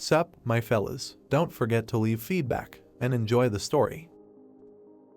Sup, my fellas, don't forget to leave feedback and enjoy the story.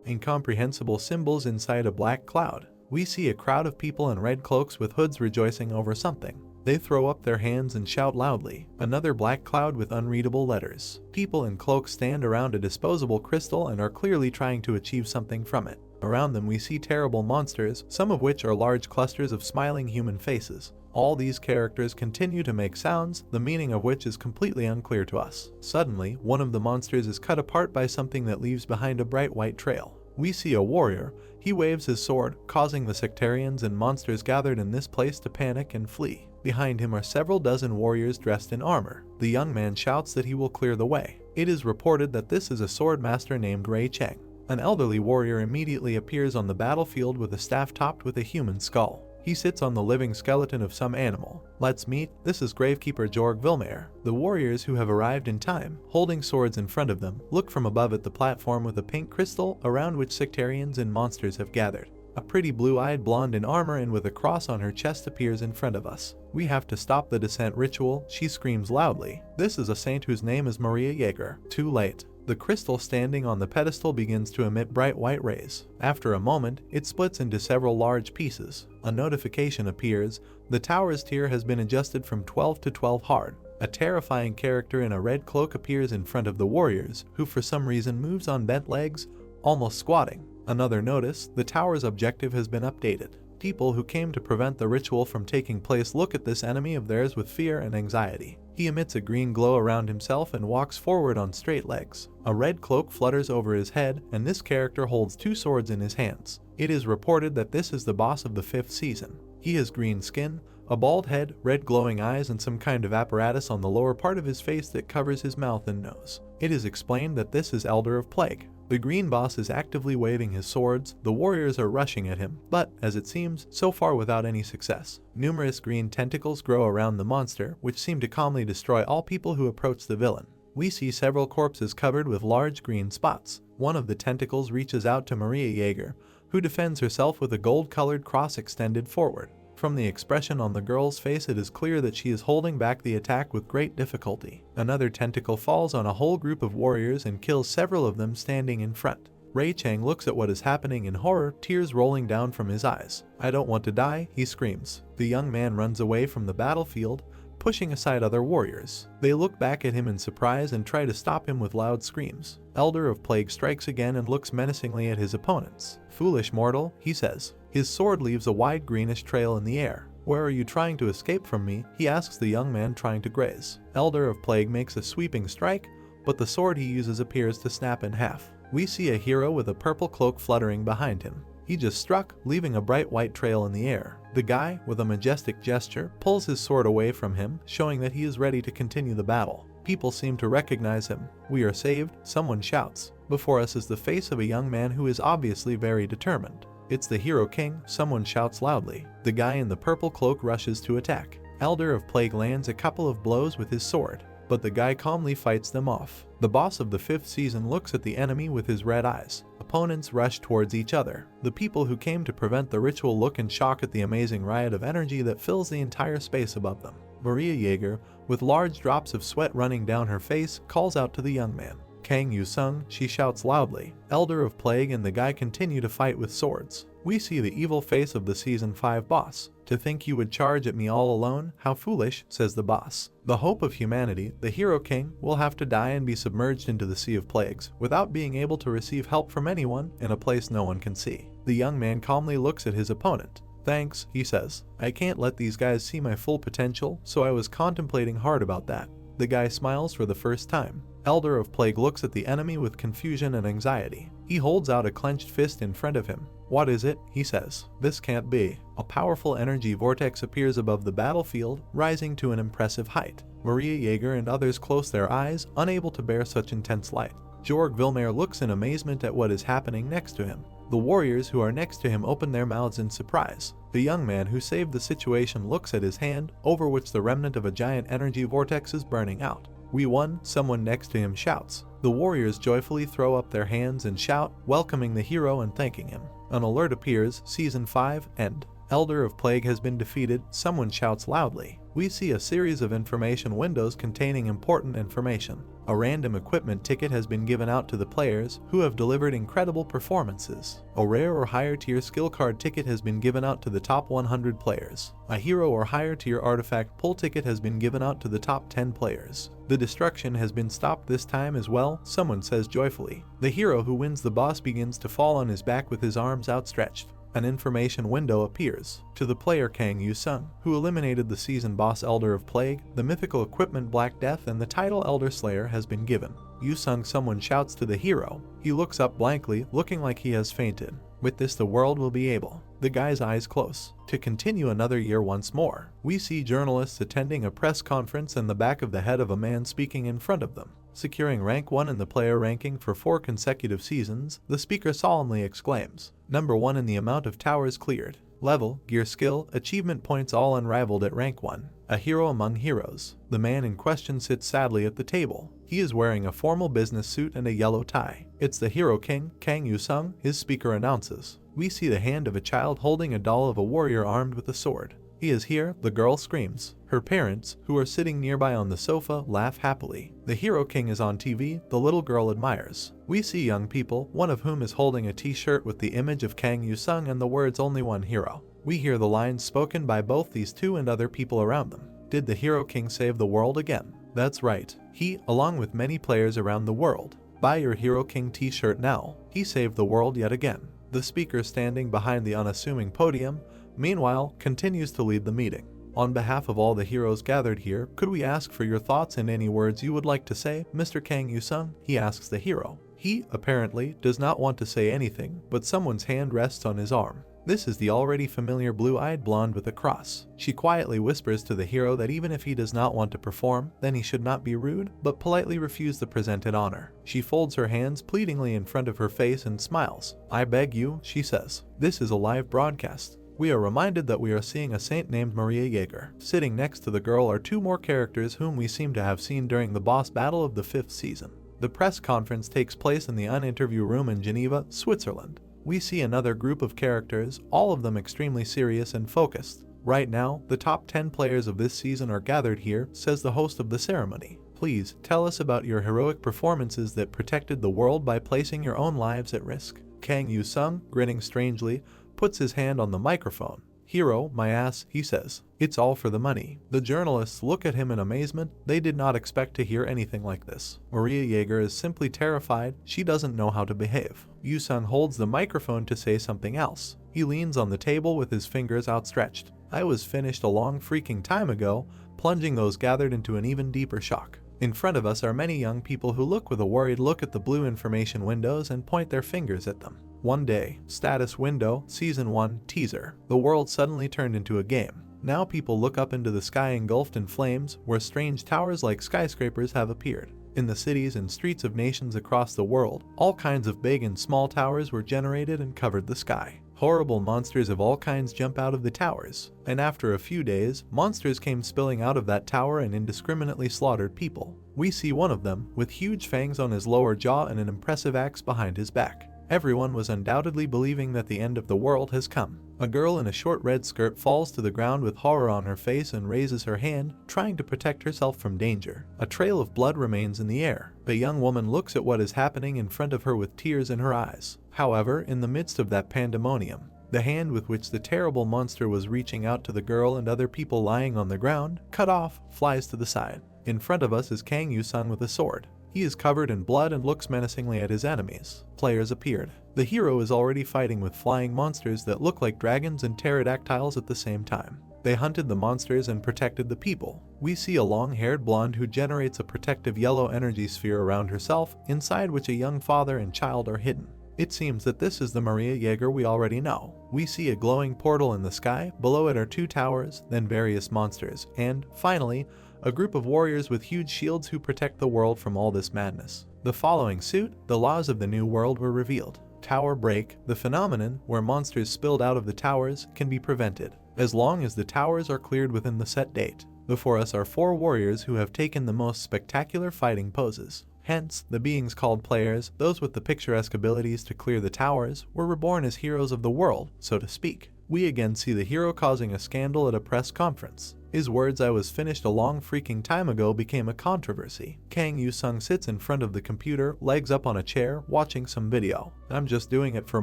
Incomprehensible symbols inside a black cloud. We see a crowd of people in red cloaks with hoods rejoicing over something. They throw up their hands and shout loudly. Another black cloud with unreadable letters. People in cloaks stand around a disposable crystal and are clearly trying to achieve something from it. Around them we see terrible monsters, some of which are large clusters of smiling human faces. All these characters continue to make sounds, the meaning of which is completely unclear to us. Suddenly, one of the monsters is cut apart by something that leaves behind a bright white trail. We see a warrior. He waves his sword, causing the sectarians and monsters gathered in this place to panic and flee. Behind him are several dozen warriors dressed in armor. The young man shouts that he will clear the way. It is reported that this is a sword master named Ray Cheng. An elderly warrior immediately appears on the battlefield with a staff topped with a human skull. He sits on the living skeleton of some animal. Let's meet, this is Gravekeeper Jorg Vilmaer. The warriors who have arrived in time, holding swords in front of them, look from above at the platform with a pink crystal around which sectarians and monsters have gathered. A pretty blue-eyed blonde in armor and with a cross on her chest appears in front of us. We have to stop the descent ritual, she screams loudly. This is a saint whose name is Maria Jaeger. Too late. The crystal standing on the pedestal begins to emit bright white rays. After a moment, it splits into several large pieces. A notification appears. The tower's tier has been adjusted from 12 to 12 hard. A terrifying character in a red cloak appears in front of the warriors, who for some reason moves on bent legs, almost squatting. Another notice, the tower's objective has been updated. People who came to prevent the ritual from taking place look at this enemy of theirs with fear and anxiety. He emits a green glow around himself and walks forward on straight legs. A red cloak flutters over his head, and this character holds two swords in his hands. It is reported that this is the boss of the 5th season. He has green skin, a bald head, red glowing eyes, and some kind of apparatus on the lower part of his face that covers his mouth and nose. It is explained that this is Elder of Plague. The green boss is actively waving his swords. The warriors are rushing at him, but, as it seems, so far without any success. Numerous green tentacles grow around the monster, which seem to calmly destroy all people who approach the villain. We see several corpses covered with large green spots. One of the tentacles reaches out to Maria Jaeger, who defends herself with a gold-colored cross extended forward. From the expression on the girl's face, it is clear that she is holding back the attack with great difficulty. Another tentacle falls on a whole group of warriors and kills several of them standing in front. Ray Cheng looks at what is happening in horror, tears rolling down from his eyes. "I don't want to die," he screams. The young man runs away from the battlefield, pushing aside other warriors. They look back at him in surprise and try to stop him with loud screams. Elder of Plague strikes again and looks menacingly at his opponents. "Foolish mortal," he says. His sword leaves a wide greenish trail in the air. "Where are you trying to escape from me?" he asks the young man trying to graze. Elder of Plague makes a sweeping strike, but the sword he uses appears to snap in half. We see a hero with a purple cloak fluttering behind him. He just struck, leaving a bright white trail in the air. The guy, with a majestic gesture, pulls his sword away from him, showing that he is ready to continue the battle. People seem to recognize him. "We are saved," someone shouts. Before us is the face of a young man who is obviously very determined. "It's the Hero King," someone shouts loudly. The guy in the purple cloak rushes to attack. Elder of Plague lands a couple of blows with his sword, but the guy calmly fights them off. The boss of the 5th season looks at the enemy with his red eyes. Opponents rush towards each other. The people who came to prevent the ritual look in shock at the amazing riot of energy that fills the entire space above them. Maria Jaeger, with large drops of sweat running down her face, calls out to the young man. "Kang Yu Sung," she shouts loudly. Elder of Plague and the guy continue to fight with swords. We see the evil face of the Season 5 boss. "To think you would charge at me all alone? How foolish," says the boss. "The hope of humanity, the Hero King, will have to die and be submerged into the Sea of Plagues, without being able to receive help from anyone, in a place no one can see." The young man calmly looks at his opponent. "Thanks," he says. "I can't let these guys see my full potential, so I was contemplating hard about that." The guy smiles for the first time. Elder of Plague looks at the enemy with confusion and anxiety. He holds out a clenched fist in front of him. "What is it?" he says. "This can't be." A powerful energy vortex appears above the battlefield, rising to an impressive height. Maria Jaeger and others close their eyes, unable to bear such intense light. Jorg Vilmaer looks in amazement at what is happening next to him. The warriors who are next to him open their mouths in surprise. The young man who saved the situation looks at his hand, over which the remnant of a giant energy vortex is burning out. "We won," someone next to him shouts. The warriors joyfully throw up their hands and shout, welcoming the hero and thanking him. An alert appears, Season 5, End. Elder of Plague has been defeated, someone shouts loudly. we see a series of information windows containing important information. A random equipment ticket has been given out to the players who have delivered incredible performances. A rare or higher tier skill card ticket has been given out to the top 100 players. A hero or higher tier artifact pull ticket has been given out to the top 10 players. The destruction has been stopped this time as well, someone says joyfully. The hero who wins the boss begins to fall on his back with his arms outstretched. An information window appears. To the player Kang Yu-sung, who eliminated the season boss Elder of Plague, the mythical equipment Black Death and the title Elder Slayer has been given. Yu-sung, someone shouts to the hero. He looks up blankly, looking like he has fainted. With this the world will be able, the guy's eyes close, to continue another year once more. We see journalists attending a press conference and the back of the head of a man speaking in front of them. Securing rank 1 in the player ranking for 4 consecutive seasons, the speaker solemnly exclaims, "Number 1 in the amount of towers cleared. Level, gear skill, achievement points all unrivaled at rank 1. A hero among heroes." The man in question sits sadly at the table. He is wearing a formal business suit and a yellow tie. "It's the Hero King, Kang Yu-sung," his speaker announces. We see the hand of a child holding a doll of a warrior armed with a sword. "He is here," the girl screams. Her parents, who are sitting nearby on the sofa, laugh happily. The Hero King is on TV, the little girl admires. We see young people, one of whom is holding a t-shirt with the image of Kang Yu-sung and the words "Only One Hero." We hear the lines spoken by both these two and other people around them. Did the Hero King save the world again? That's right. He, along with many players around the world. Buy your Hero King t-shirt now. He saved the world yet again. The speaker standing behind the unassuming podium, meanwhile, continues to lead the meeting. "On behalf of all the heroes gathered here, could we ask for your thoughts and any words you would like to say, Mr. Kang Yu-sung?" he asks the hero. He, apparently, does not want to say anything, but someone's hand rests on his arm. This is the already familiar blue-eyed blonde with a cross. She quietly whispers to the hero that even if he does not want to perform, then he should not be rude, but politely refuse the presented honor. She folds her hands pleadingly in front of her face and smiles. "I beg you," she says. "This is a live broadcast." We are reminded that we are seeing a saint named Maria Jaeger. Sitting next to the girl are 2 more characters whom we seem to have seen during the boss battle of the 5th season. The press conference takes place in the uninterview room in Geneva, Switzerland. We see another group of characters, all of them extremely serious and focused. "Right now, the top 10 players of this season are gathered here," says the host of the ceremony. "Please, tell us about your heroic performances that protected the world by placing your own lives at risk." Kang Yu-sung, grinning strangely, puts his hand on the microphone. "Hero, my ass," he says. "It's all for the money." The journalists look at him in amazement. They did not expect to hear anything like this. Maria Jaeger is simply terrified. She doesn't know how to behave. Yu-sung holds the microphone to say something else. He leans on the table with his fingers outstretched. "I was finished a long freaking time ago," plunging those gathered into an even deeper shock. In front of us are many young people who look with a worried look at the blue information windows and point their fingers at them. One day, status window, season 1, teaser. The world suddenly turned into a game. Now people look up into the sky engulfed in flames, where strange towers like skyscrapers have appeared. In the cities and streets of nations across the world, all kinds of big and small towers were generated and covered the sky. Horrible monsters of all kinds jump out of the towers, and after a few days, monsters came spilling out of that tower and indiscriminately slaughtered people. We see one of them, with huge fangs on his lower jaw and an impressive axe behind his back. Everyone was undoubtedly believing that the end of the world has come. A girl in a short red skirt falls to the ground with horror on her face and raises her hand, trying to protect herself from danger. A trail of blood remains in the air. The young woman looks at what is happening in front of her with tears in her eyes. However, in the midst of that pandemonium, the hand with which the terrible monster was reaching out to the girl and other people lying on the ground, cut off, flies to the side. In front of us is Kang Yu-sung with a sword. He is covered in blood and looks menacingly at his enemies. Players appeared. The hero is already fighting with flying monsters that look like dragons and pterodactyls at the same time. They hunted the monsters and protected the people. We see a long-haired blonde who generates a protective yellow energy sphere around herself, inside which a young father and child are hidden. It seems that this is the Maria Jaeger we already know. We see a glowing portal in the sky, below it are 2 towers, then various monsters, and, finally, a group of warriors with huge shields who protect the world from all this madness. The following suit, the laws of the new world were revealed. Tower break, the phenomenon where monsters spilled out of the towers, can be prevented, as long as the towers are cleared within the set date. Before us are 4 warriors who have taken the most spectacular fighting poses. Hence, the beings called players, those with the picturesque abilities to clear the towers, were reborn as heroes of the world, so to speak. We again see the hero causing a scandal at a press conference. His words "I was finished a long freaking time ago" became a controversy. Kang Yu-sung sits in front of the computer, legs up on a chair, watching some video. "I'm just doing it for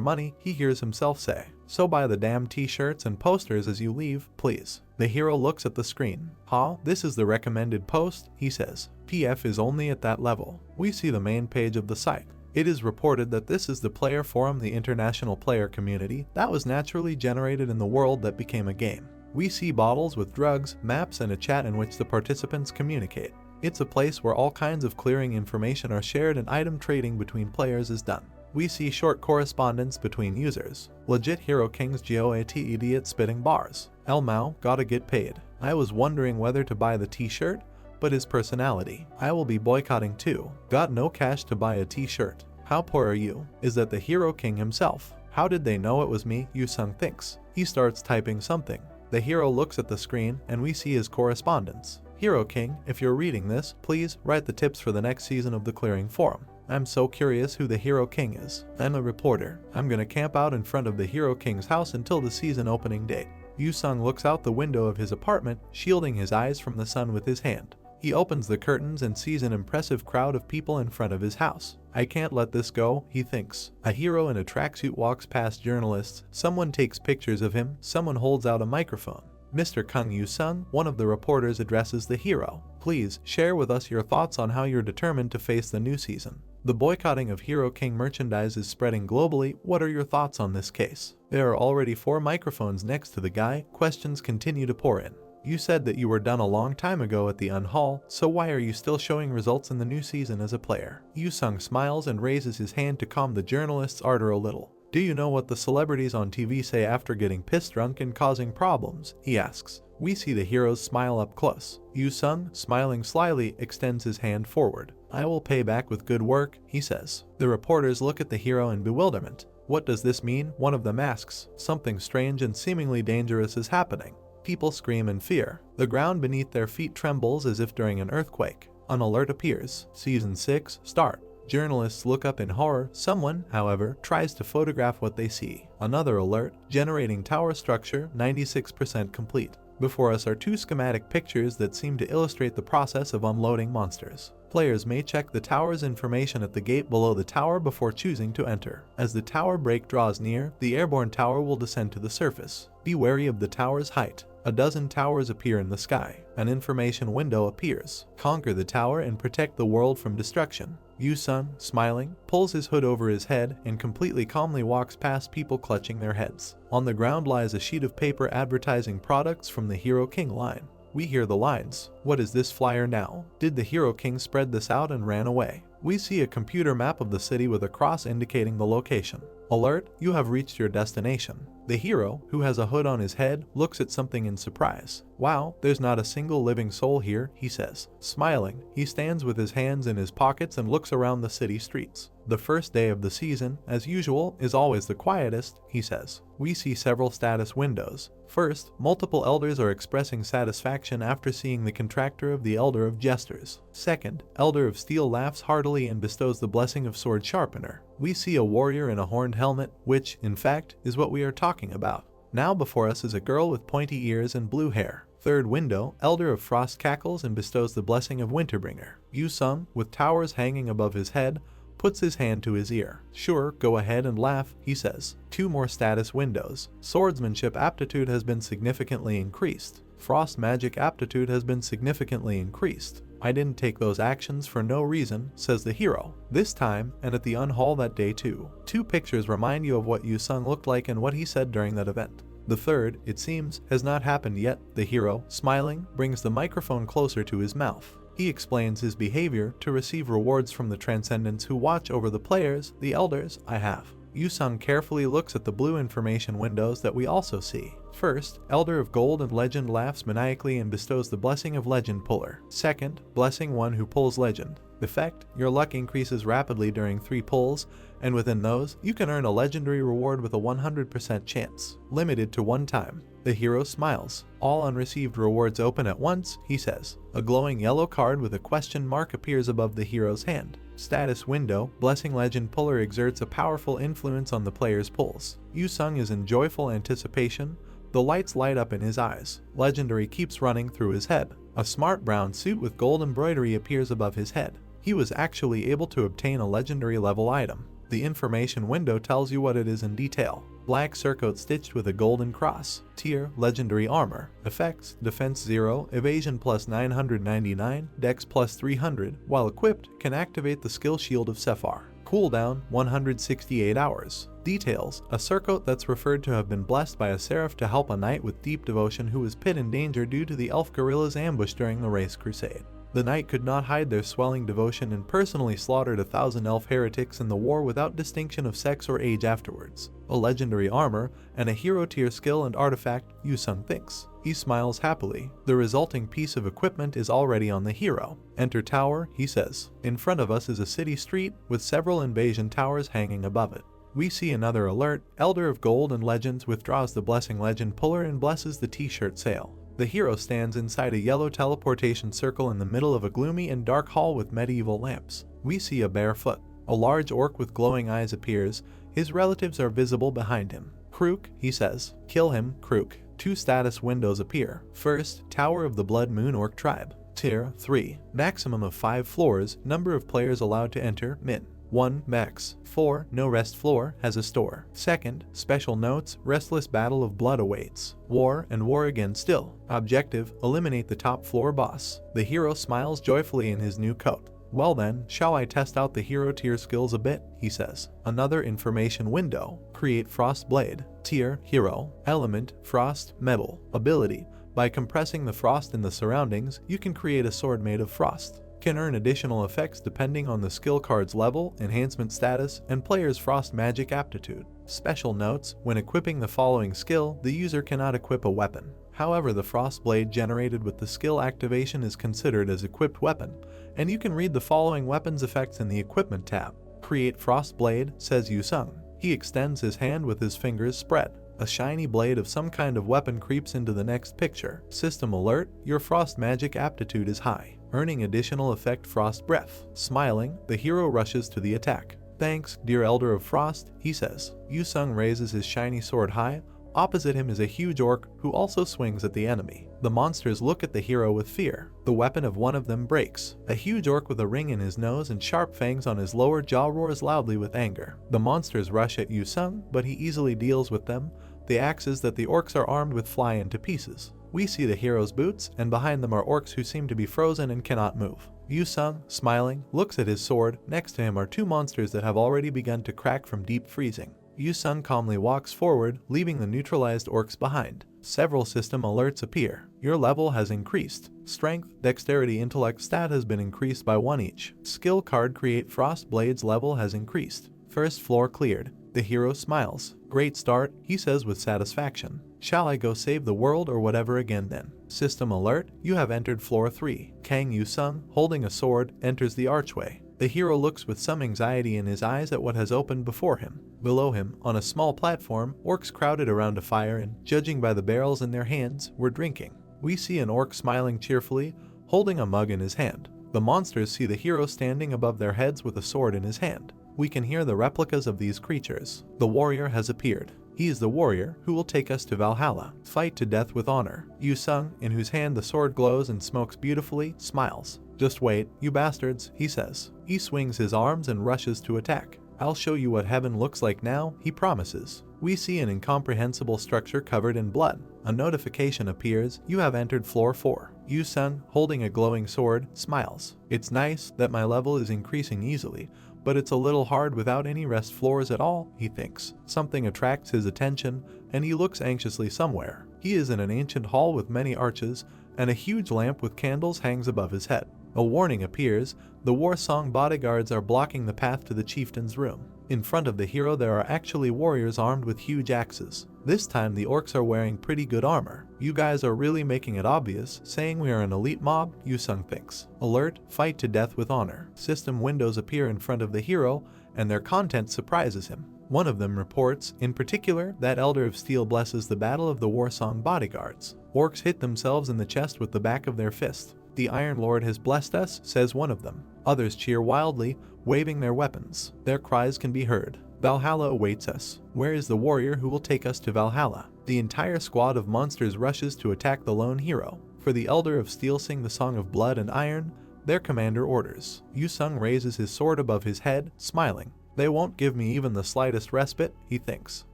money," he hears himself say. "So buy the damn t-shirts and posters as you leave, please." The hero looks at the screen. "Huh? This is the recommended post," he says. PF is only at that level. We see the main page of the site. It is reported that this is the player forum, the international player community that was naturally generated in the world that became a game. We see bottles with drugs, maps, and a chat in which the participants communicate. It's a place where all kinds of clearing information are shared and item trading between players is done. We see short correspondence between users. Legit Hero King's GOAT idiot spitting bars. El Mao, gotta get paid. I was wondering whether to buy the t-shirt, but his personality. I will be boycotting too. Got no cash to buy a t-shirt. How poor are you? Is that the Hero King himself? How did they know it was me? Yu-sung thinks. He starts typing something. The hero looks at the screen and we see his correspondence. "Hero King, if you're reading this, please write the tips for the next season of the Clearing Forum. I'm so curious who the Hero King is. I'm a reporter. I'm gonna camp out in front of the Hero King's house until the season opening date." Yu-sung looks out the window of his apartment, shielding his eyes from the sun with his hand. He opens the curtains and sees an impressive crowd of people in front of his house. "I can't let this go," he thinks. A hero in a tracksuit walks past journalists. Someone takes pictures of him. Someone holds out a microphone. Mr. Kang Yu-sung, one of the reporters, addresses the hero. "Please share with us your thoughts on how you're determined to face the new season. The boycotting of Hero King merchandise is spreading globally. What are your thoughts on this case?" There are already 4 microphones next to the guy. Questions continue to pour in. "You said that you were done a long time ago at the Unhall, so why are you still showing results in the new season as a player?" Yu-sung smiles and raises his hand to calm the journalist's ardor a little. "Do you know what the celebrities on TV say after getting pissed drunk and causing problems?" he asks. We see the hero's smile up close. Yu-sung, smiling slyly, extends his hand forward. "I will pay back with good work," he says. The reporters look at the hero in bewilderment. "What does this mean?" one of them asks. "Something strange and seemingly dangerous is happening." People scream in fear. The ground beneath their feet trembles as if during an earthquake. An alert appears. Season 6, start. Journalists look up in horror. Someone, however, tries to photograph what they see. Another alert. Generating tower structure, 96% complete. Before us are 2 schematic pictures that seem to illustrate the process of unloading monsters. Players may check the tower's information at the gate below the tower before choosing to enter. As the tower break draws near, the airborne tower will descend to the surface. Be wary of the tower's height. A dozen towers appear in the sky. An information window appears. Conquer the tower and protect the world from destruction. Yu-sung, smiling, pulls his hood over his head and completely calmly walks past people clutching their heads. On the ground lies a sheet of paper advertising products from the Hero King line. We hear the lines. "What is this flyer now? Did the Hero King spread this out and ran away?" We see a computer map of the city with a cross indicating the location. Alert, you have reached your destination. The hero, who has a hood on his head, looks at something in surprise. "Wow, there's not a single living soul here," he says. Smiling, he stands with his hands in his pockets and looks around the city streets. "The first day of the season, as usual, is always the quietest," he says. We see several status windows. First, multiple elders are expressing satisfaction after seeing the contractor of the Elder of Jesters. Second, Elder of Steel laughs heartily and bestows the blessing of Sword Sharpener. We see a warrior in a horned helmet, which, in fact, is what we are talking about. Now before us is a girl with pointy ears and blue hair. Third window, Elder of Frost cackles and bestows the blessing of Winterbringer. Yu-sung, with towers hanging above his head, puts his hand to his ear. "Sure, go ahead and laugh," he says. 2 more status windows. Swordsmanship aptitude has been significantly increased. Frost magic aptitude has been significantly increased. "I didn't take those actions for no reason," says the hero. This time, and at the Unhall that day too. 2 pictures remind you of what Yu-sung looked like and what he said during that event. The third, it seems, has not happened yet. The hero, smiling, brings the microphone closer to his mouth. He explains his behavior to receive rewards from the Transcendents who watch over the players, the elders, I have. Yu-sung carefully looks at the blue information windows that we also see. First, Elder of Gold and Legend laughs maniacally and bestows the blessing of Legend Puller. Second, blessing one who pulls Legend. Effect: your luck increases rapidly during 3 pulls, and within those, you can earn a legendary reward with a 100% chance, limited to 1 time. The hero smiles. All unreceived rewards open at once, he says. A glowing yellow card with a question mark appears above the hero's hand. Status window: Blessing Legend Puller exerts a powerful influence on the player's pulls. Yu-sung is in joyful anticipation. The lights light up in his eyes. Legendary keeps running through his head. A smart brown suit with gold embroidery appears above his head. He was actually able to obtain a legendary level item. The information window tells you what it is in detail. Black surcoat stitched with a golden cross. Tier: Legendary Armor. Effects: Defense 0, Evasion plus 999, Dex plus 300, while equipped, can activate the skill Shield of Sephar. Cooldown: 168 hours. Details: a surcoat that's referred to have been blessed by a seraph to help a knight with deep devotion who was put in danger due to the elf guerrilla's ambush during the race crusade. The knight could not hide their swelling devotion and personally slaughtered 1,000 elf heretics in the war without distinction of sex or age afterwards. A legendary armor, and a hero tier skill and artifact, Yu-sung thinks. He smiles happily. The resulting piece of equipment is already on the hero. Enter tower, he says. In front of us is a city street, with several invasion towers hanging above it. We see another alert. Elder of Gold and Legends withdraws the Blessing Legend Puller and blesses the t-shirt sale. The hero stands inside a yellow teleportation circle in the middle of a gloomy and dark hall with medieval lamps. We see a barefoot. A large orc with glowing eyes appears. His relatives are visible behind him. Krook, he says. Kill him, Krook. 2 status windows appear. First, Tower of the Blood Moon Orc Tribe. Tier 3. Maximum of 5 floors. Number of players allowed to enter, min. 1 max. 4 no rest floor has a store. Second, special notes: restless battle of blood awaits. War and war again still. Objective: eliminate the top floor boss. The hero smiles joyfully in his new coat. Well then, shall I test out the hero tier skills a bit, he says. Another information window. Create Frost Blade. Tier: Hero. Element: Frost, Metal. Ability: by compressing the frost in the surroundings, you can create a sword made of frost. Can earn additional effects depending on the skill card's level, enhancement status, and player's frost magic aptitude. Special notes: when equipping the following skill, the user cannot equip a weapon. However, the frost blade generated with the skill activation is considered as equipped weapon, and you can read the following weapons effects in the equipment tab. Create Frost Blade, says Yu-sung. He extends his hand with his fingers spread. A shiny blade of some kind of weapon creeps into the next picture. System alert: your frost magic aptitude is high, earning additional effect Frost Breath. Smiling, the hero rushes to the attack. Thanks, dear Elder of Frost, he says. Yu-sung raises his shiny sword high. Opposite him is a huge orc who also swings at the enemy. The monsters look at the hero with fear. The weapon of one of them breaks. A huge orc with a ring in his nose and sharp fangs on his lower jaw roars loudly with anger. The monsters rush at Yu-sung, but he easily deals with them. The axes that the orcs are armed with fly into pieces. We see the hero's boots, and behind them are orcs who seem to be frozen and cannot move. Yu-sung, smiling, looks at his sword. Next to him are 2 monsters that have already begun to crack from deep freezing. Yu-sung calmly walks forward, leaving the neutralized orcs behind. Several system alerts appear. Your level has increased. Strength, Dexterity, Intellect stat has been increased by 1 each. Skill card Create Frost Blades level has increased. First floor cleared. The hero smiles. Great start, he says with satisfaction. Shall I go save the world or whatever again then? System alert: you have entered floor 3. Kang Yu-sung, holding a sword, enters the archway. The hero looks with some anxiety in his eyes at what has opened before him. Below him, on a small platform, orcs crowded around a fire and, judging by the barrels in their hands, were drinking. We see an orc smiling cheerfully, holding a mug in his hand. The monsters see the hero standing above their heads with a sword in his hand. We can hear the replicas of these creatures. The warrior has appeared. He is the warrior who will take us to Valhalla. Fight to death with honor. Yu-sung, in whose hand the sword glows and smokes beautifully, smiles. Just wait, you bastards, he says. He swings his arms and rushes to attack. I'll show you what heaven looks like now, he promises. We see an incomprehensible structure covered in blood. A notification appears: you have entered floor 4. Yu-sung, holding a glowing sword, smiles. It's nice that my level is increasing easily, but it's a little hard without any rest floors at all, he thinks. Something attracts his attention, and he looks anxiously somewhere. He is in an ancient hall with many arches, and a huge lamp with candles hangs above his head. A warning appears. The war song bodyguards are blocking the path to the chieftain's room. In front of the hero there are actually warriors armed with huge axes. This time the orcs are wearing pretty good armor. You guys are really making it obvious, saying we are an elite mob, Yusung thinks. Alert, fight to death with honor. System windows appear in front of the hero, and their content surprises him. One of them reports, in particular, that Elder of Steel blesses the battle of the warsong bodyguards. Orcs hit themselves in the chest with the back of their fist. The Iron Lord has blessed us, says one of them. Others cheer wildly, waving their weapons. Their cries can be heard. Valhalla awaits us. Where is the warrior who will take us to Valhalla? The entire squad of monsters rushes to attack the lone hero. For the Elder of Steel sing the song of blood and iron, their commander orders. Yusung raises his sword above his head, smiling. They won't give me even the slightest respite, he thinks.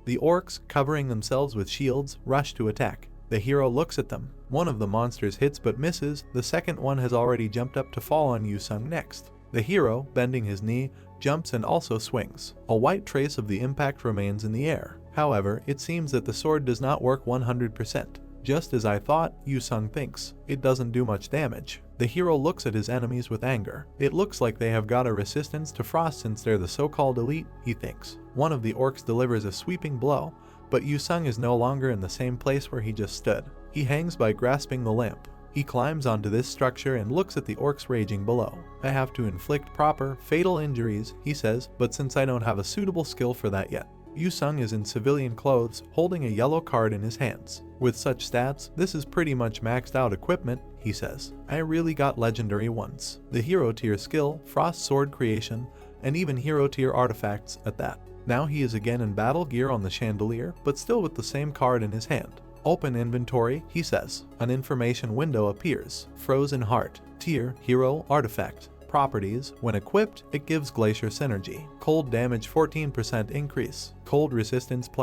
The orcs, covering themselves with shields, rush to attack. The hero looks at them. One of the monsters hits but misses. The second one has already jumped up to fall on Yusung next. The hero, bending his knee, jumps and also swings. A white trace of the impact remains in the air. However, it seems that the sword does not work 100%. Just as I thought, Yusung thinks. It doesn't do much damage. The hero looks at his enemies with anger. It looks like they have got a resistance to frost since they're the so-called elite, he thinks. One of the orcs delivers a sweeping blow, but Yusung is no longer in the same place where he just stood. He hangs by grasping the lamp. He climbs onto this structure and looks at the orcs raging below. I have to inflict proper, fatal injuries, he says, but since I don't have a suitable skill for that yet. Yusung is in civilian clothes, holding a yellow card in his hands. With such stats, this is pretty much maxed out equipment, he says. I really got legendary ones. The hero tier skill, frost sword creation, and even hero tier artifacts at that. Now he is again in battle gear on the chandelier, but still with the same card in his hand. Open inventory, he says. An information window appears. Frozen Heart. Tier, hero, artifact. Properties, when equipped, it gives glacier synergy. Cold damage 14% increase. Cold resistance ++.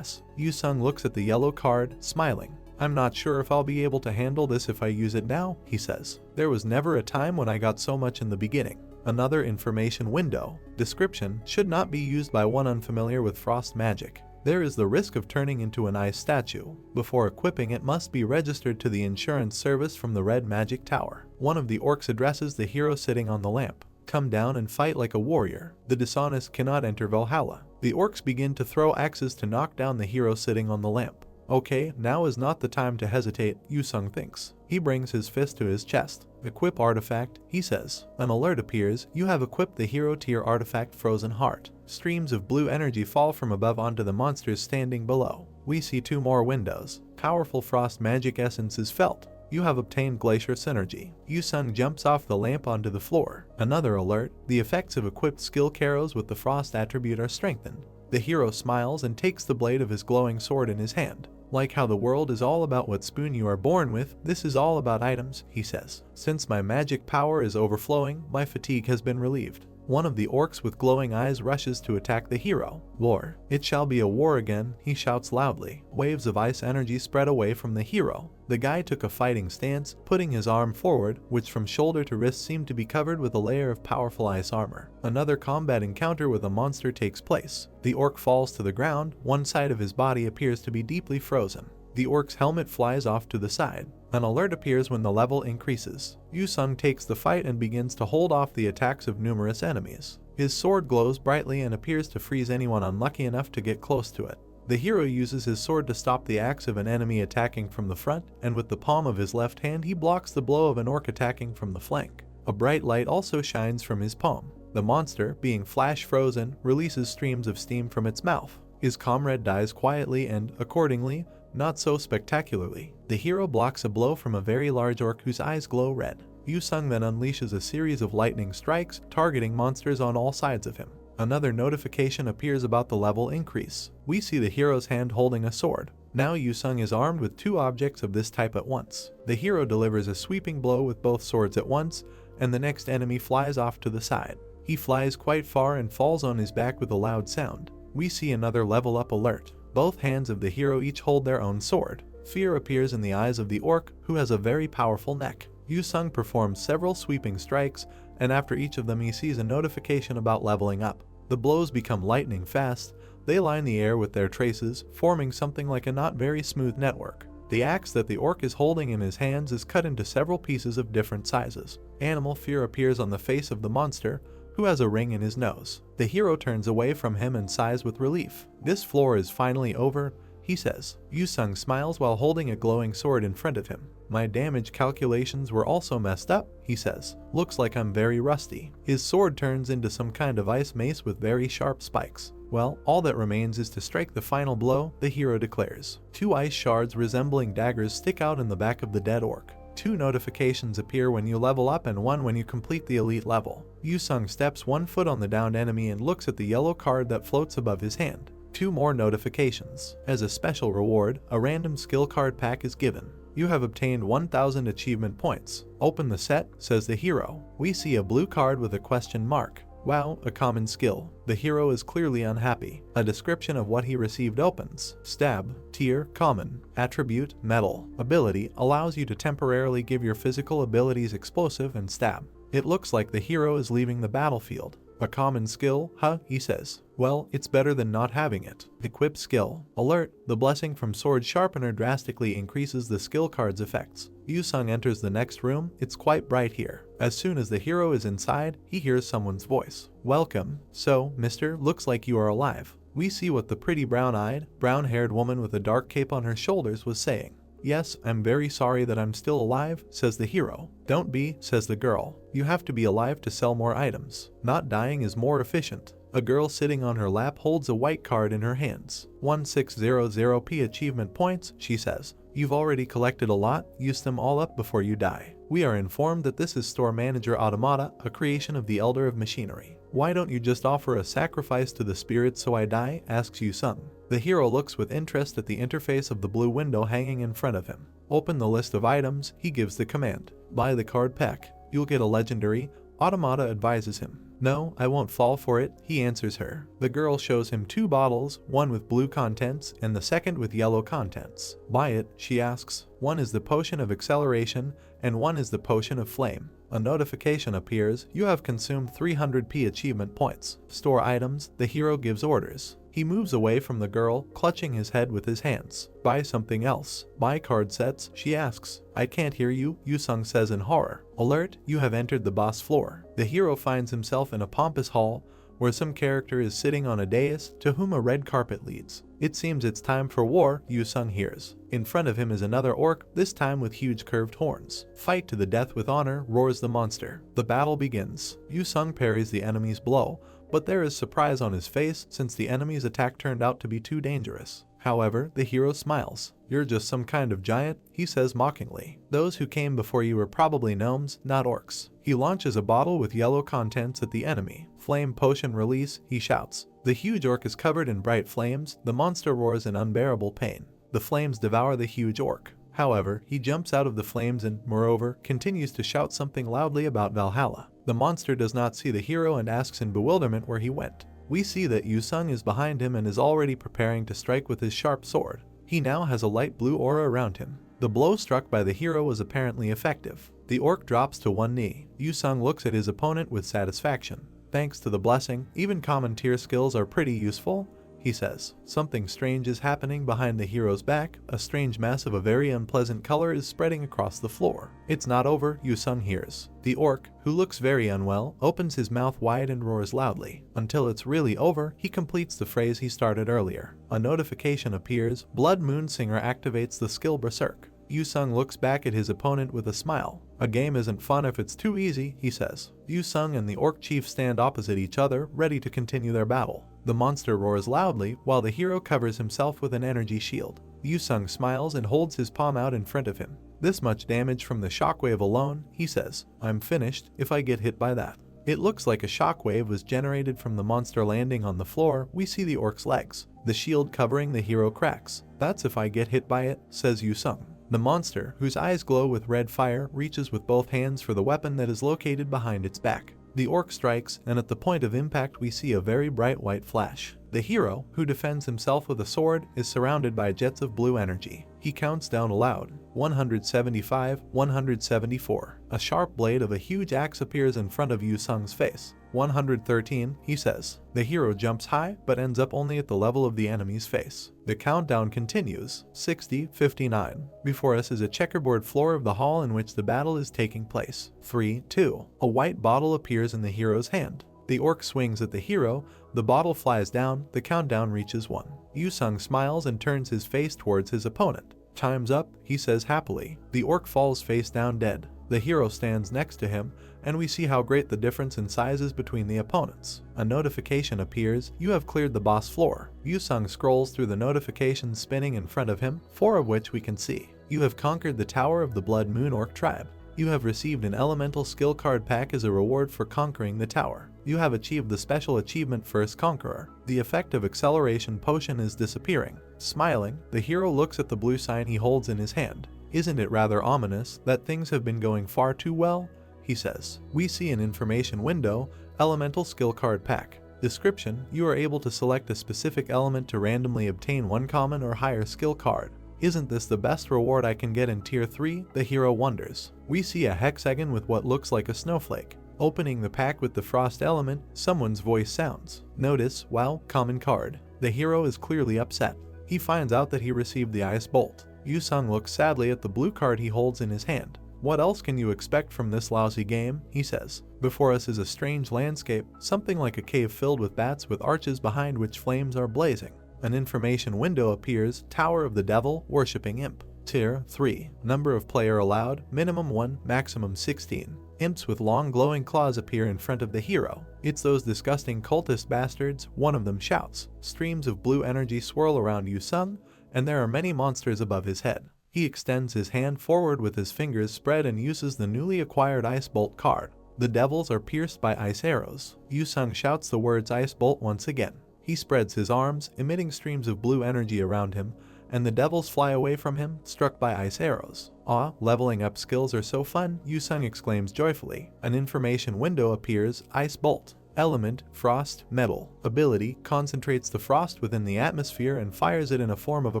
Yusung looks at the yellow card, smiling. I'm not sure if I'll be able to handle this if I use it now, he says. There was never a time when I got so much in the beginning. Another information window. Description, should not be used by one unfamiliar with frost magic. There is the risk of turning into an ice statue. Before equipping it must be registered to the insurance service from the Red Magic Tower. One of the orcs addresses the hero sitting on the lamp. Come down and fight like a warrior. The dishonest cannot enter Valhalla. The orcs begin to throw axes to knock down the hero sitting on the lamp. Okay, now is not the time to hesitate, Yusung thinks. He brings his fist to his chest. Equip artifact, he says. An alert appears. You have equipped the hero tier artifact Frozen Heart. Streams of blue energy fall from above onto the monsters standing below. We see two more windows. Powerful frost magic essence is felt. You have obtained glacier synergy. Yusung jumps off the lamp onto the floor. Another alert. The effects of equipped skill caros with the frost attribute are strengthened. The hero smiles and takes the blade of his glowing sword in his hand. Like how the world is all about what spoon you are born with, this is all about items, he says. Since my magic power is overflowing, my fatigue has been relieved. One of the orcs with glowing eyes rushes to attack the hero. War. It shall be a war again, he shouts loudly. Waves of ice energy spread away from the hero. The guy took a fighting stance, putting his arm forward, which from shoulder to wrist seemed to be covered with a layer of powerful ice armor. Another combat encounter with a monster takes place. The orc falls to the ground. One side of his body appears to be deeply frozen. The orc's helmet flies off to the side. An alert appears when the level increases. Yusung takes the fight and begins to hold off the attacks of numerous enemies. His sword glows brightly and appears to freeze anyone unlucky enough to get close to it. The hero uses his sword to stop the axe of an enemy attacking from the front, and with the palm of his left hand he blocks the blow of an orc attacking from the flank. A bright light also shines from his palm. The monster, being flash frozen, releases streams of steam from its mouth. His comrade dies quietly and, accordingly, not so spectacularly. The hero blocks a blow from a very large orc whose eyes glow red. Yusung then unleashes a series of lightning strikes, targeting monsters on all sides of him. Another notification appears about the level increase. We see the hero's hand holding a sword. Now Yusung is armed with two objects of this type at once. The hero delivers a sweeping blow with both swords at once, and the next enemy flies off to the side. He flies quite far and falls on his back with a loud sound. We see another level up alert. Both hands of the hero each hold their own sword. Fear appears in the eyes of the orc, who has a very powerful neck. Yusung performs several sweeping strikes, and after each of them he sees a notification about leveling up. The blows become lightning fast. They line the air with their traces, forming something like a not very smooth network. The axe that the orc is holding in his hands is cut into several pieces of different sizes. Animal fear appears on the face of the monster, who has a ring in his nose. The hero turns away from him and sighs with relief. This floor is finally over, he says. Yu-sung smiles while holding a glowing sword in front of him. My damage calculations were also messed up, he says. Looks like I'm very rusty. His sword turns into some kind of ice mace with very sharp spikes. Well, all that remains is to strike the final blow, the hero declares. 2 ice shards resembling daggers stick out in the back of the dead orc. 2 notifications appear when you level up and 1 when you complete the elite level. Yu-sung steps 1 foot on the downed enemy and looks at the yellow card that floats above his hand. 2 more notifications. As a special reward, a random skill card pack is given. You have obtained 1000 achievement points. Open the set, says the hero. We see a blue card with a question mark. Wow, a common skill. The hero is clearly unhappy. A description of what he received opens. Stab, tier, common. Attribute, metal. Ability allows you to temporarily give your physical abilities explosive and stab. It looks like the hero is leaving the battlefield. A common skill, huh, he says. Well, it's better than not having it. Equip skill. Alert, the blessing from Sword Sharpener drastically increases the skill card's effects. Yu-sung enters the next room. It's quite bright here. As soon as the hero is inside, he hears someone's voice. Welcome. So, mister, looks like you are alive. We see what the pretty brown-eyed, brown-haired woman with a dark cape on her shoulders was saying. Yes, I'm very sorry that I'm still alive, says the hero. Don't be, says the girl. You have to be alive to sell more items. Not dying is more efficient. A girl sitting on her lap holds a white card in her hands. 1600p achievement points, she says. You've already collected a lot, use them all up before you die. We are informed that this is Store Manager Automata, a creation of the Elder of Machinery. Why don't you just offer a sacrifice to the spirits so I die, asks Yu-sung. The hero looks with interest at the interface of the blue window hanging in front of him. Open the list of items, he gives the command. Buy the card pack. You'll get a legendary, Automata advises him. No, I won't fall for it, he answers her. The girl shows him 2 bottles, one with blue contents and the second with yellow contents. Buy it, she asks. One is the potion of acceleration and one is the potion of flame. A notification appears. You have consumed 300p achievement points. Store items, the hero gives orders. He moves away from the girl, clutching his head with his hands. Buy something else. Buy card sets, she asks. I can't hear you, Yu-sung says in horror. Alert, you have entered the boss floor. The hero finds himself in a pompous hall, where some character is sitting on a dais to whom a red carpet leads. It seems it's time for war, Yu-sung hears. In front of him is another orc, this time with huge curved horns. Fight to the death with honor, roars the monster. The battle begins. Yu-sung parries the enemy's blow, but there is surprise on his face since the enemy's attack turned out to be too dangerous. However, the hero smiles. You're just some kind of giant, he says mockingly. Those who came before you were probably gnomes, not orcs. He launches a bottle with yellow contents at the enemy. Flame potion release, he shouts. The huge orc is covered in bright flames. The monster roars in unbearable pain. The flames devour the huge orc. However, he jumps out of the flames and, moreover, continues to shout something loudly about Valhalla. The monster does not see the hero and asks in bewilderment where he went. We see that Yu-sung is behind him and is already preparing to strike with his sharp sword. He now has a light blue aura around him. The blow struck by the hero was apparently effective. The orc drops to one knee. Yu-sung looks at his opponent with satisfaction. Thanks to the blessing, even common tier skills are pretty useful, he says. Something strange is happening behind the hero's back. A strange mess of a very unpleasant color is spreading across the floor. It's not over, Yu-sung hears. The orc, who looks very unwell, opens his mouth wide and roars loudly. Until it's really over, he completes the phrase he started earlier. A notification appears. Blood Moonsinger activates the skill Berserk. Yu-sung looks back at his opponent with a smile. A game isn't fun if it's too easy, he says. Yu-sung and the orc chief stand opposite each other, ready to continue their battle. The monster roars loudly, while the hero covers himself with an energy shield. Yu-sung smiles and holds his palm out in front of him. This much damage from the shockwave alone, he says. I'm finished if I get hit by that. It looks like a shockwave was generated from the monster landing on the floor. We see the orc's legs. The shield covering the hero cracks. That's if I get hit by it, says Yu-sung. The monster, whose eyes glow with red fire, reaches with both hands for the weapon that is located behind its back. The orc strikes, and at the point of impact we see a very bright white flash. The hero, who defends himself with a sword, is surrounded by jets of blue energy. He counts down aloud. 175, 174. A sharp blade of a huge axe appears in front of Yu-sung's face. 113, he says. The hero jumps high, but ends up only at the level of the enemy's face. The countdown continues. 60, 59. Before us is a checkerboard floor of the hall in which the battle is taking place. 3, 2. A white bottle appears in the hero's hand. The orc swings at the hero, the bottle flies down, the countdown reaches 1. Yusung smiles and turns his face towards his opponent. Time's up, he says happily. The orc falls face down dead. The hero stands next to him, and we see how great the difference in size is between the opponents. A notification appears, you have cleared the boss floor. Yusung scrolls through the notifications spinning in front of him, 4 of which we can see. You have conquered the Tower of the Blood Moon Orc Tribe. You have received an elemental skill card pack as a reward for conquering the tower. You have achieved the special achievement First Conqueror. The effect of acceleration potion is disappearing. Smiling, the hero looks at the blue sign he holds in his hand. Isn't it rather ominous that things have been going far too well? He says. We see an information window, elemental skill card pack. Description, you are able to select a specific element to randomly obtain 1 common or higher skill card. Isn't this the best reward I can get in tier 3? The hero wonders. We see a hexagon with what looks like a snowflake. Opening the pack with the frost element, someone's voice sounds. Notice, wow, common card. The hero is clearly upset. He finds out that he received the ice bolt. Yusung looks sadly at the blue card he holds in his hand. What else can you expect from this lousy game? He says. Before us is a strange landscape, something like a cave filled with bats with arches behind which flames are blazing. An information window appears, Tower of the Devil, Worshipping Imp. Tier 3. Number of player allowed, minimum 1, maximum 16. Imps with long glowing claws appear in front of the hero. It's those disgusting cultist bastards, one of them shouts. Streams of blue energy swirl around Yusung, and there are many monsters above his head. He extends his hand forward with his fingers spread and uses the newly acquired Ice Bolt card. The devils are pierced by ice arrows. Yusung shouts the words Ice Bolt once again. He spreads his arms, emitting streams of blue energy around him, and the devils fly away from him, struck by ice arrows. Aw, leveling up skills are so fun, Yusung exclaims joyfully. An information window appears, Ice Bolt. Element, frost, metal. Ability, concentrates the frost within the atmosphere and fires it in a form of a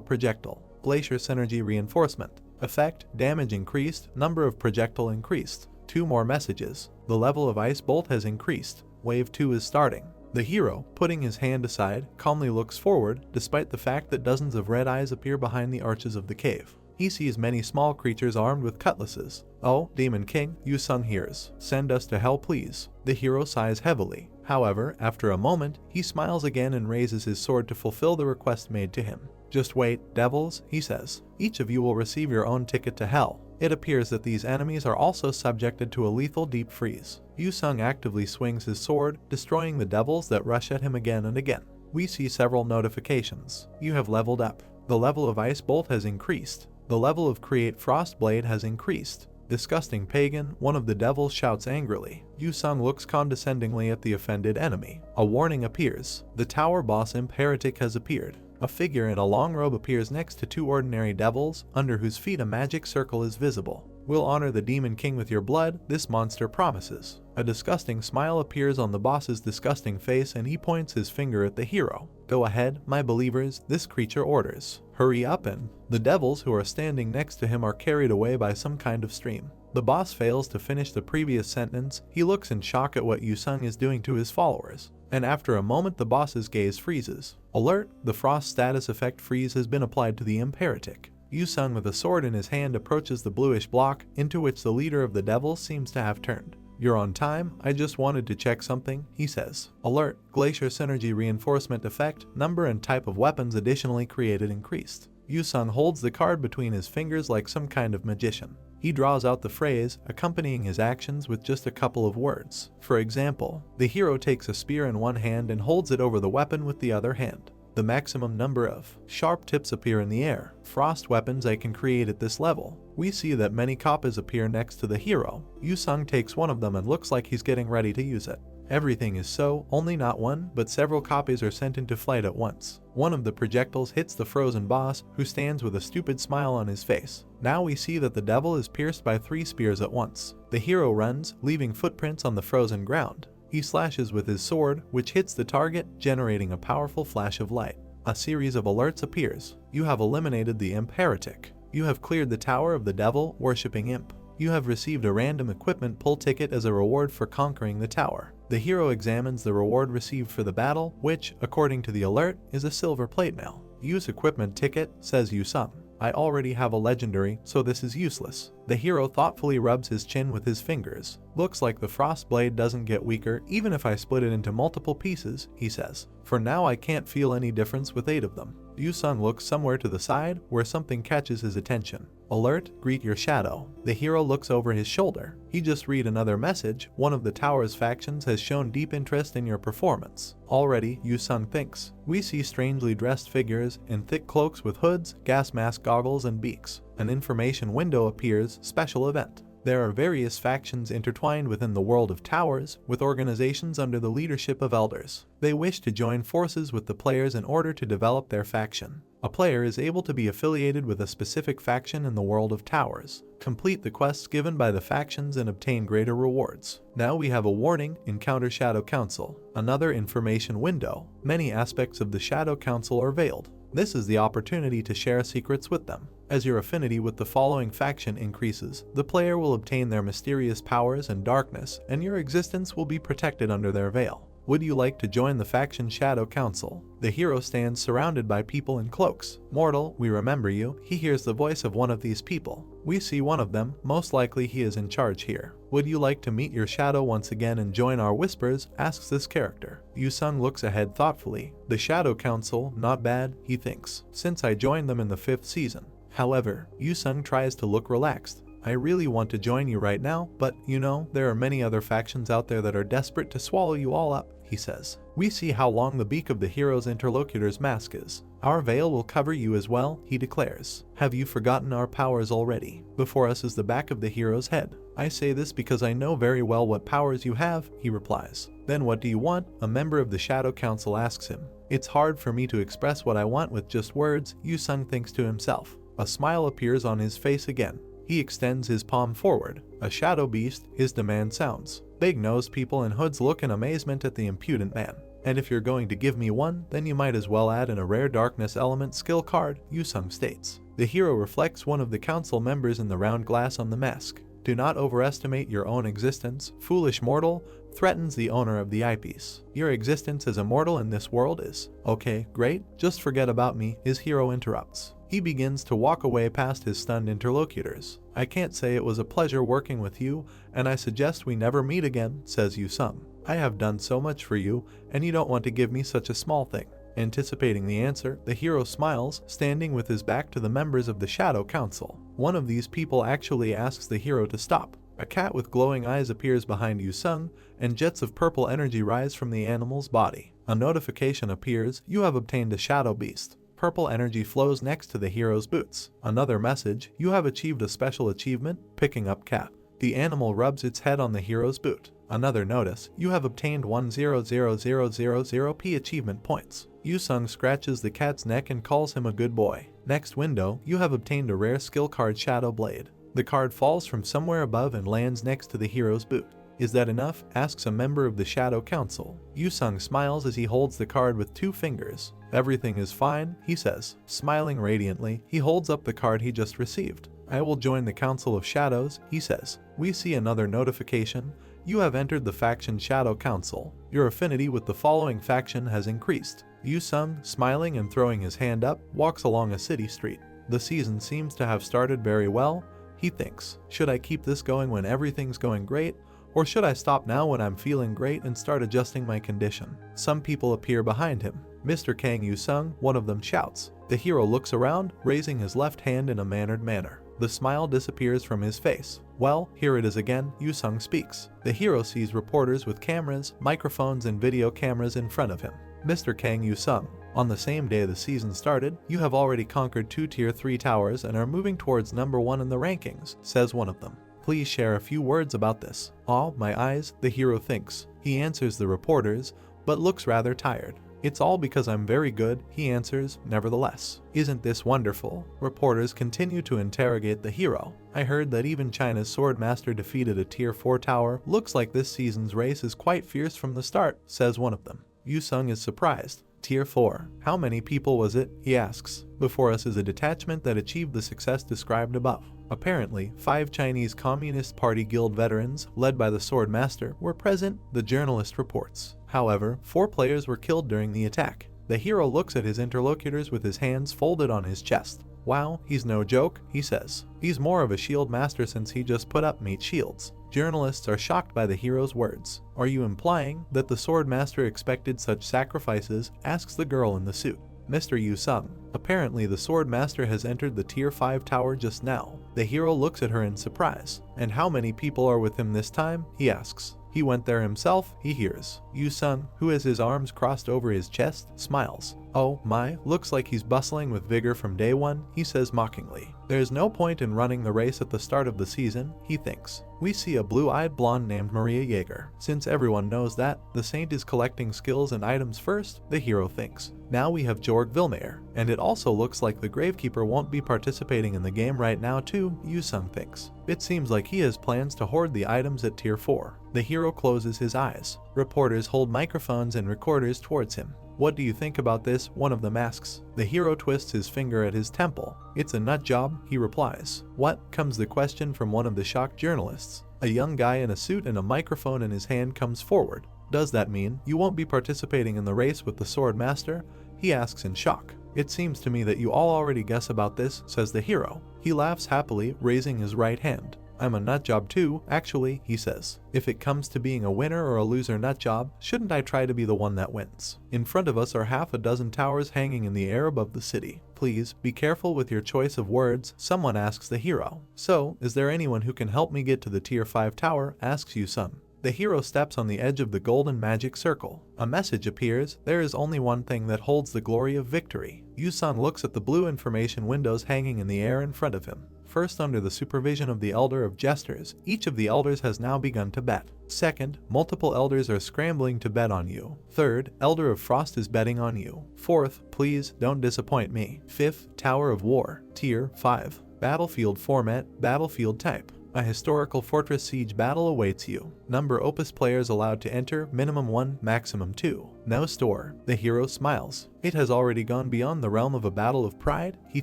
projectile. Glacier Synergy Reinforcement. Effect, damage increased, number of projectile increased. 2 more messages. The level of Ice Bolt has increased. Wave 2 is starting. The hero, putting his hand aside, calmly looks forward, despite the fact that dozens of red eyes appear behind the arches of the cave. He sees many small creatures armed with cutlasses. Oh, Demon King, Yusung hears. Send us to hell please. The hero sighs heavily. However, after a moment, he smiles again and raises his sword to fulfill the request made to him. Just wait, devils, he says. Each of you will receive your own ticket to hell. It appears that these enemies are also subjected to a lethal deep freeze. Yusung actively swings his sword, destroying the devils that rush at him again and again. We see several notifications. You have leveled up. The level of Ice Bolt has increased. The level of Create Frost Blade has increased. Disgusting pagan, one of the devils shouts angrily. Yusung looks condescendingly at the offended enemy. A warning appears. The tower boss imp heretic has appeared. A figure in a long robe appears next to 2 ordinary devils, under whose feet a magic circle is visible. We'll honor the Demon King with your blood, this monster promises. A disgusting smile appears on the boss's disgusting face and he points his finger at the hero. Go ahead, my believers, this creature orders. Hurry up and the devils who are standing next to him are carried away by some kind of stream. The boss fails to finish the previous sentence. He looks in shock at what Yusung is doing to his followers. And after a moment the boss's gaze freezes. Alert, the frost status effect freeze has been applied to the imp heretic. Yusung with a sword in his hand approaches the bluish block, into which the leader of the devils seems to have turned. You're on time, I just wanted to check something, he says. Alert, Glacier Synergy Reinforcement effect, number and type of weapons additionally created increased. Yusung holds the card between his fingers like some kind of magician. He draws out the phrase, accompanying his actions with just a couple of words. For example, the hero takes a spear in one hand and holds it over the weapon with the other hand. The maximum number of sharp tips appear in the air. Frost weapons I can create at this level. We see that many kappas appear next to the hero. Yusung takes one of them and looks like he's getting ready to use it. Everything is so, only not one, but several copies are sent into flight at once. One of the projectiles hits the frozen boss, who stands with a stupid smile on his face. Now we see that the devil is pierced by 3 spears at once. The hero runs, leaving footprints on the frozen ground. He slashes with his sword, which hits the target, generating a powerful flash of light. A series of alerts appears. You have eliminated the imp heretic. You have cleared the Tower of the Devil, worshipping imp. You have received a random equipment pull ticket as a reward for conquering the tower. The hero examines the reward received for the battle, which, according to the alert, is a silver plate mail. Use equipment ticket, says Yu-sung. I already have a legendary, so this is useless. The hero thoughtfully rubs his chin with his fingers. Looks like the frost blade doesn't get weaker even if I split it into multiple pieces, he says. For now I can't feel any difference with 8 of them. Yu-sung looks somewhere to the side where something catches his attention. Alert, greet your shadow. The hero looks over his shoulder. He just read another message. One of the tower's factions has shown deep interest in your performance. Already, Yu-sung thinks. We see strangely dressed figures in thick cloaks with hoods, gas mask goggles, and beaks. An information window appears, special event. There are various factions intertwined within the world of towers, with organizations under the leadership of elders. They wish to join forces with the players in order to develop their faction. A player is able to be affiliated with a specific faction in the world of towers. Complete the quests given by the factions and obtain greater rewards. Now we have a warning, encounter Shadow Council. Another information window. Many aspects of the Shadow Council are veiled. This is the opportunity to share secrets with them. As your affinity with the following faction increases, the player will obtain their mysterious powers and darkness, and your existence will be protected under their veil. Would you like to join the faction Shadow Council? The hero stands surrounded by people in cloaks. Mortal, we remember you. He hears the voice of one of these people. We see one of them, most likely he is in charge here. Would you like to meet your shadow once again and join our whispers? Asks this character. Yu-sung looks ahead thoughtfully. The Shadow Council, not bad, he thinks, since I joined them in the 5th season. However, Yu-sung tries to look relaxed. I really want to join you right now, but you know, there are many other factions out there that are desperate to swallow you all up, he says. We see how long the beak of the hero's interlocutor's mask is. Our veil will cover you as well, he declares. Have you forgotten our powers already? Before us is the back of the hero's head. I say this because I know very well what powers you have, he replies. Then what do you want? A member of the Shadow Council asks him. It's hard for me to express what I want with just words, Yu-sung thinks to himself. A smile appears on his face again. He extends his palm forward. A shadow beast, his demand sounds. Big-nosed people in hoods look in amazement at the impudent man. And if you're going to give me one, then you might as well add in a rare darkness element skill card, Yu-sung states. The hero reflects one of the council members in the round glass on the mask. Do not overestimate your own existence, foolish mortal, threatens the owner of the eyepiece. Your existence as a mortal in this world is, okay, great, just forget about me, his hero interrupts. He begins to walk away past his stunned interlocutors. I can't say it was a pleasure working with you, and I suggest we never meet again, says Yu-sung. I have done so much for you, and you don't want to give me such a small thing. Anticipating the answer, the hero smiles, standing with his back to the members of the Shadow Council. One of these people actually asks the hero to stop. A cat with glowing eyes appears behind Yu-sung, and jets of purple energy rise from the animal's body. A notification appears, you have obtained a shadow beast. Purple energy flows next to the hero's boots. Another message, you have achieved a special achievement, picking up cat. The animal rubs its head on the hero's boot. Another notice, you have obtained 100,000 achievement points. Yu-sung scratches the cat's neck and calls him a good boy. Next window, you have obtained a rare skill card, Shadow Blade. The card falls from somewhere above and lands next to the hero's boot. Is that enough? Asks a member of the Shadow Council. Yu-sung smiles as he holds the card with 2 fingers. Everything is fine, he says. Smiling radiantly, he holds up the card he just received. I will join the Council of Shadows, he says. We see another notification. You have entered the faction Shadow Council. Your affinity with the following faction has increased. Yu-sung, smiling and throwing his hand up, walks along a city street. The season seems to have started very well, he thinks. Should I keep this going when everything's going great? Or should I stop now when I'm feeling great and start adjusting my condition? Some people appear behind him. Mr. Kang Yu-sung, one of them shouts. The hero looks around, raising his left hand in a mannered manner. The smile disappears from his face. Well, here it is again, Yu-sung speaks. The hero sees reporters with cameras, microphones and video cameras in front of him. Mr. Kang Yu-sung, on the same day the season started, you have already conquered 2 tier 3 towers and are moving towards number 1 in the rankings, says one of them. Please share a few words about this. Oh, my eyes, the hero thinks. He answers the reporters, but looks rather tired. It's all because I'm very good, he answers, nevertheless. Isn't this wonderful? Reporters continue to interrogate the hero. I heard that even China's swordmaster defeated a tier 4 tower. Looks like this season's race is quite fierce from the start, says one of them. Yu-sung is surprised. Tier 4. How many people was it? He asks. Before us is a detachment that achieved the success described above. Apparently, 5 Chinese Communist Party Guild veterans, led by the Sword Master, were present, the journalist reports. However, 4 players were killed during the attack. The hero looks at his interlocutors with his hands folded on his chest. Wow, he's no joke, he says. He's more of a shield master since he just put up meat shields. Journalists are shocked by the hero's words. Are you implying that the Sword Master expected such sacrifices? Asks the girl in the suit. Mr. Yu Sung. Apparently the Sword Master has entered the Tier 5 tower just now. The hero looks at her in surprise. And how many people are with him this time? He asks. He went there himself, he hears. Yu Sung, who has his arms crossed over his chest, smiles. Oh my, looks like he's bustling with vigor from day one, he says mockingly. There's no point in running the race at the start of the season, he thinks. We see a blue-eyed blonde named Maria Jaeger. Since everyone knows that, the saint is collecting skills and items first, the hero thinks. Now we have Jorg Vilmayer, and it also looks like the Gravekeeper won't be participating in the game right now too, Yu Sung thinks. It seems like he has plans to hoard the items at Tier 4. The hero closes his eyes. Reporters hold microphones and recorders towards him. What do you think about this? One of them asks. The hero twists his finger at his temple. It's a nut job, he replies. What? Comes the question from one of the shocked journalists. A young guy in a suit and a microphone in his hand comes forward. Does that mean you won't be participating in the race with the Sword Master? He asks in shock. It seems to me that you all already guess about this, says the hero. He laughs happily, raising his right hand. I'm a nutjob too, actually, he says. If it comes to being a winner or a loser nutjob, shouldn't I try to be the one that wins? In front of us are half a dozen towers hanging in the air above the city. Please, be careful with your choice of words, someone asks the hero. So, is there anyone who can help me get to the Tier 5 tower, asks Yu Sung. The hero steps on the edge of the golden magic circle. A message appears. There is only one thing that holds the glory of victory. Yu Sung looks at the blue information windows hanging in the air in front of him. First, under the supervision of the Elder of Jesters, each of the elders has now begun to bet. Second, multiple elders are scrambling to bet on you. Third, Elder of Frost is betting on you. Fourth, please don't disappoint me. Fifth, Tower of War, Tier 5. Battlefield format, battlefield type. A historical fortress siege battle awaits you. Number Opus players allowed to enter, minimum 1, maximum 2. No store. The hero smiles. It has already gone beyond the realm of a battle of pride, he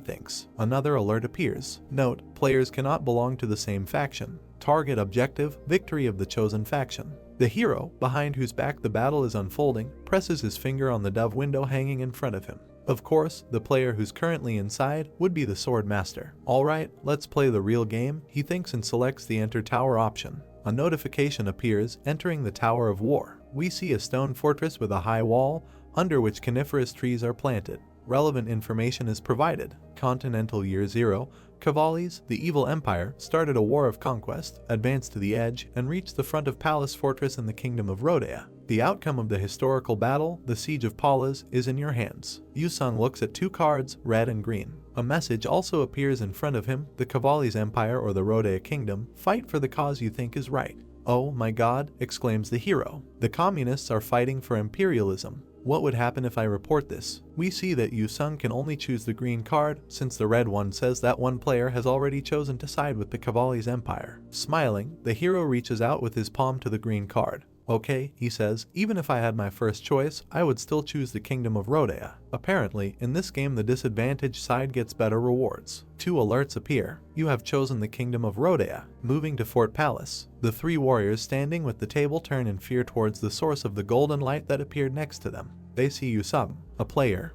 thinks. Another alert appears. Note, players cannot belong to the same faction. Target objective, victory of the chosen faction. The hero, behind whose back the battle is unfolding, presses his finger on the dove window hanging in front of him. Of course, the player who's currently inside would be the Sword Master. Alright, let's play the real game, he thinks and selects the Enter Tower option. A notification appears, entering the Tower of War. We see a stone fortress with a high wall, under which coniferous trees are planted. Relevant information is provided. Continental Year 0, Cavali's, the evil empire, started a war of conquest, advanced to the edge, and reached the front of Palace Fortress in the Kingdom of Rodea. The outcome of the historical battle, the Siege of Palas, is in your hands. Yu Sung looks at 2 cards, red and green. A message also appears in front of him, the Cavali's Empire or the Rodea Kingdom, fight for the cause you think is right. Oh my god, exclaims the hero. The communists are fighting for imperialism. What would happen if I report this? We see that Yu Sung can only choose the green card, since the red one says that one player has already chosen to side with the Cavali's Empire. Smiling, the hero reaches out with his palm to the green card. Okay, he says, even if I had my first choice, I would still choose the Kingdom of Rodea. Apparently, in this game the disadvantaged side gets better rewards. 2 alerts appear. You have chosen the Kingdom of Rodea. Moving to Fort Palace. The 3 warriors standing with the table turn in fear towards the source of the golden light that appeared next to them. They see Yu Sung. A player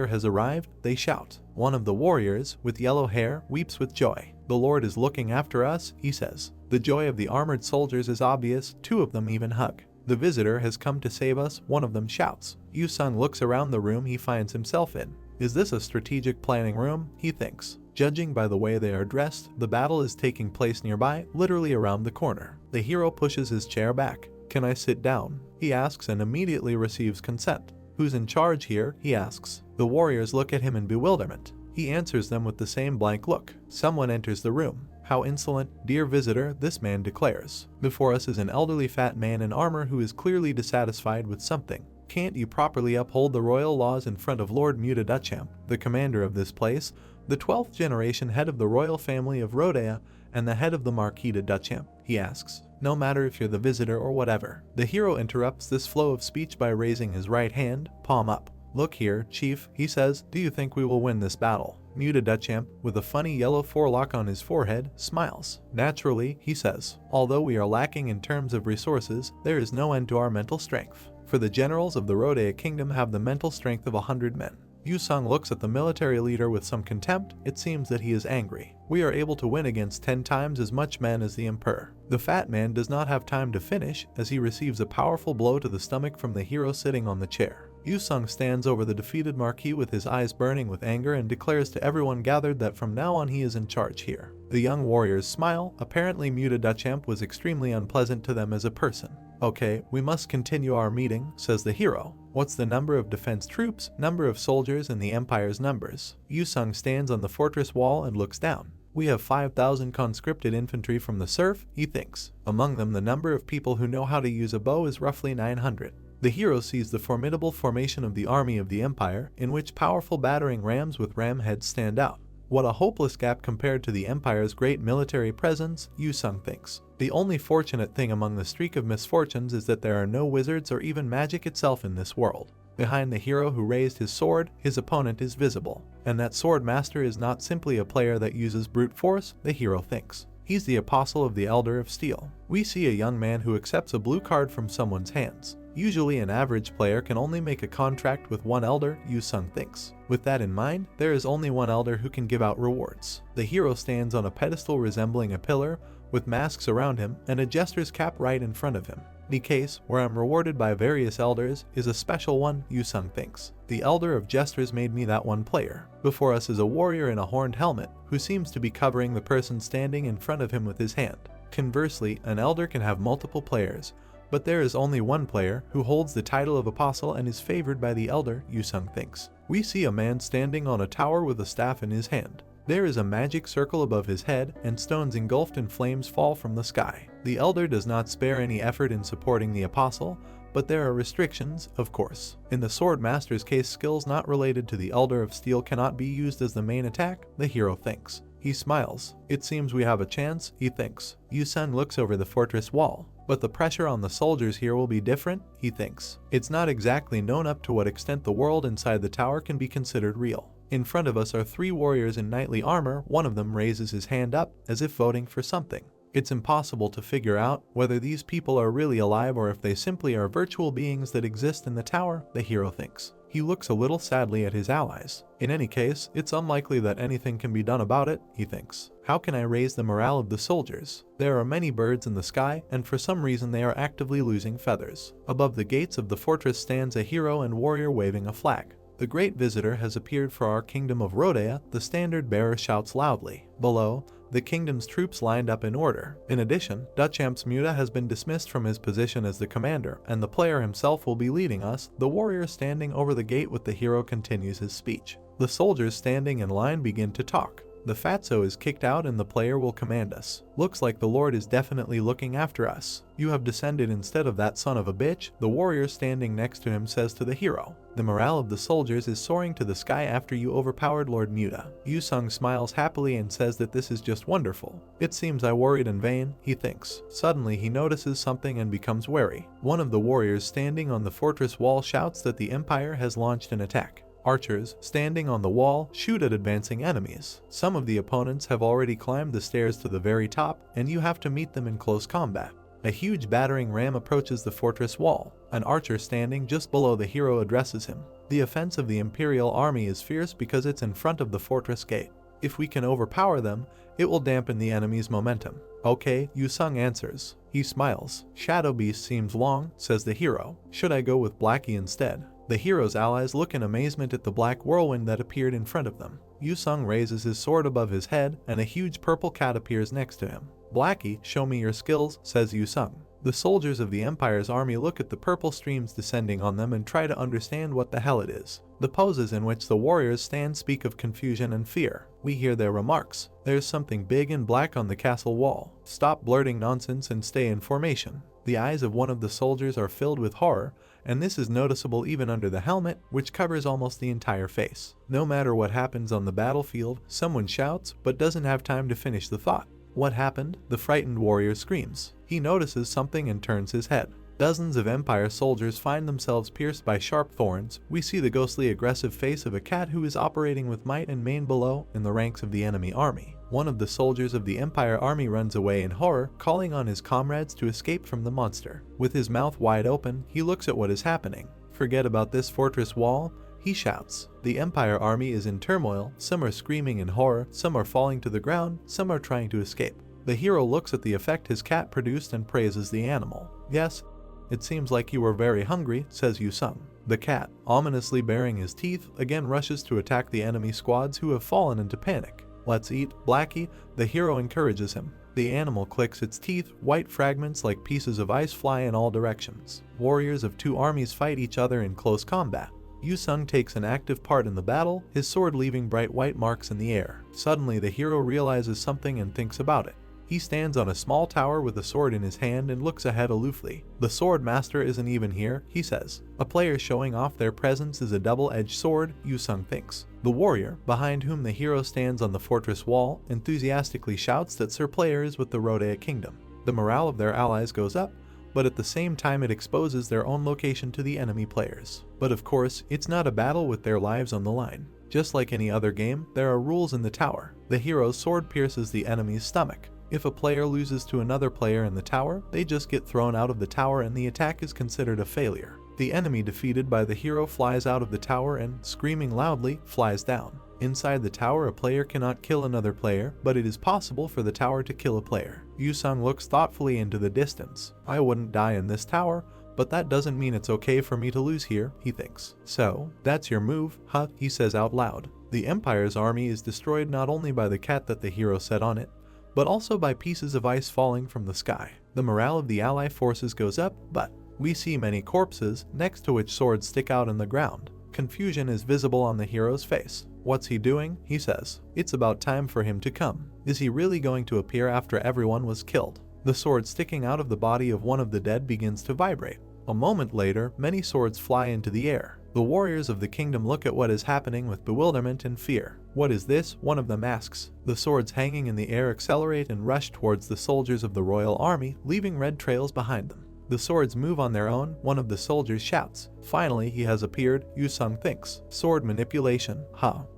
has arrived, they shout. One of the warriors, with yellow hair, weeps with joy. The Lord is looking after us, he says. The joy of the armored soldiers is obvious, 2 of them even hug. The visitor has come to save us, one of them shouts. Yu Sung looks around the room he finds himself in. Is this a strategic planning room? He thinks. Judging by the way they are dressed, the battle is taking place nearby, literally around the corner. The hero pushes his chair back. Can I sit down? He asks and immediately receives consent. Who's in charge here? He asks. The warriors look at him in bewilderment. He answers them with the same blank look. Someone enters the room. How insolent, dear visitor, this man declares. Before us is an elderly fat man in armor who is clearly dissatisfied with something. Can't you properly uphold the royal laws in front of Lord Muta Duchamp, the commander of this place, the 12th generation head of the royal family of Rodea, and the head of the Marquis de Duchamp? He asks. No matter if you're the visitor or whatever. The hero interrupts this flow of speech by raising his right hand, palm up. "Look here, Chief," he says, "do you think we will win this battle?" Muta Duchamp, with a funny yellow forelock on his forehead, smiles. "Naturally," he says. "Although we are lacking in terms of resources, there is no end to our mental strength. For the generals of the Rodea Kingdom have the mental strength of 100 men." Yu-sung looks at the military leader with some contempt. It seems that he is angry. "We are able to win against 10 times as much men as the Emperor." The fat man does not have time to finish as he receives a powerful blow to the stomach from the hero sitting on the chair. Yu-sung stands over the defeated Marquis with his eyes burning with anger and declares to everyone gathered that from now on he is in charge here. The young warriors smile. Apparently Muta Duchamp was extremely unpleasant to them as a person. "Okay, we must continue our meeting," says the hero. "What's the number of defense troops, number of soldiers, and the Empire's numbers?" Yu-sung stands on the fortress wall and looks down. "We have 5,000 conscripted infantry from the serf," he thinks. "Among them, the number of people who know how to use a bow is roughly 900. The hero sees the formidable formation of the army of the Empire, in which powerful battering rams with ram heads stand out. What a hopeless gap compared to the Empire's great military presence, Yu-sung thinks. The only fortunate thing among the streak of misfortunes is that there are no wizards or even magic itself in this world. Behind the hero who raised his sword, his opponent is visible. And that sword master is not simply a player that uses brute force, the hero thinks. He's the apostle of the Elder of Steel. We see a young man who accepts a blue card from someone's hands. Usually an average player can only make a contract with one elder, Yu-sung thinks. With that in mind, there is only one elder who can give out rewards. The hero stands on a pedestal resembling a pillar, with masks around him and a jester's cap right in front of him. The case, where I'm rewarded by various elders, is a special one, Yu-sung thinks. The elder of jesters made me that one player. Before us is a warrior in a horned helmet, who seems to be covering the person standing in front of him with his hand. Conversely, an elder can have multiple players, but there is only one player who holds the title of apostle and is favored by the elder, Yu-sung thinks. We see a man standing on a tower with a staff in his hand. There is a magic circle above his head, and stones engulfed in flames fall from the sky. The elder does not spare any effort in supporting the apostle, but there are restrictions, of course. In the sword master's case, skills not related to the Elder of Steel cannot be used as the main attack, the hero thinks. He smiles. "It seems we have a chance," he thinks. Yu-sung looks over the fortress wall. "But the pressure on the soldiers here will be different," he thinks. It's not exactly known up to what extent the world inside the tower can be considered real. In front of us are 3 warriors in knightly armor. One of them raises his hand up, as if voting for something. It's impossible to figure out whether these people are really alive or if they simply are virtual beings that exist in the tower, the hero thinks. He looks a little sadly at his allies. In any case, it's unlikely that anything can be done about it, he thinks. How can I raise the morale of the soldiers? There are many birds in the sky, and for some reason they are actively losing feathers. Above the gates of the fortress stands a hero and warrior waving a flag. The great visitor has appeared for our kingdom of Rodea, the standard bearer shouts loudly. Below, the kingdom's troops lined up in order. In addition, Duchamp's Muta has been dismissed from his position as the commander, and the player himself will be leading us. The warrior standing over the gate with the hero continues his speech. The soldiers standing in line begin to talk. The fatso is kicked out and the player will command us. Looks like the Lord is definitely looking after us. You have descended instead of that son of a bitch, the warrior standing next to him says to the hero. The morale of the soldiers is soaring to the sky after you overpowered Lord Muta. Yu-sung smiles happily and says that this is just wonderful. It seems I worried in vain, he thinks. Suddenly he notices something and becomes wary. One of the warriors standing on the fortress wall shouts that the Empire has launched an attack. Archers, standing on the wall, shoot at advancing enemies. Some of the opponents have already climbed the stairs to the very top, and you have to meet them in close combat. A huge battering ram approaches the fortress wall. An archer standing just below the hero addresses him. The offense of the Imperial army is fierce because it's in front of the fortress gate. If we can overpower them, it will dampen the enemy's momentum. Okay, Yu-sung answers. He smiles. Shadow Beast seems long, says the hero. Should I go with Blackie instead? The hero's allies look in amazement at the black whirlwind that appeared in front of them. Yu-sung raises his sword above his head, and a huge purple cat appears next to him. Blackie, show me your skills, says Yu-sung. The soldiers of the Empire's army look at the purple streams descending on them and try to understand what the hell it is. The poses in which the warriors stand speak of confusion and fear. We hear their remarks. There's something big and black on the castle wall. Stop blurting nonsense and stay in formation. The eyes of one of the soldiers are filled with horror, and this is noticeable even under the helmet, which covers almost the entire face. No matter what happens on the battlefield, someone shouts, but doesn't have time to finish the thought. What happened? The frightened warrior screams. He notices something and turns his head. Dozens of Empire soldiers find themselves pierced by sharp thorns. We see the ghostly aggressive face of a cat who is operating with might and main below in the ranks of the enemy army. One of the soldiers of the Empire army runs away in horror, calling on his comrades to escape from the monster. With his mouth wide open, he looks at what is happening. "Forget about this fortress wall," he shouts. The Empire army is in turmoil. Some are screaming in horror, some are falling to the ground, some are trying to escape. The hero looks at the effect his cat produced and praises the animal. "Yes, it seems like you were very hungry," says Yu-sung. The cat, ominously baring his teeth, again rushes to attack the enemy squads who have fallen into panic. "Let's eat, Blackie," the hero encourages him. The animal clicks its teeth, white fragments like pieces of ice fly in all directions. Warriors of two armies fight each other in close combat. Yu-sung takes an active part in the battle, his sword leaving bright white marks in the air. Suddenly the hero realizes something and thinks about it. He stands on a small tower with a sword in his hand and looks ahead aloofly. "The sword master isn't even here," he says. A player showing off their presence is a double-edged sword, Yu-sung thinks. The warrior, behind whom the hero stands on the fortress wall, enthusiastically shouts that Sir Player is with the Rodea Kingdom. The morale of their allies goes up, but at the same time it exposes their own location to the enemy players. But of course, it's not a battle with their lives on the line. Just like any other game, there are rules in the tower. The hero's sword pierces the enemy's stomach. If a player loses to another player in the tower, they just get thrown out of the tower and the attack is considered a failure. The enemy defeated by the hero flies out of the tower and, screaming loudly, flies down. Inside the tower, a player cannot kill another player, but it is possible for the tower to kill a player. Yu-sung looks thoughtfully into the distance. "I wouldn't die in this tower, but that doesn't mean it's okay for me to lose here," he thinks. "So, that's your move, huh?" he says out loud. The Empire's army is destroyed not only by the cat that the hero set on it, but also by pieces of ice falling from the sky. The morale of the ally forces goes up, but we see many corpses, next to which swords stick out in the ground. Confusion is visible on the hero's face. "What's he doing?" he says. "It's about time for him to come. Is he really going to appear after everyone was killed?" The sword sticking out of the body of one of the dead begins to vibrate. A moment later, many swords fly into the air. The warriors of the kingdom look at what is happening with bewilderment and fear. "What is this?" one of them asks. The swords hanging in the air accelerate and rush towards the soldiers of the royal army, leaving red trails behind them. The swords move on their own, one of the soldiers shouts. "Finally, he has appeared," Yu-sung thinks. Sword manipulation.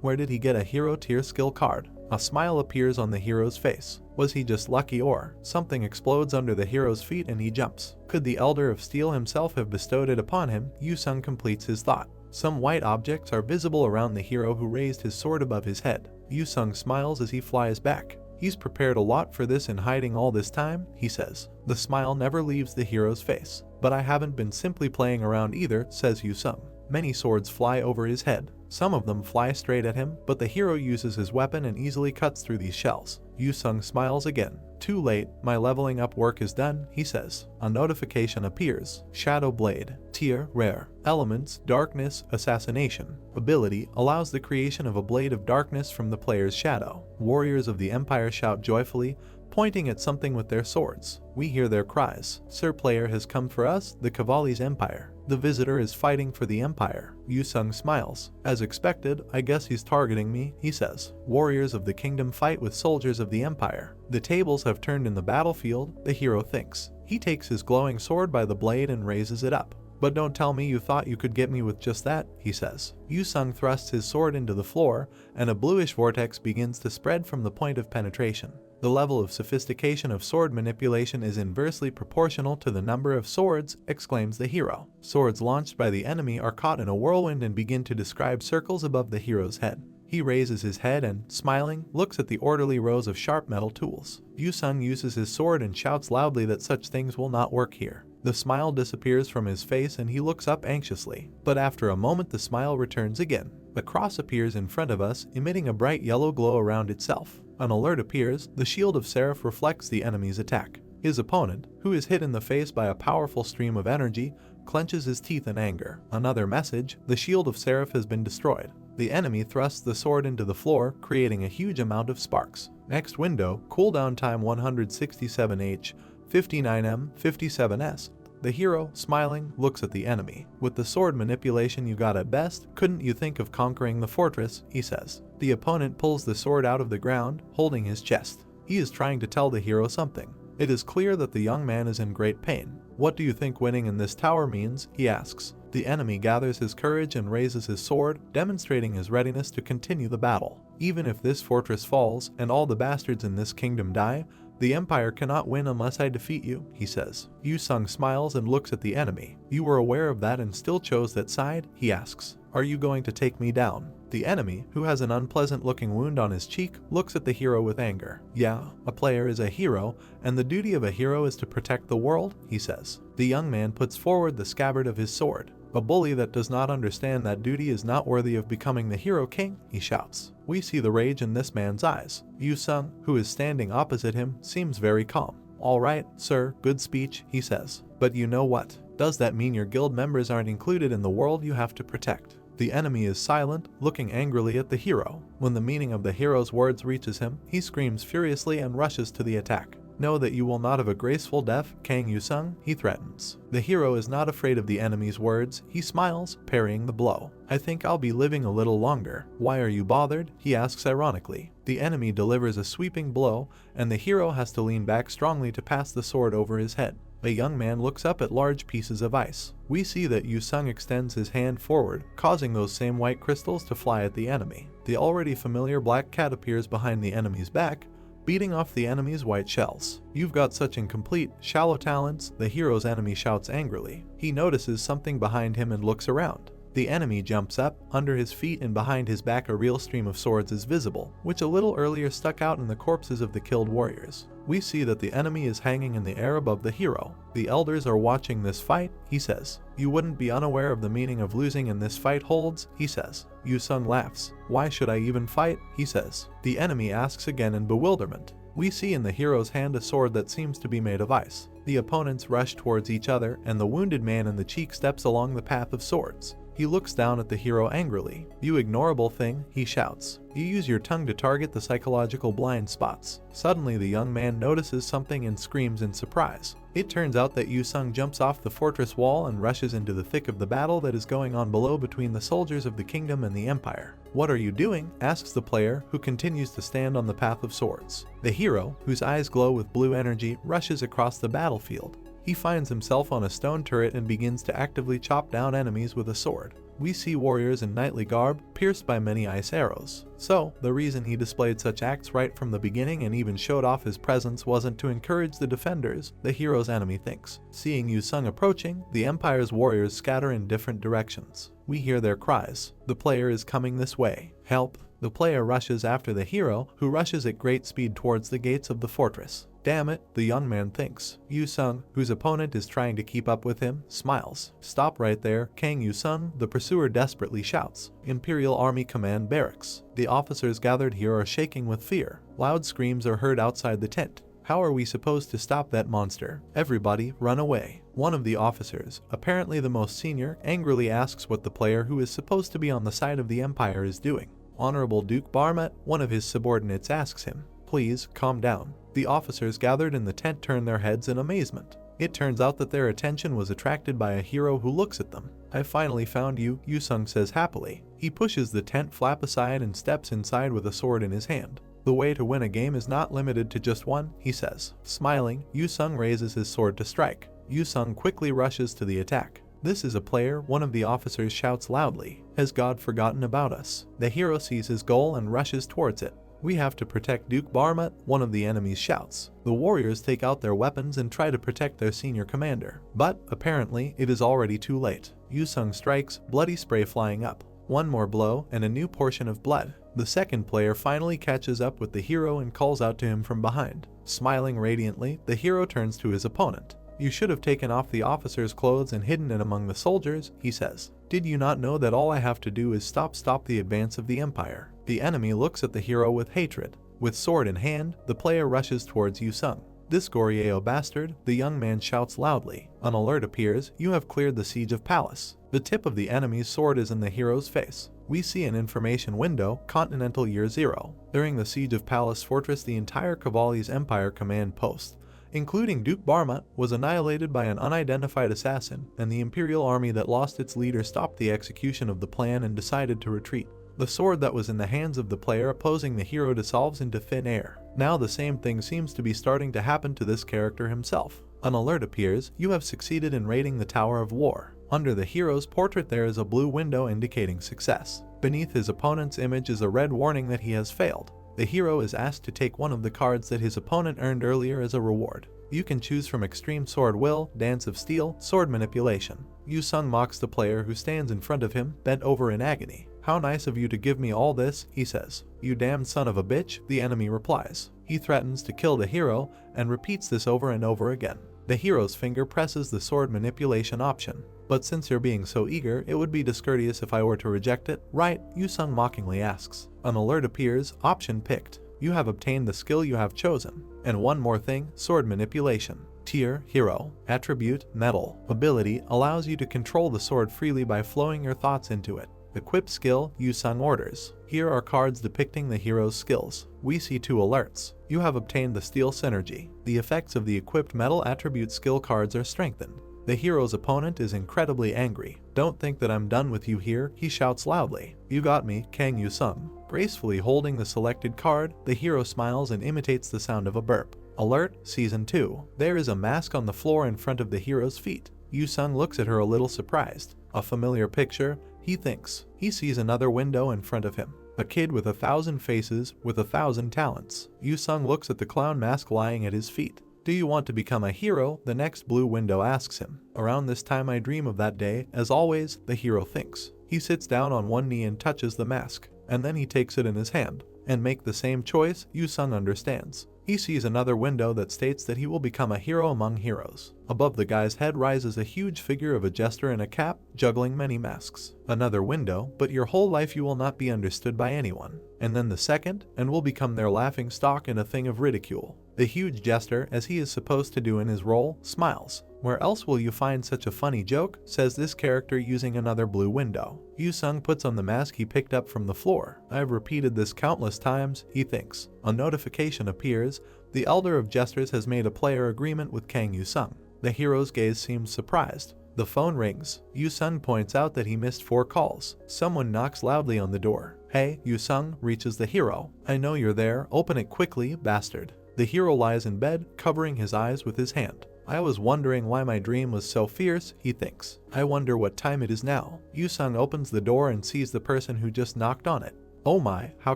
Where did he get a hero tier skill card? A smile appears on the hero's face. Was he just lucky, or something explodes under the hero's feet and he jumps? Could the Elder of Steel himself have bestowed it upon him? Yu-sung completes his thought. Some white objects are visible around the hero who raised his sword above his head. Yu-sung smiles as he flies back. He's prepared a lot for this and hiding all this time, he says. The smile never leaves the hero's face. "But I haven't been simply playing around either," says Yu-sung. Many swords fly over his head. Some of them fly straight at him, but the hero uses his weapon and easily cuts through these shells. Yu-sung smiles again. "Too late, my leveling up work is done," he says. A notification appears. Shadow Blade. Tier, Rare. Elements, Darkness, Assassination. Ability, allows the creation of a blade of darkness from the player's shadow. Warriors of the Empire shout joyfully, pointing at something with their swords. We hear their cries. "Sir Player has come for us, the Cavalli's Empire. The visitor is fighting for the Empire." Yu-sung smiles. "As expected, I guess he's targeting me," he says. Warriors of the kingdom fight with soldiers of the Empire. The tables have turned in the battlefield, the hero thinks. He takes his glowing sword by the blade and raises it up. "But don't tell me you thought you could get me with just that," he says. Yu-sung thrusts his sword into the floor, and a bluish vortex begins to spread from the point of penetration. The level of sophistication of sword manipulation is inversely proportional to the number of swords, exclaims the hero. Swords launched by the enemy are caught in a whirlwind and begin to describe circles above the hero's head. He raises his head and, smiling, looks at the orderly rows of sharp metal tools. Yu-sung uses his sword and shouts loudly that such things will not work here. The smile disappears from his face and he looks up anxiously. But after a moment the smile returns again. The cross appears in front of us, emitting a bright yellow glow around itself. An alert appears. The shield of Seraph reflects the enemy's attack. His opponent, who is hit in the face by a powerful stream of energy, clenches his teeth in anger. Another message: the shield of Seraph has been destroyed. The enemy thrusts the sword into the floor, creating a huge amount of sparks. Next window, cooldown time 167H, 59M, 57S. The hero, smiling, looks at the enemy. "With the sword manipulation you got at best, couldn't you think of conquering the fortress?" he says. The opponent pulls the sword out of the ground, holding his chest. He is trying to tell the hero something. It is clear that the young man is in great pain. What do you think winning in this tower means? He asks. The enemy gathers his courage and raises his sword, demonstrating his readiness to continue the battle. Even if this fortress falls and all the bastards in this kingdom die, the Empire cannot win unless I defeat you, he says. Yu Sung smiles and looks at the enemy. You were aware of that and still chose that side? He asks. Are you going to take me down? The enemy, who has an unpleasant-looking wound on his cheek, looks at the hero with anger. Yeah, a player is a hero, and the duty of a hero is to protect the world, he says. The young man puts forward the scabbard of his sword. A bully that does not understand that duty is not worthy of becoming the hero king, he shouts. We see the rage in this man's eyes. Yu Sung, who is standing opposite him, seems very calm. All right, sir, good speech, he says. But you know what? Does that mean your guild members aren't included in the world you have to protect? The enemy is silent, looking angrily at the hero. When the meaning of the hero's words reaches him, he screams furiously and rushes to the attack. Know that you will not have a graceful death, Kang Yu Sung, he threatens. The hero is not afraid of the enemy's words. He smiles, parrying the blow. I think I'll be living a little longer. Why are you bothered? He asks ironically. The enemy delivers a sweeping blow, and the hero has to lean back strongly to pass the sword over his head. A young man looks up at large pieces of ice. We see that Yu Sung extends his hand forward, causing those same white crystals to fly at the enemy. The already familiar black cat appears behind the enemy's back, beating off the enemy's white shells. You've got such incomplete, shallow talents, the hero's enemy shouts angrily. He notices something behind him and looks around. The enemy jumps up, under his feet and behind his back a real stream of swords is visible, which a little earlier stuck out in the corpses of the killed warriors. We see that the enemy is hanging in the air above the hero. The elders are watching this fight, he says. You wouldn't be unaware of the meaning of losing in this fight holds, he says. Yu Sung laughs. Why should I even fight? He says. The enemy asks again in bewilderment. We see in the hero's hand a sword that seems to be made of ice. The opponents rush towards each other, and the wounded man in the cheek steps along the path of swords. He looks down at the hero angrily. You ignorable thing, he shouts. You use your tongue to target the psychological blind spots. Suddenly the young man notices something and screams in surprise. It turns out that Yu Sung jumps off the fortress wall and rushes into the thick of the battle that is going on below between the soldiers of the kingdom and the empire. What are you doing? Asks the player, who continues to stand on the path of swords. The hero, whose eyes glow with blue energy, rushes across the battlefield. He finds himself on a stone turret and begins to actively chop down enemies with a sword. We see warriors in knightly garb, pierced by many ice arrows. So, the reason he displayed such acts right from the beginning and even showed off his presence wasn't to encourage the defenders, the hero's enemy thinks. Seeing Yu Sung approaching, the Empire's warriors scatter in different directions. We hear their cries. The player is coming this way. Help! The player rushes after the hero, who rushes at great speed towards the gates of the fortress. Damn it, the young man thinks. Yu Sung, whose opponent is trying to keep up with him, smiles. Stop right there, Kang Yu Sung, the pursuer desperately shouts. Imperial Army Command Barracks. The officers gathered here are shaking with fear. Loud screams are heard outside the tent. How are we supposed to stop that monster? Everybody, run away. One of the officers, apparently the most senior, angrily asks what the player who is supposed to be on the side of the Empire is doing. Honorable Duke Barmat, one of his subordinates, asks him. Please, calm down. The officers gathered in the tent turn their heads in amazement. It turns out that their attention was attracted by a hero who looks at them. I finally found you, Yu Sung says happily. He pushes the tent flap aside and steps inside with a sword in his hand. The way to win a game is not limited to just one, he says. Smiling, Yu Sung raises his sword to strike. Yu Sung quickly rushes to the attack. This is a player, one of the officers shouts loudly. Has God forgotten about us? The hero sees his goal and rushes towards it. We have to protect Duke Barmat, one of the enemies shouts. The warriors take out their weapons and try to protect their senior commander. But, apparently, it is already too late. Yu Sung strikes, bloody spray flying up. One more blow, and a new portion of blood. The second player finally catches up with the hero and calls out to him from behind. Smiling radiantly, the hero turns to his opponent. You should have taken off the officer's clothes and hidden it among the soldiers, he says. Did you not know that all I have to do is stop the advance of the Empire? The enemy looks at the hero with hatred. With sword in hand, the player rushes towards Yu Sung. This Goryeo bastard, the young man shouts loudly. An alert appears, you have cleared the siege of Palace. The tip of the enemy's sword is in the hero's face. We see an information window, Continental Year 0. During the siege of Palace Fortress, the entire Cavalli's Empire command post, including Duke Barmat, was annihilated by an unidentified assassin, and the Imperial army that lost its leader stopped the execution of the plan and decided to retreat. The sword that was in the hands of the player opposing the hero dissolves into thin air. Now the same thing seems to be starting to happen to this character himself. An alert appears. You have succeeded in raiding the Tower of War. Under the hero's portrait there is a blue window indicating success. Beneath his opponent's image is a red warning that he has failed. The hero is asked to take one of the cards that his opponent earned earlier as a reward. You can choose from Extreme Sword Will, Dance of Steel, Sword Manipulation. Yu-sung mocks the player who stands in front of him, bent over in agony. "How nice of you to give me all this," he says. "You damned son of a bitch," the enemy replies. He threatens to kill the hero and repeats this over and over again. The hero's finger presses the sword manipulation option. "But since you're being so eager, it would be discourteous if I were to reject it, right?" Yu-sung mockingly asks. An alert appears. Option picked. You have obtained the skill you have chosen. And one more thing, sword manipulation. Tier, hero. Attribute, metal. Ability, allows you to control the sword freely by flowing your thoughts into it. Equip skill, Yu-sung orders. Here are cards depicting the hero's skills. We see 2 alerts. You have obtained the steel synergy. The effects of the equipped metal attribute skill cards are strengthened. The hero's opponent is incredibly angry. "Don't think that I'm done with you here," he shouts loudly. "You got me, Kang Yu-sung." Gracefully holding the selected card, the hero smiles and imitates the sound of a burp. Alert, Season 2. There is a mask on the floor in front of the hero's feet. Yu-sung looks at her a little surprised. A familiar picture, he thinks. He sees another window in front of him. A kid with 1,000 faces, with 1,000 talents. Yu-sung looks at the clown mask lying at his feet. "Do you want to become a hero?" the next blue window asks him. "Around this time I dream of that day, as always," the hero thinks. He sits down on one knee and touches the mask, and then he takes it in his hand. "And make the same choice," Yu-sung understands. He sees another window that states that he will become a hero among heroes. Above the guy's head rises a huge figure of a jester in a cap, juggling many masks. Another window, "But your whole life you will not be understood by anyone." And then the second, "And will become their laughing stock and a thing of ridicule." The huge jester, as he is supposed to do in his role, smiles. "Where else will you find such a funny joke?" says this character using another blue window. Yu-sung puts on the mask he picked up from the floor. "I've repeated this countless times," he thinks. A notification appears. The elder of jesters has made a player agreement with Kang Yu-sung. The hero's gaze seems surprised. The phone rings. Yu-sung points out that he missed 4 calls. Someone knocks loudly on the door. "Hey, Yu-sung," reaches the hero. "I know you're there. Open it quickly, bastard." The hero lies in bed, covering his eyes with his hand. "I was wondering why my dream was so fierce," he thinks. "I wonder what time it is now." Yu-sung opens the door and sees the person who just knocked on it. "Oh my, how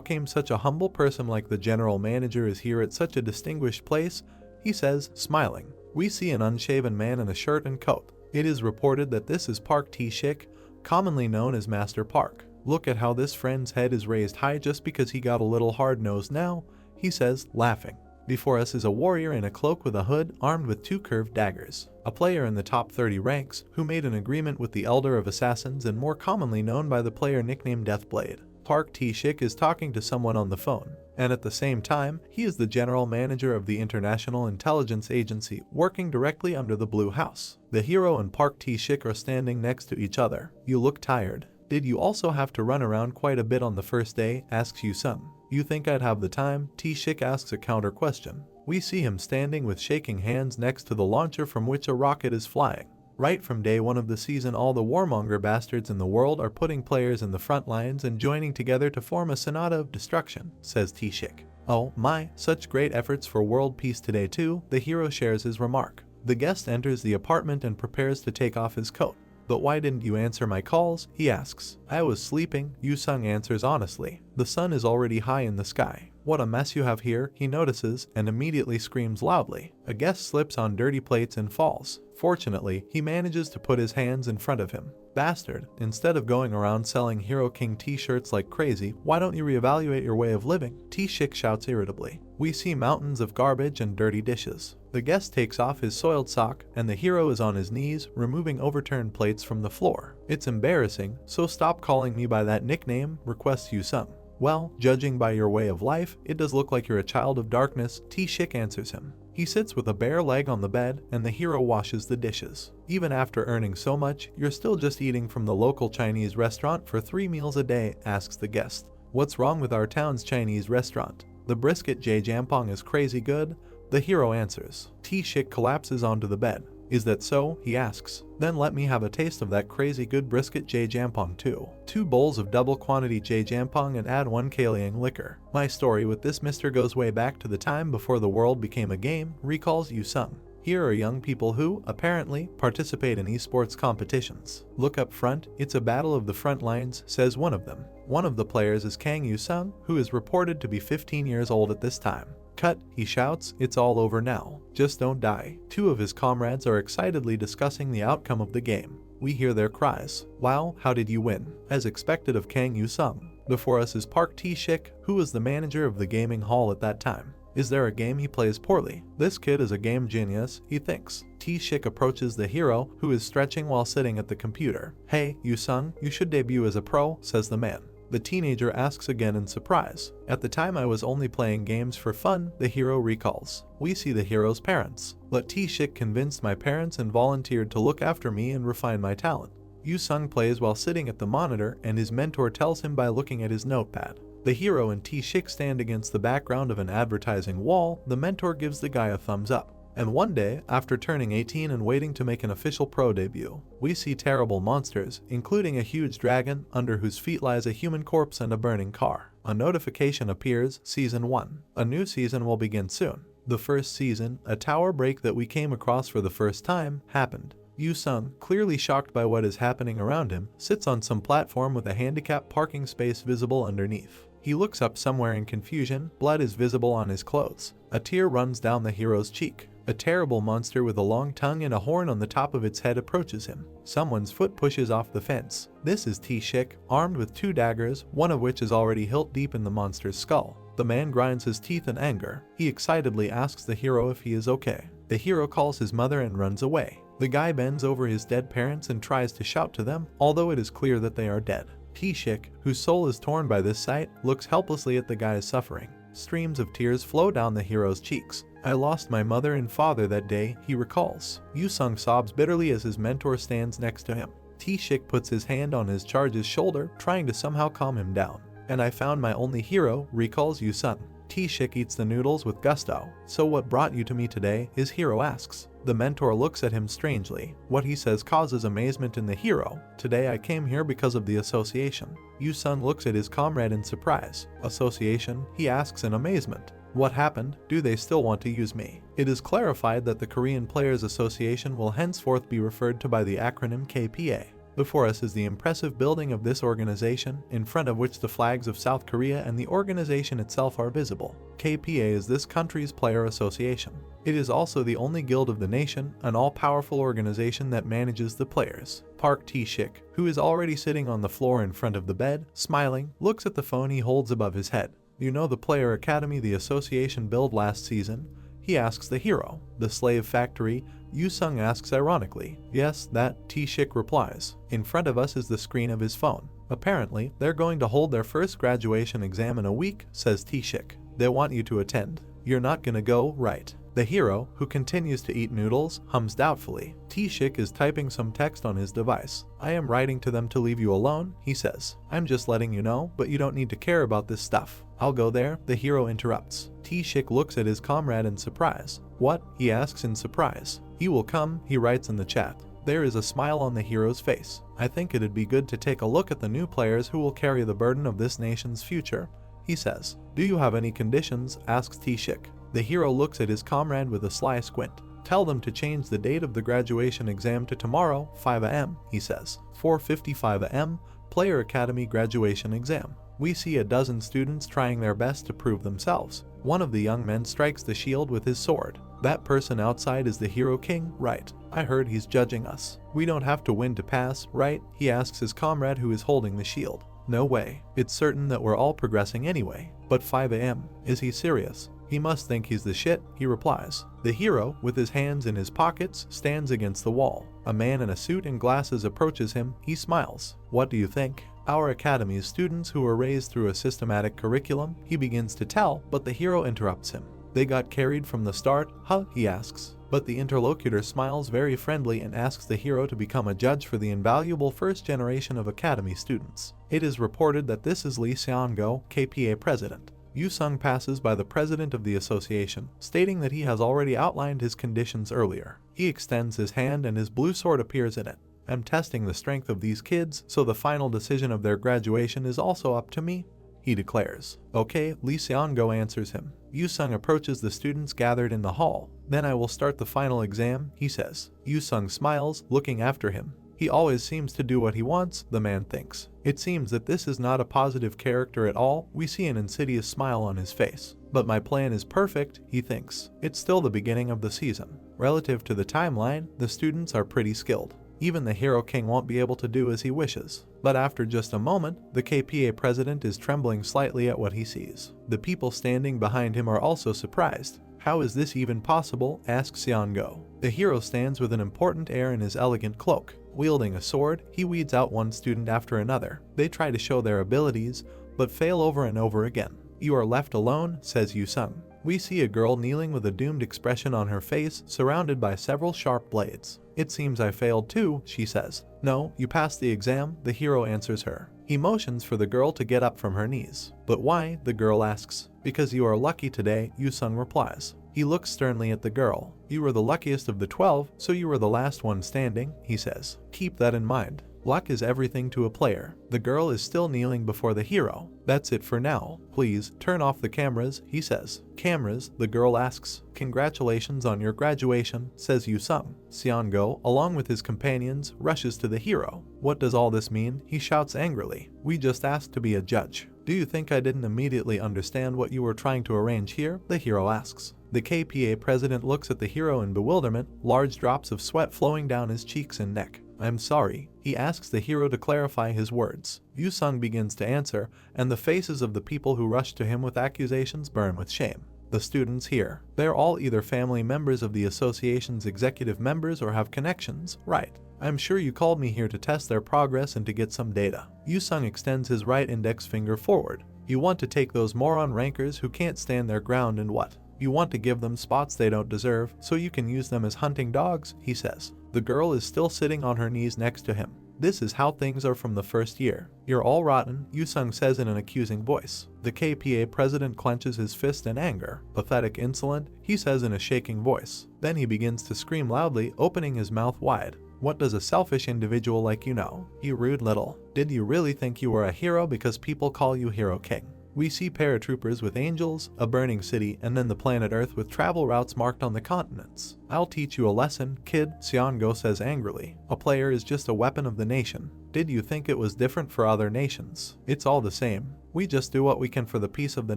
came such a humble person like the general manager is here at such a distinguished place?" he says, smiling. We see an unshaven man in a shirt and coat. It is reported that this is Park T-shik, commonly known as Master Park. "Look at how this friend's head is raised high just because he got a little hard-nosed now," he says, laughing. Before us is a warrior in a cloak with a hood, armed with 2 curved daggers. A player in the top 30 ranks, who made an agreement with the Elder of Assassins and more commonly known by the player nicknamed Deathblade. Park T-shik is talking to someone on the phone, and at the same time, he is the general manager of the International Intelligence Agency, working directly under the Blue House. The hero and Park T-shik are standing next to each other. "You look tired. Did you also have to run around quite a bit on the first day?" asks Yu-sung. "You think I'd have the time?" T-shik asks a counter question. We see him standing with shaking hands next to the launcher from which a rocket is flying. Right from day 1 of the season, all the warmonger bastards in the world are putting players in the front lines and joining together to form a sonata of destruction, says T-shik. "Oh my, such great efforts for world peace today too," the hero shares his remark. The guest enters the apartment and prepares to take off his coat. "But why didn't you answer my calls?" he asks. "I was sleeping," Yu-sung answers honestly. "The sun is already high in the sky." "What a mess you have here," he notices, and immediately screams loudly. A guest slips on dirty plates and falls. Fortunately, he manages to put his hands in front of him. "Bastard, instead of going around selling Hero King t-shirts like crazy, why don't you reevaluate your way of living?" T-shik shouts irritably. We see mountains of garbage and dirty dishes. The guest takes off his soiled sock, and the hero is on his knees, removing overturned plates from the floor. "It's embarrassing, so stop calling me by that nickname," requests Yu-sung. "Well, judging by your way of life, it does look like you're a child of darkness," T-shik answers him. He sits with a bare leg on the bed, and the hero washes the dishes. "Even after earning so much, you're still just eating from the local Chinese restaurant for 3 meals a day," asks the guest. "What's wrong with our town's Chinese restaurant? The brisket jajampong is crazy good," the hero answers. T-shik collapses onto the bed. "Is that so?" he asks. "Then let me have a taste of that crazy good brisket jajampong too. 2 bowls of double quantity jajampong and add 1 Kaliang liquor." "My story with this mister goes way back to the time before the world became a game," recalls Yu-sung. Here are young people who, apparently, participate in esports competitions. Look up front, it's a battle of the front lines, says one of them. One of the players is Kang Yu-sung, who is reported to be 15 years old at this time. Cut, he shouts, it's all over now. Just don't die. Two of his comrades are excitedly discussing the outcome of the game. We hear their cries. Wow, how did you win? As expected of Kang Yu-sung. Before us is Park T-shik, who was the manager of the gaming hall at that time. Is there a game he plays poorly? This kid is a game genius, he thinks. T-shik approaches the hero, who is stretching while sitting at the computer. Hey, Yu-sung, you should debut as a pro, says the man. The teenager asks again in surprise. At the time I was only playing games for fun, the hero recalls. We see the hero's parents. But T-shik convinced my parents and volunteered to look after me and refine my talent. Yu-sung plays while sitting at the monitor and his mentor tells him by looking at his notepad. The hero and T-shik stand against the background of an advertising wall. The mentor gives the guy a thumbs up. And one day, after turning 18 and waiting to make an official pro debut, we see terrible monsters, including a huge dragon under whose feet lies a human corpse and a burning car. A notification appears, Season 1. A new season will begin soon. The first season, a tower break that we came across for the first time, happened. Yu-sung, clearly shocked by what is happening around him, sits on some platform with a handicapped parking space visible underneath. He looks up somewhere in confusion. Blood is visible on his clothes. A tear runs down the hero's cheek. A terrible monster with a long tongue and a horn on the top of its head approaches him. Someone's foot pushes off the fence. This is T-shik, armed with 2 daggers, one of which is already hilt deep in the monster's skull. The man grinds his teeth in anger. He excitedly asks the hero if he is okay. The hero calls his mother and runs away. The guy bends over his dead parents and tries to shout to them, although it is clear that they are dead. T-shik, whose soul is torn by this sight, looks helplessly at the guy's suffering. Streams of tears flow down the hero's cheeks. I lost my mother and father that day, he recalls. Yu-sung sobs bitterly as his mentor stands next to him. T-shik puts his hand on his charge's shoulder, trying to somehow calm him down. And I found my only hero, recalls Yu-sung. T-shik eats the noodles with gusto. So what brought you to me today? His hero asks. The mentor looks at him strangely. What he says causes amazement in the hero. Today I came here because of the association. Yu-sung looks at his comrade in surprise. Association? He asks in amazement. What happened? Do they still want to use me? It is clarified that the Korean Players Association will henceforth be referred to by the acronym KPA. Before us is the impressive building of this organization, in front of which the flags of South Korea and the organization itself are visible. KPA is this country's player association. It is also the only guild of the nation, an all-powerful organization that manages the players. Park T-shik, who is already sitting on the floor in front of the bed, smiling, looks at the phone he holds above his head. You know the player academy the association built last season? He asks the hero. The slave factory? Yu-sung asks ironically. Yes, that, T-shik replies. In front of us is the screen of his phone. Apparently, they're going to hold their first graduation exam in a week, says T-shik. They want you to attend. You're not gonna go, right? The hero, who continues to eat noodles, hums doubtfully. T-shik is typing some text on his device. I am writing to them to leave you alone, he says. I'm just letting you know, but you don't need to care about this stuff. I'll go there, the hero interrupts. T-shik looks at his comrade in surprise. What? He asks in surprise. He will come, he writes in the chat. There is a smile on the hero's face. I think it'd be good to take a look at the new players who will carry the burden of this nation's future, he says. Do you have any conditions? Asks T-shik. The hero looks at his comrade with a sly squint. Tell them to change the date of the graduation exam to tomorrow, 5 a.m., he says. 4:55 a.m., Player Academy graduation exam. We see a dozen students trying their best to prove themselves. One of the young men strikes the shield with his sword. That person outside is the hero king, right? I heard he's judging us. We don't have to win to pass, right? He asks his comrade who is holding the shield. No way. It's certain that we're all progressing anyway. But 5 a.m., is he serious? He must think he's the shit, he replies. The hero, with his hands in his pockets, stands against the wall. A man in a suit and glasses approaches him. He smiles. What do you think? Our academy's students who were raised through a systematic curriculum, he begins to tell, but the hero interrupts him. They got carried from the start, huh? He asks. But the interlocutor smiles very friendly and asks the hero to become a judge for the invaluable first generation of academy students. It is reported that this is Lee Seong-go, KPA president. Yu-sung passes by the president of the association, stating that he has already outlined his conditions earlier. He extends his hand and his blue sword appears in it. I'm testing the strength of these kids, so the final decision of their graduation is also up to me, he declares. Okay, Lee Seong-go answers him. Yu-sung approaches the students gathered in the hall. Then I will start the final exam, he says. Yu-sung smiles, looking after him. He always seems to do what he wants, the man thinks. It seems that this is not a positive character at all. We see an insidious smile on his face. But my plan is perfect, he thinks. It's still the beginning of the season. Relative to the timeline, the students are pretty skilled. Even the Hero King won't be able to do as he wishes. But after just a moment, the KPA president is trembling slightly at what he sees. The people standing behind him are also surprised. How is this even possible? Asks Seongo. The hero stands with an important air in his elegant cloak. Wielding a sword, he weeds out one student after another. They try to show their abilities, but fail over and over again. You are left alone, says Yu-sung. We see a girl kneeling with a doomed expression on her face, surrounded by several sharp blades. It seems I failed too, she says. No, you passed the exam, the hero answers her. He motions for the girl to get up from her knees. But why? The girl asks. Because you are lucky today, Yu-sung replies. He looks sternly at the girl. You were the luckiest of the 12, so you were the last one standing, he says. Keep that in mind. Luck is everything to a player. The girl is still kneeling before the hero. That's it for now. Please, turn off the cameras, he says. Cameras? The girl asks. Congratulations on your graduation, says Yu-sung. Seongo, along with his companions, rushes to the hero. What does all this mean? He shouts angrily. We just asked to be a judge. Do you think I didn't immediately understand what you were trying to arrange here? The hero asks. The KPA president looks at the hero in bewilderment, large drops of sweat flowing down his cheeks and neck. I'm sorry. He asks the hero to clarify his words. Yu-sung begins to answer, and the faces of the people who rush to him with accusations burn with shame. The students here. They're all either family members of the association's executive members or have connections, right? I'm sure you called me here to test their progress and to get some data. Yu-sung extends his right index finger forward. You want to take those moron rankers who can't stand their ground and what? You want to give them spots they don't deserve, so you can use them as hunting dogs, he says. The girl is still sitting on her knees next to him. This is how things are from the first year. You're all rotten, Yu-sung says in an accusing voice. The KPA president clenches his fist in anger. Pathetic, insolent, he says in a shaking voice. Then he begins to scream loudly, opening his mouth wide. What does a selfish individual like you know? You rude little. Did you really think you were a hero because people call you Hero King? We see paratroopers with angels, a burning city, and then the planet Earth with travel routes marked on the continents. I'll teach you a lesson, kid, Seongo says angrily. A player is just a weapon of the nation. Did you think it was different for other nations? It's all the same. We just do what we can for the peace of the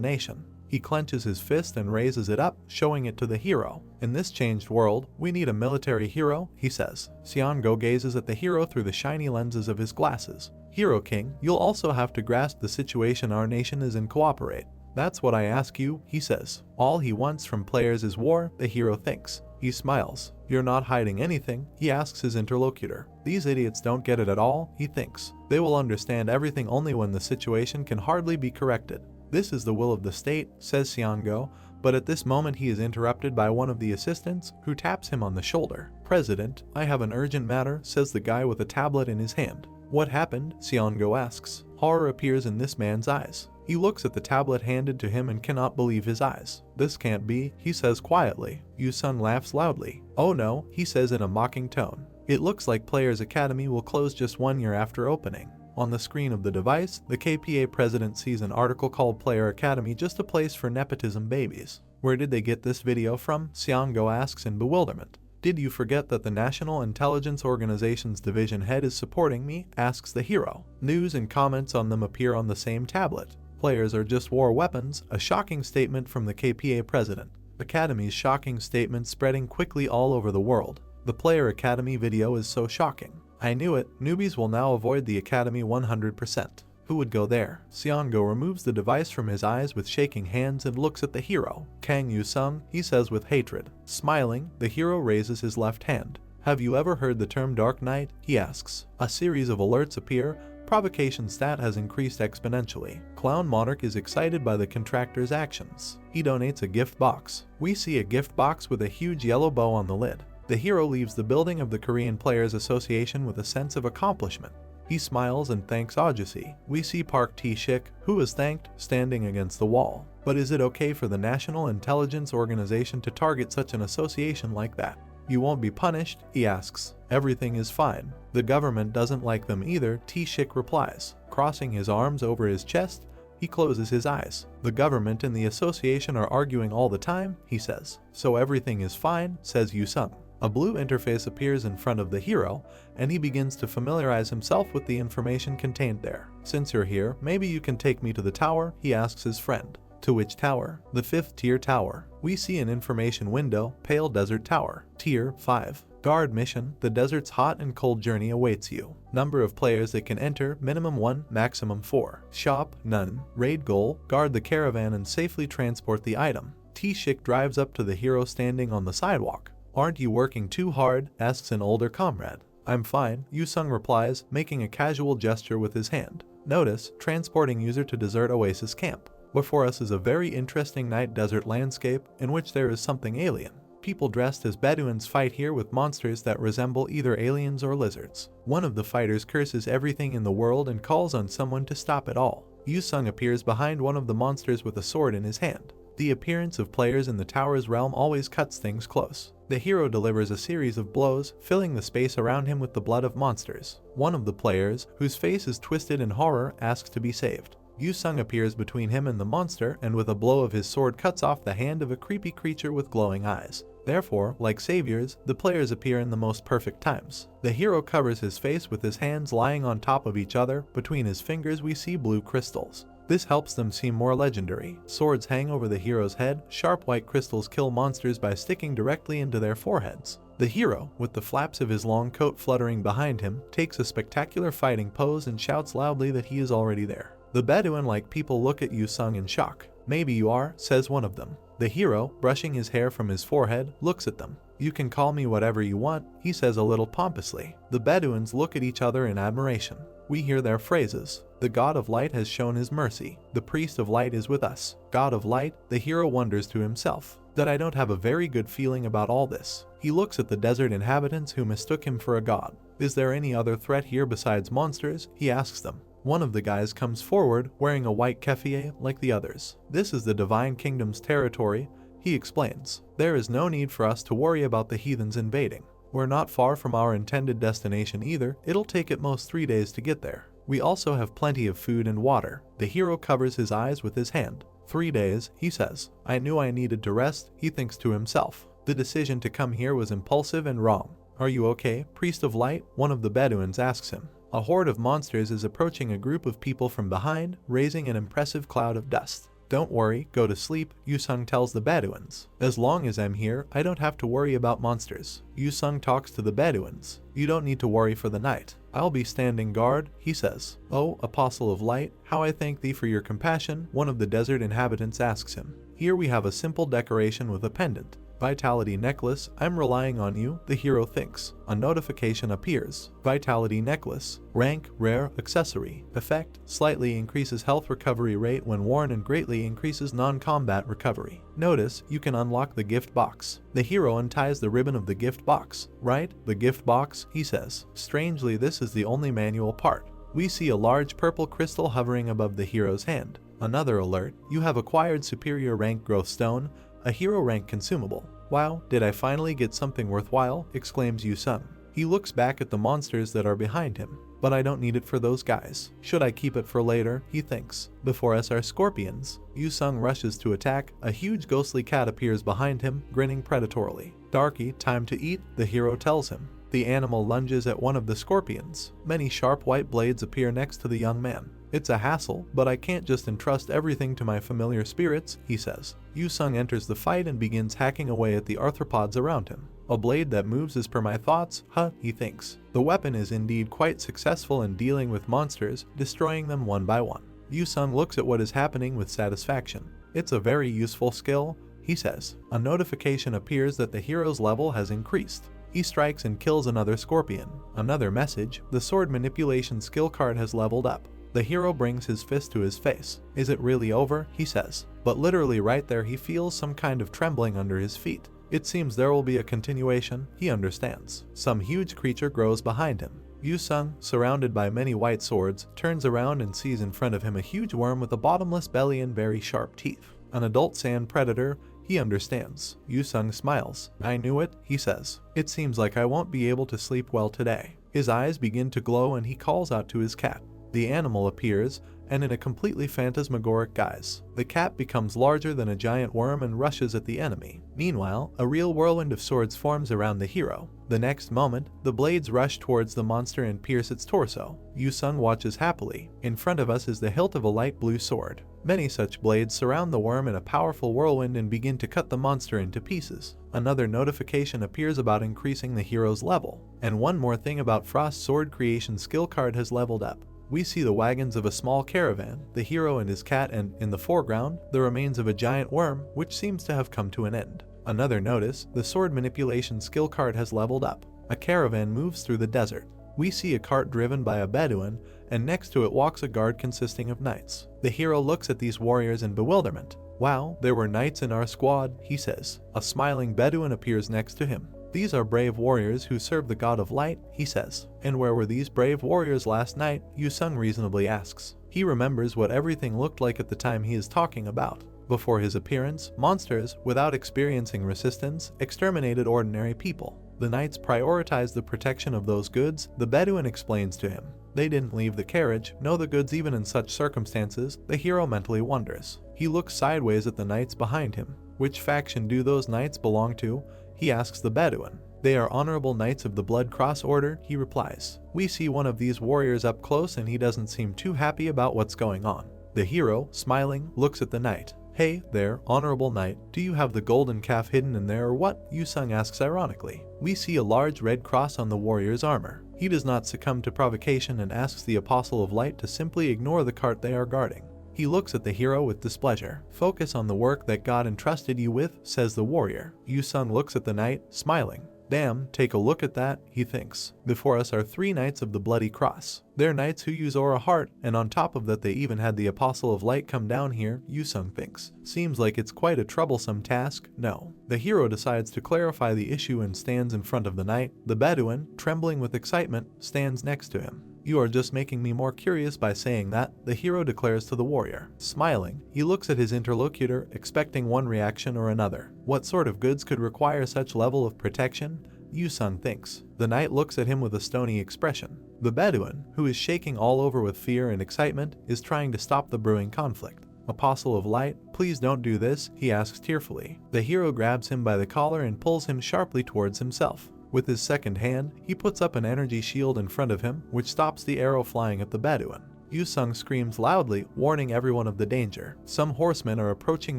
nation. He clenches his fist and raises it up, showing it to the hero. In this changed world, we need a military hero, he says. Seongo gazes at the hero through the shiny lenses of his glasses. Hero King, you'll also have to grasp the situation our nation is in. Cooperate. That's what I ask you, he says. All he wants from players is war, the hero thinks. He smiles. You're not hiding anything, he asks his interlocutor. These idiots don't get it at all, he thinks. They will understand everything only when the situation can hardly be corrected. This is the will of the state, says Seongo, but at this moment he is interrupted by one of the assistants, who taps him on the shoulder. President, I have an urgent matter, says the guy with a tablet in his hand. What happened? Seongo asks. Horror appears in this man's eyes. He looks at the tablet handed to him and cannot believe his eyes. This can't be, he says quietly. Yu-sung laughs loudly. Oh no, he says in a mocking tone. It looks like Players Academy will close just 1 year after opening. On the screen of the device, the KPA president sees an article called Player Academy, just a place for nepotism babies. Where did they get this video from? Seongo asks in bewilderment. Did you forget that the National Intelligence Organization's division head is supporting me? Asks the hero. News and comments on them appear on the same tablet. Players are just war weapons, a shocking statement from the KPA president. Academy's shocking statement spreading quickly all over the world. The Player Academy video is so shocking. I knew it, newbies will now avoid the Academy 100%. Who would go there? Seongo removes the device from his eyes with shaking hands and looks at the hero. Kang Yu-sung, he says with hatred. Smiling, the hero raises his left hand. Have you ever heard the term Dark Knight? He asks. A series of alerts appear. Provocation stat has increased exponentially. Clown Monarch is excited by the contractor's actions. He donates a gift box. We see a gift box with a huge yellow bow on the lid. The hero leaves the building of the Korean Players Association with a sense of accomplishment. He smiles and thanks Ajusi. We see Park T-shik, who is thanked, standing against the wall. But is it okay for the National Intelligence Organization to target such an association like that? You won't be punished, he asks. Everything is fine. The government doesn't like them either, T-shik replies. Crossing his arms over his chest, He closes his eyes. The government and the association are arguing all the time, he says. So everything is fine, says Yu-sung. A blue interface appears in front of the hero, and he begins to familiarize himself with the information contained there. Since you're here, maybe you can take me to the tower, he asks his friend. To which tower? The 5th tier tower. We see an information window, Pale Desert Tower. Tier 5. Guard mission, the desert's hot and cold journey awaits you. Number of players that can enter, minimum 1, maximum 4. Shop, none. Raid goal, guard the caravan and safely transport the item. T-shik drives up to the hero standing on the sidewalk. Aren't you working too hard? Asks an older comrade. I'm fine, Yu-sung replies, making a casual gesture with his hand. Notice, transporting user to desert oasis camp. Before us is a very interesting night desert landscape in which there is something alien. People dressed as Bedouins fight here with monsters that resemble either aliens or lizards. One of the fighters curses everything in the world and calls on someone to stop it all. Yu-sung appears behind one of the monsters with a sword in his hand. The appearance of players in the tower's realm always cuts things close. The hero delivers a series of blows, filling the space around him with the blood of monsters. One of the players, whose face is twisted in horror, asks to be saved. Yu-sung appears between him and the monster and with a blow of his sword cuts off the hand of a creepy creature with glowing eyes. Therefore, like saviors, the players appear in the most perfect times. The hero covers his face with his hands lying on top of each other. Between his fingers we see blue crystals. This helps them seem more legendary. Swords hang over the hero's head. Sharp white crystals kill monsters by sticking directly into their foreheads. The hero, with the flaps of his long coat fluttering behind him, takes a spectacular fighting pose and shouts loudly that he is already there. The Bedouin-like people look at Yu-sung in shock. Maybe you are, says one of them. The hero, brushing his hair from his forehead, looks at them. You can call me whatever you want, he says a little pompously. The Bedouins look at each other in admiration. We hear their phrases. The God of Light has shown his mercy. The Priest of Light is with us. God of Light, the hero wonders to himself that I don't have a very good feeling about all this. He looks at the desert inhabitants who mistook him for a god. Is there any other threat here besides monsters? He asks them. One of the guys comes forward, wearing a white keffiyeh like the others. This is the Divine Kingdom's territory, he explains. There is no need for us to worry about the heathens invading. We're not far from our intended destination either. It'll take at most 3 days to get there. We also have plenty of food and water. The hero covers his eyes with his hand. 3 days, he says. I knew I needed to rest, he thinks to himself. The decision to come here was impulsive and wrong. Are you okay, Priest of Light? One of the Bedouins asks him. A horde of monsters is approaching a group of people from behind, raising an impressive cloud of dust. Don't worry, go to sleep, Yu-sung tells the Bedouins. As long as I'm here, I don't have to worry about monsters. Yu-sung talks to the Bedouins. You don't need to worry for the night. I'll be standing guard, he says. Oh, Apostle of Light, how I thank thee for your compassion, one of the desert inhabitants asks him. Here we have a simple decoration with a pendant. Vitality necklace, I'm relying on you, the hero thinks. A notification appears. Vitality necklace. Rank, rare, accessory. Effect, slightly increases health recovery rate when worn and greatly increases non-combat recovery. Notice, you can unlock the gift box. The hero unties the ribbon of the gift box. Right, the gift box, he says. Strangely, this is the only manual part. We see a large purple crystal hovering above the hero's hand. Another alert, you have acquired superior rank growth stone, a hero rank consumable. Wow, did I finally get something worthwhile? Exclaims Yu-sung. He looks back at the monsters that are behind him. But I don't need it for those guys. Should I keep it for later? He thinks. Before us are scorpions. Yu-sung rushes to attack. A huge ghostly cat appears behind him, grinning predatorily. Darky, time to eat, the hero tells him. The animal lunges at one of the scorpions. Many sharp white blades appear next to the young man. It's a hassle, but I can't just entrust everything to my familiar spirits, he says. Yu-sung enters the fight and begins hacking away at the arthropods around him. A blade that moves as per my thoughts, he thinks. The weapon is indeed quite successful in dealing with monsters, destroying them one by one. Yu-sung looks at what is happening with satisfaction. It's a very useful skill, he says. A notification appears that the hero's level has increased. He strikes and kills another scorpion. Another message, the sword manipulation skill card has leveled up. The hero brings his fist to his face. Is it really over? He says. But literally right there he feels some kind of trembling under his feet. It seems there will be a continuation, he understands. Some huge creature grows behind him. Yu-sung, surrounded by many white swords, turns around and sees in front of him a huge worm with a bottomless belly and very sharp teeth. An adult sand predator, he understands. Yu-sung smiles. I knew it, he says. It seems like I won't be able to sleep well today. His eyes begin to glow and he calls out to his cat. The animal appears, and in a completely phantasmagoric guise. The cat becomes larger than a giant worm and rushes at the enemy. Meanwhile, a real whirlwind of swords forms around the hero. The next moment, the blades rush towards the monster and pierce its torso. Yu-sung watches happily. In front of us is the hilt of a light blue sword. Many such blades surround the worm in a powerful whirlwind and begin to cut the monster into pieces. Another notification appears about increasing the hero's level. And one more thing about Frost's sword creation skill card has leveled up. We see the wagons of a small caravan, the hero and his cat, and, in the foreground, the remains of a giant worm, which seems to have come to an end. Another notice, the sword manipulation skill card has leveled up. A caravan moves through the desert. We see a cart driven by a Bedouin, and next to it walks a guard consisting of knights. The hero looks at these warriors in bewilderment. "Wow, there were knights in our squad," he says. A smiling Bedouin appears next to him. "These are brave warriors who serve the god of light," he says. "And where were these brave warriors last night?" Yu-sung reasonably asks. He remembers what everything looked like at the time he is talking about. Before his appearance, monsters, without experiencing resistance, exterminated ordinary people. The knights prioritized the protection of those goods, the Bedouin explains to him. They didn't leave the carriage, know the goods even in such circumstances, the hero mentally wonders. He looks sideways at the knights behind him. Which faction do those knights belong to? He asks the Bedouin. "They are honorable knights of the Blood Cross Order," he replies. We see one of these warriors up close and he doesn't seem too happy about what's going on. The hero, smiling, looks at the knight. "Hey there, honorable knight, do you have the golden calf hidden in there or what?" Yu-sung asks ironically. We see a large red cross on the warrior's armor. He does not succumb to provocation and asks the Apostle of Light to simply ignore the cart they are guarding. He looks at the hero with displeasure. "Focus on the work that God entrusted you with," says the warrior. Yu-sung looks at the knight, smiling. "Damn, take a look at that," he thinks. "Before us are 3 knights of the Bloody Cross. They're knights who use aura heart, and on top of that they even had the Apostle of Light come down here," Yu-sung thinks. "Seems like it's quite a troublesome task, no?" The hero decides to clarify the issue and stands in front of the knight. The Bedouin, trembling with excitement, stands next to him. "You are just making me more curious by saying that," the hero declares to the warrior. Smiling, he looks at his interlocutor, expecting one reaction or another. What sort of goods could require such level of protection? Yu-sung thinks. The knight looks at him with a stony expression. The Bedouin, who is shaking all over with fear and excitement, is trying to stop the brewing conflict. "Apostle of Light, please don't do this," he asks tearfully. The hero grabs him by the collar and pulls him sharply towards himself. With his second hand, he puts up an energy shield in front of him, which stops the arrow flying at the Bedouin. Yu-sung screams loudly, warning everyone of the danger. Some horsemen are approaching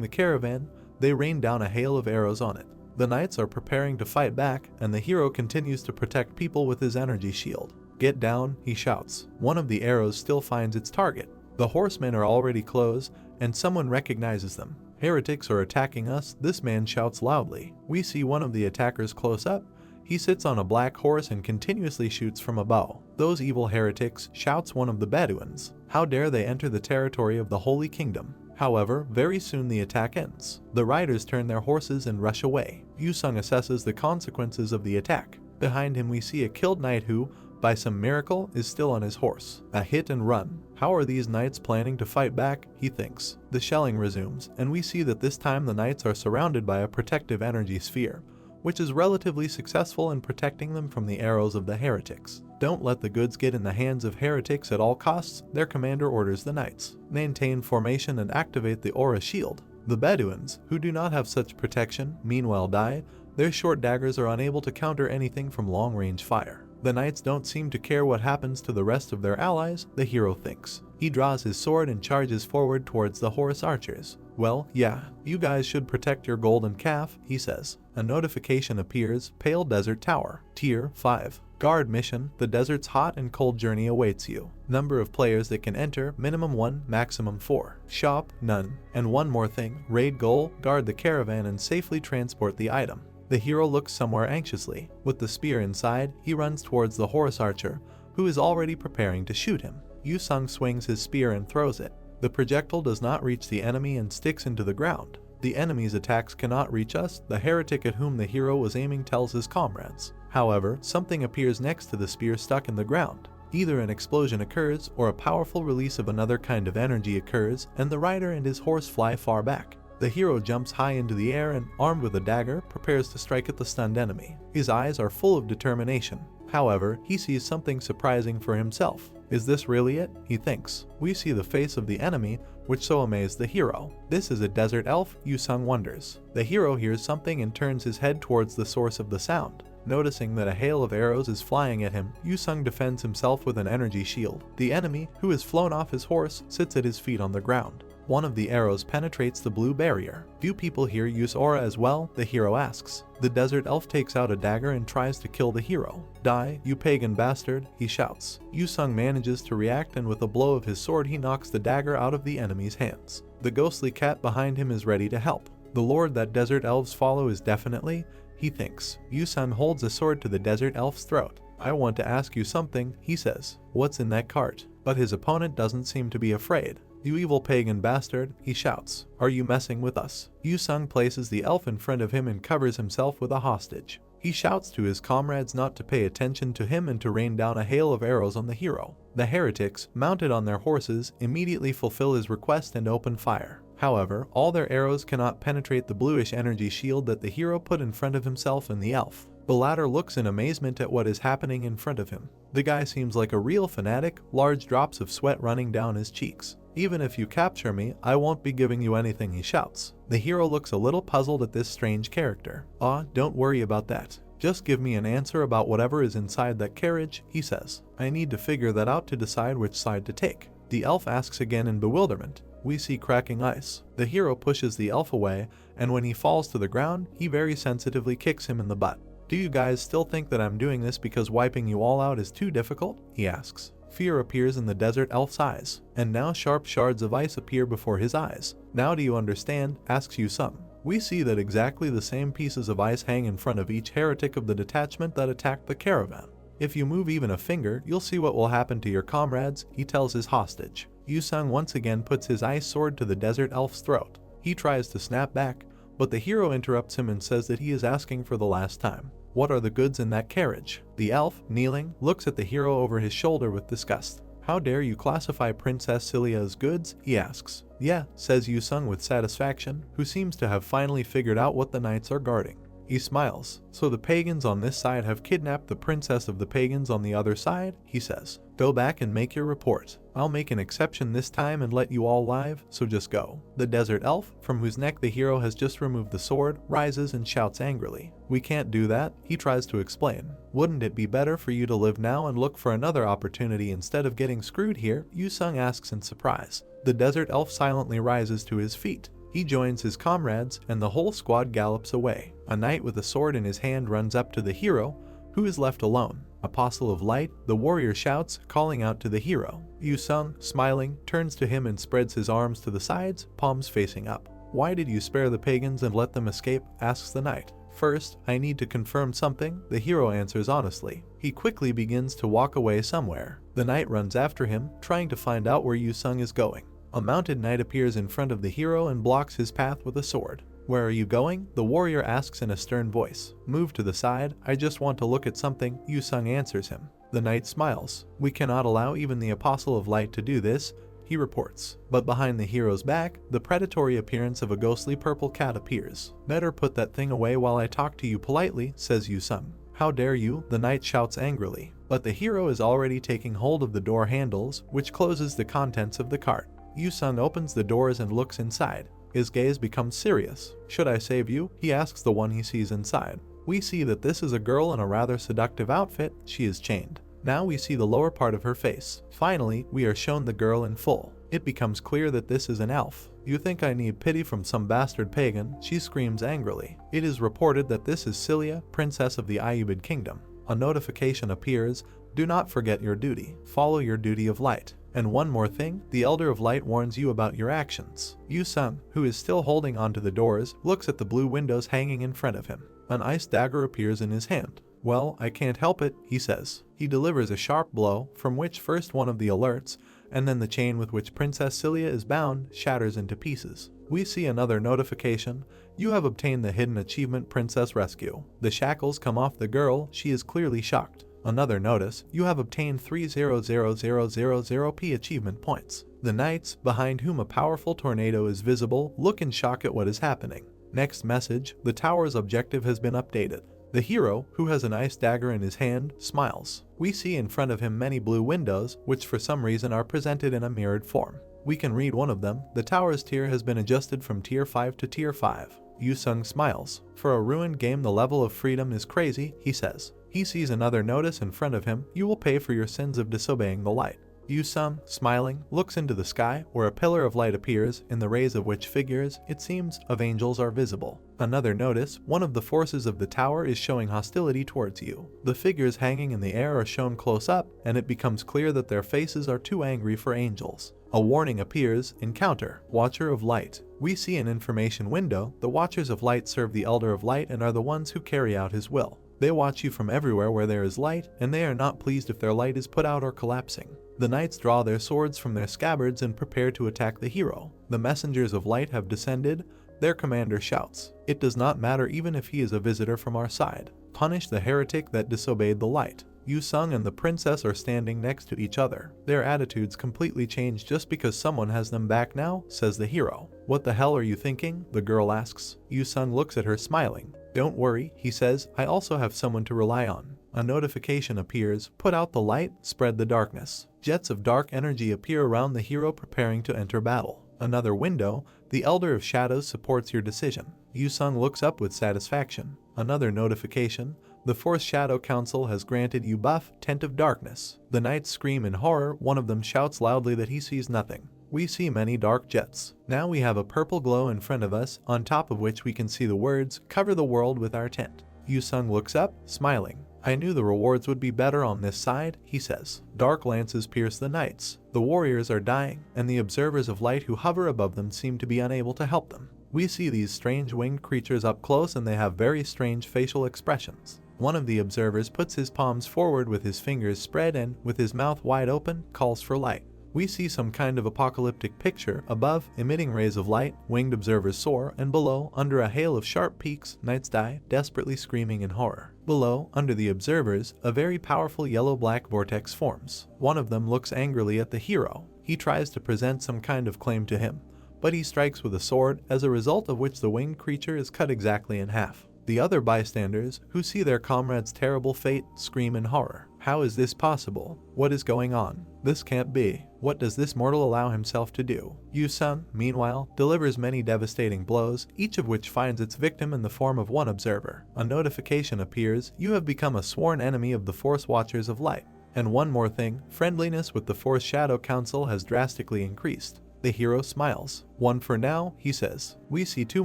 the caravan. They rain down a hail of arrows on it. The knights are preparing to fight back, and the hero continues to protect people with his energy shield. "Get down," he shouts. One of the arrows still finds its target. The horsemen are already close, and someone recognizes them. "Heretics are attacking us," this man shouts loudly. We see one of the attackers close up. He sits on a black horse and continuously shoots from a bow. "Those evil heretics," shouts one of the Bedouins. "How dare they enter the territory of the Holy Kingdom?" However, very soon the attack ends. The riders turn their horses and rush away. Yu-sung assesses the consequences of the attack. Behind him we see a killed knight who, by some miracle, is still on his horse. A hit and run. How are these knights planning to fight back? He thinks. The shelling resumes, and we see that this time the knights are surrounded by a protective energy sphere, which is relatively successful in protecting them from the arrows of the heretics. "Don't let the goods get in the hands of heretics at all costs," their commander orders the knights. "Maintain formation and activate the aura shield." The Bedouins, who do not have such protection, meanwhile die. Their short daggers are unable to counter anything from long-range fire. The knights don't seem to care what happens to the rest of their allies, the hero thinks. He draws his sword and charges forward towards the horse archers. "Well, yeah, you guys should protect your golden calf," he says. A notification appears, Pale Desert Tower, Tier 5. Guard mission, the desert's hot and cold journey awaits you. Number of players that can enter, minimum 1, maximum 4. Shop, none. And one more thing, raid goal, guard the caravan and safely transport the item. The hero looks somewhere anxiously. With the spear inside, he runs towards the horse archer, who is already preparing to shoot him. Yu-sung swings his spear and throws it. The projectile does not reach the enemy and sticks into the ground. "The enemy's attacks cannot reach us," the heretic at whom the hero was aiming tells his comrades. However, something appears next to the spear stuck in the ground. Either an explosion occurs, or a powerful release of another kind of energy occurs, and the rider and his horse fly far back. The hero jumps high into the air and, armed with a dagger, prepares to strike at the stunned enemy. His eyes are full of determination. However, he sees something surprising for himself. Is this really it? He thinks. We see the face of the enemy, which so amazed the hero. This is a desert elf, Yu-sung wonders. The hero hears something and turns his head towards the source of the sound. Noticing that a hail of arrows is flying at him, Yu-sung defends himself with an energy shield. The enemy, who has flown off his horse, sits at his feet on the ground. One of the arrows penetrates the blue barrier. Do people here use aura as well? The hero asks. The desert elf takes out a dagger and tries to kill the hero. Die, you pagan bastard, he shouts. Yu-sung manages to react, and with a blow of his sword he knocks the dagger out of the enemy's hands. The ghostly cat behind him is ready to help. The lord that desert elves follow is definitely, he thinks. Yu-sung holds a sword to the desert elf's throat. I want to ask you something, he says. What's in that cart? But his opponent doesn't seem to be afraid. You evil pagan bastard, he shouts. Are you messing with us? Yu-sung places the elf in front of him and covers himself with a hostage. He shouts to his comrades not to pay attention to him and to rain down a hail of arrows on the hero. The heretics, mounted on their horses, immediately fulfill his request and open fire. However, all their arrows cannot penetrate the bluish energy shield that the hero put in front of himself and the elf. The latter looks in amazement at what is happening in front of him. The guy seems like a real fanatic, large drops of sweat running down his cheeks. Even if you capture me, I won't be giving you anything, he shouts. The hero looks a little puzzled at this strange character. Don't worry about that. Just give me an answer about whatever is inside that carriage, he says. I need to figure that out to decide which side to take. The elf asks again in bewilderment. We see cracking ice. The hero pushes the elf away, and when he falls to the ground, he very sensitively kicks him in the butt. Do you guys still think that I'm doing this because wiping you all out is too difficult? He asks. Fear appears in the desert elf's eyes, and now sharp shards of ice appear before his eyes. Now do you understand? Asks Yu-sung. We see that exactly the same pieces of ice hang in front of each heretic of the detachment that attacked the caravan. If you move even a finger, you'll see what will happen to your comrades, he tells his hostage. Yu-sung once again puts his ice sword to the desert elf's throat. He tries to snap back, but the hero interrupts him and says that he is asking for the last time. What are the goods in that carriage? The elf, kneeling, looks at the hero over his shoulder with disgust. How dare you classify Princess Celia as goods? He asks. Yeah, says Yu-sung with satisfaction, who seems to have finally figured out what the knights are guarding. He smiles. So the pagans on this side have kidnapped the princess of the pagans on the other side, he says. Go back and make your report. I'll make an exception this time and let you all live, so just go. The desert elf, from whose neck the hero has just removed the sword, rises and shouts angrily. We can't do that, he tries to explain. Wouldn't it be better for you to live now and look for another opportunity instead of getting screwed here? Yu-sung asks in surprise. The desert elf silently rises to his feet. He joins his comrades, and the whole squad gallops away. A knight with a sword in his hand runs up to the hero, who is left alone. Apostle of Light, the warrior shouts, calling out to the hero. Yu-sung, smiling, turns to him and spreads his arms to the sides, palms facing up. Why did you spare the pagans and let them escape? Asks the knight. First, I need to confirm something, the hero answers honestly. He quickly begins to walk away somewhere. The knight runs after him, trying to find out where Yu-sung is going. A mounted knight appears in front of the hero and blocks his path with a sword. Where are you going? The warrior asks in a stern voice. Move to the side, I just want to look at something, Yu-sung answers him. The knight smiles. We cannot allow even the Apostle of Light to do this, he reports. But behind the hero's back, the predatory appearance of a ghostly purple cat appears. Better put that thing away while I talk to you politely, says Yu-sung. How dare you? The knight shouts angrily. But the hero is already taking hold of the door handles, which closes the contents of the cart. Yu-sung opens the doors and looks inside. His gaze becomes serious. Should I save you? He asks the one he sees inside. We see that this is a girl in a rather seductive outfit. She is chained. Now we see the lower part of her face. Finally, we are shown the girl in full. It becomes clear that this is an elf. You think I need pity from some bastard pagan? She screams angrily. It is reported that this is Celia, princess of the Ayubid kingdom. A notification appears. Do not forget your duty. Follow your duty of light. And one more thing, the Elder of Light warns you about your actions. Yu-sung, who is still holding onto the doors, looks at the blue windows hanging in front of him. An ice dagger appears in his hand. Well, I can't help it, he says. He delivers a sharp blow, from which first one of the alerts, and then the chain with which Princess Celia is bound, shatters into pieces. We see another notification. You have obtained the hidden achievement Princess Rescue. The shackles come off the girl. She is clearly shocked. Another notice, you have obtained 300,000p achievement points. The knights, behind whom a powerful tornado is visible, look in shock at what is happening. Next message, the tower's objective has been updated. The hero, who has an ice dagger in his hand, smiles. We see in front of him many blue windows, which for some reason are presented in a mirrored form. We can read one of them. The tower's tier has been adjusted from tier 5 to tier 5. Yu-sung smiles. For a ruined game, the level of freedom is crazy, he says. He sees another notice in front of him. You will pay for your sins of disobeying the light. Yu-sung, smiling, looks into the sky, where a pillar of light appears, in the rays of which figures, it seems, of angels are visible. Another notice, one of the forces of the tower is showing hostility towards you. The figures hanging in the air are shown close up, and it becomes clear that their faces are too angry for angels. A warning appears, encounter, Watcher of Light. We see an information window. The Watchers of Light serve the Elder of Light and are the ones who carry out his will. They watch you from everywhere where there is light, and they are not pleased if their light is put out or collapsing. The knights draw their swords from their scabbards and prepare to attack the hero. The messengers of light have descended. Their commander shouts, "It does not matter even if he is a visitor from our side. Punish the heretic that disobeyed the light." Yu-sung and the princess are standing next to each other. Their attitudes completely change just because someone has them back now, says the hero. "What the hell are you thinking?" the girl asks. Yu-sung looks at her smiling. "Don't worry," he says, "I also have someone to rely on." A notification appears. Put out the light, spread the darkness. Jets of dark energy appear around the hero preparing to enter battle. Another window. The Elder of Shadows supports your decision. Yu-sung looks up with satisfaction. Another notification. The Fourth Shadow Council has granted you buff, Tent of Darkness. The knights scream in horror. One of them shouts loudly that he sees nothing. We see many dark jets. Now we have a purple glow in front of us, on top of which we can see the words, "Cover the world with our tent." Yu-sung looks up, smiling. "I knew the rewards would be better on this side," he says. Dark lances pierce the knights. The warriors are dying, and the observers of light who hover above them seem to be unable to help them. We see these strange winged creatures up close, and they have very strange facial expressions. One of the observers puts his palms forward with his fingers spread and, with his mouth wide open, calls for light. We see some kind of apocalyptic picture. Above, emitting rays of light, winged observers soar, and below, under a hail of sharp peaks, knights die, desperately screaming in horror. Below, under the observers, a very powerful yellow-black vortex forms. One of them looks angrily at the hero. He tries to present some kind of claim to him, but he strikes with a sword, as a result of which the winged creature is cut exactly in half. The other bystanders, who see their comrade's terrible fate, scream in horror. How is this possible? What is going on? This can't be. What does this mortal allow himself to do? Yu-sung, meanwhile, delivers many devastating blows, each of which finds its victim in the form of one observer. A notification appears. You have become a sworn enemy of the Force Watchers of Light. And one more thing, friendliness with the Force Shadow Council has drastically increased. The hero smiles. "One for now," he says. We see two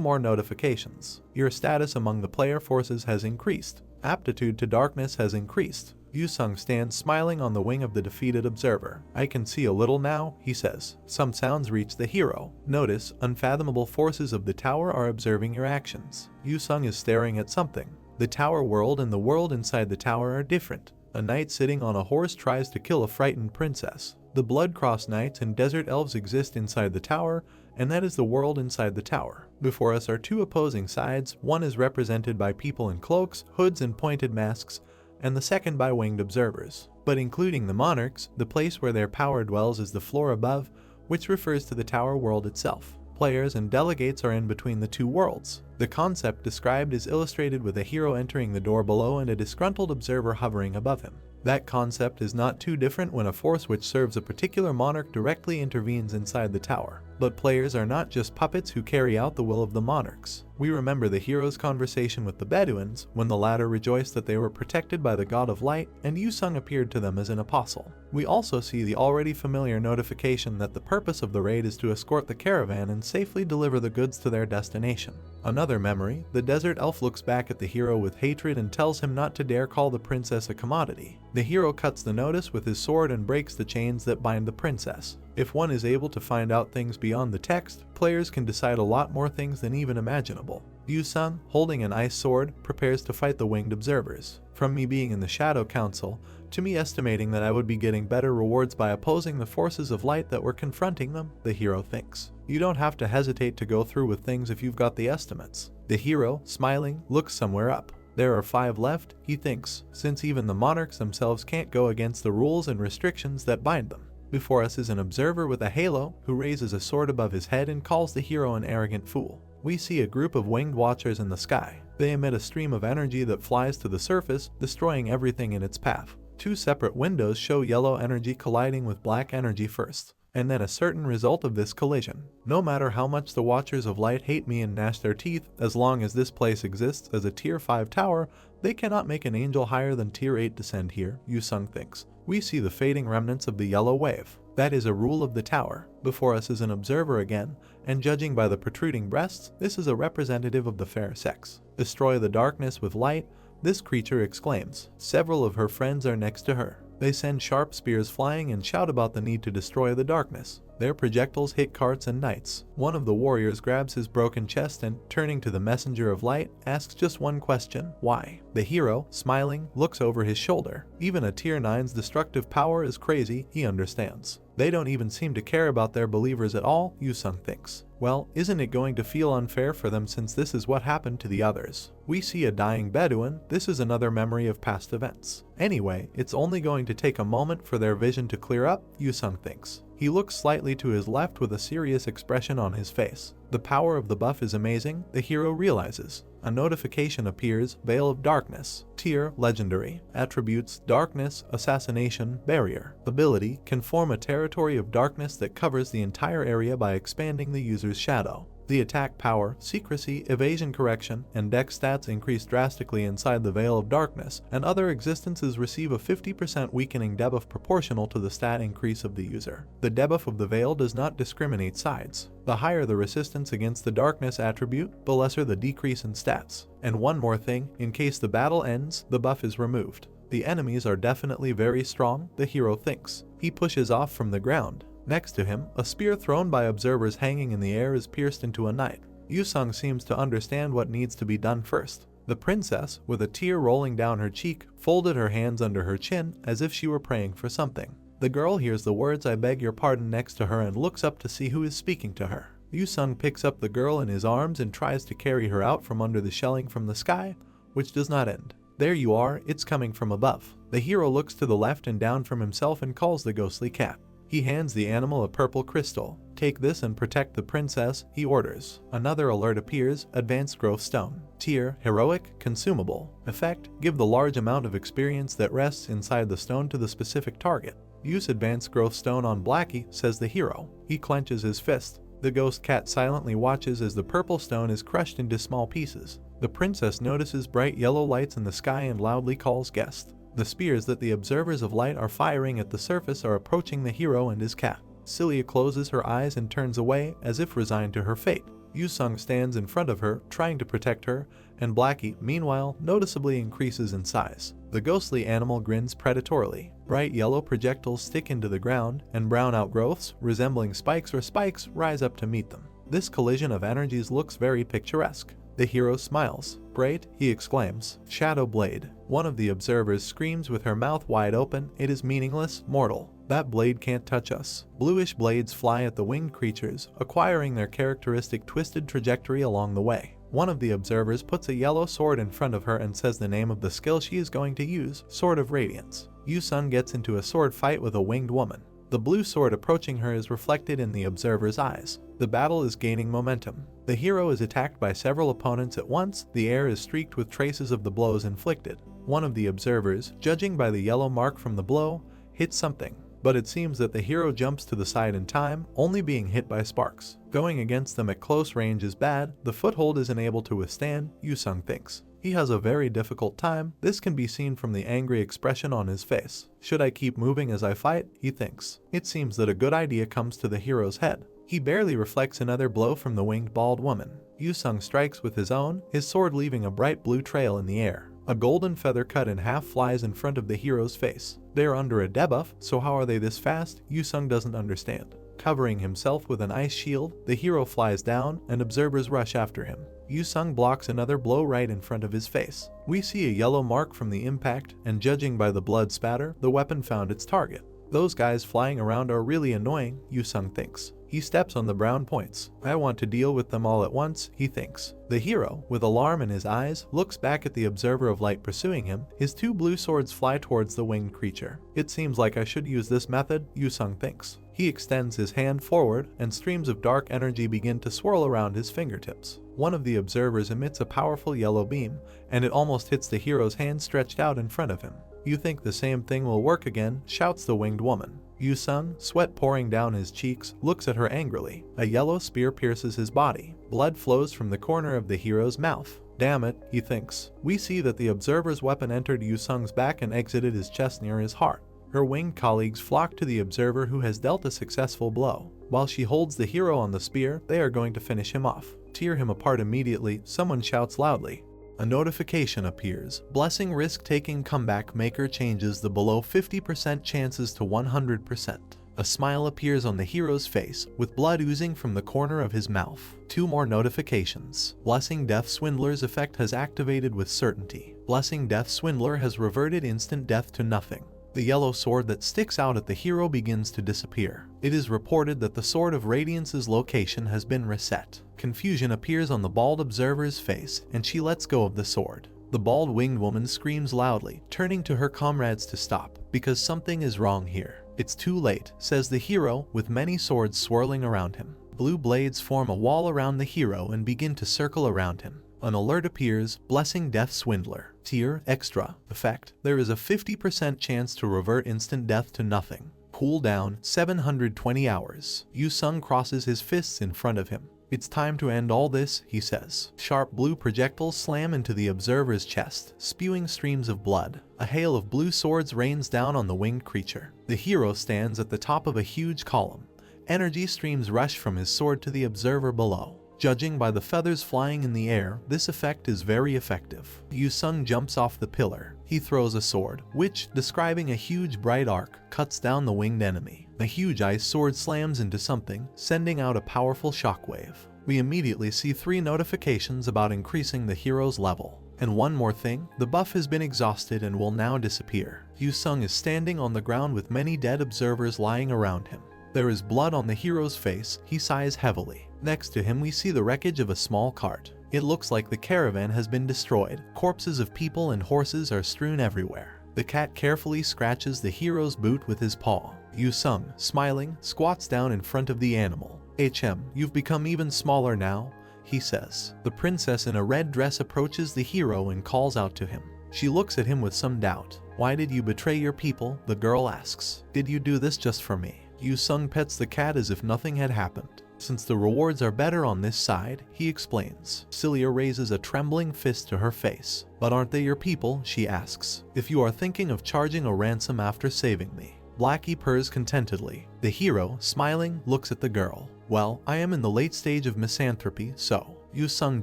more notifications. Your status among the player forces has increased. Aptitude to darkness has increased. Yu-sung stands smiling on the wing of the defeated observer. "I can see a little now," he says. Some sounds reach the hero. Notice, unfathomable forces of the tower are observing your actions. Yu-sung is staring at something. The tower world and the world inside the tower are different. A knight sitting on a horse tries to kill a frightened princess. The Blood-Cross Knights and Desert Elves exist inside the tower, and that is the world inside the tower. Before us are two opposing sides. One is represented by people in cloaks, hoods, and pointed masks, and the second by winged observers. But including the monarchs, the place where their power dwells is the floor above, which refers to the tower world itself. Players and delegates are in between the two worlds. The concept described is illustrated with a hero entering the door below and a disgruntled observer hovering above him. That concept is not too different when a force which serves a particular monarch directly intervenes inside the tower. But players are not just puppets who carry out the will of the monarchs. We remember the hero's conversation with the Bedouins, when the latter rejoiced that they were protected by the god of light, and Yu-sung appeared to them as an apostle. We also see the already familiar notification that the purpose of the raid is to escort the caravan and safely deliver the goods to their destination. Another memory, the desert elf looks back at the hero with hatred and tells him not to dare call the princess a commodity. The hero cuts the notice with his sword and breaks the chains that bind the princess. If one is able to find out things beyond the text, players can decide a lot more things than even imaginable. Yu-sung, holding an ice sword, prepares to fight the winged observers. From me being in the Shadow Council, to me estimating that I would be getting better rewards by opposing the forces of light that were confronting them, the hero thinks. You don't have to hesitate to go through with things if you've got the estimates. The hero, smiling, looks somewhere up. There are 5 left, he thinks, since even the monarchs themselves can't go against the rules and restrictions that bind them. Before us is an observer with a halo, who raises a sword above his head and calls the hero an arrogant fool. we see a group of winged watchers in the sky. They emit a stream of energy that flies to the surface, destroying everything in its path. Two separate windows show yellow energy colliding with black energy first, and then a certain result of this collision. No matter how much the Watchers of Light hate me and gnash their teeth, as long as this place exists as a tier 5 tower, they cannot make an angel higher than tier 8 descend here, Yusung thinks. We see the fading remnants of the yellow wave. That is a rule of the tower. Before us is an observer again, and judging by the protruding breasts, this is a representative of the fair sex. Destroy the darkness with light, this creature exclaims. Several of her friends are next to her. They send sharp spears flying and shout about the need to destroy the darkness. Their projectiles hit carts and knights. One of the warriors grabs his broken chest and, turning to the messenger of light, asks just one question: why? The hero, smiling, looks over his shoulder. Even a tier 9's destructive power is crazy, he understands. They don't even seem to care about their believers at all, Yusung thinks. Well, isn't it going to feel unfair for them since this is what happened to the others? We see a dying Bedouin. This is another memory of past events. Anyway, it's only going to take a moment for their vision to clear up, Yusung thinks. He looks slightly to his left with a serious expression on his face. The power of the buff is amazing, the hero realizes. A notification appears: Veil of Darkness. Tier: Legendary. Attributes: Darkness, Assassination, Barrier. Ability: can form a territory of darkness that covers the entire area by expanding the user's shadow. The attack power, secrecy, evasion correction, and dex stats increase drastically inside the Veil of Darkness, and other existences receive a 50% weakening debuff proportional to the stat increase of the user. The debuff of the Veil does not discriminate sides. The higher the resistance against the darkness attribute, the lesser the decrease in stats. And one more thing, in case the battle ends, the buff is removed. The enemies are definitely very strong, the hero thinks. He pushes off from the ground. Next to him, a spear thrown by observers hanging in the air is pierced into a knight. Yusung seems to understand what needs to be done first. The princess, with a tear rolling down her cheek, folded her hands under her chin as if she were praying for something. The girl hears the words "I beg your pardon" next to her and looks up to see who is speaking to her. Yusung picks up the girl in his arms and tries to carry her out from under the shelling from the sky, which does not end. There you are, it's coming from above. The hero looks to the left and down from himself and calls the ghostly cat. He hands the animal a purple crystal. Take this and protect the princess, he orders. Another alert appears: Advanced Growth Stone. Tier: Heroic, Consumable. Effect: give the large amount of experience that rests inside the stone to the specific target. Use Advanced Growth Stone on Blackie, says the hero. He clenches his fist. The ghost cat silently watches as the purple stone is crushed into small pieces. The princess notices bright yellow lights in the sky and loudly calls guest. The spears that the observers of light are firing at the surface are approaching the hero and his cat. Cilia closes her eyes and turns away, as if resigned to her fate. Yusung stands in front of her, trying to protect her, and Blackie, meanwhile, noticeably increases in size. The ghostly animal grins predatorily. Bright yellow projectiles stick into the ground, and brown outgrowths, resembling spikes or spikes, rise up to meet them. This collision of energies looks very picturesque. The hero smiles. Great, he exclaims. Shadow Blade. One of the observers screams with her mouth wide open. It is meaningless, mortal. That blade can't touch us. Bluish blades fly at the winged creatures, acquiring their characteristic twisted trajectory along the way. One of the observers puts a yellow sword in front of her and says the name of the skill she is going to use: Sword of Radiance. Yusung gets into a sword fight with a winged woman. The blue sword approaching her is reflected in the observer's eyes. The battle is gaining momentum. The hero is attacked by several opponents at once. The air is streaked with traces of the blows inflicted. One of the observers, judging by the yellow mark from the blow, hits something. But it seems that the hero jumps to the side in time, only being hit by sparks. Going against them at close range is bad. The foothold isn't able to withstand, Yusung thinks. He has a very difficult time. This can be seen from the angry expression on his face. Should I keep moving as I fight? He thinks. It seems that a good idea comes to the hero's head. He barely reflects another blow from the winged bald woman. Yusung strikes with his own, his sword leaving a bright blue trail in the air. A golden feather cut in half flies in front of the hero's face. They are under a debuff, so how are they this fast? Yusung doesn't understand. Covering himself with an ice shield, the hero flies down, and observers rush after him. Yusung blocks another blow right in front of his face. We see a yellow mark from the impact, and judging by the blood spatter, the weapon found its target. Those guys flying around are really annoying, Yusung thinks. He steps on the brown points. I want to deal with them all at once, he thinks. The hero, with alarm in his eyes, looks back at the observer of light pursuing him. His two blue swords fly towards the winged creature. It seems like I should use this method, Yusung thinks. He extends his hand forward, and streams of dark energy begin to swirl around his fingertips. One of the observers emits a powerful yellow beam, and it almost hits the hero's hand stretched out in front of him. "You think the same thing will work again?" shouts the winged woman. Yu-sung, sweat pouring down his cheeks, looks at her angrily. A yellow spear pierces his body. Blood flows from the corner of the hero's mouth. "Damn it," he thinks. We see that the observer's weapon entered Yu-sung's back and exited his chest near his heart. Her winged colleagues flock to the observer who has dealt a successful blow. While she holds the hero on the spear, they are going to finish him off. Tear him apart immediately, someone shouts loudly. A notification appears. Blessing risk-taking comeback maker changes the below 50% chances to 100%. A smile appears on the hero's face, with blood oozing from the corner of his mouth. 2 more notifications. Blessing Death Swindler's effect has activated with certainty. Blessing Death Swindler has reverted instant death to nothing. The yellow sword that sticks out at the hero begins to disappear. It is reported that the Sword of Radiance's location has been reset. Confusion appears on the bald observer's face, and she lets go of the sword. The bald winged woman screams loudly, turning to her comrades to stop, because something is wrong here. "It's too late," says the hero, with many swords swirling around him. Blue blades form a wall around the hero and begin to circle around him. An alert appears, Blessing Death Swindler. Tier Extra. Effect. There is a 50% chance to revert instant death to nothing. Cooldown 720 hours. Yu-sung crosses his fists in front of him. "It's time to end all this," he says. Sharp blue projectiles slam into the observer's chest, spewing streams of blood. A hail of blue swords rains down on the winged creature. The hero stands at the top of a huge column. Energy streams rush from his sword to the observer below. Judging by the feathers flying in the air, this effect is very effective. Yu-sung jumps off the pillar. He throws a sword, which, describing a huge bright arc, cuts down the winged enemy. The huge ice sword slams into something, sending out a powerful shockwave. We immediately see 3 notifications about increasing the hero's level. And one more thing, the buff has been exhausted and will now disappear. Yu-sung is standing on the ground with many dead observers lying around him. There is blood on the hero's face. He sighs heavily. Next to him we see the wreckage of a small cart. It looks like the caravan has been destroyed. Corpses of people and horses are strewn everywhere. The cat carefully scratches the hero's boot with his paw. Yu-sung, smiling, squats down in front of the animal. "You've become even smaller now," he says. The princess in a red dress approaches the hero and calls out to him. She looks at him with some doubt. "Why did you betray your people?" the girl asks. "Did you do this just for me?" Yu-sung pets the cat as if nothing had happened. "Since the rewards are better on this side," he explains. Celia raises a trembling fist to her face. "But aren't they your people?" she asks. "If you are thinking of charging a ransom after saving me." Blackie purrs contentedly. The hero, smiling, looks at the girl. "Well, I am in the late stage of misanthropy, so." Yu-sung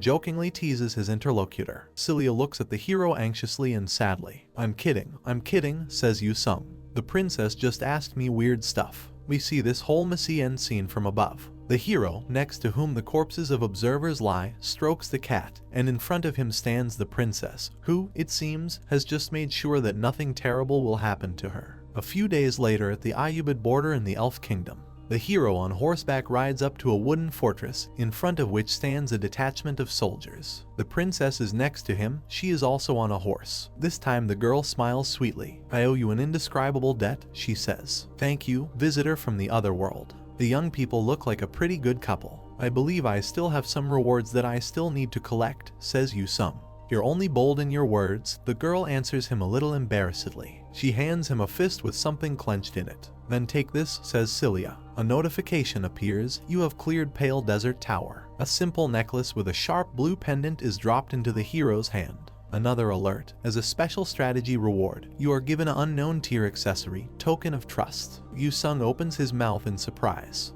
jokingly teases his interlocutor. Celia looks at the hero anxiously and sadly. I'm kidding, says Yu-sung. "The princess just asked me weird stuff." We see this whole messy end scene from above. The hero, next to whom the corpses of observers lie, strokes the cat, and in front of him stands the princess, who, it seems, has just made sure that nothing terrible will happen to her. A few days later at the Ayubid border in the Elf Kingdom, the hero on horseback rides up to a wooden fortress, in front of which stands a detachment of soldiers. The princess is next to him. She is also on a horse. This time the girl smiles sweetly. "I owe you an indescribable debt," she says. "Thank you, visitor from the other world." The young people look like a pretty good couple. "I believe I still have some rewards that I still need to collect," says Yu-sung. "You're only bold in your words," the girl answers him a little embarrassedly. She hands him a fist with something clenched in it. "Then take this," says Celia. A notification appears. "You have cleared Pale Desert Tower." A simple necklace with a sharp blue pendant is dropped into the hero's hand. Another alert. As a special strategy reward, you are given an unknown tier accessory, Token of Trust. Yu-sung opens his mouth in surprise.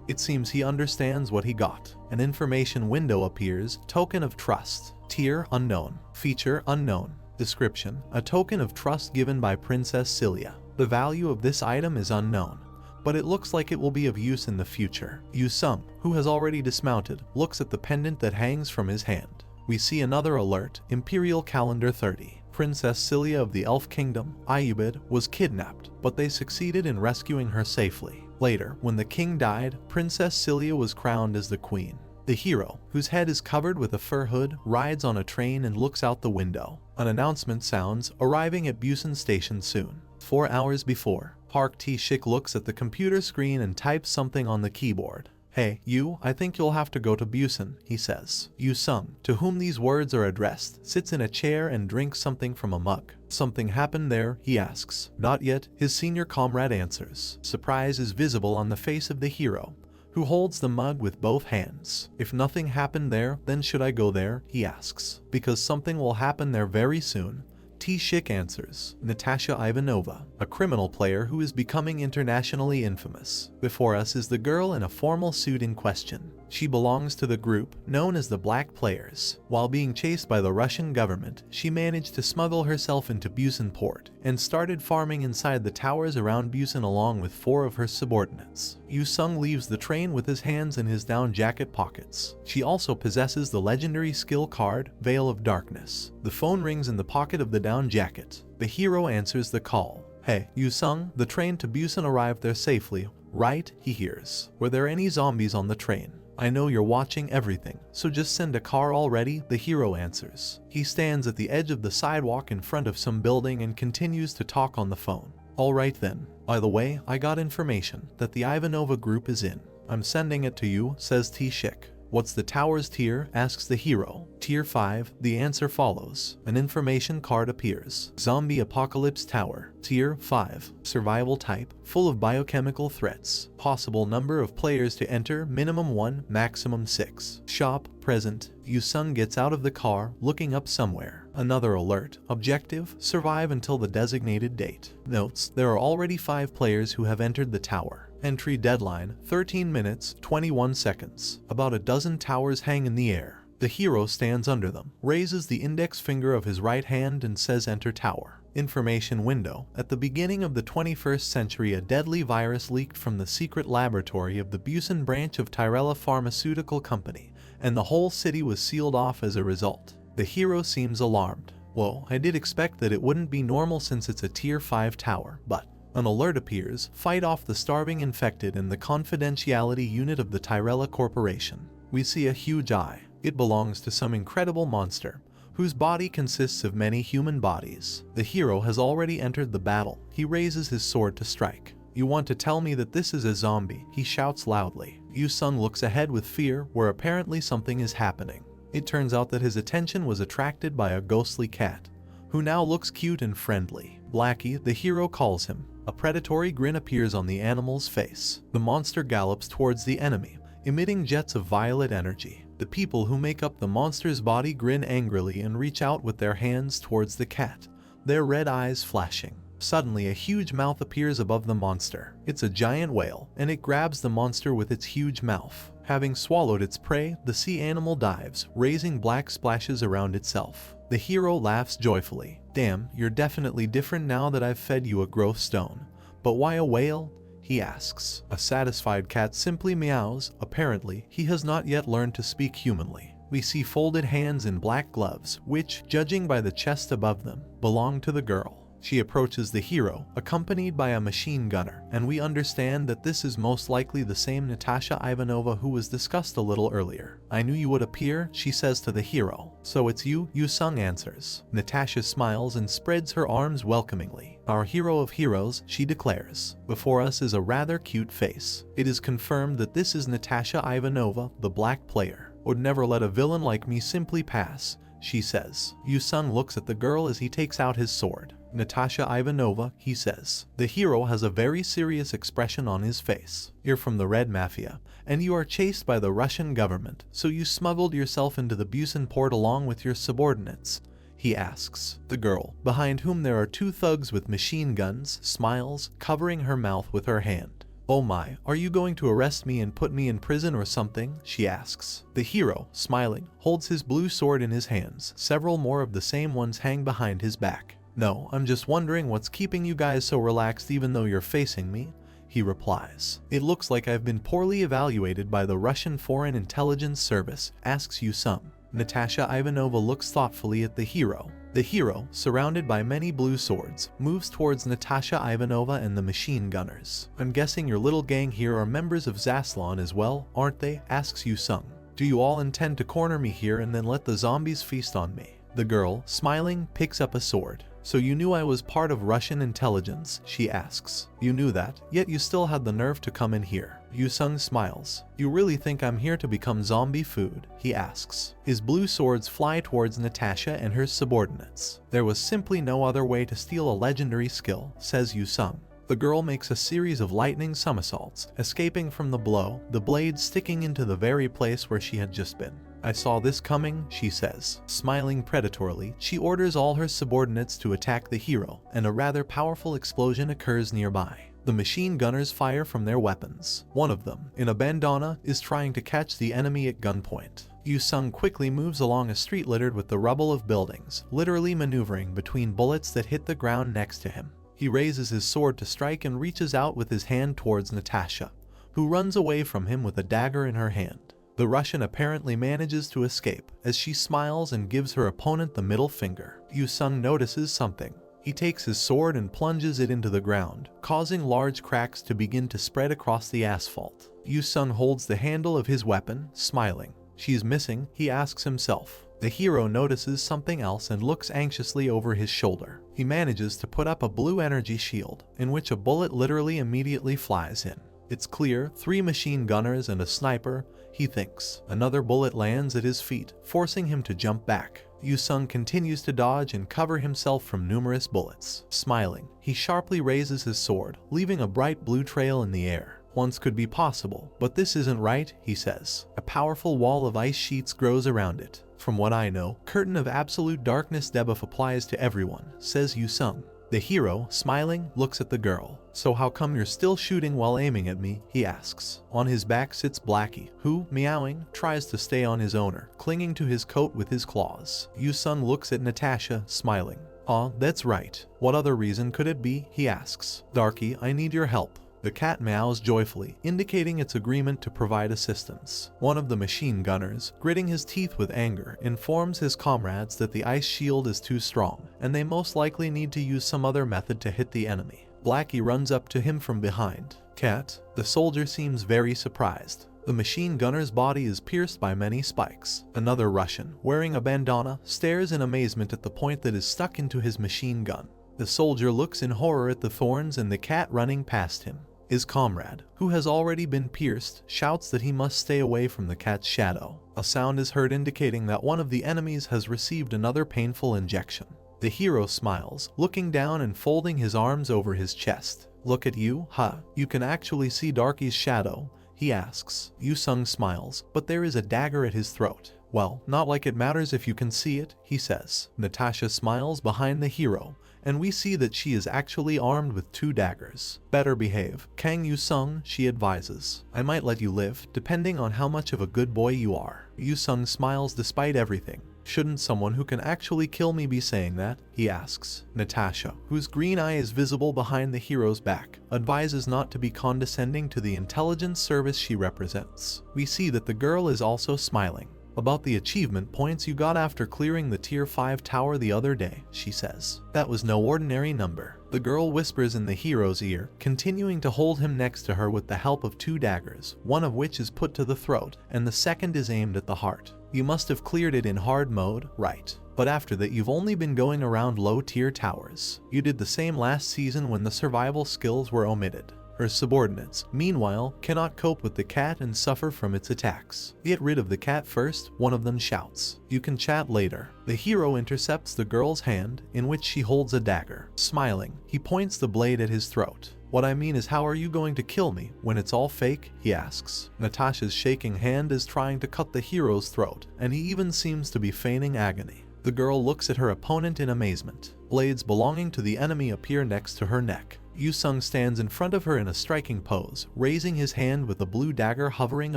It seems he understands what he got. An information window appears. Token of Trust. Tier unknown. Feature unknown. Description: a token of trust given by Princess Celia. The value of this item is unknown, but it looks like it will be of use in the future. Yu-sung, who has already dismounted, looks at the pendant that hangs from his hand. We see another alert. Imperial Calendar 30. Princess Celia of the Elf Kingdom, Ayubid, was kidnapped, but they succeeded in rescuing her safely. Later, when the king died, Princess Celia was crowned as the queen. The hero, whose head is covered with a fur hood, rides on a train and looks out the window. An announcement sounds, arriving at Busan Station soon. 4 hours before. park. T-shik looks at the computer screen and types something on the keyboard. Hey, you, I think you'll have to go to Busan, he says. Yu-sung, to whom these words are addressed, sits in a chair and drinks something from a mug. Something happened there, he asks. Not yet, his senior comrade answers. Surprise is visible on the face of the hero, who holds the mug with both hands. If nothing happened there, then should I go there, he asks. Because something will happen there very soon. T-shik answers. Natasha Ivanova, a criminal player who is becoming internationally infamous. Before us is the girl in a formal suit in question. She belongs to the group known as the Black Players. While being chased by the Russian government, she managed to smuggle herself into Busan port and started farming inside the towers around Busan along with 4 of her subordinates. Yu-sung leaves the train with his hands in his down jacket pockets. She also possesses the legendary skill card, Veil of Darkness. The phone rings in the pocket of the down jacket. The hero answers the call. Hey, Yu-sung, the train to Busan arrived there safely, right? He hears. Were there any zombies on the train? I know you're watching everything, so just send a car already, the hero answers. He stands at the edge of the sidewalk in front of some building and continues to talk on the phone. Alright then. By the way, I got information that the Ivanova group is in. I'm sending it to you, says T-shik. What's the tower's tier? Asks the hero. Tier 5, the answer follows. An information card appears. Zombie Apocalypse Tower. Tier 5. Survival type, full of biochemical threats. Possible number of players to enter, minimum 1, maximum 6. Shop, present. Yu-sung gets out of the car, looking up somewhere. Another alert. Objective, survive until the designated date. Notes, there are already 5 players who have entered the tower. Entry deadline, 13 minutes, 21 seconds. About a dozen towers hang in the air. The hero stands under them, raises the index finger of his right hand and says enter tower. Information window. At the beginning of the 21st century, a deadly virus leaked from the secret laboratory of the Busan branch of Tyrella Pharmaceutical Company, and the whole city was sealed off as a result. The hero seems alarmed. Whoa, I did expect that it wouldn't be normal since it's a tier 5 tower, but an alert appears. Fight off the starving infected in the confidentiality unit of the Tyrella Corporation. We see a huge eye. It belongs to some incredible monster, whose body consists of many human bodies. The hero has already entered the battle. He raises his sword to strike. You want to tell me that this is a zombie? He shouts loudly. Yu-sung looks ahead with fear, where apparently something is happening. It turns out that his attention was attracted by a ghostly cat, who now looks cute and friendly. Blackie, the hero calls him. A predatory grin appears on the animal's face. The monster gallops towards the enemy, emitting jets of violet energy. The people who make up the monster's body grin angrily and reach out with their hands towards the cat, their red eyes flashing. Suddenly, a huge mouth appears above the monster. It's a giant whale, and it grabs the monster with its huge mouth. Having swallowed its prey, the sea animal dives, raising black splashes around itself. The hero laughs joyfully. Damn, you're definitely different now that I've fed you a growth stone. But why a whale? He asks. A satisfied cat simply meows. Apparently, he has not yet learned to speak humanly. We see folded hands in black gloves, which, judging by the chest above them, belong to the girl. She approaches the hero, accompanied by a machine gunner, and we understand that this is most likely the same Natasha Ivanova who was discussed a little earlier. I knew you would appear, she says to the hero. So it's you? Yu-sung answers. Natasha smiles and spreads her arms welcomingly. Our hero of heroes, she declares. Before us is a rather cute face. It is confirmed that this is Natasha Ivanova, the Black Player. Would never let a villain like me simply pass, she says. Yu-sung looks at the girl as he takes out his sword. Natasha Ivanova, he says. The hero has a very serious expression on his face. You're from the Red Mafia, and you are chased by the Russian government, so you smuggled yourself into the Busan port along with your subordinates, he asks. The girl, behind whom there are 2 thugs with machine guns, smiles, covering her mouth with her hand. Oh my, are you going to arrest me and put me in prison or something? She asks. The hero, smiling, holds his blue sword in his hands. Several more of the same ones hang behind his back. No, I'm just wondering what's keeping you guys so relaxed even though you're facing me, he replies. It looks like I've been poorly evaluated by the Russian Foreign Intelligence Service, asks Yu-sung. Natasha Ivanova looks thoughtfully at the hero. The hero, surrounded by many blue swords, moves towards Natasha Ivanova and the machine gunners. I'm guessing your little gang here are members of Zaslon as well, aren't they? Asks Yu-sung. Do you all intend to corner me here and then let the zombies feast on me? The girl, smiling, picks up a sword. So you knew I was part of Russian intelligence, she asks. You knew that, yet you still had the nerve to come in here. Yu-sung smiles. You really think I'm here to become zombie food? He asks. His blue swords fly towards Natasha and her subordinates. There was simply no other way to steal a legendary skill, says Yu-sung. The girl makes a series of lightning somersaults, escaping from the blow, the blade sticking into the very place where she had just been. I saw this coming, she says. Smiling predatorily, she orders all her subordinates to attack the hero, and a rather powerful explosion occurs nearby. The machine gunners fire from their weapons. One of them, in a bandana, is trying to catch the enemy at gunpoint. Yu-sung quickly moves along a street littered with the rubble of buildings, literally maneuvering between bullets that hit the ground next to him. He raises his sword to strike and reaches out with his hand towards Natasha, who runs away from him with a dagger in her hand. The Russian apparently manages to escape as she smiles and gives her opponent the middle finger. Yu-sung notices something. He takes his sword and plunges it into the ground, causing large cracks to begin to spread across the asphalt. Yu-sung holds the handle of his weapon, smiling. She's missing, he asks himself. The hero notices something else and looks anxiously over his shoulder. He manages to put up a blue energy shield, in which a bullet literally immediately flies in. It's clear, 3 machine gunners and a sniper, he thinks. Another bullet lands at his feet, forcing him to jump back. Yu-sung continues to dodge and cover himself from numerous bullets. Smiling, he sharply raises his sword, leaving a bright blue trail in the air. Once could be possible, but this isn't right, he says. A powerful wall of ice sheets grows around it. From what I know, curtain of absolute darkness debuff applies to everyone, says Yu-sung. The hero, smiling, looks at the girl. So how come you're still shooting while aiming at me? He asks. On his back sits Blackie, who, meowing, tries to stay on his owner, clinging to his coat with his claws. Yu-sung looks at Natasha, smiling. Ah, that's right. What other reason could it be? He asks. Darky, I need your help. The cat meows joyfully, indicating its agreement to provide assistance. One of the machine gunners, gritting his teeth with anger, informs his comrades that the ice shield is too strong, and they most likely need to use some other method to hit the enemy. Blackie runs up to him from behind. Cat, the soldier seems very surprised. The machine gunner's body is pierced by many spikes. Another Russian, wearing a bandana, stares in amazement at the point that is stuck into his machine gun. The soldier looks in horror at the thorns and the cat running past him. His comrade, who has already been pierced, shouts that he must stay away from the cat's shadow. A sound is heard indicating that one of the enemies has received another painful injection. The hero smiles, looking down and folding his arms over his chest. Look at you, huh? You can actually see Darky's shadow, he asks. Yu-sung smiles, but there is a dagger at his throat. Well, not like it matters if you can see it, he says. Natasha smiles behind the hero, and we see that she is actually armed with 2 daggers. Better behave, Kang Yu-sung, she advises. I might let you live, depending on how much of a good boy you are. Yu-sung smiles despite everything. Shouldn't someone who can actually kill me be saying that? He asks. Natasha, whose green eye is visible behind the hero's back, advises not to be condescending to the intelligence service she represents. We see that the girl is also smiling. About the achievement points you got after clearing the Tier 5 tower the other day, she says. That was no ordinary number. The girl whispers in the hero's ear, continuing to hold him next to her with the help of 2 daggers, one of which is put to the throat, and the second is aimed at the heart. You must have cleared it in hard mode, right? But after that you've only been going around low-tier towers. You did the same last season when the survival skills were omitted. Her subordinates, meanwhile, cannot cope with the cat and suffer from its attacks. Get rid of the cat first, one of them shouts. You can chat later. The hero intercepts the girl's hand, in which she holds a dagger. Smiling, he points the blade at his throat. What I mean is, how are you going to kill me when it's all fake? He asks. Natasha's shaking hand is trying to cut the hero's throat, and he even seems to be feigning agony. The girl looks at her opponent in amazement. Blades belonging to the enemy appear next to her neck. Yu-sung stands in front of her in a striking pose, raising his hand with a blue dagger hovering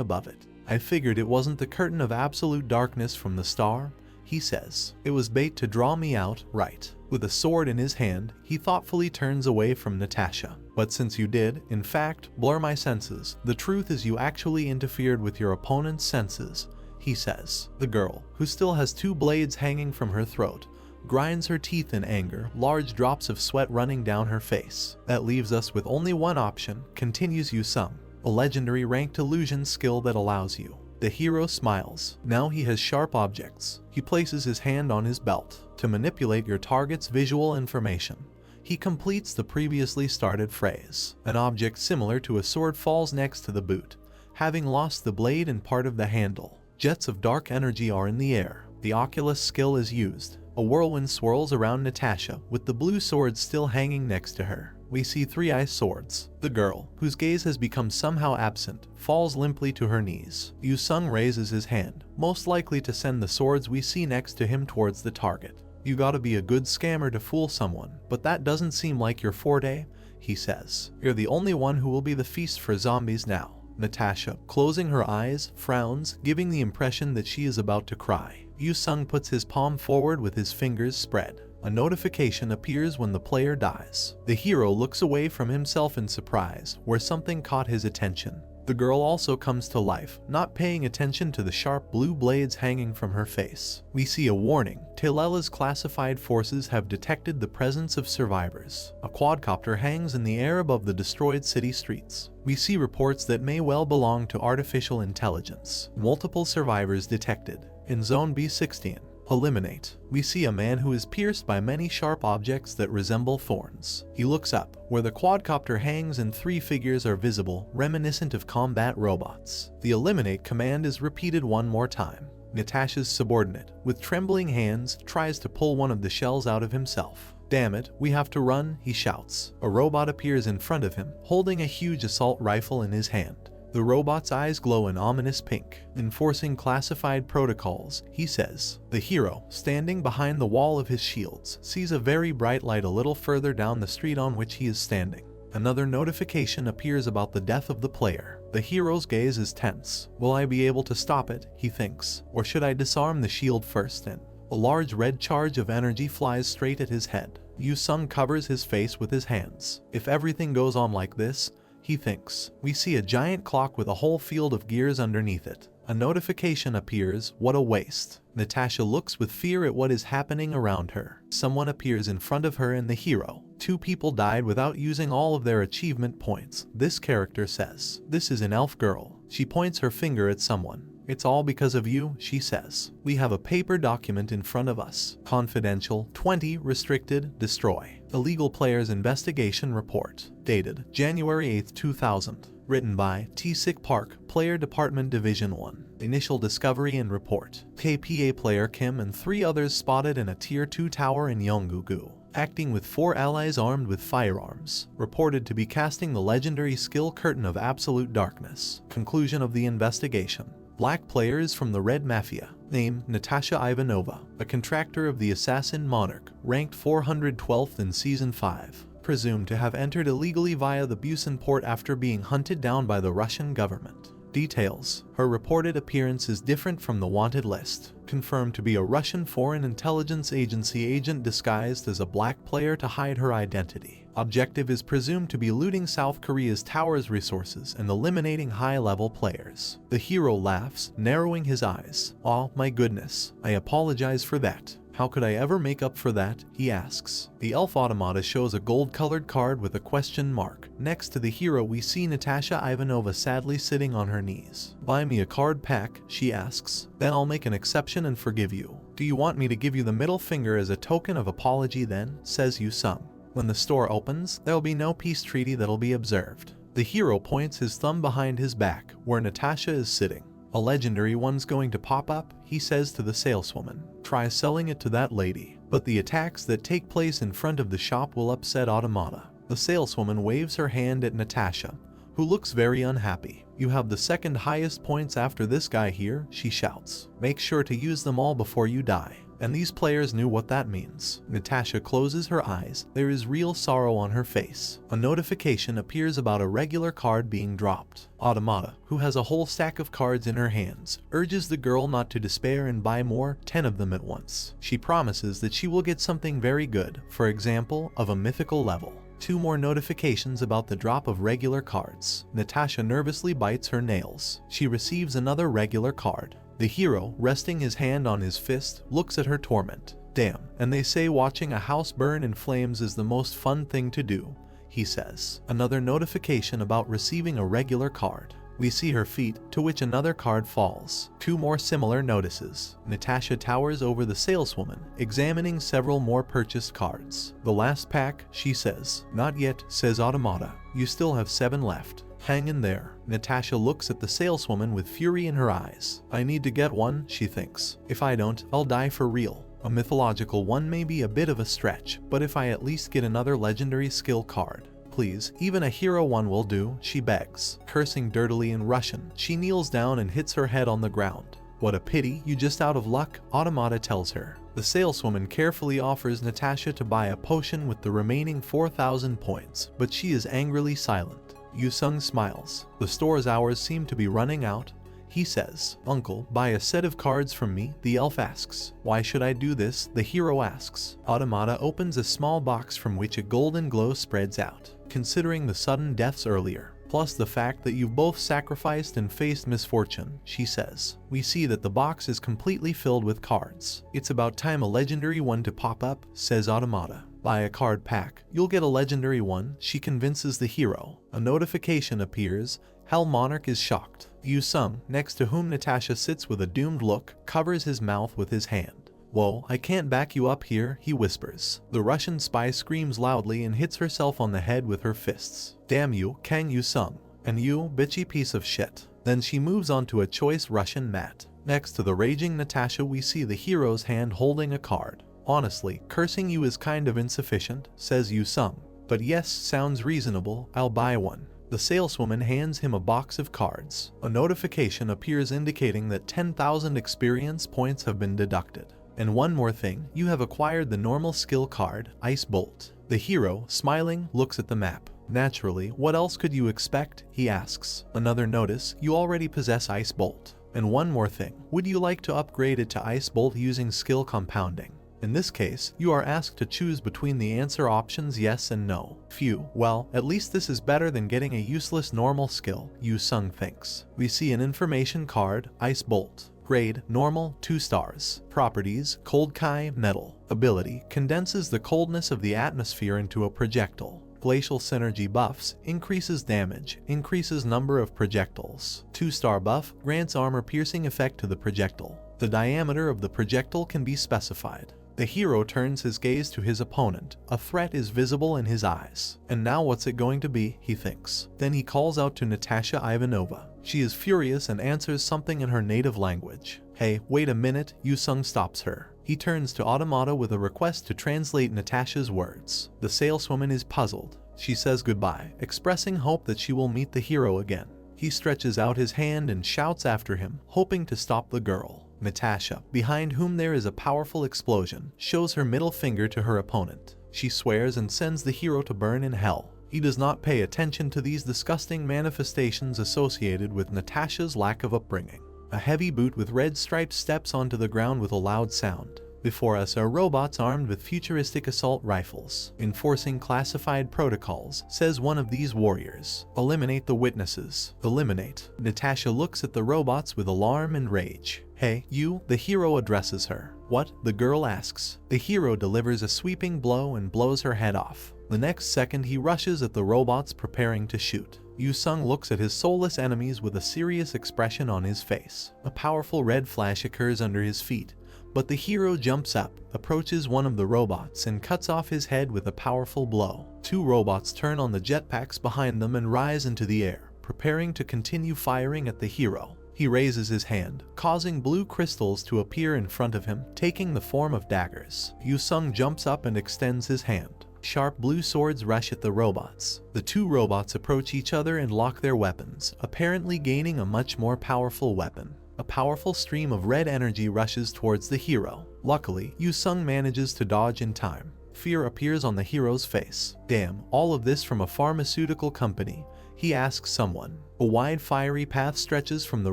above it. I figured it wasn't the curtain of absolute darkness from the star, he says. It was bait to draw me out, right? With a sword in his hand, he thoughtfully turns away from Natasha. But since you did, in fact, blur my senses, the truth is you actually interfered with your opponent's senses, he says. The girl, who still has 2 blades hanging from her throat, grinds her teeth in anger, large drops of sweat running down her face. That leaves us with only one option, continues Yu-sung. A legendary ranked illusion skill that allows you The hero smiles. Now he has sharp objects. He places his hand on his belt to manipulate your target's visual information. He completes the previously started phrase. An object similar to a sword falls next to the boot, having lost the blade and part of the handle. Jets of dark energy are in the air. The Oculus skill is used. A whirlwind swirls around Natasha, with the blue sword still hanging next to her. We see three ice swords. The girl, whose gaze has become somehow absent, falls limply to her knees. Yu Sung raises his hand, most likely to send the swords we see next to him towards the target. You gotta be a good scammer to fool someone, but that doesn't seem like your forte, he says. You're the only one who will be the feast for zombies now. Natasha, closing her eyes, frowns, giving the impression that she is about to cry. Yu Sung puts his palm forward with his fingers spread. A notification appears when the player dies. The hero looks away from himself in surprise, where something caught his attention. The girl also comes to life, not paying attention to the sharp blue blades hanging from her face. We see a warning. Tilela's classified forces have detected the presence of survivors. A quadcopter hangs in the air above the destroyed city streets. We see reports that may well belong to artificial intelligence. Multiple survivors detected. In Zone B16. Eliminate. We see a man who is pierced by many sharp objects that resemble thorns. He looks up, where the quadcopter hangs and three figures are visible, reminiscent of combat robots. The eliminate command is repeated one more time. Natasha's subordinate, with trembling hands, tries to pull one of the shells out of himself. Damn it, we have to run, he shouts. A robot appears in front of him, holding a huge assault rifle in his hand. The robot's eyes glow an ominous pink. Enforcing classified protocols, he says. The hero, standing behind the wall of his shields, sees a very bright light a little further down the street on which he is standing. Another notification appears about the death of the player. The hero's gaze is tense. Will I be able to stop it, he thinks, or should I disarm the shield first and... A large red charge of energy flies straight at his head. Yu Sung covers his face with his hands. If everything goes on like this, he thinks. We see a giant clock with a whole field of gears underneath it. A notification appears. What a waste. Natasha looks with fear at what is happening around her. Someone appears in front of her and the hero. Two people died without using all of their achievement points. This character says. This is an elf girl. She points her finger at someone. It's all because of you, she says. We have a paper document in front of us. Confidential, 20, restricted, destroy. Illegal Players Investigation Report. Dated January 8, 2000. Written by T-shik Park, Player Department Division 1. Initial discovery and report. KPA player Kim and 3 others spotted in a Tier 2 tower in Yonggugu. Acting with 4 allies armed with firearms. Reported to be casting the legendary skill Curtain of Absolute Darkness. Conclusion of the investigation. Black players from the Red Mafia. Name, Natasha Ivanova, a contractor of the assassin Monarch, ranked 412th in Season 5. Presumed to have entered illegally via the Busan port after being hunted down by the Russian government. Details. Her reported appearance is different from the wanted list. Confirmed to be a Russian Foreign Intelligence Agency agent disguised as a black player to hide her identity. Objective is presumed to be looting South Korea's tower's resources and eliminating high-level players. The hero laughs, narrowing his eyes. Oh my goodness, I apologize for that. How could I ever make up for that? He asks. The elf automata shows a gold-colored card with a question mark. Next to the hero we see Natasha Ivanova sadly sitting on her knees. Buy me a card pack, she asks. Then I'll make an exception and forgive you. Do you want me to give you the middle finger as a token of apology then? Says Yu Sung. When the store opens, there'll be no peace treaty that'll be observed. The hero points his thumb behind his back, where Natasha is sitting. A legendary one's going to pop up, he says to the saleswoman. Try selling it to that lady. But the attacks that take place in front of the shop will upset automata. The saleswoman waves her hand at Natasha, who looks very unhappy. You have the second highest points after this guy here, she shouts. Make sure to use them all before you die. And these players knew what that means. Natasha closes her eyes. There is real sorrow on her face. A notification appears about a regular card being dropped. Automata, who has a whole stack of cards in her hands, urges the girl not to despair and buy more, 10 of them at once. She promises that she will get something very good, for example, of a mythical level. 2 more notifications about the drop of regular cards. Natasha nervously bites her nails. She receives another regular card. The hero, resting his hand on his fist, looks at her torment. Damn, and they say watching a house burn in flames is the most fun thing to do, he says. Another notification about receiving a regular card. We see her feet, to which another card falls. 2 more similar notices. Natasha towers over the saleswoman, examining several more purchased cards. "The last pack," she says. "Not yet," says Automata. "You still have 7 left. Hang in there." Natasha looks at the saleswoman with fury in her eyes. "I need to get one," she thinks. "If I don't, I'll die for real. A mythological one may be a bit of a stretch, but if I at least get another legendary skill card. Please, even a hero one will do," she begs. Cursing dirtily in Russian, she kneels down and hits her head on the ground. "What a pity, you just out of luck," Automata tells her. The saleswoman carefully offers Natasha to buy a potion with the remaining 4,000 points, but she is angrily silent. Yu-sung smiles. "The store's hours seem to be running out," he says. "Uncle, buy a set of cards from me," the elf asks. "Why should I do this?" the hero asks. Automata opens a small box from which a golden glow spreads out. "Considering the sudden deaths earlier, plus the fact that you've both sacrificed and faced misfortune," she says. We see that the box is completely filled with cards. "It's about time a legendary one to pop up," says Automata. "Buy a card pack, you'll get a legendary one," she convinces the hero. A notification appears. Hell Monarch is shocked. Yu-sung, next to whom Natasha sits with a doomed look, covers his mouth with his hand. "Whoa, I can't back you up here," he whispers. The Russian spy screams loudly and hits herself on the head with her fists. "Damn you, Kang Yu-sung. And you, bitchy piece of shit." Then she moves on to a choice Russian mat. Next to the raging Natasha, we see the hero's hand holding a card. "Honestly, cursing you is kind of insufficient," says Yu-sung. "But yes, sounds reasonable, I'll buy one." The saleswoman hands him a box of cards. A notification appears indicating that 10,000 experience points have been deducted. "And one more thing, you have acquired the normal skill card, Ice Bolt." The hero, smiling, looks at the map. "Naturally, what else could you expect?" he asks. "Another notice, you already possess Ice Bolt. And one more thing, would you like to upgrade it to Ice Bolt using skill compounding? In this case, you are asked to choose between the answer options yes and no. Phew, well, at least this is better than getting a useless normal skill," Yu-sung thinks. We see an information card, Ice Bolt. Grade, normal, 2 stars. Properties, Cold Kai, metal. Ability, condenses the coldness of the atmosphere into a projectile. Glacial synergy buffs, increases damage, increases number of projectiles. 2-star buff, grants armor-piercing effect to the projectile. The diameter of the projectile can be specified. The hero turns his gaze to his opponent. A threat is visible in his eyes. "And now what's it going to be?" he thinks. Then he calls out to Natasha Ivanova. She is furious and answers something in her native language. "Hey, wait a minute," Yu-sung stops her. He turns to Automata with a request to translate Natasha's words. The saleswoman is puzzled. She says goodbye, expressing hope that she will meet the hero again. He stretches out his hand and shouts after him, hoping to stop the girl. Natasha, behind whom there is a powerful explosion, shows her middle finger to her opponent. She swears and sends the hero to burn in hell. He does not pay attention to these disgusting manifestations associated with Natasha's lack of upbringing. A heavy boot with red stripes steps onto the ground with a loud sound. Before us are robots armed with futuristic assault rifles. "Enforcing classified protocols," says one of these warriors. "Eliminate the witnesses." Eliminate. Natasha looks at the robots with alarm and rage. "Hey, you," the hero addresses her. "What?" the girl asks. The hero delivers a sweeping blow and blows her head off. The next second he rushes at the robots preparing to shoot. Yu-sung looks at his soulless enemies with a serious expression on his face. A powerful red flash occurs under his feet, but the hero jumps up, approaches one of the robots and cuts off his head with a powerful blow. 2 robots turn on the jetpacks behind them and rise into the air, preparing to continue firing at the hero. He raises his hand, causing blue crystals to appear in front of him, taking the form of daggers. Yu-sung jumps up and extends his hand. Sharp blue swords rush at the robots. The 2 robots approach each other and lock their weapons, apparently gaining a much more powerful weapon. A powerful stream of red energy rushes towards the hero. Luckily, Yu-sung manages to dodge in time. Fear appears on the hero's face. "Damn, all of this from a pharmaceutical company," he asks someone. A wide fiery path stretches from the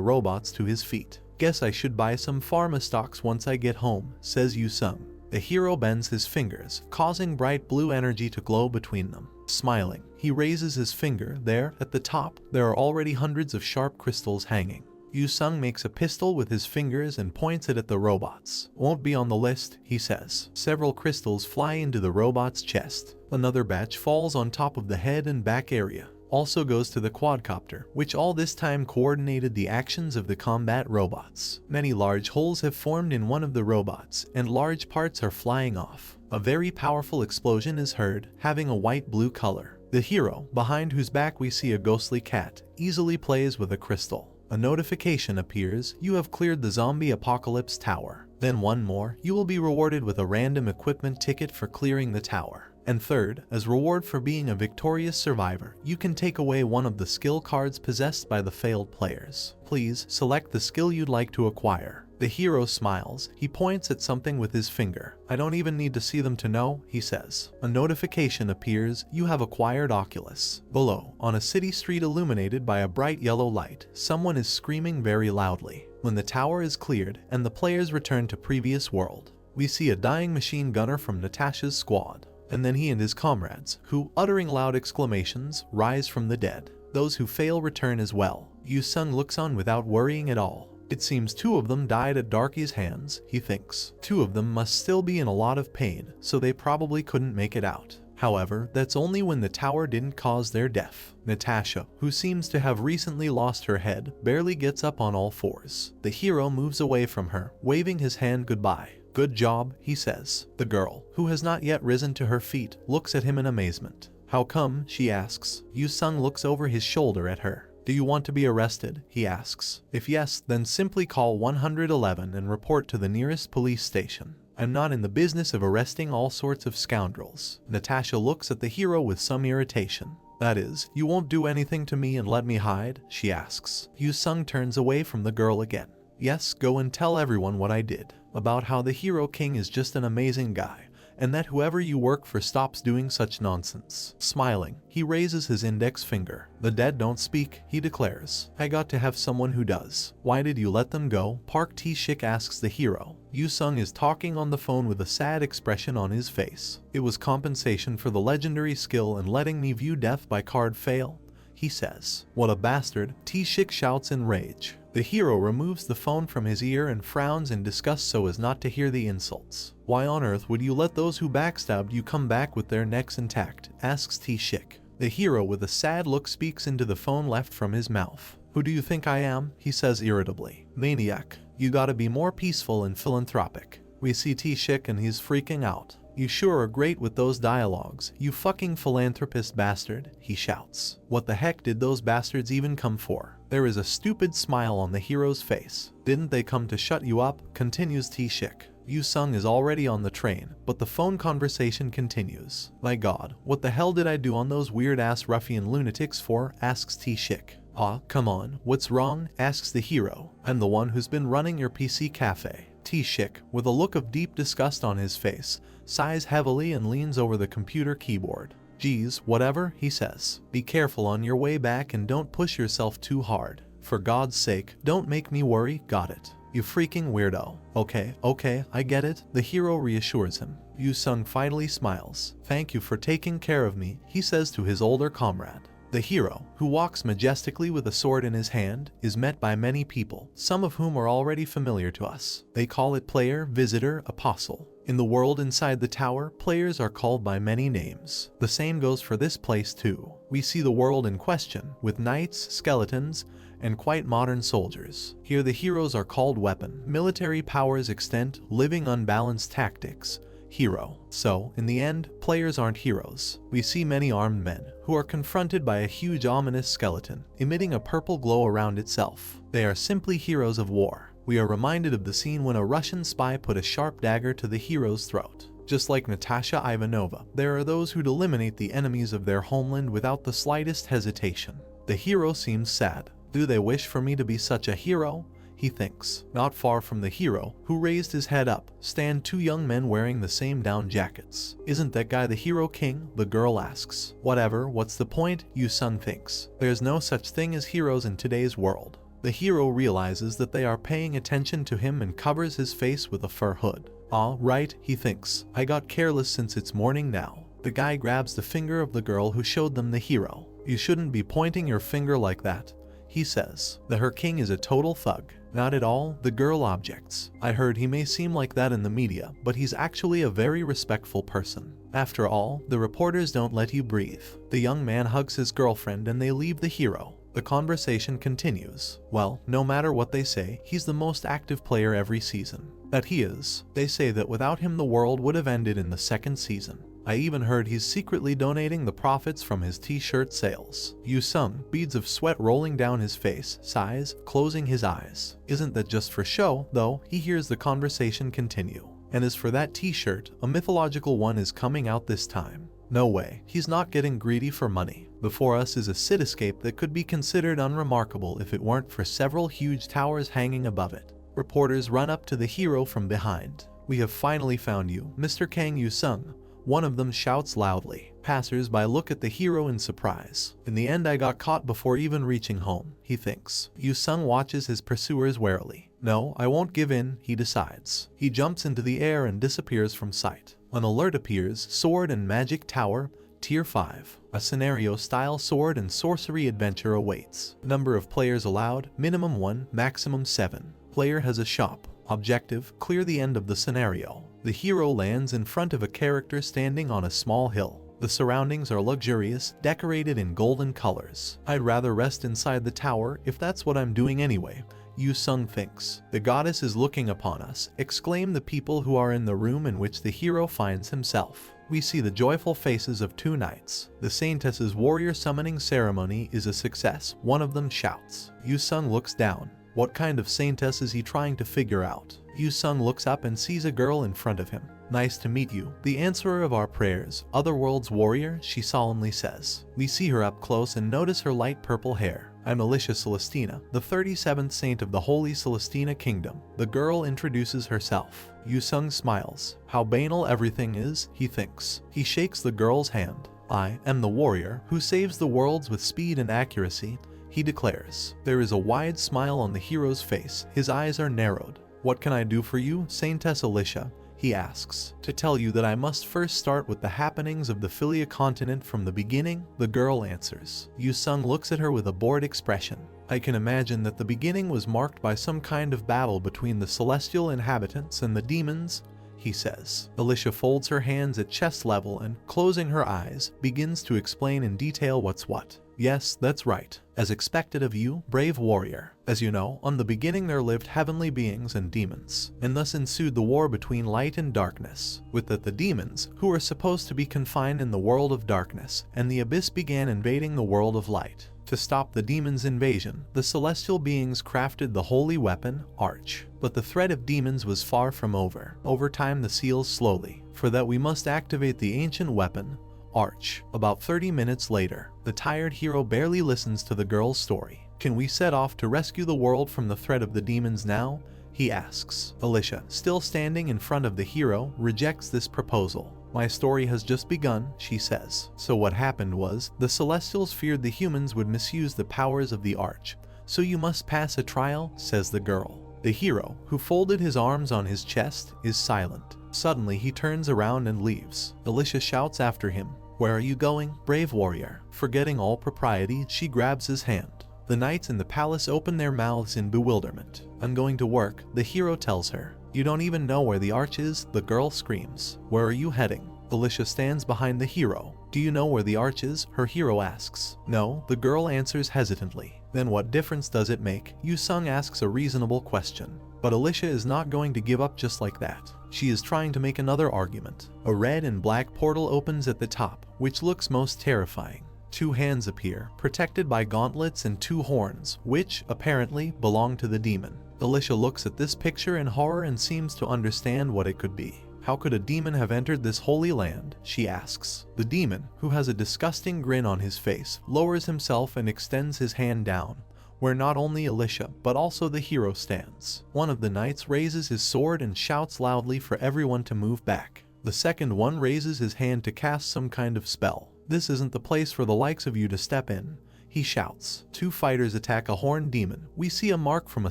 robots to his feet. "Guess I should buy some pharma stocks once I get home," says Yu-sung. The hero bends his fingers, causing bright blue energy to glow between them. Smiling, he raises his finger. There, at the top, there are already hundreds of sharp crystals hanging. Yu-sung makes a pistol with his fingers and points it at the robots. "Won't be on the list," he says. Several crystals fly into the robot's chest. Another batch falls on top of the head and back area. also goes to the quadcopter, which all this time coordinated the actions of the combat robots. Many large holes have formed in one of the robots, and large parts are flying off. A very powerful explosion is heard, having a white-blue color. The hero, behind whose back we see a ghostly cat, easily plays with a crystal. A notification appears: you have cleared the zombie apocalypse tower. Then one more: you will be rewarded with a random equipment ticket for clearing the tower. And third, as reward for being a victorious survivor, you can take away one of the skill cards possessed by the failed players. Please select the skill you'd like to acquire. The hero smiles. He points at something with his finger. I don't even need to see them to know, he says. A notification appears: you have acquired Oculus. Below, on a city street illuminated by a bright yellow light, someone is screaming very loudly. When the tower is cleared and the players return to previous world, we see a dying machine gunner from Natasha's squad. And then he and his comrades, who, uttering loud exclamations, rise from the dead. Those who fail return as well. Yu-sung looks on without worrying at all. It seems 2 of them died at Darky's hands, he thinks. 2 of them must still be in a lot of pain, so they probably couldn't make it out. However, that's only when the tower didn't cause their death. Natasha, who seems to have recently lost her head, barely gets up on all fours. The hero moves away from her, waving his hand goodbye. Good job, he says. The girl, who has not yet risen to her feet, looks at him in amazement. How come? She asks. Yu-sung looks over his shoulder at her. Do you want to be arrested? He asks. If yes, then simply call 111 and report to the nearest police station. I'm not in the business of arresting all sorts of scoundrels. Natasha looks at the hero with some irritation. That is, you won't do anything to me and let me hide? She asks. Yu-sung turns away from the girl again. Yes, go and tell everyone what I did. About how the Hero King is just an amazing guy, and that whoever you work for stops doing such nonsense. Smiling, he raises his index finger. The dead don't speak, he declares. I got to have someone who does. Why did you let them go? Park T-shik asks the hero. Yu-sung is talking on the phone with a sad expression on his face. It was compensation for the legendary skill and letting me view death by card fail, he says. What a bastard, T-shik shouts in rage. The hero removes the phone from his ear and frowns in disgust so as not to hear the insults. Why on earth would you let those who backstabbed you come back with their necks intact? Asks T-shik. The hero with a sad look speaks into the phone left from his mouth. Who do you think I am? He says irritably. Maniac. You gotta be more peaceful and philanthropic. We see T-shik and he's freaking out. You sure are great with those dialogues, you fucking philanthropist bastard, he shouts. What the heck did those bastards even come for? There is a stupid smile on the hero's face. Didn't they come to shut you up? Continues T-shik. Yu-sung is already on the train, but the phone conversation continues. My god, what the hell did I do on those weird-ass ruffian lunatics for? Asks T-shik. Ah, come on, what's wrong? Asks the hero. I'm the one who's been running your PC cafe. T-shik, with a look of deep disgust on his face, sighs heavily and leans over the computer keyboard. Geez, whatever, he says. Be careful on your way back and don't push yourself too hard. For God's sake, don't make me worry, got it? You freaking weirdo. Okay, I get it, the hero reassures him. Yu-sung finally smiles. Thank you for taking care of me, he says to his older comrade. The hero, who walks majestically with a sword in his hand, is met by many people, some of whom are already familiar to us. They call it player, visitor, apostle. In the world inside the tower, players are called by many names. The same goes for this place too. We see the world in question, with knights, skeletons, and quite modern soldiers. Here the heroes are called weapon, military powers extent, living unbalanced tactics, hero. So, in the end, players aren't heroes. We see many armed men, who are confronted by a huge ominous skeleton, emitting a purple glow around itself. They are simply heroes of war. We are reminded of the scene when a Russian spy put a sharp dagger to the hero's throat. Just like Natasha Ivanova, there are those who'd eliminate the enemies of their homeland without the slightest hesitation. The hero seems sad. Do they wish for me to be such a hero? He thinks. Not far from the hero, who raised his head up, stand 2 young men wearing the same down jackets. Isn't that guy the Hero King? The girl asks. Whatever, what's the point? Yu-sung thinks. There's no such thing as heroes in today's world. The hero realizes that they are paying attention to him and covers his face with a fur hood. Ah, right, he thinks. I got careless since it's morning now. The guy grabs the finger of the girl who showed them the hero. You shouldn't be pointing your finger like that, he says. The Her King is a total thug. Not at all, the girl objects. I heard he may seem like that in the media, but he's actually a very respectful person. After all, the reporters don't let you breathe. The young man hugs his girlfriend and they leave the hero. The conversation continues. Well, no matter what they say, he's the most active player every season. That he is. They say that without him the world would have ended in the second season. I even heard he's secretly donating the profits from his t-shirt sales. Yu-sung, beads of sweat rolling down his face, sighs, closing his eyes. Isn't that just for show, though? He hears the conversation continue. And as for that t-shirt, a mythological one is coming out this time. No way, he's not getting greedy for money. Before us is a cityscape that could be considered unremarkable if it weren't for several huge towers hanging above it. Reporters run up to the hero from behind. We have finally found you, Mr. Kang Yu-sung. One of them shouts loudly. Passers-by look at the hero in surprise. In the end I got caught before even reaching home, he thinks. Yu-sung watches his pursuers warily. No, I won't give in, he decides. He jumps into the air and disappears from sight. An alert appears, Sword and Magic Tower, Tier 5. A scenario-style sword and sorcery adventure awaits. Number of players allowed, minimum 1, maximum 7. Player has a shop. Objective, clear the end of the scenario. The hero lands in front of a character standing on a small hill. The surroundings are luxurious, decorated in golden colors. I'd rather rest inside the tower if that's what I'm doing anyway, Yu-sung thinks. The goddess is looking upon us, exclaim the people who are in the room in which the hero finds himself. We see the joyful faces of two knights. The saintess's warrior summoning ceremony is a success, one of them shouts. Yu-sung looks down. What kind of saintess is he trying to figure out? Yu-sung looks up and sees a girl in front of him. Nice to meet you, the answerer of our prayers, Otherworld's warrior, she solemnly says. We see her up close and notice her light purple hair. I'm Alicia Celestina, the 37th saint of the Holy Celestina Kingdom. The girl introduces herself. Yu-sung smiles. How banal everything is, he thinks. He shakes the girl's hand. I am the warrior who saves the worlds with speed and accuracy, he declares. There is a wide smile on the hero's face. His eyes are narrowed. What can I do for you, Saintess Alicia? He asks. To tell you that I must first start with the happenings of the Philia continent from the beginning, the girl answers. Yu-sung looks at her with a bored expression. I can imagine that the beginning was marked by some kind of battle between the celestial inhabitants and the demons, he says. Alicia folds her hands at chest level and, closing her eyes, begins to explain in detail what's what. Yes, that's right. As expected of you, brave warrior. As you know, on the beginning there lived heavenly beings and demons, and thus ensued the war between light and darkness, with the demons, who were supposed to be confined in the world of darkness, and the abyss began invading the world of light. To stop the demons' invasion, the celestial beings crafted the holy weapon, Arch. But the threat of demons was far from over. Over time the seals slowly, for that we must activate the ancient weapon, Arch. About 30 minutes later, the tired hero barely listens to the girl's story. Can we set off to rescue the world from the threat of the demons now? He asks. Alicia, still standing in front of the hero, rejects this proposal. My story has just begun, she says. So what happened was, the Celestials feared the humans would misuse the powers of the Arch. So you must pass a trial, says the girl. The hero, who folded his arms on his chest, is silent. Suddenly he turns around and leaves. Alicia shouts after him. Where are you going, brave warrior? Forgetting all propriety, she grabs his hand. The knights in the palace open their mouths in bewilderment. I'm going to work, the hero tells her. You don't even know where the Arch is, the girl screams. Where are you heading? Alicia stands behind the hero. Do you know where the Arch is? Her hero asks. No, the girl answers hesitantly. Then what difference does it make? Yu-sung asks a reasonable question. But Alicia is not going to give up just like that. She is trying to make another argument. A red and black portal opens at the top, which looks most terrifying. Two hands appear, protected by gauntlets and two horns, which, apparently, belong to the demon. Alicia looks at this picture in horror and seems to understand what it could be. How could a demon have entered this holy land? She asks. The demon, who has a disgusting grin on his face, lowers himself and extends his hand down, where not only Alicia, but also the hero stands. One of the knights raises his sword and shouts loudly for everyone to move back. The second one raises his hand to cast some kind of spell. This isn't the place for the likes of you to step in, he shouts. Two fighters attack a horned demon. We see a mark from a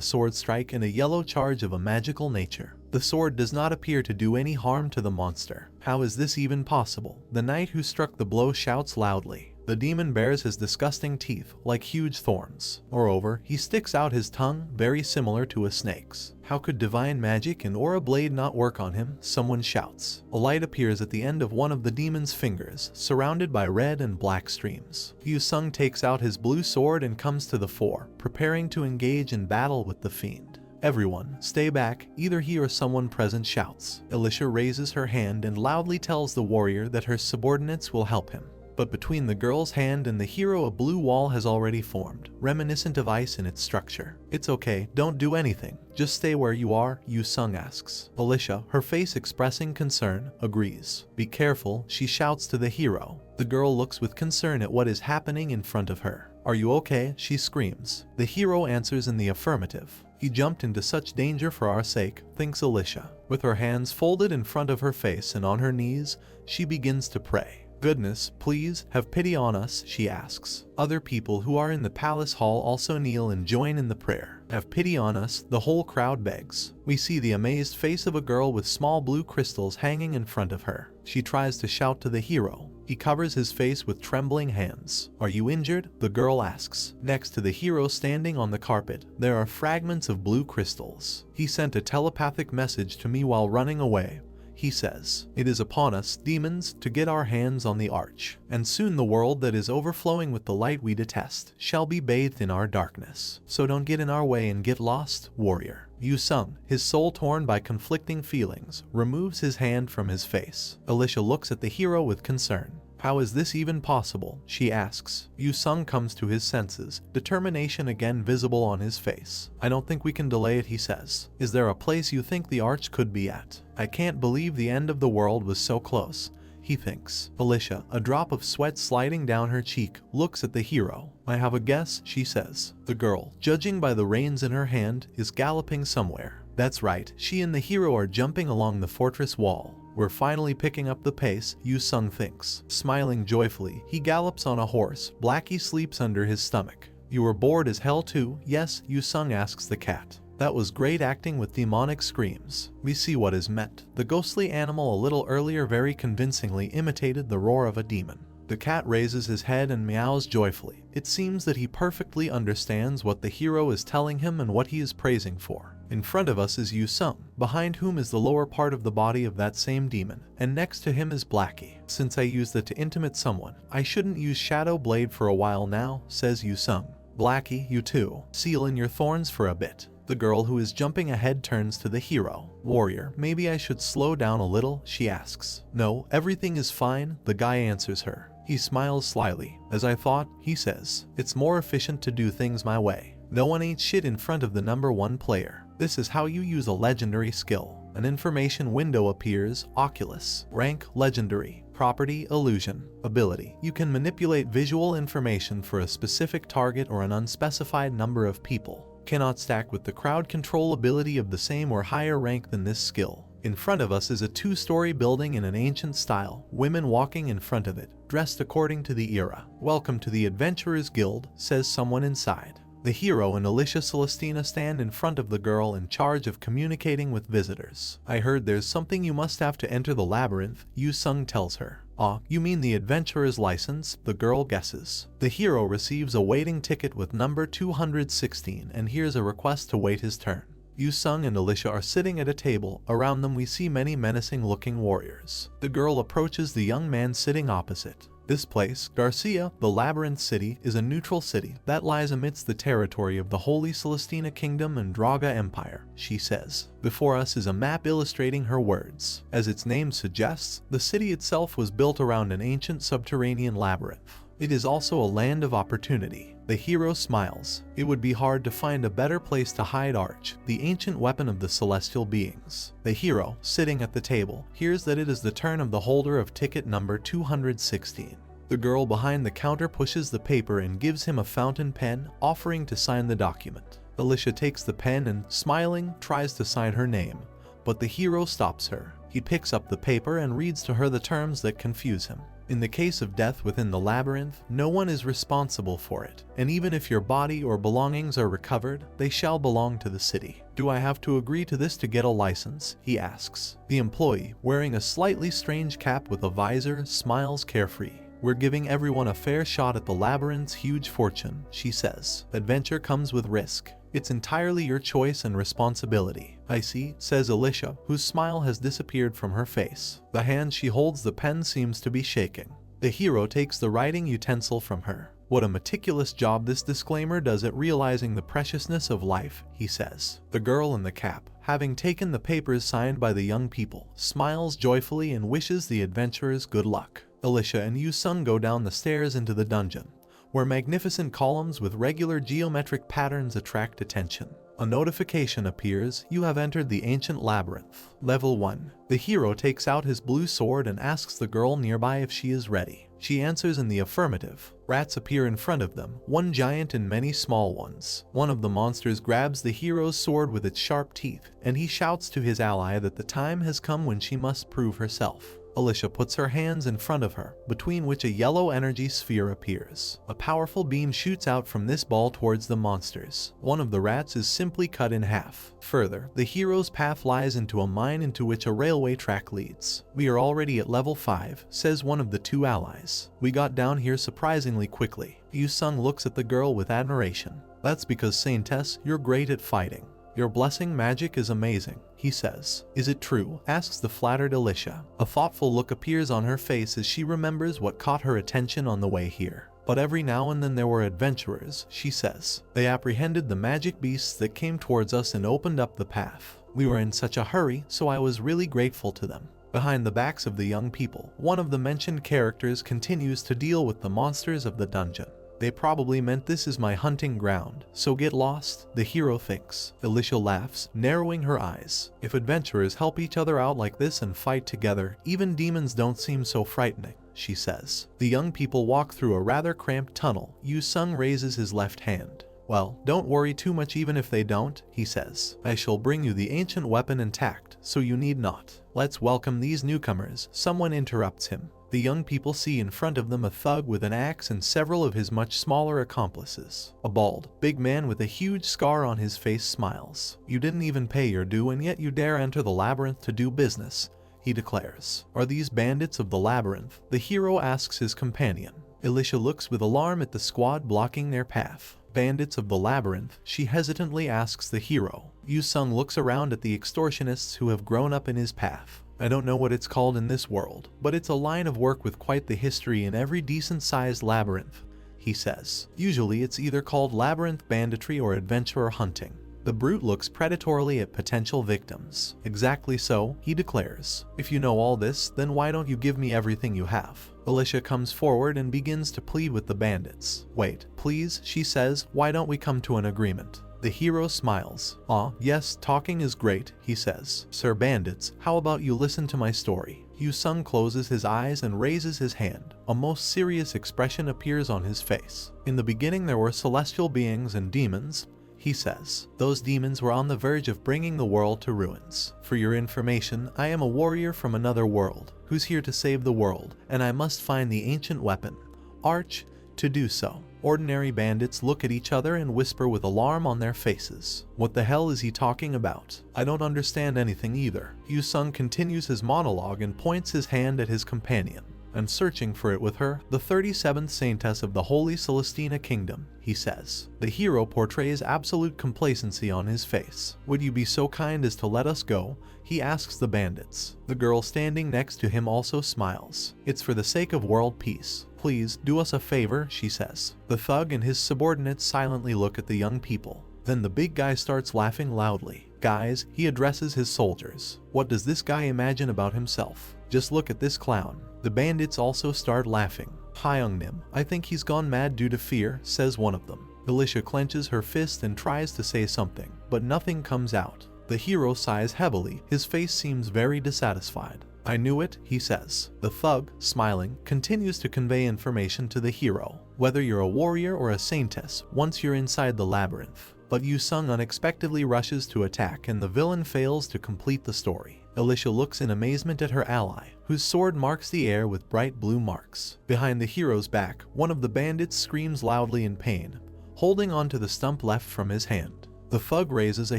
sword strike and a yellow charge of a magical nature. The sword does not appear to do any harm to the monster. How is this even possible? The knight who struck the blow shouts loudly. The demon bares his disgusting teeth like huge thorns. Moreover, he sticks out his tongue, very similar to a snake's. How could divine magic and aura blade not work on him? Someone shouts. A light appears at the end of one of the demon's fingers, surrounded by red and black streams. Yu-sung takes out his blue sword and comes to the fore, preparing to engage in battle with the fiend. Everyone, stay back, either he or someone present shouts. Alicia raises her hand and loudly tells the warrior that her subordinates will help him. But between the girl's hand and the hero a blue wall has already formed, reminiscent of ice in its structure. It's okay, don't do anything. Just stay where you are, Yu-sung asks. Alicia, her face expressing concern, agrees. Be careful, she shouts to the hero. The girl looks with concern at what is happening in front of her. Are you okay? She screams. The hero answers in the affirmative. He jumped into such danger for our sake, thinks Alicia. With her hands folded in front of her face and on her knees, she begins to pray. Goodness, please, have pity on us, she asks. Other people who are in the palace hall also kneel and join in the prayer. Have pity on us, the whole crowd begs. We see the amazed face of a girl with small blue crystals hanging in front of her. She tries to shout to the hero. He covers his face with trembling hands. Are you injured? The girl asks. Next to the hero standing on the carpet, there are fragments of blue crystals. He sent a telepathic message to me while running away. He says, it is upon us, demons, to get our hands on the arch, and soon the world that is overflowing with the light we detest shall be bathed in our darkness. So don't get in our way and get lost, warrior. Yu-sung, his soul torn by conflicting feelings, removes his hand from his face. Alicia looks at the hero with concern. How is this even possible? She asks. Yu-sung comes to his senses, determination again visible on his face. I don't think we can delay it, he says. Is there a place you think the arch could be at? I can't believe the end of the world was so close, he thinks. Alicia, a drop of sweat sliding down her cheek, looks at the hero. I have a guess, she says. The girl, judging by the reins in her hand, is galloping somewhere. That's right, she and the hero are jumping along the fortress wall. We're finally picking up the pace, Yu-sung thinks. Smiling joyfully, he gallops on a horse. Blackie sleeps under his stomach. You were bored as hell too? Yes, Yu-sung asks the cat. That was great acting with demonic screams. We see what is meant. The ghostly animal a little earlier very convincingly imitated the roar of a demon. The cat raises his head and meows joyfully. It seems that he perfectly understands what the hero is telling him and what he is praising for. In front of us is Yu-sung, behind whom is the lower part of the body of that same demon, and next to him is Blackie. Since I used it to intimate someone, I shouldn't use Shadow Blade for a while now, says Yu-sung. Blackie, you too. Seal in your thorns for a bit. The girl who is jumping ahead turns to the hero. Warrior, maybe I should slow down a little, she asks. No, everything is fine, the guy answers her. He smiles slyly. As I thought, he says. It's more efficient to do things my way. No one ain't shit in front of the #1 player. This is how you use a legendary skill. An information window appears. Oculus. Rank, legendary. Property, illusion. Ability. You can manipulate visual information for a specific target or an unspecified number of people. Cannot stack with the crowd control ability of the same or higher rank than this skill. In front of us is a 2-story building in an ancient style, women walking in front of it, dressed according to the era. Welcome to the Adventurers Guild, says someone inside. The hero and Alicia Celestina stand in front of the girl in charge of communicating with visitors. I heard there's something you must have to enter the labyrinth, Yu-sung tells her. Ah, you mean the adventurer's license, the girl guesses. The hero receives a waiting ticket with number 216 and hears a request to wait his turn. Yu-sung and Alicia are sitting at a table. Around them we see many menacing-looking warriors. The girl approaches the young man sitting opposite. This place, Garcia, the Labyrinth City, is a neutral city that lies amidst the territory of the Holy Celestina Kingdom and Draga Empire, she says. Before us is a map illustrating her words. As its name suggests, the city itself was built around an ancient subterranean labyrinth. It is also a land of opportunity. The hero smiles. It would be hard to find a better place to hide Arch, the ancient weapon of the celestial beings. The hero, sitting at the table, hears that it is the turn of the holder of ticket number 216. The girl behind the counter pushes the paper and gives him a fountain pen, offering to sign the document. Alicia takes the pen and, smiling, tries to sign her name, but the hero stops her. He picks up the paper and reads to her the terms that confuse him. In the case of death within the labyrinth, no one is responsible for it, and even if your body or belongings are recovered, they shall belong to the city. Do I have to agree to this to get a license? He asks. The employee, wearing a slightly strange cap with a visor, smiles carefree. We're giving everyone a fair shot at the labyrinth's huge fortune, she says. Adventure comes with risk. It's entirely your choice and responsibility. I see, says Alicia, whose smile has disappeared from her face. The hand she holds the pen seems to be shaking. The hero takes the writing utensil from her. What a meticulous job this disclaimer does at realizing the preciousness of life, he says. The girl in the cap, having taken the papers signed by the young people, smiles joyfully and wishes the adventurers good luck. Alicia and Yu-sung go down the stairs into the dungeon, where magnificent columns with regular geometric patterns attract attention. A notification appears, you have entered the ancient labyrinth. Level 1. The hero takes out his blue sword and asks the girl nearby if she is ready. She answers in the affirmative. Rats appear in front of them, one giant and many small ones. One of the monsters grabs the hero's sword with its sharp teeth, and he shouts to his ally that the time has come when she must prove herself. Alicia puts her hands in front of her, between which a yellow energy sphere appears. A powerful beam shoots out from this ball towards the monsters. One of the rats is simply cut in half. Further, the hero's path lies into a mine into which a railway track leads. We are already at level 5, says one of the two allies. We got down here surprisingly quickly. Yu-sung looks at the girl with admiration. That's because, Saintess, you're great at fighting. Your blessing magic is amazing, he says. Is it true? Asks the flattered Alicia. A thoughtful look appears on her face as she remembers what caught her attention on the way here. But every now and then there were adventurers, she says. They apprehended the magic beasts that came towards us and opened up the path. We were in such a hurry, so I was really grateful to them. Behind the backs of the young people, one of the mentioned characters continues to deal with the monsters of the dungeon. They probably meant this is my hunting ground, so get lost, the hero thinks. Alicia laughs, narrowing her eyes. If adventurers help each other out like this and fight together, even demons don't seem so frightening, she says. The young people walk through a rather cramped tunnel. Yu-sung raises his left hand. Well, don't worry too much even if they don't, he says. I shall bring you the ancient weapon intact, so you need not. Let's welcome these newcomers, someone interrupts him. The young people see in front of them a thug with an axe and several of his much smaller accomplices. A bald, big man with a huge scar on his face smiles. You didn't even pay your due and yet you dare enter the labyrinth to do business, he declares. Are these bandits of the labyrinth? The hero asks his companion. Alicia looks with alarm at the squad blocking their path. Bandits of the labyrinth, she hesitantly asks the hero. Yu-sung looks around at the extortionists who have grown up in his path. I don't know what it's called in this world, but it's a line of work with quite the history in every decent-sized labyrinth, he says. Usually it's either called labyrinth banditry or adventurer hunting. The brute looks predatorily at potential victims. Exactly so, he declares. If you know all this, then why don't you give me everything you have? Alicia comes forward and begins to plead with the bandits. Wait, please, she says, why don't we come to an agreement? The hero smiles. Yes, talking is great, he says. Sir bandits, how about you listen to my story? Yu-sung closes his eyes and raises his hand. A most serious expression appears on his face. In the beginning there were celestial beings and demons, he says. Those demons were on the verge of bringing the world to ruins. For your information, I am a warrior from another world, who's here to save the world, and I must find the ancient weapon, Arch, to do so. Ordinary bandits look at each other and whisper with alarm on their faces. What the hell is he talking about? I don't understand anything either. Yu-sung continues his monologue and points his hand at his companion. I'm searching for it with her, the 37th Saintess of the Holy Celestina Kingdom, he says. The hero portrays absolute complacency on his face. Would you be so kind as to let us go? He asks the bandits. The girl standing next to him also smiles. It's for the sake of world peace. Please, do us a favor, she says. The thug and his subordinates silently look at the young people. Then the big guy starts laughing loudly. Guys, he addresses his soldiers. What does this guy imagine about himself? Just look at this clown. The bandits also start laughing. Hyungnim, I think he's gone mad due to fear, says one of them. Alicia clenches her fist and tries to say something, but nothing comes out. The hero sighs heavily. His face seems very dissatisfied. I knew it, he says. The thug, smiling, continues to convey information to the hero. Whether you're a warrior or a saintess, once you're inside the labyrinth. But Yu-sung unexpectedly rushes to attack and the villain fails to complete the story. Alicia looks in amazement at her ally, whose sword marks the air with bright blue marks. Behind the hero's back, one of the bandits screams loudly in pain, holding onto the stump left from his hand. The thug raises a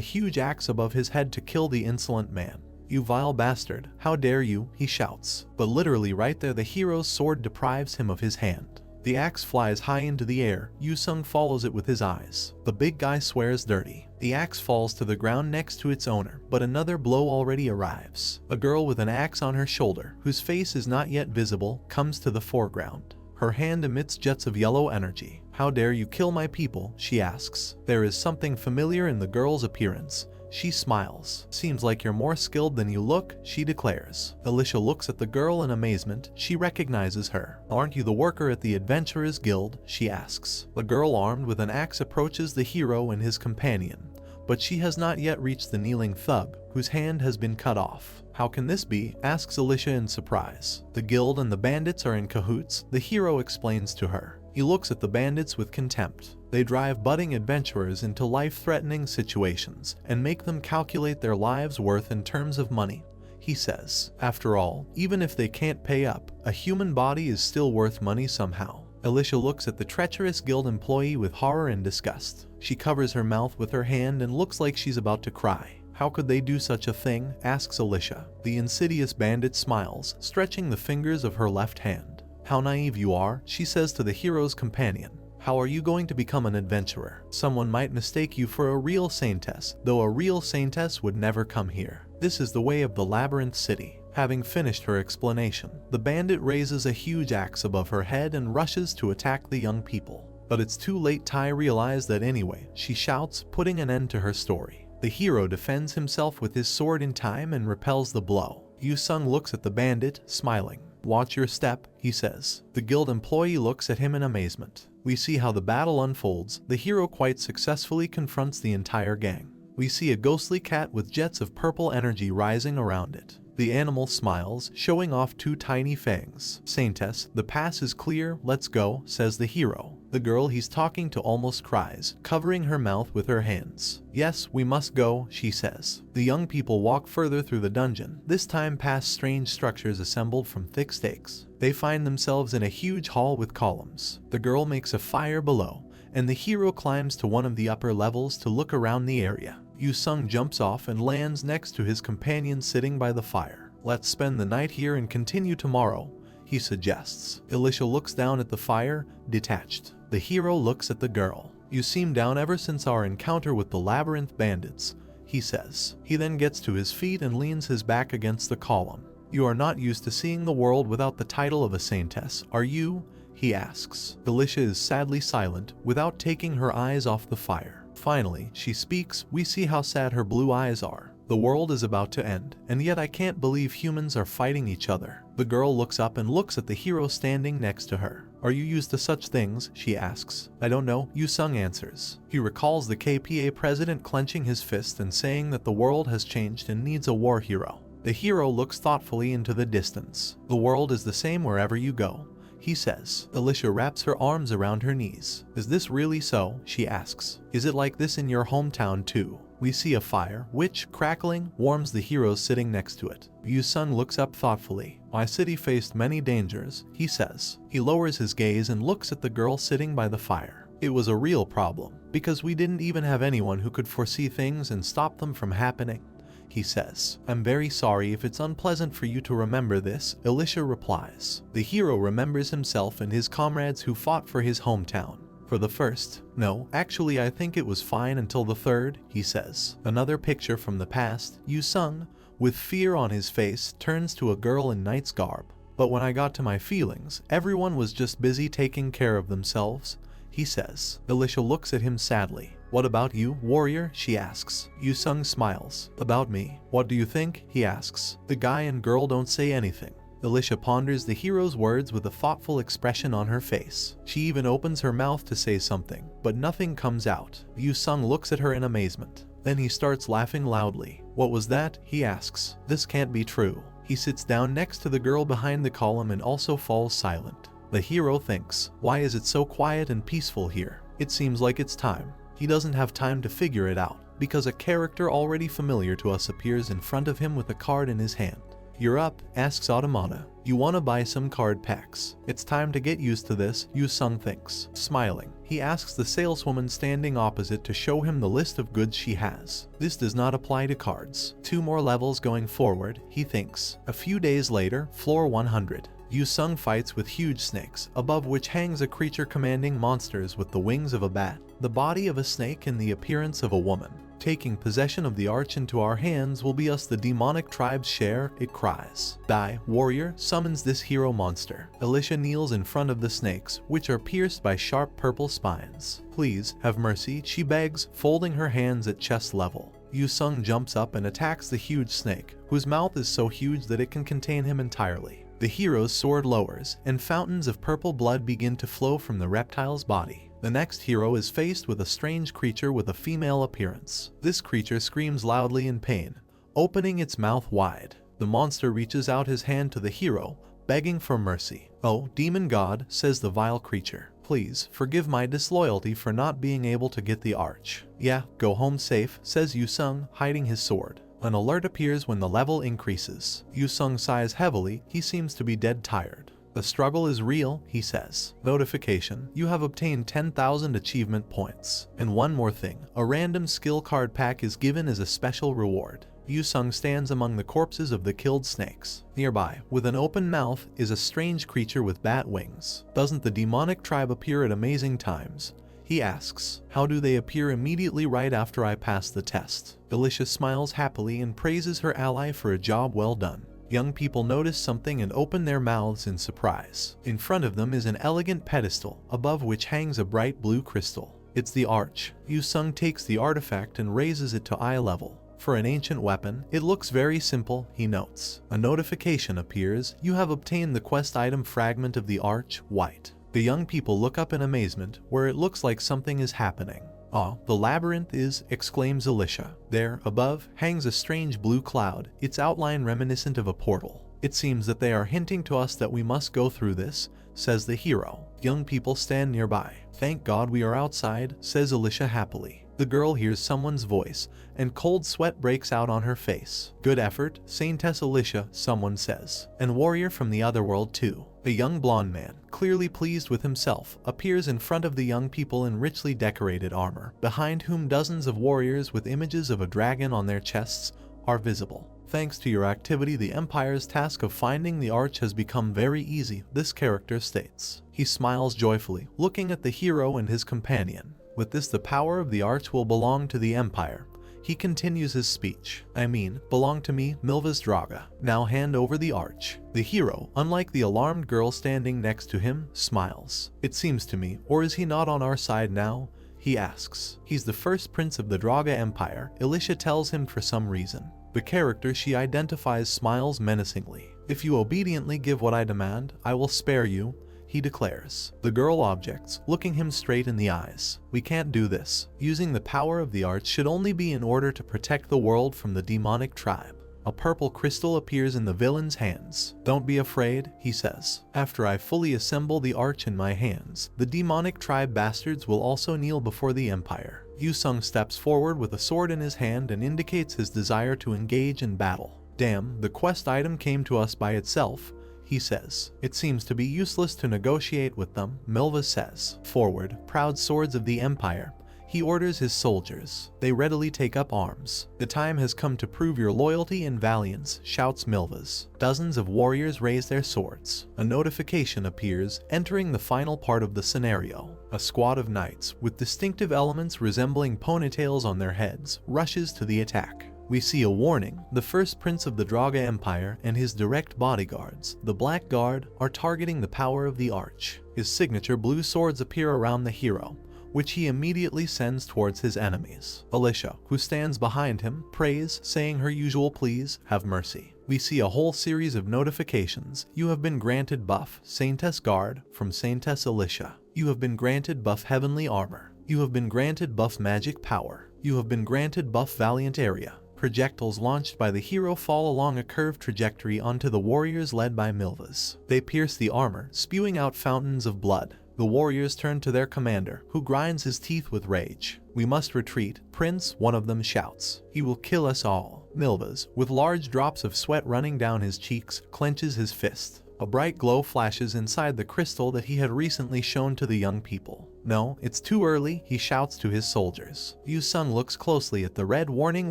huge axe above his head to kill the insolent man. "You vile bastard, how dare you," he shouts. But literally right there the hero's sword deprives him of his hand. The axe flies high into the air. Yu-sung follows it with his eyes. The big guy swears dirty. The axe falls to the ground next to its owner, but another blow already arrives. A girl with an axe on her shoulder, whose face is not yet visible, comes to the foreground. Her hand emits jets of yellow energy. "How dare you kill my people?" she asks. There is something familiar in the girl's appearance. She smiles. "Seems like you're more skilled than you look," she declares. Alicia looks at the girl in amazement. She recognizes her. "Aren't you the worker at the Adventurers Guild?" she asks. The girl armed with an axe approaches the hero and his companion, but she has not yet reached the kneeling thug, whose hand has been cut off. "How can this be?" asks Alicia in surprise. "The guild and the bandits are in cahoots," the hero explains to her. He looks at the bandits with contempt. They drive budding adventurers into life-threatening situations and make them calculate their lives' worth in terms of money, he says. "After all, even if they can't pay up, a human body is still worth money somehow." Alicia looks at the treacherous guild employee with horror and disgust. She covers her mouth with her hand and looks like she's about to cry. "How could they do such a thing?" asks Alicia. The insidious bandit smiles, stretching the fingers of her left hand. "How naive you are," she says to the hero's companion. "How are you going to become an adventurer? Someone might mistake you for a real saintess, though a real saintess would never come here. This is the way of the labyrinth city." Having finished her explanation, the bandit raises a huge axe above her head and rushes to attack the young people. But it's too late. Tai realizes that anyway, she shouts, putting an end to her story. The hero defends himself with his sword in time and repels the blow. Yu-sung looks at the bandit, smiling. "Watch your step," he says. The guild employee looks at him in amazement. We see how the battle unfolds. The hero quite successfully confronts the entire gang. We see a ghostly cat with jets of purple energy rising around it. The animal smiles, showing off 2 tiny fangs. "Saintess, the pass is clear, let's go," says the hero. The girl he's talking to almost cries, covering her mouth with her hands. "Yes, we must go," she says. The young people walk further through the dungeon, this time past strange structures assembled from thick stakes. They find themselves in a huge hall with columns. The girl makes a fire below, and the hero climbs to one of the upper levels to look around the area. Yu-sung jumps off and lands next to his companion sitting by the fire. "Let's spend the night here and continue tomorrow," he suggests. Alicia looks down at the fire, detached. The hero looks at the girl. "You seem down ever since our encounter with the labyrinth bandits," he says. He then gets to his feet and leans his back against the column. "You are not used to seeing the world without the title of a saintess, are you?" he asks. Alicia is sadly silent, without taking her eyes off the fire. Finally, she speaks. We see how sad her blue eyes are. "The world is about to end, and yet I can't believe humans are fighting each other." The girl looks up and looks at the hero standing next to her. "Are you used to such things?" she asks. "I don't know," Yu-sung answers. He recalls the KPA president clenching his fist and saying that the world has changed and needs a war hero. The hero looks thoughtfully into the distance. "The world is the same wherever you go," he says. Alicia wraps her arms around her knees. "Is this really so?" she asks. "Is it like this in your hometown too?" We see a fire, which, crackling, warms the hero sitting next to it. Yu-sung looks up thoughtfully. "My city faced many dangers," he says. He lowers his gaze and looks at the girl sitting by the fire. "It was a real problem, because we didn't even have anyone who could foresee things and stop them from happening," he says. "I'm very sorry if it's unpleasant for you to remember this," Alicia replies. The hero remembers himself and his comrades who fought for his hometown. "For the first, no, actually I think it was fine until the third," he says. Another picture from the past, Yu-sung, with fear on his face, turns to a girl in knight's garb. "But when I got to my feelings, everyone was just busy taking care of themselves," he says. Alicia looks at him sadly. "What about you, warrior?" she asks. Yu-sung smiles. "About me? What do you think?" he asks. The guy and girl don't say anything. Alicia ponders the hero's words with a thoughtful expression on her face. She even opens her mouth to say something, but nothing comes out. Yu-sung looks at her in amazement. Then he starts laughing loudly. "What was that?" he asks. "This can't be true." He sits down next to the girl behind the column and also falls silent. The hero thinks, "Why is it so quiet and peaceful here? It seems like it's time." He doesn't have time to figure it out, because a character already familiar to us appears in front of him with a card in his hand. "You're up," asks Automata. "You wanna buy some card packs?" "It's time to get used to this," Yu-sung thinks. Smiling, he asks the saleswoman standing opposite to show him the list of goods she has. This does not apply to cards. 2 more levels going forward, he thinks. A few days later, floor 100. Yu-sung fights with huge snakes, above which hangs a creature commanding monsters with the wings of a bat, the body of a snake and the appearance of a woman. "Taking possession of the arch into our hands will be us the demonic tribe's share," it cries. "Die, warrior," summons this hero monster. Alicia kneels in front of the snakes, which are pierced by sharp purple spines. "Please, have mercy," she begs, folding her hands at chest level. Yu-sung jumps up and attacks the huge snake, whose mouth is so huge that it can contain him entirely. The hero's sword lowers, and fountains of purple blood begin to flow from the reptile's body. The next hero is faced with a strange creature with a female appearance. This creature screams loudly in pain, opening its mouth wide. The monster reaches out his hand to the hero, begging for mercy. "Oh, demon god," says the vile creature. "Please, forgive my disloyalty for not being able to get the arch." "Yeah, go home safe," says Yu-sung, hiding his sword. An alert appears when the level increases. Yu-sung sighs heavily, he seems to be dead tired. "The struggle is real," he says. Notification: you have obtained 10,000 achievement points. And one more thing, a random skill card pack is given as a special reward. Yu-sung stands among the corpses of the killed snakes. Nearby, with an open mouth, is a strange creature with bat wings. "Doesn't the demonic tribe appear at amazing times?" he asks. "How do they appear immediately right after I pass the test?" Alicia smiles happily and praises her ally for a job well done. Young people notice something and open their mouths in surprise. In front of them is an elegant pedestal, above which hangs a bright blue crystal. It's the arch. Yu-sung takes the artifact and raises it to eye level. For an ancient weapon, it looks very simple, he notes. A notification appears: you have obtained the quest item fragment of the arch, white. The young people look up in amazement, where it looks like something is happening. "Ah, the labyrinth is," exclaims Alicia. There, above, hangs a strange blue cloud, its outline reminiscent of a portal. "It seems that they are hinting to us that we must go through this," says the hero. Young people stand nearby. "Thank God we are outside," says Alicia happily. The girl hears someone's voice, and cold sweat breaks out on her face. "Good effort, Saintess Alicia," someone says. "And warrior from the other world too." A young blonde man, clearly pleased with himself, appears in front of the young people in richly decorated armor, behind whom dozens of warriors with images of a dragon on their chests are visible. "Thanks to your activity, the Empire's task of finding the arch has become very easy," this character states. He smiles joyfully, looking at the hero and his companion. "With this, the power of the arch will belong to the Empire." He continues his speech. "Belong to me, Milva's Draga. Now hand over the arch." The hero, unlike the alarmed girl standing next to him, smiles. "It seems to me, or is he not on our side now?" he asks. "He's the first prince of the Draga Empire," Alicia tells him for some reason. The character she identifies smiles menacingly. "If you obediently give what I demand, I will spare you," he declares. The girl objects, looking him straight in the eyes. "We can't do this. Using the power of the arch should only be in order to protect the world from the demonic tribe." A purple crystal appears in the villain's hands. "Don't be afraid," he says. "After I fully assemble the arch in my hands, the demonic tribe bastards will also kneel before the Empire." Yu-sung steps forward with a sword in his hand and indicates his desire to engage in battle. "Damn, the quest item came to us by itself," he says. "It seems to be useless to negotiate with them," Milva says. "Forward, proud swords of the Empire," he orders his soldiers. They readily take up arms. "The time has come to prove your loyalty and valiance," shouts Milva's. Dozens of warriors raise their swords. A notification appears, entering the final part of the scenario. A squad of knights, with distinctive elements resembling ponytails on their heads, rushes to the attack. We see a warning: the first prince of the Draga Empire and his direct bodyguards, the Black Guard, are targeting the power of the arch. His signature blue swords appear around the hero, which he immediately sends towards his enemies. Alicia, who stands behind him, prays, saying her usual pleas: "Have mercy." We see a whole series of notifications. "You have been granted buff Saintess Guard" from Saintess Alicia. "You have been granted buff Heavenly Armor." "You have been granted buff Magic Power." "You have been granted buff Valiant Area." Projectiles launched by the hero fall along a curved trajectory onto the warriors led by Milvas. They pierce the armor, spewing out fountains of blood. The warriors turn to their commander, who grinds his teeth with rage. "We must retreat, Prince," one of them shouts. "He will kill us all." Milvas, with large drops of sweat running down his cheeks, clenches his fist. A bright glow flashes inside the crystal that he had recently shown to the young people. "No, it's too early," he shouts to his soldiers. Yu Sung looks closely at the red warning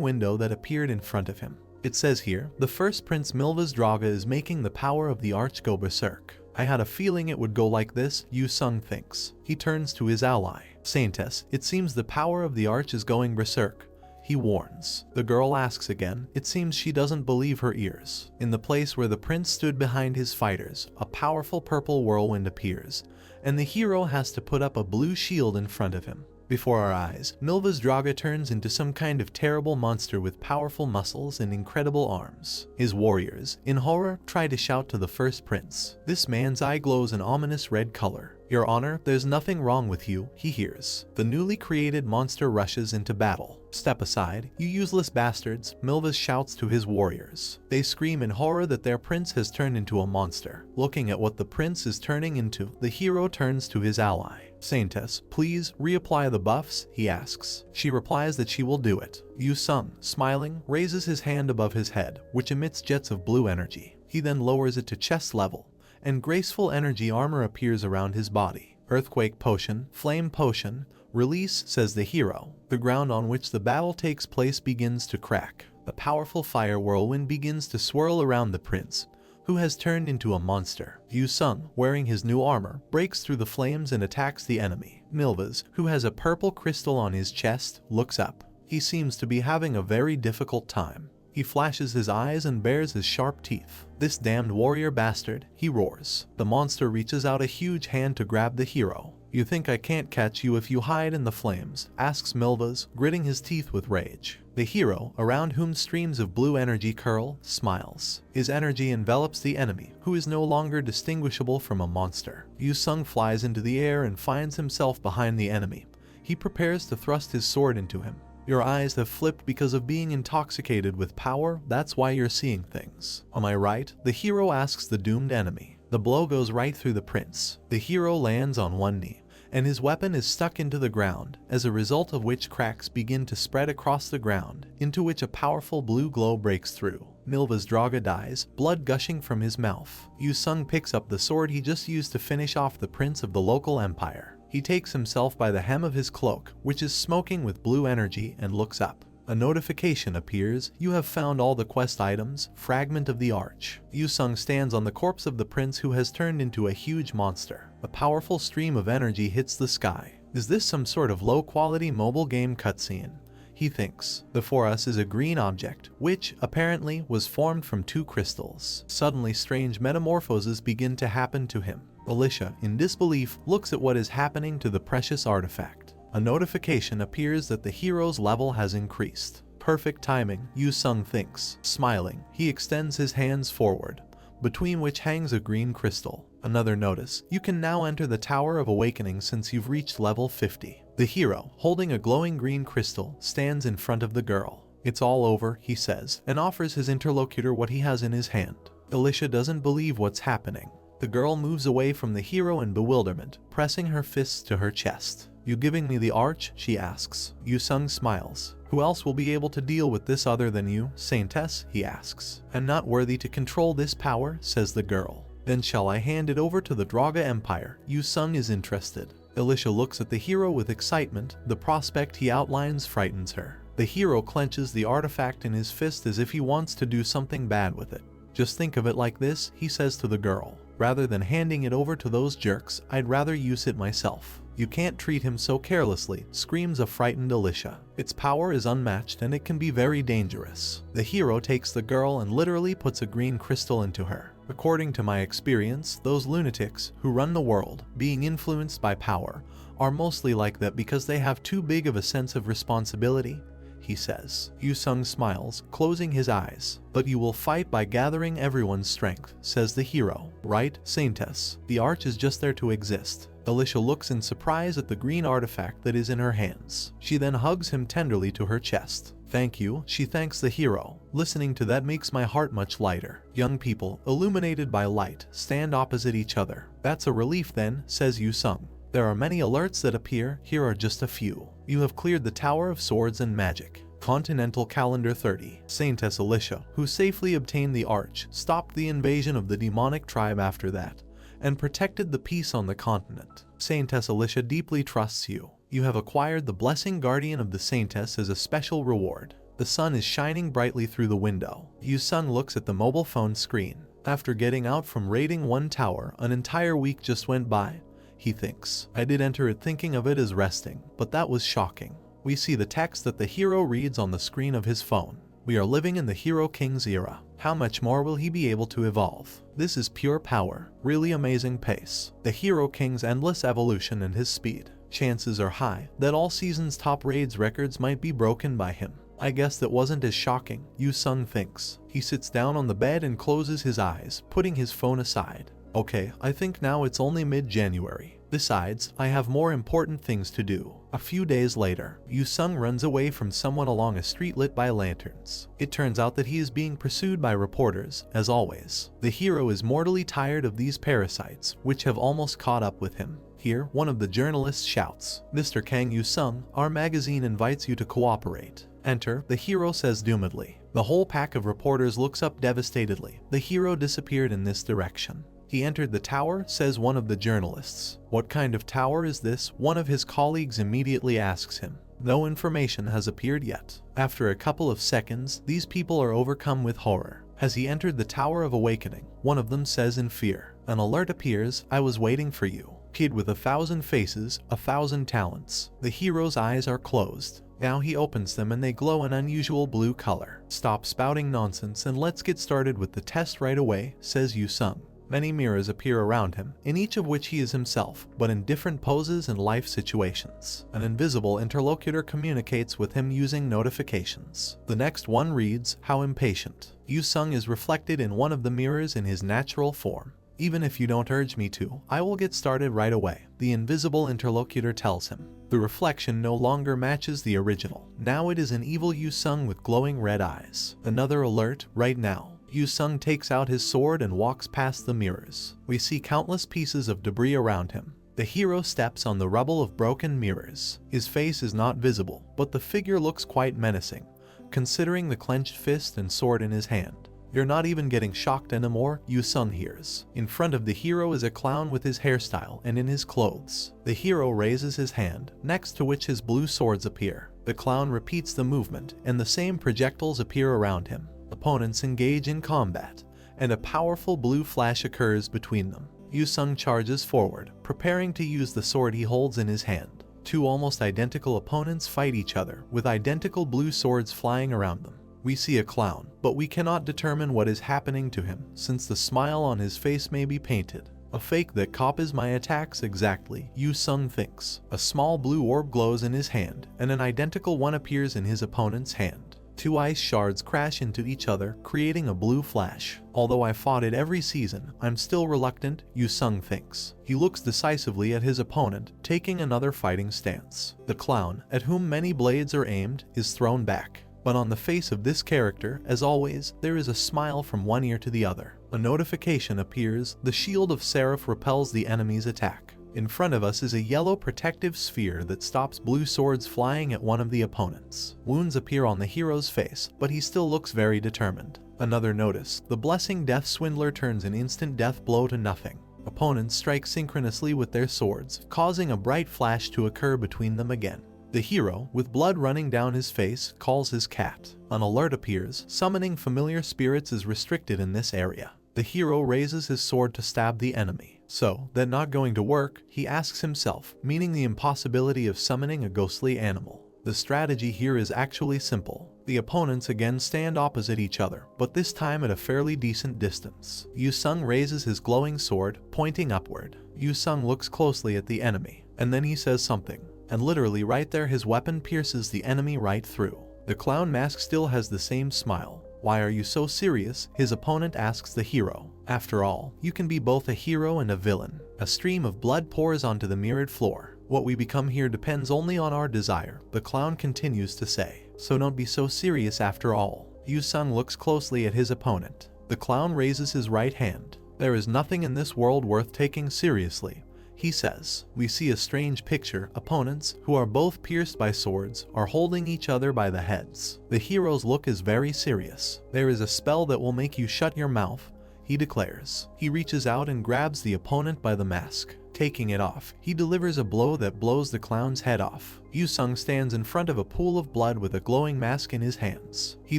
window that appeared in front of him. It says here, "The first Prince Milva's Draga is making the power of the arch go berserk." I had a feeling it would go like this, Yu Sung thinks. He turns to his ally. "Saintess, it seems the power of the arch is going berserk," he warns. The girl asks again. It seems she doesn't believe her ears. In the place where the prince stood behind his fighters, a powerful purple whirlwind appears, and the hero has to put up a blue shield in front of him. Before our eyes, Milva's Draga turns into some kind of terrible monster with powerful muscles and incredible arms. His warriors, in horror, try to shout to the first prince. This man's eye glows an ominous red color. "Your Honor, there's nothing wrong with you," he hears. The newly created monster rushes into battle. "Step aside, you useless bastards," Milva shouts to his warriors. They scream in horror that their prince has turned into a monster. Looking at what the prince is turning into, the hero turns to his ally. "Saintess, please reapply the buffs," he asks. She replies that she will do it. Yu Sung, smiling, raises his hand above his head, which emits jets of blue energy. He then lowers it to chest level, and graceful energy armor appears around his body. "Earthquake potion, flame potion, release," says the hero. The ground on which the battle takes place begins to crack. The powerful fire whirlwind begins to swirl around the prince, who has turned into a monster. Yu Sung, wearing his new armor, breaks through the flames and attacks the enemy. Milvas, who has a purple crystal on his chest, looks up. He seems to be having a very difficult time. He flashes his eyes and bares his sharp teeth. "This damned warrior bastard," he roars. The monster reaches out a huge hand to grab the hero. "You think I can't catch you if you hide in the flames?" asks Milvas, gritting his teeth with rage. The hero, around whom streams of blue energy curl, smiles. His energy envelops the enemy, who is no longer distinguishable from a monster. Yu Sung flies into the air and finds himself behind the enemy. He prepares to thrust his sword into him. "Your eyes have flipped because of being intoxicated with power, that's why you're seeing things. Am I right?" the hero asks the doomed enemy. The blow goes right through the prince. The hero lands on one knee, and his weapon is stuck into the ground, as a result of which cracks begin to spread across the ground, into which a powerful blue glow breaks through. Milva's Draga dies, blood gushing from his mouth. Yu Sung picks up the sword he just used to finish off the prince of the local empire. He takes himself by the hem of his cloak, which is smoking with blue energy, and looks up. A notification appears. "You have found all the quest items, fragment of the arch." Yu Sung stands on the corpse of the prince who has turned into a huge monster. A powerful stream of energy hits the sky. Is this some sort of low-quality mobile game cutscene? He thinks. Before us is a green object, which, apparently, was formed from two crystals. Suddenly strange metamorphoses begin to happen to him. Alicia, in disbelief, looks at what is happening to the precious artifact. A notification appears that the hero's level has increased. Perfect timing, Yu Sung thinks. Smiling, he extends his hands forward, between which hangs a green crystal. Another notice: you can now enter the Tower of Awakening since you've reached level 50. The hero, holding a glowing green crystal, stands in front of the girl. "It's all over," he says, and offers his interlocutor what he has in his hand. Alicia doesn't believe what's happening. The girl moves away from the hero in bewilderment, pressing her fists to her chest. "You giving me the arch?" she asks. Yu Sung smiles. "Who else will be able to deal with this other than you, Saintess?" he asks. "I'm not worthy to control this power," says the girl. "Then shall I hand it over to the Draga Empire?" Yu Sung is interested. Alicia looks at the hero with excitement. The prospect he outlines frightens her. The hero clenches the artifact in his fist as if he wants to do something bad with it. "Just think of it like this," he says to the girl. "Rather than handing it over to those jerks, I'd rather use it myself." "You can't treat him so carelessly," screams a frightened Alicia. "Its power is unmatched and it can be very dangerous." The hero takes the girl and literally puts a green crystal into her. "According to my experience, those lunatics who run the world, being influenced by power, are mostly like that because they have too big of a sense of responsibility," he says. Yu Sung smiles, closing his eyes. "But you will fight by gathering everyone's strength," says the hero. "Right, Saintess? The arch is just there to exist." Alicia looks in surprise at the green artifact that is in her hands. She then hugs him tenderly to her chest. "Thank you," she thanks the hero. "Listening to that makes my heart much lighter." Young people, illuminated by light, stand opposite each other. "That's a relief then," says Yu Sung. There are many alerts that appear, here are just a few. You have cleared the Tower of Swords and Magic. Continental Calendar 30. Saintess Alicia, who safely obtained the Arch, stopped the invasion of the demonic tribe after that, and protected the peace on the continent. Saintess Alicia deeply trusts you. You have acquired the Blessing Guardian of the Saintess as a special reward. The sun is shining brightly through the window. Yu-sung looks at the mobile phone screen. After getting out from raiding one tower, an entire week just went by. He thinks, I did enter it thinking of it as resting, but that was shocking. We see the text that the hero reads on the screen of his phone. We are living in the Hero King's era. How much more will he be able to evolve? This is pure power, really amazing pace. The Hero King's endless evolution and his speed. Chances are high that all season's top raids records might be broken by him. I guess that wasn't as shocking, Yu-sung thinks. He sits down on the bed and closes his eyes, putting his phone aside. Okay, I think now it's only mid-January. Besides, I have more important things to do. A few days later, Yu-sung runs away from someone along a street lit by lanterns. It turns out that he is being pursued by reporters, as always. The hero is mortally tired of these parasites, which have almost caught up with him. Here, one of the journalists shouts, Mr. Kang Yu-sung, our magazine invites you to cooperate. Enter, the hero says doomedly. The whole pack of reporters looks up devastatedly. The hero disappeared in this direction. He entered the tower, says one of the journalists. What kind of tower is this? One of his colleagues immediately asks him. No information has appeared yet. After a couple of seconds, these people are overcome with horror. Has he entered the Tower of Awakening? One of them says in fear. An alert appears, I was waiting for you. Kid with 1,000 faces, 1,000 talents. The hero's eyes are closed. Now he opens them and they glow an unusual blue color. Stop spouting nonsense and let's get started with the test right away, says Yu-sung. Many mirrors appear around him, in each of which he is himself, but in different poses and life situations. An invisible interlocutor communicates with him using notifications. The next one reads, How impatient. Yu-sung is reflected in one of the mirrors in his natural form. Even if you don't urge me to, I will get started right away, the invisible interlocutor tells him. The reflection no longer matches the original. Now it is an evil Yu-sung with glowing red eyes. Another alert, right now. Yu-sung takes out his sword and walks past the mirrors. We see countless pieces of debris around him. The hero steps on the rubble of broken mirrors. His face is not visible, but the figure looks quite menacing, considering the clenched fist and sword in his hand. You're not even getting shocked anymore, Yu-sung hears. In front of the hero is a clown with his hairstyle and in his clothes. The hero raises his hand, next to which his blue swords appear. The clown repeats the movement, and the same projectiles appear around him. Opponents engage in combat, and a powerful blue flash occurs between them. Yu-sung charges forward, preparing to use the sword he holds in his hand. Two almost identical opponents fight each other, with identical blue swords flying around them. We see a clown, but we cannot determine what is happening to him, since the smile on his face may be painted. A fake that copies my attacks exactly, Yu-sung thinks. A small blue orb glows in his hand, and an identical one appears in his opponent's hand. Two ice shards crash into each other, creating a blue flash. Although I fought it every season, I'm still reluctant, Yu-sung thinks. He looks decisively at his opponent, taking another fighting stance. The clown, at whom many blades are aimed, is thrown back. But on the face of this character, as always, there is a smile from one ear to the other. A notification appears, the shield of Seraph repels the enemy's attack. In front of us is a yellow protective sphere that stops blue swords flying at one of the opponents. Wounds appear on the hero's face, but he still looks very determined. Another notice, the Blessing Death Swindler turns an instant death blow to nothing. Opponents strike synchronously with their swords, causing a bright flash to occur between them again. The hero, with blood running down his face, calls his cat. An alert appears, summoning familiar spirits is restricted in this area. The hero raises his sword to stab the enemy. So, that not going to work, he asks himself, meaning the impossibility of summoning a ghostly animal. The strategy here is actually simple. The opponents again stand opposite each other, but this time at a fairly decent distance. Yu-sung raises his glowing sword, pointing upward. Yu-sung looks closely at the enemy, and then he says something. And literally right there his weapon pierces the enemy right through. The clown mask still has the same smile. Why are you so serious? His opponent asks the hero. After all, you can be both a hero and a villain. A stream of blood pours onto the mirrored floor. What we become here depends only on our desire, the clown continues to say. So don't be so serious after all. Yu-sung looks closely at his opponent. The clown raises his right hand. There is nothing in this world worth taking seriously. he says. We see a strange picture. Opponents, who are both pierced by swords, are holding each other by the heads. The hero's look is very serious. There is a spell that will make you shut your mouth, he declares. He reaches out and grabs the opponent by the mask. Taking it off, he delivers a blow that blows the clown's head off. Yu-sung stands in front of a pool of blood with a glowing mask in his hands. He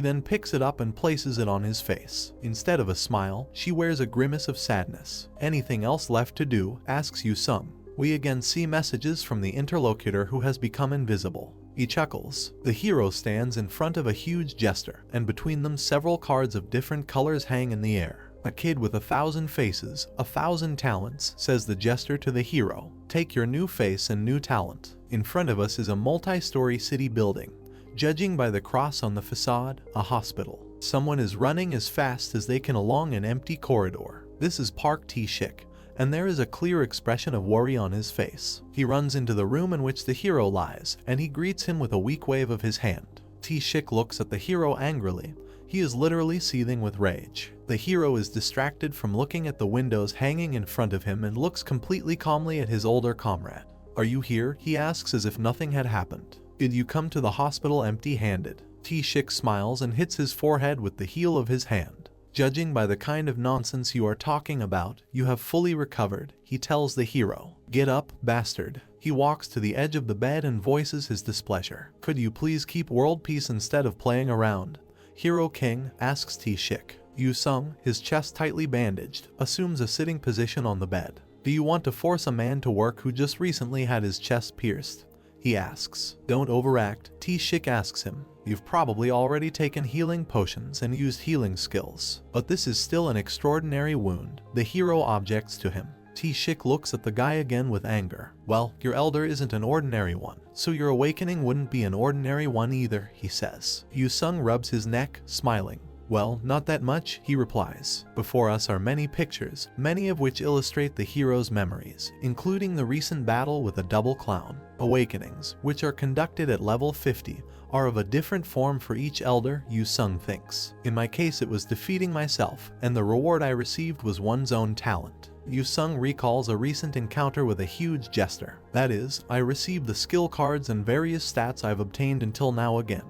then picks it up and places it on his face. Instead of a smile, she wears a grimace of sadness. Anything else left to do? Asks Yu-sung. We again see messages from the interlocutor who has become invisible. He chuckles. The hero stands in front of a huge jester, and between them several cards of different colors hang in the air. A kid with 1,000 faces, 1,000 talents, says the jester to the hero. Take your new face and new talent. In front of us is a multi-story city building. Judging by the cross on the facade, a hospital. Someone is running as fast as they can along an empty corridor. This is Park T-shik, and there is a clear expression of worry on his face. He runs into the room in which the hero lies, and he greets him with a weak wave of his hand. T-shik looks at the hero angrily. He is literally seething with rage. The hero is distracted from looking at the windows hanging in front of him and looks completely calmly at his older comrade. Are you here? He asks as if nothing had happened. Did you come to the hospital empty-handed? T-shik smiles and hits his forehead with the heel of his hand. Judging by the kind of nonsense you are talking about, you have fully recovered, he tells the hero. Get up, bastard. He walks to the edge of the bed and voices his displeasure. Could you please keep world peace instead of playing around? Hero King, asks T-shik. Yu-sung, his chest tightly bandaged, assumes a sitting position on the bed. Do you want to force a man to work who just recently had his chest pierced? He asks. Don't overact, T-shik asks him. You've probably already taken healing potions and used healing skills, but this is still an extraordinary wound. The hero objects to him. T-shik looks at the guy again with anger. Well, your elder isn't an ordinary one, so your awakening wouldn't be an ordinary one either, he says. Yu-sung rubs his neck, smiling. Well, not that much, he replies. Before us are many pictures, many of which illustrate the hero's memories, including the recent battle with a double clown. Awakenings, which are conducted at level 50, are of a different form for each elder, Yu-sung thinks. In my case it was defeating myself, and the reward I received was one's own talent. Yu-sung recalls a recent encounter with a huge jester. That is, I received the skill cards and various stats I've obtained until now again.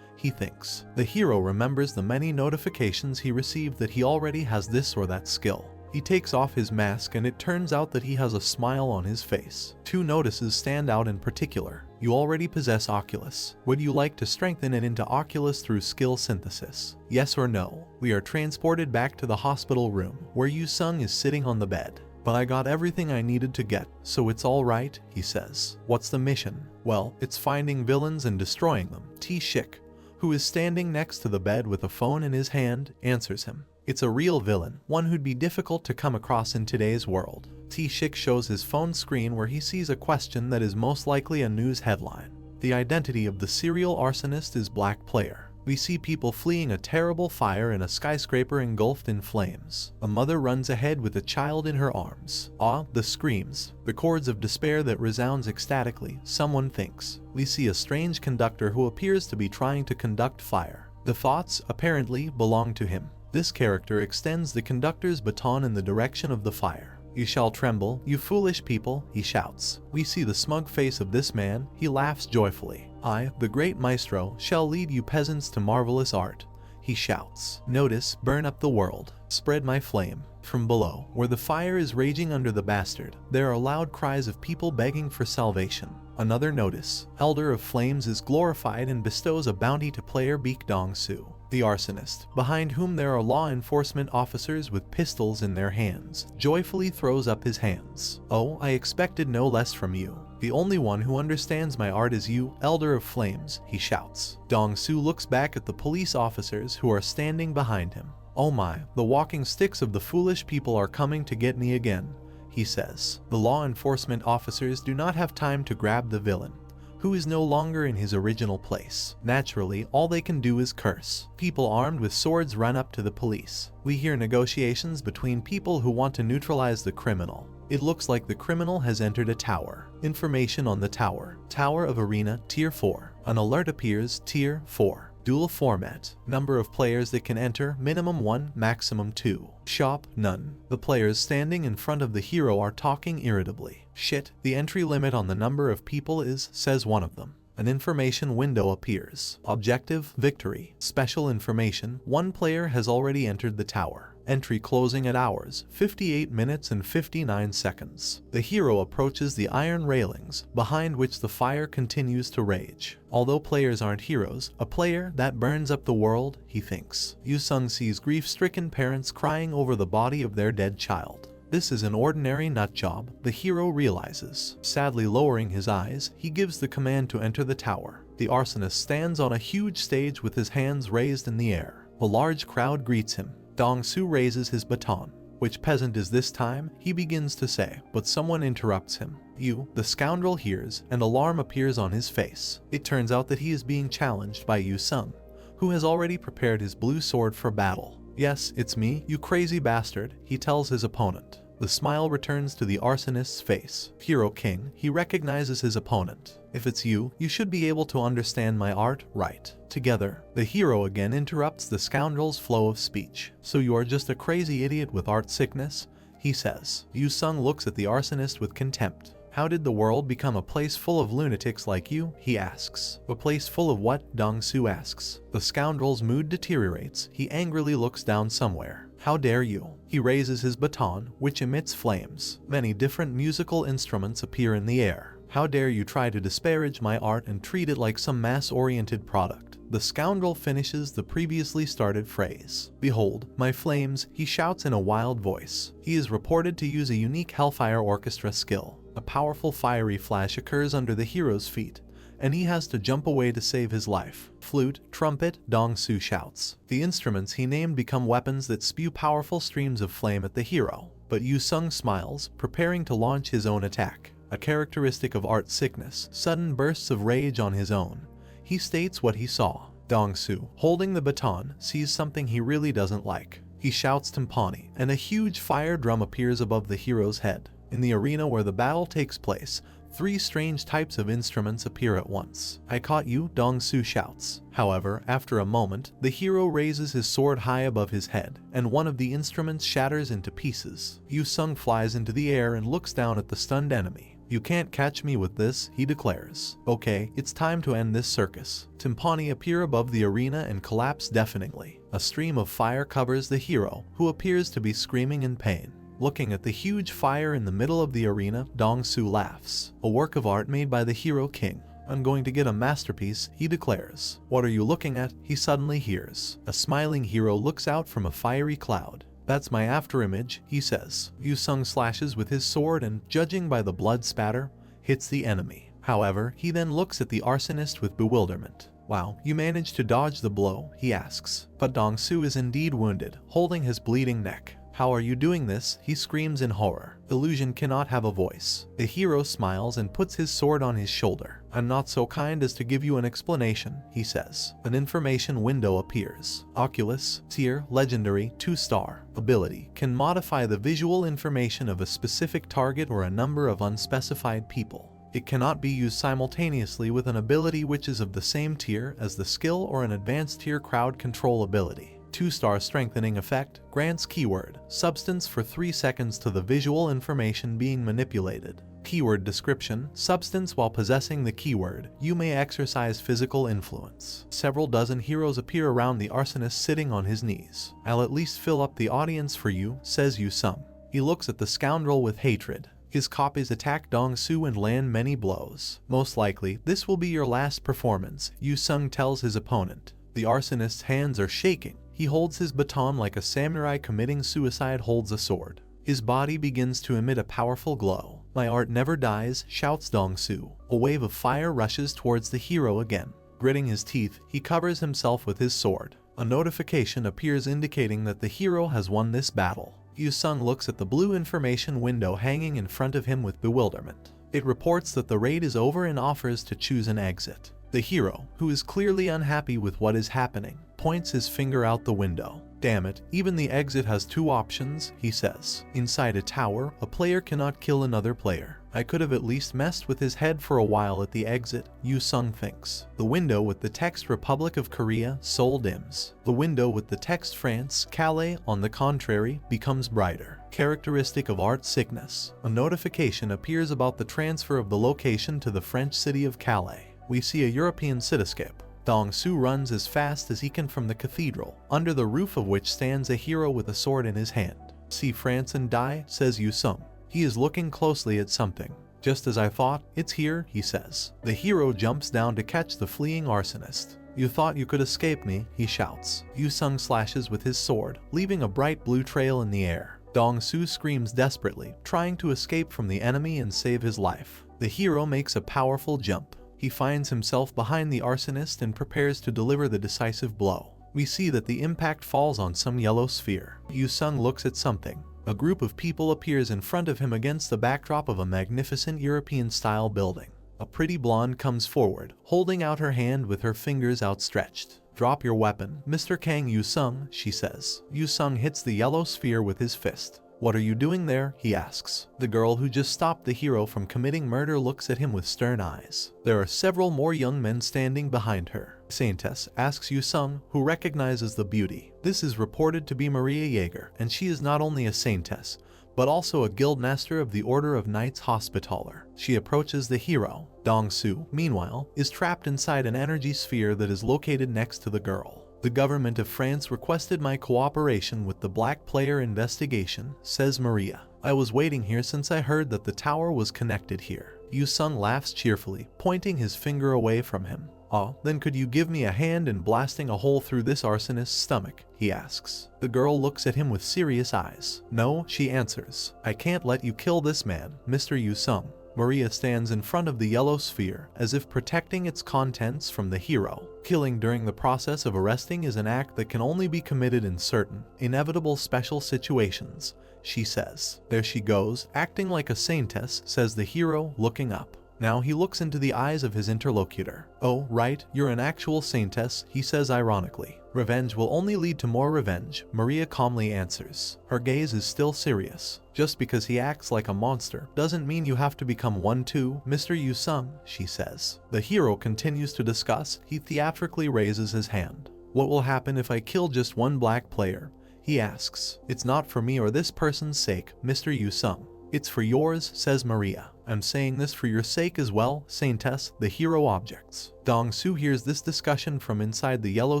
He thinks. The hero remembers the many notifications he received that he already has this or that skill. He takes off his mask and it turns out that he has a smile on his face. Two notices stand out in particular. You already possess Oculus. Would you like to strengthen it into Oculus through skill synthesis? Yes or no? We are transported back to the hospital room, where Yu-sung is sitting on the bed. But I got everything I needed to get, so it's alright, he says. What's the mission? Well, it's finding villains and destroying them. T-shik, who is standing next to the bed with a phone in his hand, answers him. It's a real villain, one who'd be difficult to come across in today's world. T-shik shows his phone screen where he sees a question that is most likely a news headline. The identity of the serial arsonist is Black Player. We see people fleeing a terrible fire in a skyscraper engulfed in flames. A mother runs ahead with a child in her arms. Ah, the screams. The chords of despair that resounds ecstatically, someone thinks. We see a strange conductor who appears to be trying to conduct fire. The thoughts, apparently, belong to him. This character extends the conductor's baton in the direction of the fire. You shall tremble, you foolish people, he shouts. We see the smug face of this man, he laughs joyfully. I, the great maestro, shall lead you peasants to marvelous art, he shouts. Notice, burn up the world, spread my flame. From below, where the fire is raging under the bastard, there are loud cries of people begging for salvation. Another notice, Elder of Flames is glorified and bestows a bounty to player Baek Dong-soo, the arsonist, behind whom there are law enforcement officers with pistols in their hands, joyfully throws up his hands. Oh, I expected no less from you. The only one who understands my art is you, Elder of Flames, he shouts. Dong-soo looks back at the police officers who are standing behind him. Oh my, the walking sticks of the foolish people are coming to get me again, he says. The law enforcement officers do not have time to grab the villain, who is no longer in his original place. Naturally, all they can do is curse. People armed with swords run up to the police. We hear negotiations between people who want to neutralize the criminal. It looks like the criminal has entered a tower. Information on the tower. Tower of Arena, Tier 4. An alert appears, Tier 4. Duel format. Number of players that can enter, minimum 1, maximum 2. Shop, none. The players standing in front of the hero are talking irritably. Shit, the entry limit on the number of people is, says one of them. An information window appears. Objective, victory. Special information, one player has already entered the tower. Entry closing at hours, 58 minutes and 59 seconds. The hero approaches the iron railings, behind which the fire continues to rage. Although players aren't heroes, a player that burns up the world, he thinks. Yu-sung sees grief-stricken parents crying over the body of their dead child. This is an ordinary nut job, the hero realizes. Sadly lowering his eyes, he gives the command to enter the tower. The arsonist stands on a huge stage with his hands raised in the air. A large crowd greets him. Dong-soo raises his baton. Which peasant is this time? He begins to say, but someone interrupts him. You, the scoundrel hears, and alarm appears on his face. It turns out that he is being challenged by Yu-sung, who has already prepared his blue sword for battle. Yes, it's me, you crazy bastard, he tells his opponent. The smile returns to the arsonist's face. Hero King, he recognizes his opponent. If it's you, you should be able to understand my art, right? Together, the hero again interrupts the scoundrel's flow of speech. So you are just a crazy idiot with art sickness? He says. Yu-sung looks at the arsonist with contempt. How did the world become a place full of lunatics like you? He asks. A place full of what? Dong-soo asks. The scoundrel's mood deteriorates. He angrily looks down somewhere. How dare you? He raises his baton, which emits flames. Many different musical instruments appear in the air. How dare you try to disparage my art and treat it like some mass-oriented product? The scoundrel finishes the previously started phrase. Behold, my flames, he shouts in a wild voice. He is reported to use a unique Hellfire Orchestra skill. A powerful fiery flash occurs under the hero's feet, and he has to jump away to save his life. Flute, trumpet, Dong-soo shouts. The instruments he named become weapons that spew powerful streams of flame at the hero. But Yu-sung smiles, preparing to launch his own attack. A characteristic of art sickness, sudden bursts of rage on his own. He states what he saw. Dong-soo, holding the baton, sees something he really doesn't like. He shouts timpani, and a huge fire drum appears above the hero's head. In the arena where the battle takes place, 3 strange types of instruments appear at once. I caught you, Dong-soo shouts. However, after a moment, the hero raises his sword high above his head, and one of the instruments shatters into pieces. Yu-sung flies into the air and looks down at the stunned enemy. You can't catch me with this, he declares. Okay, it's time to end this circus. Timpani appear above the arena and collapse deafeningly. A stream of fire covers the hero, who appears to be screaming in pain. Looking at the huge fire in the middle of the arena, Dong-soo laughs. A work of art made by the Hero King. I'm going to get a masterpiece, he declares. What are you looking at? He suddenly hears. A smiling hero looks out from a fiery cloud. That's my afterimage, he says. Yu-sung slashes with his sword and, judging by the blood spatter, hits the enemy. However, he then looks at the arsonist with bewilderment. Wow, you managed to dodge the blow, he asks. But Dong-soo is indeed wounded, holding his bleeding neck. How are you doing this? He screams in horror. Illusion cannot have a voice. The hero smiles and puts his sword on his shoulder. I'm not so kind as to give you an explanation, he says. An information window appears. Oculus, tier, legendary, 2-star. Ability, can modify the visual information of a specific target or a number of unspecified people. It cannot be used simultaneously with an ability which is of the same tier as the skill or an advanced tier crowd control ability. 2-star strengthening effect, grants keyword, substance for 3 seconds to the visual information being manipulated. Keyword description, substance while possessing the keyword, you may exercise physical influence. Several dozen heroes appear around the arsonist sitting on his knees. I'll at least fill up the audience for you, says Yu-sung. He looks at the scoundrel with hatred. His copies attack Dong-soo and land many blows. Most likely, this will be your last performance, Yu-sung tells his opponent. The arsonist's hands are shaking. He holds his baton like a samurai committing suicide holds a sword. His body begins to emit a powerful glow. My art never dies, shouts Dong-soo. A wave of fire rushes towards the hero again. Gritting his teeth, he covers himself with his sword. A notification appears indicating that the hero has won this battle. Yu-sung looks at the blue information window hanging in front of him with bewilderment. It reports that the raid is over and offers to choose an exit. The hero, who is clearly unhappy with what is happening, points his finger out the window. Damn it, even the exit has 2 options, he says. Inside a tower, a player cannot kill another player. I could have at least messed with his head for a while at the exit, Yu Sung thinks. The window with the text Republic of Korea, Seoul dims. The window with the text France, Calais, on the contrary, becomes brighter. Characteristic of art sickness. A notification appears about the transfer of the location to the French city of Calais. We see a European cityscape. Dong-soo runs as fast as he can from the cathedral, under the roof of which stands a hero with a sword in his hand. See France and die, says Yu Sung. He is looking closely at something. Just as I thought, it's here, he says. The hero jumps down to catch the fleeing arsonist. You thought you could escape me, he shouts. Yu Sung slashes with his sword, leaving a bright blue trail in the air. Dong-soo screams desperately, trying to escape from the enemy and save his life. The hero makes a powerful jump. He finds himself behind the arsonist and prepares to deliver the decisive blow. We see that the impact falls on some yellow sphere. Yu Sung looks at something. A group of people appears in front of him against the backdrop of a magnificent European-style building. A pretty blonde comes forward, holding out her hand with her fingers outstretched. Drop your weapon, Mr. Kang Yu Sung, she says. Yu Sung hits the yellow sphere with his fist. What are you doing there? He asks. The girl who just stopped the hero from committing murder looks at him with stern eyes. There are several more young men standing behind her. Saintess, asks Yu Sung, who recognizes the beauty. This is reported to be Maria Jaeger, and she is not only a saintess, but also a guildmaster of the Order of Knights Hospitaller. She approaches the hero. Dong-soo, meanwhile, is trapped inside an energy sphere that is located next to the girl. The government of France requested my cooperation with the black player investigation, says Maria. I was waiting here since I heard that the tower was connected here. Yu Sung laughs cheerfully, pointing his finger away from him. Oh, then could you give me a hand in blasting a hole through this arsonist's stomach? He asks. The girl looks at him with serious eyes. No, she answers. I can't let you kill this man, Mr. Yu Sung. Maria stands in front of the yellow sphere, as if protecting its contents from the hero. Killing during the process of arresting is an act that can only be committed in certain, inevitable special situations, she says. There she goes, acting like a saintess, says the hero, looking up. Now he looks into the eyes of his interlocutor. Oh, right, you're an actual saintess, he says ironically. Revenge will only lead to more revenge, Maria calmly answers. Her gaze is still serious. Just because he acts like a monster doesn't mean you have to become one too, Mr. Yu Sung, she says. The hero continues to discuss. He theatrically raises his hand. What will happen if I kill just one black player? He asks. It's not for me or this person's sake, Mr. Yu Sung. It's for yours, says Maria. I'm saying this for your sake as well, Saintess, the hero objects. Dong-soo hears this discussion from inside the yellow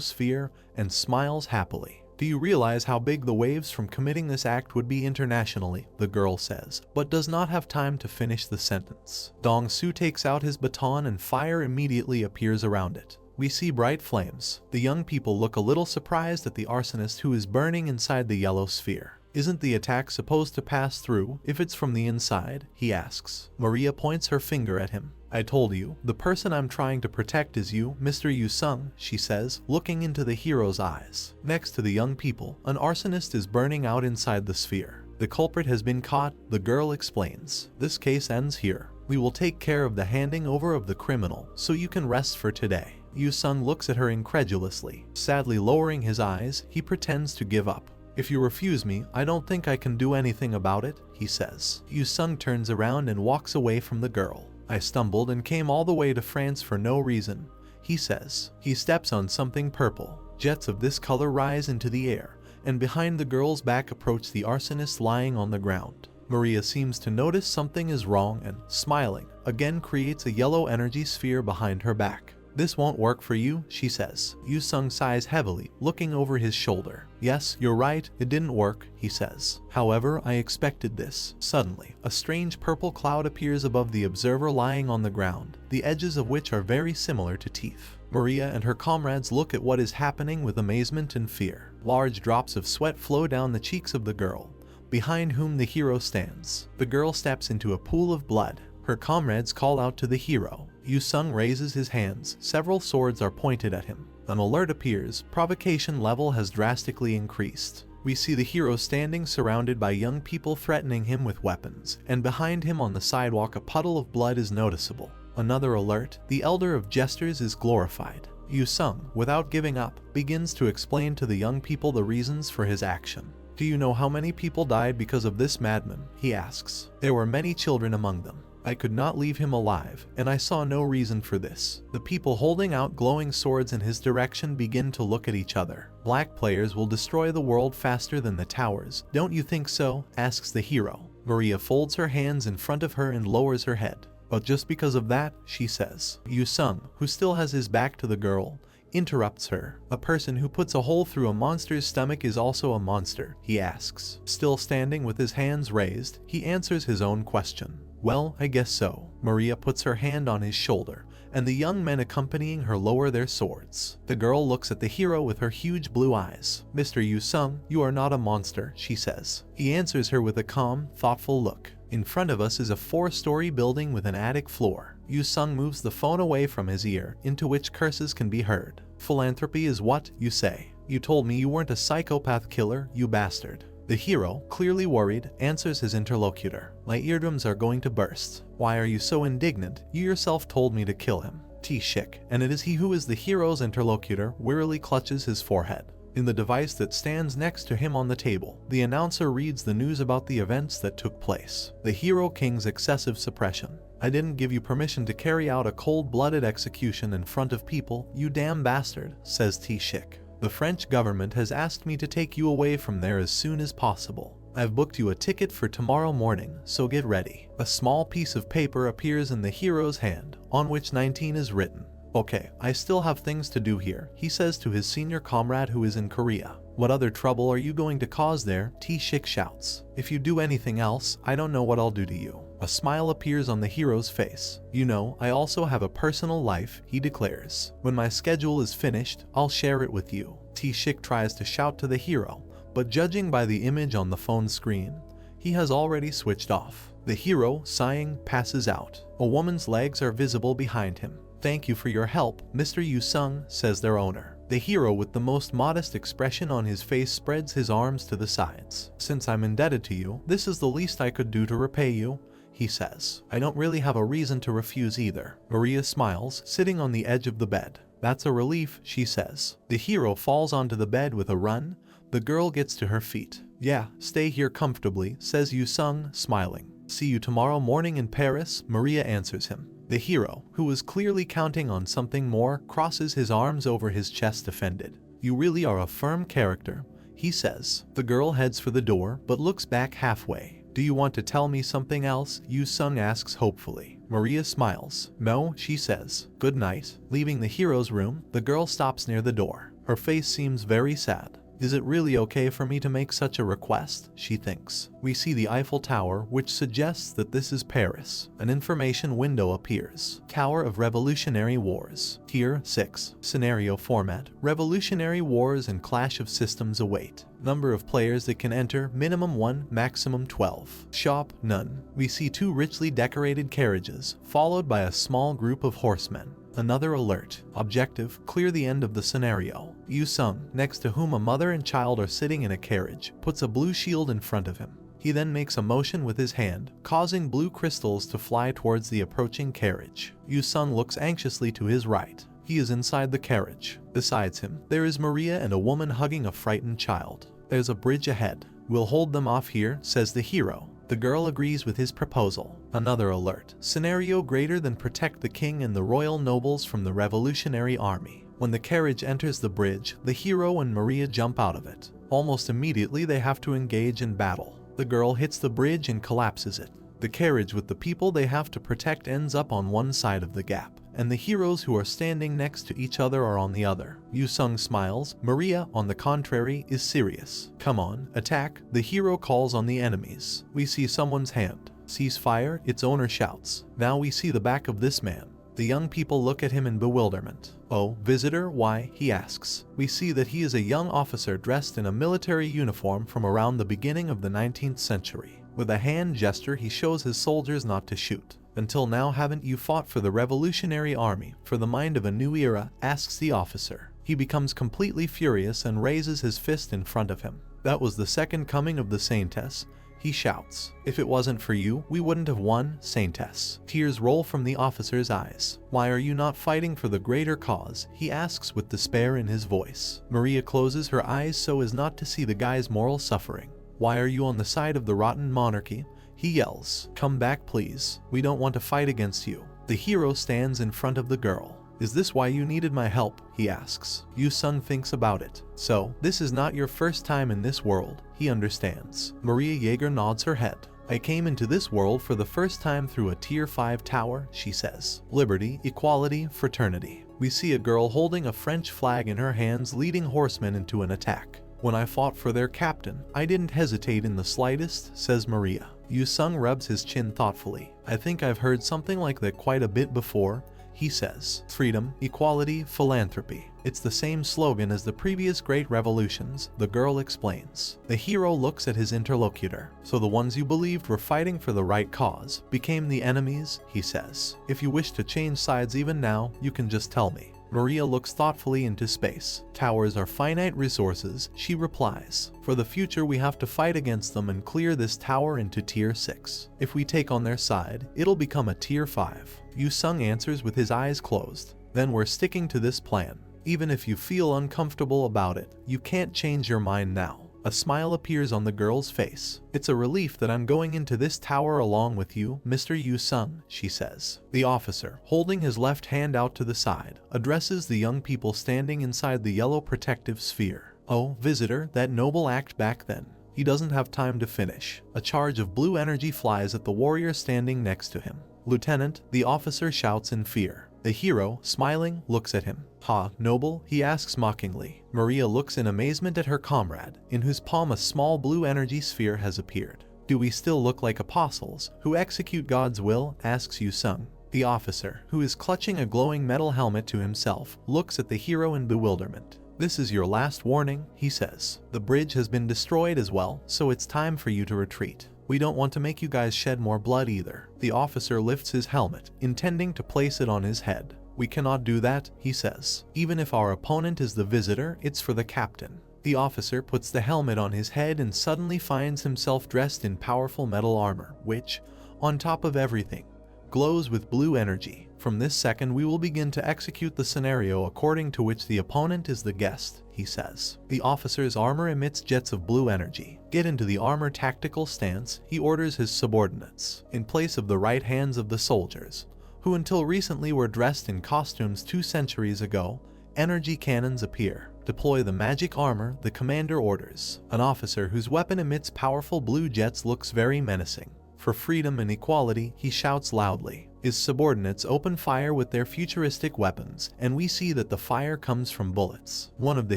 sphere and smiles happily. Do you realize how big the waves from committing this act would be internationally, the girl says, but does not have time to finish the sentence. Dong-soo takes out his baton and fire immediately appears around it. We see bright flames. The young people look a little surprised at the arsonist who is burning inside the yellow sphere. Isn't the attack supposed to pass through if it's from the inside? He asks. Maria points her finger at him. I told you, the person I'm trying to protect is you, Mr. Yu Sung, she says, looking into the hero's eyes. Next to the young people, an arsonist is burning out inside the sphere. The culprit has been caught, the girl explains. This case ends here. We will take care of the handing over of the criminal, so you can rest for today. Yu Sung looks at her incredulously. Sadly lowering his eyes, he pretends to give up. If you refuse me, I don't think I can do anything about it, he says. Yu Sung turns around and walks away from the girl. I stumbled and came all the way to France for no reason, he says. He steps on something purple. Jets of this color rise into the air, and behind the girl's back approach the arsonist lying on the ground. Maria seems to notice something is wrong and, smiling, again creates a yellow energy sphere behind her back. This won't work for you, she says. Yu Sung sighs heavily, looking over his shoulder. Yes, you're right, it didn't work, he says. However, I expected this. Suddenly, a strange purple cloud appears above the observer lying on the ground, the edges of which are very similar to teeth. Maria and her comrades look at what is happening with amazement and fear. Large drops of sweat flow down the cheeks of the girl, behind whom the hero stands. The girl steps into a pool of blood. Her comrades call out to the hero. Yu Sung raises his hands. Several swords are pointed at him. An alert appears. Provocation level has drastically increased. We see the hero standing surrounded by young people threatening him with weapons, and behind him on the sidewalk a puddle of blood is noticeable. Another alert. The Elder of Jesters is glorified. Yu Sung, without giving up, begins to explain to the young people the reasons for his action. Do you know how many people died because of this madman? He asks. There were many children among them. I could not leave him alive, and I saw no reason for this. The people holding out glowing swords in his direction begin to look at each other. Black players will destroy the world faster than the towers. Don't you think so? Asks the hero. Maria folds her hands in front of her and lowers her head. But just because of that, she says. Yu-sung, who still has his back to the girl, interrupts her. A person who puts a hole through a monster's stomach is also a monster, he asks. Still standing with his hands raised, he answers his own question. Well, I guess so. Maria puts her hand on his shoulder, and the young men accompanying her lower their swords. The girl looks at the hero with her huge blue eyes. Mr. Yu-sung, you are not a monster, she says. He answers her with a calm, thoughtful look. In front of us is a 4-story building with an attic floor. Yu-sung moves the phone away from his ear, into which curses can be heard. Philanthropy is what, you say? You told me you weren't a psychopath killer, you bastard. The hero, clearly worried, answers his interlocutor. My eardrums are going to burst. Why are you so indignant? You yourself told me to kill him. T-shik, and it is he who is the hero's interlocutor, wearily clutches his forehead. In the device that stands next to him on the table, the announcer reads the news about the events that took place. The Hero King's excessive suppression. I didn't give you permission to carry out a cold-blooded execution in front of people, you damn bastard, says T-shik. The French government has asked me to take you away from there as soon as possible. I've booked you a ticket for tomorrow morning, so get ready. A small piece of paper appears in the hero's hand, on which 19 is written. Okay, I still have things to do here, he says to his senior comrade who is in Korea. What other trouble are you going to cause there? T-shik shouts. If you do anything else, I don't know what I'll do to you. A smile appears on the hero's face. You know, I also have a personal life, he declares. When my schedule is finished, I'll share it with you. T-shik tries to shout to the hero, but judging by the image on the phone screen, he has already switched off. The hero, sighing, passes out. A woman's legs are visible behind him. Thank you for your help, Mr. Yu-sung, says their owner. The hero with the most modest expression on his face spreads his arms to the sides. Since I'm indebted to you, this is the least I could do to repay you, he says. I don't really have a reason to refuse either. Maria smiles, sitting on the edge of the bed. That's a relief, she says. The hero falls onto the bed with a run. The girl gets to her feet. Yeah, stay here comfortably, says Yu-sung, smiling. See you tomorrow morning in Paris, Maria answers him. The hero, who was clearly counting on something more, crosses his arms over his chest offended. You really are a firm character, he says. The girl heads for the door, but looks back halfway. Do you want to tell me something else? Yu-sung asks hopefully. Maria smiles. No, she says. Good night. Leaving the hero's room, the girl stops near the door. Her face seems very sad. Is it really okay for me to make such a request? She thinks. We see the Eiffel Tower, which suggests that this is Paris. An information window appears. Tower of Revolutionary Wars. Tier 6. Scenario format. Revolutionary Wars and Clash of Systems await. Number of players that can enter, minimum 1, maximum 12. Shop, none. We see 2 richly decorated carriages, followed by a small group of horsemen. Another alert. Objective, clear the end of the scenario. Yu-sung, next to whom a mother and child are sitting in a carriage, puts a blue shield in front of him. He then makes a motion with his hand, causing blue crystals to fly towards the approaching carriage. Yu-sung looks anxiously to his right. He is inside the carriage. Besides him, there is Maria and a woman hugging a frightened child. There's a bridge ahead. We'll hold them off here, says the hero. The girl agrees with his proposal. Another alert. Scenario greater than protect the king and the royal nobles from the revolutionary army. When the carriage enters the bridge, the hero and Maria jump out of it. Almost immediately they have to engage in battle. The girl hits the bridge and collapses it. The carriage with the people they have to protect ends up on one side of the gap, and the heroes who are standing next to each other are on the other. Yu-sung smiles. Maria, on the contrary, is serious. Come on, attack. The hero calls on the enemies. We see someone's hand. Cease fire, its owner shouts. Now we see the back of this man. The young people look at him in bewilderment. Oh, visitor, why? He asks. We see that he is a young officer dressed in a military uniform from around the beginning of the 19th century. With a hand gesture he shows his soldiers not to shoot. Until now haven't you fought for the revolutionary army, for the mind of a new era? Asks the officer. He becomes completely furious and raises his fist in front of him. That was the second coming of the Saintess, he shouts. If it wasn't for you, we wouldn't have won, Saintess. Tears roll from the officer's eyes. Why are you not fighting for the greater cause? He asks with despair in his voice. Maria closes her eyes so as not to see the guy's moral suffering. Why are you on the side of the rotten monarchy? he yells. "Come back please, we don't want to fight against you." The hero stands in front of the girl. "Is this why you needed my help?" he asks. Yu-sung thinks about it. "So, this is not your first time in this world," he understands. Maria Jaeger nods her head. "I came into this world for the first time through a tier 5 tower," she says. Liberty, equality, fraternity. We see a girl holding a French flag in her hands leading horsemen into an attack. "When I fought for their captain, I didn't hesitate in the slightest," says Maria. Yu-sung rubs his chin thoughtfully. "I think I've heard something like that quite a bit before," he says. "Freedom, equality, philanthropy. It's the same slogan as the previous great revolutions," the girl explains. The hero looks at his interlocutor. "So the ones you believed were fighting for the right cause became the enemies," he says. "If you wish to change sides even now, you can just tell me." Maria looks thoughtfully into space. "Towers are finite resources," she replies. "For the future we have to fight against them and clear this tower into tier 6. If we take on their side, it'll become a tier 5. Yu-sung answers with his eyes closed. "Then we're sticking to this plan. Even if you feel uncomfortable about it, you can't change your mind now." A smile appears on the girl's face. "It's a relief that I'm going into this tower along with you, Mr. Yu-sung," she says. The officer, holding his left hand out to the side, addresses the young people standing inside the yellow protective sphere. "Oh, visitor, that noble act back then." He doesn't have time to finish. A charge of blue energy flies at the warrior standing next to him. "Lieutenant," the officer shouts in fear. The hero, smiling, looks at him. "Ha, noble?" he asks mockingly. Maria looks in amazement at her comrade, in whose palm a small blue energy sphere has appeared. "Do we still look like apostles who execute God's will?" asks Yu-sung. The officer, who is clutching a glowing metal helmet to himself, looks at the hero in bewilderment. "This is your last warning," he says. "The bridge has been destroyed as well, so it's time for you to retreat. We don't want to make you guys shed more blood either." The officer lifts his helmet, intending to place it on his head. "We cannot do that," he says. "Even if our opponent is the visitor, it's for the captain." The officer puts the helmet on his head and suddenly finds himself dressed in powerful metal armor, which, on top of everything, glows with blue energy. "From this second we will begin to execute the scenario according to which the opponent is the guest," he says. The officer's armor emits jets of blue energy. "Get into the armor tactical stance," he orders his subordinates. In place of the right hands of the soldiers, who until recently were dressed in costumes 2 centuries ago, energy cannons appear. "Deploy the magic armor," the commander orders. An officer whose weapon emits powerful blue jets looks very menacing. "For freedom and equality," he shouts loudly. His subordinates open fire with their futuristic weapons, and we see that the fire comes from bullets. One of the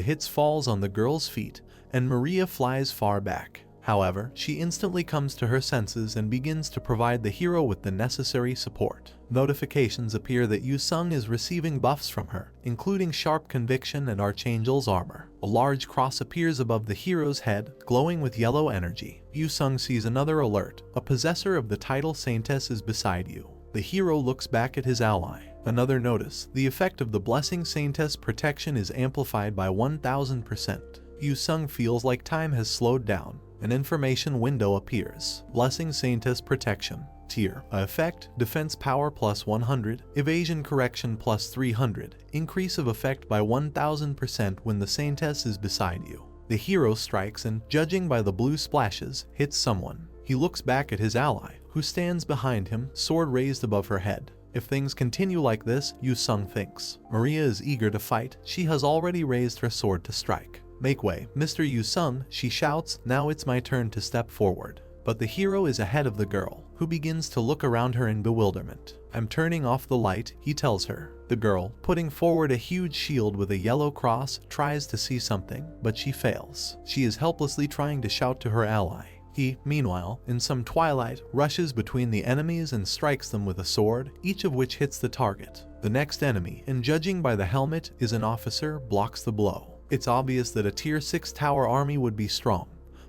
hits falls on the girl's feet, and Maria flies far back. However, she instantly comes to her senses and begins to provide the hero with the necessary support. Notifications appear that Yu-sung is receiving buffs from her, including Sharp Conviction and Archangel's armor. A large cross appears above the hero's head, glowing with yellow energy. Yu-sung sees another alert. A possessor of the title Saintess is beside you. The hero looks back at his ally. Another notice. The effect of the Blessing Saintess protection is amplified by 1000%. Yu-sung feels like time has slowed down. An information window appears. Blessing Saintess protection. Tier. Effect. Defense power plus 100. Evasion correction plus 300. Increase of effect by 1000% when the Saintess is beside you. The hero strikes and, judging by the blue splashes, hits someone. He looks back at his ally, who stands behind him, sword raised above her head. If things continue like this, Yu-sung thinks. Maria is eager to fight. She has already raised her sword to strike. "Make way, Mr. Yu-sung," she shouts. "Now it's my turn to step forward." But the hero is ahead of the girl, who begins to look around her in bewilderment. "I'm turning off the light," he tells her. The girl, putting forward a huge shield with a yellow cross, tries to see something, but she fails. She is helplessly trying to shout to her ally. He, meanwhile, in some twilight, rushes between the enemies and strikes them with a sword, each of which hits the target. The next enemy, and judging by the helmet, is an officer, blocks the blow. It's obvious that a tier 6 tower army would be strong,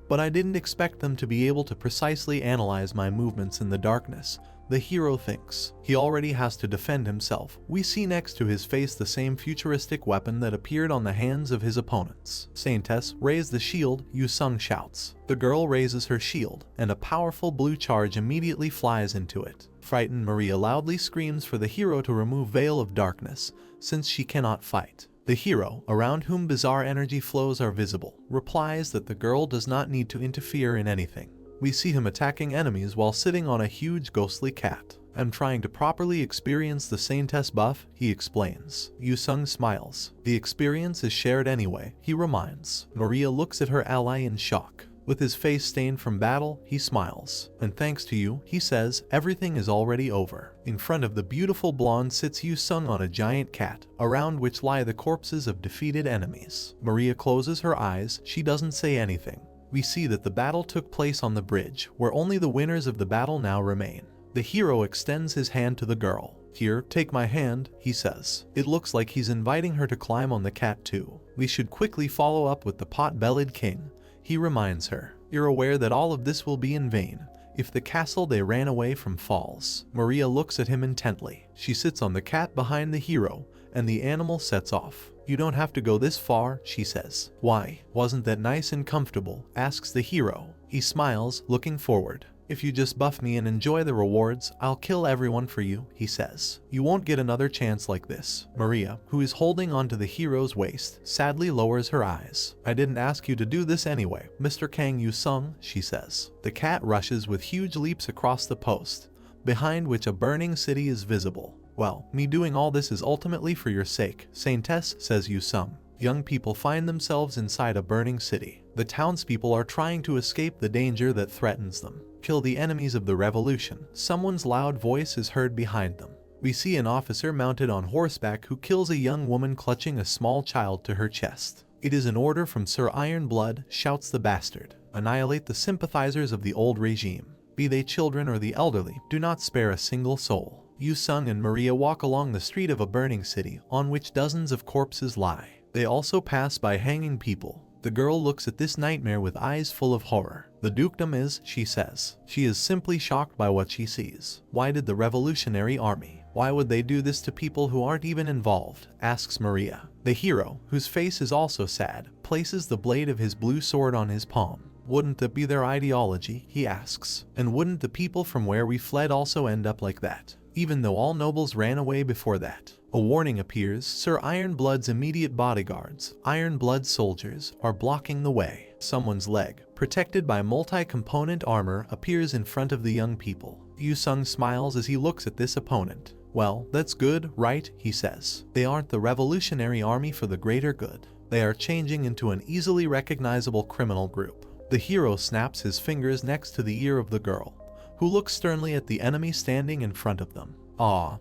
but I didn't expect them to be able to precisely analyze my movements in the darkness, the hero thinks. He already has to defend himself. We see next to his face the same futuristic weapon that appeared on the hands of his opponents. "Saintess, raise the shield," Yu-sung shouts. The girl raises her shield, and a powerful blue charge immediately flies into it. Frightened Maria loudly screams for the hero to remove Veil of Darkness, since she cannot fight. The hero, around whom bizarre energy flows are visible, replies that the girl does not need to interfere in anything. We see him attacking enemies while sitting on a huge ghostly cat. "I'm trying to properly experience the Sane test buff," he explains. Yu-sung smiles. "The experience is shared anyway," he reminds. Maria looks at her ally in shock. With his face stained from battle, he smiles. "And thanks to you," he says, "everything is already over." In front of the beautiful blonde sits Yu-sung on a giant cat, around which lie the corpses of defeated enemies. Maria closes her eyes. She doesn't say anything. We see that the battle took place on the bridge, where only the winners of the battle now remain. The hero extends his hand to the girl. "Here, take my hand," he says. It looks like he's inviting her to climb on the cat too. "We should quickly follow up with the pot-bellied king," he reminds her. "You're aware that all of this will be in vain if the castle they ran away from falls." Maria looks at him intently. She sits on the cat behind the hero, and the animal sets off. "You don't have to go this far," she says. "Why? Wasn't that nice and comfortable?" asks the hero. He smiles, looking forward. "If you just buff me and enjoy the rewards, I'll kill everyone for you," he says. "You won't get another chance like this." Maria, who is holding onto the hero's waist, sadly lowers her eyes. "I didn't ask you to do this anyway, Mr. Kang Yu-sung," she says. The cat rushes with huge leaps across the post, behind which a burning city is visible. "Well, me doing all this is ultimately for your sake, Saintess," says Yu-sung. Young people find themselves inside a burning city. The townspeople are trying to escape the danger that threatens them. "Kill the enemies of the revolution." Someone's loud voice is heard behind them. We see an officer mounted on horseback who kills a young woman clutching a small child to her chest. "It is an order from Sir Ironblood," shouts the bastard. "Annihilate the sympathizers of the old regime. Be they children or the elderly, do not spare a single soul." Yu-sung and Maria walk along the street of a burning city, on which dozens of corpses lie. They also pass by hanging people. The girl looks at this nightmare with eyes full of horror. "The dukedom is," she says. She is simply shocked by what she sees. "Why did the Revolutionary Army? Why would they do this to people who aren't even involved?" asks Maria. The hero, whose face is also sad, places the blade of his blue sword on his palm. "Wouldn't that be their ideology?" he asks. "And wouldn't the people from where we fled also end up like that? Even though all nobles ran away before that." A warning appears. Sir Ironblood's immediate bodyguards, Ironblood soldiers, are blocking the way. Someone's leg, protected by multi-component armor, appears in front of the young people. Yu-sung smiles as he looks at this opponent. "Well, that's good, right?" he says. "They aren't the Revolutionary Army for the greater good. They are changing into an easily recognizable criminal group." The hero snaps his fingers next to the ear of the girl, who looks sternly at the enemy standing in front of them.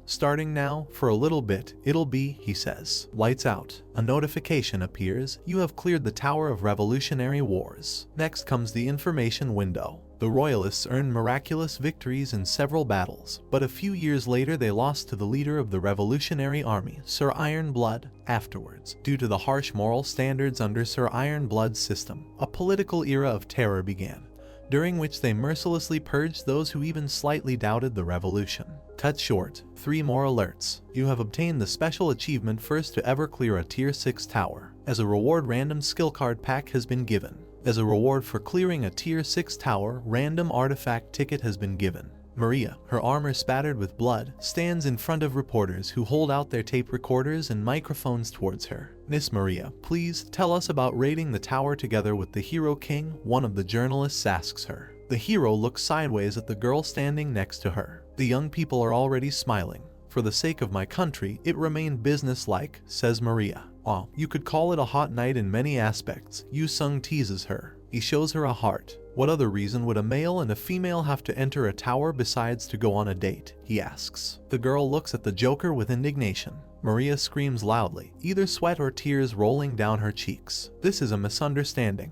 Starting now, for a little bit, it'll be," he says. Lights out. A notification appears. "You have cleared the Tower of Revolutionary Wars." Next comes the information window. The Royalists earned miraculous victories in several battles, but a few years later they lost to the leader of the Revolutionary Army, Sir Ironblood. Afterwards, due to the harsh moral standards under Sir Ironblood's system, a political era of terror began, during which they mercilessly purged those who even slightly doubted the revolution. Cut short. 3 more alerts. You have obtained the special achievement first to ever clear a tier 6 tower. As a reward, random skill card pack has been given. As a reward for clearing a tier 6 tower, random artifact ticket has been given. Maria, her armor spattered with blood, stands in front of reporters who hold out their tape recorders and microphones towards her. "Miss Maria, please tell us about raiding the tower together with the Hero King," one of the journalists asks her. The hero looks sideways at the girl standing next to her. The young people are already smiling. "For the sake of my country, it remained businesslike," says Maria. You could call it a hot night in many aspects," Yu-sung teases her. He shows her a heart. "What other reason would a male and a female have to enter a tower besides to go on a date?" he asks. The girl looks at the Joker with indignation. Maria screams loudly, either sweat or tears rolling down her cheeks. "This is a misunderstanding.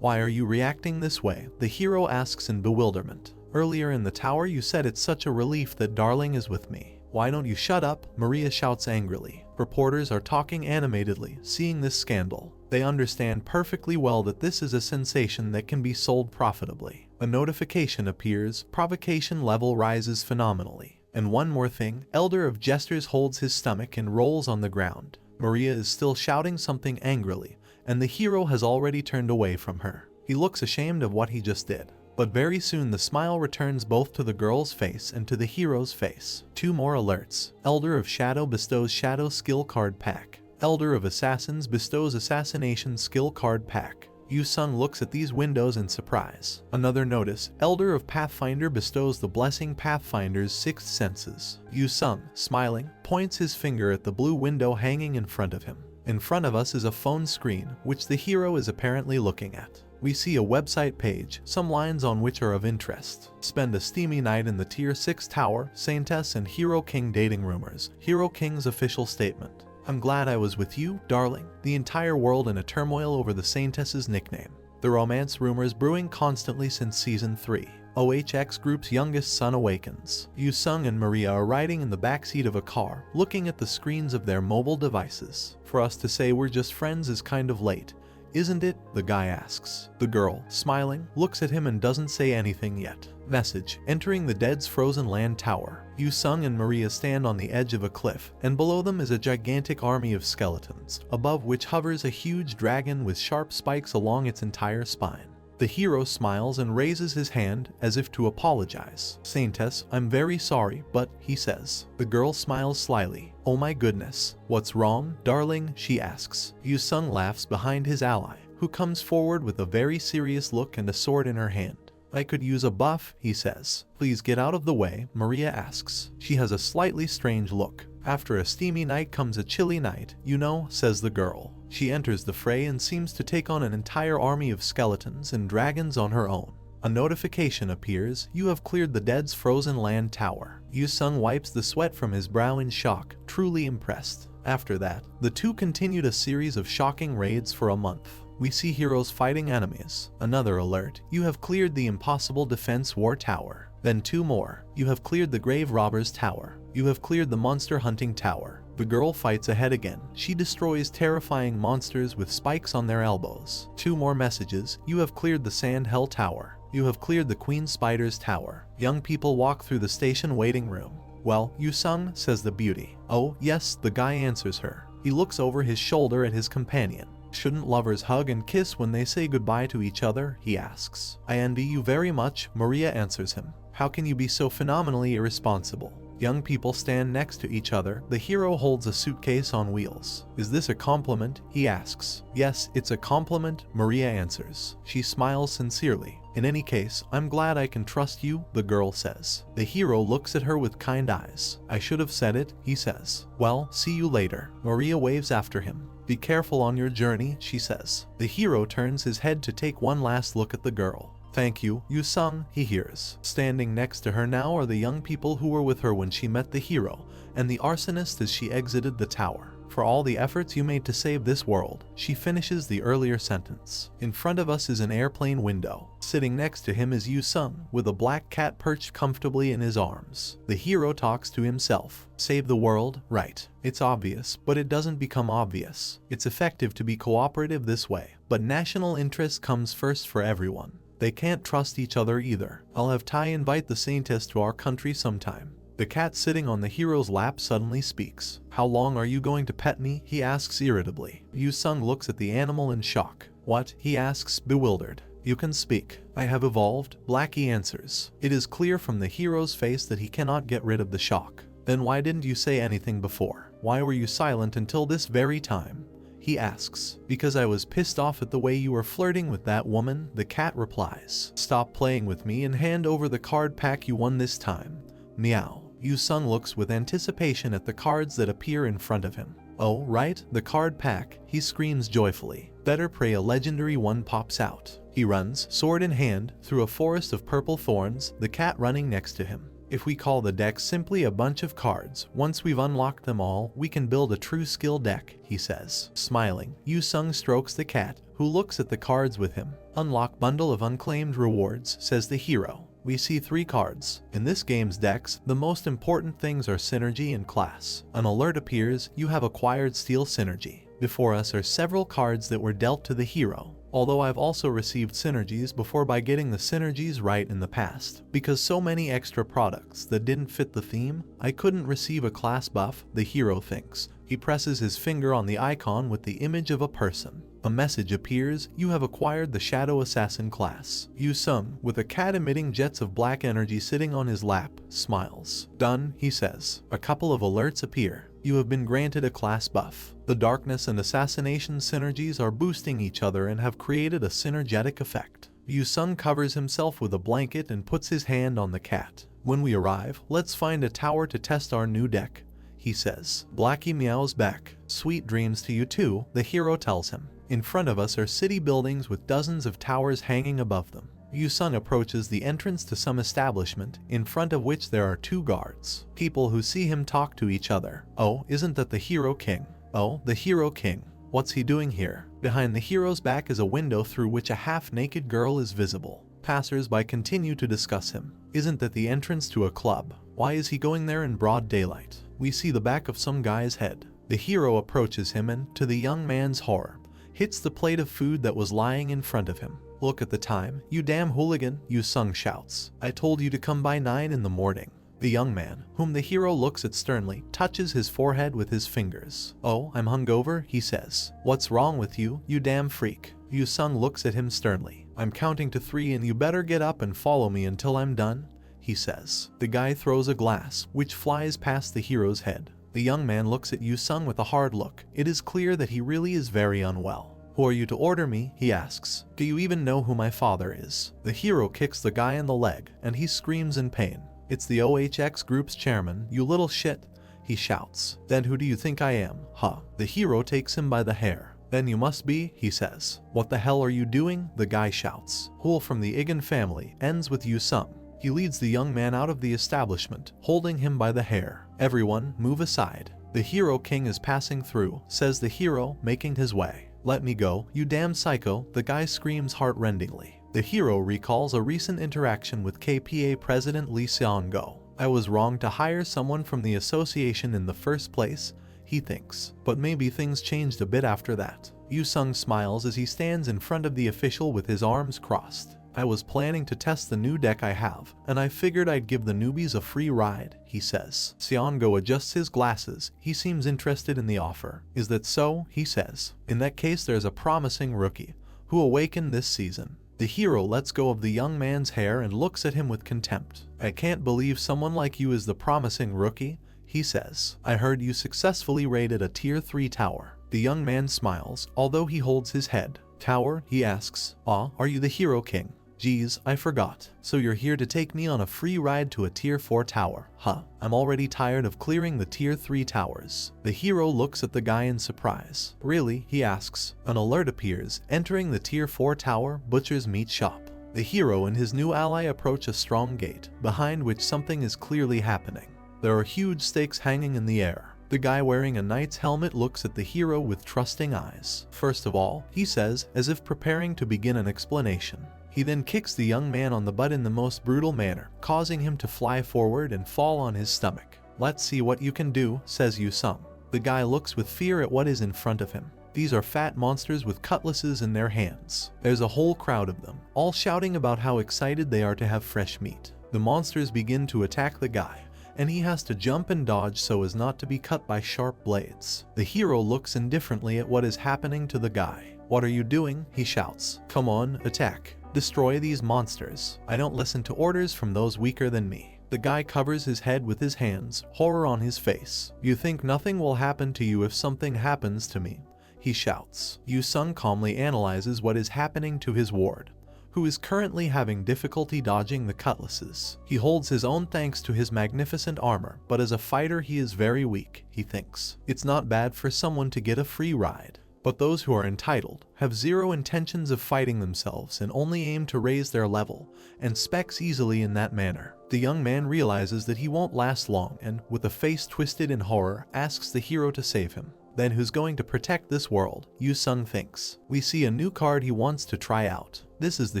Why are you reacting this way?" the hero asks in bewilderment. "Earlier in the tower you said it's such a relief that Darling is with me. Why don't you shut up?" Maria shouts angrily. Reporters are talking animatedly, seeing this scandal. They understand perfectly well that this is a sensation that can be sold profitably. A notification appears. Provocation level rises phenomenally. "And one more thing." Elder of Jesters holds his stomach and rolls on the ground. Maria is still shouting something angrily, and the hero has already turned away from her. He looks ashamed of what he just did. But very soon the smile returns both to the girl's face and to the hero's face. 2 more alerts. Elder of Shadow bestows Shadow skill card pack. Elder of Assassins bestows Assassination skill card pack. Yu-sung looks at these windows in surprise. Another notice, Elder of Pathfinder bestows the blessing Pathfinder's sixth senses. Yu-sung, smiling, points his finger at the blue window hanging in front of him. In front of us is a phone screen, which the hero is apparently looking at. We see a website page, some lines on which are of interest. Spend a steamy night in the Tier 6 Tower, Saintess and Hero King dating rumors. Hero King's official statement. I'm glad I was with you, darling. The entire world in a turmoil over the Saintess's nickname. The romance rumors brewing constantly since Season 3. OHX Group's youngest son awakens. Yu-sung and Maria are riding in the backseat of a car, looking at the screens of their mobile devices. For us to say we're just friends is kind of late, isn't it? The guy asks. The girl, smiling, looks at him and doesn't say anything yet. Message, entering the Dead's Frozen Land Tower. Yu-sung and Maria stand on the edge of a cliff, and below them is a gigantic army of skeletons, above which hovers a huge dragon with sharp spikes along its entire spine. The hero smiles and raises his hand as if to apologize. Saintess, I'm very sorry, but, he says. The girl smiles slyly. Oh my goodness. What's wrong, darling? She asks. Yu-sung laughs behind his ally, who comes forward with a very serious look and a sword in her hand. I could use a buff, he says. Please get out of the way, Maria asks. She has a slightly strange look. After a steamy night comes a chilly night, you know, says the girl. She enters the fray and seems to take on an entire army of skeletons and dragons on her own. A notification appears, you have cleared the Dead's Frozen Land Tower. Yu-sung wipes the sweat from his brow in shock, truly impressed. After that, the two continued a series of shocking raids for a month. We see heroes fighting enemies. Another alert, you have cleared the Impossible Defense War Tower. Then two more, you have cleared the Grave Robbers Tower. You have cleared the Monster Hunting Tower. The girl fights ahead again. She destroys terrifying monsters with spikes on their elbows. Two more messages, you have cleared the Sand Hell Tower. You have cleared the Queen Spider's Tower. Young people walk through the station waiting room. Well, Yu-sung, says the beauty. Oh, yes, the guy answers her. He looks over his shoulder at his companion. Shouldn't lovers hug and kiss when they say goodbye to each other? He asks. I envy you very much, Maria answers him. How can you be so phenomenally irresponsible? Young people stand next to each other. The hero holds a suitcase on wheels. Is this a compliment? He asks. Yes, it's a compliment, Maria answers. She smiles sincerely. In any case, I'm glad I can trust you, the girl says. The hero looks at her with kind eyes. I should have said it, he says. Well, see you later. Maria waves after him. Be careful on your journey, she says. The hero turns his head to take one last look at the girl. Thank you, Yu-sung, he hears. Standing next to her now are the young people who were with her when she met the hero, and the arsonist as she exited the tower. For all the efforts you made to save this world, she finishes the earlier sentence. In front of us is an airplane window. Sitting next to him is Yu-sung, with a black cat perched comfortably in his arms. The hero talks to himself. Save the world, right. It's obvious, but it doesn't become obvious. It's effective to be cooperative this way, but national interest comes first for everyone. They can't trust each other either. I'll have Tai invite the Saintess to our country sometime. The cat sitting on the hero's lap suddenly speaks. How long are you going to pet me? He asks irritably. Yu-sung looks at the animal in shock. What? He asks, bewildered. You can speak. I have evolved, Blackie answers. It is clear from the hero's face that he cannot get rid of the shock. Then why didn't you say anything before? Why were you silent until this very time? He asks. Because I was pissed off at the way you were flirting with that woman, the cat replies. Stop playing with me and hand over the card pack you won this time. Meow. Yu-sung looks with anticipation at the cards that appear in front of him. Oh, right, the card pack, he screams joyfully. Better pray a legendary one pops out. He runs, sword in hand, through a forest of purple thorns, the cat running next to him. If we call the deck simply a bunch of cards, once we've unlocked them all, we can build a true skill deck, he says. Smiling, Yu-sung strokes the cat, who looks at the cards with him. Unlock bundle of unclaimed rewards, says the hero. We see 3 cards. In this game's decks, the most important things are synergy and class. An alert appears, you have acquired steel synergy. Before us are several cards that were dealt to the hero. Although I've also received synergies before by getting the synergies right in the past. Because so many extra products that didn't fit the theme, I couldn't receive a class buff, the hero thinks. He presses his finger on the icon with the image of a person. A message appears, you have acquired the Shadow Assassin class. Yu-sung, with a cat emitting jets of black energy sitting on his lap, smiles. Done, he says. A couple of alerts appear. You have been granted a class buff. The darkness and assassination synergies are boosting each other and have created a synergetic effect. Yu-sung covers himself with a blanket and puts his hand on the cat. When we arrive, let's find a tower to test our new deck, he says. Blackie meows back. Sweet dreams to you too, the hero tells him. In front of us are city buildings with dozens of towers hanging above them. Yu-sung approaches the entrance to some establishment, in front of which there are 2 guards. People who see him talk to each other. Oh, isn't that the Hero King? Oh, the Hero King. What's he doing here? Behind the hero's back is a window through which a half-naked girl is visible. Passers-by continue to discuss him. Isn't that the entrance to a club? Why is he going there in broad daylight? We see the back of some guy's head. The hero approaches him and, to the young man's horror, hits the plate of food that was lying in front of him. Look at the time, you damn hooligan, Yu-sung shouts. I told you to come by 9 in the morning. The young man, whom the hero looks at sternly, touches his forehead with his fingers. Oh, I'm hungover, he says. What's wrong with you, you damn freak? Yu-sung looks at him sternly. I'm counting to 3 and you better get up and follow me until I'm done, he says. The guy throws a glass, which flies past the hero's head. The young man looks at Yu-sung with a hard look. It is clear that he really is very unwell. Who are you to order me? He asks. Do you even know who my father is? The hero kicks the guy in the leg, and he screams in pain. It's the OHX group's chairman, you little shit, he shouts. Then who do you think I am, huh? The hero takes him by the hair. Then you must be, he says. What the hell are you doing? The guy shouts. Hool from the Igan family ends with Yu-sung. He leads the young man out of the establishment, holding him by the hair. Everyone, move aside. The Hero King is passing through, says the hero, making his way. Let me go, you damn psycho, the guy screams heart-rendingly. The hero recalls a recent interaction with KPA President Lee Seong-go. I was wrong to hire someone from the association in the first place, he thinks. But maybe things changed a bit after that. Yu-sung smiles as he stands in front of the official with his arms crossed. I was planning to test the new deck I have, and I figured I'd give the newbies a free ride, he says. Seong-go adjusts his glasses. He seems interested in the offer. Is that so? He says. In that case, there's a promising rookie who awakened this season. The hero lets go of the young man's hair and looks at him with contempt. I can't believe someone like you is the promising rookie, he says. I heard you successfully raided a tier 3 tower. The young man smiles, although he holds his head. Tower? He asks. Are you the Hero King? Geez, I forgot. So you're here to take me on a free ride to a tier 4 tower, huh? I'm already tired of clearing the tier 3 towers. The hero looks at the guy in surprise. Really? He asks. An alert appears, entering the tier 4 tower, butcher's meat shop. The hero and his new ally approach a strong gate, behind which something is clearly happening. There are huge stakes hanging in the air. The guy wearing a knight's helmet looks at the hero with trusting eyes. First of all, he says, as if preparing to begin an explanation. He then kicks the young man on the butt in the most brutal manner, causing him to fly forward and fall on his stomach. Let's see what you can do, says Yu-sung. The guy looks with fear at what is in front of him. These are fat monsters with cutlasses in their hands. There's a whole crowd of them, all shouting about how excited they are to have fresh meat. The monsters begin to attack the guy, and he has to jump and dodge so as not to be cut by sharp blades. The hero looks indifferently at what is happening to the guy. What are you doing? He shouts. Come on, attack. Destroy these monsters. I don't listen to orders from those weaker than me. The guy covers his head with his hands, horror on his face. You think nothing will happen to you if something happens to me? He shouts. Yu-sung calmly analyzes what is happening to his ward, who is currently having difficulty dodging the cutlasses. He holds his own thanks to his magnificent armor, but as a fighter he is very weak, he thinks. It's not bad for someone to get a free ride. But those who are entitled have zero intentions of fighting themselves and only aim to raise their level and specs easily in that manner. The young man realizes that he won't last long and, with a face twisted in horror, asks the hero to save him. Then who's going to protect this world? Yu-sung thinks. We see a new card he wants to try out. This is the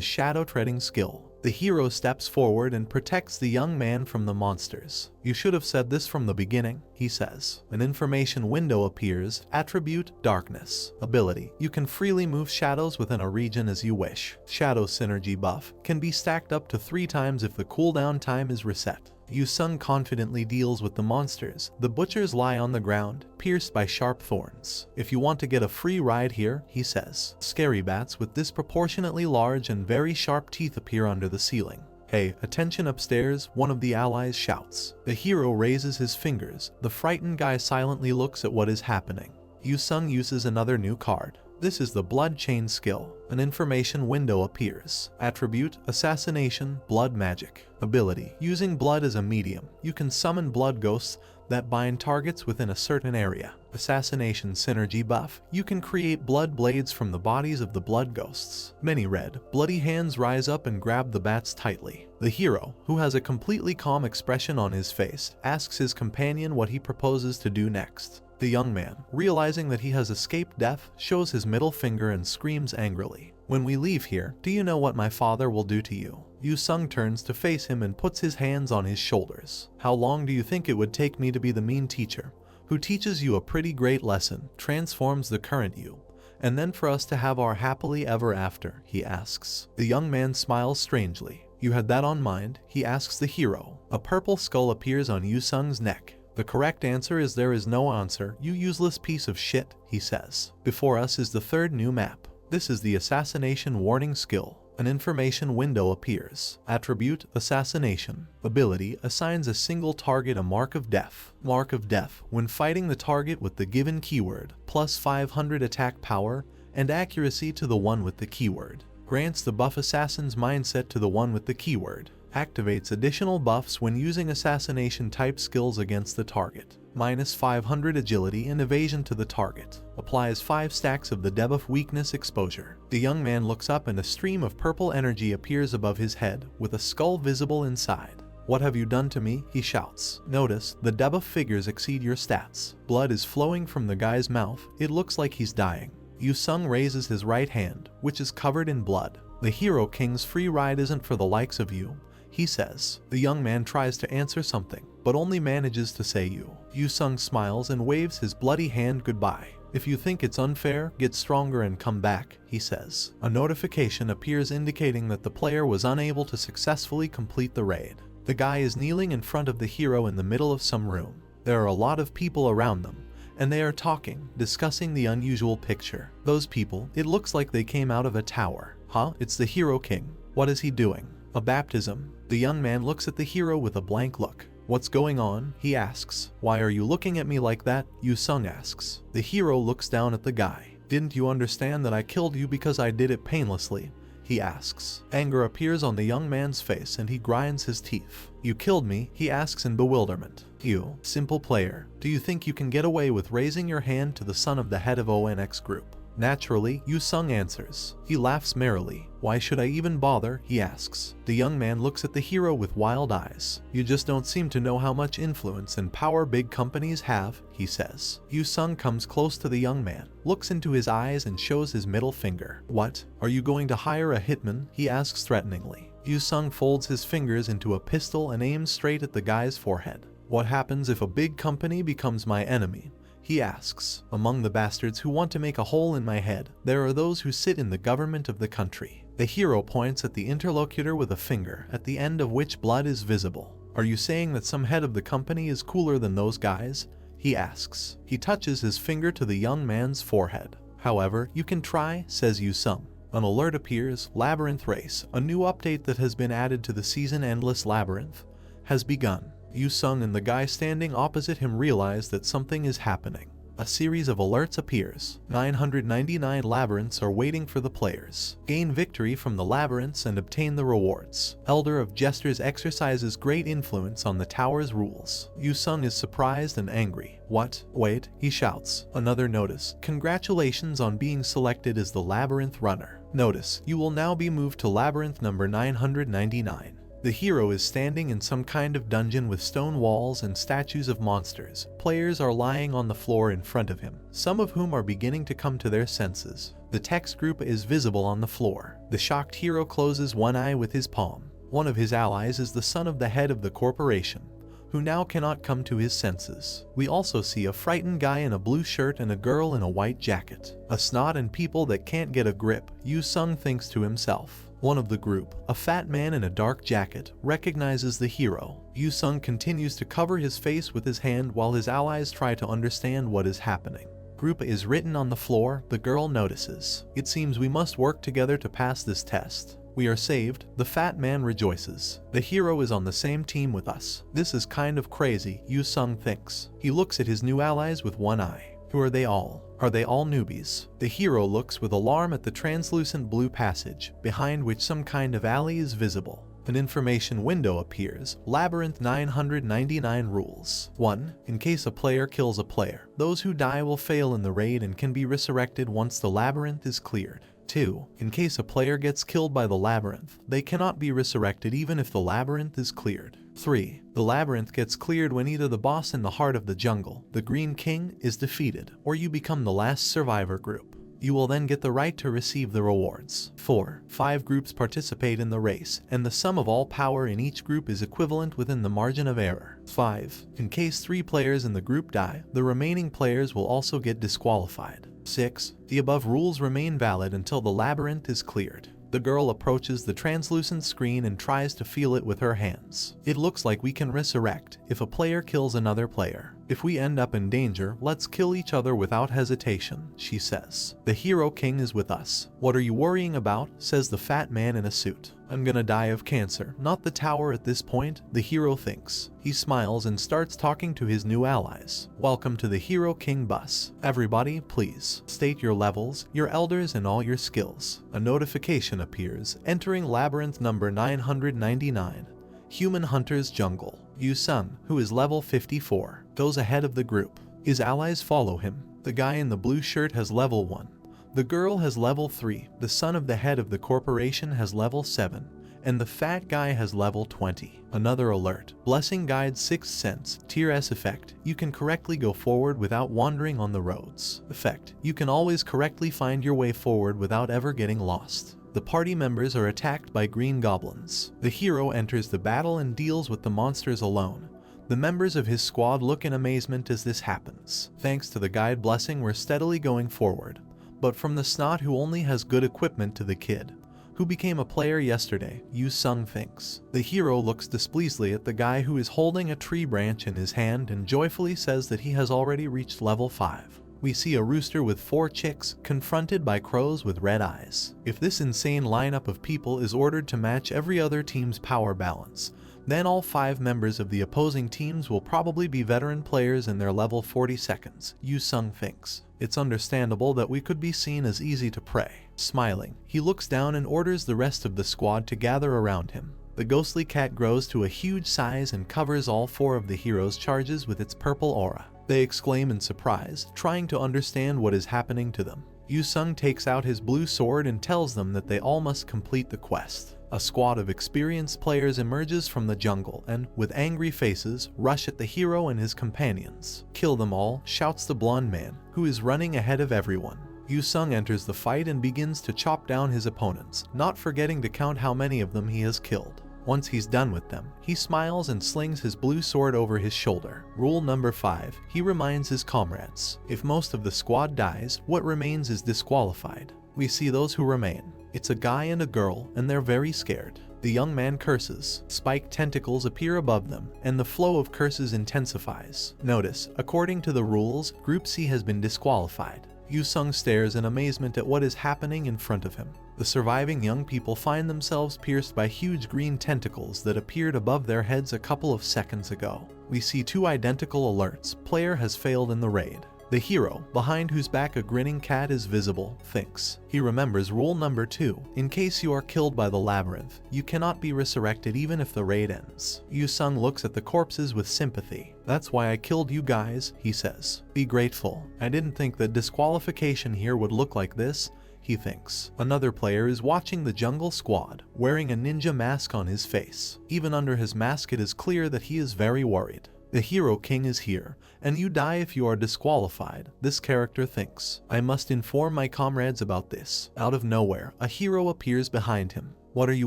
shadow treading skill. The hero steps forward and protects the young man from the monsters. You should have said this from the beginning, he says. An information window appears. Attribute, darkness. Ability. You can freely move shadows within a region as you wish. Shadow synergy buff can be stacked up to 3 times if the cooldown time is reset. Yu-sung confidently deals with the monsters. The butchers lie on the ground, pierced by sharp thorns. If you want to get a free ride here, he says. Scary bats with disproportionately large and very sharp teeth appear under the ceiling. Hey, attention upstairs, one of the allies shouts. The hero raises his fingers. The frightened guy silently looks at what is happening. Yu Sung uses another new card. This is the Blood Chain skill. An information window appears. Attribute, Assassination, Blood Magic. Ability, using blood as a medium, you can summon blood ghosts that bind targets within a certain area. Assassination synergy buff, you can create blood blades from the bodies of the blood ghosts. Many red, bloody hands rise up and grab the bats tightly. The hero, who has a completely calm expression on his face, asks his companion what he proposes to do next. The young man, realizing that he has escaped death, shows his middle finger and screams angrily. When we leave here, do you know what my father will do to you? Yu Sung turns to face him and puts his hands on his shoulders. How long do you think it would take me to be the mean teacher, who teaches you a pretty great lesson, transforms the current you, and then for us to have our happily ever after, he asks. The young man smiles strangely. You had that on mind, he asks the hero. A purple skull appears on Yu Sung's neck. The correct answer is there is no answer, you useless piece of shit, he says. Before us is the third new map. This is the Assassination Warning skill. An information window appears. Attribute, Assassination. Ability, assigns a single target a Mark of Death. Mark of Death, when fighting the target with the given keyword, plus 500 attack power and accuracy to the one with the keyword. Grants the buff Assassin's Mindset to the one with the keyword. Activates additional buffs when using assassination type skills against the target. Minus 500 agility and evasion to the target. Applies 5 stacks of the debuff weakness exposure. The young man looks up and a stream of purple energy appears above his head, with a skull visible inside. What have you done to me? He shouts. Notice, the debuff figures exceed your stats. Blood is flowing from the guy's mouth. It looks like he's dying. Yu Sung raises his right hand, which is covered in blood. The Hero King's free ride isn't for the likes of you, he says. The young man tries to answer something, but only manages to say you. Yu Sung smiles and waves his bloody hand goodbye. If you think it's unfair, get stronger and come back, he says. A notification appears indicating that the player was unable to successfully complete the raid. The guy is kneeling in front of the hero in the middle of some room. There are a lot of people around them, and they are talking, discussing the unusual picture. Those people, it looks like they came out of a tower. Huh? It's the Hero King. What is he doing? A baptism. The young man looks at the hero with a blank look. What's going on? He asks. Why are you looking at me like that? Yu Sung asks. The hero looks down at the guy. Didn't you understand that I killed you because I did it painlessly? He asks. Anger appears on the young man's face and he grinds his teeth. You killed me? He asks in bewilderment. You, simple player, do you think you can get away with raising your hand to the son of the head of ONX group? Naturally, Yu Sung answers. He laughs merrily. Why should I even bother? He asks. The young man looks at the hero with wild eyes. You just don't seem to know how much influence and power big companies have, he says. Yu Sung comes close to the young man, looks into his eyes and shows his middle finger. What? Are you going to hire a hitman? He asks threateningly. Yu Sung folds his fingers into a pistol and aims straight at the guy's forehead. What happens if a big company becomes my enemy? He asks. Among the bastards who want to make a hole in my head, there are those who sit in the government of the country. The hero points at the interlocutor with a finger, at the end of which blood is visible. Are you saying that some head of the company is cooler than those guys? He asks. He touches his finger to the young man's forehead. However, you can try, says Yu Sung. An alert appears. Labyrinth Race, a new update that has been added to the season Endless Labyrinth, has begun. Yu Sung and the guy standing opposite him realize that something is happening. A series of alerts appears. 999 labyrinths are waiting for the players. Gain victory from the labyrinths and obtain the rewards. Elder of Gestures exercises great influence on the tower's rules. Yu Sung is surprised and angry. What? Wait, he shouts. Another notice. Congratulations on being selected as the labyrinth runner. Notice, you will now be moved to labyrinth number 999. The hero is standing in some kind of dungeon with stone walls and statues of monsters. Players are lying on the floor in front of him, some of whom are beginning to come to their senses. The text group is visible on the floor. The shocked hero closes one eye with his palm. One of his allies is the son of the head of the corporation, who now cannot come to his senses. We also see a frightened guy in a blue shirt and a girl in a white jacket. A snot and people that can't get a grip, Yu Sung thinks to himself. One of the group, a fat man in a dark jacket, recognizes the hero. Yu Sung continues to cover his face with his hand while his allies try to understand what is happening. Group is written on the floor. The girl notices. It seems we must work together to pass this test. We are saved. The fat man rejoices. The hero is on the same team with us. This is kind of crazy, Yu Sung thinks. He looks at his new allies with one eye. Who are they all? Are they all newbies? The hero looks with alarm at the translucent blue passage, behind which some kind of alley is visible. An information window appears. Labyrinth 999 rules. 1. In case a player kills a player, those who die will fail in the raid and can be resurrected once the labyrinth is cleared. 2. In case a player gets killed by the labyrinth, they cannot be resurrected even if the labyrinth is cleared. 3. The labyrinth gets cleared when either the boss in the heart of the jungle, the Green King, is defeated, or you become the last survivor group. You will then get the right to receive the rewards. 4. 5 groups participate in the race, and the sum of all power in each group is equivalent within the margin of error. 5. In case 3 players in the group die, the remaining players will also get disqualified. 6. The above rules remain valid until the labyrinth is cleared. The girl approaches the translucent screen and tries to feel it with her hands. It looks like we can resurrect if a player kills another player. If we end up in danger, let's kill each other without hesitation, she says. The hero king is with us. What are you worrying about? Says the fat man in a suit. I'm gonna die of cancer, not the tower at this point, the hero thinks. He smiles and starts talking to his new allies. Welcome to the Hero King bus. Everybody, please state your levels, your elders, and all your skills. A notification appears, entering labyrinth number 999. Human Hunter's Jungle. Yu-sung, who is level 54, goes ahead of the group. His allies follow him. The guy in the blue shirt has level 1. The girl has level 3, the son of the head of the corporation has level 7, and the fat guy has level 20. Another alert. Blessing Guide 6th Sense. Tier S effect. You can correctly go forward without wandering on the roads. Effect. You can always correctly find your way forward without ever getting lost. The party members are attacked by green goblins. The hero enters the battle and deals with the monsters alone. The members of his squad look in amazement as this happens. Thanks to the guide blessing, we're steadily going forward. But from the snot who only has good equipment to the kid who became a player yesterday, Yu-sung thinks. The hero looks displeasedly at the guy who is holding a tree branch in his hand and joyfully says that he has already reached level 5. We see a rooster with 4 chicks confronted by crows with red eyes. If this insane lineup of people is ordered to match every other team's power balance, then all 5 members of the opposing teams will probably be veteran players in their level 40 seconds, Yu-sung thinks. It's understandable that we could be seen as easy to prey. Smiling, he looks down and orders the rest of the squad to gather around him. The ghostly cat grows to a huge size and covers all 4 of the hero's charges with its purple aura. They exclaim in surprise, trying to understand what is happening to them. Yu-sung takes out his blue sword and tells them that they all must complete the quest. A squad of experienced players emerges from the jungle and, with angry faces, rush at the hero and his companions. Kill them all, shouts the blonde man, who is running ahead of everyone. Yu-sung enters the fight and begins to chop down his opponents, not forgetting to count how many of them he has killed. Once he's done with them, he smiles and slings his blue sword over his shoulder. Rule number 5. He reminds his comrades. If most of the squad dies, what remains is disqualified. We see those who remain. It's a guy and a girl, and they're very scared. The young man curses. Spiked tentacles appear above them, and the flow of curses intensifies. Notice, according to the rules, Group C has been disqualified. Yu-sung stares in amazement at what is happening in front of him. The surviving young people find themselves pierced by huge green tentacles that appeared above their heads a couple of seconds ago. We see 2 identical alerts. Player has failed in the raid. The hero, behind whose back a grinning cat is visible, thinks. He remembers rule number 2. In case you are killed by the labyrinth, you cannot be resurrected even if the raid ends. Yu-sung looks at the corpses with sympathy. That's why I killed you guys, he says. Be grateful. I didn't think that disqualification here would look like this, he thinks. Another player is watching the jungle squad, wearing a ninja mask on his face. Even under his mask it is clear that he is very worried. The hero king is here, and you die if you are disqualified, this character thinks. I must inform my comrades about this. Out of nowhere, a hero appears behind him. What are you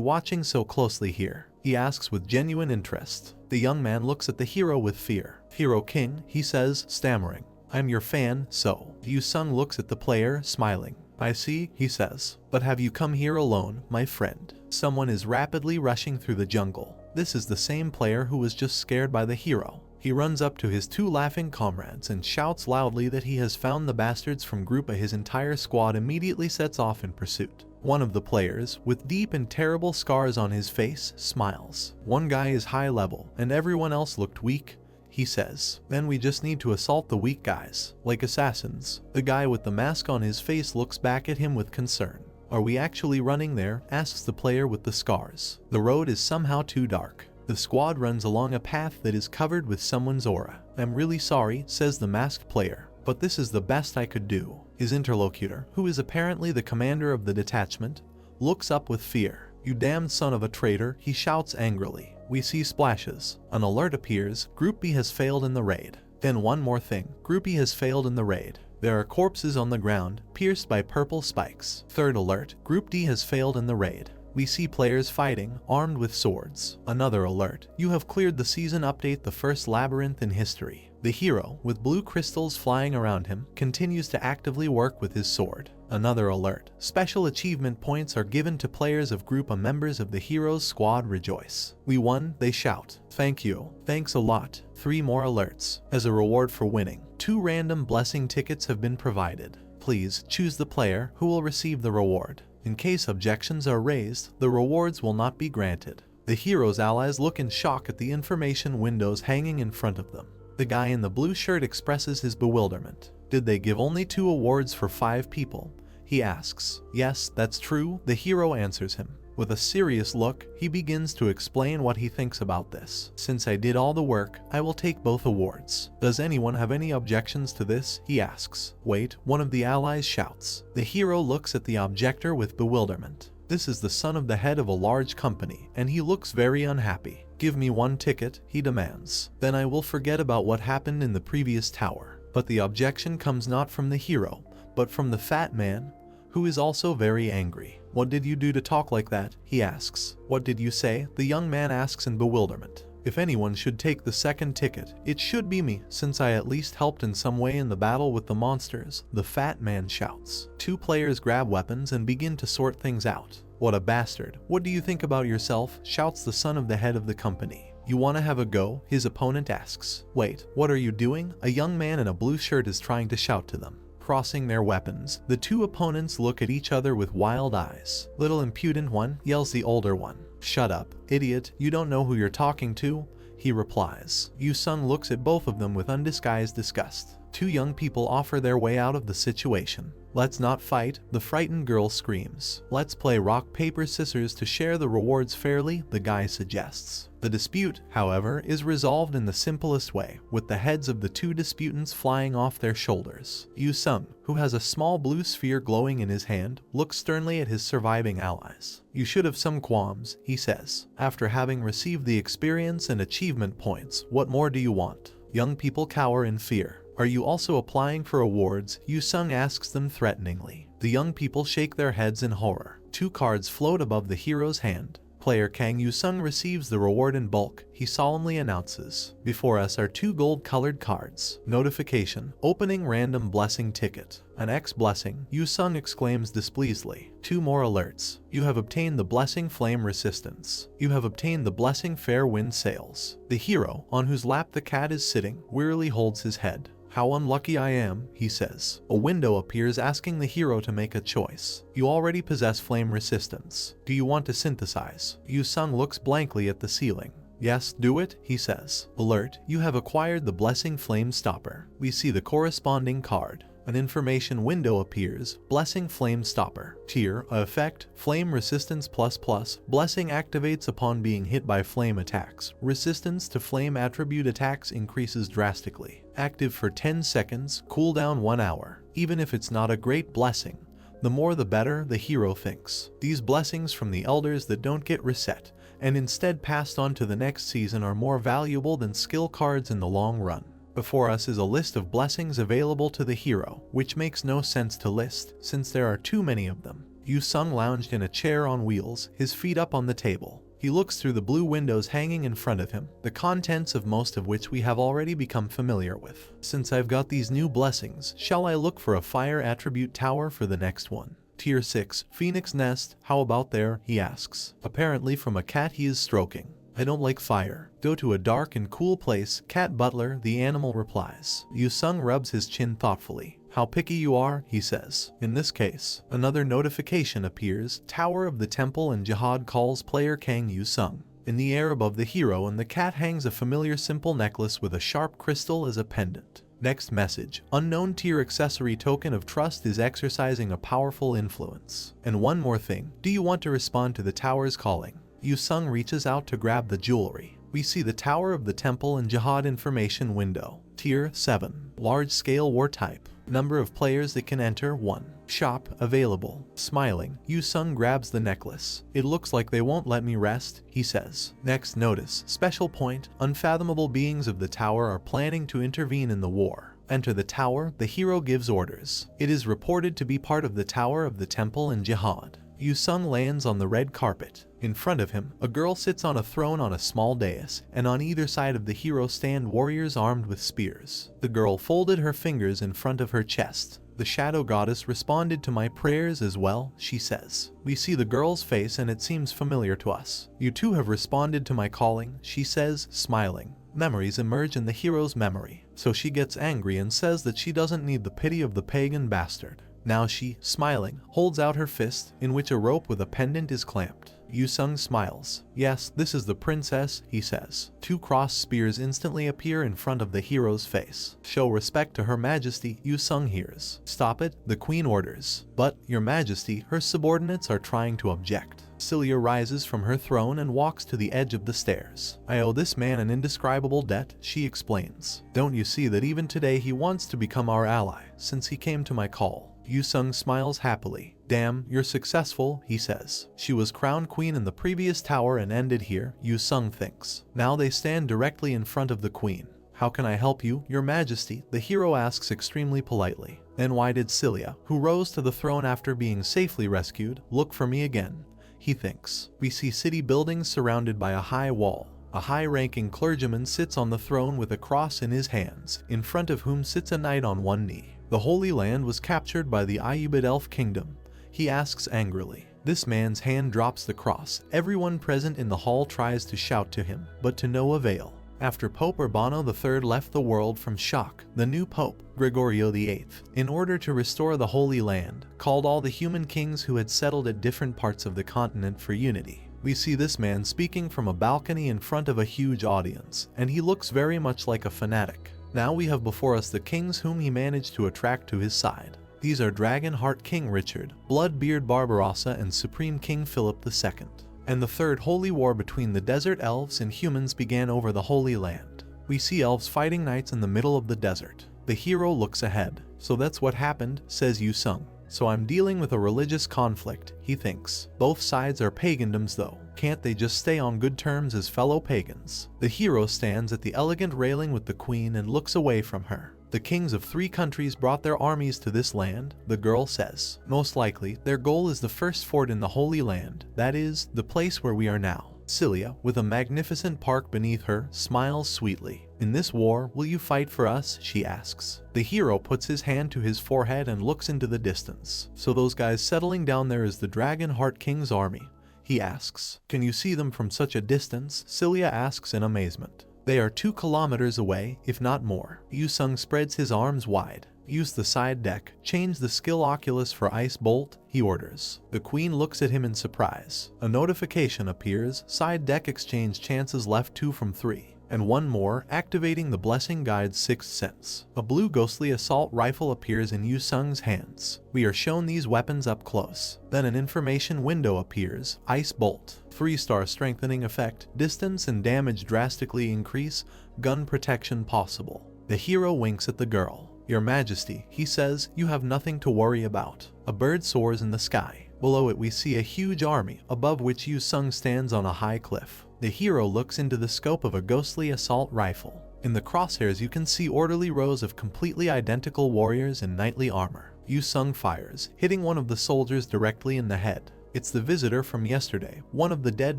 watching so closely here? He asks with genuine interest. The young man looks at the hero with fear. Hero king, he says, stammering. I'm your fan, so. Yu-sung looks at the player, smiling. I see, he says. But have you come here alone, my friend? Someone is rapidly rushing through the jungle. This is the same player who was just scared by the hero. He runs up to his 2 laughing comrades and shouts loudly that he has found the bastards from Group A. His entire squad immediately sets off in pursuit. One of the players, with deep and terrible scars on his face, smiles. One guy is high level, and everyone else looked weak. he says. Then we just need to assault the weak guys, like assassins. The guy with the mask on his face looks back at him with concern. Are we actually running there? Asks the player with the scars. The road is somehow too dark. The squad runs along a path that is covered with someone's aura. I'm really sorry, says the masked player, but this is the best I could do. His interlocutor, who is apparently the commander of the detachment, looks up with fear. You damned son of a traitor, he shouts angrily. We see splashes. An alert appears. Group B has failed in the raid. Then one more thing. Group E has failed in the raid. There are corpses on the ground, pierced by purple spikes. Third alert. Group D has failed in the raid. We see players fighting, armed with swords. Another alert. You have cleared the season update, the first labyrinth in history. The hero, with blue crystals flying around him, continues to actively work with his sword. Another alert. Special achievement points are given to players of Group A. Members of the hero's squad rejoice. We won, they shout. Thank you. Thanks a lot. 3 more alerts. As a reward for winning, 2 random blessing tickets have been provided. Please choose the player who will receive the reward. In case objections are raised, the rewards will not be granted. The hero's allies look in shock at the information windows hanging in front of them. The guy in the blue shirt expresses his bewilderment. Did they give only 2 awards for 5 people? He asks. Yes, that's true, the hero answers him. With a serious look, he begins to explain what he thinks about this. Since I did all the work, I will take both awards. Does anyone have any objections to this? He asks. Wait, one of the allies shouts. The hero looks at the objector with bewilderment. This is the son of the head of a large company, and he looks very unhappy. Give me 1 ticket, he demands. Then I will forget about what happened in the previous tower. But the objection comes not from the hero, but from the fat man, who is also very angry. What did you do to talk like that? He asks. What did you say? The young man asks in bewilderment. If anyone should take the second ticket, it should be me, since I at least helped in some way in the battle with the monsters, the fat man shouts. 2 players grab weapons and begin to sort things out. What a bastard. What do you think about yourself? Shouts the son of the head of the company. You want to have a go? His opponent asks. Wait, what are you doing? A young man in a blue shirt is trying to shout to them. Crossing their weapons, the 2 opponents look at each other with wild eyes. Little impudent one, yells the older one. Shut up, idiot, you don't know who you're talking to? He replies. Yu-sung looks at both of them with undisguised disgust. 2 young people offer their way out of the situation. Let's not fight, the frightened girl screams. Let's play rock, paper, scissors to share the rewards fairly, the guy suggests. The dispute, however, is resolved in the simplest way, with the heads of the 2 disputants flying off their shoulders. Yu-sung, who has a small blue sphere glowing in his hand, looks sternly at his surviving allies. You should have some qualms, he says. After having received the experience and achievement points, what more do you want? Young people cower in fear. Are you also applying for awards? Yu-sung asks them threateningly. The young people shake their heads in horror. 2 cards float above the hero's hand. Player Kang Yu-sung receives the reward in bulk, he solemnly announces. Before us are 2 gold-colored cards. Notification. Opening random blessing ticket. An X blessing, Yu-sung exclaims displeasedly. 2 more alerts. You have obtained the blessing flame resistance. You have obtained the blessing fair wind sails. The hero, on whose lap the cat is sitting, wearily holds his head. How unlucky I am, he says. A window appears asking the hero to make a choice. You already possess flame resistance. Do you want to synthesize? Yu-sung looks blankly at the ceiling. Yes, do it, he says. Alert, you have acquired the blessing flame stopper. We see the corresponding card. An information window appears. Blessing Flame Stopper. Tier, effect, Flame Resistance ++. Blessing activates upon being hit by flame attacks. Resistance to flame attribute attacks increases drastically. Active for 10 seconds, cooldown 1 hour. Even if it's not a great blessing, the more the better, the hero thinks. These blessings from the elders that don't get reset, and instead passed on to the next season, are more valuable than skill cards in the long run. Before us is a list of blessings available to the hero, which makes no sense to list, since there are too many of them. Yu-sung lounged in a chair on wheels, his feet up on the table. He looks through the blue windows hanging in front of him, the contents of most of which we have already become familiar with. Since I've got these new blessings, shall I look for a fire attribute tower for the next one? Tier 6, Phoenix Nest, how about there? He asks. Apparently from a cat he is stroking. I don't like fire. Go to a dark and cool place, Cat Butler, the animal replies. Yu-sung rubs his chin thoughtfully. How picky you are, he says. In this case, another notification appears. Tower of the Temple and Jihad calls player Kang Yu-sung. In the air above the hero and the cat hangs a familiar simple necklace with a sharp crystal as a pendant. Next message. Unknown tier accessory token of trust is exercising a powerful influence. And one more thing. Do you want to respond to the tower's calling? Yu-sung reaches out to grab the jewelry. We see the Tower of the Temple and Jihad information window. Tier 7. Large-scale war type. Number of players that can enter 1. Shop available. Smiling, Yu-sung grabs the necklace. It looks like they won't let me rest, he says. Next notice. Special point. Unfathomable beings of the tower are planning to intervene in the war. Enter the tower, the hero gives orders. It is reported to be part of the Tower of the Temple and Jihad. Yu-sung lands on the red carpet. In front of him, a girl sits on a throne on a small dais, and on either side of the hero stand warriors armed with spears. The girl folded her fingers in front of her chest. The shadow goddess responded to my prayers as well, she says. We see the girl's face and it seems familiar to us. You too have responded to my calling, she says, smiling. Memories emerge in the hero's memory, so she gets angry and says that she doesn't need the pity of the pagan bastard. Now she, smiling, holds out her fist, in which a rope with a pendant is clamped. Yu-sung smiles. Yes, this is the princess, he says. 2 crossed spears instantly appear in front of the hero's face. Show respect to Her Majesty, Yu-sung hears. Stop it, the queen orders. But, Your Majesty, her subordinates are trying to object. Celia rises from her throne and walks to the edge of the stairs. I owe this man an indescribable debt, she explains. Don't you see that even today he wants to become our ally, since he came to my call? Yu-sung smiles happily. Damn, you're successful, he says. She was crowned queen in the previous tower and ended here, Yu-sung thinks. Now they stand directly in front of the queen. How can I help you, Your Majesty? The hero asks extremely politely. Then why did Celia, who rose to the throne after being safely rescued, look for me again? He thinks. We see city buildings surrounded by a high wall. A high-ranking clergyman sits on the throne with a cross in his hands, in front of whom sits a knight on one knee. The Holy Land was captured by the Ayubid elf kingdom. He asks angrily. This man's hand drops the cross. Everyone present in the hall tries to shout to him, but to no avail. After Pope Urbano III left the world from shock, the new Pope, Gregorio VIII, in order to restore the Holy Land, called all the human kings who had settled at different parts of the continent for unity. We see this man speaking from a balcony in front of a huge audience, and he looks very much like a fanatic. Now we have before us the kings whom he managed to attract to his side. These are Dragon Heart King Richard, Bloodbeard Barbarossa, and Supreme King Philip II. And the third holy war between the desert elves and humans began over the Holy Land. We see elves fighting knights in the middle of the desert. The hero looks ahead. So that's what happened, says Yu-sung. So I'm dealing with a religious conflict, he thinks. Both sides are pagandoms though. Can't they just stay on good terms as fellow pagans? The hero stands at the elegant railing with the queen and looks away from her. The kings of 3 countries brought their armies to this land, the girl says. Most likely, their goal is the first fort in the Holy Land, that is, the place where we are now. Celia, with a magnificent park beneath her, smiles sweetly. In this war, will you fight for us? She asks. The hero puts his hand to his forehead and looks into the distance. So those guys settling down there is the Dragon Heart King's army? He asks. Can you see them from such a distance? Celia asks in amazement. They are 2 kilometers away, if not more. Yu-sung spreads his arms wide. Use the side deck. Change the skill Oculus for Ice Bolt, he orders. The queen looks at him in surprise. A notification appears. Side deck exchange chances left 2 from 3. And one more, activating the Blessing Guide's 6th sense. A blue ghostly assault rifle appears in Yu-sung's hands. We are shown these weapons up close. Then an information window appears. Ice Bolt. 3-star strengthening effect. Distance and damage drastically increase. Gun protection possible. The hero winks at the girl. Your Majesty, he says, you have nothing to worry about. A bird soars in the sky. Below it we see a huge army, above which Yu-sung stands on a high cliff. The hero looks into the scope of a ghostly assault rifle. In the crosshairs you can see orderly rows of completely identical warriors in knightly armor. Yu-sung fires, hitting one of the soldiers directly in the head. It's the visitor from yesterday. One of the dead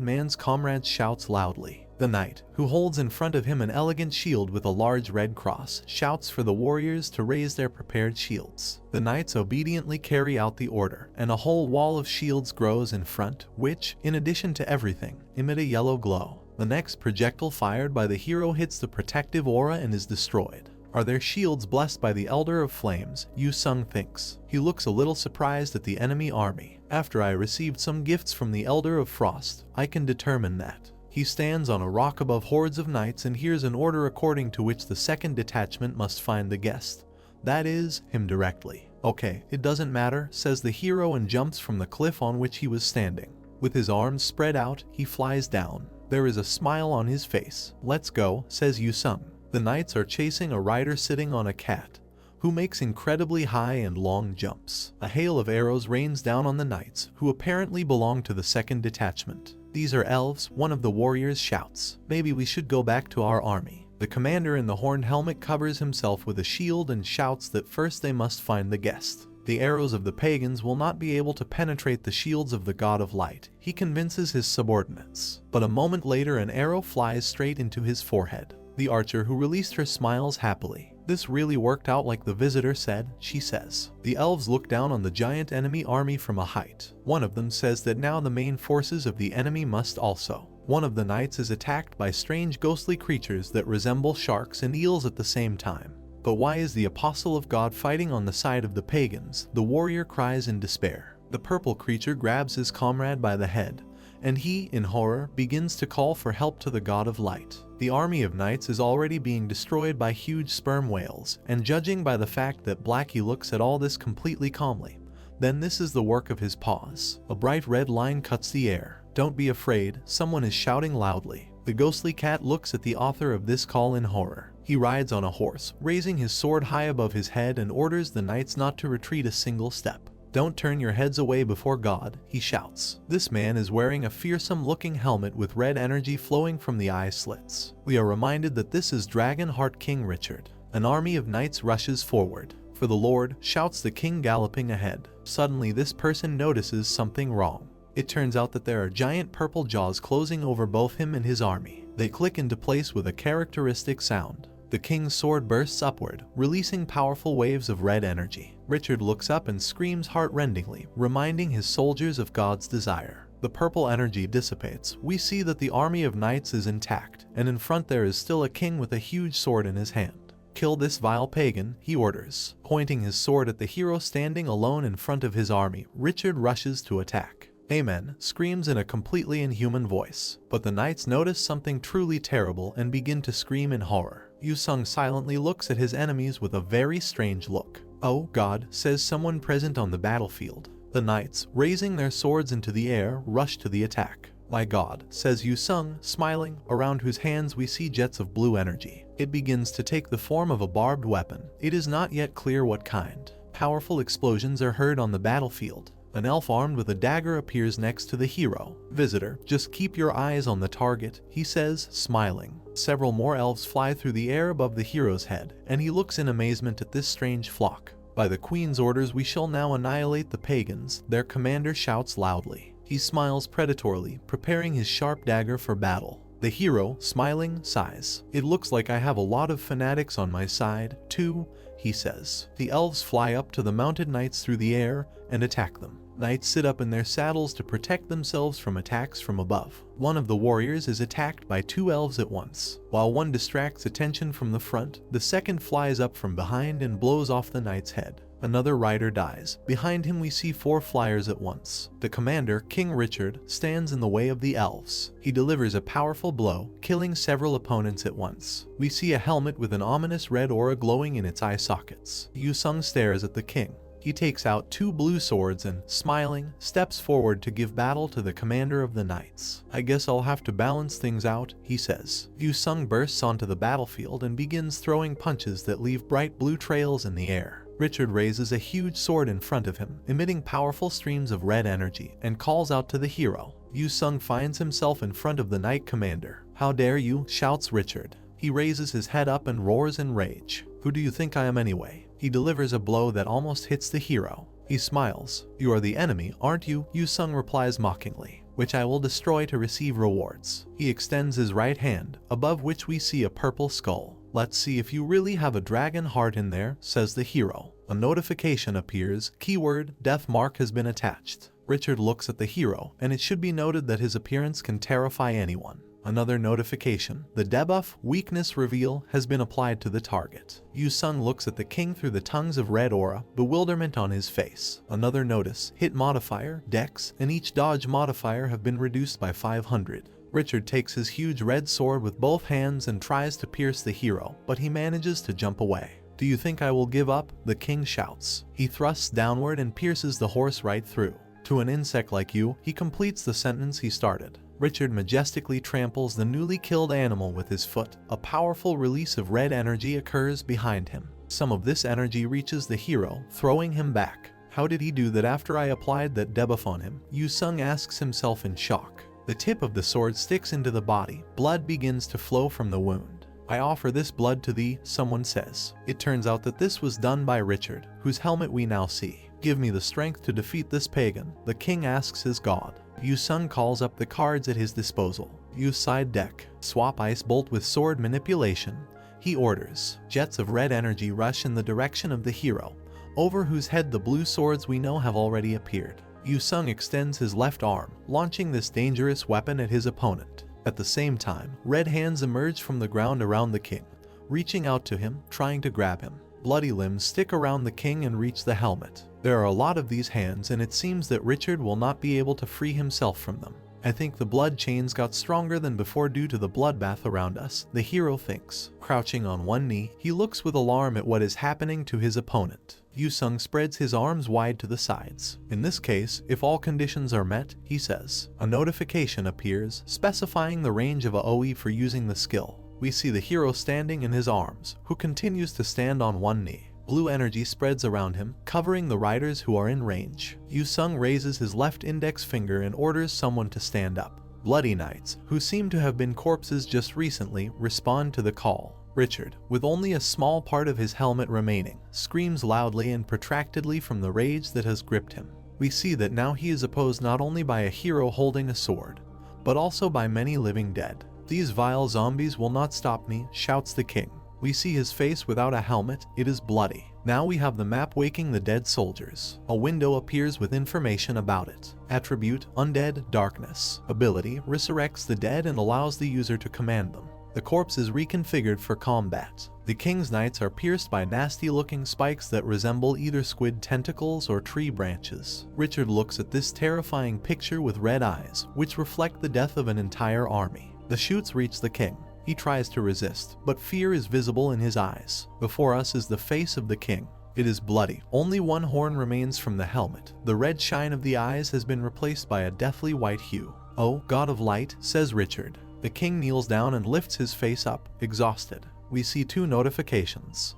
man's comrades shouts loudly. The knight, who holds in front of him an elegant shield with a large red cross, shouts for the warriors to raise their prepared shields. The knights obediently carry out the order, and a whole wall of shields grows in front, which, in addition to everything, emit a yellow glow. The next projectile fired by the hero hits the protective aura and is destroyed. Are their shields blessed by the Elder of Flames? Yu-sung thinks. He looks a little surprised at the enemy army. After I received some gifts from the Elder of Frost, I can determine that. He stands on a rock above hordes of knights and hears an order according to which the second detachment must find the guest. That is, him directly. Okay, it doesn't matter, says the hero and jumps from the cliff on which he was standing. With his arms spread out, he flies down. There is a smile on his face. Let's go, says Yu-sung. The knights are chasing a rider sitting on a cat, who makes incredibly high and long jumps. A hail of arrows rains down on the knights, who apparently belong to the second detachment. These are elves, one of the warriors shouts. Maybe we should go back to our army. The commander in the horned helmet covers himself with a shield and shouts that first they must find the guest. The arrows of the pagans will not be able to penetrate the shields of the god of light, he convinces his subordinates. But a moment later an arrow flies straight into his forehead. The archer who released her smiles happily. This really worked out like the visitor said, she says. The elves look down on the giant enemy army from a height. One of them says that now the main forces of the enemy must also. One of the knights is attacked by strange ghostly creatures that resemble sharks and eels at the same time. But why is the apostle of God fighting on the side of the pagans? The warrior cries in despair. The purple creature grabs his comrade by the head, and he, in horror, begins to call for help to the god of light. The army of knights is already being destroyed by huge sperm whales, and judging by the fact that Blackie looks at all this completely calmly, then this is the work of his paws. A bright red line cuts the air. Don't be afraid, someone is shouting loudly. The ghostly cat looks at the author of this call in horror. He rides on a horse, raising his sword high above his head and orders the knights not to retreat a single step. Don't turn your heads away before God, he shouts. This man is wearing a fearsome-looking helmet with red energy flowing from the eye slits. We are reminded that this is Dragonheart King Richard. An army of knights rushes forward. For the Lord, shouts the king galloping ahead. Suddenly this person notices something wrong. It turns out that there are giant purple jaws closing over both him and his army. They click into place with a characteristic sound. The king's sword bursts upward, releasing powerful waves of red energy. Richard looks up and screams heart-rendingly, reminding his soldiers of God's desire. The purple energy dissipates. We see that the army of knights is intact, and in front there is still a king with a huge sword in his hand. Kill this vile pagan, he orders. Pointing his sword at the hero standing alone in front of his army, Richard rushes to attack. Amen, screams in a completely inhuman voice. But the knights notice something truly terrible and begin to scream in horror. Yu-sung silently looks at his enemies with a very strange look. Oh God, says someone present on the battlefield. The knights, raising their swords into the air, rush to the attack. My God, says Yu-sung, smiling, around whose hands we see jets of blue energy. It begins to take the form of a barbed weapon. It is not yet clear what kind. Powerful explosions are heard on the battlefield. An elf armed with a dagger appears next to the hero. Visitor, just keep your eyes on the target, he says, smiling. Several more elves fly through the air above the hero's head, and he looks in amazement at this strange flock. By the queen's orders we shall now annihilate the pagans, their commander shouts loudly. He smiles predatorily, preparing his sharp dagger for battle. The hero, smiling, sighs. It looks like I have a lot of fanatics on my side, too, he says. The elves fly up to the mounted knights through the air and attack them. Knights sit up in their saddles to protect themselves from attacks from above. One of the warriors is attacked by two elves at once. While one distracts attention from the front, the second flies up from behind and blows off the knight's head. Another rider dies. Behind him we see four flyers at once. The commander, King Richard, stands in the way of the elves. He delivers a powerful blow, killing several opponents at once. We see a helmet with an ominous red aura glowing in its eye sockets. Yu-sung stares at the king. He takes out two blue swords and, smiling, steps forward to give battle to the commander of the knights. I guess I'll have to balance things out, he says. Yu-sung bursts onto the battlefield and begins throwing punches that leave bright blue trails in the air. Richard raises a huge sword in front of him, emitting powerful streams of red energy, and calls out to the hero. Yu-sung finds himself in front of the knight commander. How dare you, shouts Richard. He raises his head up and roars in rage. Who do you think I am anyway? He delivers a blow that almost hits the hero. He smiles. You are the enemy, aren't you? Yu-sung replies mockingly. Which I will destroy to receive rewards. He extends his right hand, above which we see a purple skull. Let's see if you really have a dragon heart in there, says the hero. A notification appears, keyword, death mark has been attached. Richard looks at the hero, and it should be noted that his appearance can terrify anyone. Another notification, the debuff, weakness reveal, has been applied to the target. Yu-sung looks at the king through the tongues of red aura, bewilderment on his face. Another notice, hit modifier, dex, and each dodge modifier have been reduced by 500. Richard takes his huge red sword with both hands and tries to pierce the hero, but he manages to jump away. "Do you think I will give up?" the king shouts. He thrusts downward and pierces the horse right through. "To an insect like you," he completes the sentence he started. Richard majestically tramples the newly killed animal with his foot. A powerful release of red energy occurs behind him. Some of this energy reaches the hero, throwing him back. "How did he do that after I applied that debuff on him?" Yu-sung asks himself in shock. The tip of the sword sticks into the body. Blood begins to flow from the wound. "I offer this blood to thee," someone says. It turns out that this was done by Richard, whose helmet we now see. "Give me the strength to defeat this pagan," the king asks his god. Yu-sung calls up the cards at his disposal. "Use side deck. Swap ice bolt with sword manipulation," he orders. Jets of red energy rush in the direction of the hero, over whose head the blue swords we know have already appeared. Yu-sung extends his left arm, launching this dangerous weapon at his opponent. At the same time, red hands emerge from the ground around the king, reaching out to him, trying to grab him. Bloody limbs stick around the king and reach the helmet. There are a lot of these hands, and it seems that Richard will not be able to free himself from them. "I think the blood chains got stronger than before due to the bloodbath around us," the hero thinks. Crouching on one knee, he looks with alarm at what is happening to his opponent. Yu-sung spreads his arms wide to the sides. "In this case, if all conditions are met," he says. A notification appears, specifying the range of AoE for using the skill. We see the hero standing in his arms, who continues to stand on one knee. Blue energy spreads around him, covering the riders who are in range. Yu-sung raises his left index finger and orders someone to stand up. Bloody knights, who seem to have been corpses just recently, respond to the call. Richard, with only a small part of his helmet remaining, screams loudly and protractedly from the rage that has gripped him. We see that now he is opposed not only by a hero holding a sword, but also by many living dead. "These vile zombies will not stop me," shouts the king. We see his face without a helmet. It is bloody. Now we have the map waking the dead soldiers. A window appears with information about it. Attribute: Undead Darkness. Ability: Resurrects the dead and allows the user to command them. The corpse is reconfigured for combat. The king's knights are pierced by nasty-looking spikes that resemble either squid tentacles or tree branches. Richard looks at this terrifying picture with red eyes, which reflect the death of an entire army. The shoots reach the king. He tries to resist, but fear is visible in his eyes. Before us is the face of the king. It is bloody. Only one horn remains from the helmet. The red shine of the eyes has been replaced by a deathly white hue. "Oh, God of light," says Richard. The king kneels down and lifts his face up, exhausted. We see two notifications.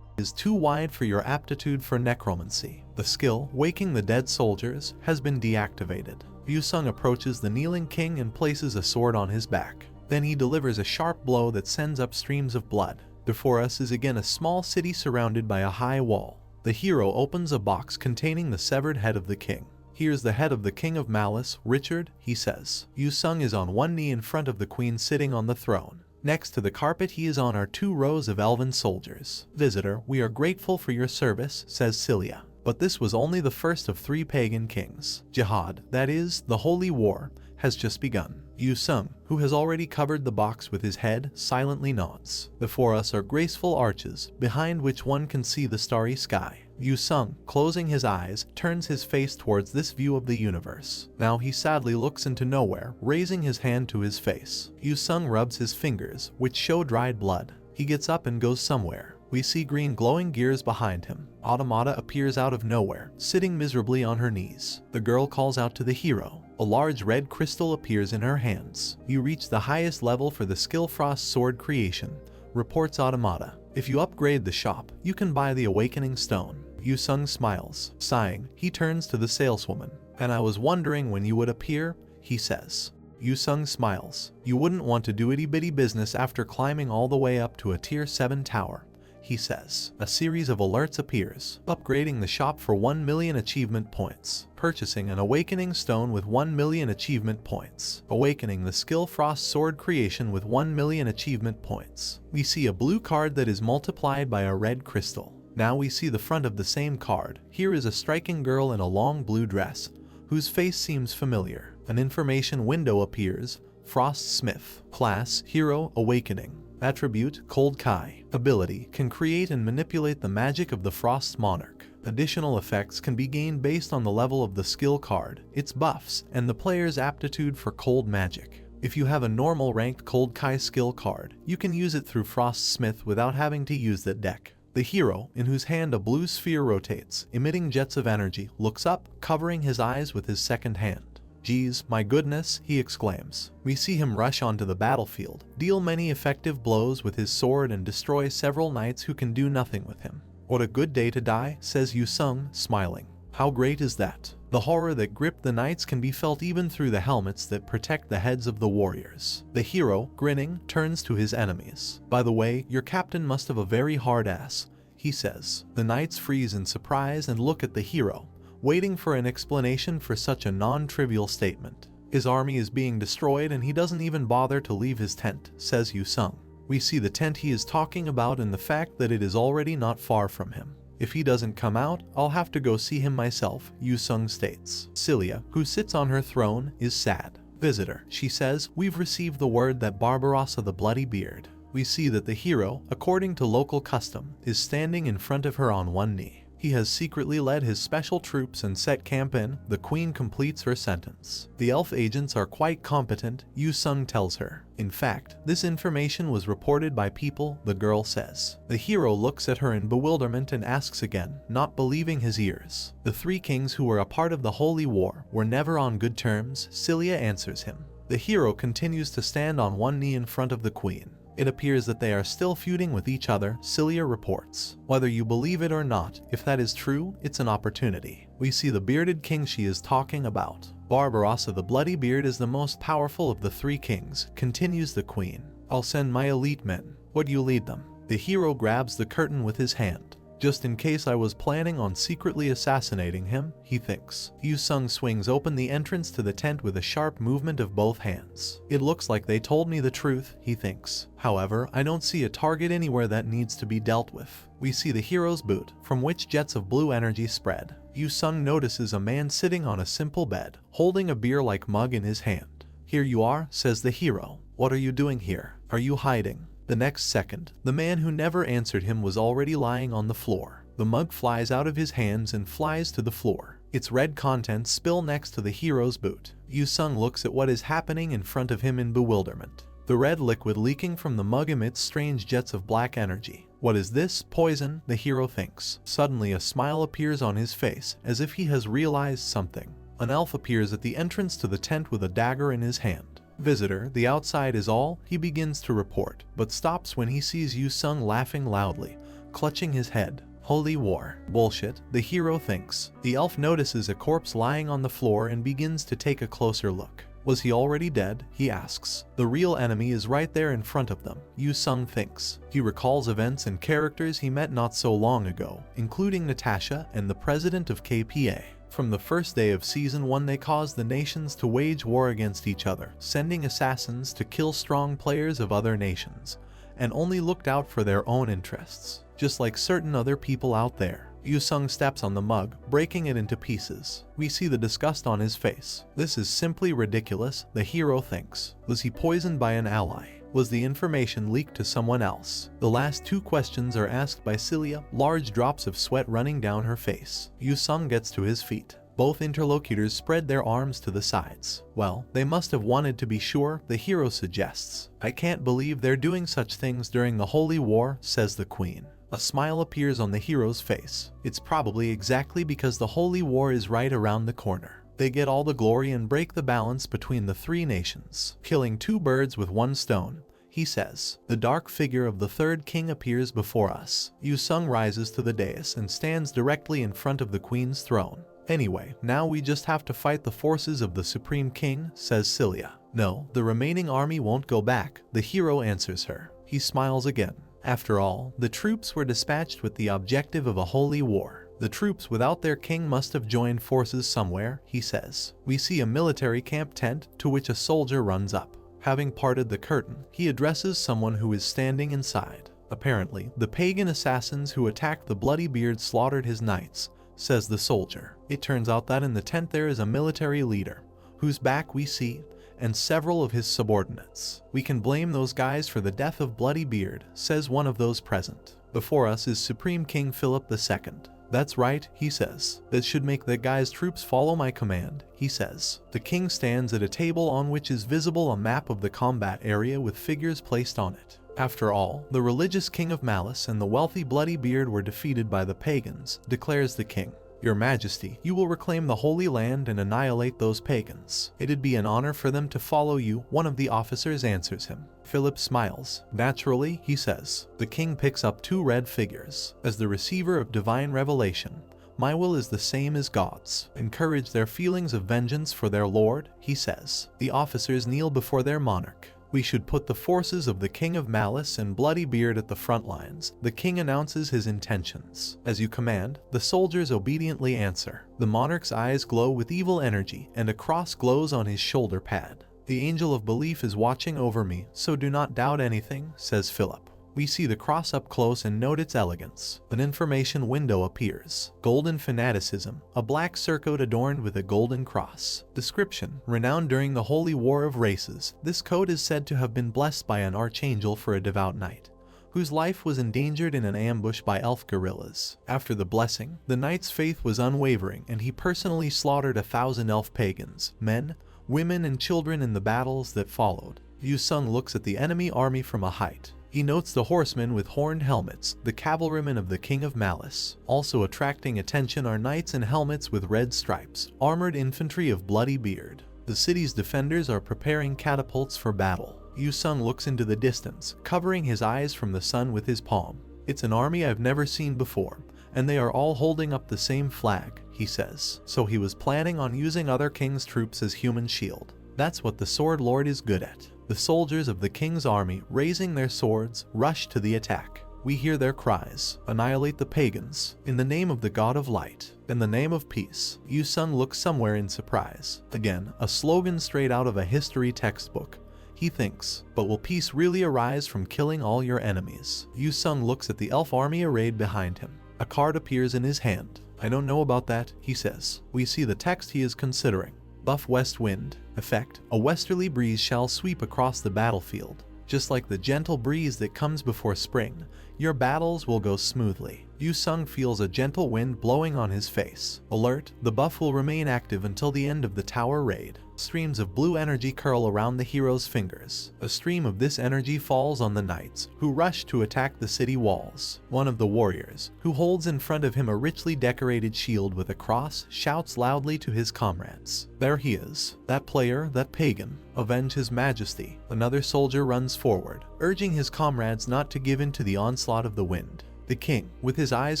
"Is too wide for your aptitude for necromancy. The skill, Waking the Dead Soldiers, has been deactivated." Yu-sung approaches the kneeling king and places a sword on his back. Then he delivers a sharp blow that sends up streams of blood. Before us is again a small city surrounded by a high wall. The hero opens a box containing the severed head of the king. "Here's the head of the king of malice, Richard," he says. Yu-sung is on one knee in front of the queen sitting on the throne. Next to the carpet he is on are 2 rows of elven soldiers. "Visitor, we are grateful for your service," says Celia. But this was only the first of 3 pagan kings. Jihad, that is, the holy war, has just begun. Yu-sung, who has already covered the box with his head, silently nods. Before us are graceful arches, behind which one can see the starry sky. Yu-sung, closing his eyes, turns his face towards this view of the universe. Now he sadly looks into nowhere, raising his hand to his face. Yu-sung rubs his fingers, which show dried blood. He gets up and goes somewhere. We see green glowing gears behind him. Automata appears out of nowhere, sitting miserably on her knees. The girl calls out to the hero. A large red crystal appears in her hands. "You reach the highest level for the skill Frost sword creation," reports Automata. "If you upgrade the shop, you can buy the Awakening Stone." Yu-sung smiles. Sighing, he turns to the saleswoman. "And I was wondering when you would appear," he says. Yu-sung smiles. "You wouldn't want to do itty-bitty business after climbing all the way up to a tier 7 tower," he says. A series of alerts appears. Upgrading the shop for 1 million achievement points. Purchasing an Awakening Stone with 1 million achievement points. Awakening the skill Frost sword creation with 1 million achievement points. We see a blue card that is multiplied by a red crystal. Now we see the front of the same card. Here is a striking girl in a long blue dress, whose face seems familiar. An information window appears. Frost Smith. Class: Hero Awakening. Attribute: Cold Kai. Ability: Can create and manipulate the magic of the Frost Monarch. Additional effects can be gained based on the level of the skill card, its buffs, and the player's aptitude for cold magic. If you have a normal ranked Cold Kai skill card, you can use it through Frost Smith without having to use that deck. The hero, in whose hand a blue sphere rotates, emitting jets of energy, looks up, covering his eyes with his second hand. "Geez, my goodness," he exclaims. We see him rush onto the battlefield, deal many effective blows with his sword and destroy several knights who can do nothing with him. "What a good day to die," says Yu Sung, smiling. How great is that? The horror that gripped the knights can be felt even through the helmets that protect the heads of the warriors. The hero, grinning, turns to his enemies. "By the way, your captain must have a very hard ass," he says. The knights freeze in surprise and look at the hero, waiting for an explanation for such a non-trivial statement. "His army is being destroyed and he doesn't even bother to leave his tent," says Yu Sung. We see the tent he is talking about and the fact that it is already not far from him. "If he doesn't come out, I'll have to go see him myself," Yu Sung states. Cilia, who sits on her throne, is sad. "Visitor," she says, "we've received the word that Barbarossa the Bloody Beard." We see that the hero, according to local custom, is standing in front of her on one knee. He has secretly led his special troops and set camp in. The queen completes her sentence. "The elf agents are quite competent," Yu Sung tells her. "In fact, this information was reported by people," the girl says. The hero looks at her in bewilderment and asks again, not believing his ears. "The three kings who were a part of the Holy War were never on good terms," Cilia answers him. The hero continues to stand on one knee in front of the queen. "It appears that they are still feuding with each other," Cilia reports. "Whether you believe it or not, if that is true, it's an opportunity." We see the bearded king she is talking about. "Barbarossa the Bloody Beard is the most powerful of the three kings," continues the queen. "I'll send my elite men. Would you lead them?" The hero grabs the curtain with his hand. "Just in case I was planning on secretly assassinating him," he thinks. Yu Sung swings open the entrance to the tent with a sharp movement of both hands. "It looks like they told me the truth," he thinks. "However, I don't see a target anywhere that needs to be dealt with." We see the hero's boot, from which jets of blue energy spread. Yu Sung notices a man sitting on a simple bed, holding a beer-like mug in his hand. "Here you are," says the hero. "What are you doing here? Are you hiding?" The next second, the man who never answered him was already lying on the floor. The mug flies out of his hands and flies to the floor. Its red contents spill next to the hero's boot. Yu Sung looks at what is happening in front of him in bewilderment. The red liquid leaking from the mug emits strange jets of black energy. "What is this? Poison?" the hero thinks. Suddenly a smile appears on his face, as if he has realized something. An elf appears at the entrance to the tent with a dagger in his hand. "Visitor, the outside is all," he begins to report, but stops when he sees Yu Sung laughing loudly, clutching his head. "Holy war." "Bullshit," the hero thinks. The elf notices a corpse lying on the floor and begins to take a closer look. "Was he already dead?" he asks. The real enemy is right there in front of them, Yu Sung thinks. He recalls events and characters he met not so long ago, including Natasha and the president of KPA. From the first day of Season 1 they caused the nations to wage war against each other, sending assassins to kill strong players of other nations, and only looked out for their own interests, just like certain other people out there. Yu Sung steps on the mug, breaking it into pieces. We see the disgust on his face. "This is simply ridiculous," the hero thinks. Was he poisoned by an ally? Was the information leaked to someone else? The last two questions are asked by Cilia, large drops of sweat running down her face. Yu Sung gets to his feet. Both interlocutors spread their arms to the sides. "Well, they must have wanted to be sure," the hero suggests. "I can't believe they're doing such things during the Holy War," says the queen. A smile appears on the hero's face. "It's probably exactly because the Holy War is right around the corner. They get all the glory and break the balance between the three nations, killing two birds with one stone," he says. The dark figure of the third king appears before us. Yu Sung rises to the dais and stands directly in front of the queen's throne. "Anyway, now we just have to fight the forces of the Supreme King," says Cilia. "No, the remaining army won't go back," the hero answers her. He smiles again. "After all, the troops were dispatched with the objective of a holy war. The troops without their king must have joined forces somewhere," he says. We see a military camp tent, to which a soldier runs up. Having parted the curtain, he addresses someone who is standing inside. "Apparently, the pagan assassins who attacked the Bloody Beard slaughtered his knights," says the soldier. It turns out that in the tent there is a military leader, whose back we see, and several of his subordinates. "We can blame those guys for the death of Bloody Beard," says one of those present. "Before us is Supreme King Philip II. That's right, he says. That should make the guy's troops follow my command, he says. The king stands at a table on which is visible a map of the combat area with figures placed on it. After all, the religious king of Malice and the wealthy Bloody Beard were defeated by the pagans, declares the king. Your Majesty, you will reclaim the Holy Land and annihilate those pagans. It'd be an honor for them to follow you, one of the officers answers him. Philip smiles. Naturally, he says. The king picks up 2 red figures. As the receiver of divine revelation, my will is the same as God's. Encourage their feelings of vengeance for their lord, he says. The officers kneel before their monarch. We should put the forces of the King of Malice and Bloody Beard at the front lines. The king announces his intentions. As you command, the soldiers obediently answer. The monarch's eyes glow with evil energy, and a cross glows on his shoulder pad. The angel of belief is watching over me, so do not doubt anything, says Philip. We see the cross up close and note its elegance. An information window appears. Golden fanaticism, a black surcoat adorned with a golden cross. Description: renowned during the Holy War of Races, this coat is said to have been blessed by an archangel for a devout knight, whose life was endangered in an ambush by elf guerrillas. After the blessing, the knight's faith was unwavering and he personally slaughtered 1,000 elf pagans, men, women and children in the battles that followed. Yu Sung looks at the enemy army from a height. He notes the horsemen with horned helmets, the cavalrymen of the King of Malice. Also attracting attention are knights in helmets with red stripes, armored infantry of Bloody Beard. The city's defenders are preparing catapults for battle. Yu Sung looks into the distance, covering his eyes from the sun with his palm. It's an army I've never seen before, and they are all holding up the same flag, he says. So he was planning on using other king's troops as human shield. That's what the Sword Lord is good at. The soldiers of the king's army, raising their swords, rush to the attack. We hear their cries. Annihilate the pagans. In the name of the God of Light. In the name of peace. Yu Sung looks somewhere in surprise. Again, a slogan straight out of a history textbook. He thinks, but will peace really arise from killing all your enemies? Yu Sung looks at the elf army arrayed behind him. A card appears in his hand. I don't know about that, he says. We see the text he is considering. Buff west wind. Effect: a westerly breeze shall sweep across the battlefield. Just like the gentle breeze that comes before spring, your battles will go smoothly. Yu Sung feels a gentle wind blowing on his face. Alert: the buff will remain active until the end of the tower raid. Streams of blue energy curl around the hero's fingers. A stream of this energy falls on the knights, who rush to attack the city walls. One of the warriors, who holds in front of him a richly decorated shield with a cross, shouts loudly to his comrades. There he is, that player, that pagan. Avenge his majesty. Another soldier runs forward, urging his comrades not to give in to the onslaught of the wind. The king, with his eyes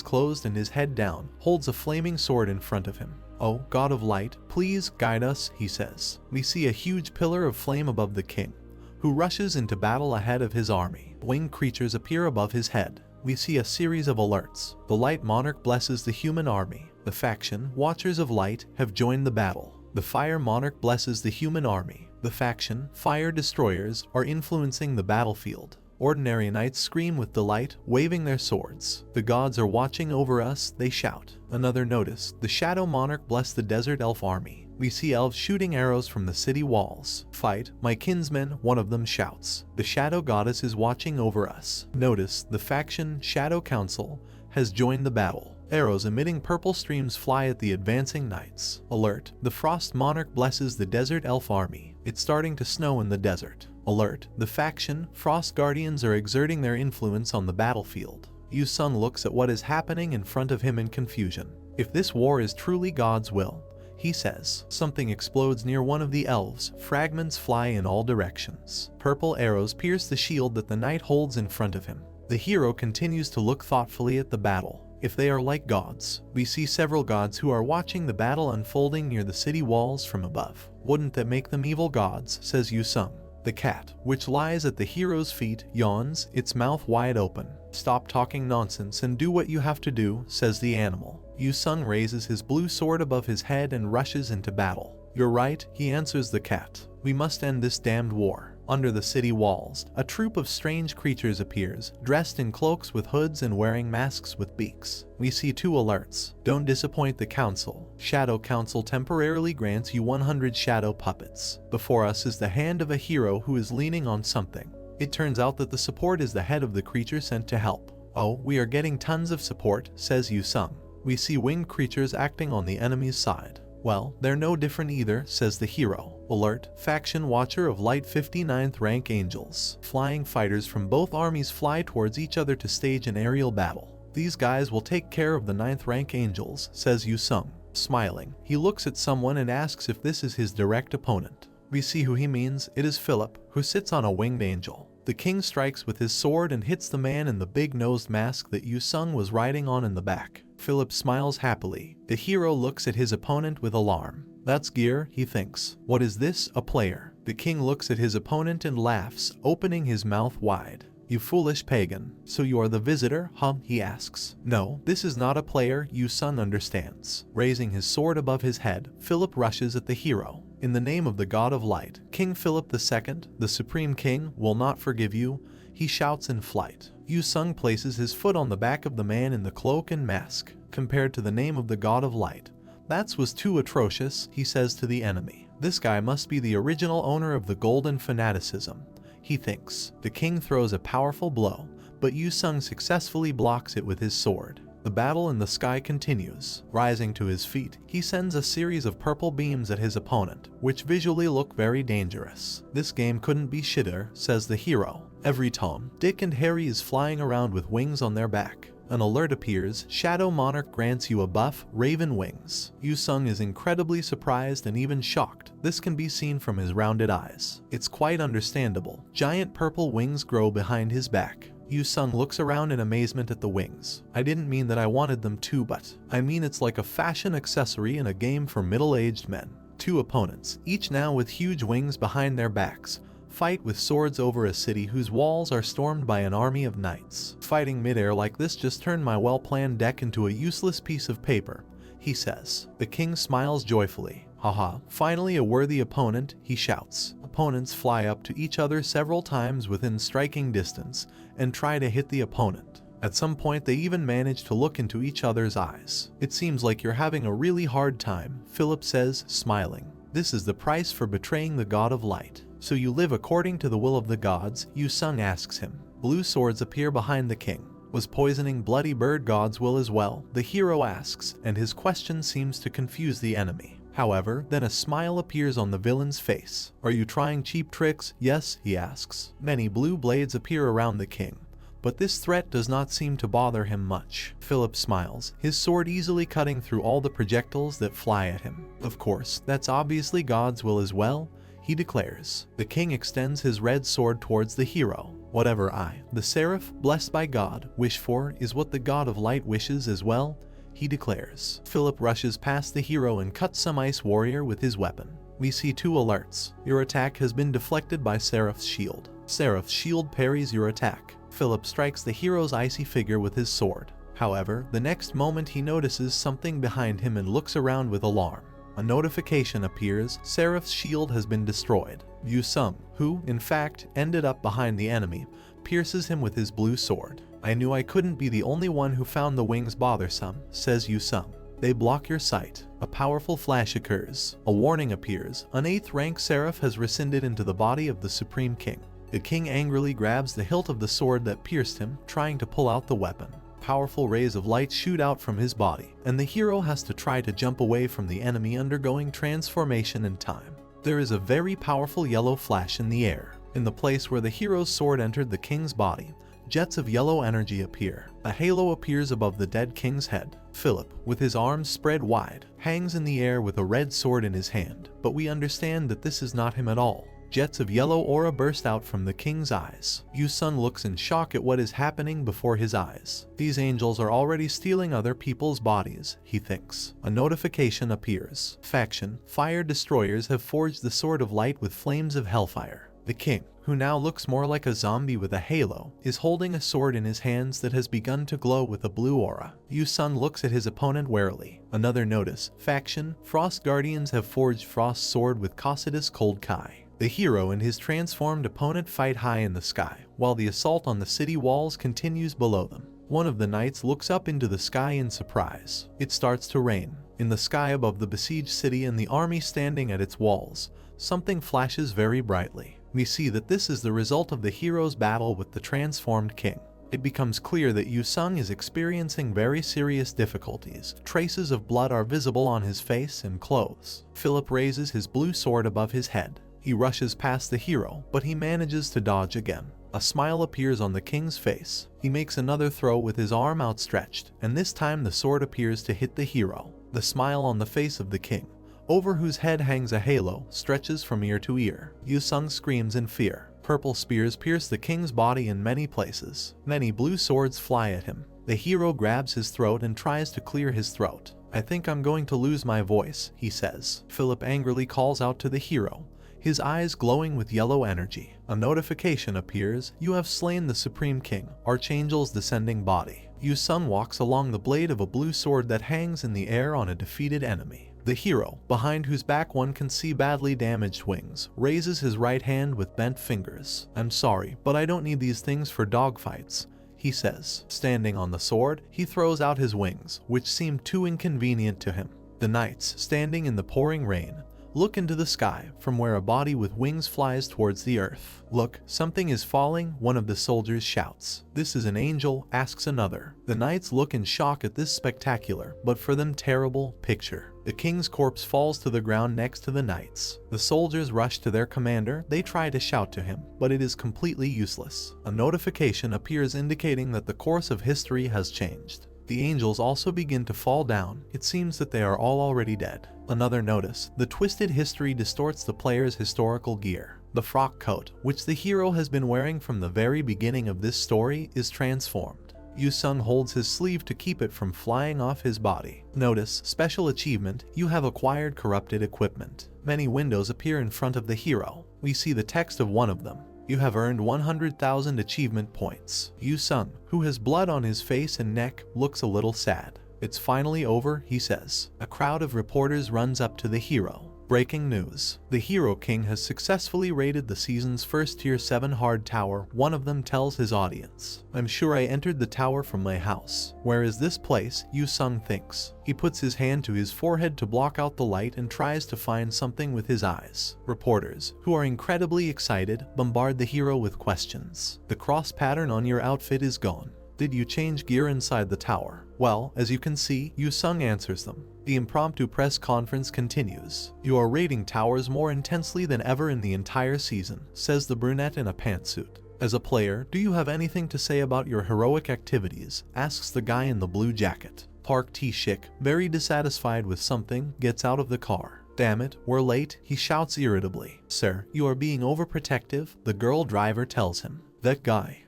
closed and his head down, holds a flaming sword in front of him. Oh, God of Light, please guide us, he says. We see a huge pillar of flame above the king, who rushes into battle ahead of his army. Winged creatures appear above his head. We see a series of alerts. The Light Monarch blesses the human army. The faction, Watchers of Light, have joined the battle. The Fire Monarch blesses the human army. The faction, Fire Destroyers, are influencing the battlefield. Ordinary knights scream with delight, waving their swords. The gods are watching over us, they shout. Another notice: the Shadow Monarch bless the Desert Elf army. We see elves shooting arrows from the city walls. Fight, my kinsmen, one of them shouts. The Shadow Goddess is watching over us. Notice: the faction, Shadow Council, has joined the battle. Arrows emitting purple streams fly at the advancing knights. Alert: the Frost Monarch blesses the Desert Elf army. It's starting to snow in the desert. Alert: the faction, Frost Guardians, are exerting their influence on the battlefield. Yu Sung looks at what is happening in front of him in confusion. If this war is truly God's will, he says. Something explodes near one of the elves. Fragments fly in all directions. Purple arrows pierce the shield that the knight holds in front of him. The hero continues to look thoughtfully at the battle. If they are like gods, we see several gods who are watching the battle unfolding near the city walls from above. Wouldn't that make them evil gods, says Yu Sung. The cat, which lies at the hero's feet, yawns, its mouth wide open. Stop talking nonsense and do what you have to do, says the animal. Yu Sung raises his blue sword above his head and rushes into battle. You're right, he answers the cat. We must end this damned war. Under the city walls, a troop of strange creatures appears, dressed in cloaks with hoods and wearing masks with beaks. We see 2 alerts. Don't disappoint the council. Shadow Council temporarily grants you 100 shadow puppets. Before us is the hand of a hero who is leaning on something. It turns out that the support is the head of the creature sent to help. Oh, we are getting tons of support, says Yu Sung. We see winged creatures acting on the enemy's side. Well, they're no different either, says the hero. Alert, faction watcher of light 59th rank angels. Flying fighters from both armies fly towards each other to stage an aerial battle. These guys will take care of the 9th rank angels, says Yu-sung. Smiling, he looks at someone and asks if this is his direct opponent. We see who he means. It is Philip, who sits on a winged angel. The king strikes with his sword and hits the man in the big-nosed mask that Yu-sung was riding on in the back. Philip smiles happily. The hero looks at his opponent with alarm. That's gear, he thinks. What is this, a player? The king looks at his opponent and laughs, opening his mouth wide. You foolish pagan. So you are the visitor, huh? He asks. No, this is not a player, Yu-sung understands. Raising his sword above his head, Philip rushes at the hero. In the name of the God of Light, King Philip II, the Supreme King, will not forgive you, he shouts in flight. Yu-sung places his foot on the back of the man in the cloak and mask. Compared to the name of the God of Light, that was too atrocious, he says to the enemy. This guy must be the original owner of the golden fanaticism, he thinks. The king throws a powerful blow, but Yu-sung successfully blocks it with his sword. The battle in the sky continues. Rising to his feet, he sends a series of purple beams at his opponent, which visually look very dangerous. This game couldn't be shitter, says the hero. Every Tom, Dick and Harry is flying around with wings on their back. An alert appears. Shadow Monarch grants you a buff, Raven Wings. Yu-sung is incredibly surprised and even shocked. This can be seen from his rounded eyes. It's quite understandable. Giant purple wings grow behind his back. Yu-sung looks around in amazement at the wings. I didn't mean that I wanted them to, but I mean it's like a fashion accessory in a game for middle-aged men. Two opponents, each now with huge wings behind their backs, fight with swords over a city whose walls are stormed by an army of knights. Fighting midair like this just turned my well-planned deck into a useless piece of paper, he says. The king smiles joyfully. Haha, finally a worthy opponent, he shouts. Opponents fly up to each other several times within striking distance and try to hit the opponent. At some point they even manage to look into each other's eyes. It seems like you're having a really hard time, Philip says, smiling. This is the price for betraying the God of Light. So you live according to the will of the gods? Yu-sung asks him. Blue swords appear behind the king. Was poisoning bloody bird God's will as well? The hero asks, and his question seems to confuse the enemy. However, then a smile appears on the villain's face. Are you trying cheap tricks? Yes, he asks. Many blue blades appear around the king, but this threat does not seem to bother him much. Philip smiles, his sword easily cutting through all the projectiles that fly at him. Of course, that's obviously God's will as well, he declares. The king extends his red sword towards the hero. Whatever I, the seraph, blessed by God, wish for is what the God of Light wishes as well, he declares. Philip rushes past the hero and cuts some ice warrior with his weapon. We see two alerts. Your attack has been deflected by Seraph's shield. Seraph's shield parries your attack. Philip strikes the hero's icy figure with his sword. However, the next moment he notices something behind him and looks around with alarm. A notification appears. Seraph's shield has been destroyed. Yu-sung, who, in fact, ended up behind the enemy, pierces him with his blue sword. I knew I couldn't be the only one who found the wings bothersome, says Yu-sung. They block your sight. A powerful flash occurs. A warning appears. An 8th rank seraph has rescinded into the body of the Supreme King. The king angrily grabs the hilt of the sword that pierced him, trying to pull out the weapon. Powerful rays of light shoot out from his body, and the hero has to try to jump away from the enemy undergoing transformation in time. There is a very powerful yellow flash in the air. In the place where the hero's sword entered the king's body, jets of yellow energy appear. A halo appears above the dead king's head. Philip, with his arms spread wide, hangs in the air with a red sword in his hand, but we understand that this is not him at all. Jets of yellow aura burst out from the king's eyes. Yu-sung looks in shock at what is happening before his eyes. These angels are already stealing other people's bodies, he thinks. A notification appears. Faction, fire destroyers have forged the sword of light with flames of hellfire. The king, who now looks more like a zombie with a halo, is holding a sword in his hands that has begun to glow with a blue aura. Yu-sung looks at his opponent warily. Another notice. Faction, Frost Guardians have forged Frost's sword with Cocytus Cold Kai. The hero and his transformed opponent fight high in the sky, while the assault on the city walls continues below them. One of the knights looks up into the sky in surprise. It starts to rain. In the sky above the besieged city and the army standing at its walls, something flashes very brightly. We see that this is the result of the hero's battle with the transformed king. It becomes clear that Yu-sung is experiencing very serious difficulties. Traces of blood are visible on his face and clothes. Philip raises his blue sword above his head. He rushes past the hero, but he manages to dodge again. A smile appears on the king's face. He makes another throw with his arm outstretched, and this time the sword appears to hit the hero. The smile on the face of the king, over whose head hangs a halo, stretches from ear to ear. Yu-sung screams in fear. Purple spears pierce the king's body in many places. Many blue swords fly at him. The hero grabs his throat and tries to clear his throat. "I think I'm going to lose my voice," he says. Philip angrily calls out to the hero, his eyes glowing with yellow energy. A notification appears. "You have slain the Supreme King, Archangel's descending body." Yu-sung walks along the blade of a blue sword that hangs in the air on a defeated enemy. The hero, behind whose back one can see badly damaged wings, raises his right hand with bent fingers. "I'm sorry, but I don't need these things for dogfights," he says. Standing on the sword, he throws out his wings, which seem too inconvenient to him. The knights, standing in the pouring rain, look into the sky from where a body with wings flies towards the earth. "Look, something is falling," one of the soldiers shouts. "This is an angel," asks another. The knights look in shock at this spectacular, but for them terrible, picture. The king's corpse falls to the ground next to the knights. The soldiers rush to their commander. They try to shout to him, but it is completely useless. A notification appears indicating that the course of history has changed. The angels also begin to fall down. It seems that they are all already dead. Another notice: the twisted history distorts the player's historical gear. The frock coat, which the hero has been wearing from the very beginning of this story, is transformed. Yu-sung holds his sleeve to keep it from flying off his body. Notice: special achievement, you have acquired corrupted equipment. Many windows appear in front of the hero. We see the text of one of them. You have earned 100,000 achievement points. Yu-sung, who has blood on his face and neck, looks a little sad. "It's finally over," he says. A crowd of reporters runs up to the hero. Breaking news: the Hero King has successfully raided the season's first Tier 7 hard tower. One of them tells his audience, "I'm sure I entered the tower from my house. Where is this place?" Yu-sung thinks. He puts his hand to his forehead to block out the light and tries to find something with his eyes. Reporters, who are incredibly excited, bombard the hero with questions. "The cross pattern on your outfit is gone. Did you change gear inside the tower?" "Well, as you can see," Yu-sung answers them. The impromptu press conference continues. "You are raiding towers more intensely than ever in the entire season," says the brunette in a pantsuit. "As a player, do you have anything to say about your heroic activities?" asks the guy in the blue jacket. Park T-shik, very dissatisfied with something, gets out of the car. "Damn it, we're late," he shouts irritably. "Sir, you are being overprotective," the girl driver tells him.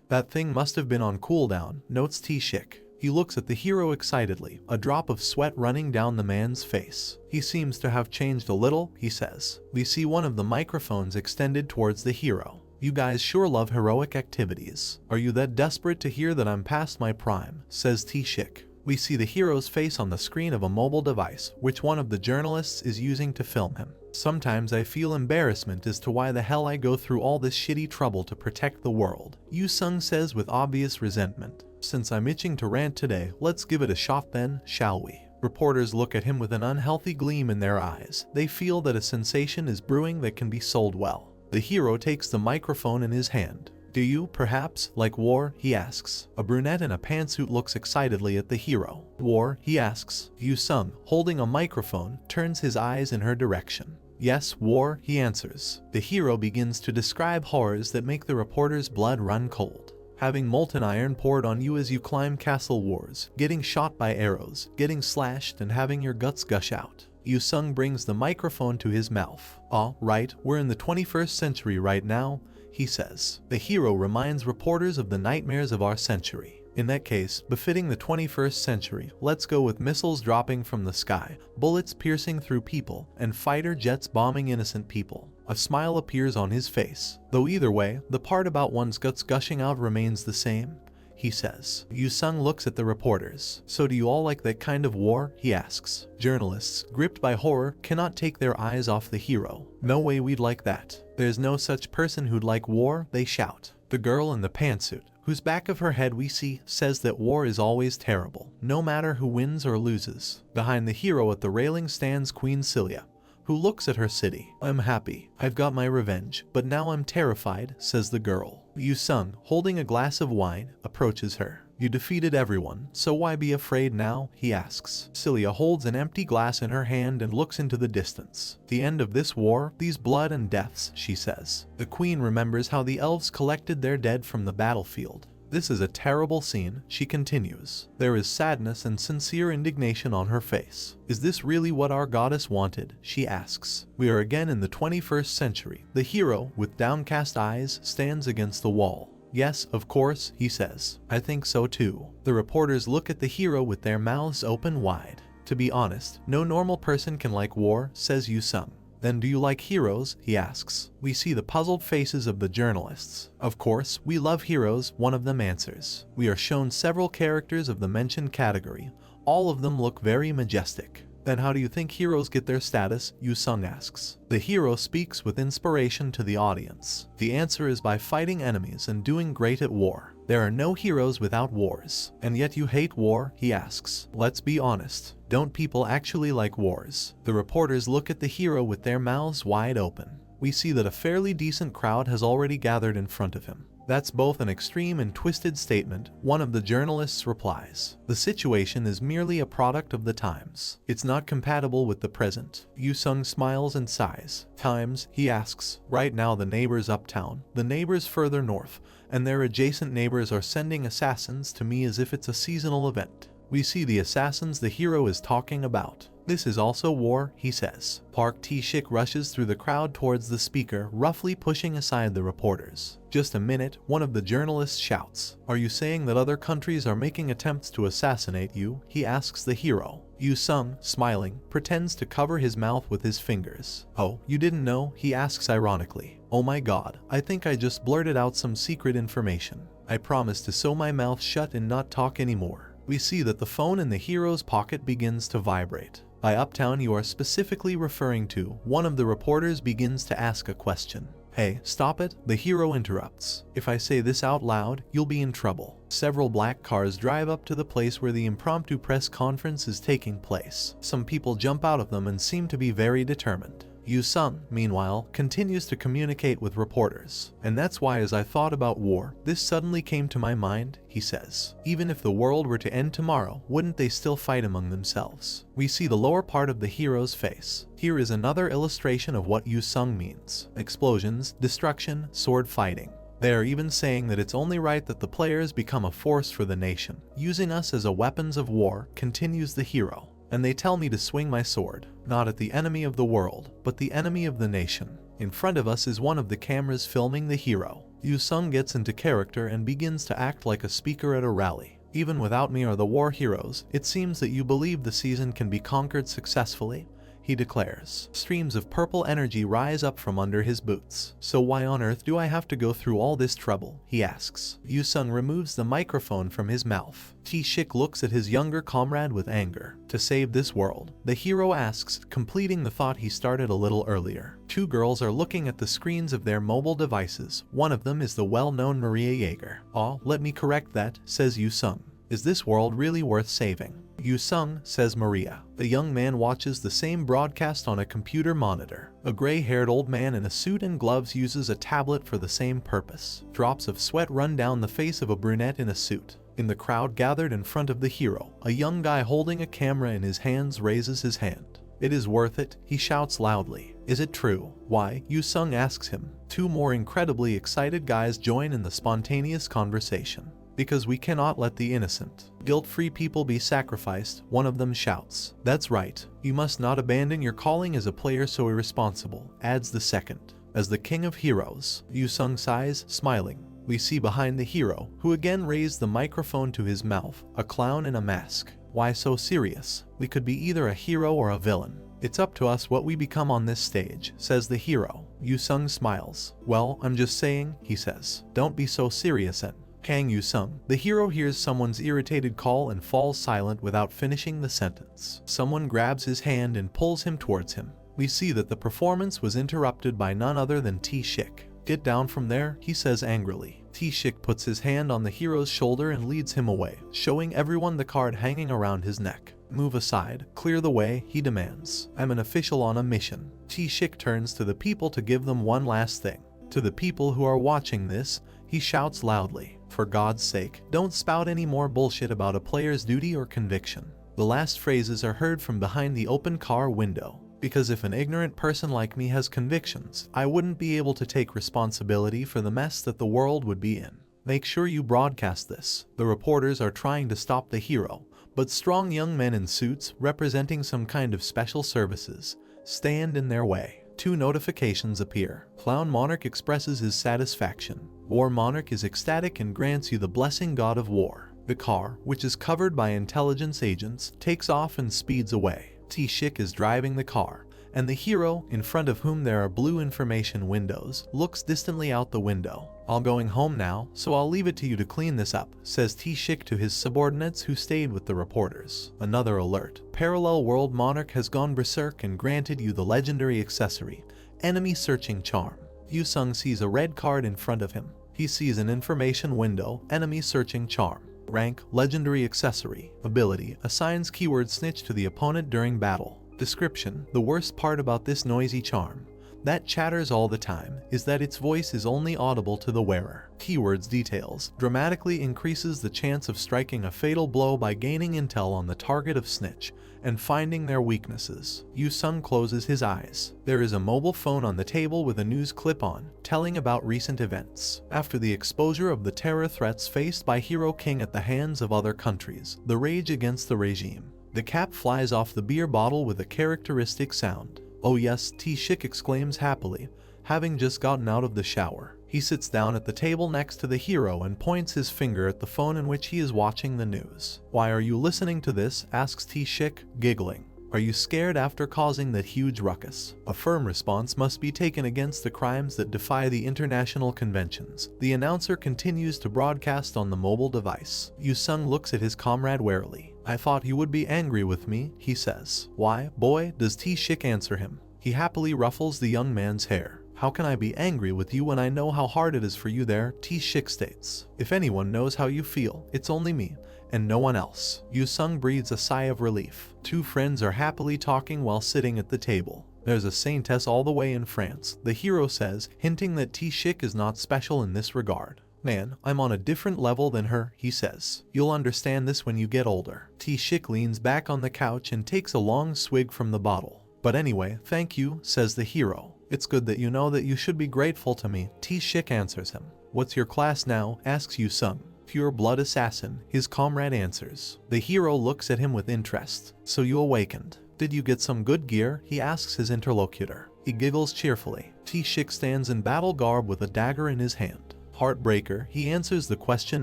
That thing must have been on cooldown," notes T-shik. He looks at the hero excitedly, a drop of sweat running down the man's face. "He seems to have changed a little," he says. We see one of the microphones extended towards the hero. "You guys sure love heroic activities. Are you that desperate to hear that I'm past my prime?" says T-shik. We see the hero's face on the screen of a mobile device, which one of the journalists is using to film him. "Sometimes I feel embarrassment as to why the hell I go through all this shitty trouble to protect the world," Yu-sung says with obvious resentment. "Since I'm itching to rant today, let's give it a shot then, shall we?" Reporters look at him with an unhealthy gleam in their eyes. They feel that a sensation is brewing that can be sold well. The hero takes the microphone in his hand. "Do you, perhaps, like war?" he asks. A brunette in a pantsuit looks excitedly at the hero. "War?" he asks. Yu-sung, holding a microphone, turns his eyes in her direction. "Yes, war," he answers. The hero begins to describe horrors that make the reporter's blood run cold. Having molten iron poured on you as you climb castle walls, getting shot by arrows, getting slashed, and having your guts gush out. Yu-sung brings the microphone to his mouth. Right, we're in the 21st century right now," he says. The hero reminds reporters of the nightmares of our century. "In that case, befitting the 21st century, let's go with missiles dropping from the sky, bullets piercing through people, and fighter jets bombing innocent people." A smile appears on his face. "Though either way, the part about one's guts gushing out remains the same," he says. Yu-sung looks at the reporters. "So do you all like that kind of war?" he asks. Journalists, gripped by horror, cannot take their eyes off the hero. "No way we'd like that. There's no such person who'd like war," they shout. The girl in the pantsuit, whose back of her head we see, says that war is always terrible, no matter who wins or loses. Behind the hero at the railing stands Queen Celia, who looks at her city. "I'm happy. I've got my revenge, but now I'm terrified," says the girl. Yu-sung, holding a glass of wine, approaches her. You defeated everyone, so why be afraid now? He asks. Celia holds an empty glass in her hand and looks into the distance. The end of this war, these blood and deaths, she says. The queen remembers how the elves collected their dead from the battlefield. This is a terrible scene, she continues. There is sadness and sincere indignation on her face. Is this really what our goddess wanted? She asks. We are again in the 21st century. The hero, with downcast eyes, stands against the wall. Yes, of course, he says. I think so too. The reporters look at the hero with their mouths open wide. To be honest, no normal person can like war, says Yu-sung. Then do you like heroes? He asks. We see the puzzled faces of the journalists. Of course, we love heroes, one of them answers. We are shown several characters of the mentioned category. All of them look very majestic. Then how do you think heroes get their status? Yu-sung asks. The hero speaks with inspiration to the audience. The answer is by fighting enemies and doing great at war. There are no heroes without wars. And yet you hate war? He asks. Let's be honest. Don't people actually like wars? The reporters look at the hero with their mouths wide open. We see that a fairly decent crowd has already gathered in front of him. That's both an extreme and twisted statement, one of the journalists replies. The situation is merely a product of the times. It's not compatible with the present. Yu-sung smiles and sighs. Times, he asks. Right now the neighbors uptown, the neighbors further north, and their adjacent neighbors are sending assassins to me as if it's a seasonal event. We see the assassins the hero is talking about. This is also war, he says. Park T-shik rushes through the crowd towards the speaker, roughly pushing aside the reporters. Just a minute, one of the journalists shouts. Are you saying that other countries are making attempts to assassinate you? He asks the hero. Yu-sung, smiling, pretends to cover his mouth with his fingers. Oh, you didn't know? He asks ironically. Oh my god, I think I just blurted out some secret information. I promise to sew my mouth shut and not talk anymore. We see that the phone in the hero's pocket begins to vibrate. By uptown you are specifically referring to, one of the reporters begins to ask a question. Hey, stop it, the hero interrupts. If I say this out loud, you'll be in trouble. Several black cars drive up to the place where the impromptu press conference is taking place. Some people jump out of them and seem to be very determined. Yu-sung, meanwhile, continues to communicate with reporters. And that's why as I thought about war, this suddenly came to my mind, he says. Even if the world were to end tomorrow, wouldn't they still fight among themselves? We see the lower part of the hero's face. Here is another illustration of what Yu-sung means. Explosions, destruction, sword fighting. They are even saying that it's only right that the players become a force for the nation. Using us as a weapons of war, continues the hero. And they tell me to swing my sword, not at the enemy of the world, but the enemy of the nation. In front of us is one of the cameras filming the hero. Yu-sung gets into character and begins to act like a speaker at a rally. Even without me or the war heroes, it seems that you believe the season can be conquered successfully, he declares. Streams of purple energy rise up from under his boots. So why on earth do I have to go through all this trouble? He asks. Yu-sung removes the microphone from his mouth. T-shik looks at his younger comrade with anger. To save this world, the hero asks, completing the thought he started a little earlier. Two girls are looking at the screens of their mobile devices. One of them is the well-known Maria Yeager. "Aw, let me correct that," says Yu-sung. "Is this world really worth saving?" Yu-sung, says Maria. The young man watches the same broadcast on a computer monitor. A gray-haired old man in a suit and gloves uses a tablet for the same purpose. Drops of sweat run down the face of a brunette in a suit. In the crowd gathered in front of the hero, a young guy holding a camera in his hands raises his hand. "It is worth it," he shouts loudly. "Is it true?" "Why?" Yu-sung asks him. Two more incredibly excited guys join in the spontaneous conversation. "Because we cannot let the innocent, guilt-free people be sacrificed," one of them shouts. "That's right. You must not abandon your calling as a player so irresponsible," adds the second. "As the king of heroes," Yu-sung sighs, smiling. We see behind the hero, who again raised the microphone to his mouth, a clown in a mask. "Why so serious? We could be either a hero or a villain. It's up to us what we become on this stage," says the hero. Yu-sung smiles. "Well, I'm just saying," he says. "Don't be so serious and..." Kang Yu-sung. The hero hears someone's irritated call and falls silent without finishing the sentence. Someone grabs his hand and pulls him towards him. We see that the performance was interrupted by none other than T-shik. "Get down from there," he says angrily. T-shik puts his hand on the hero's shoulder and leads him away, showing everyone the card hanging around his neck. "Move aside, clear the way," he demands. "I'm an official on a mission." T-shik turns to the people to give them one last thing. "To the people who are watching this, He shouts loudly, "For God's sake, don't spout any more bullshit about a player's duty or conviction." The last phrases are heard from behind the open car window. "Because if an ignorant person like me has convictions, I wouldn't be able to take responsibility for the mess that the world would be in. Make sure you broadcast this." The reporters are trying to stop the hero, but strong young men in suits, representing some kind of special services, stand in their way. 2 notifications appear. Clown Monarch expresses his satisfaction. War Monarch is ecstatic and grants you the blessing God of War. The car, which is covered by intelligence agents, takes off and speeds away. T-shik is driving the car, and the hero, in front of whom there are blue information windows, looks distantly out the window. "I'm going home now, so I'll leave it to you to clean this up," says T-shik to his subordinates who stayed with the reporters. Another alert. Parallel World Monarch has gone berserk and granted you the legendary accessory, Enemy Searching Charm. Yu-sung sees a red card in front of him. He sees an information window, Enemy Searching Charm. Rank, Legendary Accessory. Ability, assigns keyword snitch to the opponent during battle. Description, the worst part about this noisy charm, that chatters all the time, is that its voice is only audible to the wearer. Keywords details, dramatically increases the chance of striking a fatal blow by gaining intel on the target of snitch and finding their weaknesses. Yu-sung closes his eyes. There is a mobile phone on the table with a news clip on, telling about recent events. After the exposure of the terror threats faced by Hero King at the hands of other countries, the rage against the regime. The cap flies off the beer bottle with a characteristic sound. "Oh yes," T-shik exclaims happily, having just gotten out of the shower. He sits down at the table next to the hero and points his finger at the phone in which he is watching the news. "Why are you listening to this?" asks T-shik, giggling. "Are you scared after causing that huge ruckus?" A firm response must be taken against the crimes that defy the international conventions. The announcer continues to broadcast on the mobile device. Yu-sung looks at his comrade warily. "I thought you would be angry with me," he says. "Why, boy?" does T-shik answer him. He happily ruffles the young man's hair. "How can I be angry with you when I know how hard it is for you there?" T-shik states. "If anyone knows how you feel, it's only me, and no one else." Yu-sung breathes a sigh of relief. 2 friends are happily talking while sitting at the table. "There's a saintess all the way in France," the hero says, hinting that T-shik is not special in this regard. "Man, I'm on a different level than her," he says. "You'll understand this when you get older." T-shik leans back on the couch and takes a long swig from the bottle. "But anyway, thank you," says the hero. "It's good that you know that you should be grateful to me," T-shik answers him. "What's your class now?" asks Yu-sung. "Pure blood assassin," his comrade answers. The hero looks at him with interest. "So you awakened. Did you get some good gear?" he asks his interlocutor. He giggles cheerfully. T-shik stands in battle garb with a dagger in his hand. "Heartbreaker," he answers the question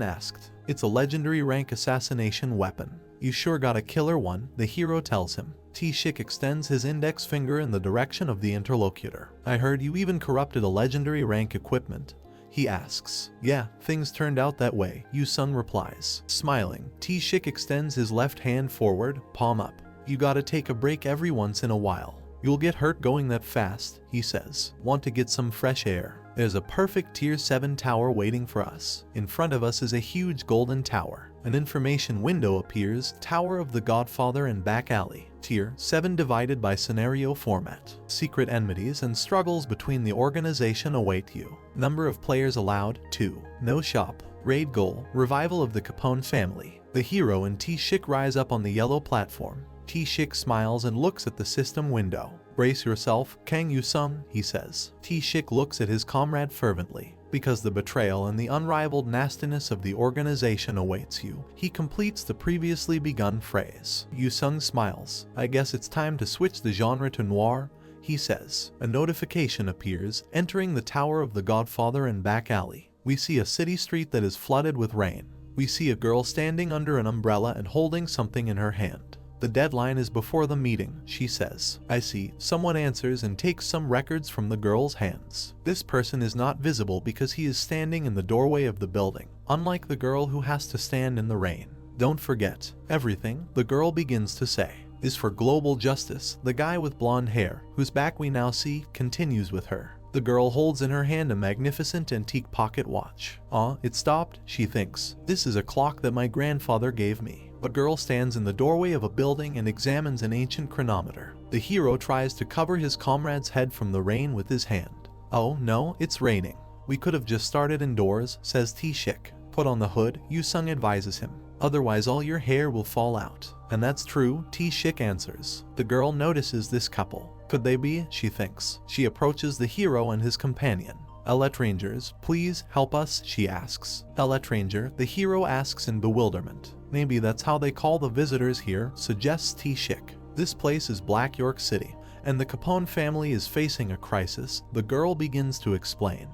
asked. "It's a legendary rank assassination weapon." "You sure got a killer one," the hero tells him. T-shik extends his index finger in the direction of the interlocutor. "I heard you even corrupted a legendary rank equipment," he asks. "Yeah, things turned out that way," Yu-sung replies. Smiling, T-shik extends his left hand forward, palm up. "You gotta take a break every once in a while. You'll get hurt going that fast," he says. "Want to get some fresh air? There's a perfect Tier 7 tower waiting for us. In front of us is a huge golden tower. An information window appears, Tower of the Godfather and back alley. Tier 7 divided by scenario format. Secret enmities and struggles between the organization await you. Number of players allowed, 2. No shop. Raid goal, revival of the Capone family." The hero and T-shik rise up on the yellow platform. T-shik smiles and looks at the system window. "Brace yourself, Kang Yu-sung," he says. T-shik looks at his comrade fervently. "Because the betrayal and the unrivaled nastiness of the organization awaits you," he completes the previously begun phrase. Yu-sung smiles. "I guess it's time to switch the genre to noir," he says. A notification appears, entering the Tower of the Godfather and back alley. We see a city street that is flooded with rain. We see a girl standing under an umbrella and holding something in her hand. "The deadline is before the meeting," she says. "I see." Someone answers and takes some records from the girl's hands. This person is not visible because he is standing in the doorway of the building, unlike the girl who has to stand in the rain. "Don't forget, everything," the girl begins to say, "is for global justice." The guy with blonde hair, whose back we now see, continues with her. The girl holds in her hand a magnificent antique pocket watch. It stopped," she thinks. "This is a clock that my grandfather gave me." A girl stands in the doorway of a building and examines an ancient chronometer. The hero tries to cover his comrade's head from the rain with his hand. "Oh no, it's raining." We could have just started indoors, says T-shik. Put on the hood, Yu-sung advises him. Otherwise all your hair will fall out. And that's true, T-shik answers. The girl notices this couple. Could they be? She thinks. She approaches the hero and his companion. Rangers, please help us, she asks. Ranger, the hero asks in bewilderment. Maybe that's how they call the visitors here, suggests T-shik. This place is Black York City, and the Capone family is facing a crisis. The girl begins to explain.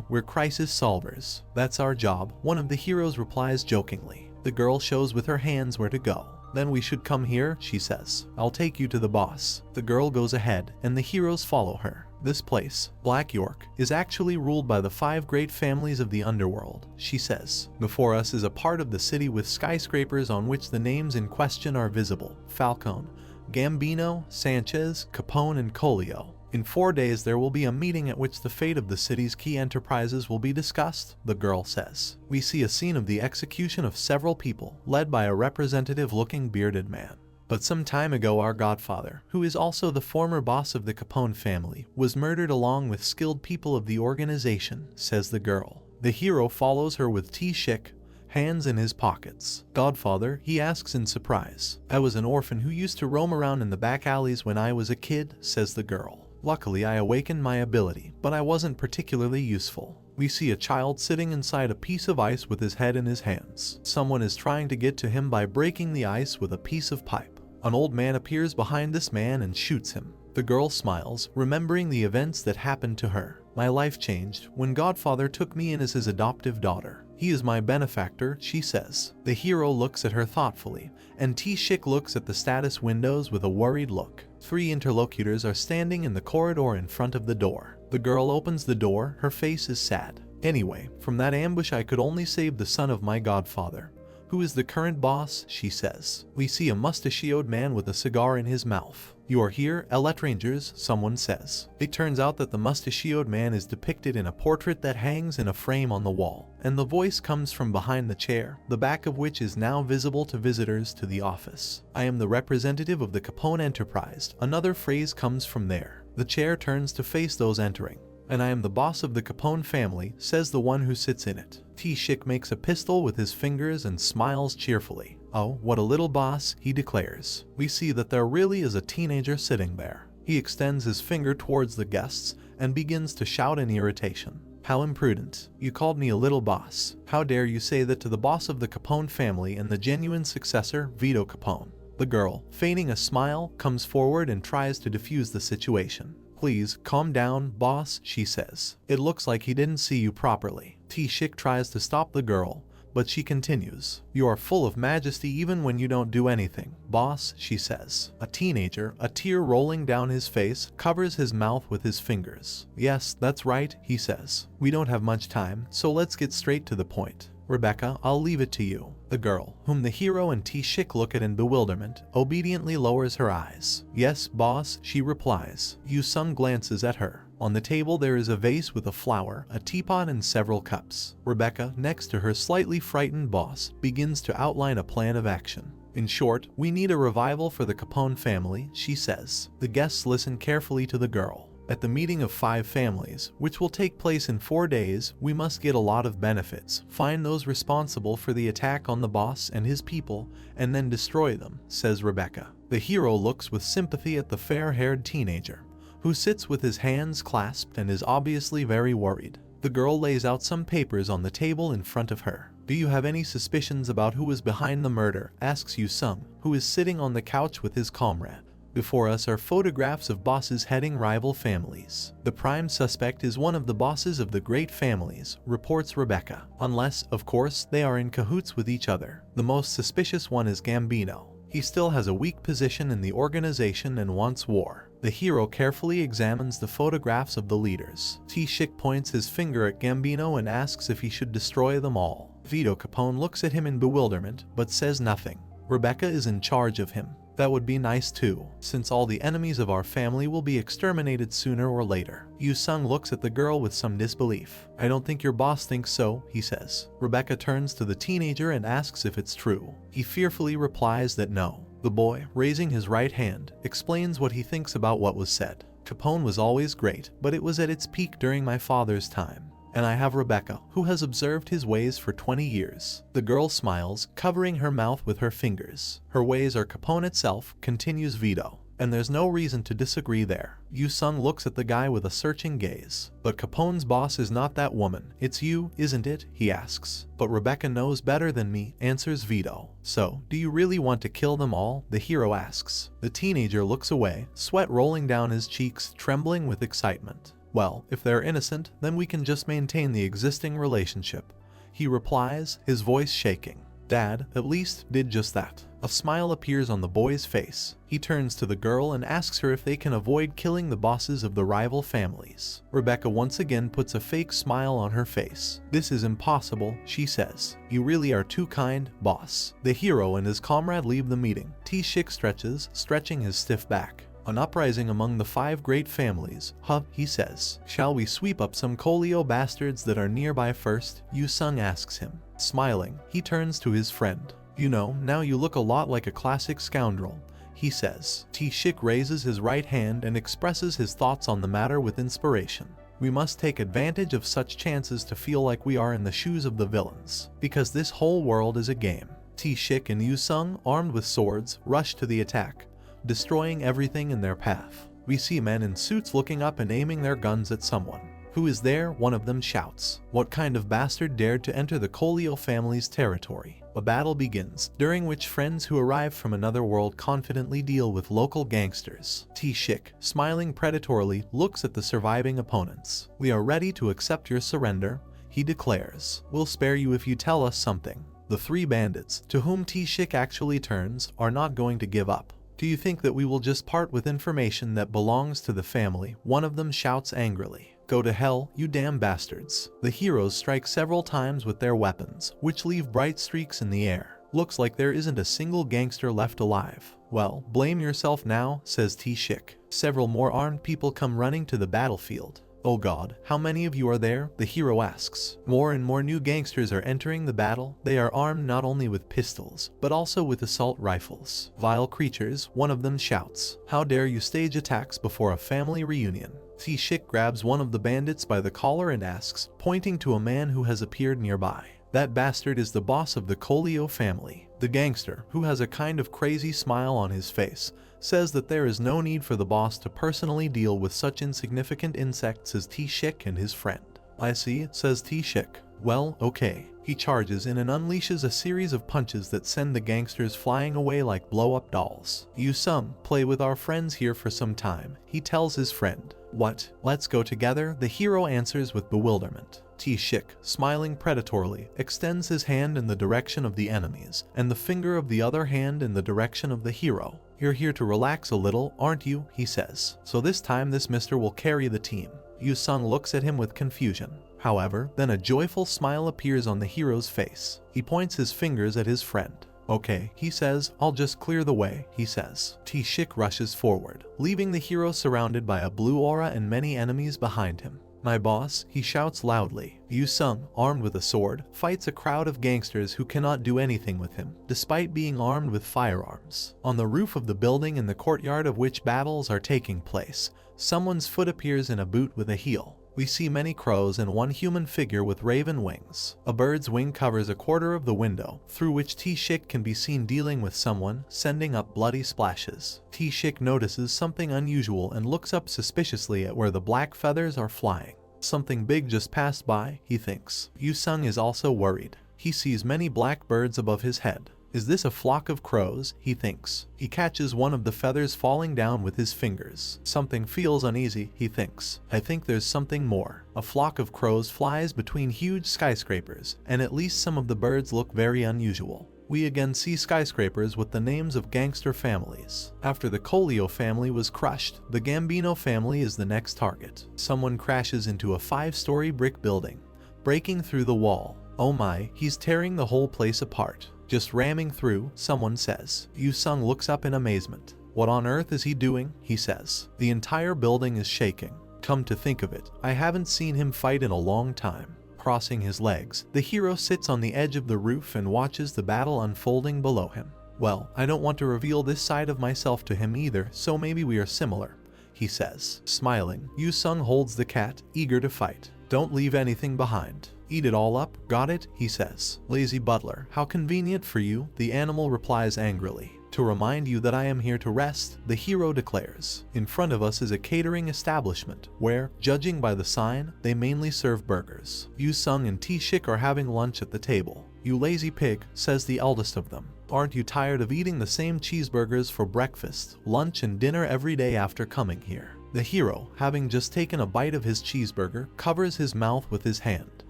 We're crisis solvers. That's our job, one of the heroes replies jokingly. The girl shows with her hands where to go. Then we should come here, she says. I'll take you to the boss. The girl goes ahead, and the heroes follow her. This place, Black York, is actually ruled by the 5 great families of the underworld, she says. Before us is a part of the city with skyscrapers on which the names in question are visible. Falcone, Gambino, Sanchez, Capone, and Colio. In 4 days there will be a meeting at which the fate of the city's key enterprises will be discussed, the girl says. We see a scene of the execution of several people, led by a representative-looking bearded man. But some time ago our godfather, who is also the former boss of the Capone family, was murdered along with skilled people of the organization, says the girl. The hero follows her with T-shik, hands in his pockets. Godfather, he asks in surprise. I was an orphan who used to roam around in the back alleys when I was a kid, says the girl. Luckily I awakened my ability, but I wasn't particularly useful. We see a child sitting inside a piece of ice with his head in his hands. Someone is trying to get to him by breaking the ice with a piece of pipe. An old man appears behind this man and shoots him. The girl smiles, remembering the events that happened to her. My life changed when Godfather took me in as his adoptive daughter. He is my benefactor, she says. The hero looks at her thoughtfully, and T-shik looks at the status windows with a worried look. 3 interlocutors are standing in the corridor in front of the door. The girl opens the door, her face is sad. Anyway, from that ambush I could only save the son of my godfather. Who is the current boss, she says. We see a mustachioed man with a cigar in his mouth. You are here, Rangers, someone says. It turns out that the mustachioed man is depicted in a portrait that hangs in a frame on the wall, and the voice comes from behind the chair, the back of which is now visible to visitors to the office. I am the representative of the Capone enterprise. Another phrase comes from there. The chair turns to face those entering. And I am the boss of the Capone family, says the one who sits in it. T-shik makes a pistol with his fingers and smiles cheerfully. Oh, what a little boss, he declares. We see that there really is a teenager sitting there. He extends his finger towards the guests and begins to shout in irritation. How imprudent. You called me a little boss. How dare you say that to the boss of the Capone family and the genuine successor, Vito Capone. The girl, feigning a smile, comes forward and tries to defuse the situation. Please, calm down, boss, she says. It looks like he didn't see you properly. T-shik tries to stop the girl, but she continues. You are full of majesty even when you don't do anything, boss, she says. A teenager, a tear rolling down his face, covers his mouth with his fingers. Yes, that's right, he says. We don't have much time, so let's get straight to the point. Rebecca, I'll leave it to you. The girl, whom the hero and T-shik look at in bewilderment, obediently lowers her eyes. Yes, boss, she replies. Yu-sung glances at her. On the table there is a vase with a flower, a teapot, and several cups. Rebecca, next to her slightly frightened boss, begins to outline a plan of action. In short, we need a revival for the Capone family, she says. The guests listen carefully to the girl. At the meeting of 5 families, which will take place in 4 days, we must get a lot of benefits, find those responsible for the attack on the boss and his people, and then destroy them, says Rebecca. The hero looks with sympathy at the fair-haired teenager, who sits with his hands clasped and is obviously very worried. The girl lays out some papers on the table in front of her. Do you have any suspicions about who is behind the murder? Asks Yu-sung, who is sitting on the couch with his comrade. Before us are photographs of bosses heading rival families. The prime suspect is one of the bosses of the great families, reports Rebecca. Unless, of course, they are in cahoots with each other. The most suspicious one is Gambino. He still has a weak position in the organization and wants war. The hero carefully examines the photographs of the leaders. T-shik points his finger at Gambino and asks if he should destroy them all. Vito Capone looks at him in bewilderment, but says nothing. Rebecca is in charge of him. That would be nice too, since all the enemies of our family will be exterminated sooner or later. Yu-sung looks at the girl with some disbelief. I don't think your boss thinks so, he says. Rebecca turns to the teenager and asks if it's true. He fearfully replies that no. The boy, raising his right hand, explains what he thinks about what was said. Capone was always great, but it was at its peak during my father's time. And I have Rebecca, who has observed his ways for 20 years. The girl smiles, covering her mouth with her fingers. Her ways are Capone itself, continues Vito. And there's no reason to disagree there. Yu-sung looks at the guy with a searching gaze. But Capone's boss is not that woman. It's you, isn't it? He asks. But Rebecca knows better than me, answers Vito. So, do you really want to kill them all? The hero asks. The teenager looks away, sweat rolling down his cheeks, trembling with excitement. Well, if they're innocent, then we can just maintain the existing relationship. He replies, his voice shaking. Dad, at least, did just that. A smile appears on the boy's face. He turns to the girl and asks her if they can avoid killing the bosses of the rival families. Rebecca once again puts a fake smile on her face. This is impossible, she says. You really are too kind, boss. The hero and his comrade leave the meeting. T-shik stretches, stretching his stiff back. An uprising among the 5 great families. Huh, he says. Shall we sweep up some Kolio bastards that are nearby first? Yu-sung asks him. Smiling, he turns to his friend. You know, now you look a lot like a classic scoundrel, he says. T-shik raises his right hand and expresses his thoughts on the matter with inspiration. We must take advantage of such chances to feel like we are in the shoes of the villains, because this whole world is a game. T-shik and Yu-sung, armed with swords, rush to the attack, destroying everything in their path. We see men in suits looking up and aiming their guns at someone. Who is there? One of them shouts. What kind of bastard dared to enter the Kolio family's territory? A battle begins, during which friends who arrive from another world confidently deal with local gangsters. T-shik, smiling predatorily, looks at the surviving opponents. We are ready to accept your surrender, he declares. We'll spare you if you tell us something. The 3 bandits, to whom T-shik actually turns, are not going to give up. Do you think that we will just part with information that belongs to the family? One of them shouts angrily. Go to hell, you damn bastards. The heroes strike several times with their weapons, which leave bright streaks in the air. Looks like there isn't a single gangster left alive. Well, blame yourself now, says T-shik. Several more armed people come running to the battlefield. Oh god, how many of you are there? The hero asks. More and more new gangsters are entering the battle. They are armed not only with pistols, but also with assault rifles. Vile creatures, one of them shouts. How dare you stage attacks before a family reunion? T-shik grabs one of the bandits by the collar and asks, pointing to a man who has appeared nearby. That bastard is the boss of the Kolio family. The gangster, who has a kind of crazy smile on his face, says that there is no need for the boss to personally deal with such insignificant insects as T-shik and his friend. I see, says T-shik. Well, okay. He charges in and unleashes a series of punches that send the gangsters flying away like blow-up dolls. Yu-sung, play with our friends here for some time, he tells his friend. What? Let's go together? The hero answers with bewilderment. T-shik, smiling predatorily, extends his hand in the direction of the enemies, and the finger of the other hand in the direction of the hero. You're here to relax a little, aren't you? He says. So this time this mister will carry the team. Yu-sung looks at him with confusion. However, then a joyful smile appears on the hero's face. He points his fingers at his friend. Okay, he says, I'll just clear the way, he says. T-shik rushes forward, leaving the hero surrounded by a blue aura and many enemies behind him. My boss, he shouts loudly. Yu-sung, armed with a sword, fights a crowd of gangsters who cannot do anything with him, despite being armed with firearms. On the roof of the building in the courtyard of which battles are taking place, someone's foot appears in a boot with a heel. We see many crows and one human figure with raven wings. A bird's wing covers a quarter of the window, through which T-shik can be seen dealing with someone, sending up bloody splashes. T-shik notices something unusual and looks up suspiciously at where the black feathers are flying. Something big just passed by, he thinks. Yu-sung is also worried. He sees many black birds above his head. Is this a flock of crows? He thinks. He catches one of the feathers falling down with his fingers. Something feels uneasy, he thinks. I think there's something more. A flock of crows flies between huge skyscrapers, and at least some of the birds look very unusual. We again see skyscrapers with the names of gangster families. After the Kolio family was crushed, the Gambino family is the next target. Someone crashes into a 5-story brick building, breaking through the wall. Oh my, he's tearing the whole place apart. Just ramming through, someone says. Yu-sung looks up in amazement. What on earth is he doing? He says. The entire building is shaking. Come to think of it, I haven't seen him fight in a long time. Crossing his legs, the hero sits on the edge of the roof and watches the battle unfolding below him. Well, I don't want to reveal this side of myself to him either, so maybe we are similar, he says. Smiling, Yu-sung holds the cat, eager to fight. Don't leave anything behind. Eat it all up, got it? He says. Lazy butler, how convenient for you, the animal replies angrily. To remind you that I am here to rest, the hero declares. In front of us is a catering establishment, where, judging by the sign, they mainly serve burgers. Yu-sung and T-shik are having lunch at the table. You lazy pig, says the eldest of them. Aren't you tired of eating the same cheeseburgers for breakfast, lunch, and dinner every day after coming here? The hero, having just taken a bite of his cheeseburger, covers his mouth with his hand.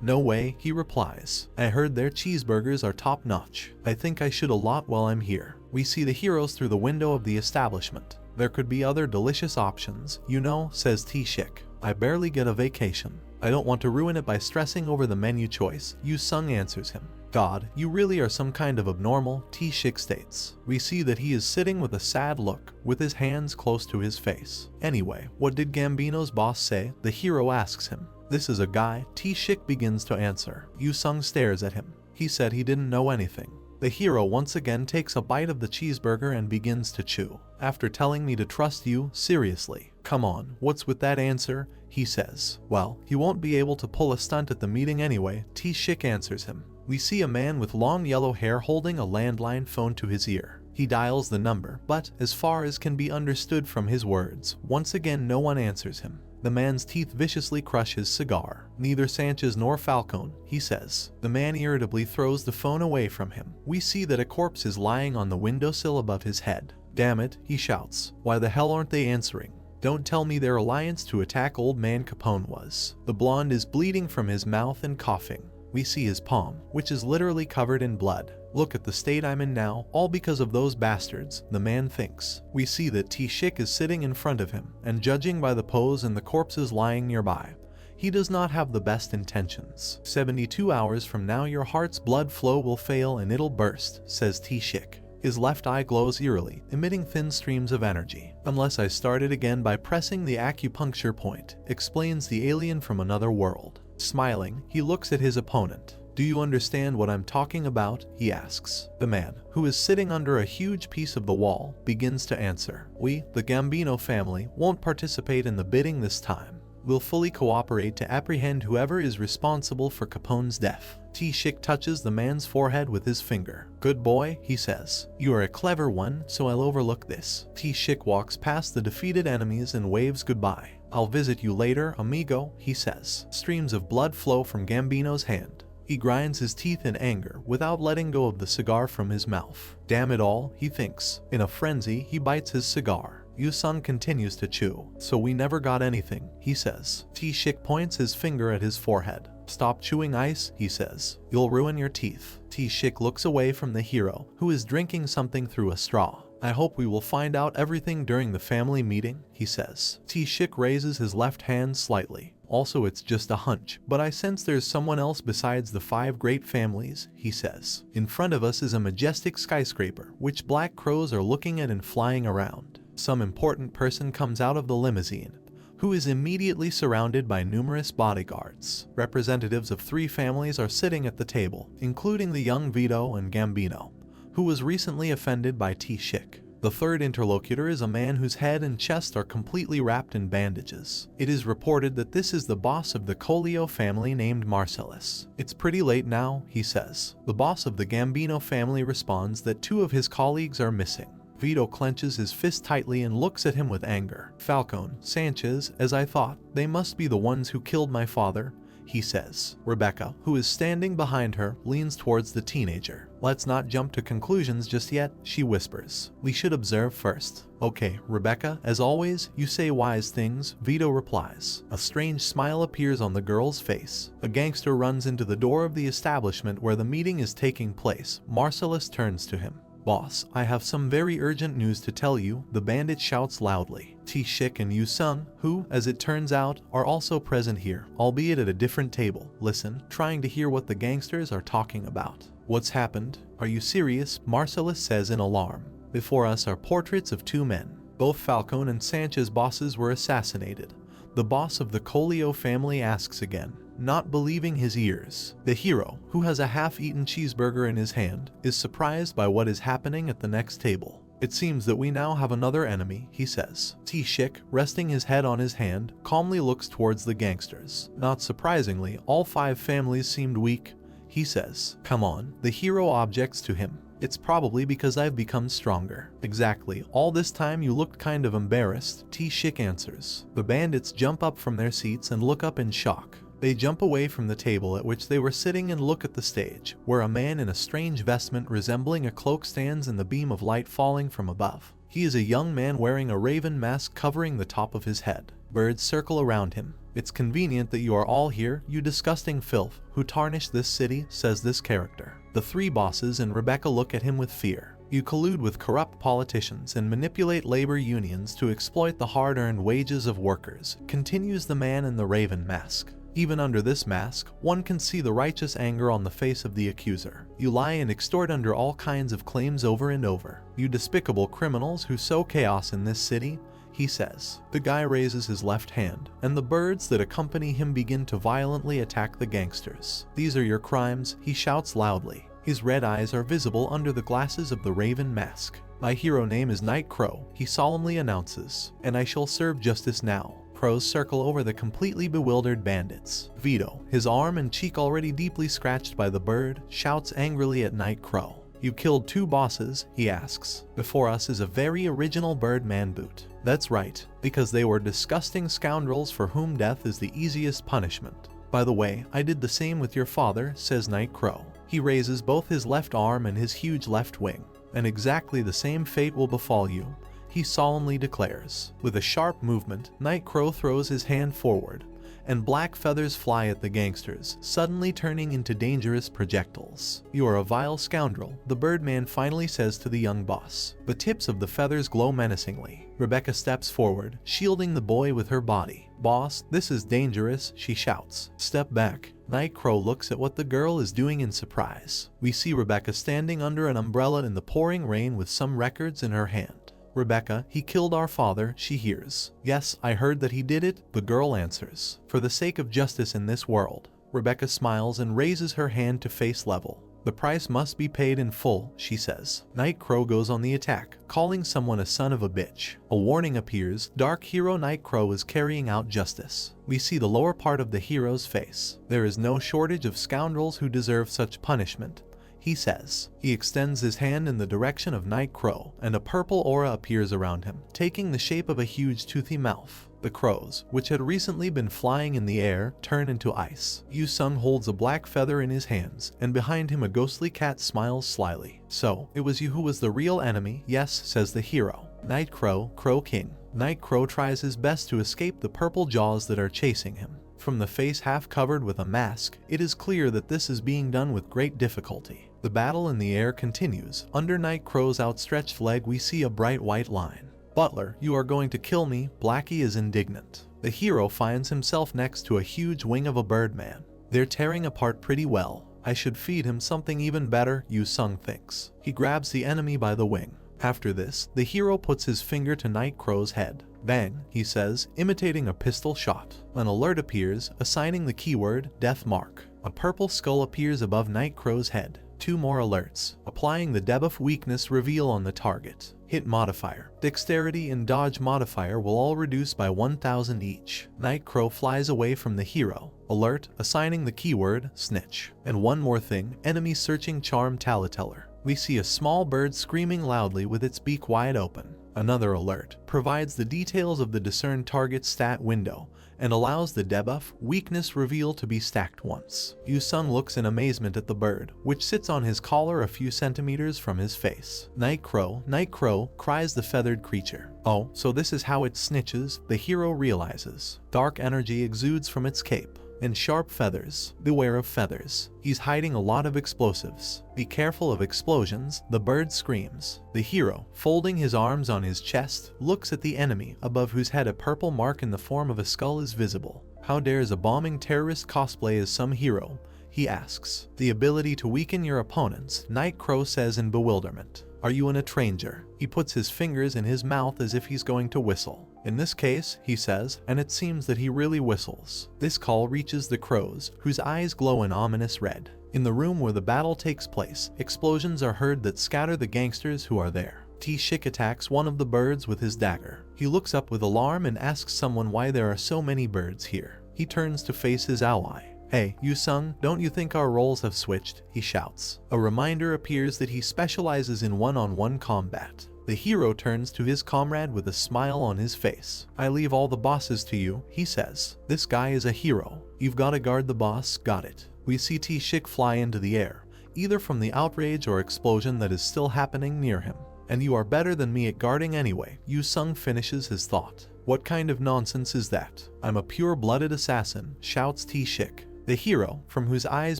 No way, he replies. I heard their cheeseburgers are top-notch. I think I should allot while I'm here. We see the heroes through the window of the establishment. There could be other delicious options, you know, says T-shik. I barely get a vacation. I don't want to ruin it by stressing over the menu choice, Yu-sung answers him. God, you really are some kind of abnormal, T-shik states. We see that he is sitting with a sad look, with his hands close to his face. Anyway, what did Gambino's boss say? The hero asks him. This is a guy, T-shik begins to answer. Yu-sung stares at him. He said he didn't know anything. The hero once again takes a bite of the cheeseburger and begins to chew. After telling me to trust you, seriously. Come on, what's with that answer? He says. Well, he won't be able to pull a stunt at the meeting anyway, T-shik answers him. We see a man with long yellow hair holding a landline phone to his ear. He dials the number, but as far as can be understood from his words, once again no one answers him. The man's teeth viciously crush his cigar. Neither Sanchez nor Falcone, he says. The man irritably throws the phone away from him. We see that a corpse is lying on the windowsill above his head. Damn it, he shouts. Why the hell aren't they answering? Don't tell me their alliance to attack old man Capone was. The blonde is bleeding from his mouth and coughing. We see his palm, which is literally covered in blood. Look at the state I'm in now, all because of those bastards, the man thinks. We see that T-shik is sitting in front of him, and judging by the pose and the corpses lying nearby, he does not have the best intentions. 72 hours from now your heart's blood flow will fail and it'll burst, says T-shik. His left eye glows eerily, emitting thin streams of energy. Unless I start it again by pressing the acupuncture point, explains the alien from another world. Smiling, he looks at his opponent. Do you understand what I'm talking about? He asks. The man, who is sitting under a huge piece of the wall, begins to answer. We, the Gambino family, won't participate in the bidding this time. We'll fully cooperate to apprehend whoever is responsible for Capone's death. T-shik touches the man's forehead with his finger. Good boy, he says. You are a clever one, so I'll overlook this. T-shik walks past the defeated enemies and waves goodbye. I'll visit you later, amigo, he says. Streams of blood flow from Gambino's hand. He grinds his teeth in anger without letting go of the cigar from his mouth. Damn it all, he thinks. In a frenzy, he bites his cigar. Yu-sung continues to chew. So we never got anything, he says. T-shik points his finger at his forehead. Stop chewing ice, he says. You'll ruin your teeth. T-shik looks away from the hero, who is drinking something through a straw. I hope we will find out everything during the family meeting, he says. T-shik raises his left hand slightly. Also, it's just a hunch, but I sense there's someone else besides the 5 great families, he says. In front of us is a majestic skyscraper, which black crows are looking at and flying around. Some important person comes out of the limousine, who is immediately surrounded by numerous bodyguards. Representatives of 3 families are sitting at the table, including the young Vito and Gambino, who was recently offended by T-shik. The third interlocutor is a man whose head and chest are completely wrapped in bandages. It is reported that this is the boss of the Collio family named Marcellus. It's pretty late now, he says. The boss of the Gambino family responds that 2 of his colleagues are missing. Vito clenches his fist tightly and looks at him with anger. Falcone, Sanchez, as I thought, they must be the ones who killed my father, he says. Rebecca, who is standing behind her, leans towards the teenager. Let's not jump to conclusions just yet, she whispers. We should observe first. Okay, Rebecca, as always, you say wise things, Vito replies. A strange smile appears on the girl's face. A gangster runs into the door of the establishment where the meeting is taking place. Marcellus turns to him. Boss, I have some very urgent news to tell you, the bandit shouts loudly. T-shik and Yu-sung, who, as it turns out, are also present here, albeit at a different table, listen, trying to hear what the gangsters are talking about. What's happened? Are you serious? Marcellus says in alarm. Before us are portraits of 2 men. Both Falcone and Sanchez bosses were assassinated. The boss of the Collio family asks again, not believing his ears. The hero, who has a half-eaten cheeseburger in his hand, is surprised by what is happening at the next table. It seems that we now have another enemy, he says. T-shik, resting his head on his hand, calmly looks towards the gangsters. Not surprisingly, all 5 families seemed weak, he says. Come on, the hero objects to him. It's probably because I've become stronger. Exactly, all this time you looked kind of embarrassed, T-shik answers. The bandits jump up from their seats and look up in shock. They jump away from the table at which they were sitting and look at the stage, where a man in a strange vestment resembling a cloak stands in the beam of light falling from above. He is a young man wearing a raven mask covering the top of his head. Birds circle around him. It's convenient that you are all here, you disgusting filth, who tarnished this city, says this character. The 3 bosses and Rebecca look at him with fear. You collude with corrupt politicians and manipulate labor unions to exploit the hard-earned wages of workers, continues the man in the raven mask. Even under this mask, one can see the righteous anger on the face of the accuser. You lie and extort under all kinds of claims over and over. You despicable criminals who sow chaos in this city, he says. The guy raises his left hand, and the birds that accompany him begin to violently attack the gangsters. These are your crimes, he shouts loudly. His red eyes are visible under the glasses of the raven mask. My hero name is Night Crow, he solemnly announces, and I shall serve justice now. Crows circle over the completely bewildered bandits. Vito, his arm and cheek already deeply scratched by the bird, shouts angrily at Night Crow. You killed 2 bosses, he asks. Before us is a very original bird man boot. That's right, because they were disgusting scoundrels for whom death is the easiest punishment. By the way, I did the same with your father, says Night Crow. He raises both his left arm and his huge left wing. And exactly the same fate will befall you, he solemnly declares. With a sharp movement, Night Crow throws his hand forward, and black feathers fly at the gangsters, suddenly turning into dangerous projectiles. You are a vile scoundrel, the Birdman finally says to the young boss. The tips of the feathers glow menacingly. Rebecca steps forward, shielding the boy with her body. Boss, this is dangerous, she shouts. Step back. Night Crow looks at what the girl is doing in surprise. We see Rebecca standing under an umbrella in the pouring rain with some records in her hand. Rebecca, he killed our father, she hears. Yes, I heard that he did it, the girl answers. For the sake of justice in this world. Rebecca smiles and raises her hand to face level. The price must be paid in full, she says. Night Crow goes on the attack, calling someone a son of a bitch. A warning appears. Dark hero Night Crow is carrying out justice. We see the lower part of the hero's face. There is no shortage of scoundrels who deserve such punishment, he says. He extends his hand in the direction of Night Crow, and a purple aura appears around him, taking the shape of a huge toothy mouth. The crows, which had recently been flying in the air, turn into ice. Yu-sung holds a black feather in his hands, and behind him a ghostly cat smiles slyly. So, it was you who was the real enemy, yes, says the hero. Night Crow, Crow King. Night Crow tries his best to escape the purple jaws that are chasing him. From the face half covered with a mask, it is clear that this is being done with great difficulty. The battle in the air continues. Under Night Crow's outstretched leg we see a bright white line. Butler, you are going to kill me, Blackie is indignant. The hero finds himself next to a huge wing of a birdman. They're tearing apart pretty well. I should feed him something even better, Yu-sung thinks. He grabs the enemy by the wing. After this, the hero puts his finger to Night Crow's head. Bang, he says, imitating a pistol shot. An alert appears, assigning the keyword, Death Mark. A purple skull appears above Night Crow's head. 2 more alerts. Applying the debuff weakness reveal on the target. Hit modifier, dexterity and dodge modifier will all reduce by 1000 each. Night Crow flies away from the hero. Alert, assigning the keyword, Snitch. And one more thing, enemy searching charm Talateller. We see a small bird screaming loudly with its beak wide open. Another alert provides the details of the discern target stat window and allows the debuff weakness reveal to be stacked once. Yu-sung looks in amazement at the bird, which sits on his collar a few centimeters from his face. Night Crow, cries the feathered creature. Oh, so this is how it snitches, the hero realizes. Dark energy exudes from its cape. And sharp feathers. Beware of feathers. He's hiding a lot of explosives. Be careful of explosions, the bird screams. The hero, folding his arms on his chest, looks at the enemy, above whose head a purple mark in the form of a skull is visible. How dares a bombing terrorist cosplay as some hero? He asks. The ability to weaken your opponents, Night Crow says in bewilderment. Are you in a stranger? He puts his fingers in his mouth as if he's going to whistle. In this case, he says, and it seems that he really whistles. This call reaches the crows, whose eyes glow an ominous red. In the room where the battle takes place, explosions are heard that scatter the gangsters who are there. T-shik attacks one of the birds with his dagger. He looks up with alarm and asks someone why there are so many birds here. He turns to face his ally. "Hey, Yu-sung, don't you think our roles have switched?" he shouts. A reminder appears that he specializes in one-on-one combat. The hero turns to his comrade with a smile on his face. "I leave all the bosses to you," he says. "This guy is a hero. You've got to guard the boss, got it?" We see T-shik fly into the air, either from the outrage or explosion that is still happening near him. "And you are better than me at guarding anyway," Yu-sung finishes his thought. "What kind of nonsense is that? I'm a pure-blooded assassin," shouts T-shik. The hero, from whose eyes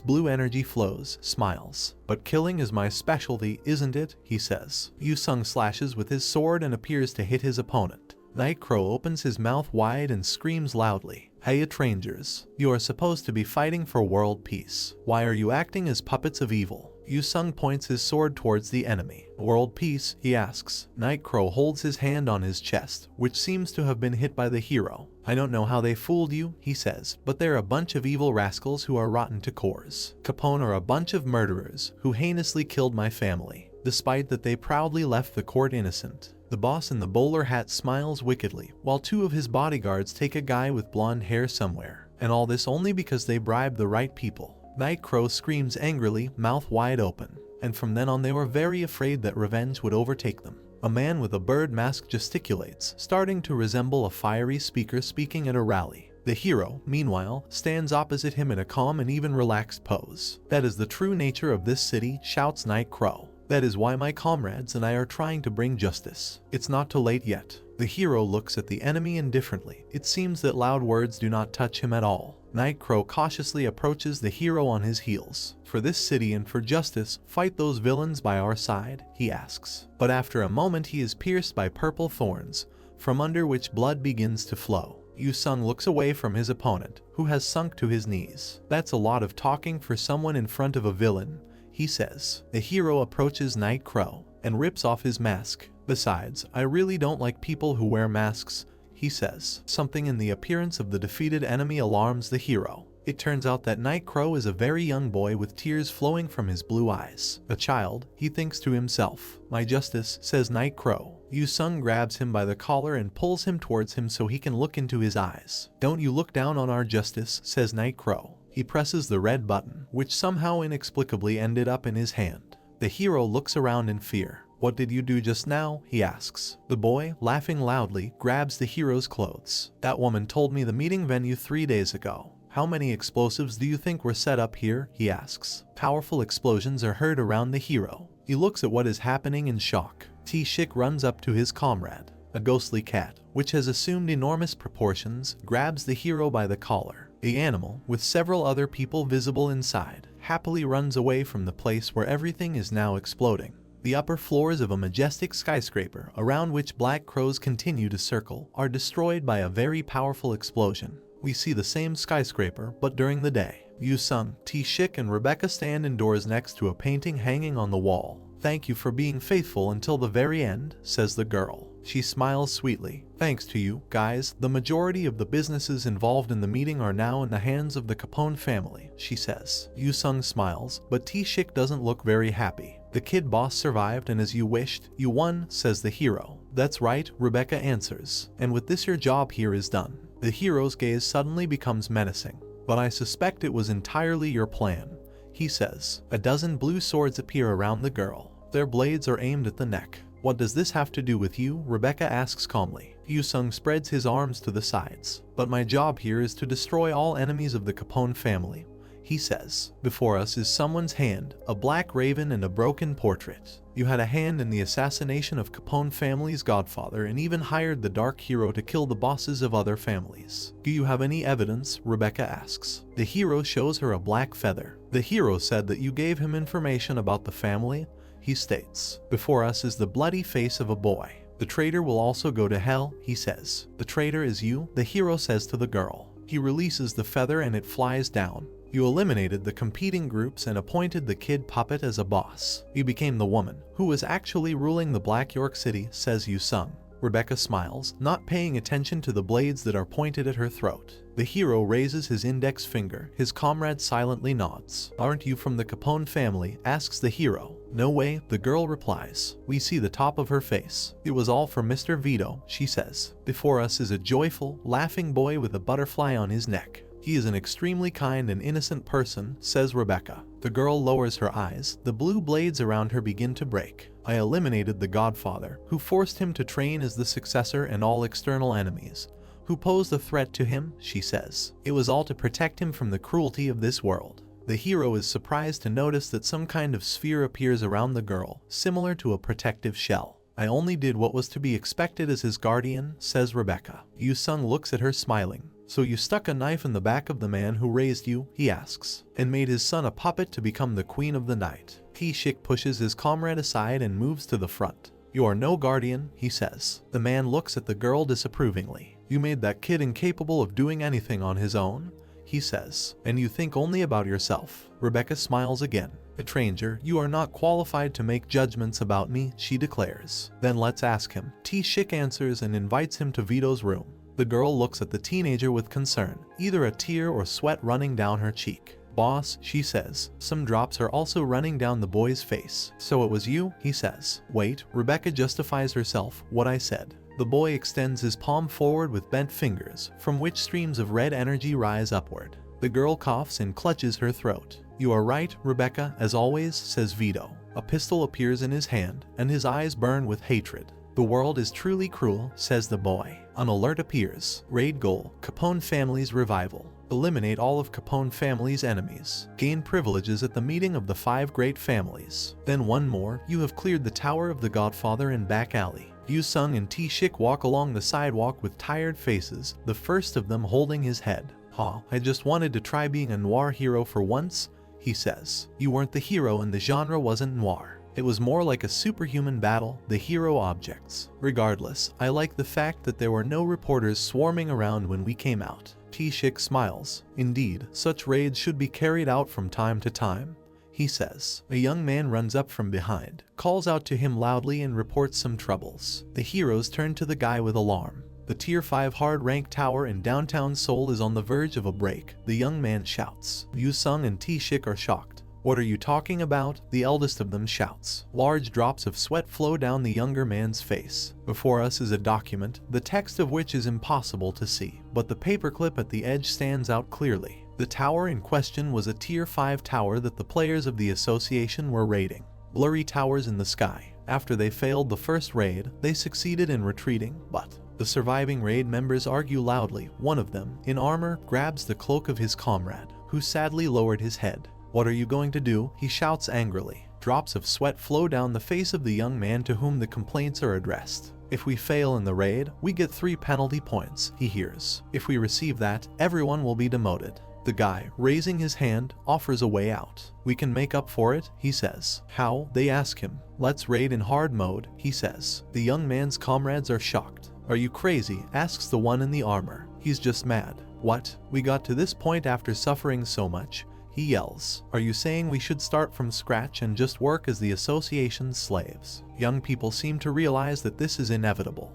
blue energy flows, smiles. "But killing is my specialty, isn't it?" he says. Yu-sung slashes with his sword and appears to hit his opponent. Nightcrow opens his mouth wide and screams loudly. "Hey, strangers, you are supposed to be fighting for world peace. Why are you acting as puppets of evil?" Yu-sung points his sword towards the enemy. "World peace?" he asks. Nightcrow holds his hand on his chest, which seems to have been hit by the hero. "I don't know how they fooled you," he says, "but they're a bunch of evil rascals who are rotten to cores. Capone are a bunch of murderers who heinously killed my family, despite that they proudly left the court innocent." The boss in the bowler hat smiles wickedly, while two of his bodyguards take a guy with blonde hair somewhere. And all this only because they bribed the right people. Nightcrow screams angrily, mouth wide open. And from then on they were very afraid that revenge would overtake them. A man with a bird mask gesticulates, starting to resemble a fiery speaker speaking at a rally. The hero, meanwhile, stands opposite him in a calm and even relaxed pose. "That is the true nature of this city," shouts Nightcrow. "That is why my comrades and I are trying to bring justice. It's not too late yet." The hero looks at the enemy indifferently. It seems that loud words do not touch him at all. Nightcrow cautiously approaches the hero on his heels. "For this city and for justice, fight those villains by our side?" he asks. But after a moment he is pierced by purple thorns, from under which blood begins to flow. Yu-sung looks away from his opponent, who has sunk to his knees. "That's a lot of talking for someone in front of a villain," he says. The hero approaches Nightcrow and rips off his mask. "Besides, I really don't like people who wear masks," he says. Something in the appearance of the defeated enemy alarms the hero. It turns out that Nightcrow is a very young boy with tears flowing from his blue eyes. "A child," he thinks to himself. "My justice," says Nightcrow. Yu-sung grabs him by the collar and pulls him towards him so he can look into his eyes. "Don't you look down on our justice," says Nightcrow. He presses the red button, which somehow inexplicably ended up in his hand. The hero looks around in fear. "What did you do just now?" he asks. The boy, laughing loudly, grabs the hero's clothes. "That woman told me the meeting venue 3 days ago. How many explosives do you think were set up here?" he asks. Powerful explosions are heard around the hero. He looks at what is happening in shock. T-shik runs up to his comrade. A ghostly cat, which has assumed enormous proportions, grabs the hero by the collar. The animal, with several other people visible inside, happily runs away from the place where everything is now exploding. The upper floors of a majestic skyscraper, around which black crows continue to circle, are destroyed by a very powerful explosion. We see the same skyscraper, but during the day. Yu-sung, T-shik and Rebecca stand indoors next to a painting hanging on the wall. "Thank you for being faithful until the very end," says the girl. She smiles sweetly. "Thanks to you, guys, the majority of the businesses involved in the meeting are now in the hands of the Capone family," she says. Yu-sung smiles, but T-shik doesn't look very happy. "The kid boss survived, and as you wished, you won," says the hero. "That's right," Rebecca answers. "And with this your job here is done." The hero's gaze suddenly becomes menacing. "But I suspect it was entirely your plan," he says. A dozen blue swords appear around the girl. Their blades are aimed at the neck. "What does this have to do with you?" Rebecca asks calmly. Yu-sung spreads his arms to the sides. "But my job here is to destroy all enemies of the Capone family," he says. "Before us is someone's hand, a black raven and a broken portrait. You had a hand in the assassination of Capone family's godfather and even hired the dark hero to kill the bosses of other families. Do you have any evidence?" Rebecca asks. The hero shows her a black feather. "The hero said that you gave him information about the family," he states. "Before us is the bloody face of a boy. The traitor will also go to hell," he says. "The traitor is you," the hero says to the girl. He releases the feather and it flies down. "You eliminated the competing groups and appointed the kid puppet as a boss. You became the woman who was actually ruling the Black York City," says Yu-sung. Rebecca smiles, not paying attention to the blades that are pointed at her throat. The hero raises his index finger. His comrade silently nods. "Aren't you from the Capone family?" asks the hero. "No way," the girl replies. We see the top of her face. "It was all for Mr. Vito," she says. Before us is a joyful, laughing boy with a butterfly on his neck. "He is an extremely kind and innocent person," says Rebecca. The girl lowers her eyes. The blue blades around her begin to break. "I eliminated the Godfather, who forced him to train as the successor, and all external enemies who posed a threat to him," she says. "It was all to protect him from the cruelty of this world." The hero is surprised to notice that some kind of sphere appears around the girl, similar to a protective shell. "I only did what was to be expected as his guardian," says Rebecca. Yu-sung looks at her smiling. "So you stuck a knife in the back of the man who raised you?" he asks. "And made his son a puppet to become the queen of the night?" T-shik pushes his comrade aside and moves to the front. "You are no guardian," he says. The man looks at the girl disapprovingly. "You made that kid incapable of doing anything on his own," he says. "And you think only about yourself." Rebecca smiles again. "A stranger, you are not qualified to make judgments about me," she declares. "Then let's ask him." T-shik answers and invites him to Vito's room. The girl looks at the teenager with concern, either a tear or sweat running down her cheek. "Boss," she says. Some drops are also running down the boy's face. "So it was you?" he says. "Wait," Rebecca justifies herself. "What I said." The boy extends his palm forward with bent fingers, from which streams of red energy rise upward. The girl coughs and clutches her throat. "You are right, Rebecca, as always," says Vito. A pistol appears in his hand, and his eyes burn with hatred. "The world is truly cruel," says the boy. An alert appears. Raid goal: Capone family's revival. Eliminate all of Capone family's enemies. Gain privileges at the meeting of the 5 great families. Then one more: you have cleared the Tower of the Godfather and back alley. Yu-sung and T-shik walk along the sidewalk with tired faces, the first of them holding his head. I just wanted to try being a noir hero for once," he says. "You weren't the hero and the genre wasn't noir. It was more like a superhuman battle, the hero objects. Regardless, I like the fact that there were no reporters swarming around when we came out." T-shik smiles. "Indeed, such raids should be carried out from time to time," he says. A young man runs up from behind, calls out to him loudly and reports some troubles. The heroes turn to the guy with alarm. The Tier 5 hard-ranked tower in downtown Seoul is on the verge of a break, the young man shouts. Yu-sung and T-shik are shocked. "What are you talking about?" the eldest of them shouts. Large drops of sweat flow down the younger man's face. Before us is a document, the text of which is impossible to see, but the paperclip at the edge stands out clearly. The tower in question was a Tier 5 tower that the players of the association were raiding. Blurry towers in the sky. After they failed the first raid, they succeeded in retreating, but the surviving raid members argue loudly. One of them, in armor, grabs the cloak of his comrade, who sadly lowered his head. "What are you going to do?" he shouts angrily. Drops of sweat flow down the face of the young man to whom the complaints are addressed. "If we fail in the raid, we get 3 penalty points," he hears. "If we receive that, everyone will be demoted." The guy, raising his hand, offers a way out. "We can make up for it," he says. "How?" they ask him. "Let's raid in hard mode," he says. The young man's comrades are shocked. "Are you crazy?" asks the one in the armor. "He's just mad." "What? We got to this point after suffering so much," he yells. "Are you saying we should start from scratch and just work as the association's slaves?" Young people seem to realize that this is inevitable.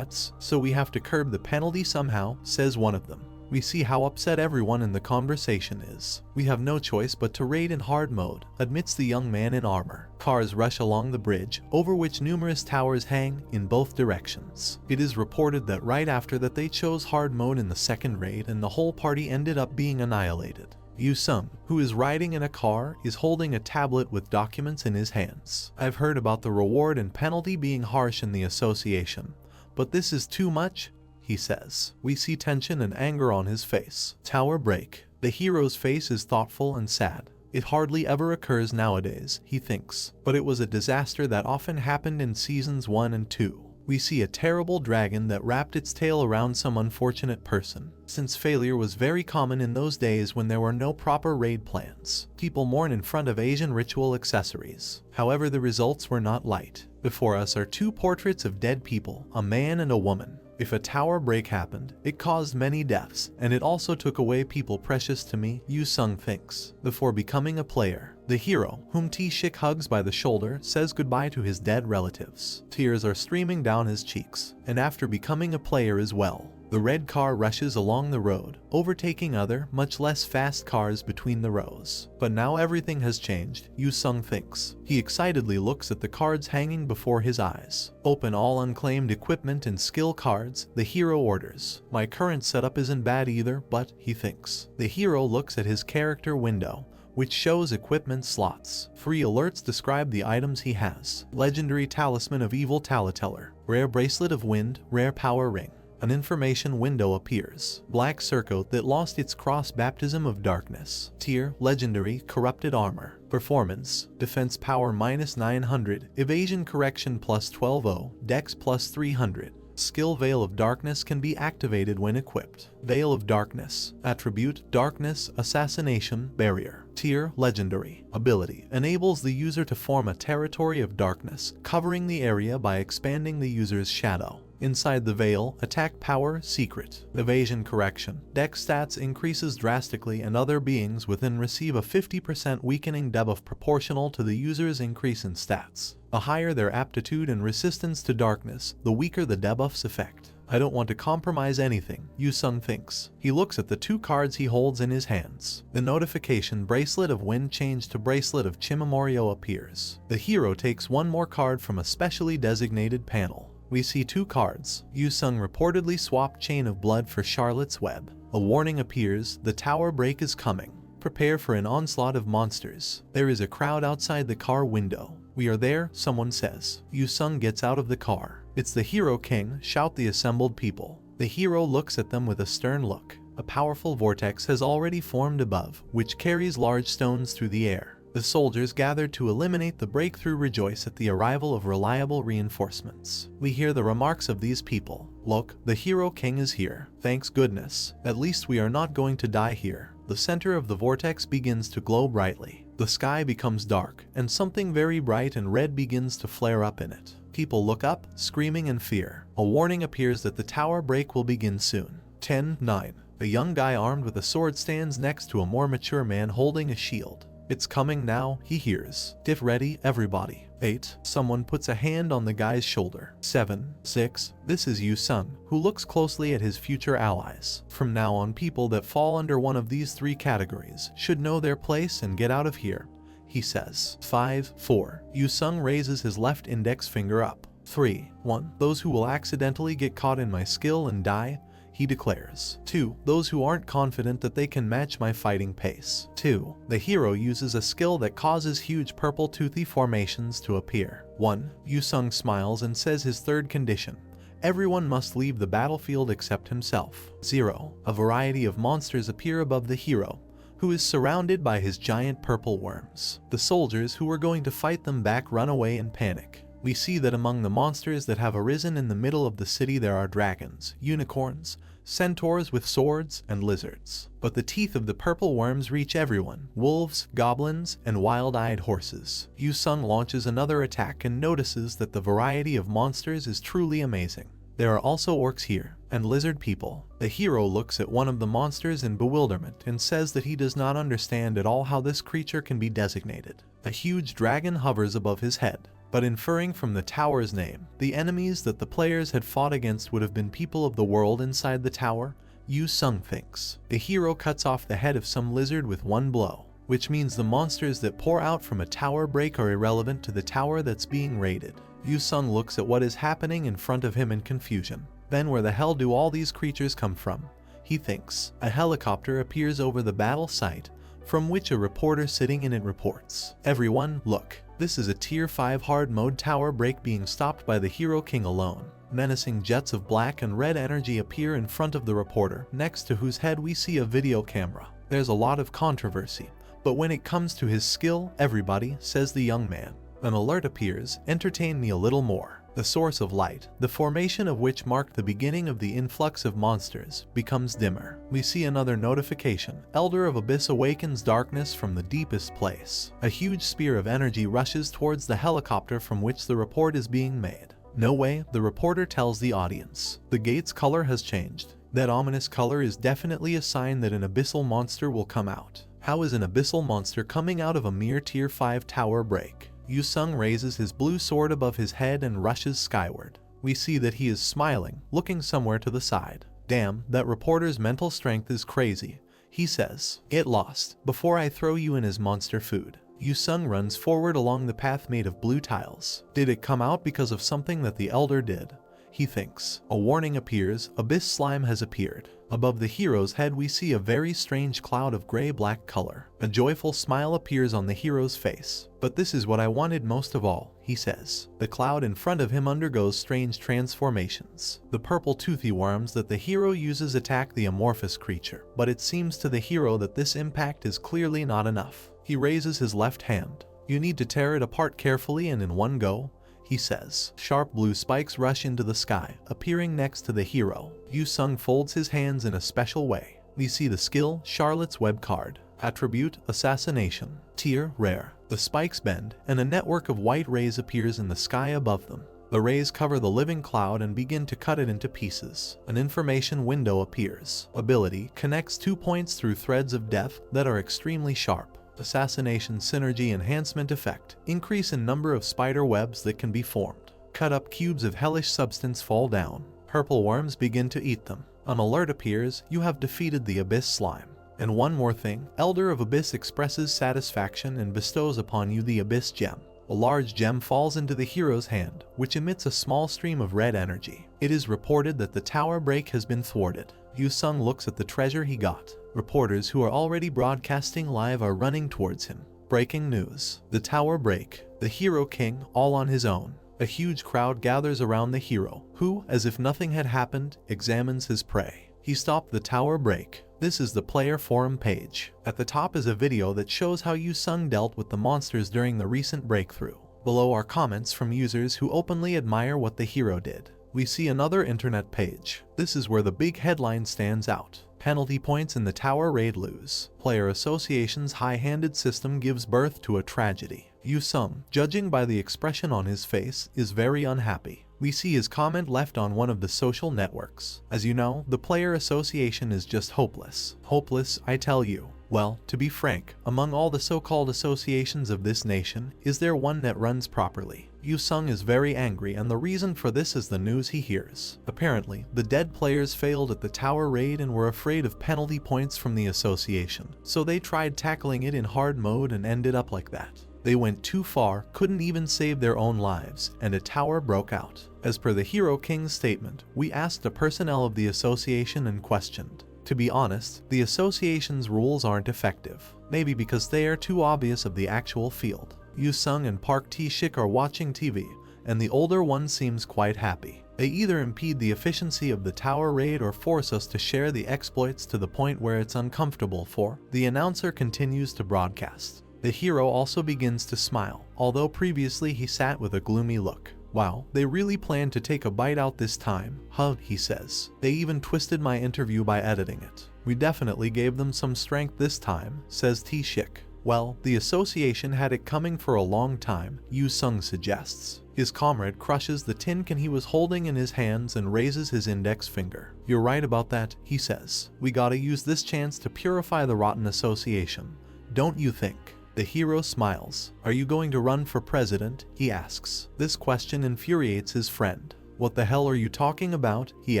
So we have to curb the penalty somehow," says one of them. We see how upset everyone in the conversation is. "We have no choice but to raid in hard mode," admits the young man in armor. Cars rush along the bridge, over which numerous towers hang, in both directions. It is reported that right after that they chose hard mode in the second raid and the whole party ended up being annihilated. Yu-sung, who is riding in a car, is holding a tablet with documents in his hands. "I've heard about the reward and penalty being harsh in the association, but this is too much," he says. We see tension and anger on his face. Tower break. The hero's face is thoughtful and sad. It hardly ever occurs nowadays, he thinks, but it was a disaster that often happened in seasons 1 and 2. We see a terrible dragon that wrapped its tail around some unfortunate person. Since failure was very common in those days when there were no proper raid plans, people mourn in front of Asian ritual accessories. However, the results were not light. Before us are 2 portraits of dead people, a man and a woman. If a tower break happened, it caused many deaths, and it also took away people precious to me, Yu-sung thinks. Before becoming a player, The hero, whom T-shik hugs by the shoulder, says goodbye to his dead relatives. Tears are streaming down his cheeks, and after becoming a player as well, the red car rushes along the road, overtaking other, much less fast cars between the rows. But now everything has changed, Yu-sung thinks. He excitedly looks at the cards hanging before his eyes. Open all unclaimed equipment and skill cards, the hero orders. My current setup isn't bad either, but, he thinks. The hero looks at his character window, which shows equipment slots. Free alerts describe the items he has. Legendary Talisman of Evil Taliteller. Rare Bracelet of Wind, Rare Power Ring. An information window appears. Black Surcoat that lost its cross baptism of darkness. Tier, Legendary, Corrupted Armor. Performance, Defense Power -900, Evasion Correction +12, Dex +300. Skill Veil of Darkness can be activated when equipped. Veil of Darkness. Attribute, Darkness, Assassination, Barrier. Tier, Legendary. Ability, enables the user to form a territory of darkness, covering the area by expanding the user's shadow. Inside the veil, attack power, secret. Evasion correction. Dex stats increases drastically and other beings within receive a 50% weakening debuff proportional to the user's increase in stats. The higher their aptitude and resistance to darkness, the weaker the debuff's effect. I don't want to compromise anything, Yu-sung thinks. He looks at the two cards he holds in his hands. The notification Bracelet of Wind changed to Bracelet of Chimemorio appears. The hero takes one more card from a specially designated panel. We see two cards. Yu-sung reportedly swapped Chain of Blood for Charlotte's Web. A warning appears, the tower break is coming. Prepare for an onslaught of monsters. There is a crowd outside the car window. We are there, someone says. Yu-sung gets out of the car. It's the Hero King, shout the assembled people. The hero looks at them with a stern look. A powerful vortex has already formed above, which carries large stones through the air. The soldiers gathered to eliminate the breakthrough rejoice at the arrival of reliable reinforcements. We hear the remarks of these people. Look, the Hero King is here. Thanks goodness. At least we are not going to die here. The center of the vortex begins to glow brightly. The sky becomes dark, and something very bright and red begins to flare up in it. People look up, screaming in fear. A warning appears that the tower break will begin soon. 10:9. A young guy armed with a sword stands next to a more mature man holding a shield. It's coming now, he hears. Get ready, everybody. 8. Someone puts a hand on the guy's shoulder. 7. 6. This is Yu-sung, who looks closely at his future allies. From now on, people that fall under one of these three categories should know their place and get out of here, he says. 5. 4. Yu-sung raises his left index finger up. 3. 1. Those who will accidentally get caught in my skill and die, he declares. 2. Those who aren't confident that they can match my fighting pace. 2. The hero uses a skill that causes huge purple toothy formations to appear. 1. Yu-sung smiles and says his third condition. Everyone must leave the battlefield except himself. 0. A variety of monsters appear above the hero, who is surrounded by his giant purple worms. The soldiers who were going to fight them back run away in panic. We see that among the monsters that have arisen in the middle of the city there are dragons, unicorns, centaurs with swords, and lizards. But the teeth of the purple worms reach everyone, wolves, goblins, and wild-eyed horses. Yu-sung launches another attack and notices that the variety of monsters is truly amazing. There are also orcs here, and lizard people. The hero looks at one of the monsters in bewilderment and says that he does not understand at all how this creature can be designated. A huge dragon hovers above his head. But inferring from the tower's name, the enemies that the players had fought against would have been people of the world inside the tower, Yu-sung thinks. The hero cuts off the head of some lizard with one blow, which means the monsters that pour out from a tower break are irrelevant to the tower that's being raided. Yu-sung looks at what is happening in front of him in confusion. Then where the hell do all these creatures come from? He thinks. A helicopter appears over the battle site, from which a reporter sitting in it reports. Everyone, look. This is a Tier 5 hard mode tower break being stopped by the Hero King alone. Menacing jets of black and red energy appear in front of the reporter, next to whose head we see a video camera. There's a lot of controversy, but when it comes to his skill, everybody, says the young man. An alert appears, entertain me a little more. The source of light, the formation of which marked the beginning of the influx of monsters, becomes dimmer. We see another notification. Elder of Abyss awakens darkness from the deepest place. A huge spear of energy rushes towards the helicopter from which the report is being made. No way, the reporter tells the audience. The gate's color has changed. That ominous color is definitely a sign that an abyssal monster will come out. How is an abyssal monster coming out of a mere tier 5 tower break? Yu-sung raises his blue sword above his head and rushes skyward. We see that he is smiling, looking somewhere to the side. Damn, that reporter's mental strength is crazy, he says. Get lost, before I throw you in as monster food. Yu-sung runs forward along the path made of blue tiles. Did it come out because of something that the elder did? He thinks. A warning appears. Abyss slime has appeared. Above the hero's head we see a very strange cloud of gray-black color. A joyful smile appears on the hero's face. But this is what I wanted most of all, he says. The cloud in front of him undergoes strange transformations. The purple toothy worms that the hero uses attack the amorphous creature. But it seems to the hero that this impact is clearly not enough. He raises his left hand. You need to tear it apart carefully and in one go, he says. Sharp blue spikes rush into the sky, appearing next to the hero. Yu-sung folds his hands in a special way. We see the skill, Charlotte's Web card. Attribute, Assassination. Tier, Rare. The spikes bend, and a network of white rays appears in the sky above them. The rays cover the living cloud and begin to cut it into pieces. An information window appears. Ability connects 2 points through threads of death that are extremely sharp. Assassination Synergy Enhancement Effect. Increase in number of spider webs that can be formed. Cut up cubes of hellish substance fall down. Purple worms begin to eat them. An alert appears. You have defeated the Abyss slime. And one more thing. Elder of Abyss expresses satisfaction and bestows upon you the Abyss gem. A large gem falls into the hero's hand, which emits a small stream of red energy. It is reported that the tower break has been thwarted. Yu-sung looks at the treasure he got. Reporters who are already broadcasting live are running towards him. Breaking news. The tower break. The hero king, all on his own. A huge crowd gathers around the hero, who, as if nothing had happened, examines his prey. He stopped the tower break. This is the player forum page. At the top is a video that shows how Yu-sung dealt with the monsters during the recent breakthrough. Below are comments from users who openly admire what the hero did. We see another internet page. This is where the big headline stands out. Penalty points in the tower raid lose. Player Association's high-handed system gives birth to a tragedy. Yu-sung, judging by the expression on his face, is very unhappy. We see his comment left on one of the social networks. As you know, the Player Association is just hopeless. Hopeless, I tell you. Well, to be frank, among all the so-called associations of this nation, is there one that runs properly? Yu-sung is very angry, and the reason for this is the news he hears. Apparently, the dead players failed at the tower raid and were afraid of penalty points from the association, so they tried tackling it in hard mode and ended up like that. They went too far, couldn't even save their own lives, and a tower broke out. As per the Hero King's statement, we asked the personnel of the association and questioned. To be honest, the association's rules aren't effective. Maybe because they are too obvious of the actual field. Yu-sung and Park T-shik are watching TV, and the older one seems quite happy. They either impede the efficiency of the tower raid or force us to share the exploits to the point where it's uncomfortable for. The announcer continues to broadcast. The hero also begins to smile, although previously he sat with a gloomy look. Wow, they really planned to take a bite out this time, huh, he says. They even twisted my interview by editing it. We definitely gave them some strength this time, says T-shik. Well, the association had it coming for a long time, Yu-sung suggests. His comrade crushes the tin can he was holding in his hands and raises his index finger. You're right about that, he says. We gotta use this chance to purify the rotten association. Don't you think? The hero smiles. Are you going to run for president? He asks. This question infuriates his friend. What the hell are you talking about? He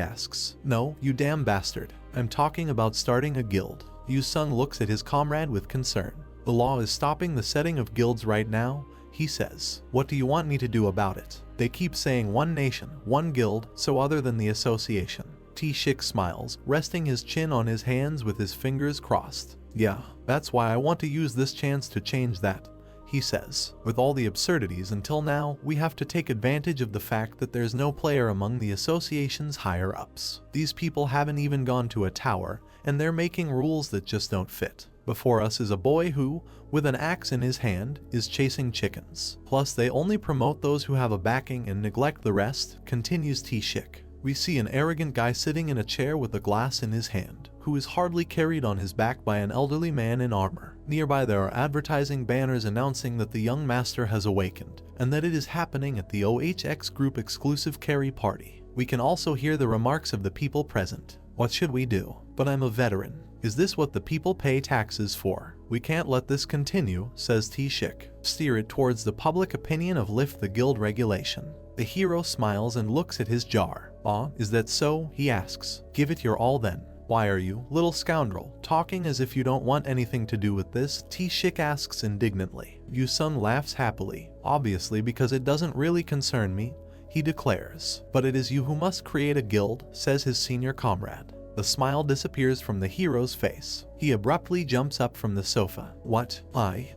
asks. No, you damn bastard. I'm talking about starting a guild. Yu-sung looks at his comrade with concern. The law is stopping the setting of guilds right now, he says. What do you want me to do about it? They keep saying one nation, one guild, so other than the association. T-shik smiles, resting his chin on his hands with his fingers crossed. Yeah, that's why I want to use this chance to change that, he says. With all the absurdities until now, we have to take advantage of the fact that there's no player among the association's higher-ups. These people haven't even gone to a tower, and they're making rules that just don't fit. Before us is a boy who, with an axe in his hand, is chasing chickens. Plus, they only promote those who have a backing and neglect the rest, continues T-shik. We see an arrogant guy sitting in a chair with a glass in his hand, who is hardly carried on his back by an elderly man in armor. Nearby there are advertising banners announcing that the young master has awakened, and that it is happening at the OHX Group exclusive carry party. We can also hear the remarks of the people present. What should we do? But I'm a veteran. Is this what the people pay taxes for? We can't let this continue, says T-shik. Steer it towards the public opinion of lift the guild regulation. The hero smiles and looks at his jar. Is that so? He asks. Give it your all then. Why are you, little scoundrel, talking as if you don't want anything to do with this? T-shik asks indignantly. Yu-sung laughs happily, obviously because it doesn't really concern me, he declares. But it is you who must create a guild, says his senior comrade. The smile disappears from the hero's face. He abruptly jumps up from the sofa. What?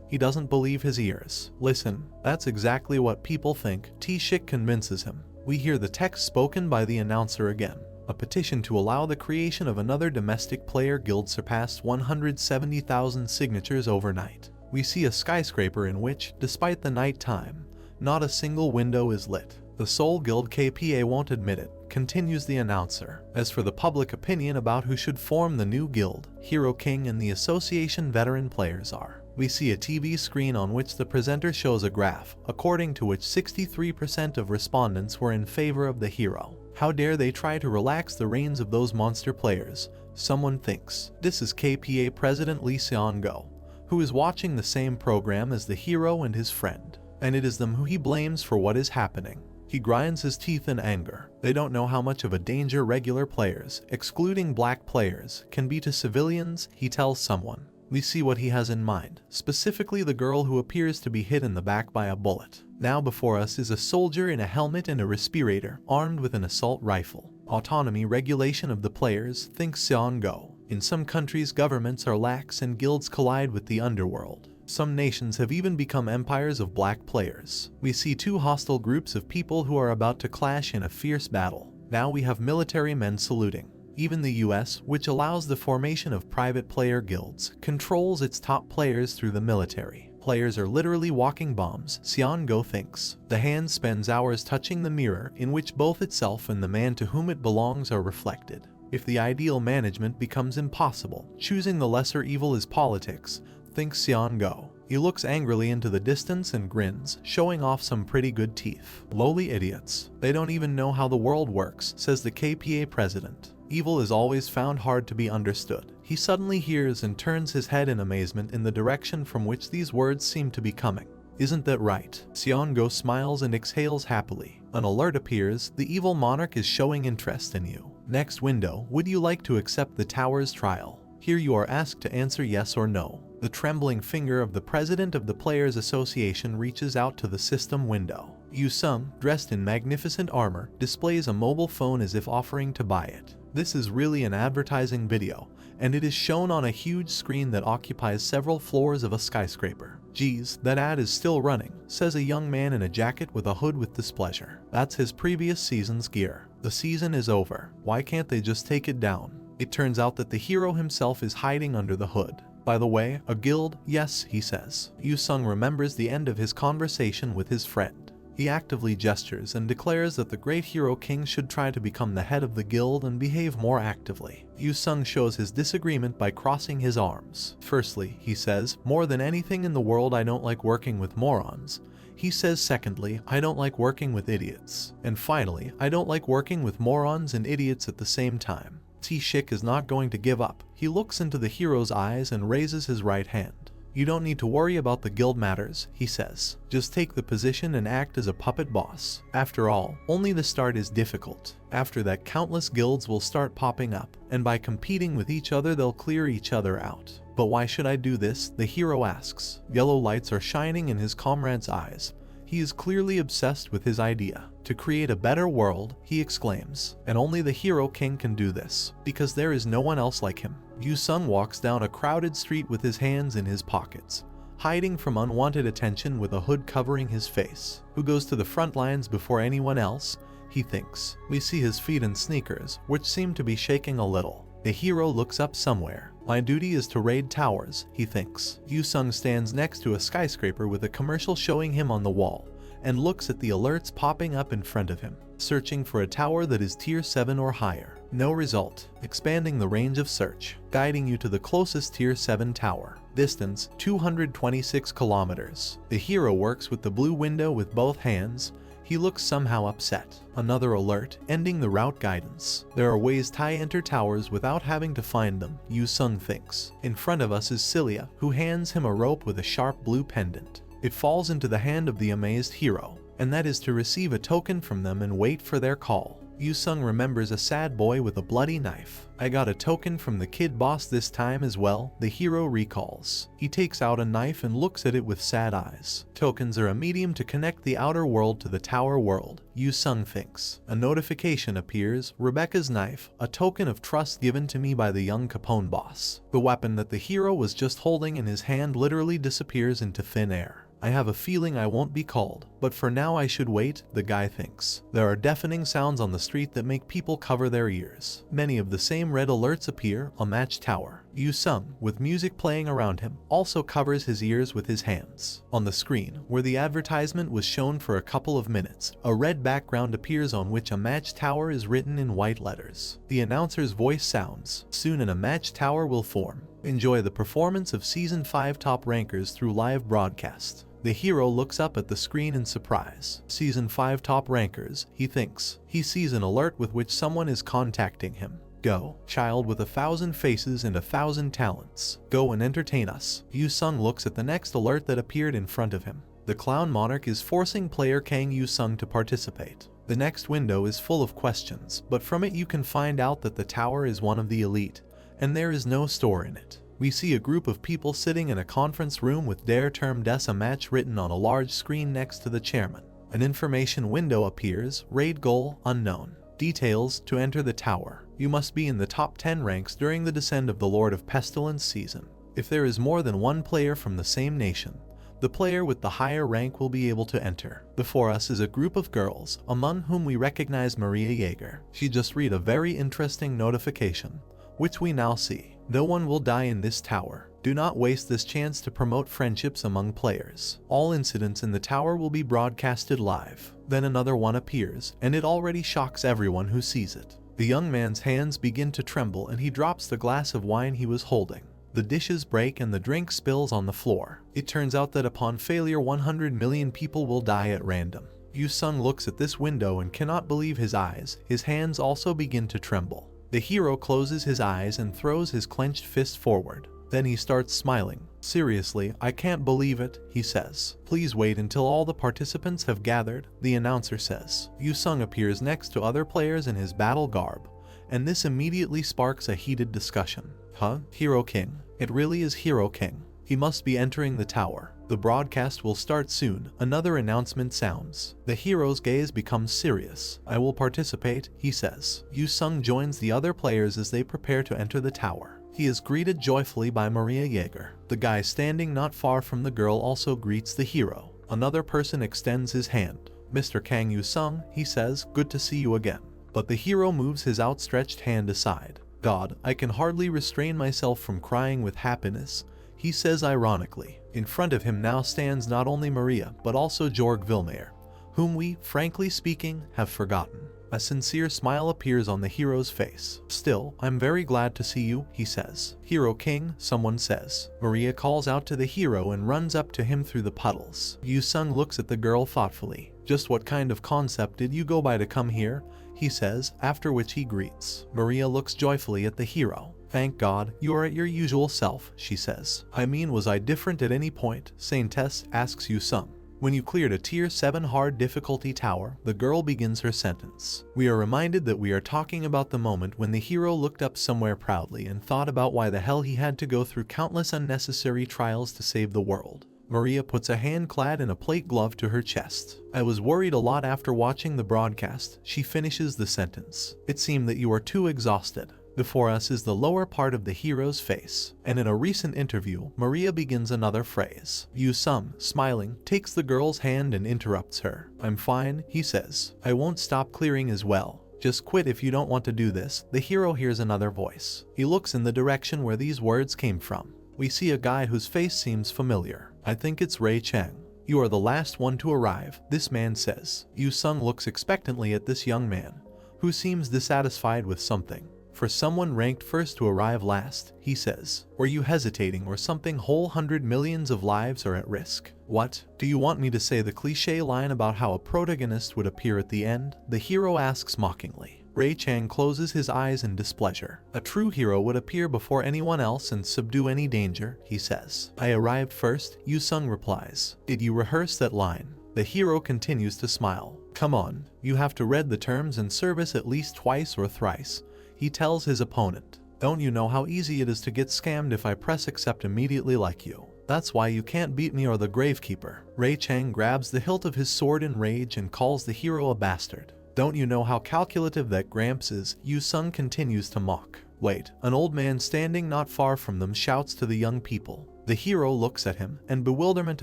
He doesn't believe his ears. Listen, that's exactly what people think. T-shik convinces him. We hear the text spoken by the announcer again. A petition to allow the creation of another domestic player guild surpassed 170,000 signatures overnight. We see a skyscraper in which, despite the night time, not a single window is lit. The Seoul Guild KPA won't admit it, continues the announcer. As for the public opinion about who should form the new guild, Hero King and the association veteran players are. We see a TV screen on which the presenter shows a graph, according to which 63% of respondents were in favor of the hero. How dare they try to relax the reins of those monster players, someone thinks. This is KPA President Lee Seon-go, who is watching the same program as the hero and his friend, and it is them who he blames for what is happening. He grinds his teeth in anger. They don't know how much of a danger regular players, excluding black players, can be to civilians, he tells someone. We see what he has in mind, specifically the girl who appears to be hit in the back by a bullet. Now before us is a soldier in a helmet and a respirator, armed with an assault rifle. Autonomy regulation of the players, thinks Seon-go. In some countries governments are lax and guilds collide with the underworld. Some nations have even become empires of black players. We see two hostile groups of people who are about to clash in a fierce battle. Now we have military men saluting. Even the US, which allows the formation of private player guilds, controls its top players through the military. Players are literally walking bombs, Seon-go thinks. The hand spends hours touching the mirror in which both itself and the man to whom it belongs are reflected. If the ideal management becomes impossible, choosing the lesser evil is politics, thinks Seon-go. He looks angrily into the distance and grins, showing off some pretty good teeth. Lowly idiots. They don't even know how the world works, says the KPA president. Evil is always found hard to be understood. He suddenly hears and turns his head in amazement in the direction from which these words seem to be coming. Isn't that right? Seon-go smiles and exhales happily. An alert appears. The evil monarch is showing interest in you. Next window, would you like to accept the tower's trial? Here you are asked to answer yes or no. The trembling finger of the president of the Players Association reaches out to the system window. Yu-sung, dressed in magnificent armor, displays a mobile phone as if offering to buy it. This is really an advertising video, and it is shown on a huge screen that occupies several floors of a skyscraper. Geez, that ad is still running, says a young man in a jacket with a hood with displeasure. That's his previous season's gear. The season is over. Why can't they just take it down? It turns out that the hero himself is hiding under the hood. By the way, a guild? Yes, he says. Yu-sung remembers the end of his conversation with his friend. He actively gestures and declares that the great hero king should try to become the head of the guild and behave more actively. Yu-sung shows his disagreement by crossing his arms. Firstly, he says, more than anything in the world I don't like working with morons. He says secondly, I don't like working with idiots. And finally, I don't like working with morons and idiots at the same time. T-shik is not going to give up. He looks into the hero's eyes and raises his right hand. You don't need to worry about the guild matters, he says. Just take the position and act as a puppet boss. After all, only the start is difficult. After that, countless guilds will start popping up, and by competing with each other they'll clear each other out. But why should I do this? The hero asks. Yellow lights are shining in his comrade's eyes. He is clearly obsessed with his idea. To create a better world, he exclaims. And only the hero king can do this, because there is no one else like him. Yu-sung walks down a crowded street with his hands in his pockets, hiding from unwanted attention with a hood covering his face. Who goes to the front lines before anyone else? He thinks. We see his feet in sneakers, which seem to be shaking a little. The hero looks up somewhere. My duty is to raid towers, he thinks. Yu-sung stands next to a skyscraper with a commercial showing him on the wall, and looks at the alerts popping up in front of him, searching for a tower that is tier 7 or higher. No result. Expanding the range of search, guiding you to the closest tier 7 tower. Distance, 226 kilometers. The hero works with the blue window with both hands. He looks somehow upset. Another alert, ending the route guidance. There are ways to enter towers without having to find them, Yu Sung thinks. In front of us is Cilia, who hands him a rope with a sharp blue pendant. It falls into the hand of the amazed hero, and that is to receive a token from them and wait for their call. Yu Sung remembers a sad boy with a bloody knife. I got a token from the kid boss this time as well, the hero recalls. He takes out a knife and looks at it with sad eyes. Tokens are a medium to connect the outer world to the tower world, Yu Sung thinks. A notification appears, Rebecca's knife, a token of trust given to me by the young Capone boss. The weapon that the hero was just holding in his hand literally disappears into thin air. I have a feeling I won't be called, but for now I should wait, the guy thinks. There are deafening sounds on the street that make people cover their ears. Many of the same red alerts appear, a match tower. Yu Sung, with music playing around him, also covers his ears with his hands. On the screen, where the advertisement was shown for a couple of minutes, a red background appears on which a match tower is written in white letters. The announcer's voice sounds, soon a match tower will form. Enjoy the performance of Season 5 top rankers through live broadcast. The hero looks up at the screen in surprise. Season 5 top rankers, he thinks. He sees an alert with which someone is contacting him. Go, child with 1,000 faces and 1,000 talents. Go and entertain us. Yu Sung looks at the next alert that appeared in front of him. The clown monarch is forcing player Kang Yu Sung to participate. The next window is full of questions, but from it you can find out that the tower is one of the elite, and there is no store in it. We see a group of people sitting in a conference room with Dethroned a match written on a large screen next to the chairman. An information window appears, raid goal, unknown. Details, to enter the tower. You must be in the top 10 ranks during the descent of the Lord of Pestilence season. If there is more than one player from the same nation, the player with the higher rank will be able to enter. Before us is a group of girls, among whom we recognize Maria Jaeger. She just read a very interesting notification, which we now see. No one will die in this tower. Do not waste this chance to promote friendships among players. All incidents in the tower will be broadcasted live. Then another one appears, and it already shocks everyone who sees it. The young man's hands begin to tremble and he drops the glass of wine he was holding. The dishes break and the drink spills on the floor. It turns out that upon failure 100 million people will die at random. Yu Sung looks at this window and cannot believe his eyes. His hands also begin to tremble. The hero closes his eyes and throws his clenched fist forward. Then he starts smiling. Seriously, I can't believe it, he says. Please wait until all the participants have gathered, the announcer says. Yu Sung appears next to other players in his battle garb, and this immediately sparks a heated discussion. Huh? Hero King? It really is Hero King. He must be entering the tower. The broadcast will start soon. Another announcement sounds. The hero's gaze becomes serious. I will participate, he says. Yu Sung joins the other players as they prepare to enter the tower. He is greeted joyfully by Maria Jaeger. The guy standing not far from the girl also greets the hero. Another person extends his hand. Mr. Kang Yu Sung, he says, good to see you again. But the hero moves his outstretched hand aside. God, I can hardly restrain myself from crying with happiness, he says ironically. In front of him now stands not only Maria, but also Jorg Vilmaer, whom we, frankly speaking, have forgotten. A sincere smile appears on the hero's face. Still, I'm very glad to see you, he says. Hero King, someone says. Maria calls out to the hero and runs up to him through the puddles. Yu Sung looks at the girl thoughtfully. Just what kind of concept did you go by to come here? He says, after which he greets. Maria looks joyfully at the hero. Thank God, you are at your usual self, she says. I mean, was I different at any point? Saintess asks Yu Sung. When you cleared a tier 7 hard difficulty tower, the girl begins her sentence. We are reminded that we are talking about the moment when the hero looked up somewhere proudly and thought about why the hell he had to go through countless unnecessary trials to save the world. Maria puts a hand clad in a plate glove to her chest. I was worried a lot after watching the broadcast. She finishes the sentence. It seemed that you are too exhausted. Before us is the lower part of the hero's face, and in a recent interview, Maria begins another phrase. Yu Sung, smiling, takes the girl's hand and interrupts her. I'm fine, he says. I won't stop clearing as well. Just quit if you don't want to do this. The hero hears another voice. He looks in the direction where these words came from. We see a guy whose face seems familiar. I think it's Ray Cheng. You are the last one to arrive, this man says. Yu Sung looks expectantly at this young man, who seems dissatisfied with something. For someone ranked first to arrive last, he says. Were you hesitating or something? Whole 100 millions of lives are at risk. What? Do you want me to say the cliché line about how a protagonist would appear at the end? The hero asks mockingly. Ray Chang closes his eyes in displeasure. A true hero would appear before anyone else and subdue any danger, he says. I arrived first, Yu Sung replies. Did you rehearse that line? The hero continues to smile. Come on, you have to read the terms and service at least twice or thrice, he tells his opponent. Don't you know how easy it is to get scammed if I press accept immediately like you? That's why you can't beat me or the Gravekeeper. Ray Chang grabs the hilt of his sword in rage and calls the hero a bastard. Don't you know how calculative that Gramps is? Yu Sung continues to mock. Wait, an old man standing not far from them shouts to the young people. The hero looks at him, and bewilderment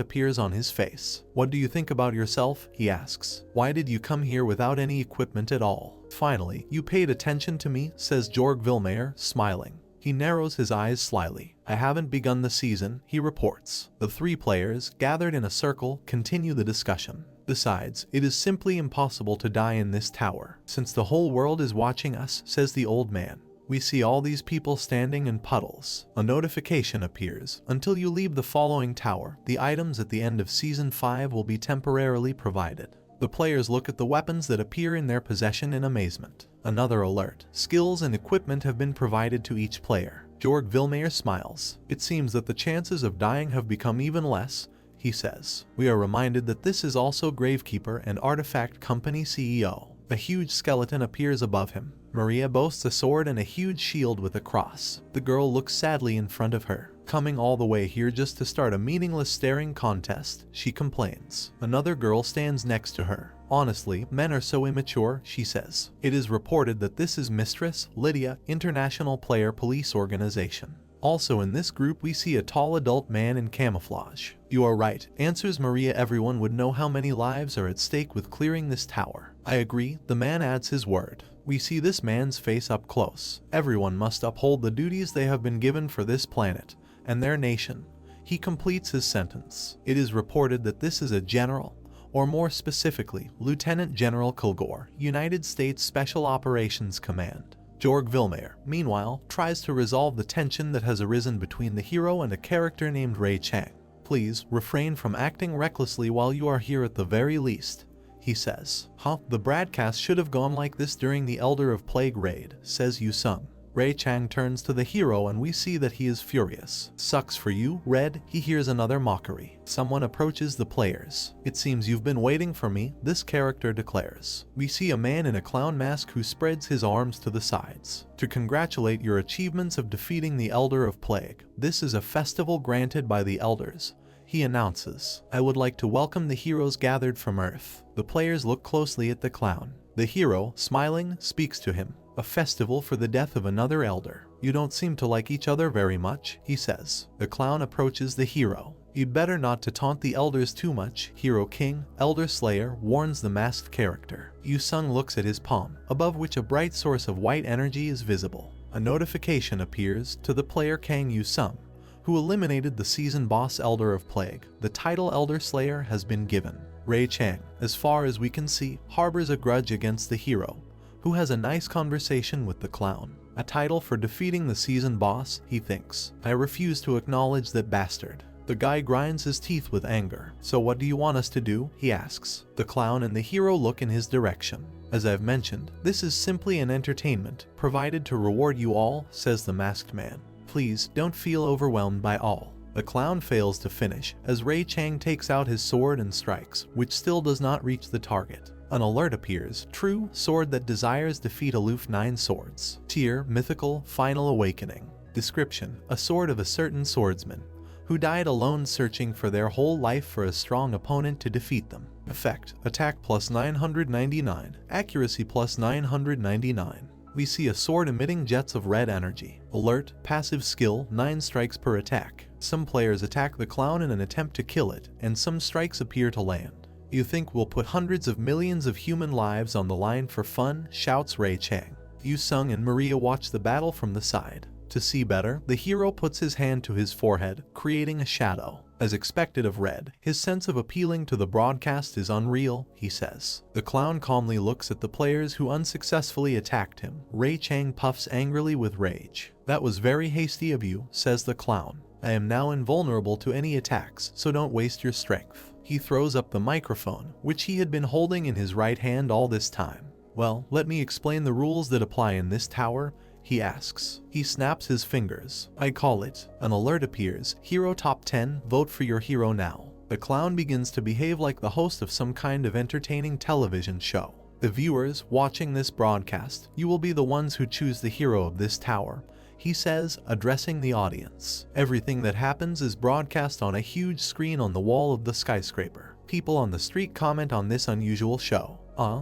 appears on his face. What do you think about yourself? He asks. Why did you come here without any equipment at all? Finally, you paid attention to me, says Jorg Vilmayer, smiling. He narrows his eyes slyly. I haven't begun the season, he reports. The three players, gathered in a circle, continue the discussion. Besides, it is simply impossible to die in this tower, since the whole world is watching us, says the old man. We see all these people standing in puddles. A notification appears. Until you leave the following tower, the items at the end of Season 5 will be temporarily provided. The players look at the weapons that appear in their possession in amazement. Another alert. Skills and equipment have been provided to each player. Jorg Vilmayer smiles. It seems that the chances of dying have become even less, he says. We are reminded that this is also Gravekeeper and Artifact Company CEO. A huge skeleton appears above him. Maria boasts a sword and a huge shield with a cross. The girl looks sadly in front of her. Coming all the way here just to start a meaningless staring contest, she complains. Another girl stands next to her. Honestly, men are so immature, she says. It is reported that this is Mistress Lydia, International Player Police Organization. Also in this group we see a tall adult man in camouflage. You are right, answers Maria. Everyone would know how many lives are at stake with clearing this tower. I agree, the man adds his word. We see this man's face up close. Everyone must uphold the duties they have been given for this planet and their nation. He completes his sentence. It is reported that this is a general, or more specifically, Lieutenant General Kilgore, United States Special Operations Command. Jorg Vilmayer, meanwhile, tries to resolve the tension that has arisen between the hero and a character named Ray Chang. Please refrain from acting recklessly while you are here at the very least, he says. The broadcast should have gone like this during the Elder of Plague raid, says Yu Sung. Ray Chang turns to the hero and we see that he is furious. Sucks for you, Red, he hears another mockery. Someone approaches the players. It seems you've been waiting for me, this character declares. We see a man in a clown mask who spreads his arms to the sides. To congratulate your achievements of defeating the Elder of Plague. This is a festival granted by the Elders, he announces. I would like to welcome the heroes gathered from Earth. The players look closely at the clown. The hero, smiling, speaks to him. A festival for the death of another elder. You don't seem to like each other very much, he says. The clown approaches the hero. You'd better not to taunt the elders too much, Hero King, Elder Slayer, warns the masked character. Yu Sung looks at his palm, above which a bright source of white energy is visible. A notification appears to the player Kang Yu Sung, who eliminated the season boss Elder of Plague. The title Elder Slayer has been given. Ray Chang, as far as we can see, harbors a grudge against the hero, who has a nice conversation with the clown. A title for defeating the season boss, he thinks. I refuse to acknowledge that bastard. The guy grinds his teeth with anger. So what do you want us to do? He asks. The clown and the hero look in his direction. As I've mentioned, this is simply an entertainment, provided to reward you all, says the masked man. Please, don't feel overwhelmed by all. The clown fails to finish, as Ray Chang takes out his sword and strikes, which still does not reach the target. An alert appears. True, sword that desires defeat aloof 9 swords. Tier, mythical, final awakening. Description, a sword of a certain swordsman, who died alone searching for their whole life for a strong opponent to defeat them. Effect, attack plus 999, accuracy plus 999. We see a sword emitting jets of red energy. Alert, passive skill, 9 strikes per attack. Some players attack the clown in an attempt to kill it, and some strikes appear to land. You think we'll put hundreds of millions of human lives on the line for fun, shouts Ray Chang. Yu Sung and Maria watch the battle from the side. To see better, the hero puts his hand to his forehead, creating a shadow. As expected of Red, his sense of appealing to the broadcast is unreal, he says. The clown calmly looks at the players who unsuccessfully attacked him. Ray Chang puffs angrily with rage. That was very hasty of you, says the clown. I am now invulnerable to any attacks, so don't waste your strength. He throws up the microphone, which he had been holding in his right hand all this time. Well, let me explain the rules that apply in this tower, he asks. He snaps his fingers. I call it. An alert appears. Hero top 10, vote for your hero now. The clown begins to behave like the host of some kind of entertaining television show. The viewers watching this broadcast, you will be the ones who choose the hero of this tower, he says, addressing the audience. Everything that happens is broadcast on a huge screen on the wall of the skyscraper. People on the street comment on this unusual show.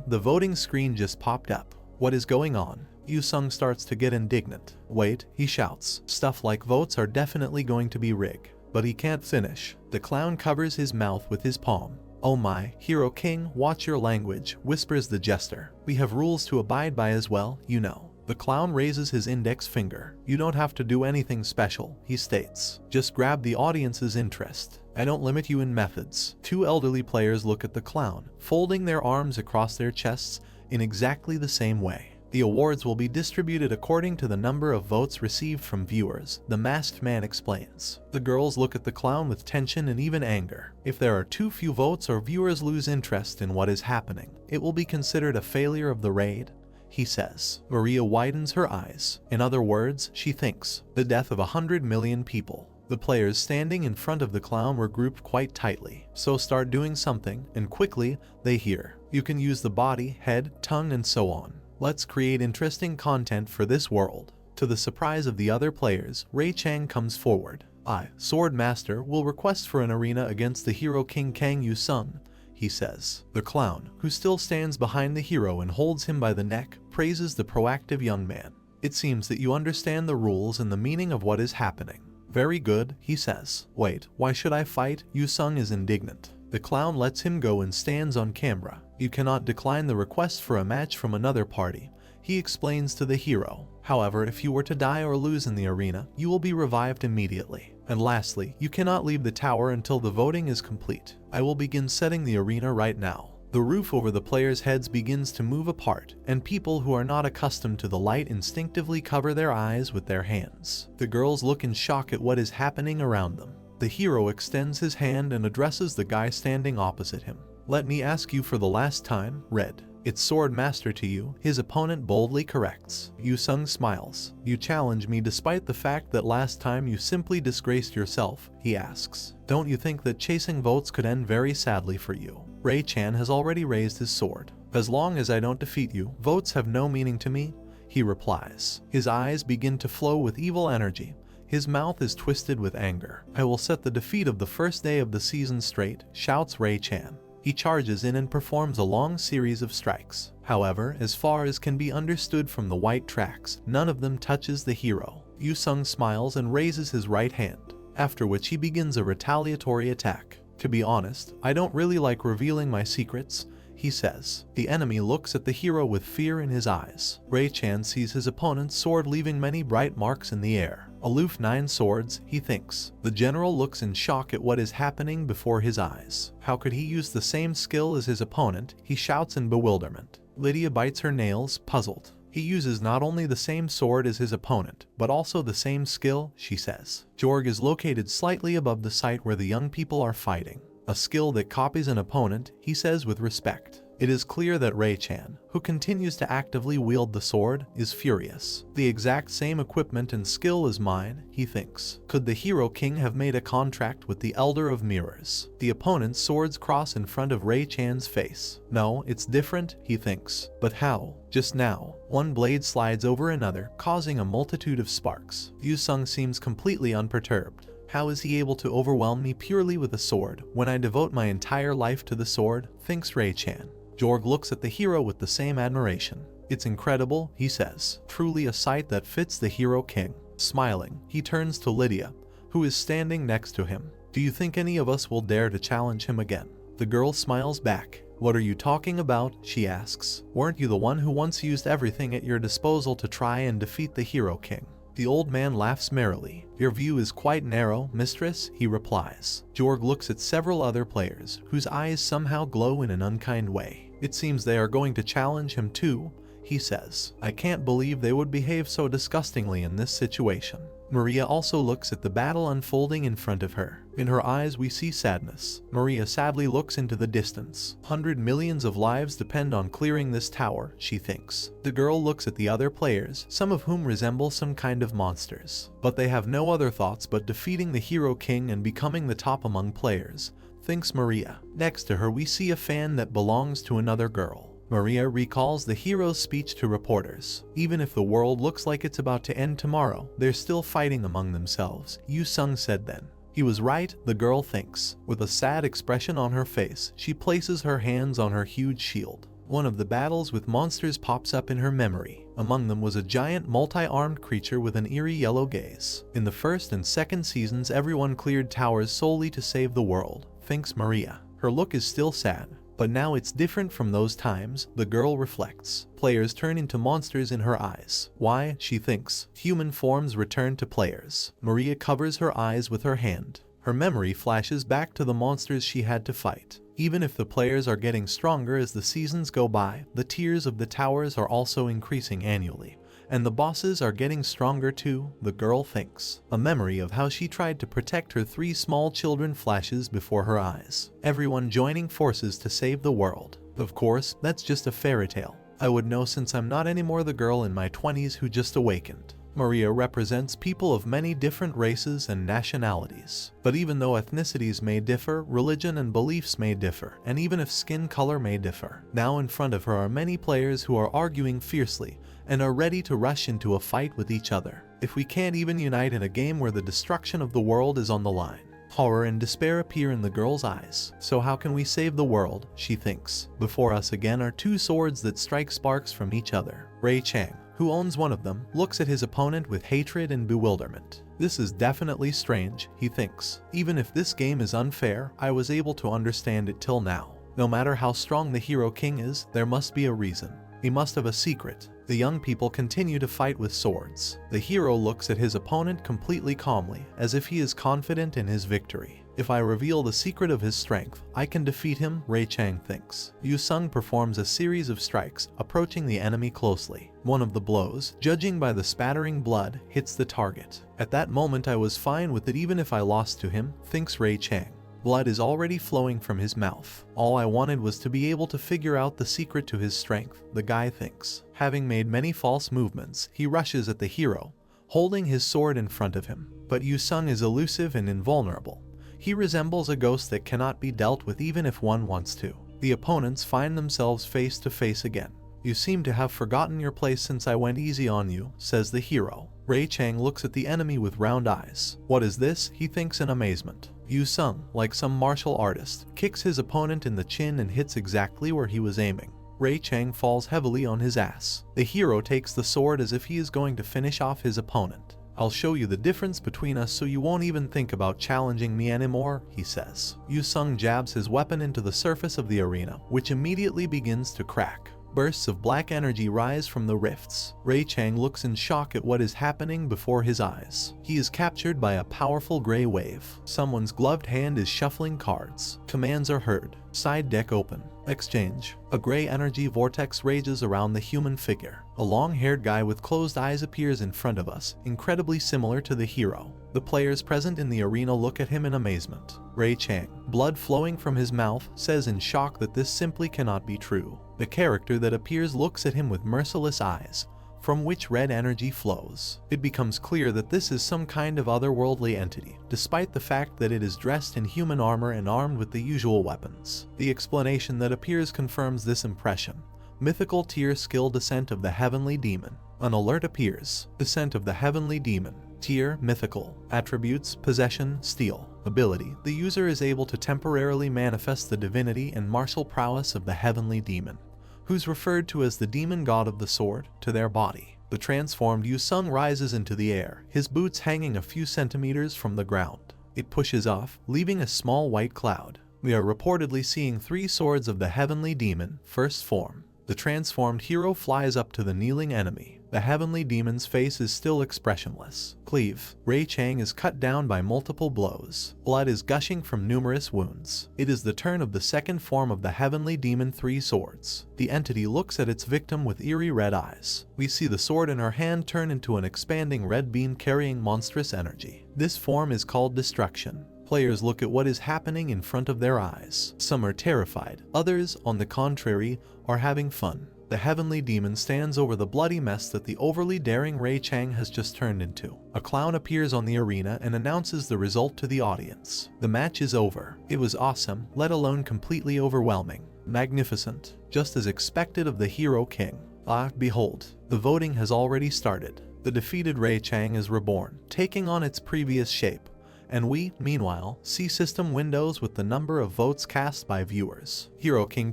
The voting screen just popped up. What is going on? Yu-sung starts to get indignant. Wait, he shouts. Stuff like votes are definitely going to be rigged. But he can't finish. The clown covers his mouth with his palm. Oh my, Hero King, watch your language, whispers the jester. We have rules to abide by as well, you know. The clown raises his index finger. You don't have to do anything special, he states. Just grab the audience's interest. I don't limit you in methods. Two elderly players look at the clown, folding their arms across their chests in exactly the same way. The awards will be distributed according to the number of votes received from viewers, the masked man explains. The girls look at the clown with tension and even anger. If there are too few votes or viewers lose interest in what is happening, it will be considered a failure of the raid, he says. Maria widens her eyes. In other words, she thinks, the death of 100 million people. The players standing in front of the clown were grouped quite tightly. So start doing something, and quickly, they hear. You can use the body, head, tongue, and so on. Let's create interesting content for this world. To the surprise of the other players, Ray Chang comes forward. I, Sword Master, will request for an arena against the hero King Kang Yu-sung, he says. The clown, who still stands behind the hero and holds him by the neck, praises the proactive young man. It seems that you understand the rules and the meaning of what is happening. Very good, he says. Wait, why should I fight? Yu-sung is indignant. The clown lets him go and stands on camera. You cannot decline the request for a match from another party, he explains to the hero. However, if you were to die or lose in the arena, you will be revived immediately. And lastly, you cannot leave the tower until the voting is complete. I will begin setting the arena right now. The roof over the players' heads begins to move apart, and people who are not accustomed to the light instinctively cover their eyes with their hands. The girls look in shock at what is happening around them. The hero extends his hand and addresses the guy standing opposite him. Let me ask you for the last time, Red. It's Sword Master to you, his opponent boldly corrects. Yu-sung smiles. You challenge me despite the fact that last time you simply disgraced yourself, he asks. Don't you think that chasing votes could end very sadly for you? Ray Chan has already raised his sword. As long as I don't defeat you, votes have no meaning to me, he replies. His eyes begin to flow with evil energy. His mouth is twisted with anger. I will set the defeat of the first day of the season straight, shouts Ray Chan. He charges in and performs a long series of strikes. However, as far as can be understood from the white tracks, none of them touches the hero. Yu-sung smiles and raises his right hand, after which he begins a retaliatory attack. To be honest, I don't really like revealing my secrets, he says. The enemy looks at the hero with fear in his eyes. Ray Chan sees his opponent's sword leaving many bright marks in the air. Aloof 9 swords, he thinks. The general looks in shock at what is happening before his eyes. How could he use the same skill as his opponent? He shouts in bewilderment. Lydia bites her nails, puzzled. He uses not only the same sword as his opponent, but also the same skill, she says. Jorg is located slightly above the site where the young people are fighting. A skill that copies an opponent, he says with respect. It is clear that Ray Chan, who continues to actively wield the sword, is furious. The exact same equipment and skill as mine, he thinks. Could the Hero King have made a contract with the Elder of Mirrors? The opponent's swords cross in front of Ray Chan's face. No, it's different, he thinks. But how? Just now, one blade slides over another, causing a multitude of sparks. Yu-sung seems completely unperturbed. How is he able to overwhelm me purely with a sword when I devote my entire life to the sword, thinks Ray Chan. Jorg looks at the hero with the same admiration. It's incredible, he says. Truly a sight that fits the Hero King. Smiling, he turns to Lydia, who is standing next to him. Do you think any of us will dare to challenge him again? The girl smiles back. What are you talking about? She asks. Weren't you the one who once used everything at your disposal to try and defeat the Hero King? The old man laughs merrily. Your view is quite narrow, mistress, he replies. Jorg looks at several other players, whose eyes somehow glow in an unkind way. It seems they are going to challenge him too, he says. I can't believe they would behave so disgustingly in this situation. Maria also looks at the battle unfolding in front of her. In her eyes we see sadness. Maria sadly looks into the distance. 100 millions of lives depend on clearing this tower, she thinks. The girl looks at the other players, some of whom resemble some kind of monsters. But they have no other thoughts but defeating the hero king and becoming the top among players, thinks Maria. Next to her we see a fan that belongs to another girl. Maria recalls the hero's speech to reporters. Even if the world looks like it's about to end tomorrow, they're still fighting among themselves, Yu-sung said then. He was right, the girl thinks. With a sad expression on her face, she places her hands on her huge shield. One of the battles with monsters pops up in her memory. Among them was a giant multi-armed creature with an eerie yellow gaze. In the first and second seasons everyone cleared towers solely to save the world, thinks Maria. Her look is still sad. But now it's different from those times, the girl reflects. Players turn into monsters in her eyes. Why, she thinks. Human forms return to players. Maria covers her eyes with her hand. Her memory flashes back to the monsters she had to fight. Even if the players are getting stronger as the seasons go by, the tiers of the towers are also increasing annually. And the bosses are getting stronger too, the girl thinks. A memory of how she tried to protect her 3 small children flashes before her eyes. Everyone joining forces to save the world. Of course, that's just a fairy tale. I would know since I'm not anymore the girl in my 20s who just awakened. Maria represents people of many different races and nationalities. But even though ethnicities may differ, religion and beliefs may differ, and even if skin color may differ, now in front of her are many players who are arguing fiercely and are ready to rush into a fight with each other. If we can't even unite in a game where the destruction of the world is on the line. Horror and despair appear in the girl's eyes. So how can we save the world, she thinks. Before us again are 2 swords that strike sparks from each other. Ray Chang, who owns one of them, looks at his opponent with hatred and bewilderment. This is definitely strange, he thinks. Even if this game is unfair, I was able to understand it till now. No matter how strong the hero king is, there must be a reason. He must have a secret. The young people continue to fight with swords. The hero looks at his opponent completely calmly, as if he is confident in his victory. If I reveal the secret of his strength, I can defeat him, Ray Chang thinks. Yu-sung performs a series of strikes, approaching the enemy closely. One of the blows, judging by the spattering blood, hits the target. At that moment I was fine with it even if I lost to him, thinks Ray Chang. Blood is already flowing from his mouth. All I wanted was to be able to figure out the secret to his strength, the guy thinks. Having made many false movements, he rushes at the hero, holding his sword in front of him. But Yu-sung is elusive and invulnerable. He resembles a ghost that cannot be dealt with even if one wants to. The opponents find themselves face to face again. You seem to have forgotten your place since I went easy on you, says the hero. Ray Chang looks at the enemy with round eyes. What is this? He thinks in amazement. Yu-sung, like some martial artist, kicks his opponent in the chin and hits exactly where he was aiming. Ray Chang falls heavily on his ass. The hero takes the sword as if he is going to finish off his opponent. I'll show you the difference between us so you won't even think about challenging me anymore, he says. Yu-sung jabs his weapon into the surface of the arena, which immediately begins to crack. Bursts of black energy rise from the rifts. Ray Chang looks in shock at what is happening before his eyes. He is captured by a powerful gray wave. Someone's gloved hand is shuffling cards. Commands are heard. Side deck open. Exchange. A gray energy vortex rages around the human figure. A long-haired guy with closed eyes appears in front of us, incredibly similar to the hero. The players present in the arena look at him in amazement. Ray Chang, blood flowing from his mouth, says in shock that this simply cannot be true. The character that appears looks at him with merciless eyes, from which red energy flows. It becomes clear that this is some kind of otherworldly entity, despite the fact that it is dressed in human armor and armed with the usual weapons. The explanation that appears confirms this impression. Mythical tier skill Descent of the Heavenly Demon. An alert appears. Descent of the Heavenly Demon. Tier, mythical. Attributes, possession, steal. Ability, the user is able to temporarily manifest the divinity and martial prowess of the Heavenly Demon, who's referred to as the demon god of the sword, to their body. The transformed Yu-sung rises into the air, his boots hanging a few centimeters from the ground. It pushes off, leaving a small white cloud. We are reportedly seeing 3 swords of the Heavenly Demon, first form. The transformed hero flies up to the kneeling enemy. The heavenly demon's face is still expressionless. Cleave. Ray Chang is cut down by multiple blows. Blood is gushing from numerous wounds. It is the turn of the second form of the heavenly demon, Three Swords. The entity looks at its victim with eerie red eyes. We see the sword in her hand turn into an expanding red beam carrying monstrous energy. This form is called Destruction. Players look at what is happening in front of their eyes. Some are terrified. Others, on the contrary, are having fun. The heavenly demon stands over the bloody mess that the overly daring Ray Chang has just turned into. A clown appears on the arena and announces the result to the audience. The match is over. It was awesome, let alone completely overwhelming. Magnificent. Just as expected of the Hero King. Ah, behold, the voting has already started. The defeated Ray Chang is reborn, taking on its previous shape. And we, meanwhile, see system windows with the number of votes cast by viewers. Hero King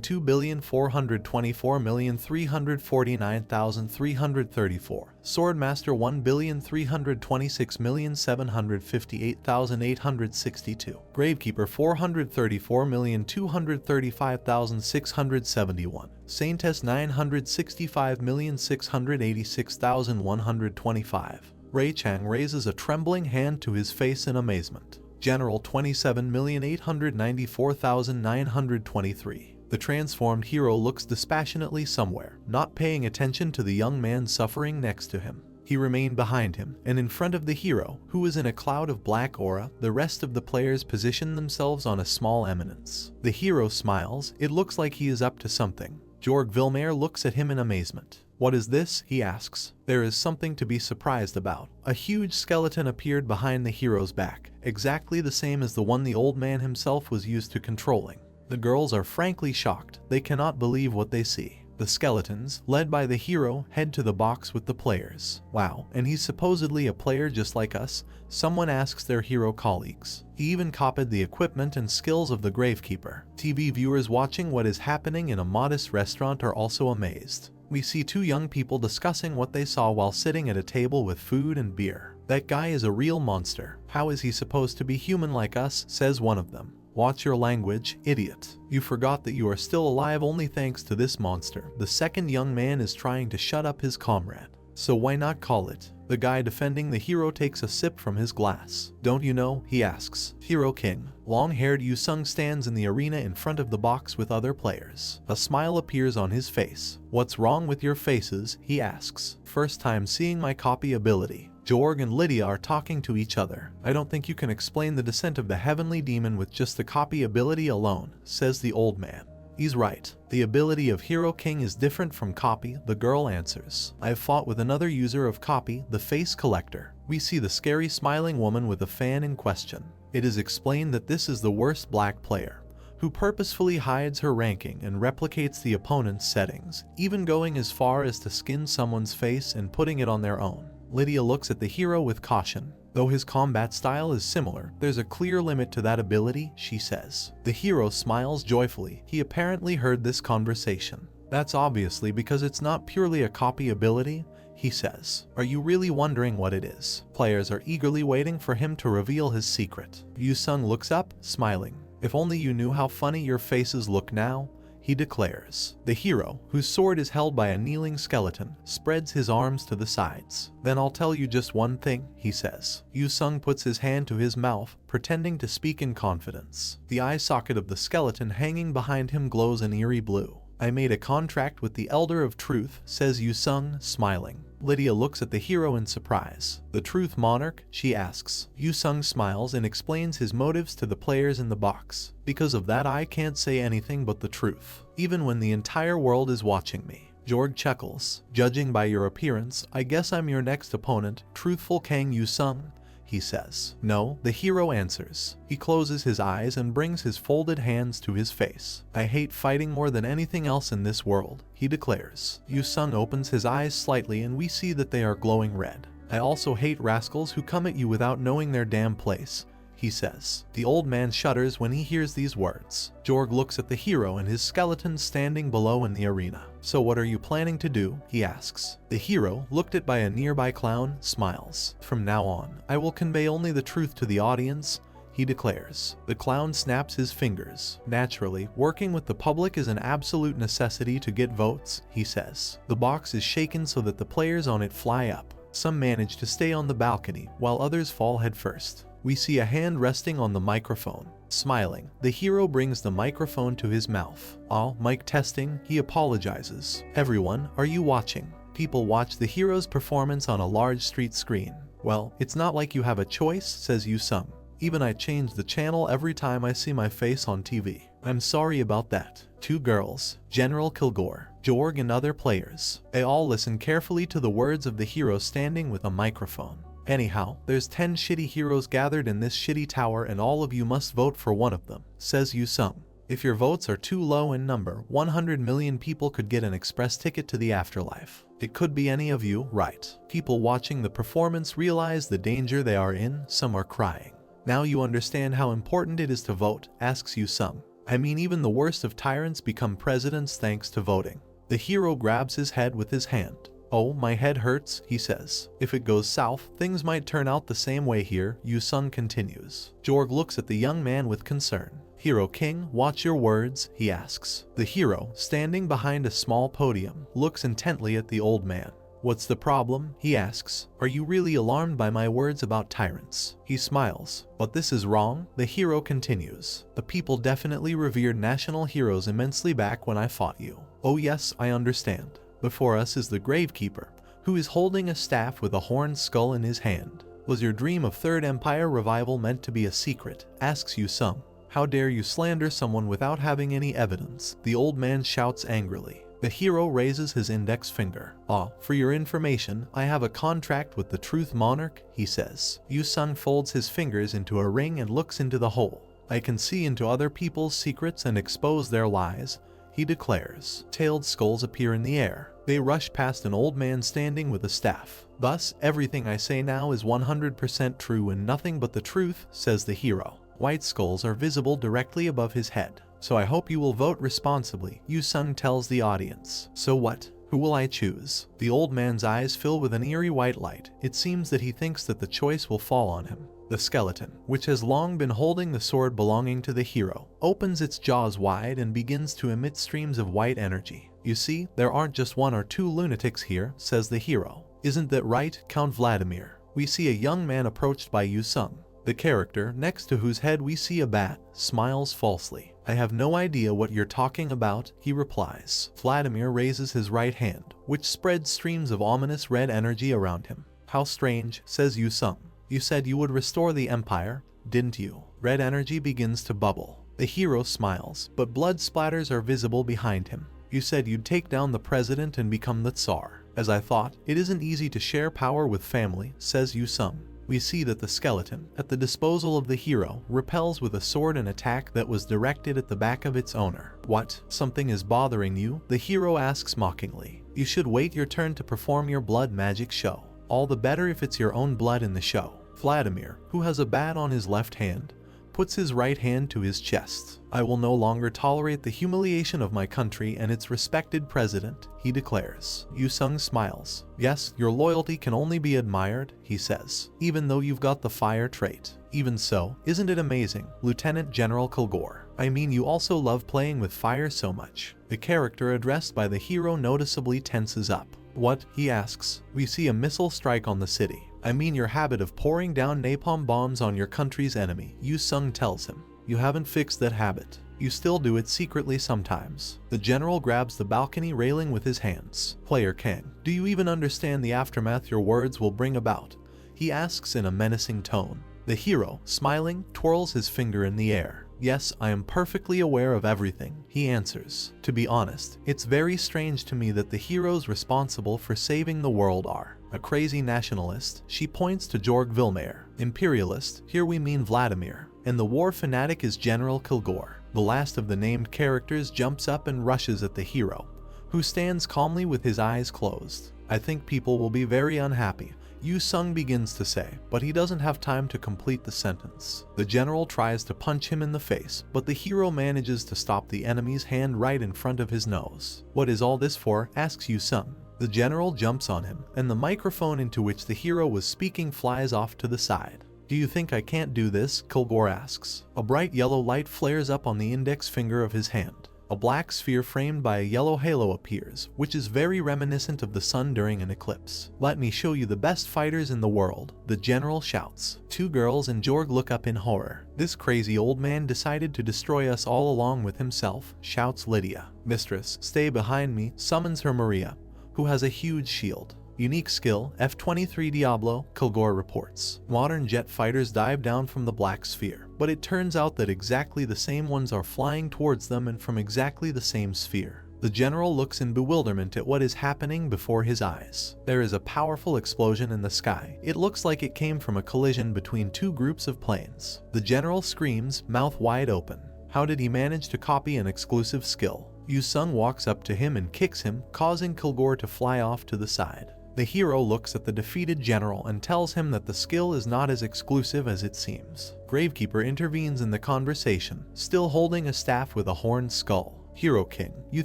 2,424,349,334. Swordmaster 1,326,758,862. Gravekeeper 434,235,671. Saintess 965,686,125. Ray Chang raises a trembling hand to his face in amazement. General 27,894,923. The transformed hero looks dispassionately somewhere, not paying attention to the young man suffering next to him. He remained behind him, and in front of the hero, who is in a cloud of black aura. The rest of the players position themselves on a small eminence. The hero smiles. It looks like he is up to something. Jorg Vilmaer looks at him in amazement. "What is this?" he asks. There is something to be surprised about. A huge skeleton appeared behind the hero's back, exactly the same as the one the old man himself was used to controlling. The girls are frankly shocked. They cannot believe what they see. The skeletons, led by the hero, head to the box with the players. Wow, and he's supposedly a player just like us, someone asks their hero colleagues. He even copied the equipment and skills of the Gravekeeper. TV viewers watching what is happening in a modest restaurant are also amazed. We see two young people discussing what they saw while sitting at a table with food and beer. "That guy is a real monster. How is he supposed to be human like us?" says one of them. "Watch your language, idiot. You forgot that you are still alive only thanks to this monster." The second young man is trying to shut up his comrade. "So why not call it?" The guy defending the hero takes a sip from his glass. "Don't you know?" he asks. Hero King. Long-haired Yu Sung stands in the arena in front of the box with other players. A smile appears on his face. "What's wrong with your faces?" he asks. "First time seeing my copy ability." Jorg and Lydia are talking to each other. "I don't think you can explain the descent of the heavenly demon with just the copy ability alone," says the old man. "He's right. The ability of Hero King is different from copy," the girl answers. "I have fought with another user of copy, the Face Collector." We see the scary smiling woman with a fan in question. It is explained that this is the worst black player, who purposefully hides her ranking and replicates the opponent's settings, even going as far as to skin someone's face and putting it on their own. Lydia looks at the hero with caution. "Though his combat style is similar, there's a clear limit to that ability," she says. The hero smiles joyfully. He apparently heard this conversation. "That's obviously because it's not purely a copy ability," he says. "Are you really wondering what it is?" Players are eagerly waiting for him to reveal his secret. Yu Sung looks up, smiling. "If only you knew how funny your faces look now," he declares. The hero, whose sword is held by a kneeling skeleton, spreads his arms to the sides. "Then I'll tell you just one thing," he says. Yu Sung puts his hand to his mouth, pretending to speak in confidence. The eye socket of the skeleton hanging behind him glows an eerie blue. "I made a contract with the Elder of Truth," says Yu Sung, smiling. Lydia looks at the hero in surprise. "The Truth Monarch?" she asks. Yu Sung smiles and explains his motives to the players in the box. "Because of that I can't say anything but the truth, even when the entire world is watching me." Jorg chuckles. "Judging by your appearance, I guess I'm your next opponent, truthful Kang Yu Sung," he says. "No," the hero answers. He closes his eyes and brings his folded hands to his face. "I hate fighting more than anything else in this world," he declares. Yu Sung opens his eyes slightly and we see that they are glowing red. "I also hate rascals who come at you without knowing their damn place," he says. The old man shudders when he hears these words. Jorg looks at the hero and his skeleton standing below in the arena. "So what are you planning to do?" he asks. The hero, looked at by a nearby clown, smiles. "From now on, I will convey only the truth to the audience," he declares. The clown snaps his fingers. Naturally, working with the public is an absolute necessity to get votes, he says. The box is shaken so that the players on it fly up. Some manage to stay on the balcony, while others fall headfirst. We see a hand resting on the microphone. Smiling, the hero brings the microphone to his mouth. Mic testing, he apologizes. Everyone, are you watching? People watch the hero's performance on a large street screen. Well, it's not like you have a choice, says Yu-sung. Even I change the channel every time I see my face on TV. I'm sorry about that. Two girls, General Kilgore, Jorg and other players. They all listen carefully to the words of the hero standing with a microphone. Anyhow, there's 10 shitty heroes gathered in this shitty tower and all of you must vote for one of them, says Yu-sung. If your votes are too low in number, 100 million people could get an express ticket to the afterlife. It could be any of you, right? People watching the performance realize the danger they are in, some are crying. Now you understand how important it is to vote, asks Yu-sung. I mean, even the worst of tyrants become presidents thanks to voting. The hero grabs his head with his hand. Oh, my head hurts, he says. If it goes south, things might turn out the same way here, Yu-sung continues. Jorg looks at the young man with concern. Hero King, watch your words, he asks. The hero, standing behind a small podium, looks intently at the old man. What's the problem? He asks. Are you really alarmed by my words about tyrants? He smiles. But this is wrong, the hero continues. The people definitely revered national heroes immensely back when I fought you. Oh yes, I understand. Before us is the Gravekeeper, who is holding a staff with a horned skull in his hand. Was your dream of Third Empire revival meant to be a secret? Asks Yu-sung. How dare you slander someone without having any evidence? The old man shouts angrily. The hero raises his index finger. For your information, I have a contract with the Truth Monarch, he says. Yu-sung folds his fingers into a ring and looks into the hole. I can see into other people's secrets and expose their lies, he declares. Tailed skulls appear in the air. They rush past an old man standing with a staff. Thus, everything I say now is 100% true and nothing but the truth, says the hero. White skulls are visible directly above his head. So I hope you will vote responsibly, Yu-sung tells the audience. So what? Who will I choose? The old man's eyes fill with an eerie white light. It seems that he thinks that the choice will fall on him. The skeleton, which has long been holding the sword belonging to the hero, opens its jaws wide and begins to emit streams of white energy. You see, there aren't just one or two lunatics here, says the hero. Isn't that right, Count Vladimir? We see a young man approached by Yu-sung. The character, next to whose head we see a bat, smiles falsely. I have no idea what you're talking about, he replies. Vladimir raises his right hand, which spreads streams of ominous red energy around him. How strange, says Yu-sung. You said you would restore the empire, didn't you? Red energy begins to bubble. The hero smiles, but blood splatters are visible behind him. You said you'd take down the president and become the Tsar. As I thought, it isn't easy to share power with family, says Yu-sung. We see that the skeleton, at the disposal of the hero, repels with a sword an attack that was directed at the back of its owner. What? Something is bothering you? The hero asks mockingly. You should wait your turn to perform your blood magic show. All the better if it's your own blood in the show. Vladimir, who has a bat on his left hand, puts his right hand to his chest. I will no longer tolerate the humiliation of my country and its respected president, he declares. Yu-sung smiles. Yes, your loyalty can only be admired, he says, even though you've got the fire trait. Even so, isn't it amazing, Lieutenant General Kilgore? I mean, you also love playing with fire so much. The character addressed by the hero noticeably tenses up. What? He asks. We see a missile strike on the city. I mean your habit of pouring down napalm bombs on your country's enemy, Yu-sung tells him. You haven't fixed that habit. You still do it secretly sometimes. The general grabs the balcony railing with his hands. Player King, do you even understand the aftermath your words will bring about? He asks in a menacing tone. The hero, smiling, twirls his finger in the air. Yes, I am perfectly aware of everything, he answers. To be honest, it's very strange to me that the heroes responsible for saving the world are a crazy nationalist, she points to Jorg Vilmaer, imperialist, here we mean Vladimir, and the war fanatic is General Kilgore. The last of the named characters jumps up and rushes at the hero, who stands calmly with his eyes closed. I think people will be very unhappy, Yu-sung begins to say, but he doesn't have time to complete the sentence. The general tries to punch him in the face, but the hero manages to stop the enemy's hand right in front of his nose. What is all this for? Asks Yu-sung. The general jumps on him, and the microphone into which the hero was speaking flies off to the side. Do you think I can't do this? Kilgore asks. A bright yellow light flares up on the index finger of his hand. A black sphere framed by a yellow halo appears, which is very reminiscent of the sun during an eclipse. Let me show you the best fighters in the world, the general shouts. Two girls and Jorg look up in horror. This crazy old man decided to destroy us all along with himself, shouts Lydia. Mistress, stay behind me, summons her Maria, who has a huge shield. Unique skill, F-23 Diablo, Kilgore reports. Modern jet fighters dive down from the black sphere, but it turns out that exactly the same ones are flying towards them and from exactly the same sphere. The general looks in bewilderment at what is happening before his eyes. There is a powerful explosion in the sky. It looks like it came from a collision between two groups of planes. The general screams, mouth wide open. How did he manage to copy an exclusive skill? Yu-sung walks up to him and kicks him, causing Kilgore to fly off to the side. The hero looks at the defeated general and tells him that the skill is not as exclusive as it seems. Gravekeeper intervenes in the conversation, still holding a staff with a horned skull. Hero King, you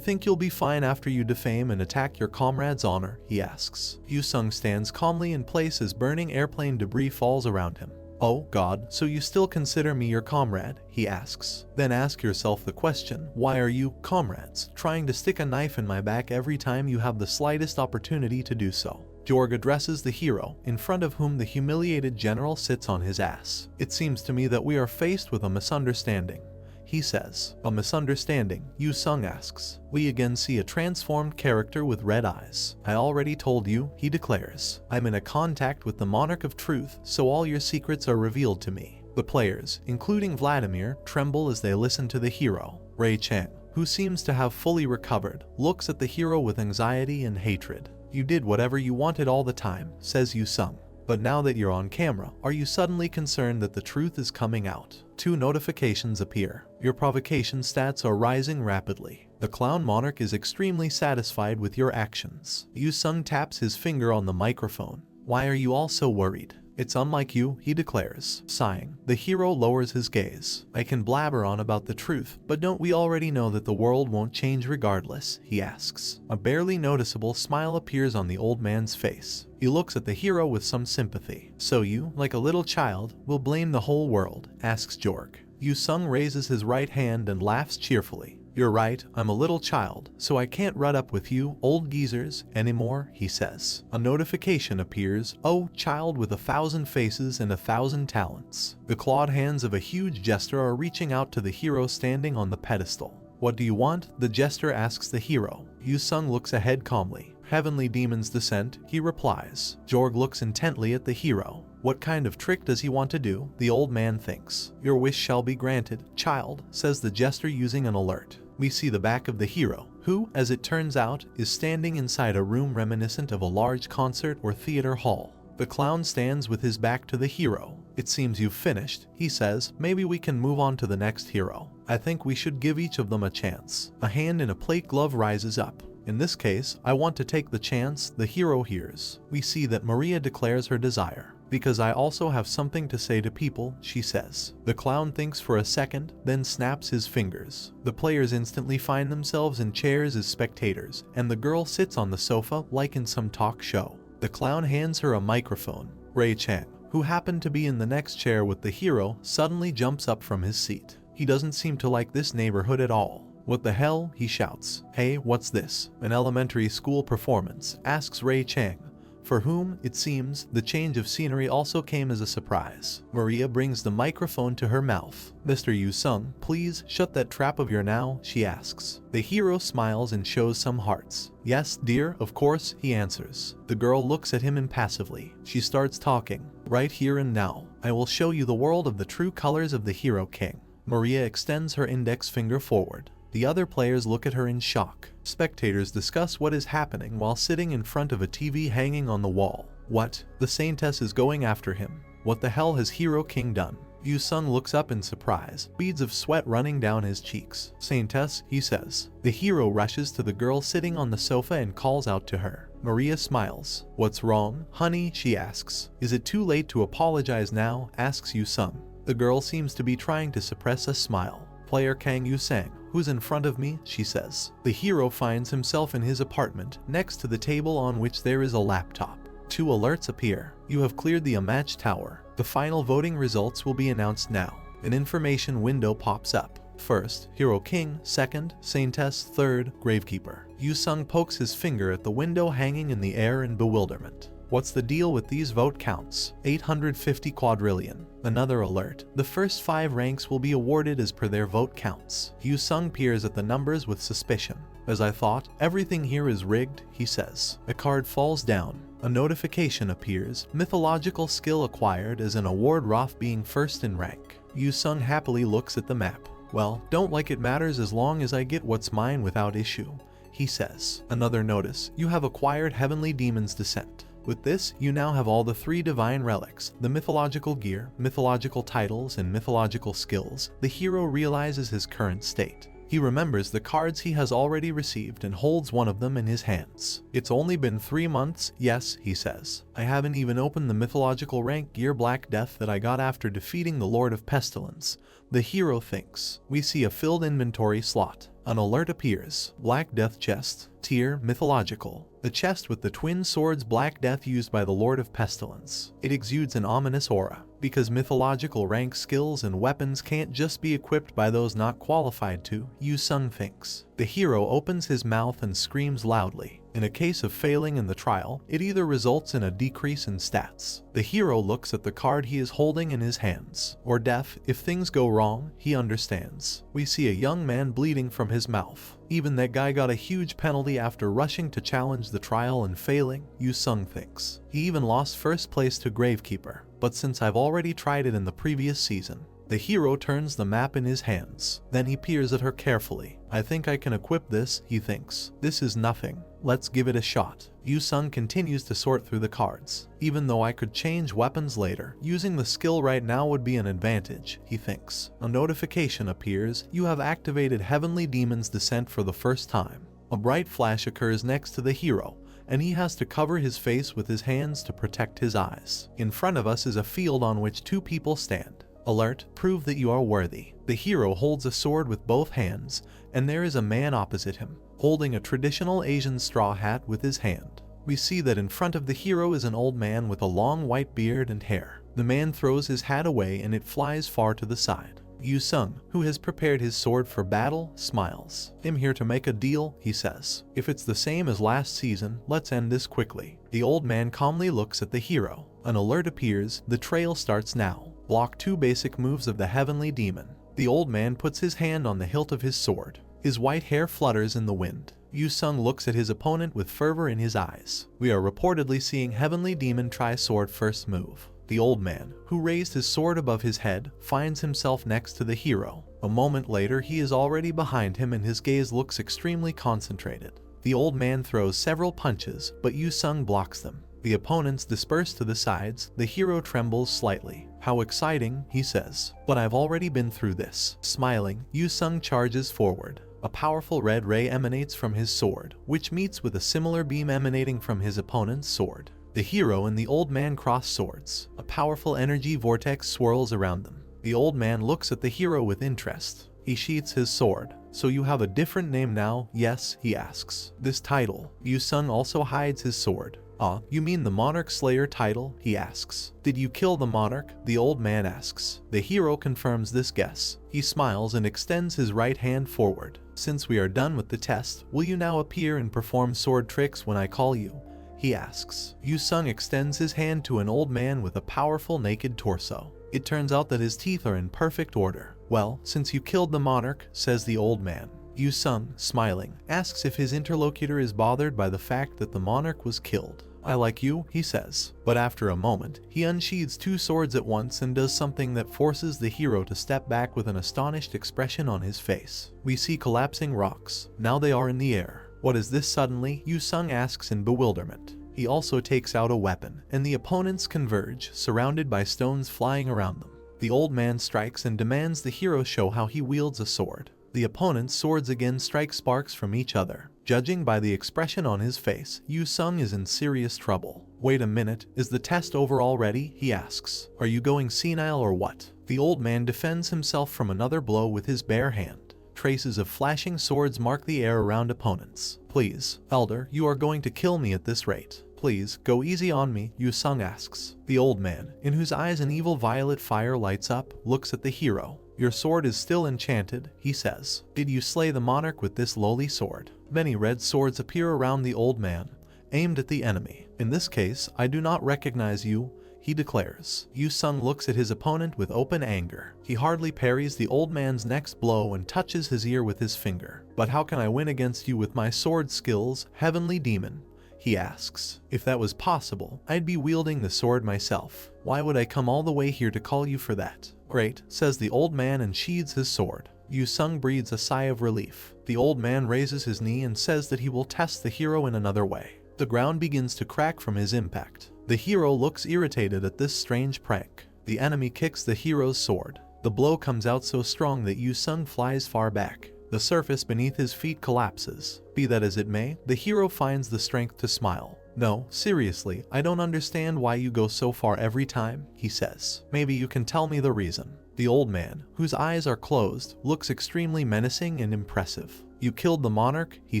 think you'll be fine after you defame and attack your comrade's honor? He asks. Yu-sung stands calmly in place as burning airplane debris falls around him. Oh God, so you still consider me your comrade? He asks. Then ask yourself the question, why are you, comrades, trying to stick a knife in my back every time you have the slightest opportunity to do so? Jorg addresses the hero, in front of whom the humiliated general sits on his ass. It seems to me that we are faced with a misunderstanding, he says. A misunderstanding? Yu-sung asks. We again see a transformed character with red eyes. I already told you, he declares. I'm in a contact with the monarch of truth, so all your secrets are revealed to me. The players, including Vladimir, tremble as they listen to the hero. Ray Chang, who seems to have fully recovered, looks at the hero with anxiety and hatred. You did whatever you wanted all the time, says Yu-sung. But now that you're on camera, are you suddenly concerned that the truth is coming out? Two notifications appear. Your provocation stats are rising rapidly. The clown monarch is extremely satisfied with your actions. Yu-sung taps his finger on the microphone. Why are you all so worried? It's unlike you, he declares, sighing. The hero lowers his gaze. I can blabber on about the truth, but don't we already know that the world won't change regardless? He asks. A barely noticeable smile appears on the old man's face. He looks at the hero with some sympathy. So you, like a little child, will blame the whole world? Asks Jorg. Yu-sung raises his right hand and laughs cheerfully. You're right, I'm a little child, so I can't rut up with you, old geezers, anymore, he says. A notification appears. Oh, child with 1,000 faces and 1,000 talents. The clawed hands of a huge jester are reaching out to the hero standing on the pedestal. What do you want? The jester asks the hero. Yu-sung looks ahead calmly. Heavenly demons descent, he replies. Jorg looks intently at the hero. What kind of trick does he want to do? The old man thinks. Your wish shall be granted, child, says the jester using an alert. We see the back of the hero, who, as it turns out, is standing inside a room reminiscent of a large concert or theater hall. The clown stands with his back to the hero. It seems you've finished, he says. Maybe we can move on to the next hero. I think we should give each of them a chance. A hand in a plate glove rises up. In this case, I want to take the chance, the hero hears. We see that Maria declares her desire. Because I also have something to say to people, she says. The clown thinks for a second, then snaps his fingers. The players instantly find themselves in chairs as spectators, and the girl sits on the sofa like in some talk show. The clown hands her a microphone. Ray Chang, who happened to be in the next chair with the hero, suddenly jumps up from his seat. He doesn't seem to like this neighborhood at all. What the hell? He shouts. Hey, what's this? An elementary school performance, asks Ray Chang, for whom, it seems, the change of scenery also came as a surprise. Maria brings the microphone to her mouth. Mr. Yu-sung, please shut that trap of yours now, she asks. The hero smiles and shows some hearts. Yes, dear, of course, he answers. The girl looks at him impassively. She starts talking. Right here and now, I will show you the world of the true colors of the Hero King. Maria extends her index finger forward. The other players look at her in shock. Spectators discuss what is happening while sitting in front of a TV hanging on the wall. What? The Saintess is going after him. What the hell has Hero King done? Yu-sung looks up in surprise, beads of sweat running down his cheeks. Saintess, he says. The hero rushes to the girl sitting on the sofa and calls out to her. Maria smiles. What's wrong, honey? She asks. Is it too late to apologize now? Asks Yu-sung. The girl seems to be trying to suppress a smile. Player Kang Yu-sang, who's in front of me, she says. The hero finds himself in his apartment, next to the table on which there is a laptop. Two alerts appear. You have cleared the Amach Tower. The final voting results will be announced now. An information window pops up. First, Hero King, second, Saintess, third, Gravekeeper. Yu-sung pokes his finger at the window hanging in the air in bewilderment. What's the deal with these vote counts? 850 quadrillion. Another alert. The first 5 ranks will be awarded as per their vote counts. Yu-sung peers at the numbers with suspicion. As I thought, everything here is rigged, he says. A card falls down. A notification appears. Mythological skill acquired as an award Roth being first in rank. Yu-sung happily looks at the map. Well, don't like it matters as long as I get what's mine without issue, he says. Another notice. You have acquired Heavenly Demon's Descent. With this, you now have all the 3 divine relics, the mythological gear, mythological titles, and mythological skills. The hero realizes his current state. He remembers the cards he has already received and holds one of them in his hands. It's only been 3 months, yes, he says. I haven't even opened the mythological rank gear Black Death that I got after defeating the Lord of Pestilence. The hero thinks. We see a filled inventory slot. An alert appears. Black Death chest. Tier mythological. The chest with the twin swords Black Death used by the Lord of Pestilence. It exudes an ominous aura, because mythological rank skills and weapons can't just be equipped by those not qualified to, Yu-sung thinks. The hero opens his mouth and screams loudly. In a case of failing in the trial, it either results in a decrease in stats. The hero looks at the card he is holding in his hands. Or deaf, if things go wrong, he understands. We see a young man bleeding from his mouth. Even that guy got a huge penalty after rushing to challenge the trial and failing, Yu-sung thinks. He even lost first place to Gravekeeper. But since I've already tried it in the previous season. The hero turns the map in his hands. Then he peers at her carefully. I think I can equip this, he thinks. This is nothing. Let's give it a shot. Yu-sung continues to sort through the cards. Even though I could change weapons later, using the skill right now would be an advantage, he thinks. A notification appears. You have activated Heavenly Demon's Descent for the first time. A bright flash occurs next to the hero, and he has to cover his face with his hands to protect his eyes. In front of us is a field on which 2 people stand. Alert, prove that you are worthy. The hero holds a sword with both hands, and there is a man opposite him, holding a traditional Asian straw hat with his hand. We see that in front of the hero is an old man with a long white beard and hair. The man throws his hat away and it flies far to the side. Yu-sung, who has prepared his sword for battle, smiles. I'm here to make a deal, he says. If it's the same as last season, let's end this quickly. The old man calmly looks at the hero. An alert appears. The trail starts now. Block 2 basic moves of the Heavenly Demon. The old man puts his hand on the hilt of his sword. His white hair flutters in the wind. Yu-sung looks at his opponent with fervor in his eyes. We are reportedly seeing Heavenly Demon try sword first move. The old man, who raised his sword above his head, finds himself next to the hero. A moment later he is already behind him and his gaze looks extremely concentrated. The old man throws several punches, but Yu-sung blocks them. The opponents disperse to the sides. The hero trembles slightly. How exciting, he says. But I've already been through this. Smiling, Yu-sung charges forward. A powerful red ray emanates from his sword, which meets with a similar beam emanating from his opponent's sword. The hero and the old man cross swords. A powerful energy vortex swirls around them. The old man looks at the hero with interest. He sheaths his sword. So you have a different name now, yes, he asks. This title. Yu-sung also hides his sword. Ah, you mean the Monarch Slayer title? He asks. Did you kill the monarch? The old man asks. The hero confirms this guess. He smiles and extends his right hand forward. Since we are done with the test, will you now appear and perform sword tricks when I call you? He asks. Yu-sung extends his hand to an old man with a powerful naked torso. It turns out that his teeth are in perfect order. Well, since you killed the monarch, says the old man. Yu-sung, smiling, asks if his interlocutor is bothered by the fact that the monarch was killed. I like you, he says. But after a moment, he unsheathes 2 swords at once and does something that forces the hero to step back with an astonished expression on his face. We see collapsing rocks. Now they are in the air. What is this suddenly? Yu-sung asks in bewilderment. He also takes out a weapon, and the opponents converge, surrounded by stones flying around them. The old man strikes and demands the hero show how he wields a sword. The opponent's swords again strike sparks from each other. Judging by the expression on his face, Yu-sung is in serious trouble. Wait a minute, is the test over already? He asks. Are you going senile or what? The old man defends himself from another blow with his bare hand. Traces of flashing swords mark the air around opponents. Please, elder, you are going to kill me at this rate. Please, go easy on me, Yu Sung asks. The old man, in whose eyes an evil violet fire lights up, looks at the hero. Your sword is still enchanted, he says. Did you slay the monarch with this lowly sword? Many red swords appear around the old man, aimed at the enemy. In this case, I do not recognize you, he declares. Yu Sung looks at his opponent with open anger. He hardly parries the old man's next blow and touches his ear with his finger. But how can I win against you with my sword skills, heavenly demon? He asks. If that was possible, I'd be wielding the sword myself. Why would I come all the way here to call you for that? Great, says the old man and sheathes his sword. Yu Sung breathes a sigh of relief. The old man raises his knee and says that he will test the hero in another way. The ground begins to crack from his impact. The hero looks irritated at this strange prank. The enemy kicks the hero's sword. The blow comes out so strong that Yu Sung flies far back. The surface beneath his feet collapses. Be that as it may, the hero finds the strength to smile. No, seriously, I don't understand why you go so far every time, he says. Maybe you can tell me the reason. The old man, whose eyes are closed, looks extremely menacing and impressive. You killed the monarch, he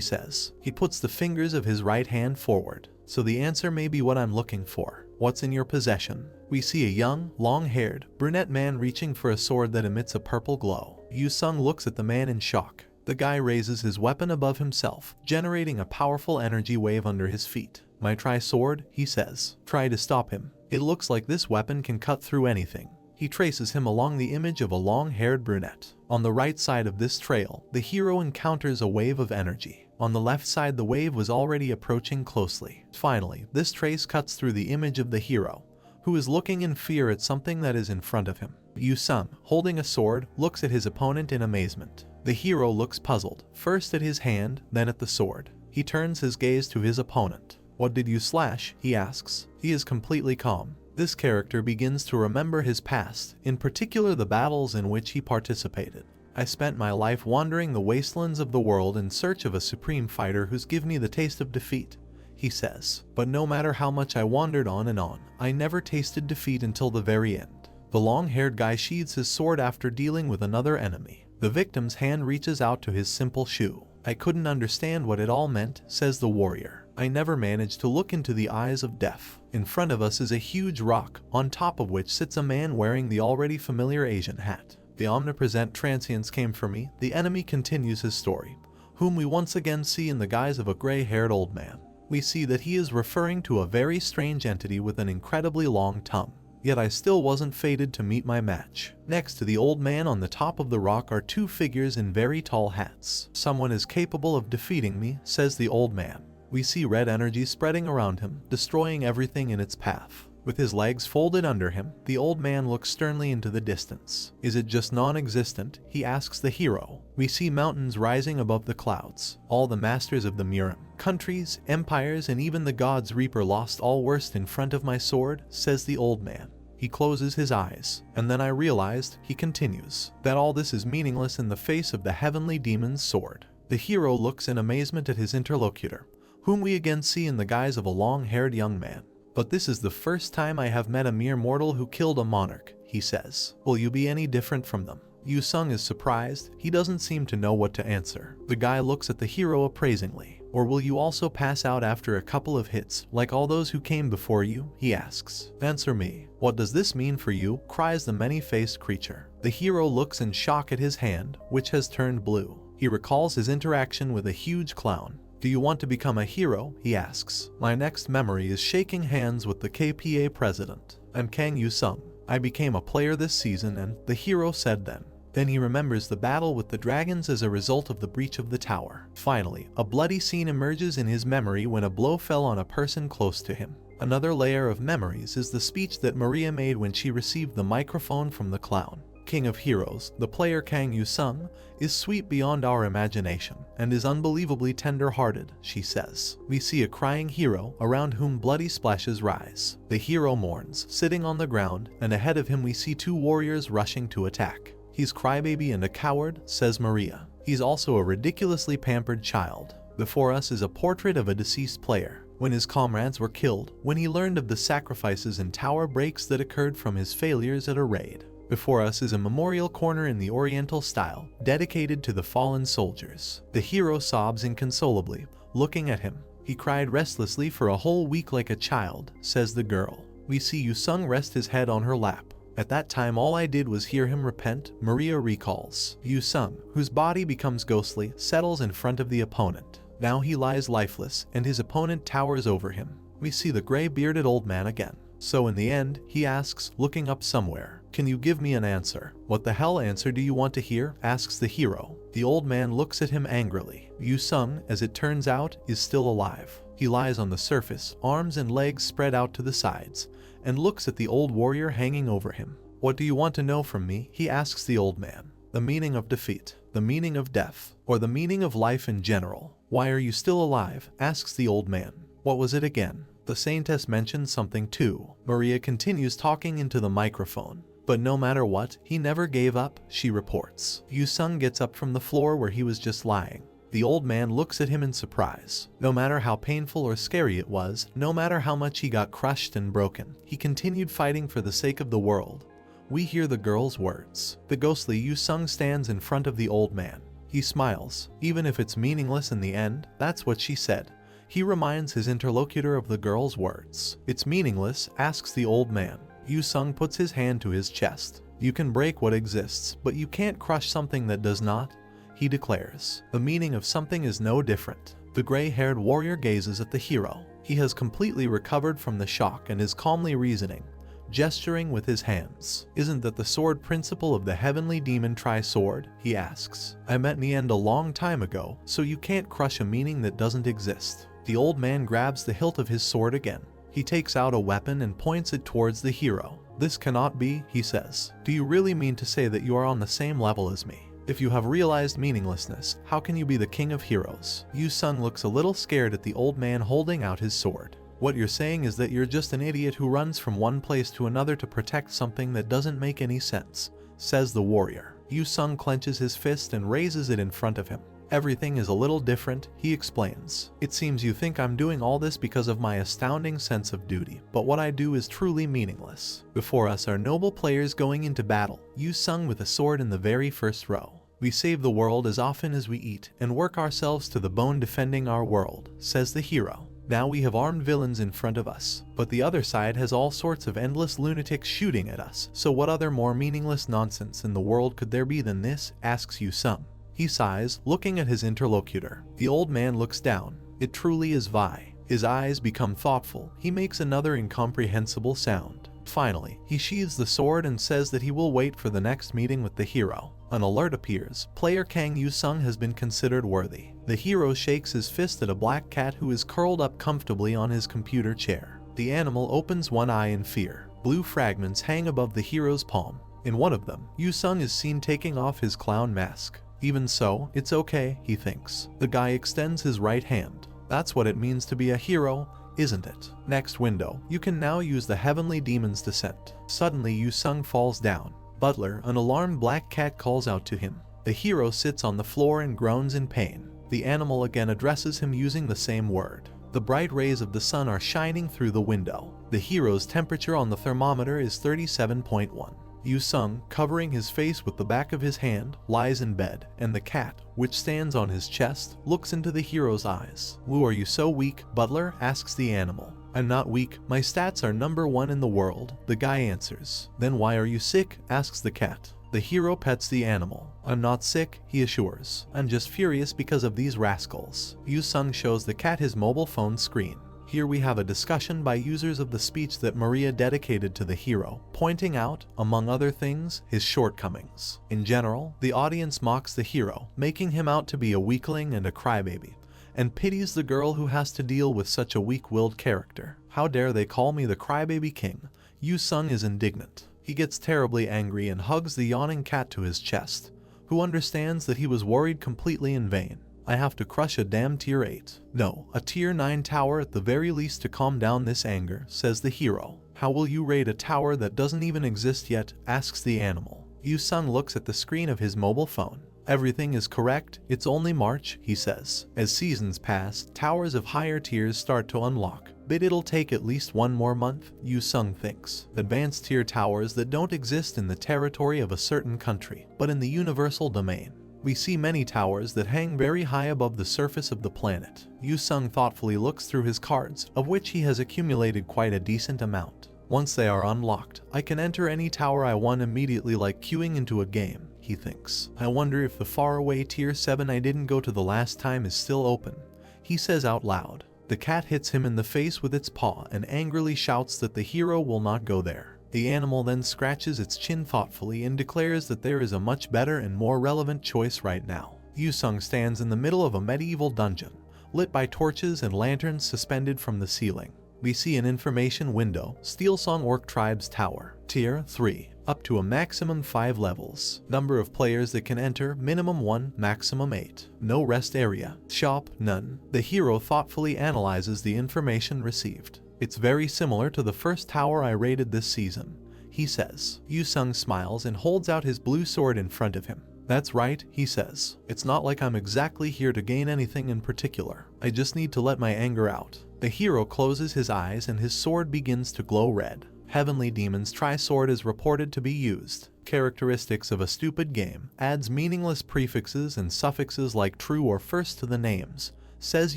says. He puts the fingers of his right hand forward. So the answer may be what I'm looking for. What's in your possession? We see a young, long-haired, brunette man reaching for a sword that emits a purple glow. Yu Sung looks at the man in shock. The guy raises his weapon above himself, generating a powerful energy wave under his feet. My tri-sword, he says. Try to stop him. It looks like this weapon can cut through anything. He traces him along the image of a long-haired brunette. On the right side of this trail, the hero encounters a wave of energy. On the left side, the wave was already approaching closely. Finally, this trace cuts through the image of the hero, who is looking in fear at something that is in front of him. Yu Sung, holding a sword, looks at his opponent in amazement. The hero looks puzzled, first at his hand, then at the sword. He turns his gaze to his opponent. What did you slash? He asks. He is completely calm. This character begins to remember his past, in particular the battles in which he participated. I spent my life wandering the wastelands of the world in search of a supreme fighter who's given me the taste of defeat, he says. But no matter how much I wandered on and on, I never tasted defeat until the very end. The long-haired guy sheathes his sword after dealing with another enemy. The victim's hand reaches out to his simple shoe. I couldn't understand what it all meant, says the warrior. I never managed to look into the eyes of death. In front of us is a huge rock, on top of which sits a man wearing the already familiar Asian hat. The omnipresent transience came for me, the enemy continues his story, whom we once again see in the guise of a gray-haired old man. We see that he is referring to a very strange entity with an incredibly long tongue. Yet I still wasn't fated to meet my match. Next to the old man on the top of the rock are two figures in very tall hats. Someone is capable of defeating me, says the old man. We see red energy spreading around him, destroying everything in its path. With his legs folded under him, the old man looks sternly into the distance. Is it just non-existent? He asks the hero. We see mountains rising above the clouds. All the masters of the Miram, countries, empires, and even the gods Reaper lost all worst in front of my sword, says the old man. He closes his eyes, and then I realized, he continues, that all this is meaningless in the face of the heavenly demon's sword. The hero looks in amazement at his interlocutor, whom we again see in the guise of a long-haired young man. But this is the first time I have met a mere mortal who killed a monarch, he says. Will you be any different from them? Yu Sung is surprised. He doesn't seem to know what to answer. The guy looks at the hero appraisingly. Or will you also pass out after a couple of hits, like all those who came before you? He asks. Answer me. What does this mean for you? Cries the many-faced creature. The hero looks in shock at his hand, which has turned blue. He recalls his interaction with a huge clown. Do you want to become a hero? He asks. My next memory is shaking hands with the KPA president. I'm Kang Yu Sung. I became a player this season and, the hero said then. Then he remembers the battle with the dragons as a result of the breach of the tower. Finally, a bloody scene emerges in his memory when a blow fell on a person close to him. Another layer of memories is the speech that Maria made when she received the microphone from the clown. King of Heroes, the player Kang Yu Sung, is sweet beyond our imagination, and is unbelievably tender-hearted, she says. We see a crying hero, around whom bloody splashes rise. The hero mourns, sitting on the ground, and ahead of him we see two warriors rushing to attack. He's crybaby and a coward, says Maria. He's also a ridiculously pampered child. Before us is a portrait of a deceased player. When his comrades were killed, when he learned of the sacrifices and tower breaks that occurred from his failures at a raid. Before us is a memorial corner in the Oriental style, dedicated to the fallen soldiers. The hero sobs inconsolably, looking at him. He cried restlessly for a whole week like a child, says the girl. We see Yu-sung rest his head on her lap. At that time all I did was hear him repent, Maria recalls. Yu-sung, whose body becomes ghostly, settles in front of the opponent. Now he lies lifeless, and his opponent towers over him. We see the gray-bearded old man again. So in the end, he asks, looking up somewhere, "Can you give me an answer?" "What the hell answer do you want to hear?" asks the hero. The old man looks at him angrily. Yu-sung, as it turns out, is still alive. He lies on the surface, arms and legs spread out to the sides, and looks at the old warrior hanging over him. "What do you want to know from me?" he asks the old man. "The meaning of defeat, the meaning of death, or the meaning of life in general?" "Why are you still alive?" asks the old man. "What was it again?" "The saintess mentioned something too." Maria continues talking into the microphone. "But no matter what, he never gave up," she reports. Yu-sung gets up from the floor where he was just lying. The old man looks at him in surprise. No matter how painful or scary it was, no matter how much he got crushed and broken, he continued fighting for the sake of the world. We hear the girl's words. The ghostly Yu-sung stands in front of the old man. He smiles. Even if it's meaningless in the end, that's what she said. He reminds his interlocutor of the girl's words. "It's meaningless?" asks the old man. Yu-sung puts his hand to his chest. "You can break what exists, but you can't crush something that does not," he declares. "The meaning of something is no different." The gray-haired warrior gazes at the hero. He has completely recovered from the shock and is calmly reasoning, gesturing with his hands. "Isn't that the sword principle of the heavenly demon Tri-Sword?" he asks. "I met Niend a long time ago, so you can't crush a meaning that doesn't exist." The old man grabs the hilt of his sword again. He takes out a weapon and points it towards the hero. "This cannot be," he says. "Do you really mean to say that you are on the same level as me? If you have realized meaninglessness, how can you be the king of heroes?" Yu-sung looks a little scared at the old man holding out his sword. "What you're saying is that you're just an idiot who runs from one place to another to protect something that doesn't make any sense," says the warrior. Yu-sung clenches his fist and raises it in front of him. "Everything is a little different," he explains. "It seems you think I'm doing all this because of my astounding sense of duty, but what I do is truly meaningless. Before us are noble players going into battle, Yu-sung with a sword in the very first row. We save the world as often as we eat, and work ourselves to the bone defending our world," says the hero. "Now we have armed villains in front of us, but the other side has all sorts of endless lunatics shooting at us, so what other more meaningless nonsense in the world could there be than this?" asks Yu-sung. He sighs, looking at his interlocutor. The old man looks down. "It truly is Vi." His eyes become thoughtful. He makes another incomprehensible sound. Finally, he sheathes the sword and says that he will wait for the next meeting with the hero. An alert appears. Player Kang Yu-sung has been considered worthy. The hero shakes his fist at a black cat who is curled up comfortably on his computer chair. The animal opens one eye in fear. Blue fragments hang above the hero's palm. In one of them, Yu-sung is seen taking off his clown mask. Even so, it's okay, he thinks. The guy extends his right hand. That's what it means to be a hero, isn't it? Next window, you can now use the Heavenly Demon's Descent. Suddenly Yu-sung falls down. Butler, an alarmed black cat, calls out to him. The hero sits on the floor and groans in pain. The animal again addresses him using the same word. The bright rays of the sun are shining through the window. The hero's temperature on the thermometer is 37.1. Yu-sung, covering his face with the back of his hand, lies in bed, and the cat, which stands on his chest, looks into the hero's eyes. "Why are you so weak, Butler?" asks the animal. "I'm not weak, my stats are #1 in the world," the guy answers. "Then why are you sick?" asks the cat. The hero pets the animal. "I'm not sick," he assures. "I'm just furious because of these rascals." Yu-sung shows the cat his mobile phone screen. Here we have a discussion by users of the speech that Maria dedicated to the hero, pointing out, among other things, his shortcomings. In general, the audience mocks the hero, making him out to be a weakling and a crybaby, and pities the girl who has to deal with such a weak-willed character. "How dare they call me the crybaby king?" Yu-sung is indignant. He gets terribly angry and hugs the yawning cat to his chest, who understands that he was worried completely in vain. "I have to crush a damn tier 8. No, a tier 9 tower at the very least to calm down this anger," says the hero. "How will you raid a tower that doesn't even exist yet?" asks the animal. Yu-sung looks at the screen of his mobile phone. "Everything is correct, it's only March," he says. As seasons pass, towers of higher tiers start to unlock, but it'll take at least 1 more month, Yu-sung thinks. Advanced tier towers that don't exist in the territory of a certain country, but in the universal domain. We see many towers that hang very high above the surface of the planet. Yu-sung thoughtfully looks through his cards, of which he has accumulated quite a decent amount. Once they are unlocked, I can enter any tower I want immediately, like queuing into a game, he thinks. I wonder if the faraway tier 7 I didn't go to the last time is still open, he says out loud. The cat hits him in the face with its paw and angrily shouts that the hero will not go there. The animal then scratches its chin thoughtfully and declares that there is a much better and more relevant choice right now. Yu-sung stands in the middle of a medieval dungeon, lit by torches and lanterns suspended from the ceiling. We see an information window, Steelsong Orc Tribe's Tower, Tier 3, up to a maximum 5 levels. Number of players that can enter, minimum 1, maximum 8. No rest area, shop, none. The hero thoughtfully analyzes the information received. It's very similar to the first tower I raided this season, he says. Yu-sung smiles and holds out his blue sword in front of him. That's right, he says. It's not like I'm exactly here to gain anything in particular. I just need to let my anger out. The hero closes his eyes and his sword begins to glow red. Heavenly Demon's tri-sword is reported to be used. Characteristics of a stupid game. Adds meaningless prefixes and suffixes like true or first to the names, says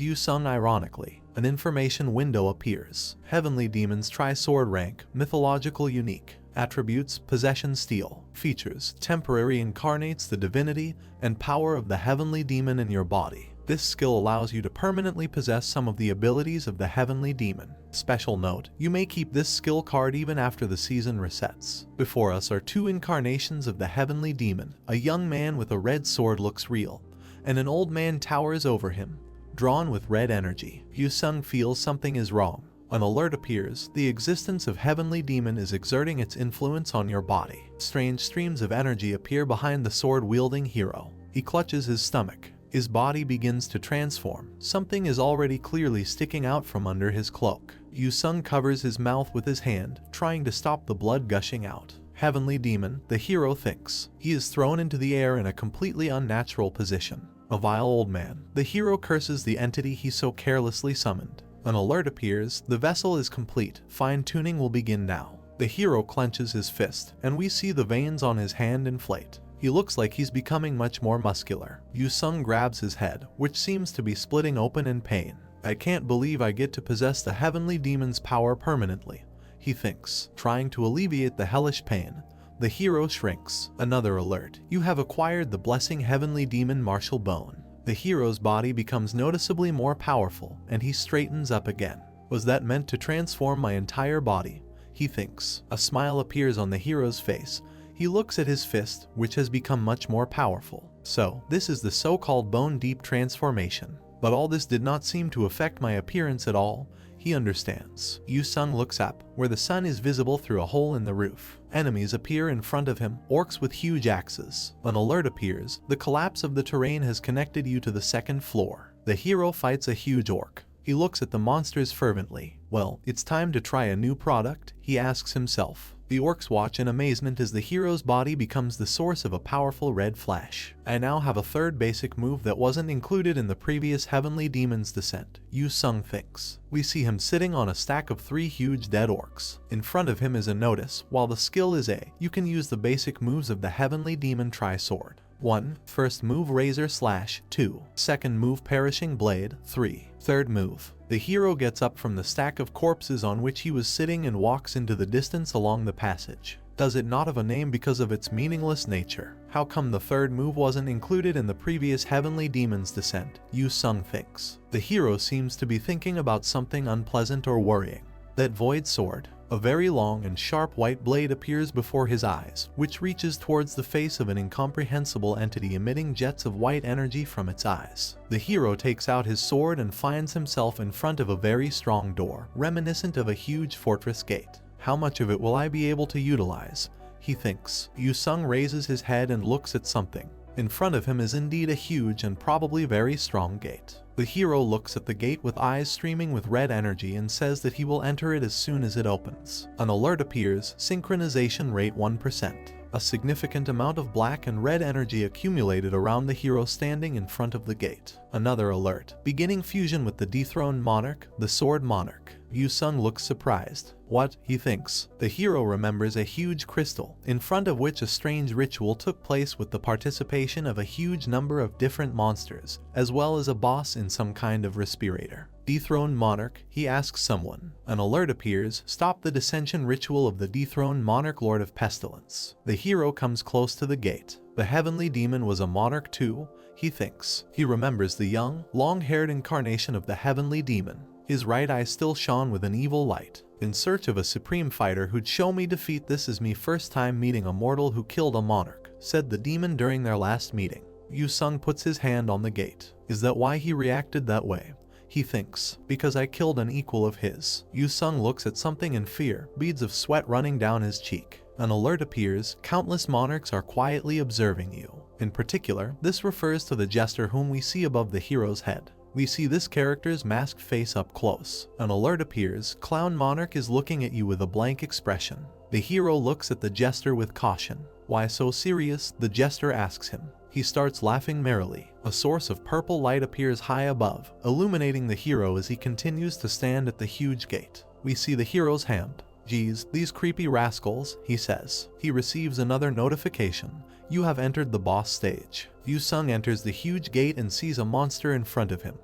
Yu-sung ironically. An information window appears. Heavenly Demon's tri-sword rank, mythological unique. Attributes, possession steel. Features, temporary incarnates the divinity and power of the heavenly demon in your body. This skill allows you to permanently possess some of the abilities of the heavenly demon. Special note, you may keep this skill card even after the season resets. Before us are 2 incarnations of the heavenly demon. A young man with a red sword looks real, and an old man towers over him, drawn with red energy. Yu-sung feels something is wrong. An alert appears. The existence of heavenly demon is exerting its influence on your body. Strange streams of energy appear behind the sword-wielding hero. He clutches his stomach. His body begins to transform. Something is already clearly sticking out from under his cloak. Yu-sung covers his mouth with his hand, trying to stop the blood gushing out. Heavenly demon, the hero thinks. He is thrown into the air in a completely unnatural position. A vile old man. The hero curses the entity he so carelessly summoned. An alert appears. The vessel is complete. Fine-tuning will begin now. The hero clenches his fist, and we see the veins on his hand inflate. He looks like he's becoming much more muscular. Yu-sung grabs his head, which seems to be splitting open in pain. I can't believe I get to possess the heavenly demon's power permanently, he thinks. Trying to alleviate the hellish pain, the hero shrinks. Another alert. You have acquired the blessing heavenly demon martial bone. The hero's body becomes noticeably more powerful, and he straightens up again. Was that meant to transform my entire body? He thinks. A smile appears on the hero's face. He looks at his fist, which has become much more powerful. So, this is the so-called bone deep transformation. But all this did not seem to affect my appearance at all. He understands. Yu-sung looks up, where the sun is visible through a hole in the roof. Enemies appear in front of him, orcs with huge axes. An alert appears. The collapse of the terrain has connected you to the second floor. The hero fights a huge orc. He looks at the monsters fervently. Well, it's time to try a new product, he asks himself. The orcs watch in amazement as the hero's body becomes the source of a powerful red flash. I now have a third basic move that wasn't included in the previous Heavenly Demon's Descent, Yu-sung thinks. We see him sitting on a stack of 3 huge dead orcs. In front of him is a notice. While the skill is A, you can use the basic moves of the Heavenly Demon Tri-Sword. 1. First move Razor Slash. 2. Second move Perishing Blade. 3. Third move. The hero gets up from the stack of corpses on which he was sitting and walks into the distance along the passage. Does it not have a name because of its meaningless nature? How come the third move wasn't included in the previous Heavenly Demon's Descent? Yu-sung thinks. The hero seems to be thinking about something unpleasant or worrying. That void sword. A very long and sharp white blade appears before his eyes, which reaches towards the face of an incomprehensible entity emitting jets of white energy from its eyes. The hero takes out his sword and finds himself in front of a very strong door, reminiscent of a huge fortress gate. How much of it will I be able to utilize? He thinks. Yu-sung raises his head and looks at something. In front of him is indeed a huge and probably very strong gate. The hero looks at the gate with eyes streaming with red energy and says that he will enter it as soon as it opens. An alert appears. Synchronization rate 1%. A significant amount of black and red energy accumulated around the hero standing in front of the gate. Another alert. Beginning fusion with the dethroned monarch, the sword monarch. Yu-sung looks surprised. What? He thinks. The hero remembers a huge crystal, in front of which a strange ritual took place with the participation of a huge number of different monsters, as well as a boss in some kind of respirator. Dethroned monarch, he asks someone. An alert appears. Stop the dissension ritual of the dethroned monarch, lord of pestilence. The hero comes close to the gate. The heavenly demon was a monarch too, he thinks. He remembers the young, long-haired incarnation of the heavenly demon. His right eye still shone with an evil light. In search of a supreme fighter who'd show me defeat. This is me first time meeting a mortal who killed a monarch, said the demon during their last meeting. Yu-sung puts his hand on the gate. Is that why he reacted that way? He thinks. Because I killed an equal of his. Yu-sung looks at something in fear, beads of sweat running down his cheek. An alert appears. Countless monarchs are quietly observing you. In particular, this refers to the jester whom we see above the hero's head. We see this character's masked face up close. An alert appears. Clown monarch is looking at you with a blank expression. The hero looks at the jester with caution. Why so serious? The jester asks him. He starts laughing merrily. A source of purple light appears high above, illuminating the hero as he continues to stand at the huge gate. We see the hero's hand. Geez, these creepy rascals, he says. He receives another notification. You have entered the boss stage. Yu-sung enters the huge gate and sees a monster in front of him,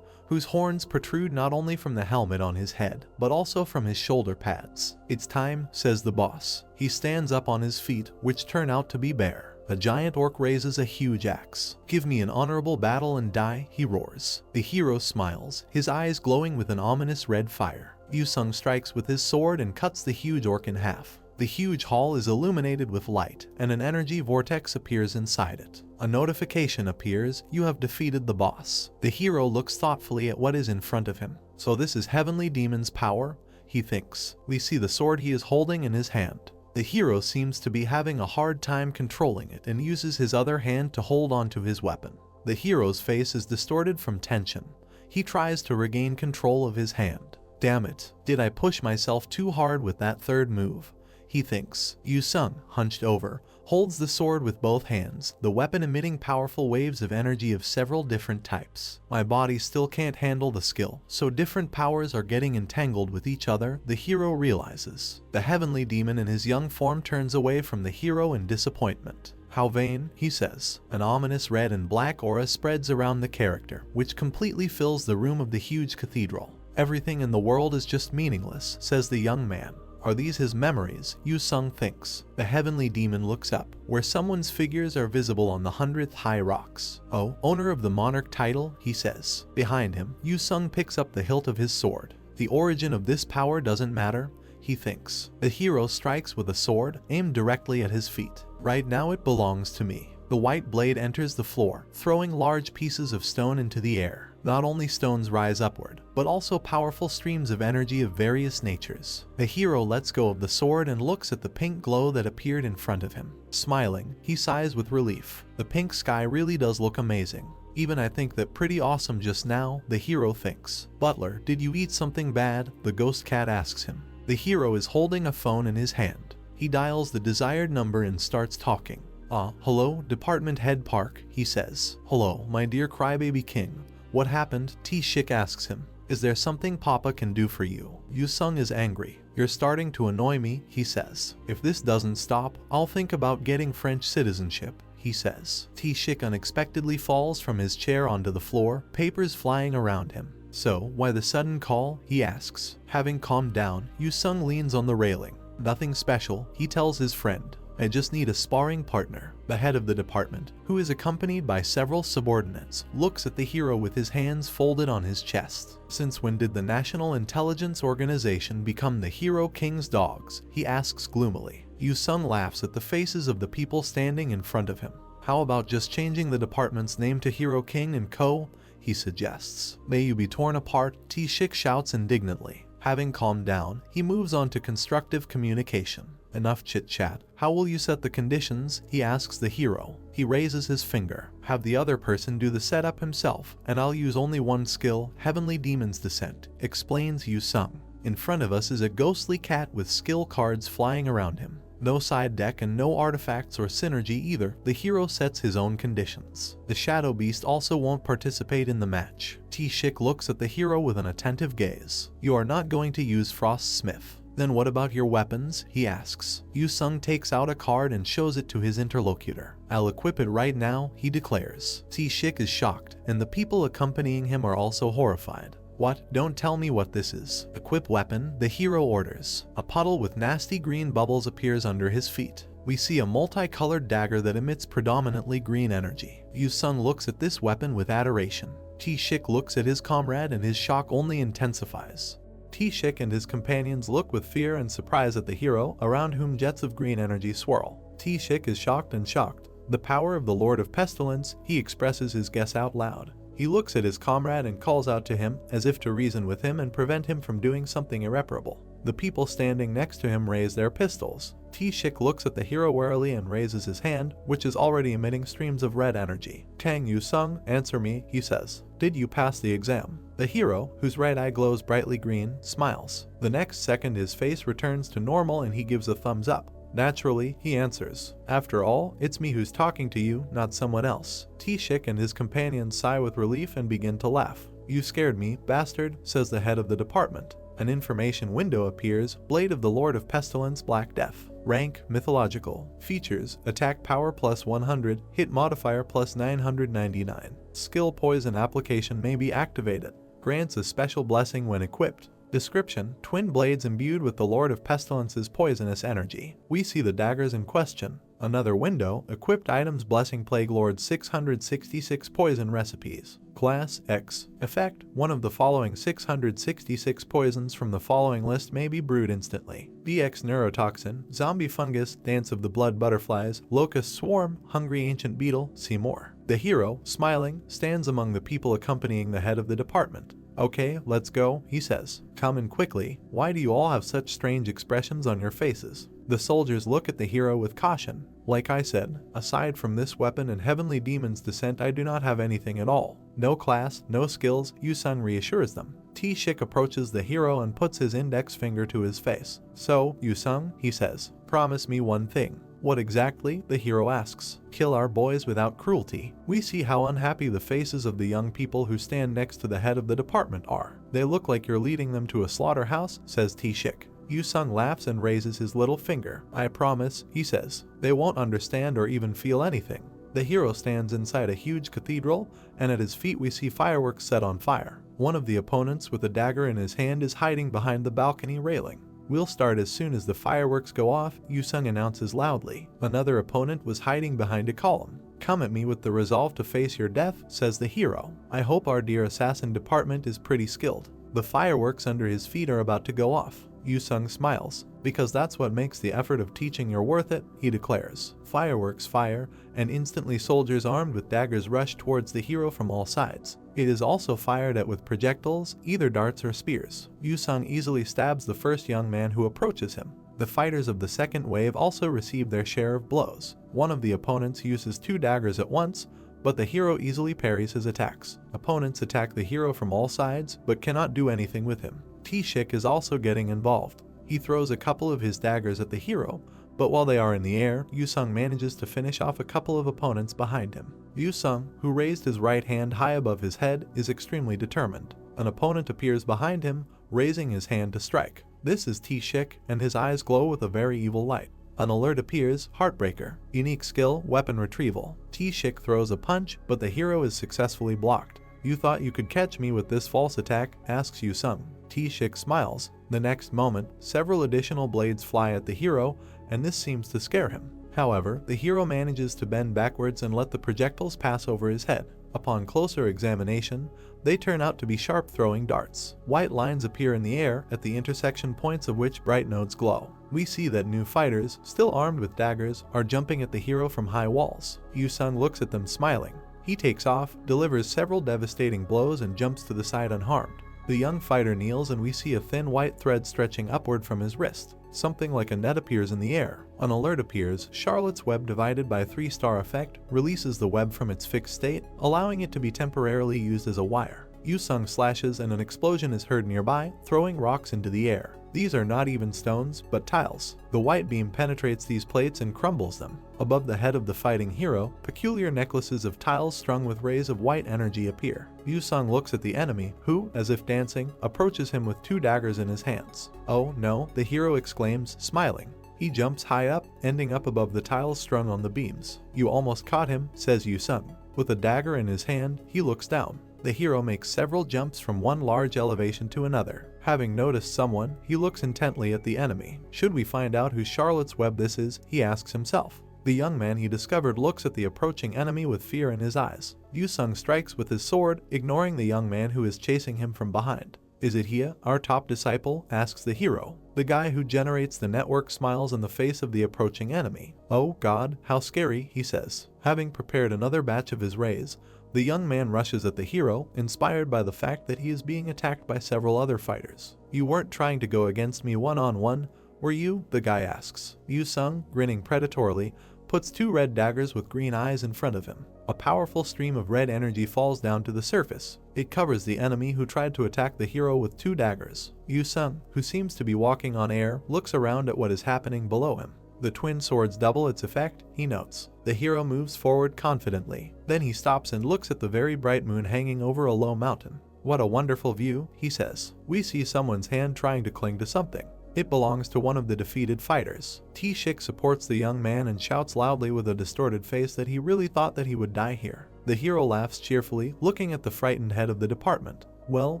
whose horns protrude not only from the helmet on his head, but also from his shoulder pads. It's time, says the boss. He stands up on his feet, which turn out to be bare. A giant orc raises a huge axe. Give me an honorable battle and die, he roars. The hero smiles, his eyes glowing with an ominous red fire. Yu-sung strikes with his sword and cuts the huge orc in half. The huge hall is illuminated with light, and an energy vortex appears inside it. A notification appears. You have defeated the boss. The hero looks thoughtfully at what is in front of him. So this is heavenly demon's power, he thinks. We see the sword he is holding in his hand. The hero seems to be having a hard time controlling it and uses his other hand to hold onto his weapon. The hero's face is distorted from tension. He tries to regain control of his hand. Damn it, did I push myself too hard with that third move? He thinks. Yu-sung, hunched over, holds the sword with both hands, the weapon emitting powerful waves of energy of several different types. My body still can't handle the skill, so different powers are getting entangled with each other, the hero realizes. The heavenly demon in his young form turns away from the hero in disappointment. How vain, he says. An ominous red and black aura spreads around the character, which completely fills the room of the huge cathedral. Everything in the world is just meaningless, says the young man. Are these his memories? Yu-sung thinks. The heavenly demon looks up, where someone's figures are visible on the 100th high rocks. Oh, owner of the monarch title, he says. Behind him, Yu-sung picks up the hilt of his sword. The origin of this power doesn't matter, he thinks. The hero strikes with a sword, aimed directly at his feet. Right now it belongs to me. The white blade enters the floor, throwing large pieces of stone into the air. Not only stones rise upward, but also powerful streams of energy of various natures. The hero lets go of the sword and looks at the pink glow that appeared in front of him. Smiling, he sighs with relief. The pink sky really does look amazing. Even I think that pretty awesome just now, the hero thinks. Butler, did you eat something bad? The ghost cat asks him. The hero is holding a phone in his hand. He dials the desired number and starts talking. Hello, Department Head Park, he says. Hello, my dear crybaby king. What happened? T-shik asks him. Is there something Papa can do for you? Yu-sung is angry. You're starting to annoy me, he says. If this doesn't stop, I'll think about getting French citizenship, he says. T-shik unexpectedly falls from his chair onto the floor, papers flying around him. So, why the sudden call? He asks. Having calmed down, Yu-sung leans on the railing. Nothing special, he tells his friend. I just need a sparring partner. The head of the department, who is accompanied by several subordinates, looks at the hero with his hands folded on his chest. Since when did the National Intelligence Organization become the Hero King's dogs? He asks gloomily. Yu-sung laughs at the faces of the people standing in front of him. How about just changing the department's name to Hero King & Co., he suggests. May you be torn apart, T-shik shouts indignantly. Having calmed down, he moves on to constructive communication. Enough chit-chat. How will you set the conditions? He asks the hero. He raises his finger. Have the other person do the setup himself, and I'll use only one skill, Heavenly Demon's Descent, explains Yu-sung. In front of us is a ghostly cat with skill cards flying around him. No side deck and no artifacts or synergy either. The hero sets his own conditions. The Shadow Beast also won't participate in the match. T-shik looks at the hero with an attentive gaze. You are not going to use Frost Smith. Then what about your weapons? He asks. Yu-sung takes out a card and shows it to his interlocutor. I'll equip it right now, he declares. T-shik is shocked, and the people accompanying him are also horrified. What? Don't tell me what this is. Equip weapon, the hero orders. A puddle with nasty green bubbles appears under his feet. We see a multicolored dagger that emits predominantly green energy. Yu-sung looks at this weapon with adoration. T-shik looks at his comrade and his shock only intensifies. T-shik and his companions look with fear and surprise at the hero, around whom jets of green energy swirl. T-shik is shocked and shocked. The power of the Lord of Pestilence, he expresses his guess out loud. He looks at his comrade and calls out to him, as if to reason with him and prevent him from doing something irreparable. The people standing next to him raise their pistols. T-shik looks at the hero warily and raises his hand, which is already emitting streams of red energy. Tang Yu-sung, answer me, he says. Did you pass the exam? The hero, whose right eye glows brightly green, smiles. The next second his face returns to normal and he gives a thumbs up. Naturally, he answers. After all, it's me who's talking to you, not someone else. T-shik and his companions sigh with relief and begin to laugh. You scared me, bastard, says the head of the department. An information window appears, Blade of the Lord of Pestilence, Black Death. Rank, Mythological. Features, Attack Power plus 100, Hit Modifier plus 999. Skill Poison application may be activated. Grants a special blessing when equipped. Description, twin blades imbued with the Lord of Pestilence's poisonous energy. We see the daggers in question. Another window, equipped items Blessing Plague Lord 666 poison recipes. Class X. Effect, one of the following 666 poisons from the following list may be brewed instantly. DX Neurotoxin, Zombie Fungus, Dance of the Blood Butterflies, Locust Swarm, Hungry Ancient Beetle, see more. The hero, smiling, stands among the people accompanying the head of the department. Okay, let's go, he says. Come in quickly. Why do you all have such strange expressions on your faces? The soldiers look at the hero with caution. Like I said, aside from this weapon and Heavenly Demon's Descent, I do not have anything at all. No class, no skills, Yu-sung reassures them. T-shik approaches the hero and puts his index finger to his face. So, Yu-sung, he says, promise me one thing. What exactly? The hero asks. Kill our boys without cruelty. We see how unhappy the faces of the young people who stand next to the head of the department are. They look like you're leading them to a slaughterhouse, says T-shik. Yu-sung laughs and raises his little finger. I promise, he says. They won't understand or even feel anything. The hero stands inside a huge cathedral, and at his feet we see fireworks set on fire. One of the opponents with a dagger in his hand is hiding behind the balcony railing. We'll start as soon as the fireworks go off, Yu-sung announces loudly. Another opponent was hiding behind a column. Come at me with the resolve to face your death, says the hero. I hope our dear assassin department is pretty skilled. The fireworks under his feet are about to go off. Yu-sung smiles. Because that's what makes the effort of teaching you worth it, he declares. Fireworks fire, and instantly soldiers armed with daggers rush towards the hero from all sides. It is also fired at with projectiles, either darts or spears. Yu-sung easily stabs the first young man who approaches him. The fighters of the second wave also receive their share of blows. One of the opponents uses 2 daggers at once, but the hero easily parries his attacks. Opponents attack the hero from all sides, but cannot do anything with him. T-shik is also getting involved. He throws a couple of his daggers at the hero, but while they are in the air, Yu-sung manages to finish off a couple of opponents behind him. Yu-sung, who raised his right hand high above his head, is extremely determined. An opponent appears behind him, raising his hand to strike. This is T-shik, and his eyes glow with a very evil light. An alert appears, Heartbreaker. Unique skill, weapon retrieval. T-shik throws a punch, but the hero is successfully blocked. You thought you could catch me with this false attack? Asks Yu-sung. T-shik smiles. The next moment, several additional blades fly at the hero, and this seems to scare him. However, the hero manages to bend backwards and let the projectiles pass over his head. Upon closer examination, they turn out to be sharp throwing darts. White lines appear in the air, at the intersection points of which bright nodes glow. We see that new fighters, still armed with daggers, are jumping at the hero from high walls. Yu-sung looks at them smiling. He takes off, delivers several devastating blows, and jumps to the side unharmed. The young fighter kneels and we see a thin white thread stretching upward from his wrist. Something like a net appears in the air. An alert appears. Charlotte's web divided by 3-star effect releases the web from its fixed state, allowing it to be temporarily used as a wire. Yu-sung slashes and an explosion is heard nearby, throwing rocks into the air. These are not even stones, but tiles. The white beam penetrates these plates and crumbles them. Above the head of the fighting hero, peculiar necklaces of tiles strung with rays of white energy appear. Yu-sung looks at the enemy, who, as if dancing, approaches him with 2 daggers in his hands. "Oh no," the hero exclaims, smiling. He jumps high up, ending up above the tiles strung on the beams. "You almost caught him," says Yu-sung. With a dagger in his hand, he looks down. The hero makes several jumps from one large elevation to another. Having noticed someone, he looks intently at the enemy. Should we find out who Charlotte's Web this is, he asks himself. The young man he discovered looks at the approaching enemy with fear in his eyes. Yu-sung strikes with his sword, ignoring the young man who is chasing him from behind. "Is it he, our top disciple?" asks the hero. The guy who generates the network smiles in the face of the approaching enemy. "Oh God, how scary," he says. Having prepared another batch of his rays, the young man rushes at the hero, inspired by the fact that he is being attacked by several other fighters. "You weren't trying to go against me one-on-one, were you?" the guy asks. Yu-sung, grinning predatorily, puts 2 red daggers with green eyes in front of him. A powerful stream of red energy falls down to the surface. It covers the enemy who tried to attack the hero with 2 daggers. Yu-sung, who seems to be walking on air, looks around at what is happening below him. The twin swords double its effect, he notes. The hero moves forward confidently. Then he stops and looks at the very bright moon hanging over a low mountain. "What a wonderful view," he says. We see someone's hand trying to cling to something. It belongs to one of the defeated fighters. T-shik supports the young man and shouts loudly with a distorted face that he really thought that he would die here. The hero laughs cheerfully, looking at the frightened head of the department. "Well,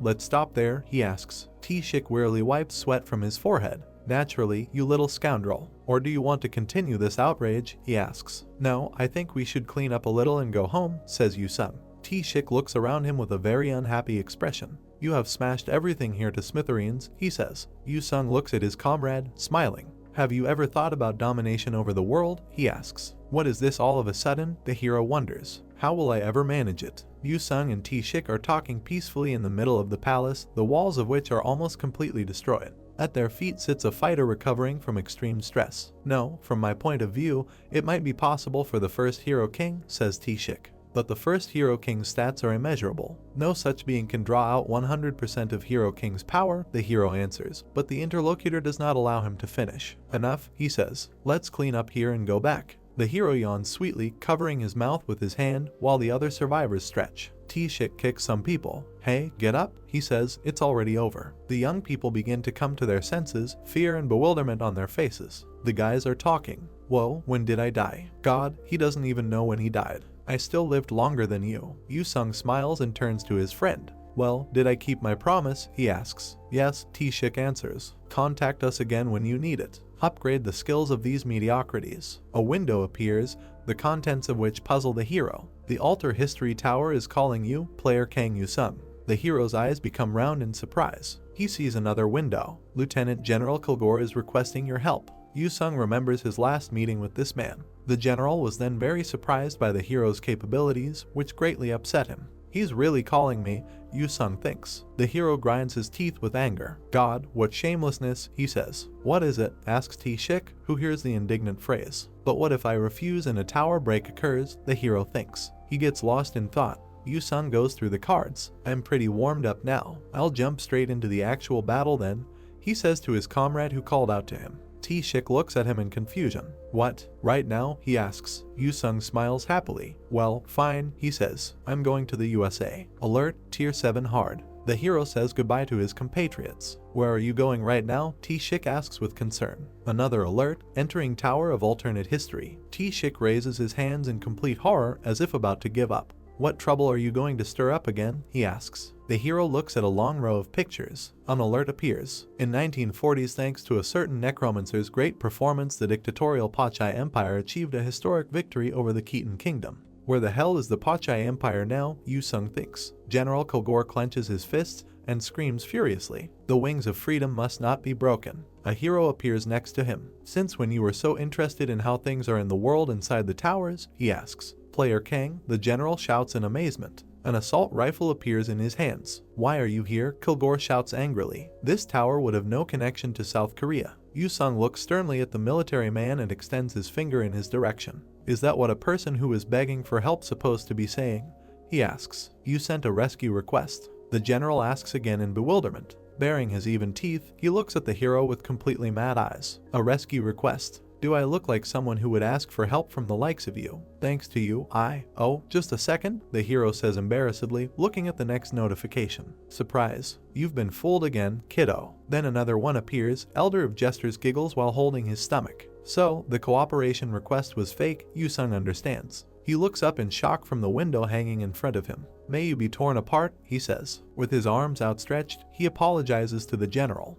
let's stop there," he asks. T-shik wearily wipes sweat from his forehead. "Naturally, you little scoundrel. Or do you want to continue this outrage?" he asks. "No, I think we should clean up a little and go home," says Yu-sung. T-shik looks around him with a very unhappy expression. "You have smashed everything here to smithereens," he says. Yu-sung looks at his comrade, smiling. "Have you ever thought about domination over the world?" he asks. "What is this all of a sudden?" the hero wonders. "How will I ever manage it?" Yu-sung and T-shik are talking peacefully in the middle of the palace, the walls of which are almost completely destroyed. At their feet sits a fighter recovering from extreme stress. "No, from my point of view, it might be possible for the first Hero King," says T-shik. "But the first Hero King's stats are immeasurable. No such being can draw out 100% of Hero King's power," the hero answers, but the interlocutor does not allow him to finish. "Enough," he says. "Let's clean up here and go back." The hero yawns sweetly, covering his mouth with his hand, while the other survivors stretch. T-shik kicks some people. "Hey, get up," he says, "it's already over." The young people begin to come to their senses, fear and bewilderment on their faces. The guys are talking. "Whoa, when did I die? God, he doesn't even know when he died. I still lived longer than you." Yu-sung smiles and turns to his friend. "Well, did I keep my promise?" he asks. "Yes," T-shik answers. "Contact us again when you need it. Upgrade the skills of these mediocrities." A window appears, the contents of which puzzle the hero. "The Alter History Tower is calling you, player Kang Yu-sung." The hero's eyes become round in surprise. He sees another window. "Lieutenant General Kilgore is requesting your help." Yu-sung remembers his last meeting with this man. The general was then very surprised by the hero's capabilities, which greatly upset him. "He's really calling me," Yu-sung thinks. The hero grinds his teeth with anger. "God, what shamelessness," he says. "What is it?" asks T-shik, who hears the indignant phrase. "But what if I refuse and a tower break occurs?" the hero thinks. He gets lost in thought. Yu-sung goes through the cards. "I'm pretty warmed up now. I'll jump straight into the actual battle then," he says to his comrade who called out to him. T-shik looks at him in confusion. "What, right now?" he asks. Yu-sung smiles happily. "Well, fine," he says. "I'm going to the USA. Alert, Tier 7 hard." The hero says goodbye to his compatriots. "Where are you going right now?" T-shik asks with concern. Another alert, entering Tower of Alternate History. T-shik raises his hands in complete horror as if about to give up. "What trouble are you going to stir up again?" he asks. The hero looks at a long row of pictures. An alert appears. In 1940s, thanks to a certain necromancer's great performance, the dictatorial Pachai Empire achieved a historic victory over the Khitan Kingdom. Where the hell is the Pachai Empire now? Yu-sung thinks. General Kilgore clenches his fists and screams furiously. The wings of freedom must not be broken. A hero appears next to him. "Since when you were so interested in how things are in the world inside the towers?" he asks. "Player Kang," the general shouts in amazement. An assault rifle appears in his hands. "Why are you here?" Kilgore shouts angrily. "This tower would have no connection to South Korea." Yu-sung looks sternly at the military man and extends his finger in his direction. "Is that what a person who is begging for help supposed to be saying?" he asks. "You sent a rescue request." The general asks again in bewilderment. Baring his even teeth, he looks at the hero with completely mad eyes. A rescue request. Do I look like someone who would ask for help from the likes of you? Thanks to you, oh, just a second, the hero says embarrassedly, looking at the next notification. Surprise. You've been fooled again, kiddo. Then another one appears. Elder of Jesters giggles while holding his stomach. So, the cooperation request was fake, Yu-sung understands. He looks up in shock from the window hanging in front of him. May you be torn apart, he says. With his arms outstretched, he apologizes to the general.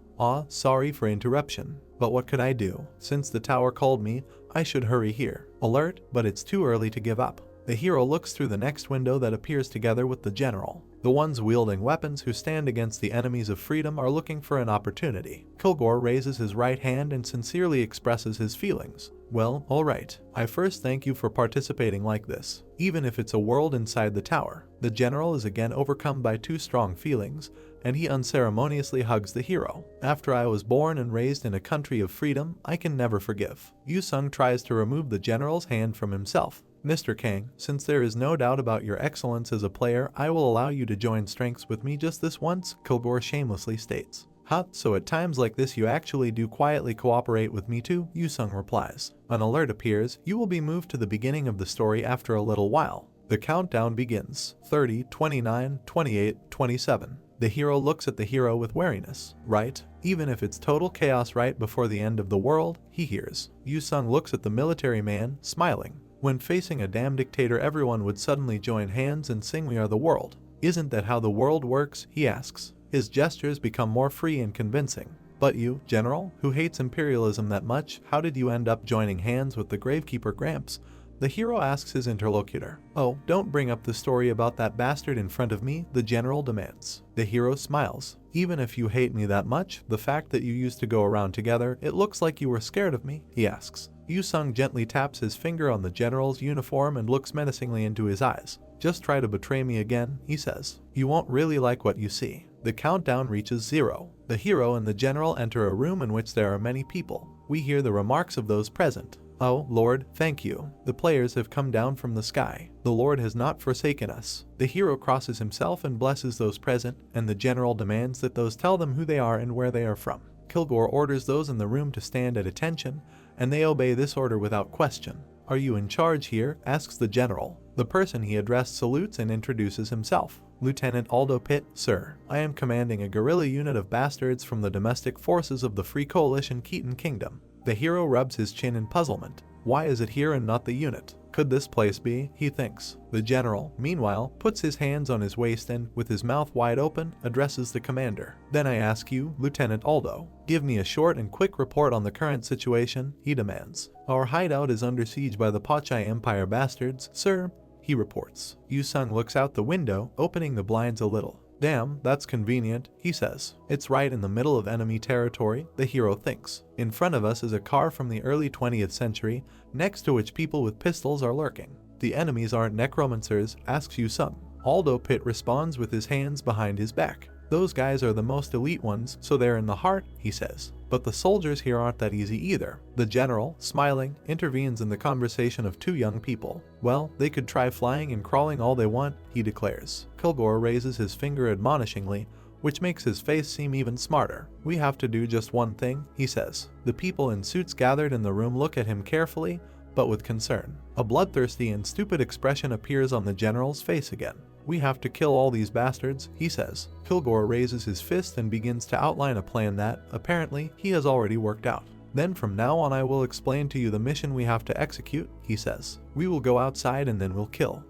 Sorry for interruption. But what could I do? Since the tower called me, I should hurry here. Alert, but it's too early to give up. The hero looks through the next window that appears together with the general. The ones wielding weapons who stand against the enemies of freedom are looking for an opportunity. Kilgore raises his right hand and sincerely expresses his feelings. Well, alright. I first thank you for participating like this, even if it's a world inside the tower. The general is again overcome by two strong feelings, and he unceremoniously hugs the hero. After I was born and raised in a country of freedom, I can never forgive. Yu-sung tries to remove the general's hand from himself. Mr. Kang, since there is no doubt about your excellence as a player, I will allow you to join strengths with me just this once, Kilgore shamelessly states. So at times like this you actually do quietly cooperate with me too, Yu-sung replies. An alert appears. You will be moved to the beginning of the story after a little while. The countdown begins. 30, 29, 28, 27. The hero looks at the hero with wariness. Right? Even if it's total chaos right before the end of the world, he hears. Yu-sung looks at the military man, smiling. When facing a damn dictator, everyone would suddenly join hands and sing "We Are the World." Isn't that how the world works? He asks. His gestures become more free and convincing. But you, General, who hates imperialism that much, how did you end up joining hands with the Gravekeeper Gramps? The hero asks his interlocutor. Oh, don't bring up the story about that bastard in front of me, the general demands. The hero smiles. Even if you hate me that much, the fact that you used to go around together, it looks like you were scared of me, he asks. Yu-sung gently taps his finger on the general's uniform and looks menacingly into his eyes. Just try to betray me again, he says. You won't really like what you see. The countdown reaches 0. The hero and the general enter a room in which there are many people. We hear the remarks of those present. Oh, Lord, thank you. The players have come down from the sky. The Lord has not forsaken us. The hero crosses himself and blesses those present, and the general demands that those tell them who they are and where they are from. Kilgore orders those in the room to stand at attention, and they obey this order without question. Are you in charge here? Asks the general. The person he addressed salutes and introduces himself. Lieutenant Aldo Pitt, sir. I am commanding a guerrilla unit of bastards from the domestic forces of the Free Coalition Keaton Kingdom. The hero rubs his chin in puzzlement. Why is it here and not the unit? Could this place be? He thinks. The general, meanwhile, puts his hands on his waist and, with his mouth wide open, addresses the commander. Then I ask you, Lieutenant Aldo, give me a short and quick report on the current situation, he demands. Our hideout is under siege by the Pachai Empire bastards, sir, he reports. Yu-sung looks out the window, opening the blinds a little. Damn, that's convenient, he says. It's right in the middle of enemy territory, the hero thinks. In front of us is a car from the early 20th century, next to which people with pistols are lurking. The enemies aren't necromancers, asks Yu-sung. Aldo Pitt responds with his hands behind his back. Those guys are the most elite ones, so they're in the heart, he says. But the soldiers here aren't that easy either. The general, smiling, intervenes in the conversation of two young people. Well, they could try flying and crawling all they want, he declares. Kilgore raises his finger admonishingly, which makes his face seem even smarter. We have to do just one thing, he says. The people in suits gathered in the room look at him carefully, but with concern. A bloodthirsty and stupid expression appears on the general's face again. We have to kill all these bastards, he says. Kilgore raises his fist and begins to outline a plan that, apparently, he has already worked out. Then from now on I will explain to you the mission we have to execute, he says. We will go outside and then we'll kill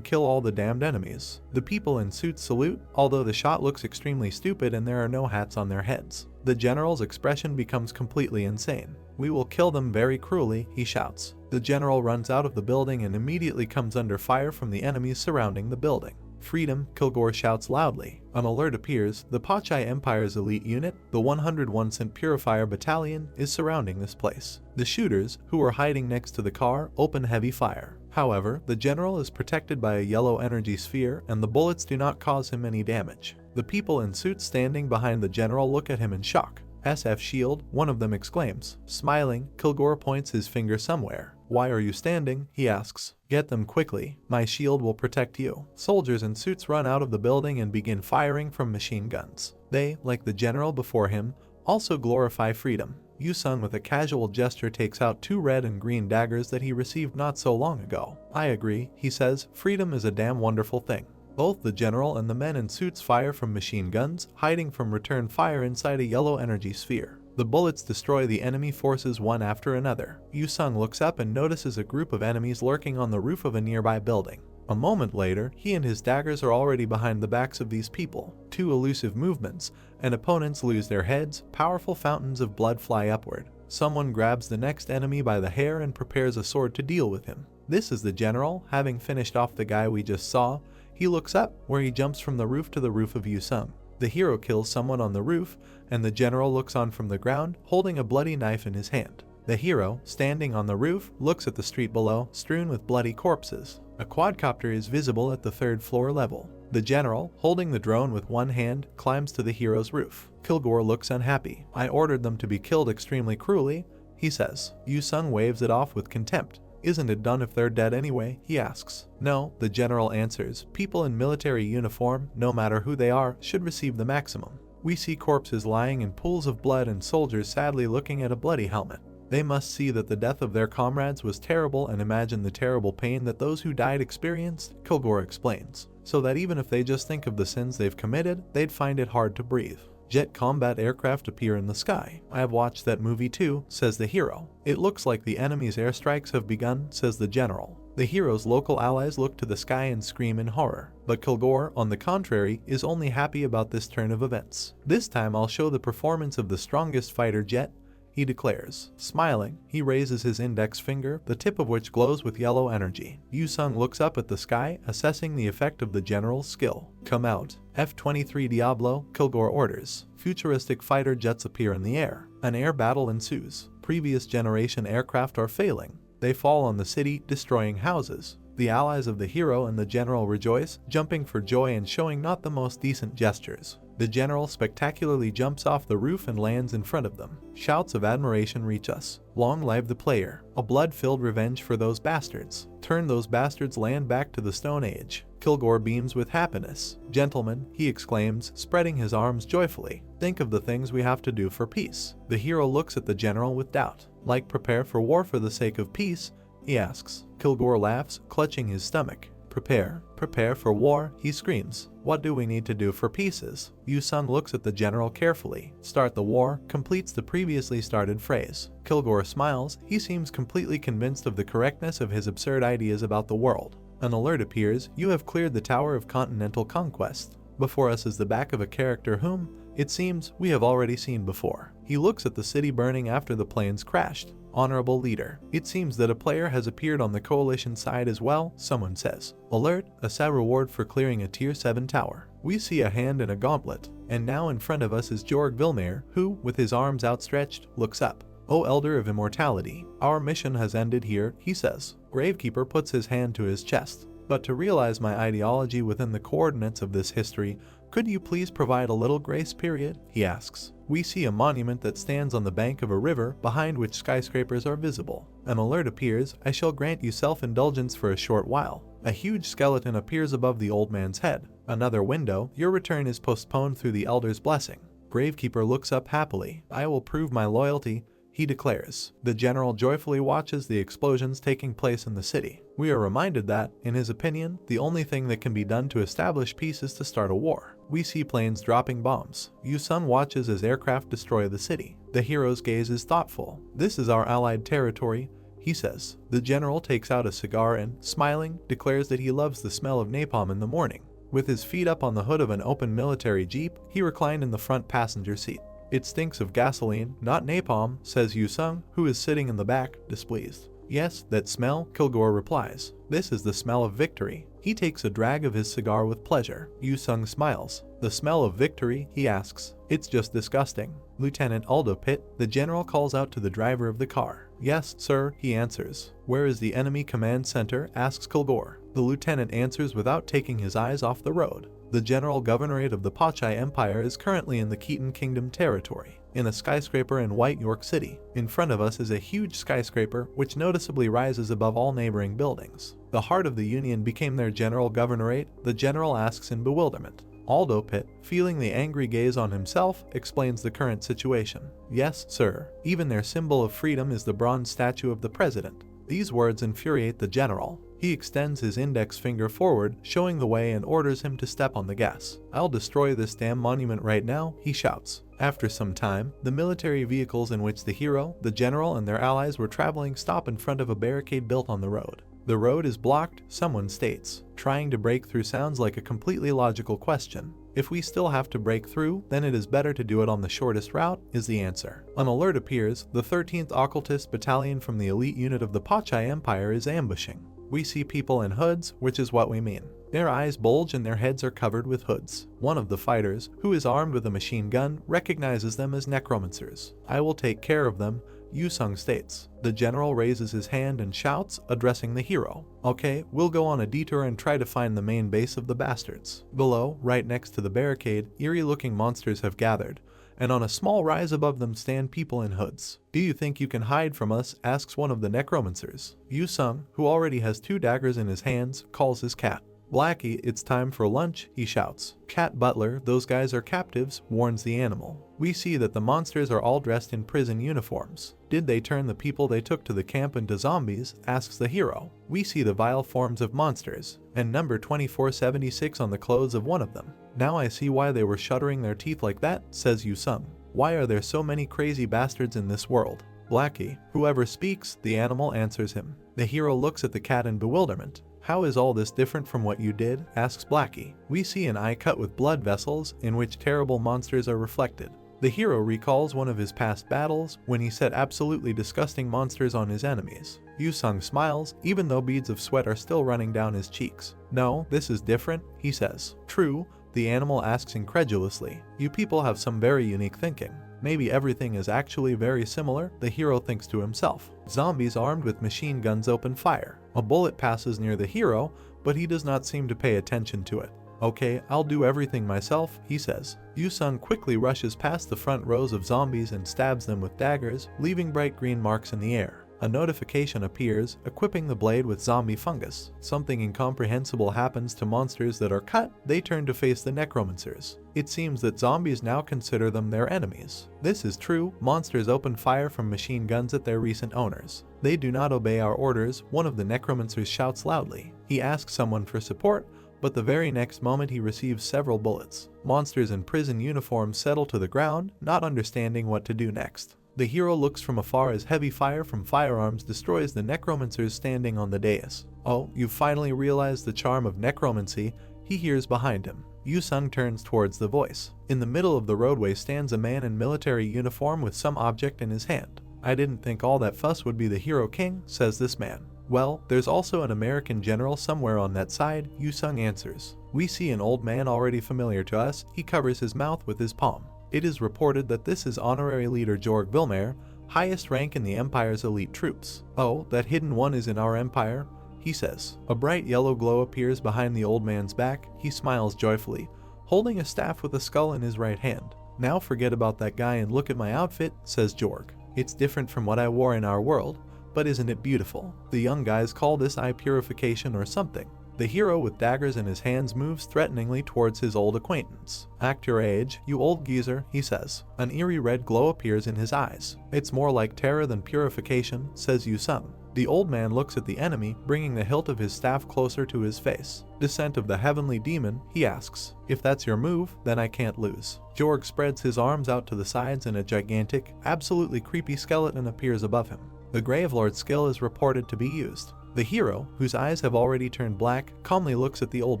all the damned enemies. The people in suits salute, although the shot looks extremely stupid and there are no hats on their heads. The general's expression becomes completely insane. We will kill them very cruelly, he shouts. The general runs out of the building and immediately comes under fire from the enemies surrounding the building. Freedom, Kilgore shouts loudly. An alert appears. The Pachai Empire's elite unit, the 101 Cent Purifier Battalion, is surrounding this place. The shooters, who are hiding next to the car, open heavy fire. However, the general is protected by a yellow energy sphere and the bullets do not cause him any damage. The people in suits standing behind the general look at him in shock. SF shield, one of them exclaims. Smiling, Kilgore points his finger somewhere. Why are you standing? He asks. Get them quickly. My shield will protect you. Soldiers in suits run out of the building and begin firing from machine guns. They, like the general before him, also glorify freedom. Yu-sung with a casual gesture takes out 2 red and green daggers that he received not so long ago. I agree, he says, freedom is a damn wonderful thing. Both the general and the men in suits fire from machine guns, hiding from return fire inside a yellow energy sphere. The bullets destroy the enemy forces one after another. Yu-sung looks up and notices a group of enemies lurking on the roof of a nearby building. A moment later, he and his daggers are already behind the backs of these people. 2 elusive movements, and opponents lose their heads, powerful fountains of blood fly upward. Someone grabs the next enemy by the hair and prepares a sword to deal with him. This is the general, having finished off the guy we just saw. He looks up, where he jumps from the roof to the roof of Yu-sung. The hero kills someone on the roof, and the general looks on from the ground, holding a bloody knife in his hand. The hero, standing on the roof, looks at the street below, strewn with bloody corpses. A quadcopter is visible at the 3rd floor level. The general, holding the drone with one hand, climbs to the hero's roof. Kilgore looks unhappy. I ordered them to be killed extremely cruelly, he says. Yu-sung waves it off with contempt. Isn't it done if they're dead anyway? He asks. No, the general answers. People in military uniform, no matter who they are, should receive the maximum. We see corpses lying in pools of blood and soldiers sadly looking at a bloody helmet. They must see that the death of their comrades was terrible and imagine the terrible pain that those who died experienced, Kilgore explains, so that even if they just think of the sins they've committed, they'd find it hard to breathe. Jet combat aircraft appear in the sky. I have watched that movie too, says the hero. It looks like the enemy's airstrikes have begun, says the general. The hero's local allies look to the sky and scream in horror, but Kilgore, on the contrary, is only happy about this turn of events. This time I'll show the performance of the strongest fighter jet, he declares. Smiling, he raises his index finger, the tip of which glows with yellow energy. Yu-sung looks up at the sky, assessing the effect of the general's skill. Come out. F-23 Diablo, Kilgore orders. Futuristic fighter jets appear in the air. An air battle ensues. Previous generation aircraft are failing. They fall on the city, destroying houses. The allies of the hero and the general rejoice, jumping for joy and showing not the most decent gestures. The general spectacularly jumps off the roof and lands in front of them. Shouts of admiration reach us. Long live the player. A blood-filled revenge for those bastards. Turn those bastards land back to the Stone Age. Kilgore beams with happiness. Gentlemen, he exclaims, spreading his arms joyfully. Think of the things we have to do for peace. The hero looks at the general with doubt. Like prepare for war for the sake of peace? He asks. Kilgore laughs, clutching his stomach. Prepare for war, he screams. What do we need to do for pieces? Yu-sung looks at the general carefully. Start the war, completes the previously started phrase. Kilgore smiles, he seems completely convinced of the correctness of his absurd ideas about the world. An alert appears, you have cleared the Tower of Continental Conquest. Before us is the back of a character whom, it seems, we have already seen before. He looks at the city burning after the planes crashed. Honorable leader. It seems that a player has appeared on the coalition side as well, someone says. Alert, a sad reward for clearing a tier 7 tower. We see a hand and a gauntlet, and now in front of us is Jorg Vilmeer, who, with his arms outstretched, looks up. O Elder of Immortality, our mission has ended here, he says. Gravekeeper puts his hand to his chest. But to realize my ideology within the coordinates of this history, could you please provide a little grace period? He asks. We see a monument that stands on the bank of a river, behind which skyscrapers are visible. An alert appears, I shall grant you self-indulgence for a short while. A huge skeleton appears above the old man's head. Another window, your return is postponed through the Elder's blessing. Gravekeeper looks up happily. I will prove my loyalty, he declares. The general joyfully watches the explosions taking place in the city. We are reminded that, in his opinion, the only thing that can be done to establish peace is to start a war. We see planes dropping bombs. Yu-sung watches as aircraft destroy the city. The hero's gaze is thoughtful. This is our allied territory, he says. The general takes out a cigar and, smiling, declares that he loves the smell of napalm in the morning. With his feet up on the hood of an open military jeep, he reclined in the front passenger seat. It stinks of gasoline, not napalm, says Yu-sung, who is sitting in the back, displeased. Yes, that smell, Kilgore replies. This is the smell of victory. He takes a drag of his cigar with pleasure. Yu-sung smiles. The smell of victory, he asks. It's just disgusting. Lieutenant Aldo Pitt, the general calls out to the driver of the car. Yes, sir, he answers. Where is the enemy command center, asks Kilgore. The lieutenant answers without taking his eyes off the road. The general governorate of the Pachai Empire is currently in the Khitan Kingdom territory. in a skyscraper in White York City. In front of us is a huge skyscraper which noticeably rises above all neighboring buildings. The heart of the Union became their general governorate, the general asks in bewilderment. Aldo Pitt, feeling the angry gaze on himself, explains the current situation. Yes, sir. Even their symbol of freedom is the bronze statue of the president. These words infuriate the general. He extends his index finger forward, showing the way, and orders him to step on the gas. I'll destroy this damn monument right now, he shouts. After some time, the military vehicles in which the hero, the general, and their allies were traveling stop in front of a barricade built on the road. The road is blocked, someone states. Trying to break through sounds like a completely logical question. If we still have to break through, then it is better to do it on the shortest route, is the answer. An alert appears. The 13th Occultist Battalion from the elite unit of the Pachai Empire is ambushing. We see people in hoods, which is what we mean. Their eyes bulge and their heads are covered with hoods. One of the fighters, who is armed with a machine gun, recognizes them as necromancers. I will take care of them, Yu-sung states. The general raises his hand and shouts, addressing the hero. Okay, we'll go on a detour and try to find the main base of the bastards. Below, right next to the barricade, eerie-looking monsters have gathered, and on a small rise above them stand people in hoods. Do you think you can hide from us? Asks one of the necromancers. Yu-sung, who already has 2 daggers in his hands, calls his cat. Blackie, it's time for lunch, he shouts. Cat Butler, those guys are captives, warns the animal. We see that the monsters are all dressed in prison uniforms. Did they turn the people they took to the camp into zombies? Asks the hero. We see the vile forms of monsters, and number 2476 on the clothes of one of them. Now I see why they were shuddering their teeth like that, says Yu-sung. Why are there so many crazy bastards in this world? Blackie, whoever speaks, the animal answers him. The hero looks at the cat in bewilderment. How is all this different from what you did? Asks Blackie. We see an eye cut with blood vessels, in which terrible monsters are reflected. The hero recalls one of his past battles, when he set absolutely disgusting monsters on his enemies. Yu-sung smiles, even though beads of sweat are still running down his cheeks. No, this is different, he says. True, the animal asks incredulously. You people have some very unique thinking. Maybe everything is actually very similar, the hero thinks to himself. Zombies armed with machine guns open fire. A bullet passes near the hero, but he does not seem to pay attention to it. Okay, I'll do everything myself, he says. Yu-sung quickly rushes past the front rows of zombies and stabs them with daggers, leaving bright green marks in the air. A notification appears, equipping the blade with zombie fungus. Something incomprehensible happens to monsters that are cut. They turn to face the necromancers. It seems that zombies now consider them their enemies. This is true. Monsters open fire from machine guns at their recent owners. They do not obey our orders, one of the necromancers shouts loudly. He asks someone for support, but the very next moment he receives several bullets. Monsters in prison uniforms settle to the ground, not understanding what to do next. The hero looks from afar as heavy fire from firearms destroys the necromancers standing on the dais. Oh, you finally realized the charm of necromancy, he hears behind him. Yu-sung turns towards the voice. In the middle of the roadway stands a man in military uniform with some object in his hand. I didn't think all that fuss would be the hero king, says this man. Well, there's also an American general somewhere on that side, Yu-sung answers. We see an old man already familiar to us. He covers his mouth with his palm. It is reported that this is honorary leader Jorg Vilmer, highest rank in the Empire's elite troops. Oh, that hidden one is in our empire, he says. A bright yellow glow appears behind the old man's back. He smiles joyfully, holding a staff with a skull in his right hand. Now forget about that guy and look at my outfit, says Jorg. It's different from what I wore in our world, but isn't it beautiful? The young guys call this eye purification or something. The hero with daggers in his hands moves threateningly towards his old acquaintance. Act your age, you old geezer, he says. An eerie red glow appears in his eyes. It's more like terror than purification, says Yu-sung. The old man looks at the enemy, bringing the hilt of his staff closer to his face. Descent of the heavenly demon, he asks. If that's your move, then I can't lose. Jorg spreads his arms out to the sides and a gigantic, absolutely creepy skeleton appears above him. The Gravelord skill is reported to be used. The hero, whose eyes have already turned black, calmly looks at the old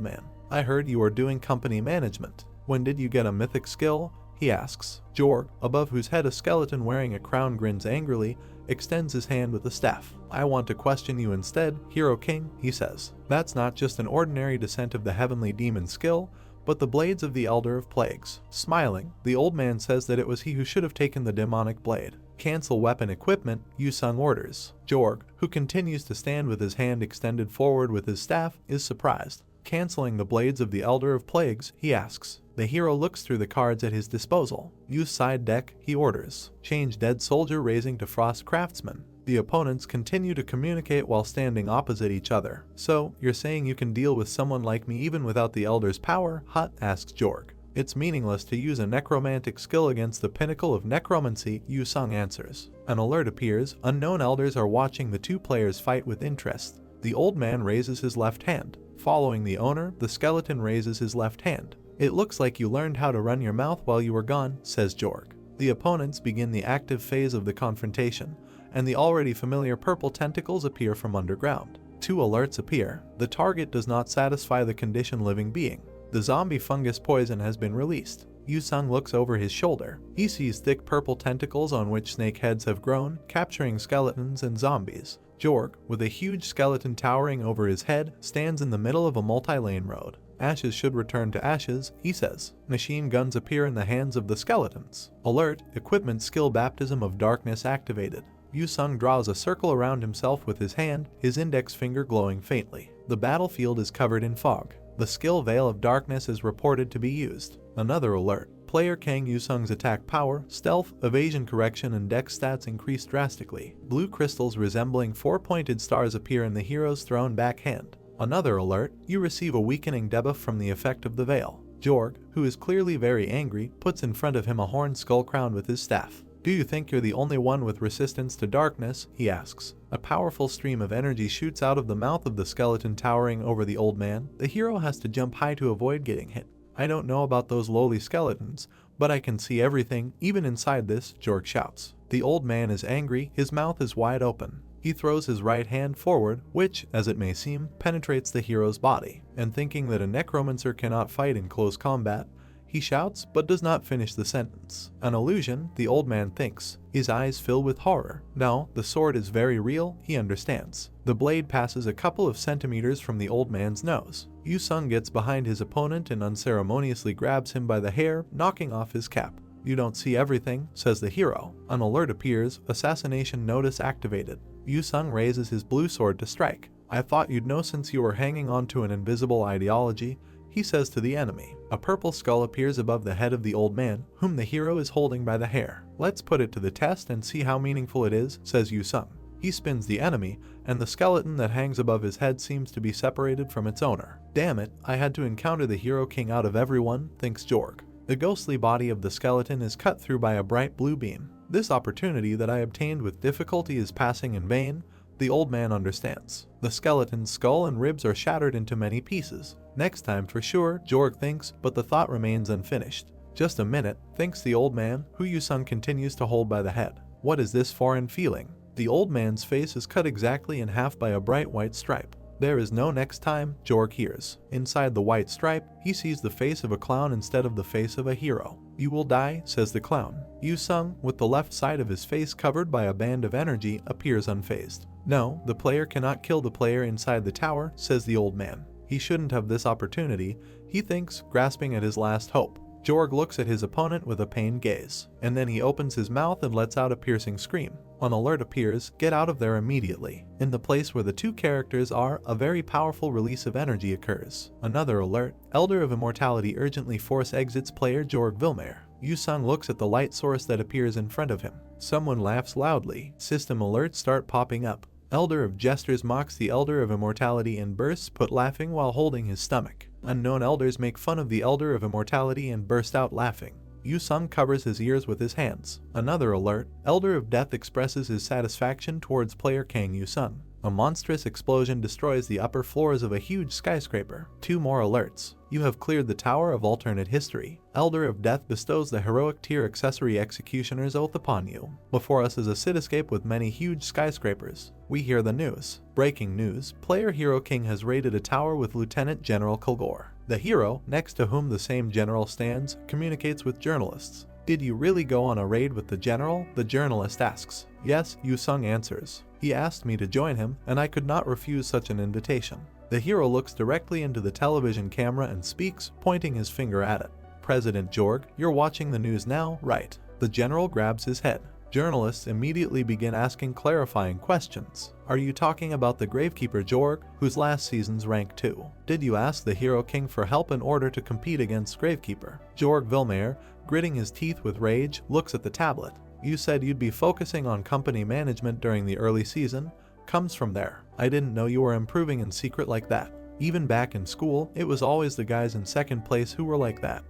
man. I heard you are doing company management. When did you get a mythic skill? He asks. Jorg, above whose head a skeleton wearing a crown grins angrily, extends his hand with a staff. I want to question you instead, Hero King, he says. That's not just an ordinary descent of the heavenly demon skill, but the blades of the Elder of Plagues. Smiling, the old man says that it was he who should have taken the demonic blade. Cancel weapon equipment, Yu-sung orders. Jorg, who continues to stand with his hand extended forward with his staff, is surprised. Canceling the blades of the Elder of Plagues, he asks, The hero looks through the cards at his disposal. Use side deck, he orders. Change dead soldier raising to frost craftsman. The opponents continue to communicate while standing opposite each other. So, you're saying you can deal with someone like me even without the Elder's power? Hut, asks Jorg. It's meaningless to use a necromantic skill against the pinnacle of necromancy, Yu Sung answers. An alert appears. Unknown elders are watching the two players fight with interest. The old man raises his left hand. Following the owner, the skeleton raises his left hand. It looks like you learned how to run your mouth while you were gone, says Jorg. The opponents begin the active phase of the confrontation, and the already familiar purple tentacles appear from underground. Two alerts appear. The target does not satisfy the condition living being. The zombie fungus poison has been released. Yu Sung looks over his shoulder. He sees thick purple tentacles on which snake heads have grown, capturing skeletons and zombies. Jorg, with a huge skeleton towering over his head, stands in the middle of a multi-lane road. Ashes should return to ashes, he says. Machine guns appear in the hands of the skeletons. Alert, equipment skill baptism of darkness activated. Yu Sung draws a circle around himself with his hand, his index finger glowing faintly. The battlefield is covered in fog. The skill Veil of Darkness is reported to be used. Another alert. Player Kang Yu Sung's attack power, stealth, evasion correction and dex stats increase drastically. Blue crystals resembling four-pointed stars appear in the hero's thrown back hand. Another alert. You receive a weakening debuff from the effect of the Veil. Jorg, who is clearly very angry, puts in front of him a horned skull crown with his staff. Do you think you're the only one with resistance to darkness? He asks. A powerful stream of energy shoots out of the mouth of the skeleton towering over the old man. The hero has to jump high to avoid getting hit. I don't know about those lowly skeletons, but I can see everything, even inside this, Jorg shouts. The old man is angry, his mouth is wide open. He throws his right hand forward, which, as it may seem, penetrates the hero's body. And thinking that a necromancer cannot fight in close combat, he shouts, but does not finish the sentence. An illusion, the old man thinks. His eyes fill with horror. No, the sword is very real, he understands. The blade passes a couple of centimeters from the old man's nose. Yu Sung gets behind his opponent and unceremoniously grabs him by the hair, knocking off his cap. You don't see everything, says the hero. An alert appears, assassination notice activated. Yu Sung raises his blue sword to strike. I thought you'd know since you were hanging on to an invisible ideology, he says to the enemy. A purple skull appears above the head of the old man, whom the hero is holding by the hair. Let's put it to the test and see how meaningful it is, says Yu Sung. He spins the enemy, and the skeleton that hangs above his head seems to be separated from its owner. Damn it, I had to encounter the hero king out of everyone, thinks Jorg. The ghostly body of the skeleton is cut through by a bright blue beam. This opportunity that I obtained with difficulty is passing in vain, the old man understands. The skeleton's skull and ribs are shattered into many pieces. Next time for sure, Jorg thinks, but the thought remains unfinished. Just a minute, thinks the old man, who Yu Sung continues to hold by the head. What is this foreign feeling? The old man's face is cut exactly in half by a bright white stripe. There is no next time, Jorg hears. Inside the white stripe, he sees the face of a clown instead of the face of a hero. You will die, says the clown. Yu Sung, with the left side of his face covered by a band of energy, appears unfazed. No, the player cannot kill the player inside the tower, says the old man. He shouldn't have this opportunity, he thinks, grasping at his last hope. Jorg looks at his opponent with a pained gaze, and then he opens his mouth and lets out a piercing scream. An alert appears, get out of there immediately. In the place where the two characters are, a very powerful release of energy occurs. Another alert, Elder of Immortality urgently force exits player Jorg Vilmer. Yu Sung looks at the light source that appears in front of him. Someone laughs loudly. System alerts start popping up. Elder of Jesters mocks the Elder of Immortality and bursts out laughing while holding his stomach. Unknown elders make fun of the Elder of Immortality and burst out laughing. Yu Sung covers his ears with his hands. Another alert, Elder of Death expresses his satisfaction towards player Kang Yu Sung. A monstrous explosion destroys the upper floors of a huge skyscraper. Two more alerts. You have cleared the Tower of Alternate History. Elder of Death bestows the heroic tier accessory Executioner's Oath upon you. Before us is a cityscape with many huge skyscrapers. We hear the news. Breaking news, player Hero King has raided a tower with Lieutenant General Kilgore. The hero, next to whom the same general stands, communicates with journalists. Did you really go on a raid with the general? The journalist asks. Yes, Yu Sung answers. He asked me to join him, and I could not refuse such an invitation. The hero looks directly into the television camera and speaks, pointing his finger at it. President Jorg, you're watching the news now, right? The general grabs his head. Journalists immediately begin asking clarifying questions. Are you talking about the Gravekeeper Jorg, whose last season's rank 2? Did you ask the Hero King for help in order to compete against Gravekeeper? Jorg Vilmeyer, gritting his teeth with rage, looks at the tablet. You said you'd be focusing on company management during the early season. Comes from there. I didn't know you were improving in secret like that. Even back in school, it was always the guys in second place who were like that.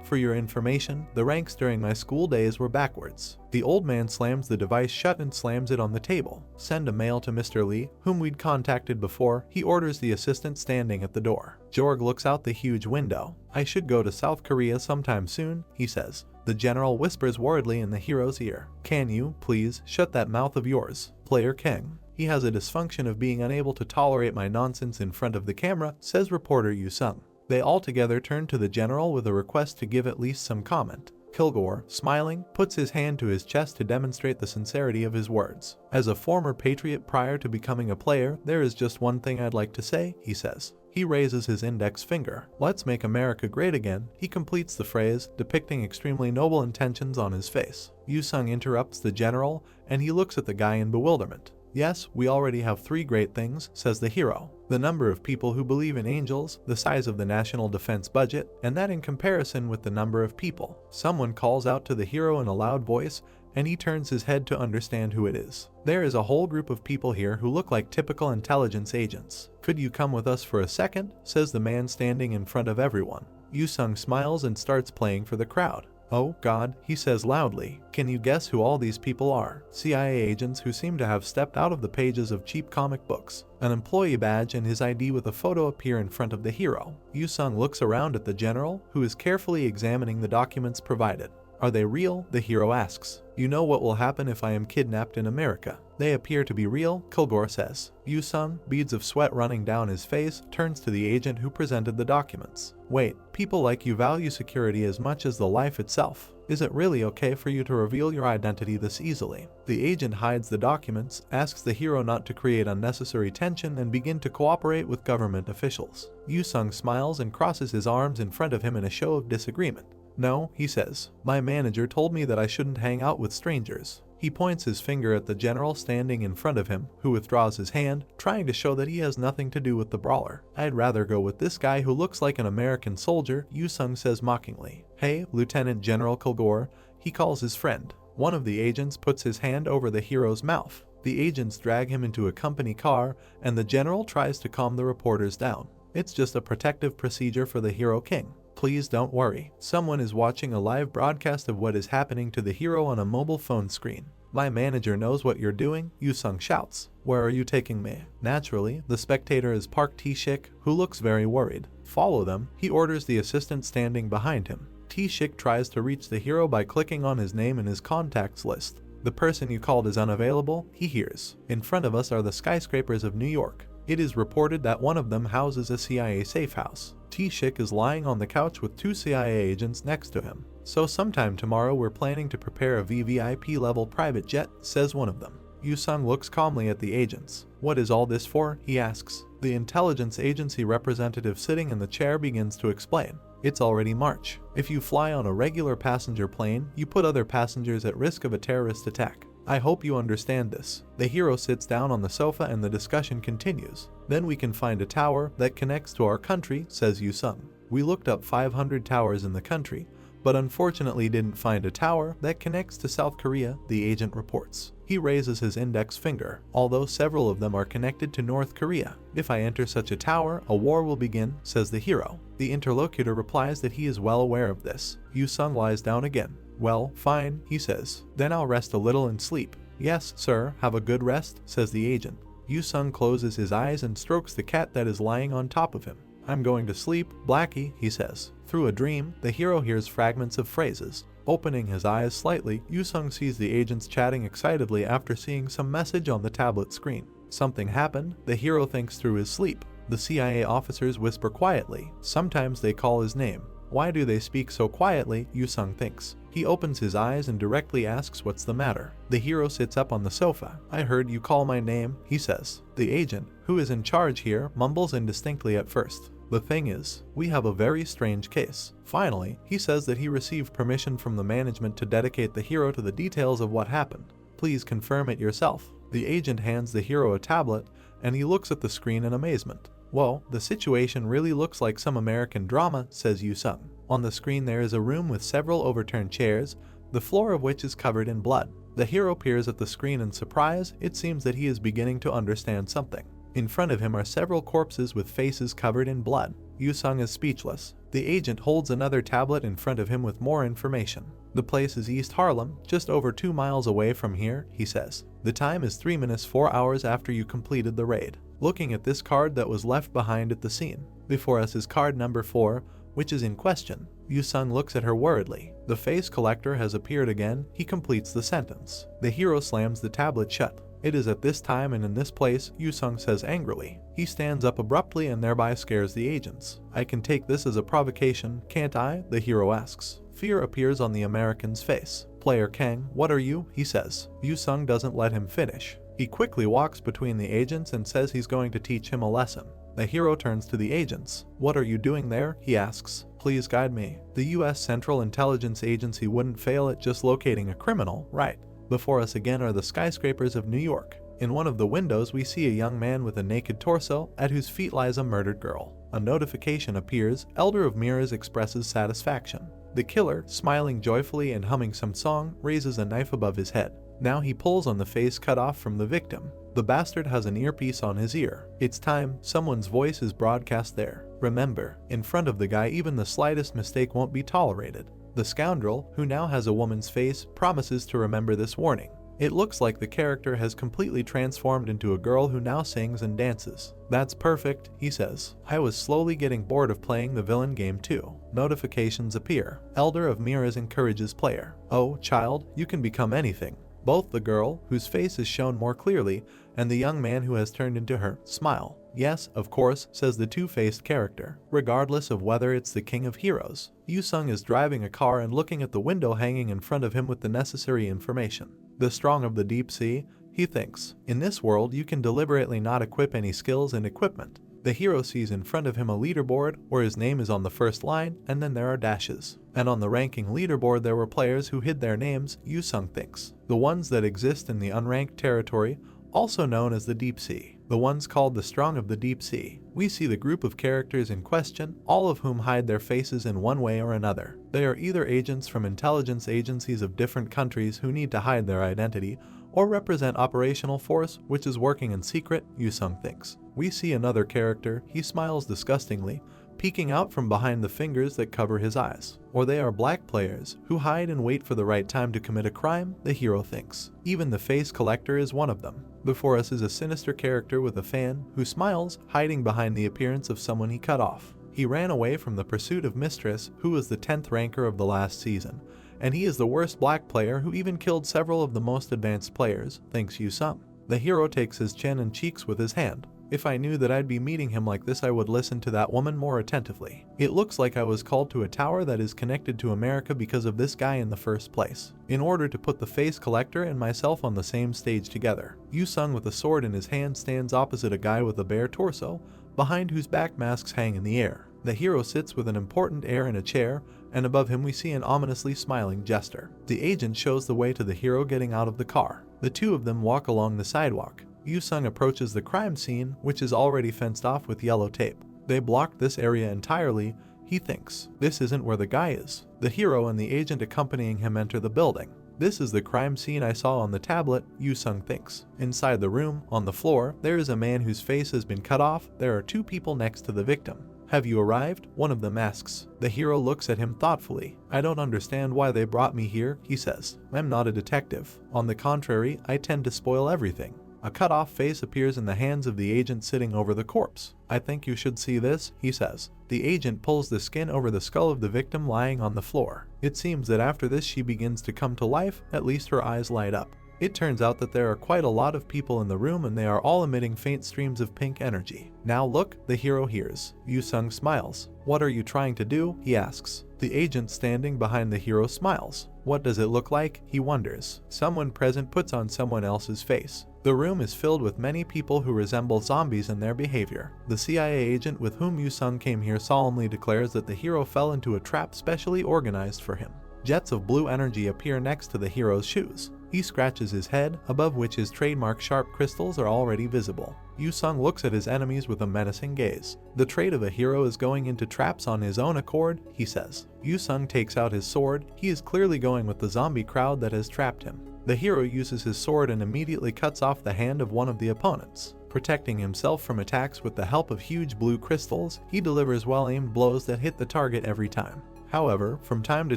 For your information, the ranks during my school days were backwards. The old man slams the device shut and slams it on the table. Send a mail to Mr. Lee, whom we'd contacted before, he orders the assistant standing at the door. Jorg looks out the huge window. I should go to South Korea sometime soon, he says. The general whispers worriedly in the hero's ear. Can you, please, shut that mouth of yours, Player King? He has a dysfunction of being unable to tolerate my nonsense in front of the camera, says reporter Yu Sung. They all together turn to the general with a request to give at least some comment. Kilgore, smiling, puts his hand to his chest to demonstrate the sincerity of his words. As a former patriot prior to becoming a player, there is just one thing I'd like to say, he says. He raises his index finger. Let's make America great again. He completes the phrase, depicting extremely noble intentions on his face. Yu Sung interrupts the general, and he looks at the guy in bewilderment. Yes, we already have 3 great things, says the hero. The number of people who believe in angels, the size of the national defense budget, and that in comparison with the number of people. Someone calls out to the hero in a loud voice, and he turns his head to understand who it is. There is a whole group of people here who look like typical intelligence agents. Could you come with us for a second? Says the man standing in front of everyone. Yu Sung smiles and starts playing for the crowd. Oh God, he says loudly. Can you guess who all these people are? CIA agents who seem to have stepped out of the pages of cheap comic books. An employee badge and his ID with a photo appear in front of the hero. Yu Sung looks around at the general, who is carefully examining the documents provided. Are they real? The hero asks. You know what will happen if I am kidnapped in America. They appear to be real, Kilgore says. Yu Sung, beads of sweat running down his face, turns to the agent who presented the documents. Wait, people like you value security as much as the life itself. Is it really okay for you to reveal your identity this easily? The agent hides the documents, asks the hero not to create unnecessary tension and begin to cooperate with government officials. Yu Sung smiles and crosses his arms in front of him in a show of disagreement. No, he says. My manager told me that I shouldn't hang out with strangers. He points his finger at the general standing in front of him, who withdraws his hand, trying to show that he has nothing to do with the brawler. I'd rather go with this guy who looks like an American soldier, Yu Sung says mockingly. Hey, Lieutenant General Kilgore, he calls his friend. One of the agents puts his hand over the hero's mouth. The agents drag him into a company car, and the general tries to calm the reporters down. It's just a protective procedure for the Hero King. Please don't worry. Someone is watching a live broadcast of what is happening to the hero on a mobile phone screen. My manager knows what you're doing, Yu Sung shouts. Where are you taking me? Naturally, the spectator is Park T-shik, who looks very worried. Follow them, he orders the assistant standing behind him. T-shik tries to reach the hero by clicking on his name in his contacts list. The person you called is unavailable, he hears. In front of us are the skyscrapers of New York. It is reported that one of them houses a CIA safe house. T-shik is lying on the couch with 2 CIA agents next to him. So sometime tomorrow we're planning to prepare a VVIP level private jet, says one of them. Yu Sung looks calmly at the agents. What is all this for? He asks. The intelligence agency representative sitting in the chair begins to explain. It's already March. If you fly on a regular passenger plane, you put other passengers at risk of a terrorist attack. I hope you understand this. The hero sits down on the sofa and the discussion continues. Then we can find a tower that connects to our country, says Yu Sung. We looked up 500 towers in the country, but unfortunately didn't find a tower that connects to South Korea, the agent reports. He raises his index finger, although several of them are connected to North Korea. If I enter such a tower, a war will begin, says the hero. The interlocutor replies that he is well aware of this. Yu Sung lies down again. Well, fine, he says. Then I'll rest a little and sleep. Yes, sir, have a good rest, says the agent. Yu Sung closes his eyes and strokes the cat that is lying on top of him. I'm going to sleep, Blackie, he says. Through a dream, the hero hears fragments of phrases. Opening his eyes slightly, Yu Sung sees the agents chatting excitedly after seeing some message on the tablet screen. Something happened, the hero thinks through his sleep. The CIA officers whisper quietly. Sometimes they call his name. Why do they speak so quietly? Yu Sung thinks. He opens his eyes and directly asks what's the matter. The hero sits up on the sofa. I heard you call my name, he says. The agent, who is in charge here, mumbles indistinctly at first. The thing is, we have a very strange case. Finally, he says that he received permission from the management to dedicate the hero to the details of what happened. Please confirm it yourself. The agent hands the hero a tablet, and he looks at the screen in amazement. Whoa, the situation really looks like some American drama, says Yu-sung. On the screen there is a room with several overturned chairs, the floor of which is covered in blood. The hero peers at the screen in surprise. It seems that he is beginning to understand something. In front of him are several corpses with faces covered in blood. Yu-sung is speechless. The agent holds another tablet in front of him with more information. The place is East Harlem, just over 2 miles away from here, he says. The time is 3 minutes 4 hours after you completed the raid. Looking at this card that was left behind at the scene. Before us is card number 4, which is in question. Yu-sung looks at her worriedly. The face collector has appeared again. He completes the sentence. The hero slams the tablet shut. It is at this time and in this place, Yu-sung says angrily. He stands up abruptly and thereby scares the agents. I can take this as a provocation, can't I? The hero asks. Fear appears on the American's face. Player Kang, what are you? He says. Yu-sung doesn't let him finish. He quickly walks between the agents and says he's going to teach him a lesson. The hero turns to the agents. What are you doing there? He asks. Please guide me. The US Central Intelligence Agency wouldn't fail at just locating a criminal, right? Before us again are the skyscrapers of New York. In one of the windows we see a young man with a naked torso, at whose feet lies a murdered girl. A notification appears. Elder of Mirrors expresses satisfaction. The killer, smiling joyfully and humming some song, raises a knife above his head. Now he pulls on the face cut off from the victim. The bastard has an earpiece on his ear. It's time. Someone's voice is broadcast there. Remember, in front of the guy even the slightest mistake won't be tolerated. The scoundrel, who now has a woman's face, promises to remember this warning. It looks like the character has completely transformed into a girl who now sings and dances. That's perfect, he says. I was slowly getting bored of playing the villain game too. Notifications appear. Elder of Mirrors encourages player. Oh, child, you can become anything. Both the girl, whose face is shown more clearly, and the young man who has turned into her, smile. Yes, of course, says the two-faced character, regardless of whether it's the king of heroes. Yu-sung is driving a car and looking at the window hanging in front of him with the necessary information. The strong of the deep sea, he thinks. In this world, you can deliberately not equip any skills and equipment. The hero sees in front of him a leaderboard where his name is on the first line, and then there are dashes. And on the ranking leaderboard there were players who hid their names, Yu-sung thinks. The ones that exist in the unranked territory, also known as the deep sea. The ones called the strong of the deep sea. We see the group of characters in question, all of whom hide their faces in one way or another. They are either agents from intelligence agencies of different countries who need to hide their identity, or represent operational force which is working in secret, Yu-sung thinks. We see another character. He smiles disgustingly, peeking out from behind the fingers that cover his eyes. Or they are black players who hide and wait for the right time to commit a crime, the hero thinks. Even the face collector is one of them. Before us is a sinister character with a fan who smiles, hiding behind the appearance of someone he cut off. He ran away from the pursuit of Mistress, who was the 10th ranker of the last season, and he is the worst black player who even killed several of the most advanced players, thinks Yu-sung. The hero takes his chin and cheeks with his hand. If I knew that I'd be meeting him like this, I would listen to that woman more attentively. It looks like I was called to a tower that is connected to America because of this guy in the first place, in order to put the face collector and myself on the same stage together. Yu-sung with a sword in his hand stands opposite a guy with a bare torso, behind whose back masks hang in the air. The hero sits with an important air in a chair, and above him we see an ominously smiling jester. The agent shows the way to the hero getting out of the car. The two of them walk along the sidewalk. Yu-sung approaches the crime scene, which is already fenced off with yellow tape. They blocked this area entirely, he thinks. This isn't where the guy is. The hero and the agent accompanying him enter the building. This is the crime scene I saw on the tablet, Yu-sung thinks. Inside the room, on the floor, there is a man whose face has been cut off. There are two people next to the victim. Have you arrived? One of them asks. The hero looks at him thoughtfully. I don't understand why they brought me here, he says. I'm not a detective. On the contrary, I tend to spoil everything. A cut-off face appears in the hands of the agent sitting over the corpse. I think you should see this, he says. The agent pulls the skin over the skull of the victim lying on the floor. It seems that after this she begins to come to life, at least her eyes light up. It turns out that there are quite a lot of people in the room and they are all emitting faint streams of pink energy. Now look, the hero hears. Yu-sung smiles. What are you trying to do? He asks. The agent standing behind the hero smiles. What does it look like? He wonders. Someone present puts on someone else's face. The room is filled with many people who resemble zombies in their behavior. The CIA agent with whom Yu-sung came here solemnly declares that the hero fell into a trap specially organized for him. Jets of blue energy appear next to the hero's shoes. He scratches his head, above which his trademark sharp crystals are already visible. Yu-sung looks at his enemies with a menacing gaze. The trait of a hero is going into traps on his own accord, he says. Yu-sung takes out his sword. He is clearly going with the zombie crowd that has trapped him. The hero uses his sword and immediately cuts off the hand of one of the opponents. Protecting himself from attacks with the help of huge blue crystals, he delivers well-aimed blows that hit the target every time. However, from time to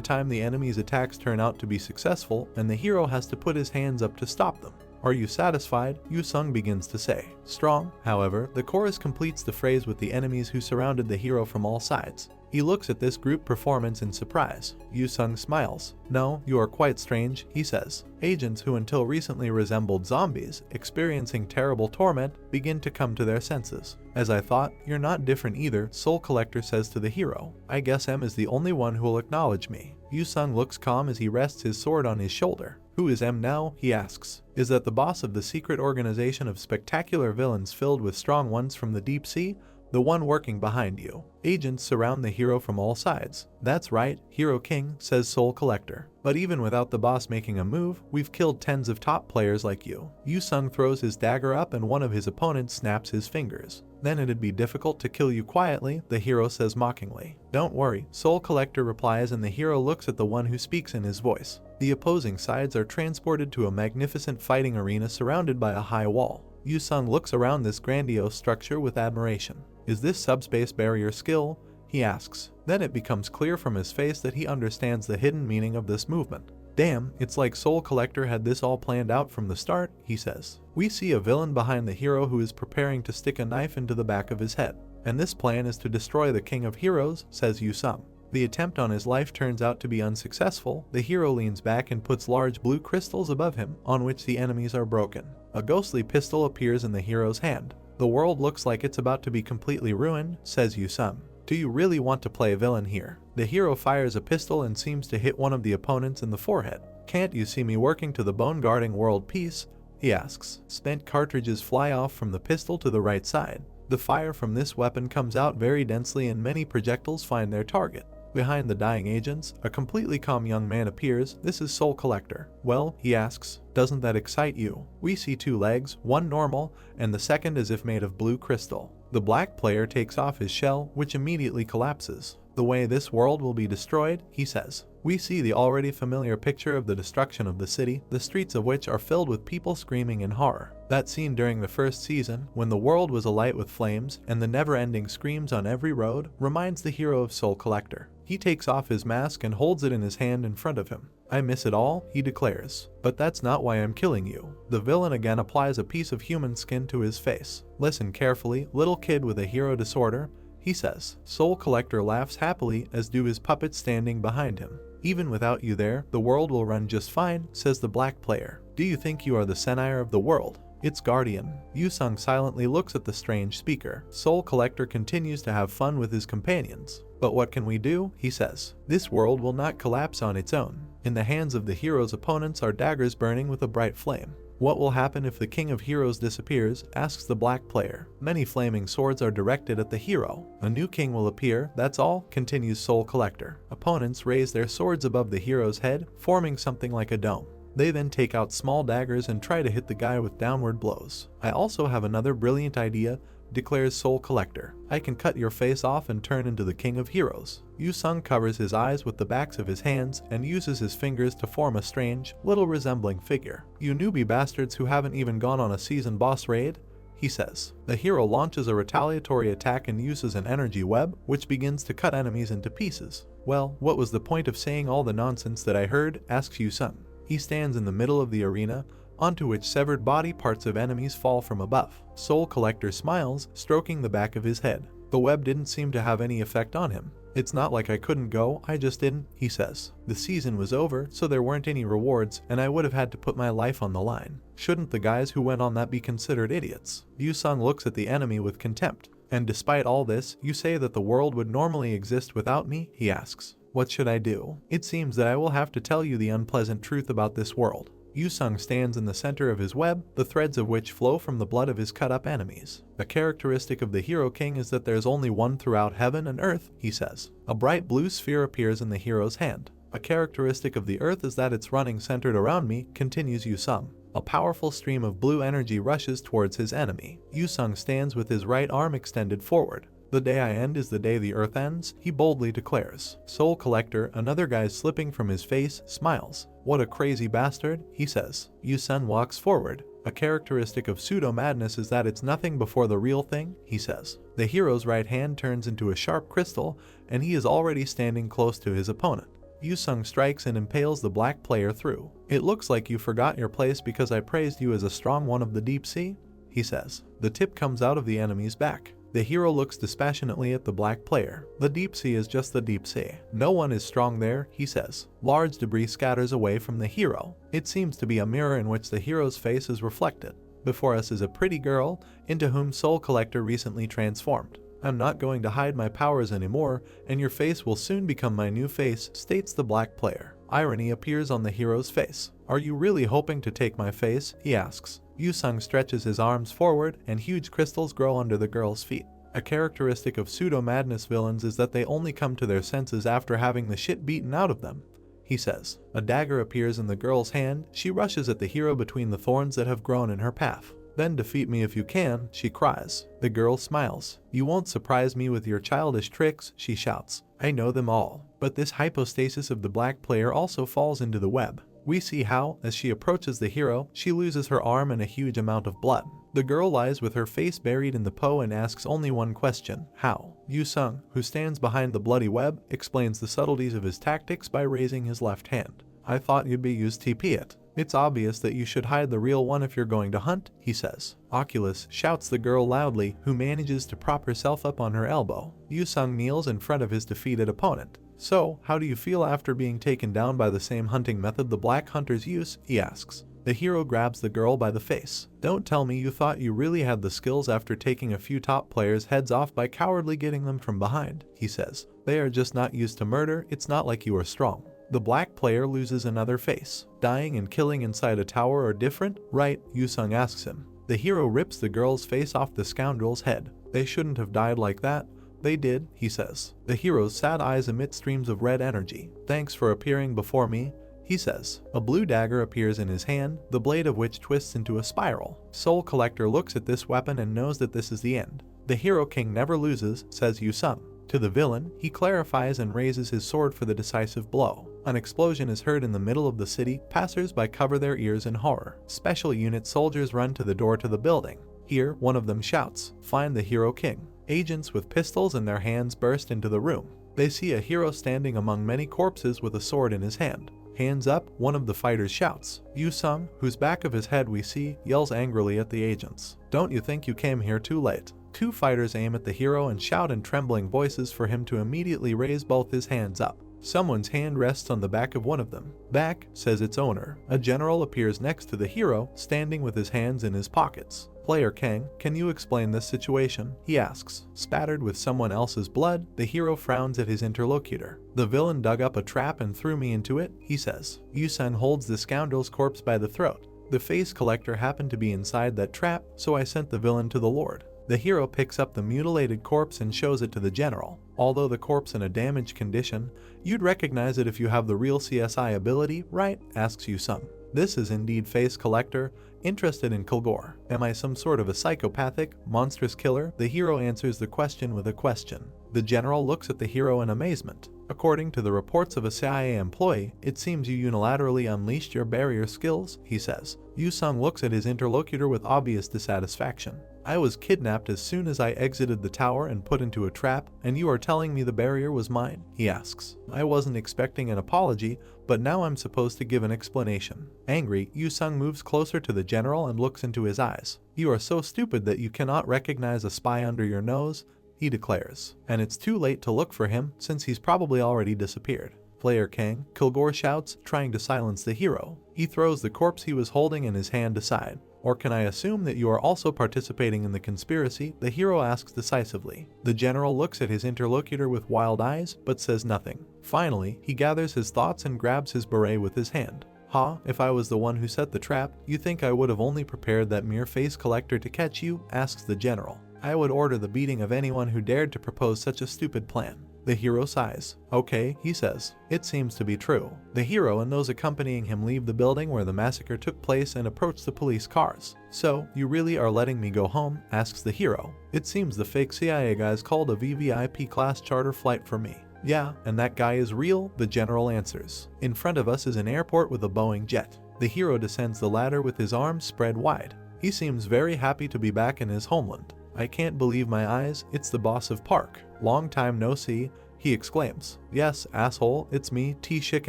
time the enemy's attacks turn out to be successful, and the hero has to put his hands up to stop them. "Are you satisfied?" Yu-sung begins to say. Strong, however, the chorus completes the phrase with the enemies who surrounded the hero from all sides. He looks at this group performance in surprise. Yu-sung smiles. "No, you are quite strange," he says. Agents who until recently resembled zombies, experiencing terrible torment, begin to come to their senses. "As I thought, you're not different either," Soul Collector says to the hero. "I guess M is the only one who will acknowledge me." Yu-sung looks calm as he rests his sword on his shoulder. "Who is M now?" he asks. "Is that the boss of the secret organization of spectacular villains filled with strong ones from the deep sea? The one working behind you?" Agents surround the hero from all sides. "That's right, Hero King," says Soul Collector. "But even without the boss making a move, we've killed tens of top players like you." Yu-sung throws his dagger up and one of his opponents snaps his fingers. "Then it'd be difficult to kill you quietly," the hero says mockingly. "Don't worry," Soul Collector replies, and the hero looks at the one who speaks in his voice. The opposing sides are transported to a magnificent fighting arena surrounded by a high wall. Yu-sung looks around this grandiose structure with admiration. "Is this subspace barrier skill?" he asks. Then it becomes clear from his face that he understands the hidden meaning of this movement. "Damn, it's like Soul Collector had this all planned out from the start," he says. We see a villain behind the hero who is preparing to stick a knife into the back of his head. "And this plan is to destroy the King of Heroes," says Yu-sung. The attempt on his life turns out to be unsuccessful. The hero leans back and puts large blue crystals above him, on which the enemies are broken. A ghostly pistol appears in the hero's hand. "The world looks like it's about to be completely ruined," says Yu-sung. "Do you really want to play a villain here?" The hero fires a pistol and seems to hit one of the opponents in the forehead. "Can't you see me working to the bone guarding world peace?" he asks. Spent cartridges fly off from the pistol to the right side. The fire from this weapon comes out very densely and many projectiles find their target. Behind the dying agents, a completely calm young man appears. This is Soul Collector. "Well," he asks, "doesn't that excite you?" We see two legs, one normal, and the second as if made of blue crystal. The black player takes off his shell, which immediately collapses. "The way this world will be destroyed," he says. We see the already familiar picture of the destruction of the city, the streets of which are filled with people screaming in horror. That scene during the first season, when the world was alight with flames and the never-ending screams on every road, reminds the hero of Soul Collector. He takes off his mask and holds it in his hand in front of him. "I miss it all," he declares. "But that's not why I'm killing you." The villain again applies a piece of human skin to his face. "Listen carefully, little kid with a hero disorder," he says. Soul Collector laughs happily, as do his puppets standing behind him. "Even without you there, the world will run just fine," says the black player. "Do you think you are the Senire of the world? Its guardian." Yu-sung silently looks at the strange speaker. Soul Collector continues to have fun with his companions. "But what can we do?" he says. "This world will not collapse on its own." In the hands of the hero's opponents are daggers burning with a bright flame. "What will happen if the King of Heroes disappears?" asks the black player. "Many flaming swords are directed at the hero. A new king will appear, that's all," continues Soul Collector. Opponents raise their swords above the hero's head, forming something like a dome. They then take out small daggers and try to hit the guy with downward blows. "I also have another brilliant idea," declares Soul Collector. "I can cut your face off and turn into the King of Heroes." Yu-sung covers his eyes with the backs of his hands and uses his fingers to form a strange, little resembling figure. "You newbie bastards who haven't even gone on a season boss raid," he says. The hero launches a retaliatory attack and uses an energy web, which begins to cut enemies into pieces. "Well, what was the point of saying all the nonsense that I heard?" asks Yu-sung. He stands in the middle of the arena, onto which severed body parts of enemies fall from above. Soul Collector smiles, stroking the back of his head. The web didn't seem to have any effect on him. "It's not like I couldn't go, I just didn't," he says. "The season was over, so there weren't any rewards, and I would have had to put my life on the line. Shouldn't the guys who went on that be considered idiots?" Yu-sung looks at the enemy with contempt. "And despite all this, you say that the world would normally exist without me?" he asks. "What should I do? It seems that I will have to tell you the unpleasant truth about this world." Yu-sung stands in the center of his web, the threads of which flow from the blood of his cut-up enemies. A characteristic of the Hero King is that there's only one throughout heaven and earth, he says. A bright blue sphere appears in the hero's hand. A characteristic of the earth is that it's running centered around me, continues Yu-sung. A powerful stream of blue energy rushes towards his enemy. Yu-sung stands with his right arm extended forward. The day I end is the day the earth ends, he boldly declares. Soul Collector, another guy slipping from his face, smiles. What a crazy bastard, he says. Yu-sung walks forward. A characteristic of pseudo-madness is that it's nothing before the real thing, he says. The hero's right hand turns into a sharp crystal, and he is already standing close to his opponent. Yu-sung strikes and impales the black player through. It looks like you forgot your place because I praised you as a strong one of the deep sea, he says. The tip comes out of the enemy's back. The hero looks dispassionately at the black player. The deep sea is just the deep sea. No one is strong there, he says. Large debris scatters away from the hero. It seems to be a mirror in which the hero's face is reflected. Before us is a pretty girl, into whom Soul Collector recently transformed. I'm not going to hide my powers anymore, and your face will soon become my new face, states the black player. Irony appears on the hero's face. Are you really hoping to take my face? He asks. Yu-sung stretches his arms forward, and huge crystals grow under the girl's feet. A characteristic of pseudo-madness villains is that they only come to their senses after having the shit beaten out of them, he says. A dagger appears in the girl's hand. She rushes at the hero between the thorns that have grown in her path. Then defeat me if you can, she cries. The girl smiles. You won't surprise me with your childish tricks, she shouts. I know them all. But this hypostasis of the black player also falls into the web. We see how, as she approaches the hero, she loses her arm and a huge amount of blood. The girl lies with her face buried in the Po and asks only one question, how? Yu-sung, who stands behind the bloody web, explains the subtleties of his tactics by raising his left hand. I thought you'd be used TP it. It's obvious that you should hide the real one if you're going to hunt, he says. Oculus, shouts the girl loudly, who manages to prop herself up on her elbow. Yu-sung kneels in front of his defeated opponent. So, how do you feel after being taken down by the same hunting method the black hunters use? He asks. The hero grabs the girl by the face. Don't tell me you thought you really had the skills after taking a few top players' heads off by cowardly getting them from behind, he says. They are just not used to murder, it's not like you are strong. The black player loses another face. Dying and killing inside a tower are different, right? Yu-sung asks him. The hero rips the girl's face off the scoundrel's head. They shouldn't have died like that. They did, he says. The hero's sad eyes emit streams of red energy. Thanks for appearing before me, he says. A blue dagger appears in his hand, the blade of which twists into a spiral. Soul Collector looks at this weapon and knows that this is the end. The Hero King never loses, says Yu-sung. To the villain, he clarifies and raises his sword for the decisive blow. An explosion is heard in the middle of the city. Passers-by cover their ears in horror. Special unit soldiers run to the door to the building. Here, one of them shouts, "Find the Hero King." Agents with pistols in their hands burst into the room. They see a hero standing among many corpses with a sword in his hand. Hands up, one of the fighters shouts. Yu-sung, whose back of his head we see, yells angrily at the agents. Don't you think you came here too late? Two fighters aim at the hero and shout in trembling voices for him to immediately raise both his hands up. Someone's hand rests on the back of one of them. Back, says its owner. A general appears next to the hero, standing with his hands in his pockets. Player Kang, can you explain this situation? He asks. Spattered with someone else's blood, the hero frowns at his interlocutor. The villain dug up a trap and threw me into it, he says. Yu-sung holds the scoundrel's corpse by the throat. The face collector happened to be inside that trap, so I sent the villain to the Lord. The hero picks up the mutilated corpse and shows it to the general. Although the corpse in a damaged condition, you'd recognize it if you have the real CSI ability, right? Asks Yu-sung. This is indeed Face Collector, interested in Kilgore. Am I some sort of a psychopathic, monstrous killer? The hero answers the question with a question. The general looks at the hero in amazement. According to the reports of a CIA employee, it seems you unilaterally unleashed your barrier skills, he says. Yu-sung looks at his interlocutor with obvious dissatisfaction. I was kidnapped as soon as I exited the tower and put into a trap, and you are telling me the barrier was mine? He asks. I wasn't expecting an apology, but now I'm supposed to give an explanation. Angry, Yu-sung moves closer to the general and looks into his eyes. You are so stupid that you cannot recognize a spy under your nose, he declares. And it's too late to look for him, since he's probably already disappeared. Player Kang, Kilgore shouts, trying to silence the hero. He throws the corpse he was holding in his hand aside. Or can I assume that you are also participating in the conspiracy? The hero asks decisively. The general looks at his interlocutor with wild eyes, but says nothing. Finally, he gathers his thoughts and grabs his beret with his hand. "Ha, if I was the one who set the trap, you think I would have only prepared that mere face collector to catch you?" asks the general. "I would order the beating of anyone who dared to propose such a stupid plan." The hero sighs. "Okay," he says. "It seems to be true." The hero and those accompanying him leave the building where the massacre took place and approach the police cars. "So, you really are letting me go home?" asks the hero. "It seems the fake CIA guys called a VVIP class charter flight for me." "Yeah, and that guy is real?" the general answers. "In front of us is an airport with a Boeing jet." The hero descends the ladder with his arms spread wide. He seems very happy to be back in his homeland. "I can't believe my eyes, it's the boss of Park. Long time no see," he exclaims. "Yes, asshole, it's me," T-shik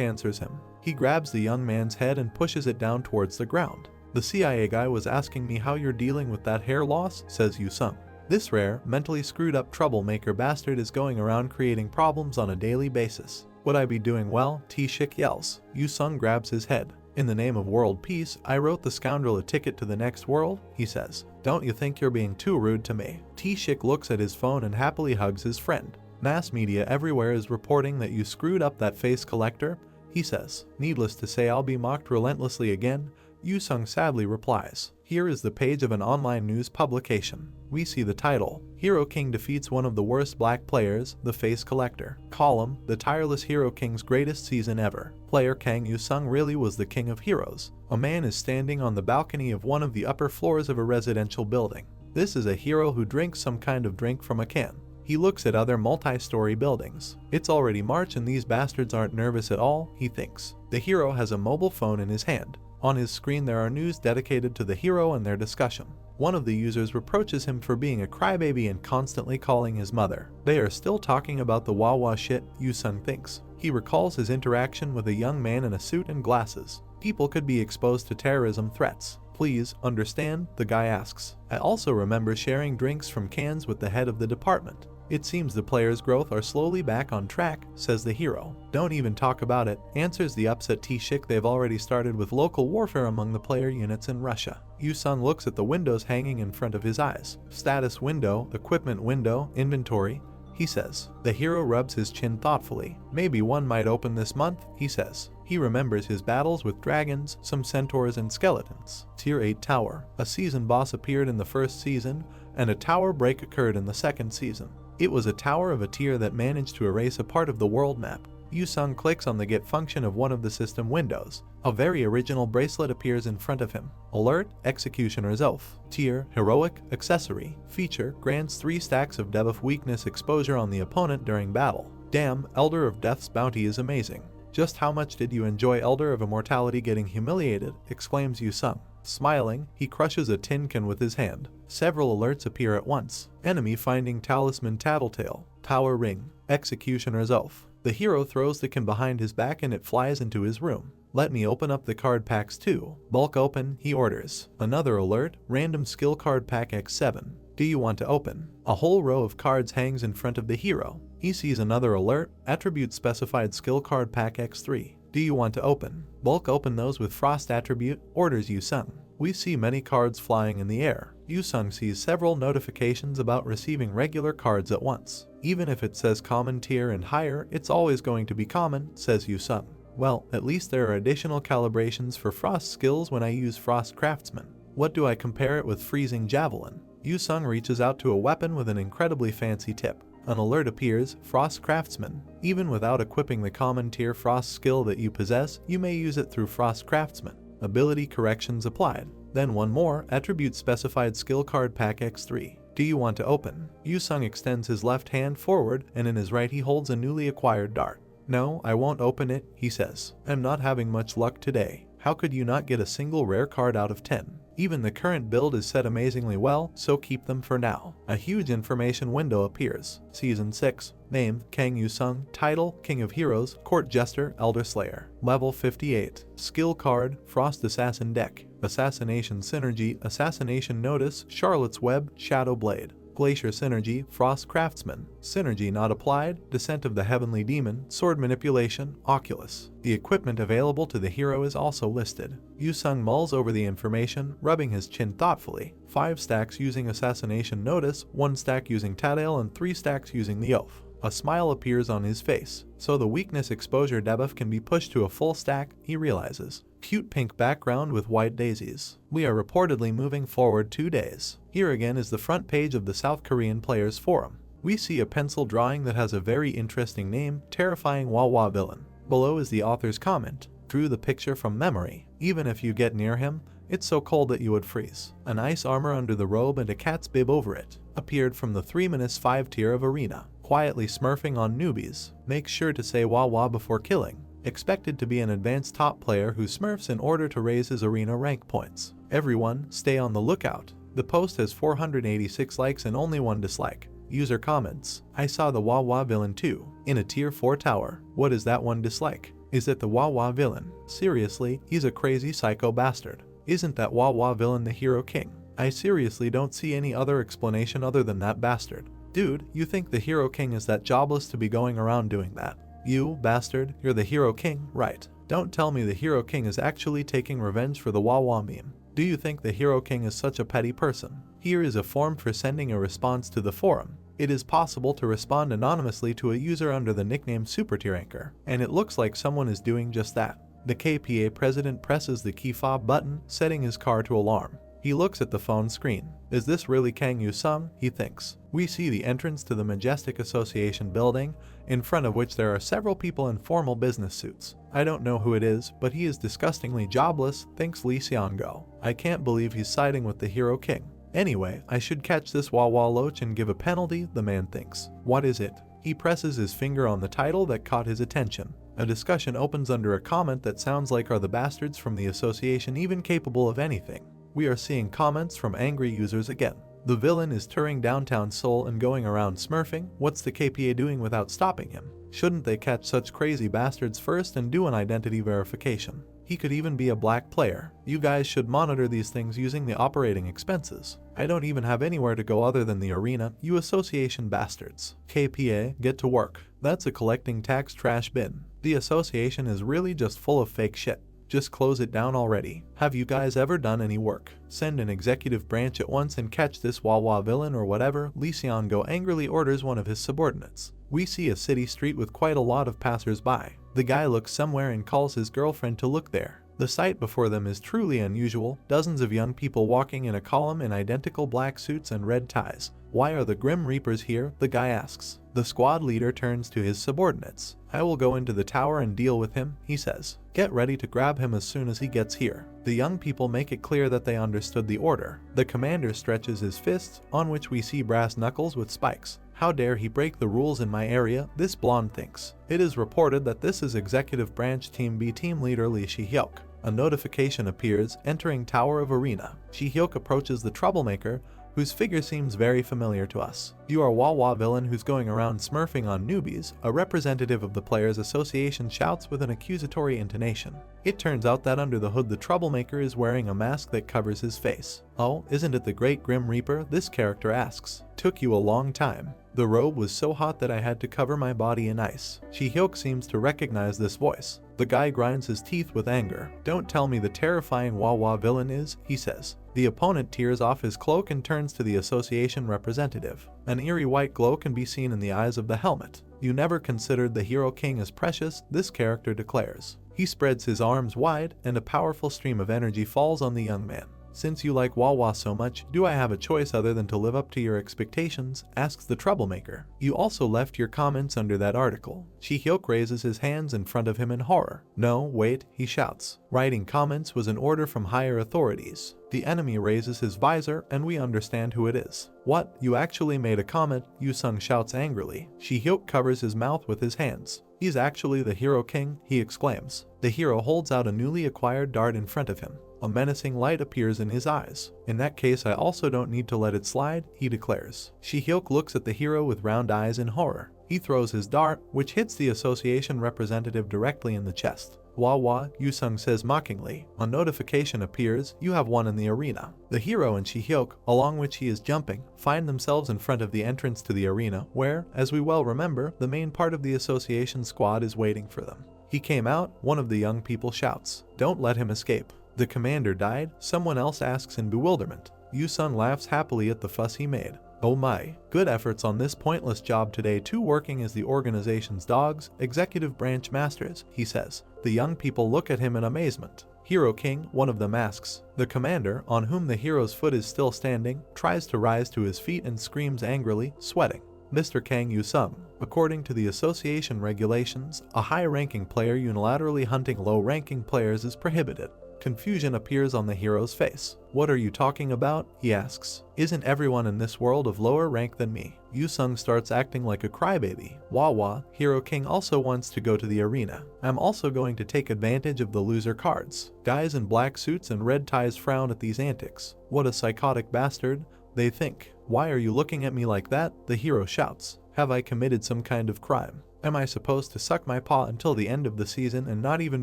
answers him. He grabs the young man's head and pushes it down towards the ground. "The CIA guy was asking me how you're dealing with that hair loss," says Yu-sung. "This rare, mentally screwed up troublemaker bastard is going around creating problems on a daily basis." "Would I be doing well?" T-shik yells. Yu-sung grabs his head. "In the name of world peace, I wrote the scoundrel a ticket to the next world," he says. "Don't you think you're being too rude to me?" T-shik looks at his phone and happily hugs his friend. "Mass media everywhere is reporting that you screwed up that face collector," he says. "Needless to say, I'll be mocked relentlessly again," Yu-sung sadly replies. Here is the page of an online news publication. We see the title, "Hero King defeats one of the worst black players, the face collector." Column, "The tireless Hero King's greatest season ever. Player Kang Yu-sung really was the king of heroes." A man is standing on the balcony of one of the upper floors of a residential building. This is a hero who drinks some kind of drink from a can. He looks at other multi-story buildings. It's already March and these bastards aren't nervous at all, he thinks. The hero has a mobile phone in his hand. On his screen there are news dedicated to the hero and their discussion. One of the users reproaches him for being a crybaby and constantly calling his mother. They are still talking about the Wawa shit, Yu-sung thinks. He recalls his interaction with a young man in a suit and glasses. People could be exposed to terrorism threats. "Please, understand?" the guy asks. "I also remember sharing drinks from cans with the head of the department." "It seems the players' growth are slowly back on track," says the hero. "Don't even talk about it," answers the upset T-shik. "They've already started with local warfare among the player units in Russia." Yu-sung looks at the windows hanging in front of his eyes. "Status window, equipment window, inventory," he says. The hero rubs his chin thoughtfully. "Maybe one might open this month," he says. He remembers his battles with dragons, some centaurs and skeletons. Tier 8 Tower. A season boss appeared in the first season, and a tower break occurred in the second season. It was a tower of a tier that managed to erase a part of the world map. Yu-sung clicks on the get function of one of the system windows. A very original bracelet appears in front of him. Alert, Executioner's Oath. Tier, Heroic, Accessory. Feature, grants 3 stacks of debuff weakness exposure on the opponent during battle. Damn, Elder of Death's bounty is amazing. "Just how much did you enjoy Elder of Immortality getting humiliated?" exclaims Yu-sung. Smiling, he crushes a tin can with his hand. Several alerts appear at once. Enemy finding Talisman Tattletale. Tower Ring. Executioner's Oath. The hero throws the can behind his back and it flies into his room. "Let me open up the card packs too." "Bulk open," he orders. Another alert, Random Skill Card Pack X7. "Do you want to open?" A whole row of cards hangs in front of the hero. He sees another alert, Attribute Specified Skill Card Pack X3. "Do you want to open?" "Bulk open those with Frost attribute," orders Yu-sung. We see many cards flying in the air. Yu-sung sees several notifications about receiving regular cards at once. "Even if it says common tier and higher, it's always going to be common," says Yu-sung. "Well, at least there are additional calibrations for Frost skills when I use Frost Craftsman. What do I compare it with Freezing Javelin?" Yu-sung reaches out to a weapon with an incredibly fancy tip. An alert appears, Frost Craftsman. Even without equipping the common tier Frost skill that you possess, you may use it through Frost Craftsman. Ability corrections applied. Then one more, Attribute Specified Skill Card Pack X3. "Do you want to open?" Yu-sung extends his left hand forward and in his right he holds a newly acquired dart. "No, I won't open it," he says. "I'm not having much luck today." "How could you not get a single rare card out of 10? Even the current build is set amazingly well, so keep them for now." A huge information window appears. Season 6. Name, Kang Yu-sung. Title, King of Heroes, Court Jester, Elder Slayer. Level 58. Skill card, Frost Assassin Deck. Assassination Synergy, Assassination Notice, Charlotte's Web, Shadow Blade. Glacier Synergy, Frost Craftsman. Synergy not applied, Descent of the Heavenly Demon, Sword Manipulation, Oculus. The equipment available to the hero is also listed. Yu-sung mulls over the information, rubbing his chin thoughtfully. 5 stacks using Assassination Notice, 1 stack using Tadale and 3 stacks using the Oath. A smile appears on his face, so the weakness exposure debuff can be pushed to a full stack, he realizes. Cute pink background with white daisies. We are reportedly moving forward 2 days. Here again is the front page of the South Korean Players Forum. We see a pencil drawing that has a very interesting name, Terrifying Wawa Villain. Below is the author's comment. Drew the picture from memory. Even if you get near him, it's so cold that you would freeze. An ice armor under the robe and a cat's bib over it. Appeared from the 3-5 tier of arena. Quietly smurfing on newbies. Make sure to say Wawa before killing. Expected to be an advanced top player who smurfs in order to raise his arena rank points. Everyone, stay on the lookout. The post has 486 likes and only 1 dislike. User comments. I saw the Wawa villain too, in a tier 4 tower. What is that 1 dislike? Is it the Wawa villain? Seriously, he's a crazy psycho bastard. Isn't that Wawa villain the hero king? I seriously don't see any other explanation other than that bastard. Dude, you think the hero king is that jobless to be going around doing that? You, bastard, you're the hero king, right? Don't tell me the hero king is actually taking revenge for the Wawa meme. Do you think the hero king is such a petty person? Here is a form for sending a response to the forum. It is possible to respond anonymously to a user under the nickname Supertier Anchor, and it looks like someone is doing just that. The KPA president presses the key fob button, setting his car to alarm. He looks at the phone screen. Is this really Kang Yu-sung? He thinks. We see the entrance to the majestic association building, in front of which there are several people in formal business suits. I don't know who it is, but he is disgustingly jobless, thinks Lee Seong-go. I can't believe he's siding with the hero king. Anyway, I should catch this Wawa Loach and give a penalty, the man thinks. What is it? He presses his finger on the title that caught his attention. A discussion opens under a comment that sounds like, are the bastards from the association even capable of anything? We are seeing comments from angry users again. The villain is touring downtown Seoul and going around smurfing. What's the KPA doing without stopping him? Shouldn't they catch such crazy bastards first and do an identity verification? He could even be a black player. You guys should monitor these things using the operating expenses. I don't even have anywhere to go other than the arena, you association bastards. KPA, get to work. That's a collecting tax trash bin. The association is really just full of fake shit. Just close it down already. Have you guys ever done any work? Send an executive branch at once and catch this Wawa villain or whatever. Lee Seong-go angrily orders one of his subordinates. We see a city street with quite a lot of passers-by. The guy looks somewhere and calls his girlfriend to look there. The sight before them is truly unusual. Dozens of young people walking in a column in identical black suits and red ties. Why are the Grim Reapers here? The guy asks. The squad leader turns to his subordinates. I will go into the tower and deal with him, he says. Get ready to grab him as soon as he gets here. The young people make it clear that they understood the order. The commander stretches his fists, on which we see brass knuckles with spikes. How dare he break the rules in my area, this blonde thinks. It is reported that this is Executive Branch Team B team leader Lee Shi-hyuk. A notification appears, entering Tower of Arena. Shi-hyuk approaches the troublemaker, whose figure seems very familiar to us. You are Wawa villain who's going around smurfing on newbies, a representative of the Players Association shouts with an accusatory intonation. It turns out that under the hood the troublemaker is wearing a mask that covers his face. Oh, isn't it the Great Grim Reaper? This character asks. Took you a long time. The robe was so hot that I had to cover my body in ice. Shi-hyuk seems to recognize this voice. The guy grinds his teeth with anger. Don't tell me the terrifying Wawa villain is, he says. The opponent tears off his cloak and turns to the association representative. An eerie white glow can be seen in the eyes of the helmet. You never considered the hero king as precious, this character declares. He spreads his arms wide, and a powerful stream of energy falls on the young man. Since you like Wawa so much, do I have a choice other than to live up to your expectations? Asks the troublemaker. You also left your comments under that article. Shi-hyuk raises his hands in front of him in horror. No, wait, he shouts. Writing comments was an order from higher authorities. The enemy raises his visor and we understand who it is. What? You actually made a comment? Yu-sung shouts angrily. Shi-hyuk covers his mouth with his hands. He's actually the hero king, he exclaims. The hero holds out a newly acquired dart in front of him. A menacing light appears in his eyes. In that case I also don't need to let it slide, he declares. Shi-hyuk looks at the hero with round eyes in horror. He throws his dart, which hits the association representative directly in the chest. Wawa, Yu-sung says mockingly. A notification appears, you have won in the arena. The hero and Shi-hyuk, along which he is jumping, find themselves in front of the entrance to the arena, where, as we well remember, the main part of the association squad is waiting for them. He came out, one of the young people shouts. Don't let him escape. The commander died, someone else asks in bewilderment. Yu-sung laughs happily at the fuss he made. "Oh my, good efforts on this pointless job today too, working as the organization's dogs, executive branch masters," he says. The young people look at him in amazement. Hero King, one of them, asks. The commander, on whom the hero's foot is still standing, tries to rise to his feet and screams angrily, sweating. "Mr. Kang Yu-sung, according to the association regulations, a high-ranking player unilaterally hunting low-ranking players is prohibited." Confusion appears on the hero's face. "What are you talking about?" he asks. "Isn't everyone in this world of lower rank than me?" Yu-sung starts acting like a crybaby. "Wawa, Hero King also wants to go to the arena. I'm also going to take advantage of the loser cards." Guys in black suits and red ties frown at these antics. "What a psychotic bastard," they think. "Why are you looking at me like that?" the hero shouts. "Have I committed some kind of crime? Am I supposed to suck my paw until the end of the season and not even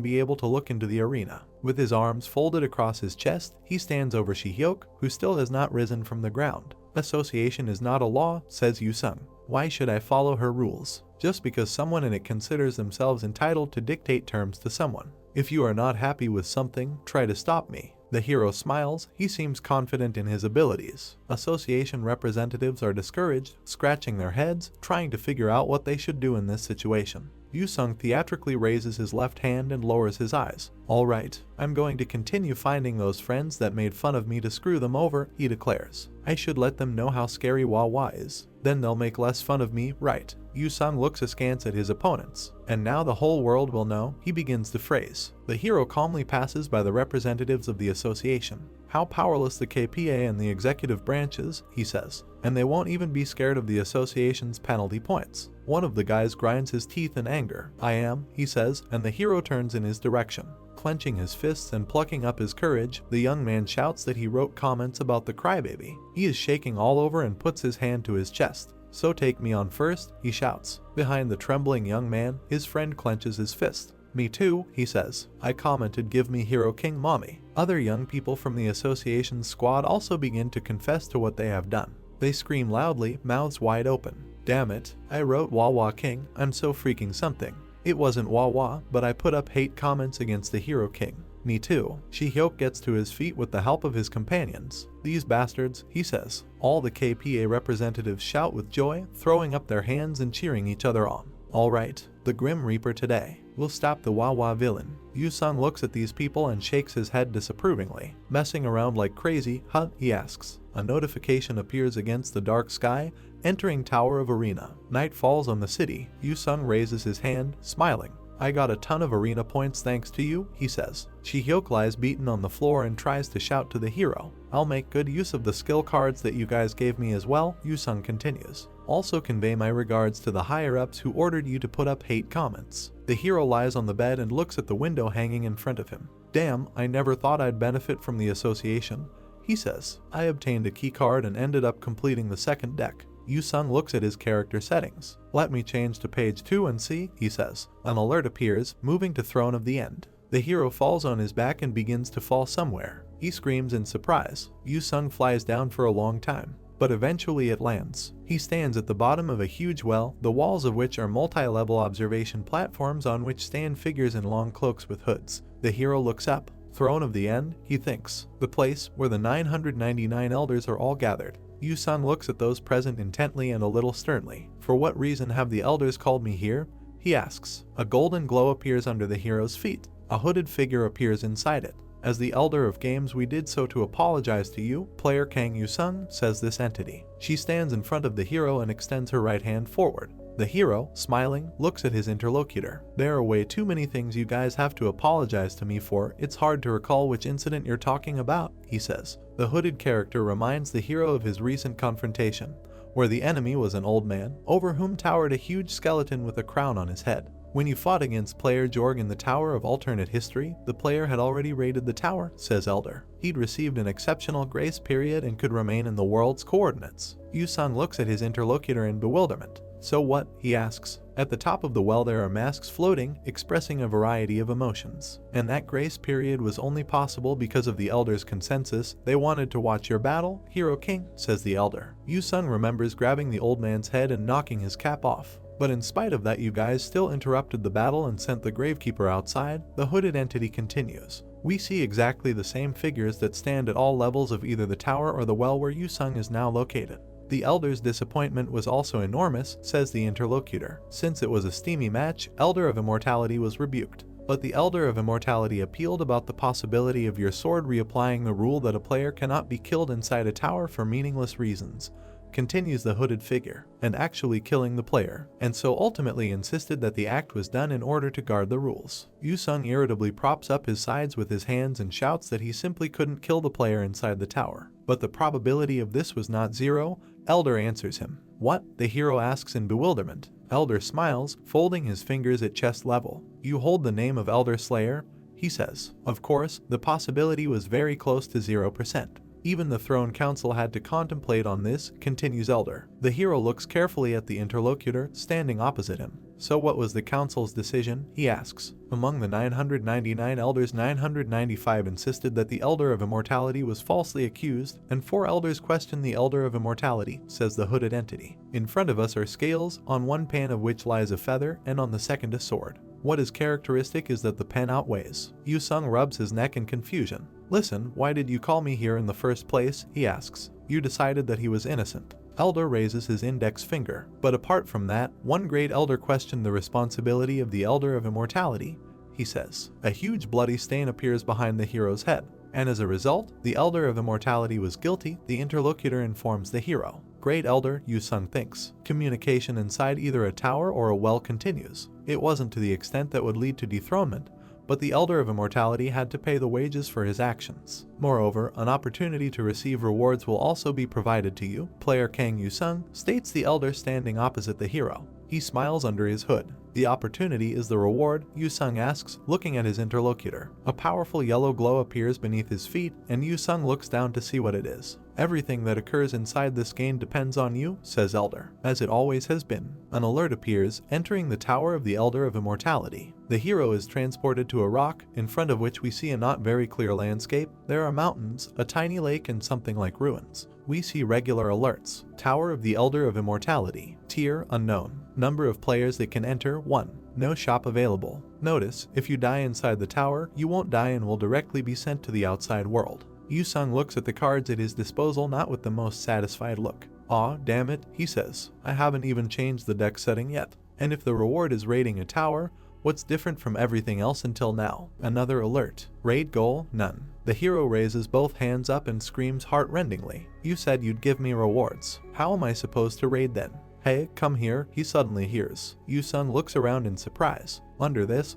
be able to look into the arena?" With his arms folded across his chest, he stands over Shi-hyuk, who still has not risen from the ground. "Association is not a law," says Yu-sung. "Why should I follow her rules? Just because someone in it considers themselves entitled to dictate terms to someone. If you are not happy with something, try to stop me." The hero smiles. He seems confident in his abilities. Association representatives are discouraged, scratching their heads, trying to figure out what they should do in this situation. Yu-sung theatrically raises his left hand and lowers his eyes. "All right, I'm going to continue finding those friends that made fun of me to screw them over," he declares. "I should let them know how scary Wawa is. Then they'll make less fun of me, right?" Yu-sung looks askance at his opponents. "And now the whole world will know," he begins to phrase. The hero calmly passes by the representatives of the association. "How powerless the KPA and the executive branches," he says. "And they won't even be scared of the association's penalty points." One of the guys grinds his teeth in anger. "I am," he says, and the hero turns in his direction. Clenching his fists and plucking up his courage, the young man shouts that he wrote comments about the crybaby. He is shaking all over and puts his hand to his chest. "So take me on first," he shouts. Behind the trembling young man, his friend clenches his fist. "Me too," he says. "I commented, 'Give me Hero King, mommy.'" Other young people from the association's squad also begin to confess to what they have done. They scream loudly, mouths wide open. "Damn it, I wrote Wawa King, I'm so freaking something. It wasn't Wawa, but I put up hate comments against the Hero King." "Me too." Shi-hyuk gets to his feet with the help of his companions. "These bastards," he says. All the KPA representatives shout with joy, throwing up their hands and cheering each other on. "All right, the Grim Reaper today. We'll stop the Wawa villain." Yu-sung looks at these people and shakes his head disapprovingly. "Messing around like crazy, huh?" he asks. A notification appears against the dark sky, entering Tower of Arena. Night falls on the city. Yu-sung raises his hand, smiling. "I got a ton of arena points thanks to you," he says. Shi-hyuk lies beaten on the floor and tries to shout to the hero. "I'll make good use of the skill cards that you guys gave me as well," Yu-sung continues. "Also convey my regards to the higher-ups who ordered you to put up hate comments." The hero lies on the bed and looks at the window hanging in front of him. "Damn, I never thought I'd benefit from the association," he says. "I obtained a key card and ended up completing the second deck." Yu-sung looks at his character settings. "Let me change to page 2 and see," he says. An alert appears, moving to Throne of the End. The hero falls on his back and begins to fall somewhere. He screams in surprise. Yu-sung flies down for a long time, but eventually it lands. He stands at the bottom of a huge well, the walls of which are multi-level observation platforms on which stand figures in long cloaks with hoods. The hero looks up. Throne of the End, he thinks. The place where the 999 elders are all gathered. Yu-sung looks at those present intently and a little sternly. "For what reason have the elders called me here?" he asks. A golden glow appears under the hero's feet. A hooded figure appears inside it. "As the Elder of Games, we did so to apologize to you, player Kang Yu-sung," says this entity. She stands in front of the hero and extends her right hand forward. The hero, smiling, looks at his interlocutor. "There are way too many things you guys have to apologize to me for. It's hard to recall which incident you're talking about," he says. The hooded character reminds the hero of his recent confrontation, where the enemy was an old man, over whom towered a huge skeleton with a crown on his head. "When you fought against player Jorg in the Tower of Alternate History, the player had already raided the tower," says Elder. "He'd received an exceptional grace period and could remain in the world's coordinates." Yu-sung looks at his interlocutor in bewilderment. "So what?" he asks. At the top of the well there are masks floating, expressing a variety of emotions. "And that grace period was only possible because of the Elder's consensus. They wanted to watch your battle, Hero King," says the Elder. Yu-sung remembers grabbing the old man's head and knocking his cap off. "But in spite of that, you guys still interrupted the battle and sent the gravekeeper outside," the hooded entity continues. "We see exactly the same figures that stand at all levels of either the tower or the well where Yu-sung is now located. The elder's disappointment was also enormous, says the interlocutor. Since it was a steamy match, Elder of Immortality was rebuked. But the Elder of Immortality appealed about the possibility of your sword reapplying the rule that a player cannot be killed inside a tower for meaningless reasons, continues the hooded figure, and actually killing the player, and so ultimately insisted that the act was done in order to guard the rules. Yu-sung irritably props up his sides with his hands and shouts that he simply couldn't kill the player inside the tower. But the probability of this was not zero. Elder answers him. What? The hero asks in bewilderment. Elder smiles, folding his fingers at chest level. You hold the name of Elder Slayer? He says. Of course, the possibility was very close to 0%. Even the Throne Council had to contemplate on this, continues Elder. The hero looks carefully at the interlocutor, standing opposite him. So what was the council's decision? He asks. Among the 999 elders, 995 insisted that the Elder of Immortality was falsely accused, and 4 elders questioned the Elder of Immortality, says the hooded entity. In front of us are scales, on one pan of which lies a feather, and on the second a sword. What is characteristic is that the pen outweighs. Yu-sung rubs his neck in confusion. Listen, why did you call me here in the first place? He asks. You decided that he was innocent. Elder raises his index finger. But apart from that, one great elder questioned the responsibility of the Elder of Immortality, he says. A huge bloody stain appears behind the hero's head, and as a result, the Elder of Immortality was guilty, the interlocutor informs the hero. Great Elder, Yu-sung thinks. Communication inside either a tower or a well continues. It wasn't to the extent that would lead to dethronement, but the Elder of Immortality had to pay the wages for his actions. Moreover, an opportunity to receive rewards will also be provided to you, player Kang Yu-sung, states the Elder standing opposite the hero. He smiles under his hood. The opportunity is the reward, Yu-sung asks, looking at his interlocutor. A powerful yellow glow appears beneath his feet, and Yu-sung looks down to see what it is. Everything that occurs inside this game depends on you, says Elder, as it always has been. An alert appears, entering the Tower of the Elder of Immortality. The hero is transported to a rock, in front of which we see a not very clear landscape. There are mountains, a tiny lake, and something like ruins. We see regular alerts. Tower of the Elder of Immortality. Tier unknown. Number of players that can enter 1. No shop available. Notice, if you die inside the tower, you won't die and will directly be sent to the outside world. Yu-sung looks at the cards at his disposal, not with the most satisfied look. Aw, damn it, he says. I haven't even changed the deck setting yet. And if the reward is raiding a tower, what's different from everything else until now? Another alert. Raid goal? None. The hero raises both hands up and screams heart-rendingly. You said you'd give me rewards. How am I supposed to raid then? Hey, come here, he suddenly hears. Yu-sung looks around in surprise. Under this,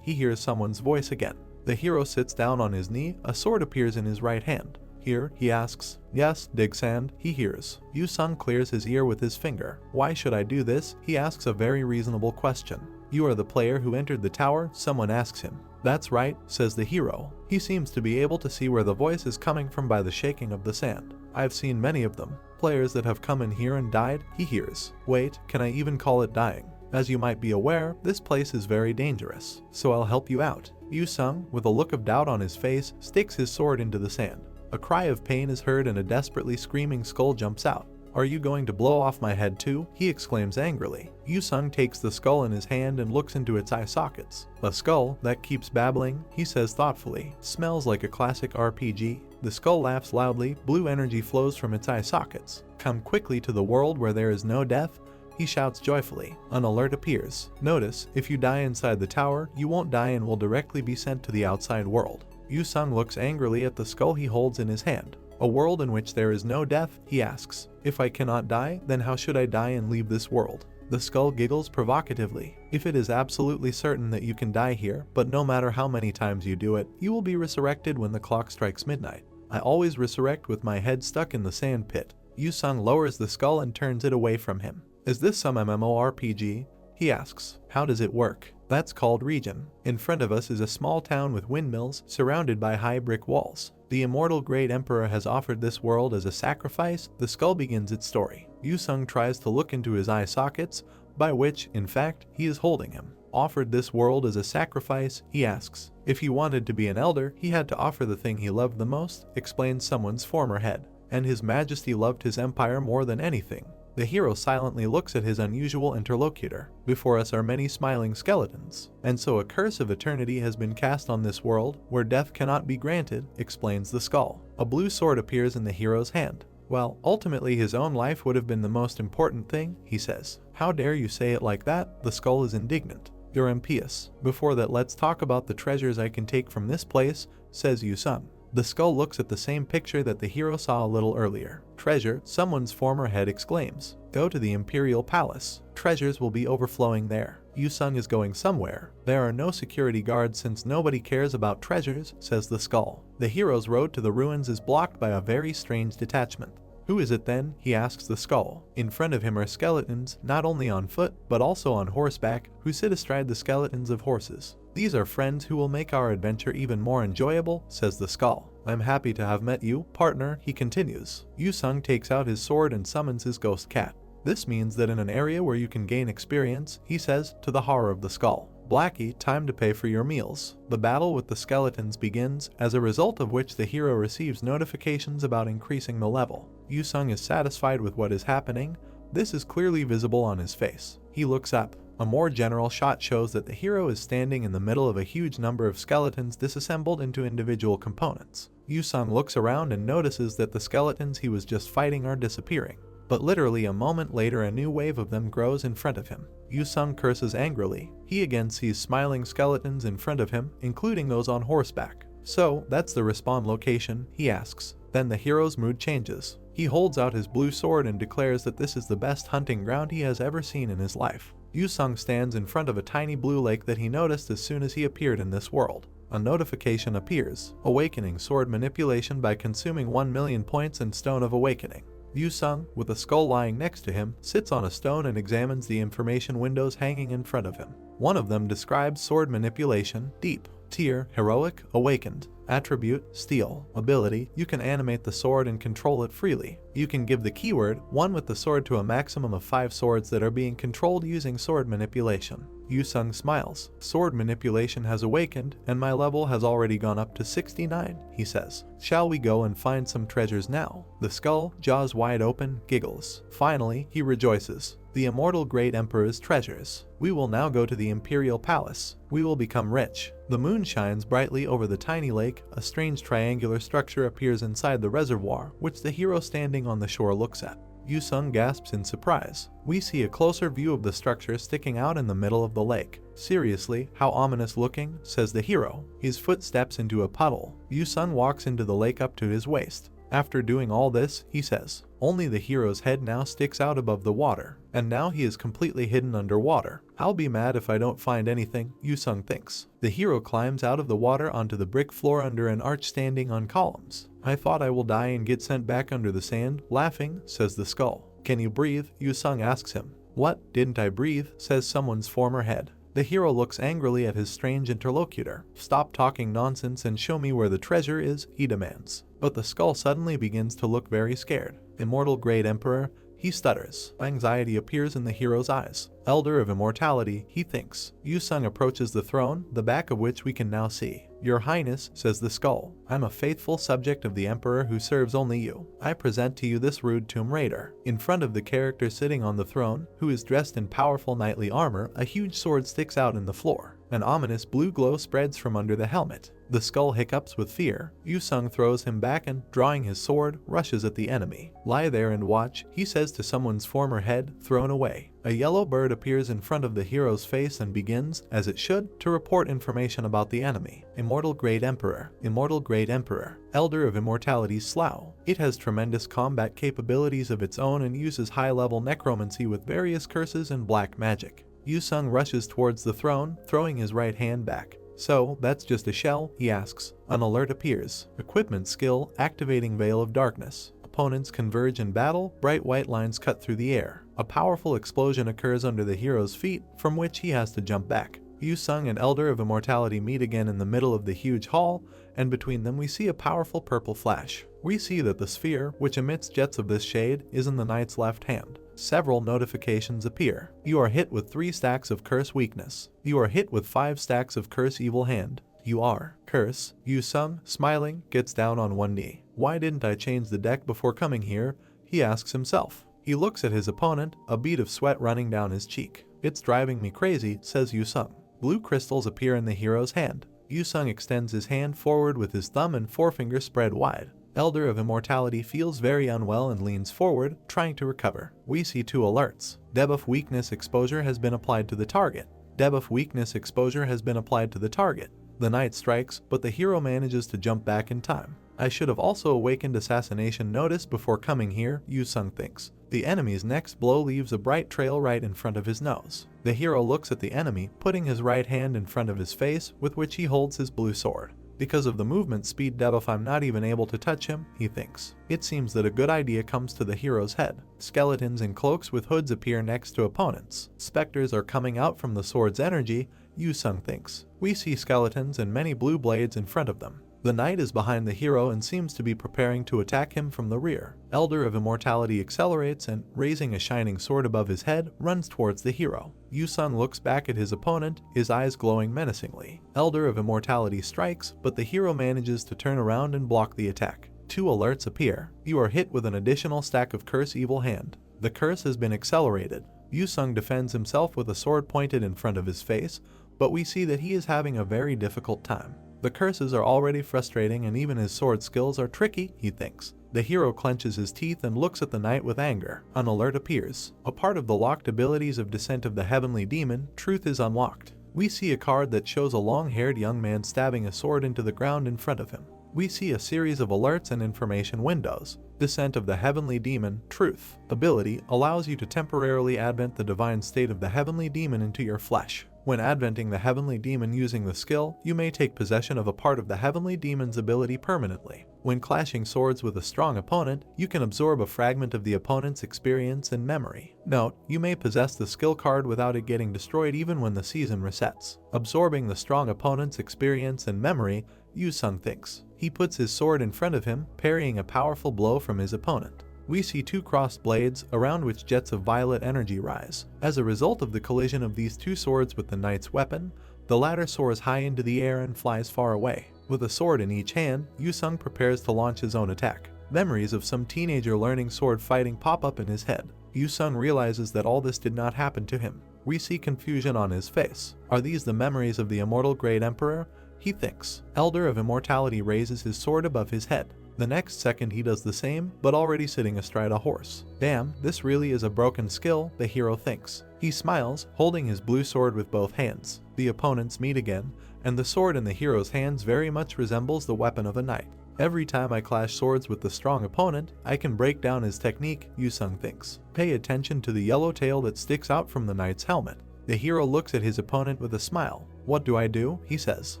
he hears someone's voice again. The hero sits down on his knee, a sword appears in his right hand. Here, he asks. Yes, dig sand, he hears. Yu-sung clears his ear with his finger. Why should I do this? He asks a very reasonable question. You are the player who entered the tower, someone asks him. That's right, says the hero. He seems to be able to see where the voice is coming from by the shaking of the sand. I've seen many of them. Players that have come in here and died, he hears. Wait, can I even call it dying? As you might be aware, this place is very dangerous, so I'll help you out. Yu-sung, with a look of doubt on his face, sticks his sword into the sand. A cry of pain is heard and a desperately screaming skull jumps out. Are you going to blow off my head too? He exclaims angrily. Yu-sung takes the skull in his hand and looks into its eye sockets. A skull that keeps babbling, he says thoughtfully. Smells like a classic RPG. The skull laughs loudly, blue energy flows from its eye sockets. Come quickly to the world where there is no death, he shouts joyfully. An alert appears. Notice, if you die inside the tower, you won't die and will directly be sent to the outside world. Yu-sung looks angrily at the skull he holds in his hand. A world in which there is no death, he asks. If I cannot die, then how should I die and leave this world? The skull giggles provocatively. If it is absolutely certain that you can die here, but no matter how many times you do it, you will be resurrected when the clock strikes midnight. I always resurrect with my head stuck in the sand pit. Yu-sung lowers the skull and turns it away from him. Is this some MMORPG? He asks. How does it work? That's called region. In front of us is a small town with windmills surrounded by high brick walls. The immortal Great Emperor has offered this world as a sacrifice. The skull begins its story. Yu-sung tries to look into his eye sockets, by which, in fact, he is holding him. Offered this world as a sacrifice, he asks. If he wanted to be an elder, he had to offer the thing he loved the most, explains someone's former head. And His Majesty loved his empire more than anything. The hero silently looks at his unusual interlocutor. Before us are many smiling skeletons. And so a curse of eternity has been cast on this world, where death cannot be granted, explains the skull. A blue sword appears in the hero's hand. Well, ultimately his own life would have been the most important thing, he says. How dare you say it like that? The skull is indignant. You're impious. Before that, let's talk about the treasures I can take from this place, says Yu-sung. The skull looks at the same picture that the hero saw a little earlier. Treasure, someone's former head exclaims. Go to the Imperial Palace. Treasures will be overflowing there. Yu-sung is going somewhere. There are no security guards since nobody cares about treasures, says the skull. The hero's road to the ruins is blocked by a very strange detachment. Who is it then? He asks the skull. In front of him are skeletons, not only on foot, but also on horseback, who sit astride the skeletons of horses. These are friends who will make our adventure even more enjoyable, says the skull. I'm happy to have met you, partner, he continues. Yu-sung takes out his sword and summons his ghost cat. This means that in an area where you can gain experience, he says, to the horror of the skull. Blackie, time to pay for your meals. The battle with the skeletons begins, as a result of which the hero receives notifications about increasing the level. Yu-sung is satisfied with what is happening. This is clearly visible on his face. He looks up. A more general shot shows that the hero is standing in the middle of a huge number of skeletons disassembled into individual components. Yu-sung looks around and notices that the skeletons he was just fighting are disappearing. But literally a moment later a new wave of them grows in front of him. Yu-sung curses angrily. He again sees smiling skeletons in front of him, including those on horseback. So, that's the respawn location, he asks. Then the hero's mood changes. He holds out his blue sword and declares that this is the best hunting ground he has ever seen in his life. Yu-sung stands in front of a tiny blue lake that he noticed as soon as he appeared in this world. A notification appears. Awakening sword manipulation by consuming 1,000,000 points in Stone of Awakening. Yu-sung, with a skull lying next to him, sits on a stone and examines the information windows hanging in front of him. One of them describes sword manipulation, deep, tier, heroic, awakened. Attribute, steel. Ability, you can animate the sword and control it freely. You can give the keyword, one with the sword to a maximum of 5 swords that are being controlled using sword manipulation. Yu-sung smiles. Sword manipulation has awakened, and my level has already gone up to 69, he says. Shall we go and find some treasures now? The skull, jaws wide open, giggles. Finally, he rejoices. The immortal great emperor's treasures. We will now go to the Imperial Palace. We will become rich. The moon shines brightly over the tiny lake. A strange triangular structure appears inside the reservoir, which the hero standing on the shore looks at. Yu-sung gasps in surprise. We see a closer view of the structure sticking out in the middle of the lake. Seriously, how ominous looking, says the hero. His foot steps into a puddle. Yu-sung walks into the lake up to his waist. After doing all this, he says, only the hero's head now sticks out above the water, and now he is completely hidden underwater. I'll be mad if I don't find anything, Yu-sung thinks. The hero climbs out of the water onto the brick floor under an arch standing on columns. I thought I will die and get sent back under the sand, laughing, says the skull. Can you breathe? Yu-sung asks him. What, didn't I breathe? Says someone's former head. The hero looks angrily at his strange interlocutor. Stop talking nonsense and show me where the treasure is, he demands. But the skull suddenly begins to look very scared. Immortal Great Emperor, he stutters. Anxiety appears in the hero's eyes. Elder of Immortality, he thinks. Yu-sung approaches the throne, the back of which we can now see. Your Highness, says the skull, I'm a faithful subject of the Emperor who serves only you. I present to you this rude tomb raider. In front of the character sitting on the throne, who is dressed in powerful knightly armor, a huge sword sticks out in the floor. An ominous blue glow spreads from under the helmet. The skull hiccups with fear. Yu-sung throws him back and, drawing his sword, rushes at the enemy. Lie there and watch, he says to someone's former head, thrown away. A yellow bird appears in front of the hero's face and begins, as it should, to report information about the enemy. Immortal Great Emperor. Immortal Great Emperor. Elder of Immortality's Slough. It has tremendous combat capabilities of its own and uses high-level necromancy with various curses and black magic. Yu-sung rushes towards the throne, throwing his right hand back. So, that's just a shell, he asks. An alert appears. Equipment skill, activating Veil of Darkness. Opponents converge in battle, bright white lines cut through the air. A powerful explosion occurs under the hero's feet, from which he has to jump back. Yu-sung and Elder of Immortality meet again in the middle of the huge hall, and between them we see a powerful purple flash. We see that the sphere, which emits jets of this shade, is in the knight's left hand. Several notifications appear. You are hit with 3 stacks of Curse Weakness. You are hit with 5 stacks of Curse Evil Hand. You are Curse. Yu-sung, smiling, gets down on one knee. Why didn't I change the deck before coming here? He asks himself. He looks at his opponent, a bead of sweat running down his cheek. It's driving me crazy, says Yu-sung. Blue crystals appear in the hero's hand. Yu-sung extends his hand forward with his thumb and forefinger spread wide. Elder of Immortality feels very unwell and leans forward, trying to recover. We see 2 alerts. Debuff weakness exposure has been applied to the target. Debuff weakness exposure has been applied to the target. The knight strikes, but the hero manages to jump back in time. I should have also awakened assassination notice before coming here, Yu-sung thinks. The enemy's next blow leaves a bright trail right in front of his nose. The hero looks at the enemy, putting his right hand in front of his face, with which he holds his blue sword. Because of the movement speed debuff, I'm not even able to touch him, he thinks. It seems that a good idea comes to the hero's head. Skeletons in cloaks with hoods appear next to opponents. Specters are coming out from the sword's energy, Yu-sung thinks. We see skeletons and many blue blades in front of them. The knight is behind the hero and seems to be preparing to attack him from the rear. Elder of Immortality accelerates and, raising a shining sword above his head, runs towards the hero. Yu-sung looks back at his opponent, his eyes glowing menacingly. Elder of Immortality strikes, but the hero manages to turn around and block the attack. 2 alerts appear. You are hit with an additional stack of Curse Evil Hand. The curse has been accelerated. Yu-sung defends himself with a sword pointed in front of his face, but we see that he is having a very difficult time. The curses are already frustrating and even his sword skills are tricky, he thinks. The hero clenches his teeth and looks at the knight with anger. An alert appears. A part of the locked abilities of Descent of the Heavenly Demon, Truth, is unlocked. We see a card that shows a long-haired young man stabbing a sword into the ground in front of him. We see a series of alerts and information windows. Descent of the Heavenly Demon, Truth. Ability allows you to temporarily advent the divine state of the Heavenly Demon into your flesh. When adventing the Heavenly Demon using the skill, you may take possession of a part of the Heavenly Demon's ability permanently. When clashing swords with a strong opponent, you can absorb a fragment of the opponent's experience and memory. Note, you may possess the skill card without it getting destroyed even when the season resets. Absorbing the strong opponent's experience and memory, Yu-sung thinks. He puts his sword in front of him, parrying a powerful blow from his opponent. We see 2 crossed blades, around which jets of violet energy rise. As a result of the collision of these 2 swords with the knight's weapon, the latter soars high into the air and flies far away. With a sword in each hand, Yu-sung prepares to launch his own attack. Memories of some teenager learning sword fighting pop up in his head. Yu-sung realizes that all this did not happen to him. We see confusion on his face. Are these the memories of the immortal Great Emperor? He thinks. Elder of Immortality raises his sword above his head. The next second he does the same, but already sitting astride a horse. Damn, this really is a broken skill, the hero thinks. He smiles, holding his blue sword with both hands. The opponents meet again, and the sword in the hero's hands very much resembles the weapon of a knight. Every time I clash swords with the strong opponent, I can break down his technique, Yu-sung thinks. Pay attention to the yellow tail that sticks out from the knight's helmet. The hero looks at his opponent with a smile. What do I do? He says.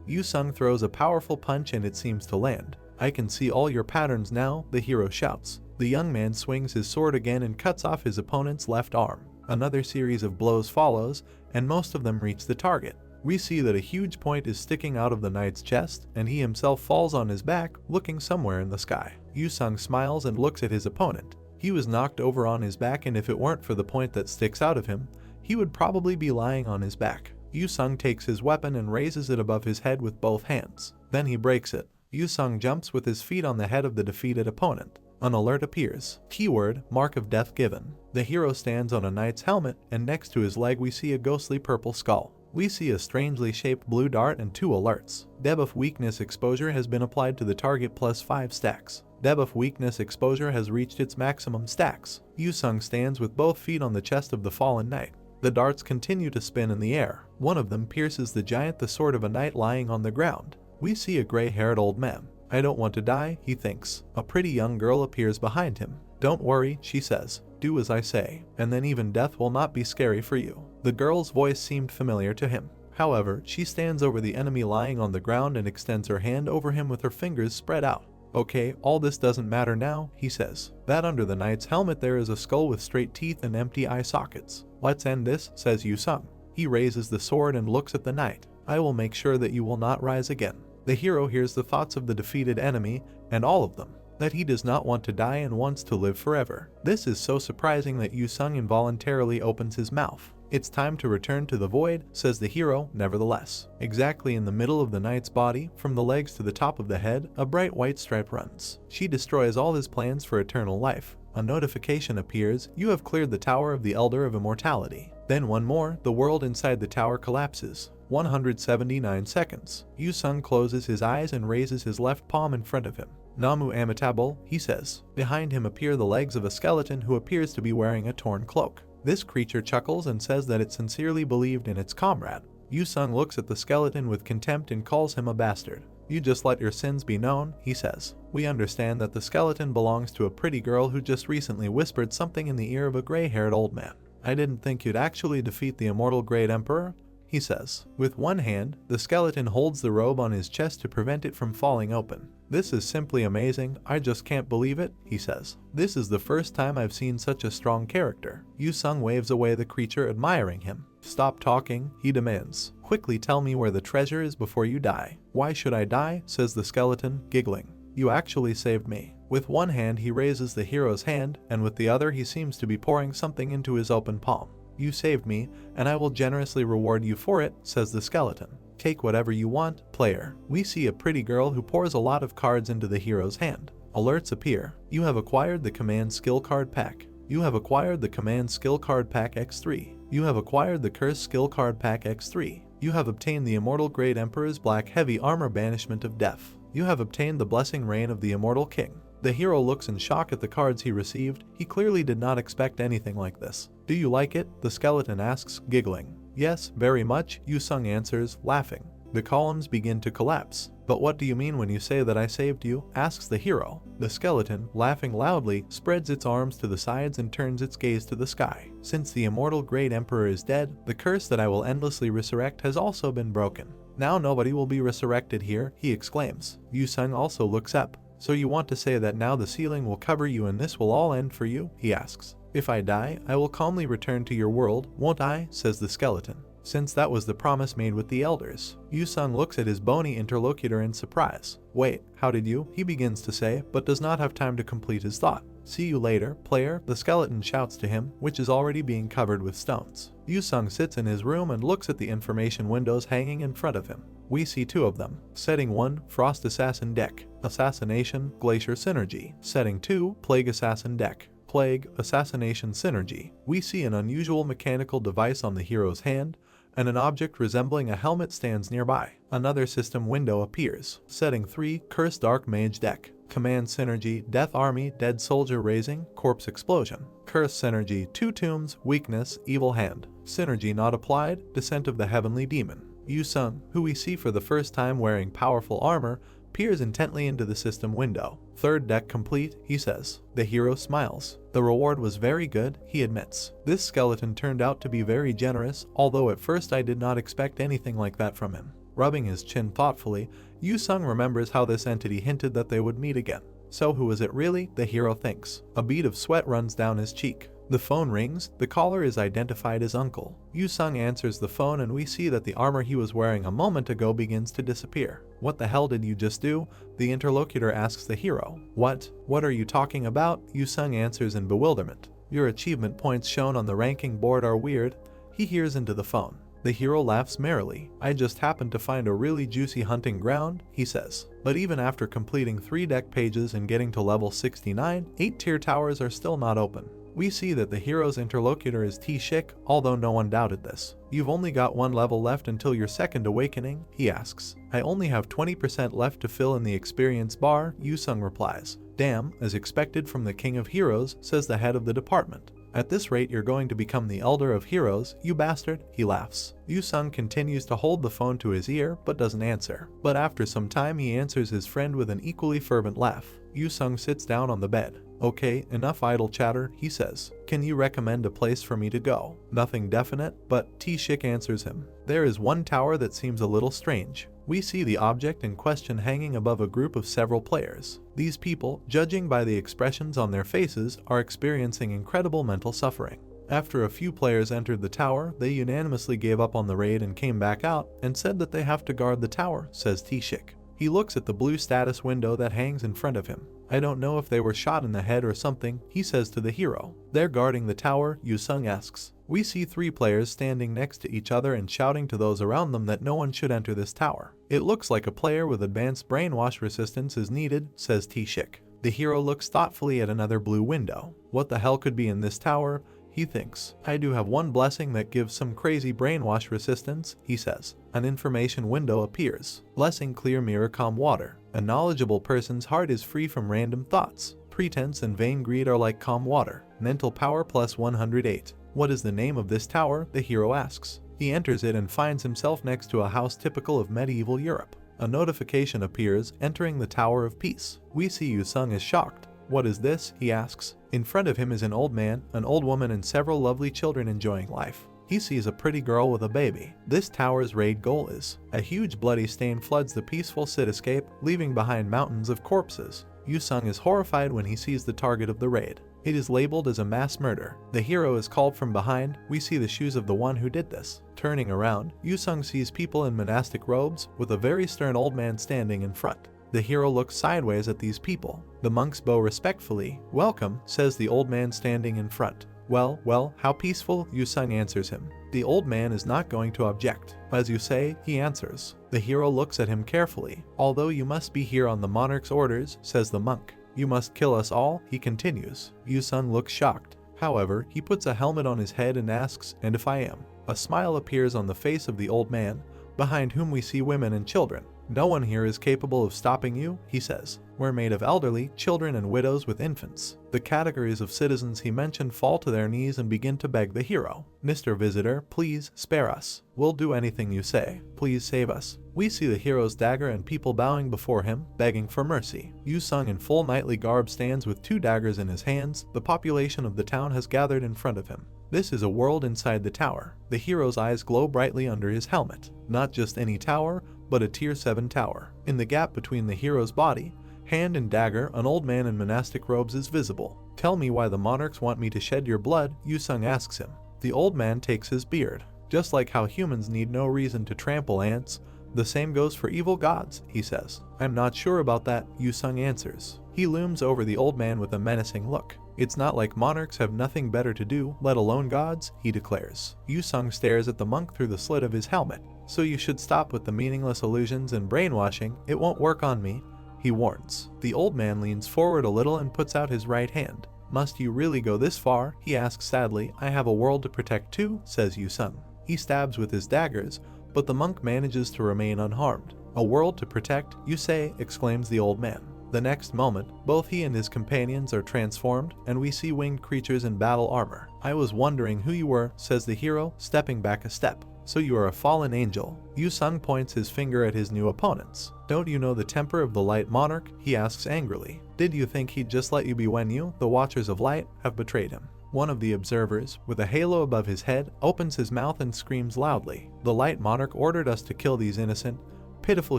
Yu-sung throws a powerful punch and it seems to land. I can see all your patterns now, the hero shouts. The young man swings his sword again and cuts off his opponent's left arm. Another series of blows follows, and most of them reach the target. We see that a huge point is sticking out of the knight's chest, and he himself falls on his back, looking somewhere in the sky. Yu-sung smiles and looks at his opponent. He was knocked over on his back, and if it weren't for the point that sticks out of him, he would probably be lying on his back. Yu-sung takes his weapon and raises it above his head with both hands. Then he breaks it. Yu-sung jumps with his feet on the head of the defeated opponent. An alert appears. Keyword, Mark of Death given. The hero stands on a knight's helmet, and next to his leg we see a ghostly purple skull. We see a strangely shaped blue dart and 2 alerts. Debuff weakness exposure has been applied to the target plus 5 stacks. Debuff weakness exposure has reached its maximum stacks. Yu-sung stands with both feet on the chest of the fallen knight. The darts continue to spin in the air. One of them pierces the giant, the sword of a knight lying on the ground. We see a gray-haired old man. I don't want to die, he thinks. A pretty young girl appears behind him. Don't worry, she says. Do as I say, and then even death will not be scary for you. The girl's voice seemed familiar to him. However, she stands over the enemy lying on the ground and extends her hand over him with her fingers spread out. Okay, all this doesn't matter now, he says. That under the knight's helmet there is a skull with straight teeth and empty eye sockets. Let's end this, says Yu-sung. He raises the sword and looks at the knight. I will make sure that you will not rise again. The hero hears the thoughts of the defeated enemy, and all of them, that he does not want to die and wants to live forever. This is so surprising that Yu-sung involuntarily opens his mouth. It's time to return to the void, says the hero, nevertheless. Exactly in the middle of the knight's body, from the legs to the top of the head, a bright white stripe runs. She destroys all his plans for eternal life. A notification appears, you have cleared the Tower of the Elder of Immortality. Then one more, the world inside the tower collapses. 179 seconds. Yu-sung closes his eyes and raises his left palm in front of him. Namu amitabile, he says. Behind him appear the legs of a skeleton who appears to be wearing a torn cloak. This creature chuckles and says that it sincerely believed in its comrade. Yu-sung looks at the skeleton with contempt and calls him a bastard. You just let your sins be known, he says. We understand that the skeleton belongs to a pretty girl who just recently whispered something in the ear of a gray-haired old man. I didn't think you'd actually defeat the immortal Great Emperor, he says. With one hand, the skeleton holds the robe on his chest to prevent it from falling open. This is simply amazing, I just can't believe it, he says. This is the first time I've seen such a strong character. Yu-sung waves away the creature, admiring him. Stop talking, he demands. Quickly tell me where the treasure is before you die. Why should I die, says the skeleton, giggling. You actually saved me. With one hand he raises the hero's hand, and with the other he seems to be pouring something into his open palm. You saved me, and I will generously reward you for it, says the skeleton. Take whatever you want, player. We see a pretty girl who pours a lot of cards into the hero's hand. Alerts appear. You have acquired the command skill card pack. You have acquired the command skill card pack X3. You have acquired the curse skill card pack X3. You have obtained the immortal Great Emperor's black heavy armor banishment of death. You have obtained the blessing reign of the immortal king. The hero looks in shock at the cards he received. He clearly did not expect anything like this. Do you like it? The skeleton asks, giggling. Yes, very much, Yu-sung answers, laughing. The columns begin to collapse. But what do you mean when you say that I saved you? Asks the hero. The skeleton, laughing loudly, spreads its arms to the sides and turns its gaze to the sky. Since the immortal Great Emperor is dead, the curse that I will endlessly resurrect has also been broken. Now nobody will be resurrected here, he exclaims. Yu-sung also looks up. So you want to say that now the ceiling will cover you and this will all end for you? He asks. If I die, I will calmly return to your world, won't I? Says the skeleton. Since that was the promise made with the elders. Yu-sung looks at his bony interlocutor in surprise. Wait, how did you? He begins to say, but does not have time to complete his thought. See you later, player, the skeleton shouts to him, which is already being covered with stones. Yu-sung sits in his room and looks at the information windows hanging in front of him. We see two of them. Setting 1, Frost Assassin Deck. Assassination, Glacier Synergy. Setting 2, Plague Assassin Deck. Plague, Assassination Synergy. We see an unusual mechanical device on the hero's hand, and an object resembling a helmet stands nearby. Another system window appears. Setting 3, Cursed Dark Mage Deck. Command Synergy, Death Army, Dead Soldier Raising, Corpse Explosion. Curse Synergy, 2 Tombs, Weakness, Evil Hand. Synergy not applied, Descent of the Heavenly Demon. Yu-sung, who we see for the first time wearing powerful armor, peers intently into the system window. Third deck complete, he says. The hero smiles. The reward was very good, he admits. This skeleton turned out to be very generous, although at first I did not expect anything like that from him. Rubbing his chin thoughtfully, Yu-sung remembers how this entity hinted that they would meet again. So who is it really? The hero thinks. A bead of sweat runs down his cheek. The phone rings. The caller is identified as Uncle. Yu-sung answers the phone and we see that the armor he was wearing a moment ago begins to disappear. What the hell did you just do? The interlocutor asks the hero. What are you talking about? Yu-sung answers in bewilderment. Your achievement points shown on the ranking board are weird. He hears into the phone. The hero laughs merrily. I just happened to find a really juicy hunting ground, he says. But even after completing 3 deck pages and getting to level 69, 8 tier towers are still not open. We see that the hero's interlocutor is T-shik, although no one doubted this. You've only got 1 level left until your second awakening, he asks. I only have 20% left to fill in the experience bar, Yu-sung replies. Damn, as expected from the King of Heroes, says the head of the department. At this rate you're going to become the Elder of Heroes, you bastard, he laughs. Yu-sung continues to hold the phone to his ear, but doesn't answer. But after some time he answers his friend with an equally fervent laugh. Yu-sung sits down on the bed. Okay, enough idle chatter, he says. Can you recommend a place for me to go? Nothing definite, but T-shik answers him. There is one tower that seems a little strange. We see the object in question hanging above a group of several players. These people, judging by the expressions on their faces, are experiencing incredible mental suffering. After a few players entered the tower, they unanimously gave up on the raid and came back out and said that they have to guard the tower, says T-shik. He looks at the blue status window that hangs in front of him. I don't know if they were shot in the head or something, he says to the hero. They're guarding the tower, Yu-sung asks. We see 3 players standing next to each other and shouting to those around them that no one should enter this tower. It looks like a player with advanced brainwash resistance is needed, says T-shik. The hero looks thoughtfully at another blue window. What the hell could be in this tower? he thinks. I do have one blessing that gives some crazy brainwash resistance, he says. An information window appears. Blessing clear mirror calm water. A knowledgeable person's heart is free from random thoughts. Pretense and vain greed are like calm water. Mental power plus 108. What is the name of this tower? The hero asks. He enters it and finds himself next to a house typical of medieval Europe. A notification appears, entering the Tower of Peace. We see Yusung is shocked. What is this? He asks. In front of him is an old man, an old woman and several lovely children enjoying life. He sees a pretty girl with a baby. This tower's raid goal is. A huge bloody stain floods the peaceful cityscape, leaving behind mountains of corpses. Yusung is horrified when he sees the target of the raid. It is labeled as a mass murder. The hero is called from behind. We see the shoes of the one who did this. Turning around, Yusung sees people in monastic robes, with a very stern old man standing in front. The hero looks sideways at these people. The monks bow respectfully. Welcome, says the old man standing in front. Well, how peaceful, Yusung answers him. The old man is not going to object. As you say, he answers. The hero looks at him carefully. Although you must be here on the monarch's orders, says the monk. You must kill us all, he continues. Yusung looks shocked. However, he puts a helmet on his head and asks, and if I am? A smile appears on the face of the old man, behind whom we see women and children. No one here is capable of stopping you, he says. We're made of elderly, children and widows with infants. The categories of citizens he mentioned fall to their knees and begin to beg the hero. Mr. Visitor, please spare us. We'll do anything you say. Please save us. We see the hero's dagger and people bowing before him, begging for mercy. Yusung in full knightly garb stands with 2 daggers in his hands. The population of the town has gathered in front of him. This is a world inside the tower. The hero's eyes glow brightly under his helmet. Not just any tower, but a tier 7 tower. In the gap between the hero's body, hand and dagger, an old man in monastic robes is visible. Tell me why the monarchs want me to shed your blood, Yusung asks him. The old man takes his beard. Just like how humans need no reason to trample ants, the same goes for evil gods, he says. I'm not sure about that, Yusung answers. He looms over the old man with a menacing look. It's not like monarchs have nothing better to do, let alone gods, he declares. Yusung stares at the monk through the slit of his helmet. So you should stop with the meaningless illusions and brainwashing, it won't work on me, he warns. The old man leans forward a little and puts out his right hand. Must you really go this far? He asks sadly. I have a world to protect too, says Yusung. He stabs with his daggers, but the monk manages to remain unharmed. A world to protect, you say, exclaims the old man. The next moment, both he and his companions are transformed, and we see winged creatures in battle armor. I was wondering who you were, says the hero, stepping back a step. So you are a fallen angel. Yusung points his finger at his new opponents. Don't you know the temper of the light monarch? He asks angrily. Did you think he'd just let you be when you, the Watchers of Light, have betrayed him? One of the observers, with a halo above his head, opens his mouth and screams loudly. The light monarch ordered us to kill these innocent, pitiful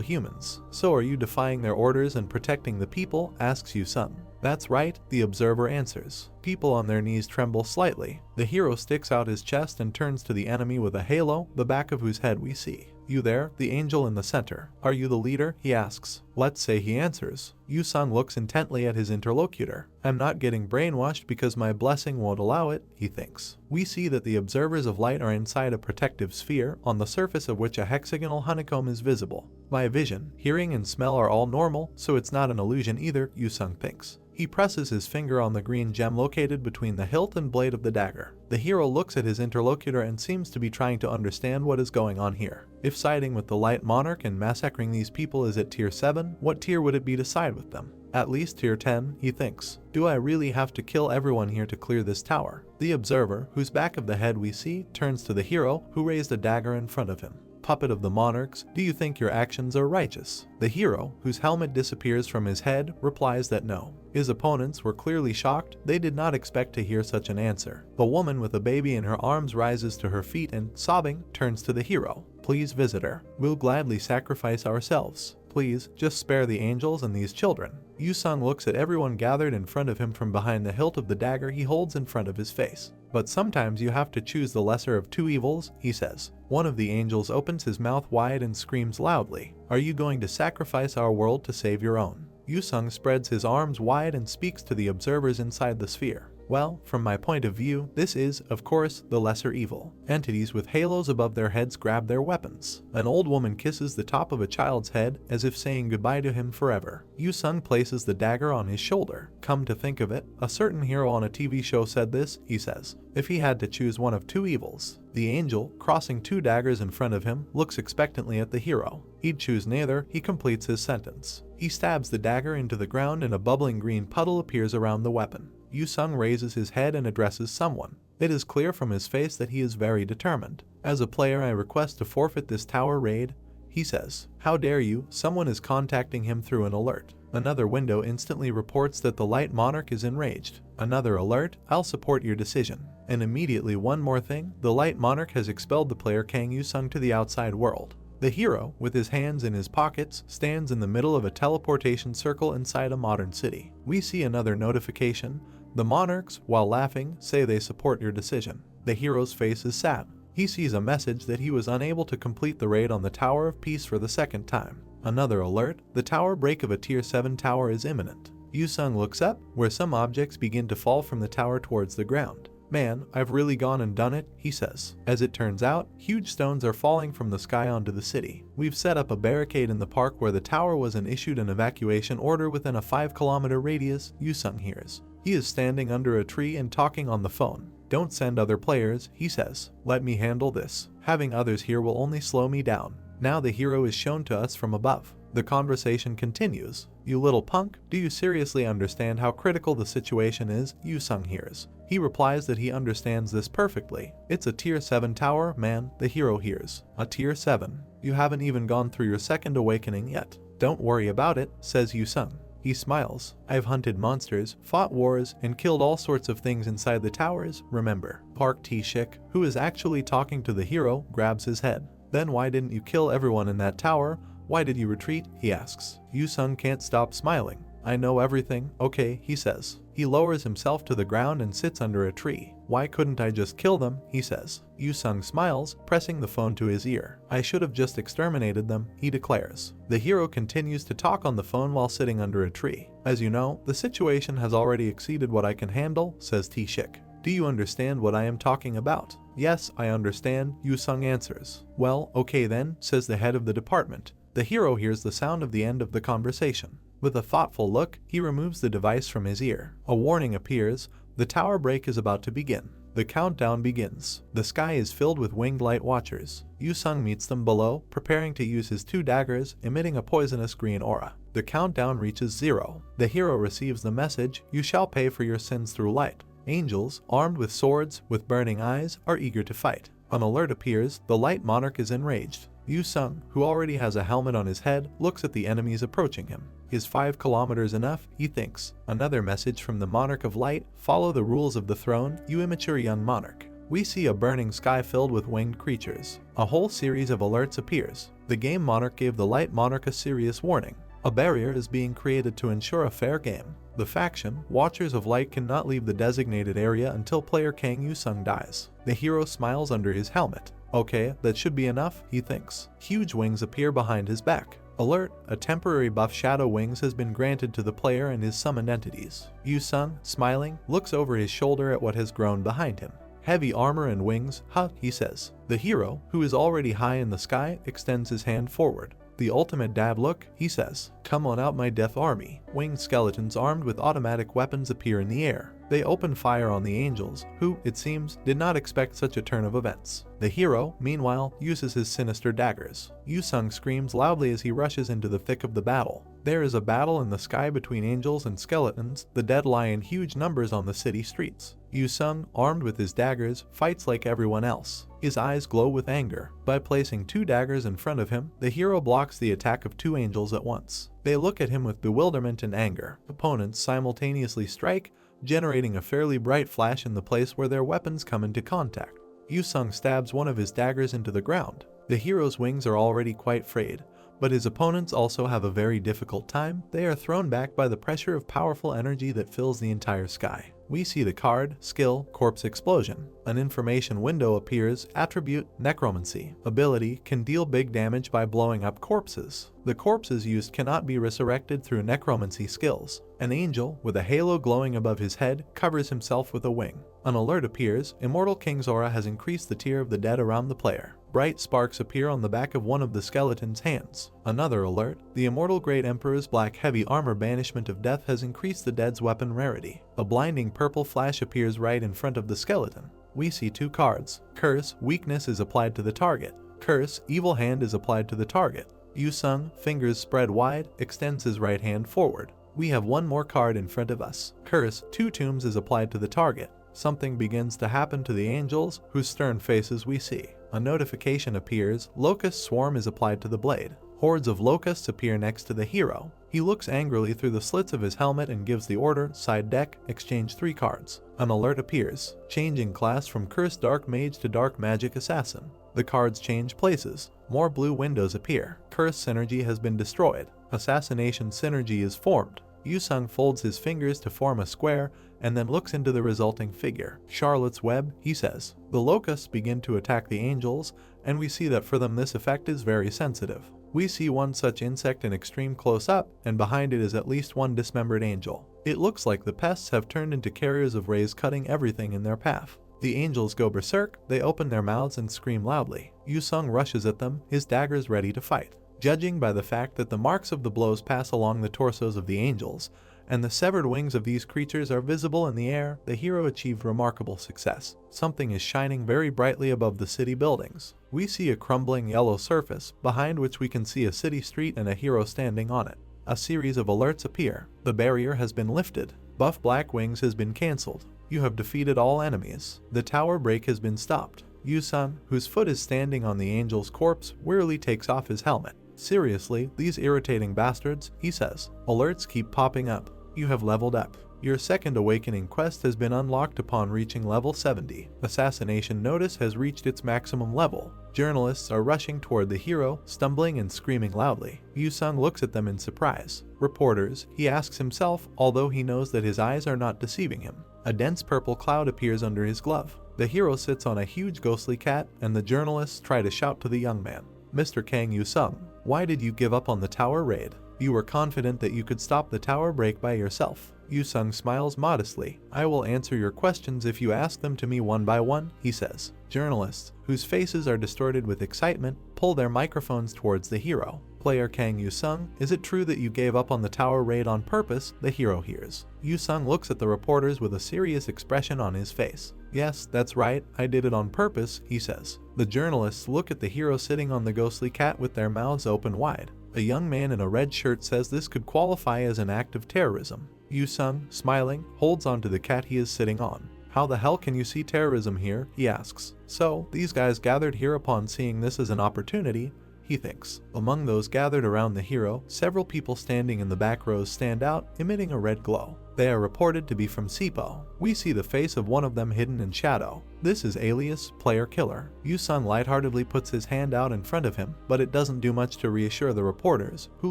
humans. So are you defying their orders and protecting the people? Asks Yusung. That's right, the observer answers. People on their knees tremble slightly. The hero sticks out his chest and turns to the enemy with a halo, the back of whose head we see. You there, the angel in the center. Are you the leader? He asks. Let's say he answers. Yusung looks intently at his interlocutor. I'm not getting brainwashed because my blessing won't allow it, he thinks. We see that the observers of light are inside a protective sphere, on the surface of which a hexagonal honeycomb is visible. My vision, hearing and smell are all normal, so it's not an illusion either, Yusung thinks. He presses his finger on the green gem located between the hilt and blade of the dagger. The hero looks at his interlocutor and seems to be trying to understand what is going on here. If siding with the Light Monarch and massacring these people is at tier 7, what tier would it be to side with them? At least tier 10, he thinks. Do I really have to kill everyone here to clear this tower? The observer, whose back of the head we see, turns to the hero, who raised a dagger in front of him. Puppet of the monarchs, do you think your actions are righteous? The hero, whose helmet disappears from his head, replies that no. His opponents were clearly shocked. They did not expect to hear such an answer. The woman with a baby in her arms rises to her feet and, sobbing, turns to the hero. Please, visitor. We'll gladly sacrifice ourselves. Please, just spare the angels and these children. Yusung looks at everyone gathered in front of him from behind the hilt of the dagger he holds in front of his face. But sometimes you have to choose the lesser of two evils, he says. One of the angels opens his mouth wide and screams loudly. Are you going to sacrifice our world to save your own? Yusung spreads his arms wide and speaks to the observers inside the sphere. Well, from my point of view, this is, of course, the lesser evil. Entities with halos above their heads grab their weapons. An old woman kisses the top of a child's head as if saying goodbye to him forever. Yu-sung places the dagger on his shoulder. Come to think of it, a certain hero on a TV show said this, he says. If he had to choose one of two evils, the angel, crossing two daggers in front of him, looks expectantly at the hero. He'd choose neither, he completes his sentence. He stabs the dagger into the ground and a bubbling green puddle appears around the weapon. Yu-sung raises his head and addresses someone. It is clear from his face that he is very determined. As a player, I request to forfeit this tower raid, he says. How dare you? Someone is contacting him through an alert. Another window instantly reports that the light monarch is enraged. Another alert, I'll support your decision. And immediately one more thing, the light monarch has expelled the player Kang Yu-sung to the outside world. The hero, with his hands in his pockets, stands in the middle of a teleportation circle inside a modern city. We see another notification. The monarchs, while laughing, say they support your decision. The hero's face is sad. He sees a message that he was unable to complete the raid on the Tower of Peace for the second time. Another alert, the tower break of a Tier 7 tower is imminent. Yu-sung looks up, where some objects begin to fall from the tower towards the ground. Man, I've really gone and done it, he says. As it turns out, huge stones are falling from the sky onto the city. We've set up a barricade in the park where the tower was and issued an evacuation order within a 5-kilometer radius, Yu-sung hears. He is standing under a tree and talking on the phone. Don't send other players, he says. Let me handle this. Having others here will only slow me down. Now the hero is shown to us from above. The conversation continues. You little punk, do you seriously understand how critical the situation is? Yu-sung hears. He replies that he understands this perfectly. It's a Tier 7 tower, man, the hero hears. A Tier 7? You haven't even gone through your second awakening yet. Don't worry about it, says Yu-sung. He smiles. I've hunted monsters, fought wars, and killed all sorts of things inside the towers, remember. Park T-shik, who is actually talking to the hero, grabs his head. Then why didn't you kill everyone in that tower? Why did you retreat? He asks. Yu-sung can't stop smiling. I know everything, okay, he says. He lowers himself to the ground and sits under a tree. Why couldn't I just kill them? He says. Yu-sung smiles, pressing the phone to his ear. I should have just exterminated them, he declares. The hero continues to talk on the phone while sitting under a tree. As you know, the situation has already exceeded what I can handle, says T-shik. Do you understand what I am talking about? Yes, I understand, Yu-sung answers. Well, okay then, says the head of the department. The hero hears the sound of the end of the conversation. With a thoughtful look, he removes the device from his ear. A warning appears. The tower break is about to begin. The countdown begins. The sky is filled with winged light watchers. Yu-sung meets them below, preparing to use his two daggers, emitting a poisonous green aura. The countdown reaches 0. The hero receives the message, you shall pay for your sins through light. Angels, armed with swords, with burning eyes, are eager to fight. An alert appears. The light monarch is enraged. Yu-sung, who already has a helmet on his head, looks at the enemies approaching him. Is 5 kilometers enough? He thinks. Another message from the monarch of light. Follow the rules of the throne, you immature young monarch. We see a burning sky filled with winged creatures. A whole series of alerts appears. The game monarch gave the light monarch a serious warning. A barrier is being created to ensure a fair game. The faction, Watchers of Light, cannot leave the designated area until player Kang Yu-sung dies. The hero smiles under his helmet. Okay, that should be enough, he thinks. Huge wings appear behind his back. Alert, a temporary buff Shadow Wings has been granted to the player and his summoned entities. Yu-sung, smiling, looks over his shoulder at what has grown behind him. Heavy armor and wings, huh, he says. The hero, who is already high in the sky, extends his hand forward. The ultimate dad look, he says. Come on out, my death army. Winged skeletons armed with automatic weapons appear in the air. They open fire on the angels, who, it seems, did not expect such a turn of events. The hero, meanwhile, uses his sinister daggers. Yu-sung screams loudly as he rushes into the thick of the battle. There is a battle in the sky between angels and skeletons. The dead lie in huge numbers on the city streets. Yu-sung, armed with his daggers, fights like everyone else. His eyes glow with anger. By placing 2 daggers in front of him, the hero blocks the attack of 2 angels at once. They look at him with bewilderment and anger. Opponents simultaneously strike, generating a fairly bright flash in the place where their weapons come into contact. Yu-sung stabs one of his daggers into the ground. The hero's wings are already quite frayed, but his opponents also have a very difficult time. They are thrown back by the pressure of powerful energy that fills the entire sky. We see the card, skill, corpse explosion. An information window appears, attribute, necromancy. Ability, can deal big damage by blowing up corpses. The corpses used cannot be resurrected through necromancy skills. An angel, with a halo glowing above his head, covers himself with a wing. An alert appears, Immortal King's aura has increased the tier of the dead around the player. Bright sparks appear on the back of one of the skeleton's hands. Another alert, the Immortal Great Emperor's black heavy armor banishment of death has increased the dead's weapon rarity. A blinding purple flash appears right in front of the skeleton. We see two cards. Curse, weakness is applied to the target. Curse, evil hand is applied to the target. Yu-sung, fingers spread wide, extends his right hand forward. We have one more card in front of us. Curse, two tombs is applied to the target. Something begins to happen to the angels, whose stern faces we see. A notification appears, Locust Swarm is applied to the blade. Hordes of locusts appear next to the hero. He looks angrily through the slits of his helmet and gives the order, side deck, exchange 3 cards. An alert appears, changing class from Cursed Dark Mage to Dark Magic Assassin. The cards change places. More blue windows appear. Curse synergy has been destroyed. Assassination synergy is formed. Yu-sung folds his fingers to form a square and then looks into the resulting figure. Charlotte's Web, he says. The locusts begin to attack the angels, and we see that for them this effect is very sensitive. We see one such insect in extreme close-up, and behind it is at least one dismembered angel. It looks like the pests have turned into carriers of rays cutting everything in their path. The angels go berserk, they open their mouths and scream loudly. Yu-sung rushes at them, his daggers ready to fight. Judging by the fact that the marks of the blows pass along the torsos of the angels, and the severed wings of these creatures are visible in the air, the hero achieved remarkable success. Something is shining very brightly above the city buildings. We see a crumbling yellow surface, behind which we can see a city street and a hero standing on it. A series of alerts appear. The barrier has been lifted. Buff Black Wings has been cancelled. You have defeated all enemies. The tower break has been stopped. Yu-sung, whose foot is standing on the angel's corpse, wearily takes off his helmet. Seriously, these irritating bastards, he says. Alerts keep popping up. You have leveled up. Your second awakening quest has been unlocked upon reaching level 70. Assassination notice has reached its maximum level. Journalists are rushing toward the hero, stumbling and screaming loudly. Yu-sung looks at them in surprise. Reporters, he asks himself, although he knows that his eyes are not deceiving him. A dense purple cloud appears under his glove. The hero sits on a huge ghostly cat, and the journalists try to shout to the young man. Mr. Kang Yu-sung, why did you give up on the tower raid? You were confident that you could stop the tower break by yourself. Yu-sung smiles modestly. I will answer your questions if you ask them to me one by one, he says. Journalists, whose faces are distorted with excitement, pull their microphones towards the hero. Player Kang Yu-sung, is it true that you gave up on the tower raid on purpose? The hero hears. Yu-sung looks at the reporters with a serious expression on his face. Yes, that's right, I did it on purpose, he says. The journalists look at the hero sitting on the ghostly cat with their mouths open wide. A young man in a red shirt says this could qualify as an act of terrorism. Yu-sung, smiling, holds onto the cat he is sitting on. How the hell can you see terrorism here? He asks. So, these guys gathered here upon seeing this as an opportunity, he thinks. Among those gathered around the hero, several people standing in the back rows stand out, emitting a red glow. They are reported to be from Sipo. We see the face of one of them hidden in shadow. This is Alias, Player Killer. Yu-sung lightheartedly puts his hand out in front of him, but it doesn't do much to reassure the reporters, who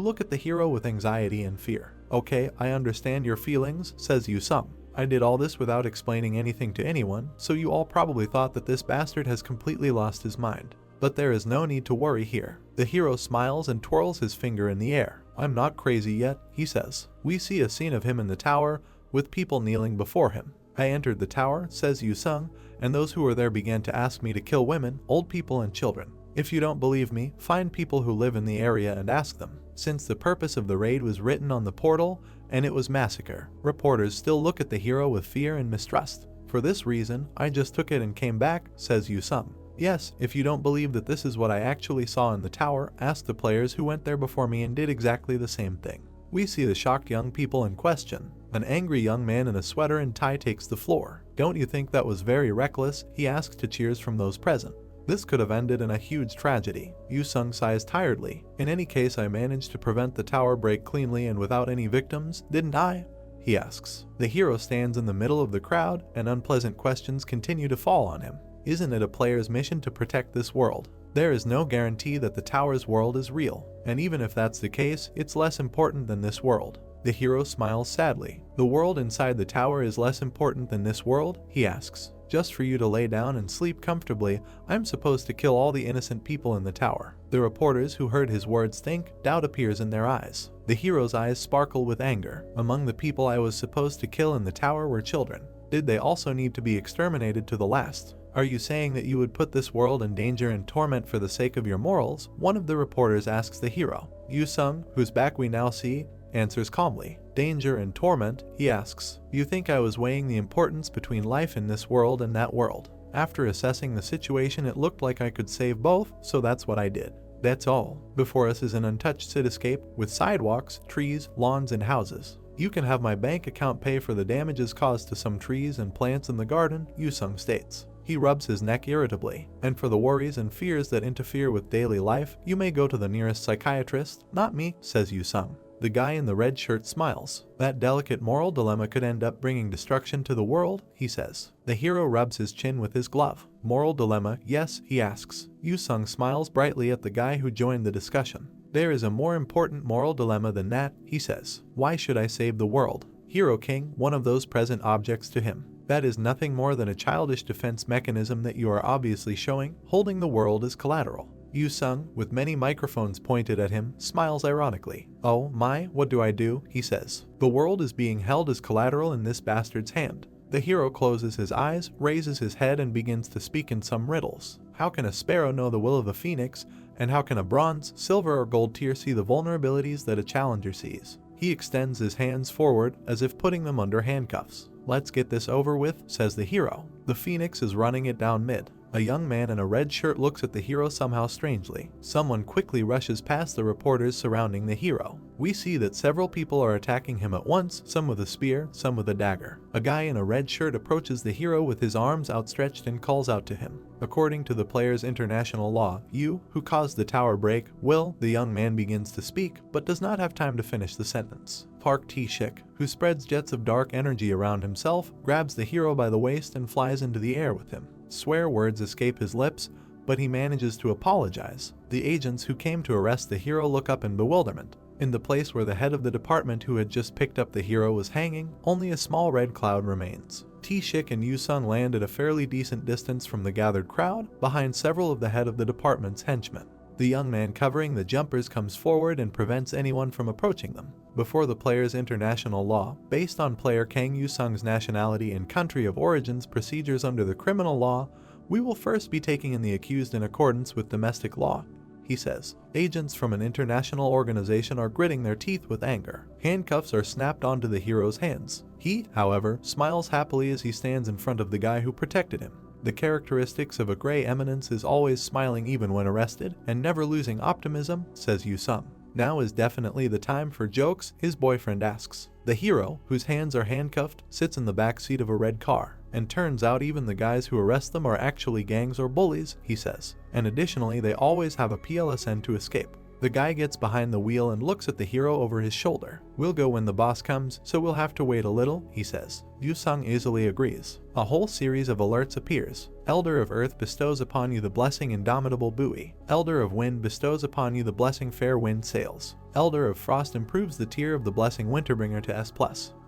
look at the hero with anxiety and fear. Okay, I understand your feelings, says Yu-sung. I did all this without explaining anything to anyone, so you all probably thought that this bastard has completely lost his mind. But there is no need to worry here. The hero smiles and twirls his finger in the air. I'm not crazy yet, he says. We see a scene of him in the tower, with people kneeling before him. I entered the tower, says Yu-sung, and those who were there began to ask me to kill women, old people and children. If you don't believe me, find people who live in the area and ask them. Since the purpose of the raid was written on the portal, and it was massacre, reporters still look at the hero with fear and mistrust. For this reason, I just took it and came back, says Yu-sung. Yes, if you don't believe that this is what I actually saw in the tower, ask the players who went there before me and did exactly the same thing. We see the shocked young people in question. An angry young man in a sweater and tie takes the floor. Don't you think that was very reckless? He asks to cheers from those present. This could have ended in a huge tragedy. Yu-sung sighs tiredly. In any case, I managed to prevent the tower break cleanly and without any victims, didn't I? He asks. The hero stands in the middle of the crowd, and unpleasant questions continue to fall on him. Isn't it a player's mission to protect this world? There is no guarantee that the tower's world is real, and even if that's the case, it's less important than this world. The hero smiles sadly. The world inside the tower is less important than this world, he asks. Just for you to lay down and sleep comfortably, I'm supposed to kill all the innocent people in the tower. The reporters who heard his words think doubt appears in their eyes. The hero's eyes sparkle with anger. Among the people I was supposed to kill in the tower were children. Did they also need to be exterminated to the last? Are you saying that you would put this world in danger and torment for the sake of your morals? One of the reporters asks the hero. Yu-sung, whose back we now see, answers calmly. Danger and torment, he asks. You think I was weighing the importance between life in this world and that world? After assessing the situation, it looked like I could save both, so that's what I did. That's all. Before us is an untouched cityscape with sidewalks, trees, lawns, and houses. You can have my bank account pay for the damages caused to some trees and plants in the garden, Yu-sung states. He rubs his neck irritably. And for the worries and fears that interfere with daily life, you may go to the nearest psychiatrist. Not me, says Yu-sung. The guy in the red shirt smiles. That delicate moral dilemma could end up bringing destruction to the world, he says. The hero rubs his chin with his glove. Moral dilemma, yes, he asks. Yu-sung smiles brightly at the guy who joined the discussion. There is a more important moral dilemma than that, he says. Why should I save the world? Hero King, one of those present objects to him. That is nothing more than a childish defense mechanism that you are obviously showing, holding the world as collateral. Yu-sung, with many microphones pointed at him, smiles ironically. Oh my, what do I do? He says. The world is being held as collateral in this bastard's hand. The hero closes his eyes, raises his head, and begins to speak in some riddles. How can a sparrow know the will of a phoenix, and how can a bronze, silver, or gold tier see the vulnerabilities that a challenger sees? He extends his hands forward as if putting them under handcuffs. Let's get this over with, says the hero. The phoenix is running it down mid. A young man in a red shirt looks at the hero somehow strangely. Someone quickly rushes past the reporters surrounding the hero. We see that several people are attacking him at once, some with a spear, some with a dagger. A guy in a red shirt approaches the hero with his arms outstretched and calls out to him. According to the player's international law, you, who caused the tower break, will. The young man begins to speak, but does not have time to finish the sentence. Park T-shik, who spreads jets of dark energy around himself, grabs the hero by the waist and flies into the air with him. Swear words escape his lips, but he manages to apologize. The agents who came to arrest the hero look up in bewilderment. In the place where the head of the department who had just picked up the hero was hanging, only a small red cloud remains. T-shik and Yu-sung land at a fairly decent distance from the gathered crowd, behind several of the head of the department's henchmen. The young man covering the jumpers comes forward and prevents anyone from approaching them. Before the player's international law, based on player Kang Yu-sung's nationality and country of origin's procedures under the criminal law, we will first be taking in the accused in accordance with domestic law, he says. Agents from an international organization are gritting their teeth with anger. Handcuffs are snapped onto the hero's hands. He, however, smiles happily as he stands in front of the guy who protected him. The characteristics of a gray eminence is always smiling even when arrested, and never losing optimism, says Yu-sung. Now is definitely the time for jokes, his boyfriend asks. The hero, whose hands are handcuffed, sits in the back seat of a red car. And turns out even the guys who arrest them are actually gangs or bullies, he says. And additionally, they always have a PLSN to escape. The guy gets behind the wheel and looks at the hero over his shoulder. We'll go when the boss comes, so we'll have to wait a little, he says. Yu-sung easily agrees. A whole series of alerts appears. Elder of Earth bestows upon you the blessing Indomitable Buoy. Elder of Wind bestows upon you the blessing Fair Wind Sails. Elder of Frost improves the tier of the blessing Winterbringer to S+.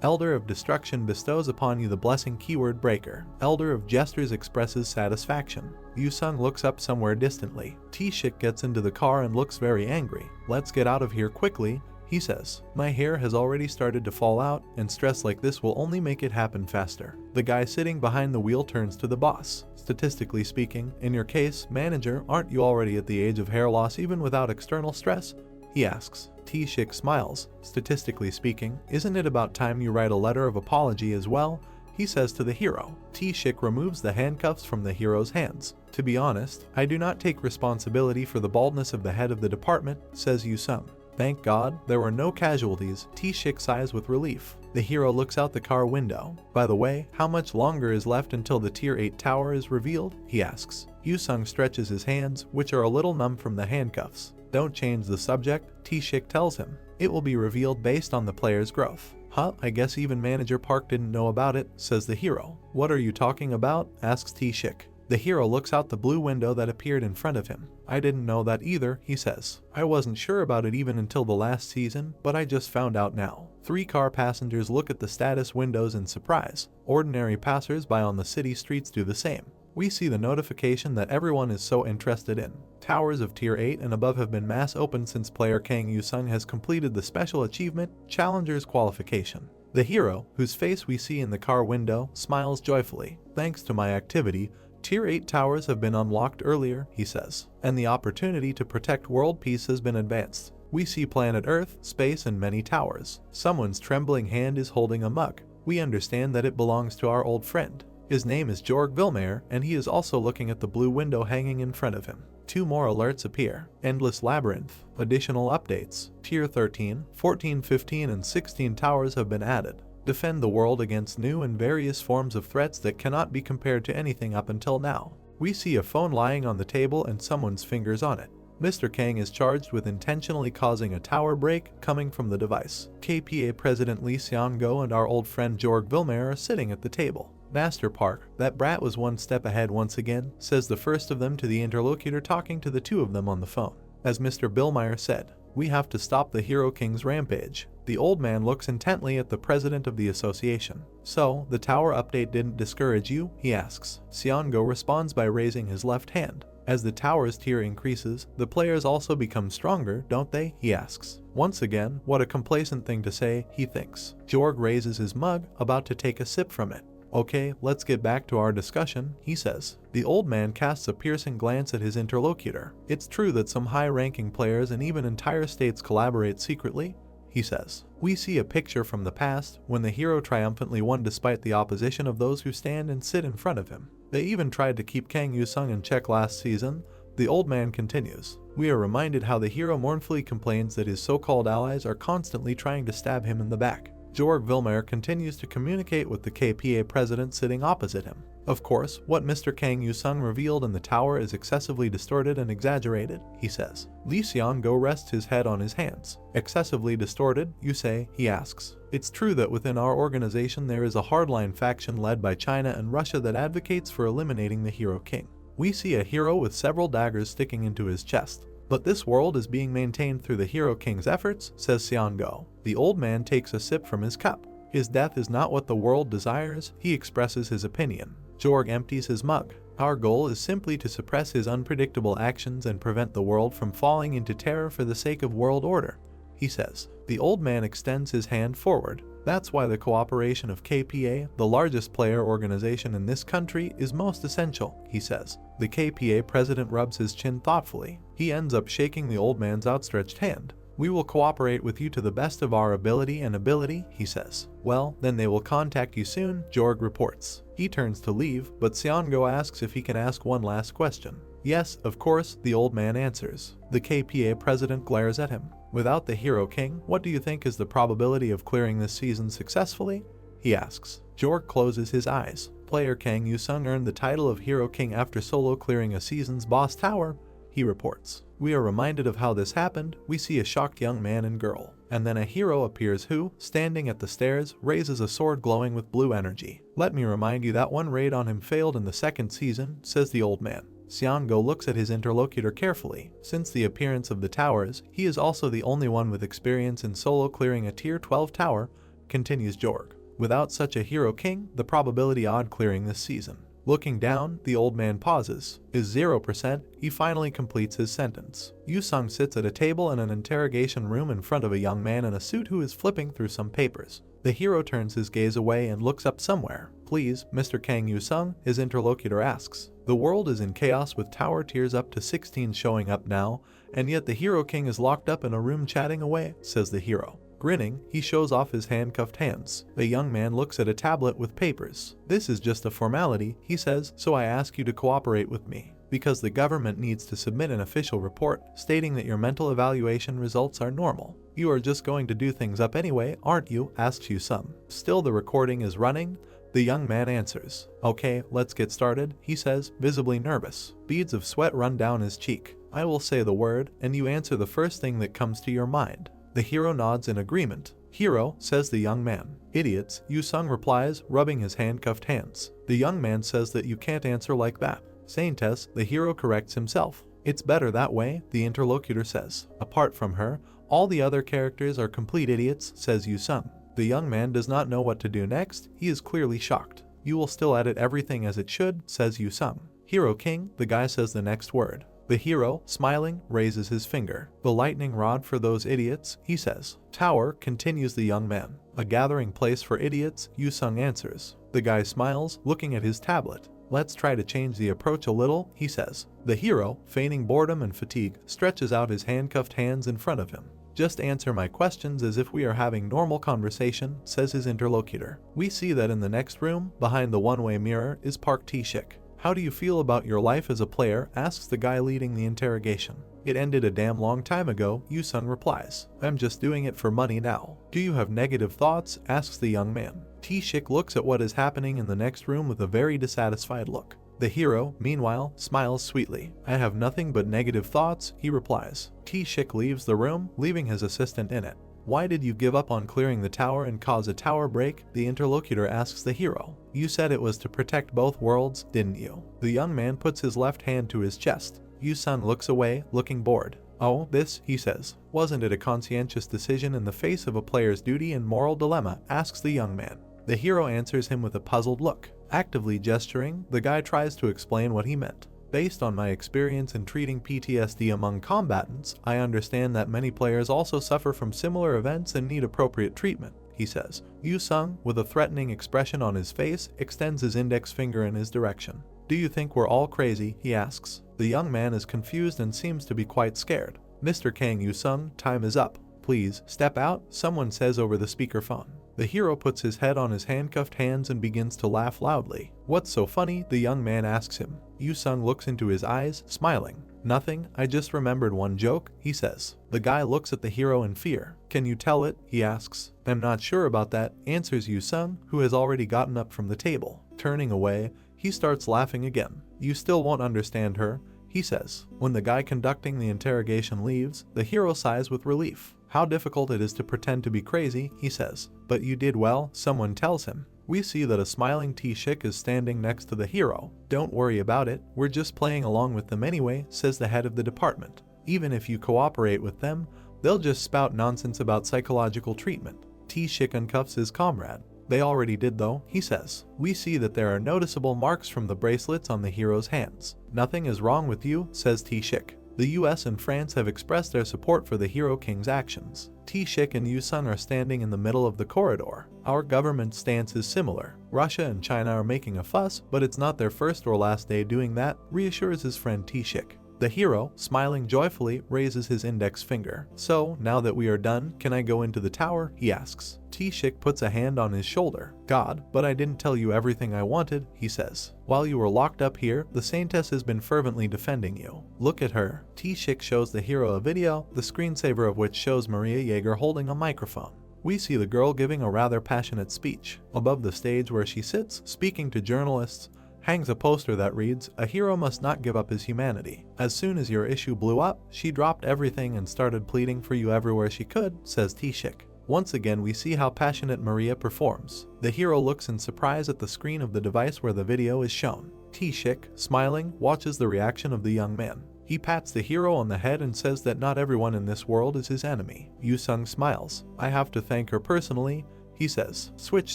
Elder of Destruction bestows upon you the blessing Keyword Breaker. Elder of Gestures expresses satisfaction. Yu-sung looks up somewhere distantly. T-shik gets into the car and looks very angry. Let's get out of here quickly, he says. My hair has already started to fall out, and stress like this will only make it happen faster. The guy sitting behind the wheel turns to the boss. Statistically speaking, in your case, manager, aren't you already at the age of hair loss even without external stress? He asks. T-shik smiles. Statistically speaking, isn't it about time you write a letter of apology as well? He says to the hero. T-shik removes the handcuffs from the hero's hands. To be honest, I do not take responsibility for the baldness of the head of the department, says Yu-sung. Thank God, there were no casualties, T-shik sighs with relief. The hero looks out the car window. By the way, how much longer is left until the Tier 8 tower is revealed? He asks. Yu-sung stretches his hands, which are a little numb from the handcuffs. Don't change the subject, T-shik tells him. It will be revealed based on the player's growth. Huh, I guess even Manager Park didn't know about it, says the hero. What are you talking about? Asks T-shik. The hero looks out the blue window that appeared in front of him. I didn't know that either, he says. I wasn't sure about it even until the last season, but I just found out now. 3 car passengers look at the status windows in surprise. Ordinary passers-by on the city streets do the same. We see the notification that everyone is so interested in. Towers of Tier 8 and above have been mass opened since player Kang Yu-sung has completed the special achievement, Challenger's Qualification. The hero, whose face we see in the car window, smiles joyfully. Thanks to my activity, Tier 8 towers have been unlocked earlier, he says, and the opportunity to protect world peace has been advanced. We see planet Earth, space, and many towers. Someone's trembling hand is holding a mug. We understand that it belongs to our old friend. His name is Jorg Vilmaer, and he is also looking at the blue window hanging in front of him. 2 more alerts appear. Endless Labyrinth. Additional updates. Tier 13, 14, 15, and 16 towers have been added. Defend the world against new and various forms of threats that cannot be compared to anything up until now. We see a phone lying on the table and someone's fingers on it. Mr. Kang is charged with intentionally causing a tower break coming from the device. KPA President Lee Seong-go and our old friend Jorg Vilmaer are sitting at the table. Master Park, that brat was one step ahead once again, says the first of them to the interlocutor talking to the 2 of them on the phone. As Mr. Vilmaer said, we have to stop the Hero King's rampage. The old man looks intently at the president of the association. So, the tower update didn't discourage you? He asks. Seong-go responds by raising his left hand. As the tower's tier increases, the players also become stronger, don't they? He asks. Once again, what a complacent thing to say, he thinks. Jorg raises his mug, about to take a sip from it. Okay, let's get back to our discussion, he says. The old man casts a piercing glance at his interlocutor. It's true that some high-ranking players and even entire states collaborate secretly, he says. We see a picture from the past, when the hero triumphantly won despite the opposition of those who stand and sit in front of him. They even tried to keep Kang Yu-sung in check last season. The old man continues. We are reminded how the hero mournfully complains that his so-called allies are constantly trying to stab him in the back. Jorg Vilmaer continues to communicate with the KPA president sitting opposite him. Of course, what Mr. Kang Yu-sung revealed in the tower is excessively distorted and exaggerated, he says. Lee Seong-go rests his head on his hands. Excessively distorted, you say, he asks. It's true that within our organization there is a hardline faction led by China and Russia that advocates for eliminating the Hero King. We see a hero with several daggers sticking into his chest. But this world is being maintained through the Hero King's efforts, says Seong-go. The old man takes a sip from his cup. His death is not what the world desires, he expresses his opinion. Jorg empties his mug. Our goal is simply to suppress his unpredictable actions and prevent the world from falling into terror for the sake of world order, he says. The old man extends his hand forward. That's why the cooperation of KPA, the largest player organization in this country, is most essential, he says. The KPA president rubs his chin thoughtfully. He ends up shaking the old man's outstretched hand. We will cooperate with you to the best of our ability, he says. Well, then they will contact you soon, Jorg reports. He turns to leave, but Seong-go asks if he can ask one last question. Yes, of course, the old man answers. The KPA president glares at him. Without the Hero King, what do you think is the probability of clearing this season successfully? He asks. Jorg closes his eyes. Player Kang Yu-sung earned the title of Hero King after solo clearing a season's boss tower, he reports. We are reminded of how this happened. We see a shocked young man and girl. And then a hero appears who, standing at the stairs, raises a sword glowing with blue energy. Let me remind you that one raid on him failed in the 2nd season, says the old man. Seong-go looks at his interlocutor carefully. Since the appearance of the towers, he is also the only one with experience in solo clearing a tier 12 tower, continues Jorg. Without such a Hero King, the probability odd clearing this season. Looking down, the old man pauses. Is 0%, he finally completes his sentence. Yu-sung sits at a table in an interrogation room in front of a young man in a suit who is flipping through some papers. The hero turns his gaze away and looks up somewhere. Please, Mr. Kang Yu-sung, his interlocutor asks. The world is in chaos with tower tiers up to 16 showing up now, and yet the Hero King is locked up in a room chatting away, says the hero. Grinning, he shows off his handcuffed hands. The young man looks at a tablet with papers. This is just a formality, he says, so I ask you to cooperate with me. Because the government needs to submit an official report stating that your mental evaluation results are normal. You are just going to do things up anyway, aren't you? Asks Yu-sung. Still the recording is running? The young man answers. Okay, let's get started, he says, visibly nervous. Beads of sweat run down his cheek. I will say the word, and you answer the first thing that comes to your mind. The hero nods in agreement. Hero, says the young man. Idiots, Yu-sung replies, rubbing his handcuffed hands. The young man says that you can't answer like that. Saintess, the hero corrects himself. It's better that way, the interlocutor says. Apart from her, All the other characters are complete idiots, says Yu-sung. The young man does not know what to do next. He is clearly shocked. You will still edit everything as it should, says Yu-sung. Hero King, the guy says the next word. The hero, smiling, raises his finger. The lightning rod for those idiots, he says. Tower, continues the young man. A gathering place for idiots, Yu-sung answers. The guy smiles, looking at his tablet. Let's try to change the approach a little, he says. The hero, feigning boredom and fatigue, stretches out his handcuffed hands in front of him. Just answer my questions as if we are having normal conversation, says his interlocutor. We see that in the next room, behind the one-way mirror, is parked T-shik. How do you feel about your life as a player, asks the guy leading the interrogation. It ended a damn long time ago, Yu-sung replies. I'm just doing it for money now. Do you have negative thoughts, asks the young man. T-shik looks at what is happening in the next room with a very dissatisfied look. The hero, meanwhile, smiles sweetly. I have nothing but negative thoughts, he replies. T-shik leaves the room, leaving his assistant in it. Why did you give up on clearing the tower and cause a tower break? The interlocutor asks the hero. You said it was to protect both worlds, didn't you? The young man puts his left hand to his chest. Yu-sung looks away, looking bored. Oh, this, he says. Wasn't it a conscientious decision in the face of a player's duty and moral dilemma? Asks the young man. The hero answers him with a puzzled look. Actively gesturing, the guy tries to explain what he meant. Based on my experience in treating PTSD among combatants, I understand that many players also suffer from similar events and need appropriate treatment, he says. Yu-sung, with a threatening expression on his face, extends his index finger in his direction. Do you think we're all crazy? He asks. The young man is confused and seems to be quite scared. Mr. Kang Yu-sung, time is up. Please, step out, someone says over the speakerphone. The hero puts his head on his handcuffed hands and begins to laugh loudly. What's so funny? The young man asks him. Yu-sung looks into his eyes, smiling. Nothing, I just remembered one joke, he says. The guy looks at the hero in fear. Can you tell it? He asks. I'm not sure about that, answers Yu-sung, who has already gotten up from the table. Turning away, he starts laughing again. You still won't understand her, he says. When the guy conducting the interrogation leaves, the hero sighs with relief. How difficult it is to pretend to be crazy, he says. But you did well, someone tells him. We see that a smiling T-shik is standing next to the hero. Don't worry about it, we're just playing along with them anyway, says the head of the department. Even if you cooperate with them, they'll just spout nonsense about psychological treatment. T-shik uncuffs his comrade. They already did though, he says. We see that there are noticeable marks from the bracelets on the hero's hands. Nothing is wrong with you, says T-shik. The US and France have expressed their support for the Hero King's actions. T-shik and Yu-sung are standing in the middle of the corridor. Our government's stance is similar. Russia and China are making a fuss, but it's not their first or last day doing that, reassures his friend T-shik. The hero, smiling joyfully, raises his index finger. So, now that we are done, can I go into the tower? He asks. T-shik puts a hand on his shoulder. God, but I didn't tell you everything I wanted, he says. While you were locked up here, the Saintess has been fervently defending you. Look at her. T-shik shows the hero a video, the screensaver of which shows Maria Yeager holding a microphone. We see the girl giving a rather passionate speech. Above the stage where she sits, speaking to journalists, hangs a poster that reads, "A hero must not give up his humanity. As soon as your issue blew up, she dropped everything and started pleading for you everywhere she could," says T-shik. Once again we see how passionate Maria performs. The hero looks in surprise at the screen of the device where the video is shown. T-shik, smiling, watches the reaction of the young man. He pats the hero on the head and says that not everyone in this world is his enemy. Yu-sung smiles. I have to thank her personally, he says. Switch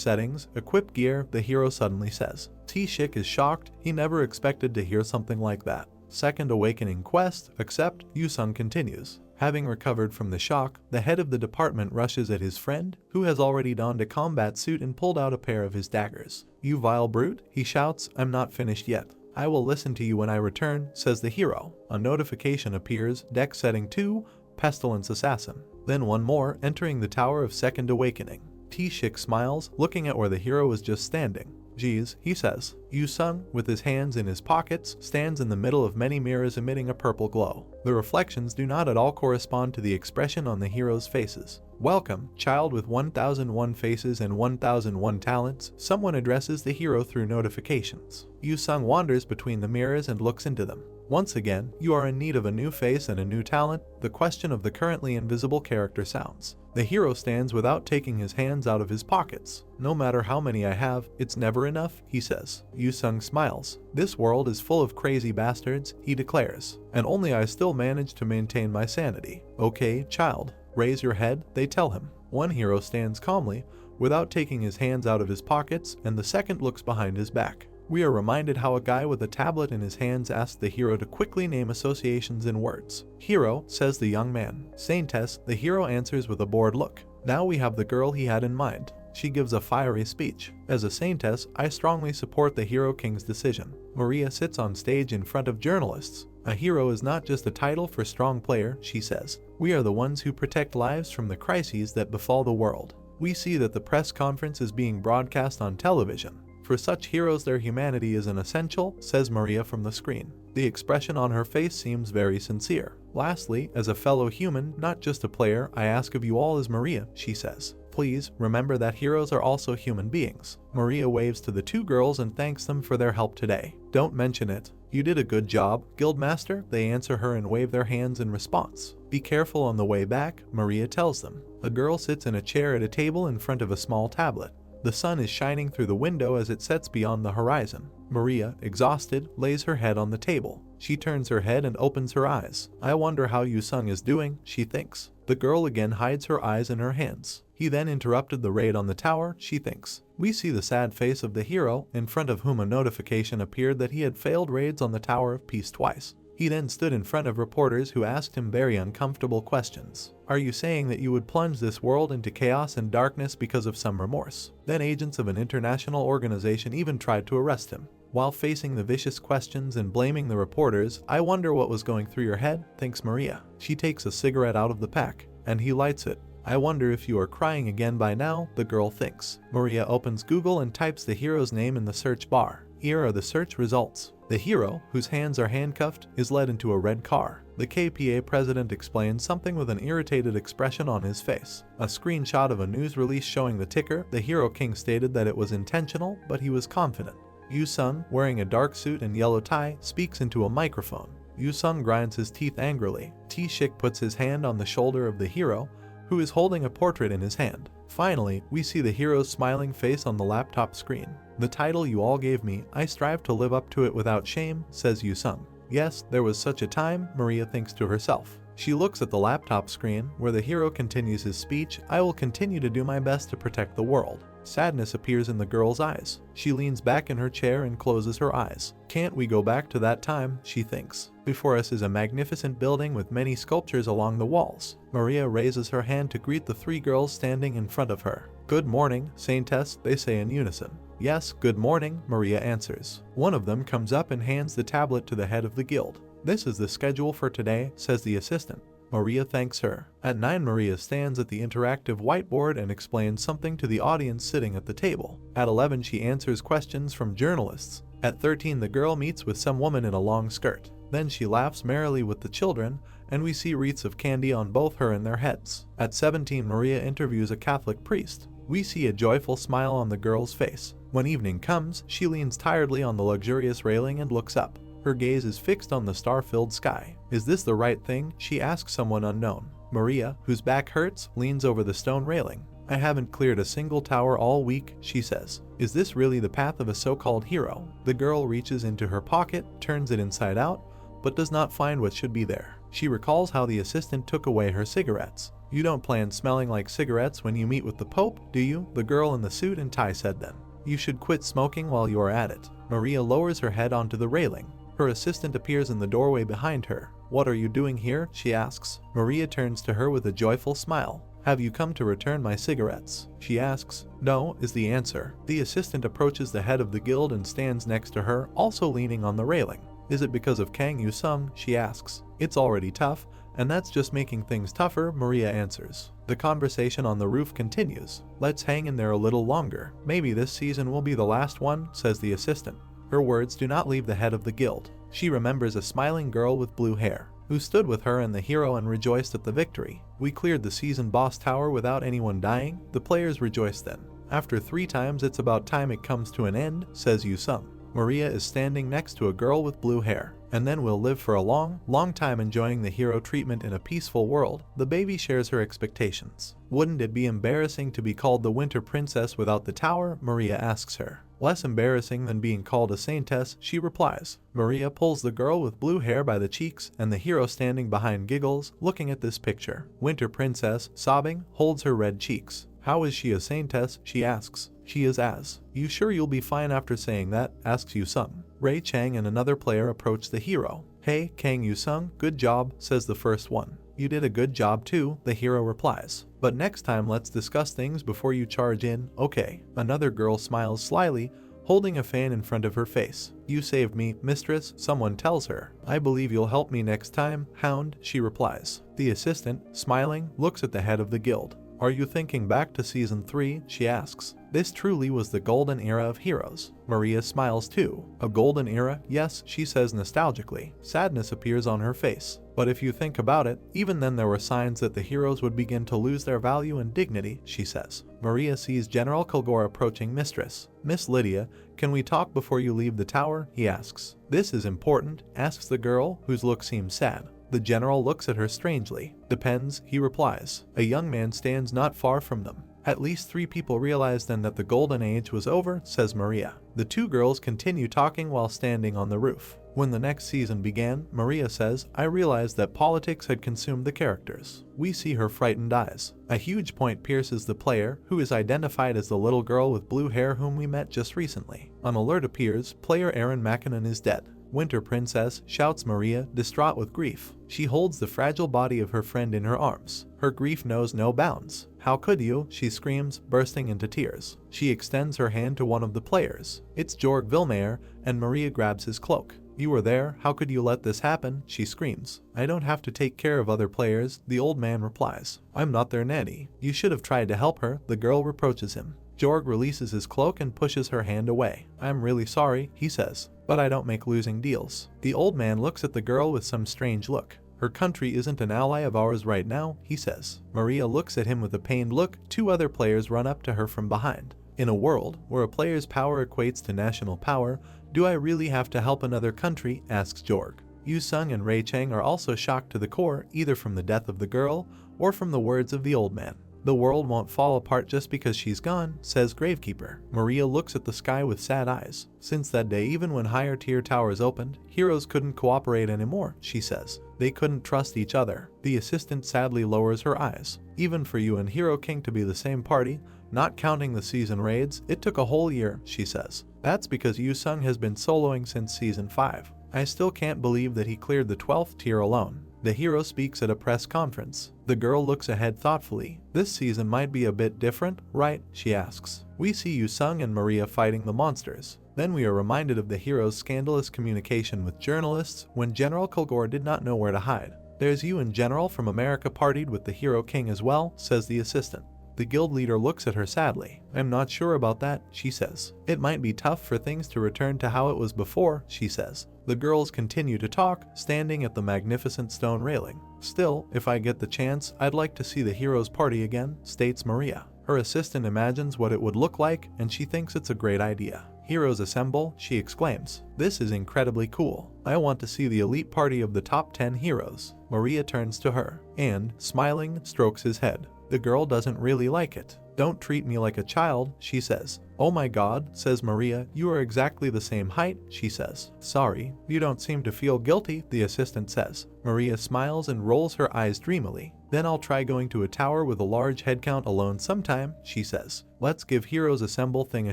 settings, equip gear, the hero suddenly says. T-shik is shocked, he never expected to hear something like that. Second awakening quest, accept, Yu-sung continues. Having recovered from the shock, the head of the department rushes at his friend, who has already donned a combat suit and pulled out a pair of his daggers. You vile brute, he shouts, I'm not finished yet. I will listen to you when I return, says the hero. A notification appears, deck setting 2, Pestilence Assassin. Then one more, entering the Tower of Second Awakening. T-shik smiles, looking at where the hero is just standing. Geez, he says. Yu-sung, with his hands in his pockets, stands in the middle of many mirrors emitting a purple glow. The reflections do not at all correspond to the expression on the heroes' faces. Welcome, child with 1001 faces and 1001 talents, someone addresses the hero through notifications. Yu-sung wanders between the mirrors and looks into them. Once again, you are in need of a new face and a new talent, the question of the currently invisible character sounds. The hero stands without taking his hands out of his pockets. No matter how many I have, it's never enough, he says. Yu-sung smiles. This world is full of crazy bastards, he declares. And only I still manage to maintain my sanity. Okay, child. Raise your head, they tell him. One hero stands calmly, without taking his hands out of his pockets, and the second looks behind his back. We are reminded how a guy with a tablet in his hands asked the hero to quickly name associations in words. Hero, says the young man. Saintess, the hero answers with a bored look. Now we have the girl he had in mind. She gives a fiery speech. As a saintess, I strongly support the Hero King's decision. Maria sits on stage in front of journalists. A hero is not just a title for strong player, she says. We are the ones who protect lives from the crises that befall the world. We see that the press conference is being broadcast on television. For such heroes, their humanity is an essential, says Maria from the screen. The expression on her face seems very sincere. Lastly, as a fellow human, not just a player, I ask of you all as Maria, she says. Please remember that heroes are also human beings. Maria waves to the two girls and thanks them for their help today. Don't mention it. You did a good job, Guildmaster, they answer her and wave their hands in response. Be careful on the way back, Maria tells them. A girl sits in a chair at a table in front of a small tablet. The sun is shining through the window as it sets beyond the horizon. Maria, exhausted, lays her head on the table. She turns her head and opens her eyes. I wonder how Yu-sung is doing, she thinks. The girl again hides her eyes in her hands. He then interrupted the raid on the tower, she thinks. We see the sad face of the hero, in front of whom a notification appeared that he had failed raids on the Tower of Peace twice. He then stood in front of reporters who asked him very uncomfortable questions. Are you saying that you would plunge this world into chaos and darkness because of some remorse? Then agents of an international organization even tried to arrest him. While facing the vicious questions and blaming the reporters, I wonder what was going through your head, thinks Maria. She takes a cigarette out of the pack, and he lights it. I wonder if you are crying again by now, the girl thinks. Maria opens Google and types the hero's name in the search bar. Here are the search results. The hero, whose hands are handcuffed, is led into a red car. The KPA president explains something with an irritated expression on his face. A screenshot of a news release showing the ticker. The Hero King stated that it was intentional, but he was confident. Yu-sung, wearing a dark suit and yellow tie, speaks into a microphone. Yu-sung grinds his teeth angrily. T-shik puts his hand on the shoulder of the hero, who is holding a portrait in his hand. Finally, we see the hero's smiling face on the laptop screen. The title you all gave me, I strive to live up to it without shame, says Yu-sung. Yes, there was such a time, Maria thinks to herself. She looks at the laptop screen, where the hero continues his speech, I will continue to do my best to protect the world. Sadness appears in the girl's eyes. She leans back in her chair and closes her eyes. Can't we go back to that time, she thinks. Before us is a magnificent building with many sculptures along the walls. Maria raises her hand to greet the three girls standing in front of her. Good morning, Saintess, they say in unison. Yes, good morning, Maria answers. One of them comes up and hands the tablet to the head of the guild. This is the schedule for today, says the assistant. Maria thanks her. At 9, Maria stands at the interactive whiteboard and explains something to the audience sitting at the table. At 11, she answers questions from journalists. At 13, the girl meets with some woman in a long skirt. Then she laughs merrily with the children, and we see wreaths of candy on both her and their heads. At 17, Maria interviews a Catholic priest. We see a joyful smile on the girl's face. When evening comes, she leans tiredly on the luxurious railing and looks up. Her gaze is fixed on the star-filled sky. Is this the right thing? She asks someone unknown. Maria, whose back hurts, leans over the stone railing. I haven't cleared a single tower all week, she says. Is this really the path of a so-called hero? The girl reaches into her pocket, turns it inside out, but does not find what should be there. She recalls how the assistant took away her cigarettes. You don't plan smelling like cigarettes when you meet with the Pope, do you? The girl in the suit and tie said then. You should quit smoking while you are at it. Maria lowers her head onto the railing. Her assistant appears in the doorway behind her. What are you doing here? She asks. Maria turns to her with a joyful smile. Have you come to return my cigarettes? She asks. No, is the answer. The assistant approaches the head of the guild and stands next to her, also leaning on the railing. Is it because of Kang Yu-sung? She asks. It's already tough, and that's just making things tougher, Maria answers. The conversation on the roof continues. Let's hang in there a little longer. Maybe this season will be the last one, says the assistant. Her words do not leave the head of the guild. She remembers a smiling girl with blue hair, who stood with her and the hero and rejoiced at the victory. We cleared the season boss tower without anyone dying. The players rejoiced then. After 3 times, it's about time it comes to an end, says Yu-sung. Maria is standing next to a girl with blue hair. And then we'll live for a long, long time enjoying the hero treatment in a peaceful world. The baby shares her expectations. Wouldn't it be embarrassing to be called the Winter Princess without the tower? Maria asks her. Less embarrassing than being called a saintess, she replies. Maria pulls the girl with blue hair by the cheeks, and the hero standing behind giggles, looking at this picture. Winter Princess, sobbing, holds her red cheeks. How is she a saintess? She asks. She is as. You sure you'll be fine after saying that? Asks Yu-sung. Ray Chang and another player approach the hero. Hey, Kang Yu-sung, good job, says the first one. You did a good job too, the hero replies. But next time let's discuss things before you charge in, okay. Another girl smiles slyly, holding a fan in front of her face. You saved me, mistress, someone tells her. I believe you'll help me next time, hound, she replies. The assistant, smiling, looks at the head of the guild. Are you thinking back to season 3? She asks. This truly was the golden era of heroes. Maria smiles too. A golden era? Yes, she says nostalgically. Sadness appears on her face. But if you think about it, even then there were signs that the heroes would begin to lose their value and dignity, she says. Maria sees General Kilgore approaching Mistress. Miss Lydia, can we talk before you leave the tower? He asks. This is important, asks the girl, whose look seems sad. The general looks at her strangely. Depends, he replies. A young man stands not far from them. At least 3 people realize then that the golden age was over, says Maria. The 2 girls continue talking while standing on the roof. When the next season began, Maria says, I realized that politics had consumed the characters. We see her frightened eyes. A huge point pierces the player, who is identified as the little girl with blue hair whom we met just recently. An alert appears, player Aaron Mackinnon is dead. Winter Princess, shouts Maria, distraught with grief. She holds the fragile body of her friend in her arms. Her grief knows no bounds. How could you? She screams, bursting into tears. She extends her hand to one of the players. It's Jorg Vilmayer, and Maria grabs his cloak. You were there, how could you let this happen? She screams. I don't have to take care of other players, the old man replies. I'm not their nanny. You should have tried to help her, the girl reproaches him. Jorg releases his cloak and pushes her hand away. I'm really sorry, he says, but I don't make losing deals. The old man looks at the girl with some strange look. Her country isn't an ally of ours right now, he says. Maria looks at him with a pained look. 2 other players run up to her from behind. In a world where a player's power equates to national power, do I really have to help another country? Asks Jorg. Yu-sung and Ray Chang are also shocked to the core, either from the death of the girl or from the words of the old man. The world won't fall apart just because she's gone, says Gravekeeper. Maria looks at the sky with sad eyes. Since that day, even when higher tier towers opened, heroes couldn't cooperate anymore, she says. They couldn't trust each other. The assistant sadly lowers her eyes. Even for you and Hero King to be the same party, not counting the season raids, it took a whole year, she says. That's because Yu-sung has been soloing since season 5. I still can't believe that he cleared the 12th tier alone. The hero speaks at a press conference. The girl looks ahead thoughtfully. This season might be a bit different, right? She asks. We see Yu-sung and Maria fighting the monsters. Then we are reminded of the hero's scandalous communication with journalists when General Kilgore did not know where to hide. There's you and General from America partied with the Hero King as well, says the assistant. The guild leader looks at her sadly. I'm not sure about that, she says. It might be tough for things to return to how it was before, she says. The girls continue to talk, standing at the magnificent stone railing. Still, if I get the chance, I'd like to see the heroes party again, states Maria. Her assistant imagines what it would look like, and she thinks it's a great idea. Heroes assemble, she exclaims. This is incredibly cool. I want to see the elite party of the top 10 heroes. Maria turns to her, and, smiling, strokes his head. The girl doesn't really like it. Don't treat me like a child, she says. Oh my god, says Maria, you are exactly the same height, she says. Sorry, you don't seem to feel guilty, the assistant says. Maria smiles and rolls her eyes dreamily. Then I'll try going to a tower with a large headcount alone sometime, she says. Let's give Heroes Assemble thing a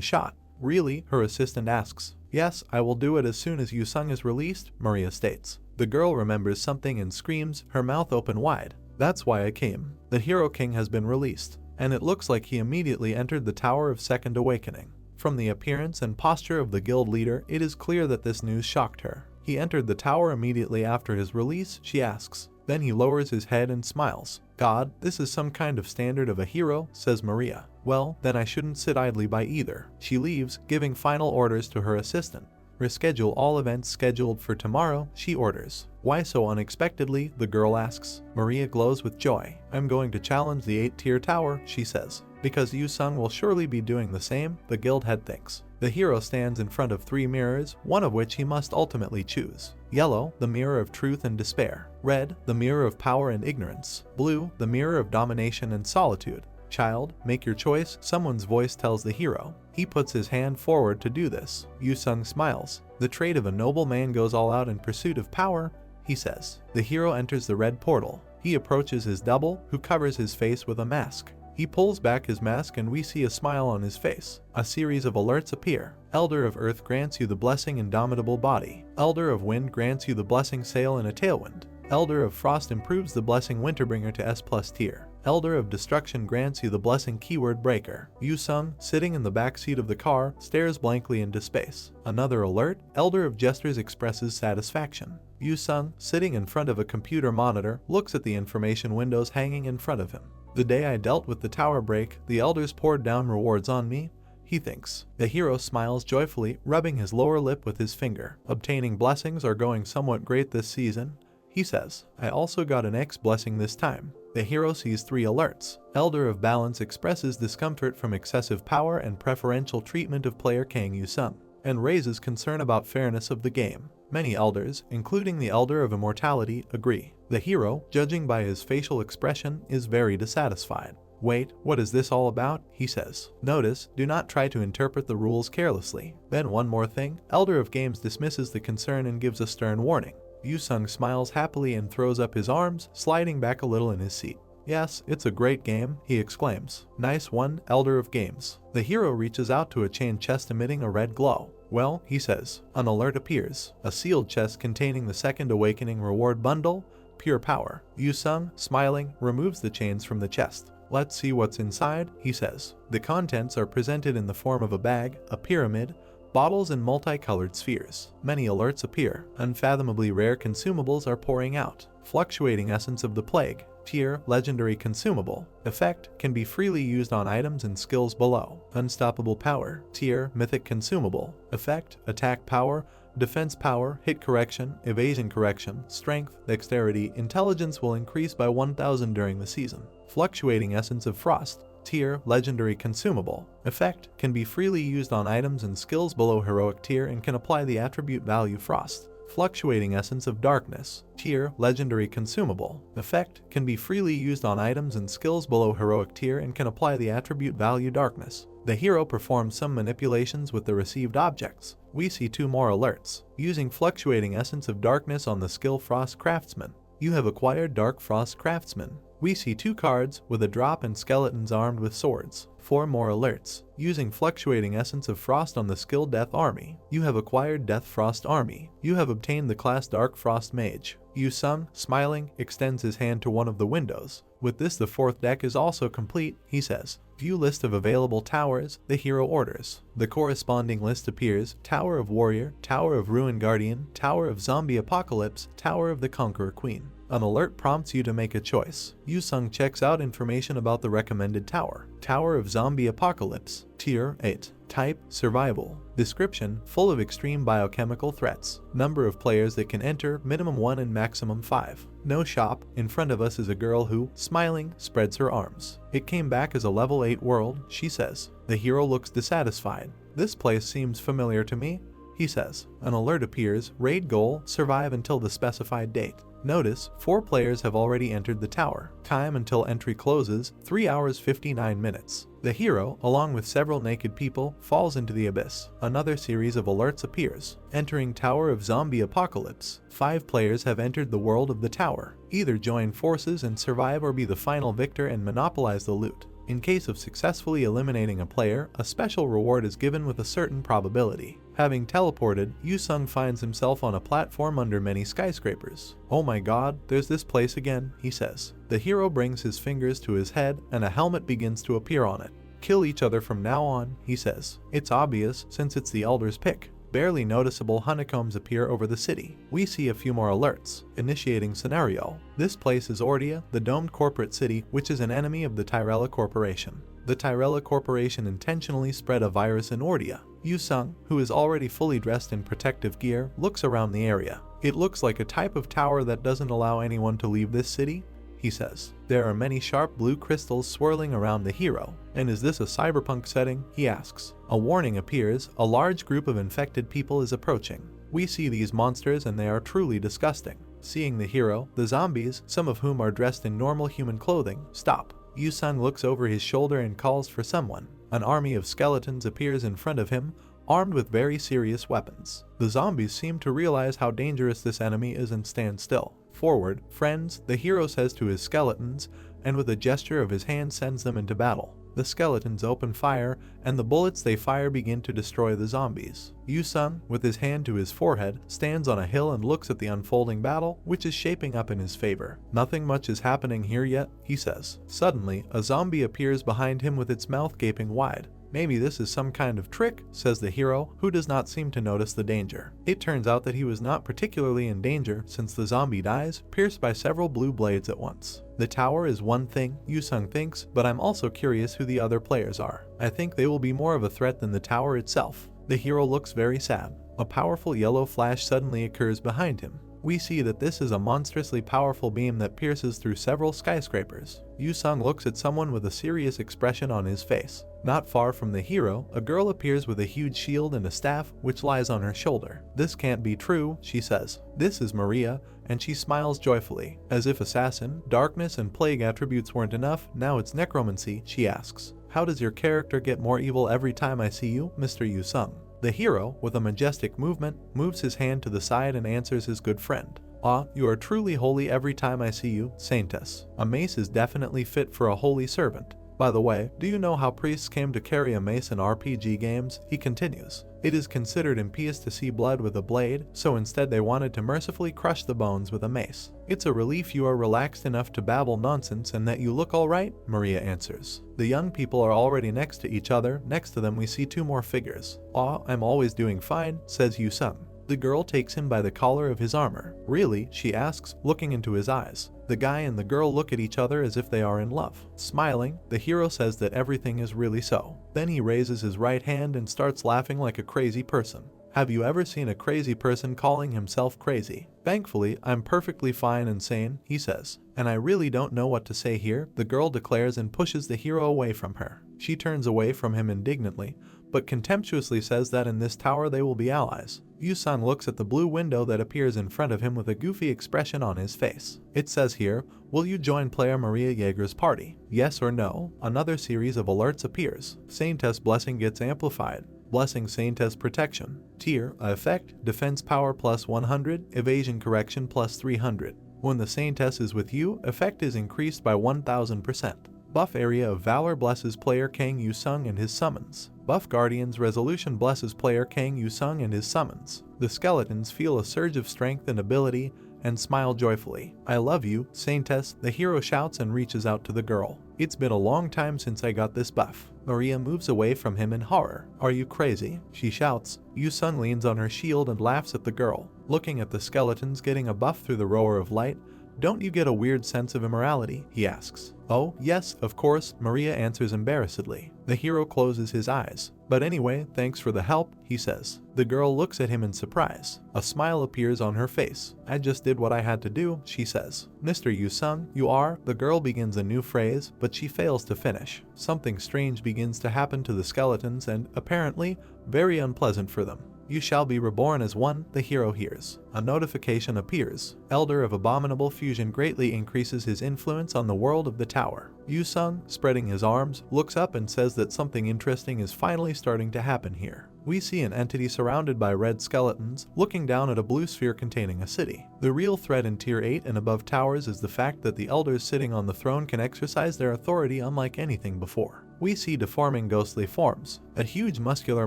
shot. Really? Her assistant asks. Yes, I will do it as soon as Yu-sung is released, Maria states. The girl remembers something and screams, her mouth open wide. That's why I came. The Hero King has been released, and it looks like he immediately entered the Tower of Second Awakening. From the appearance and posture of the guild leader, it is clear that this news shocked her. He entered the tower immediately after his release, she asks. Then he lowers his head and smiles. God, this is some kind of standard of a hero, says Maria. Well, then I shouldn't sit idly by either. She leaves, giving final orders to her assistant. Reschedule all events scheduled for tomorrow, she orders. Why so unexpectedly, the girl asks. Maria glows with joy. I'm going to challenge the 8-tier tower, she says. Because Yu-sung will surely be doing the same, the guild head thinks. The hero stands in front of 3 mirrors, one of which he must ultimately choose. Yellow, the mirror of truth and despair. Red, the mirror of power and ignorance. Blue, the mirror of domination and solitude. Child, make your choice, someone's voice tells the hero. He puts his hand forward to do this. Yu-sung smiles. The trait of a noble man goes all out in pursuit of power, he says. The hero enters the red portal. He approaches his double, who covers his face with a mask. He pulls back his mask and we see a smile on his face. A series of alerts appear. Elder of Earth grants you the blessing Indomitable Body. Elder of Wind grants you the blessing Sail in a Tailwind. Elder of Frost improves the blessing Winterbringer to S+ tier. Elder of Destruction grants you the blessing Keyword Breaker. Yu-sung, sitting in the back seat of the car, stares blankly into space. Another alert, Elder of Gestures expresses satisfaction. Yu-sung, sitting in front of a computer monitor, looks at the information windows hanging in front of him. The day I dealt with the tower break, the elders poured down rewards on me, he thinks. The hero smiles joyfully, rubbing his lower lip with his finger. Obtaining blessings are going somewhat great this season, he says. I also got an X blessing this time. The hero sees 3 alerts. Elder of Balance expresses discomfort from excessive power and preferential treatment of player Kang Yu-sung, and raises concern about fairness of the game. Many elders, including the Elder of Immortality, agree. The hero, judging by his facial expression, is very dissatisfied. Wait, what is this all about? He says. Notice, do not try to interpret the rules carelessly. Then one more thing, Elder of Games dismisses the concern and gives a stern warning. Yu-sung smiles happily and throws up his arms, sliding back a little in his seat. Yes, it's a great game, he exclaims. Nice one, Elder of Games. The hero reaches out to a chain chest emitting a red glow. Well, he says. An alert appears. A sealed chest containing the Second Awakening reward bundle, Pure Power. Yu-sung, smiling, removes the chains from the chest. Let's see what's inside, he says. The contents are presented in the form of a bag, a pyramid, bottles and multicolored spheres. Many alerts appear. Unfathomably rare consumables are pouring out. Fluctuating Essence of the Plague. Tier, Legendary Consumable. Effect, can be freely used on items and skills below. Unstoppable Power. Tier, Mythic Consumable. Effect, Attack Power, Defense Power, Hit Correction, Evasion Correction, Strength, Dexterity, Intelligence will increase by 1000 during the season. Fluctuating Essence of Frost. Tier, Legendary Consumable. Effect, can be freely used on items and skills below Heroic Tier and can apply the attribute value Frost. Fluctuating Essence of Darkness. Tier, Legendary Consumable. Effect, can be freely used on items and skills below Heroic Tier and can apply the attribute value Darkness. The hero performs some manipulations with the received objects. We see 2 more alerts. Using Fluctuating Essence of Darkness on the skill Frost Craftsman. You have acquired Dark Frost Craftsman. We see 2 cards with a drop and skeletons armed with swords. 4 more alerts. Using Fluctuating Essence of Frost on the skill Death Army. You have acquired Death Frost Army. You have obtained the class Dark Frost Mage. Yu-sung, smiling, extends his hand to one of the windows. With this, the 4th deck is also complete, he says. View list of available towers, the hero orders. The corresponding list appears: Tower of Warrior, Tower of Ruin Guardian, Tower of Zombie Apocalypse, Tower of the Conqueror Queen. An alert prompts you to make a choice. Yu-sung checks out information about the recommended tower. Tower of Zombie Apocalypse. Tier 8. Type, Survival. Description, full of extreme biochemical threats. Number of players that can enter, minimum 1 and maximum 5. No shop. In front of us is a girl who, smiling, spreads her arms. It came back as a level 8 world, she says. The hero looks dissatisfied. This place seems familiar to me, he says. An alert appears: raid goal, survive until the specified date. Notice, 4 players have already entered the tower. Time until entry closes, 3 hours 59 minutes. The hero, along with several naked people, falls into the abyss. Another series of alerts appears. Entering Tower of Zombie Apocalypse. 5 players have entered the world of the tower. Either join forces and survive or be the final victor and monopolize the loot. In case of successfully eliminating a player, a special reward is given with a certain probability. Having teleported, Yu-sung finds himself on a platform under many skyscrapers. Oh my god, there's this place again, he says. The hero brings his fingers to his head and a helmet begins to appear on it. Kill each other from now on, he says. It's obvious since it's the elder's pick. Barely noticeable honeycombs appear over the city. We see a few more alerts. Initiating scenario. This place is Ordia, the domed corporate city, which is an enemy of the Tyrella Corporation. The Tyrella Corporation intentionally spread a virus in Ordia. Yu-sung, who is already fully dressed in protective gear, looks around the area. It looks like a type of tower that doesn't allow anyone to leave this city, he says. There are many sharp blue crystals swirling around the hero. And is this a cyberpunk setting? He asks. A warning appears: a large group of infected people is approaching. We see these monsters and they are truly disgusting. Seeing the hero, the zombies, some of whom are dressed in normal human clothing, stop. Yu-sung looks over his shoulder and calls for someone. An army of skeletons appears in front of him, armed with very serious weapons. The zombies seem to realize how dangerous this enemy is and stand still. "Forward, friends," the hero says to his skeletons, and with a gesture of his hand sends them into battle. The skeletons open fire, and the bullets they fire begin to destroy the zombies. Yu-sung, with his hand to his forehead, stands on a hill and looks at the unfolding battle, which is shaping up in his favor. "Nothing much is happening here yet," he says. Suddenly, a zombie appears behind him with its mouth gaping wide. "Maybe this is some kind of trick," says the hero, who does not seem to notice the danger. It turns out that he was not particularly in danger, since the zombie dies, pierced by several blue blades at once. The tower is one thing, Yu-sung thinks, but I'm also curious who the other players are. I think they will be more of a threat than the tower itself. The hero looks very sad. A powerful yellow flash suddenly occurs behind him. We see that this is a monstrously powerful beam that pierces through several skyscrapers. Yu-sung looks at someone with a serious expression on his face. Not far from the hero, a girl appears with a huge shield and a staff, which lies on her shoulder. "This can't be true," she says. "This is Maria," and she smiles joyfully. As if assassin, darkness, and plague attributes weren't enough, now it's necromancy, she asks. "How does your character get more evil every time I see you, Mr. Yu-sung?" The hero, with a majestic movement, moves his hand to the side and answers his good friend. "Ah, you are truly holy every time I see you, Saintess. A mace is definitely fit for a holy servant. By the way, do you know how priests came to carry a mace in RPG games?" he continues. "It is considered impious to see blood with a blade, so instead they wanted to mercifully crush the bones with a mace. It's a relief you are relaxed enough to babble nonsense and that you look alright," Maria answers. The young people are already next to each other. Next to them we see two more figures. "Ah, I'm always doing fine," says Yu-sung. The girl takes him by the collar of his armor. "Really?" she asks, looking into his eyes. The guy and the girl look at each other as if they are in love. Smiling, the hero says that everything is really so. Then he raises his right hand and starts laughing like a crazy person. Have you ever seen a crazy person calling himself crazy? "Thankfully, I'm perfectly fine and sane," he says. "And I really don't know what to say here," the girl declares and pushes the hero away from her. She turns away from him indignantly, but contemptuously says that in this tower they will be allies. Yu-sung looks at the blue window that appears in front of him with a goofy expression on his face. It says here, "Will you join player Maria Yeager's party? Yes or no?" Another series of alerts appears. Saintess blessing gets amplified. Blessing Saintess protection. Tier, effect, defense power plus 100, evasion correction plus 300. When the Saintess is with you, effect is increased by 1000%. Buff Area of Valor blesses player Kang Yu-sung and his summons. Buff Guardian's Resolution blesses player Kang Yu-sung and his summons. The skeletons feel a surge of strength and ability and smile joyfully. "I love you, Saintess," the hero shouts and reaches out to the girl. "It's been a long time since I got this buff." Maria moves away from him in horror. "Are you crazy?" she shouts. Yu-sung leans on her shield and laughs at the girl. Looking at the skeletons getting a buff through the rower of light, "Don't you get a weird sense of immorality?" he asks. "Oh, yes, of course," Maria answers embarrassedly. The hero closes his eyes. "But anyway, thanks for the help," he says. The girl looks at him in surprise. A smile appears on her face. "I just did what I had to do," she says. "Mr. Yu-sung, you are..." The girl begins a new phrase, but she fails to finish. Something strange begins to happen to the skeletons and, apparently, very unpleasant for them. "You shall be reborn as one," the hero hears. A notification appears. Elder of Abominable Fusion greatly increases his influence on the world of the tower. Yu-sung, spreading his arms, looks up and says that something interesting is finally starting to happen here. We see an entity surrounded by red skeletons, looking down at a blue sphere containing a city. The real threat in Tier 8 and above towers is the fact that the elders sitting on the throne can exercise their authority unlike anything before. We see deforming ghostly forms. A huge muscular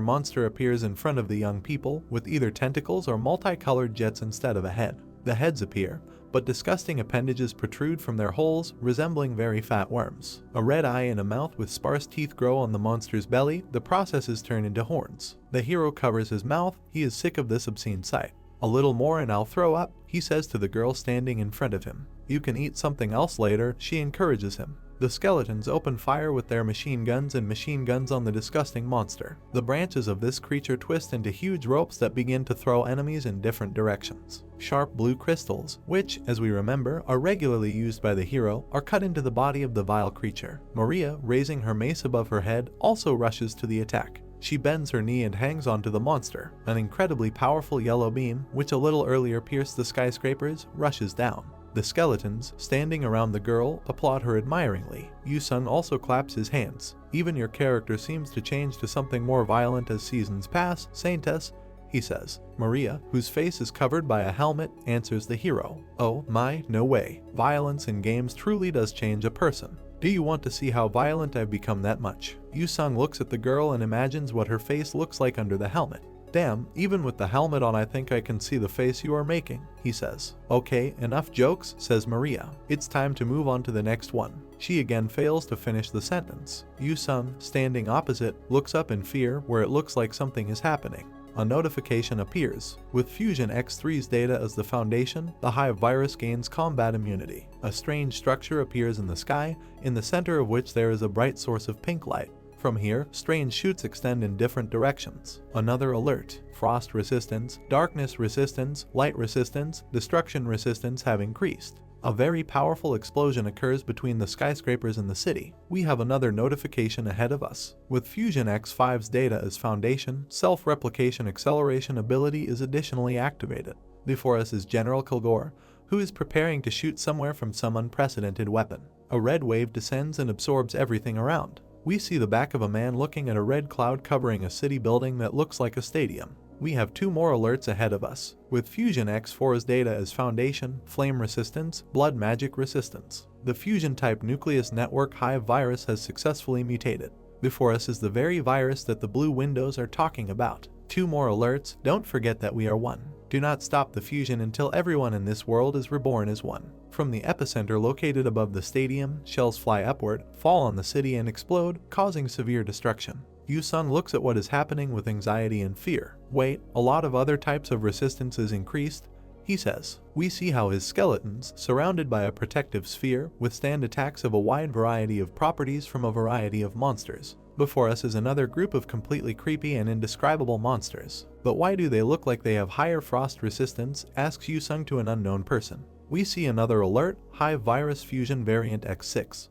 monster appears in front of the young people, with either tentacles or multicolored jets instead of a head. The heads appear, but disgusting appendages protrude from their holes, resembling very fat worms. A red eye and a mouth with sparse teeth grow on the monster's belly. The processes turn into horns. The hero covers his mouth. He is sick of this obscene sight. "A little more and I'll throw up," he says to the girl standing in front of him. "You can eat something else later," she encourages him. The skeletons open fire with their machine guns on the disgusting monster. The branches of this creature twist into huge ropes that begin to throw enemies in different directions. Sharp blue crystals, which, as we remember, are regularly used by the hero, are cut into the body of the vile creature. Maria, raising her mace above her head, also rushes to the attack. She bends her knee and hangs onto the monster. An incredibly powerful yellow beam, which a little earlier pierced the skyscrapers, rushes down. The skeletons, standing around the girl, applaud her admiringly. Yu-sung also claps his hands. Even your character seems to change to something more violent as seasons pass, Saintess, he says. Maria, whose face is covered by a helmet, answers the hero. Oh my, no way. Violence in games truly does change a person. Do you want to see how violent I've become that much? Yu-sung looks at the girl and imagines what her face looks like under the helmet. Damn, even with the helmet on I think I can see the face you are making, he says. Okay, enough jokes, says Maria. It's time to move on to the next one. She again fails to finish the sentence. Yu-sung, standing opposite, looks up in fear where it looks like something is happening. A notification appears. With Fusion X3's data as the foundation, the Hive virus gains combat immunity. A strange structure appears in the sky, in the center of which there is a bright source of pink light. From here, strange shoots extend in different directions. Another alert. Frost resistance, darkness resistance, light resistance, destruction resistance have increased. A very powerful explosion occurs between the skyscrapers in the city. We have another notification ahead of us. With Fusion X5's data as foundation, self-replication acceleration ability is additionally activated. Before us is General Kilgore, who is preparing to shoot somewhere from some unprecedented weapon. A red wave descends and absorbs everything around. We see the back of a man looking at a red cloud covering a city building that looks like a stadium. We have 2 more alerts ahead of us, with Fusion X4's data as foundation, flame resistance, blood magic resistance. The fusion-type nucleus network Hive virus has successfully mutated. Before us is the very virus that the blue windows are talking about. 2 more alerts, don't forget that we are one. Do not stop the fusion until everyone in this world is reborn as one. From the epicenter located above the stadium, shells fly upward, fall on the city and explode, causing severe destruction. Yu-sung looks at what is happening with anxiety and fear. Wait, a lot of other types of resistance is increased, he says. We see how his skeletons, surrounded by a protective sphere, withstand attacks of a wide variety of properties from a variety of monsters. Before us is another group of completely creepy and indescribable monsters. But why do they look like they have higher frost resistance, asks Yu-sung to an unknown person. We see another alert, Hive virus fusion variant X6.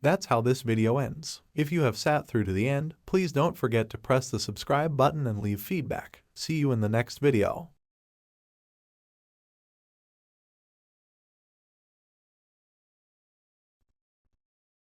That's how this video ends. If you have sat through to the end, please don't forget to press the subscribe button and leave feedback. See you in the next video.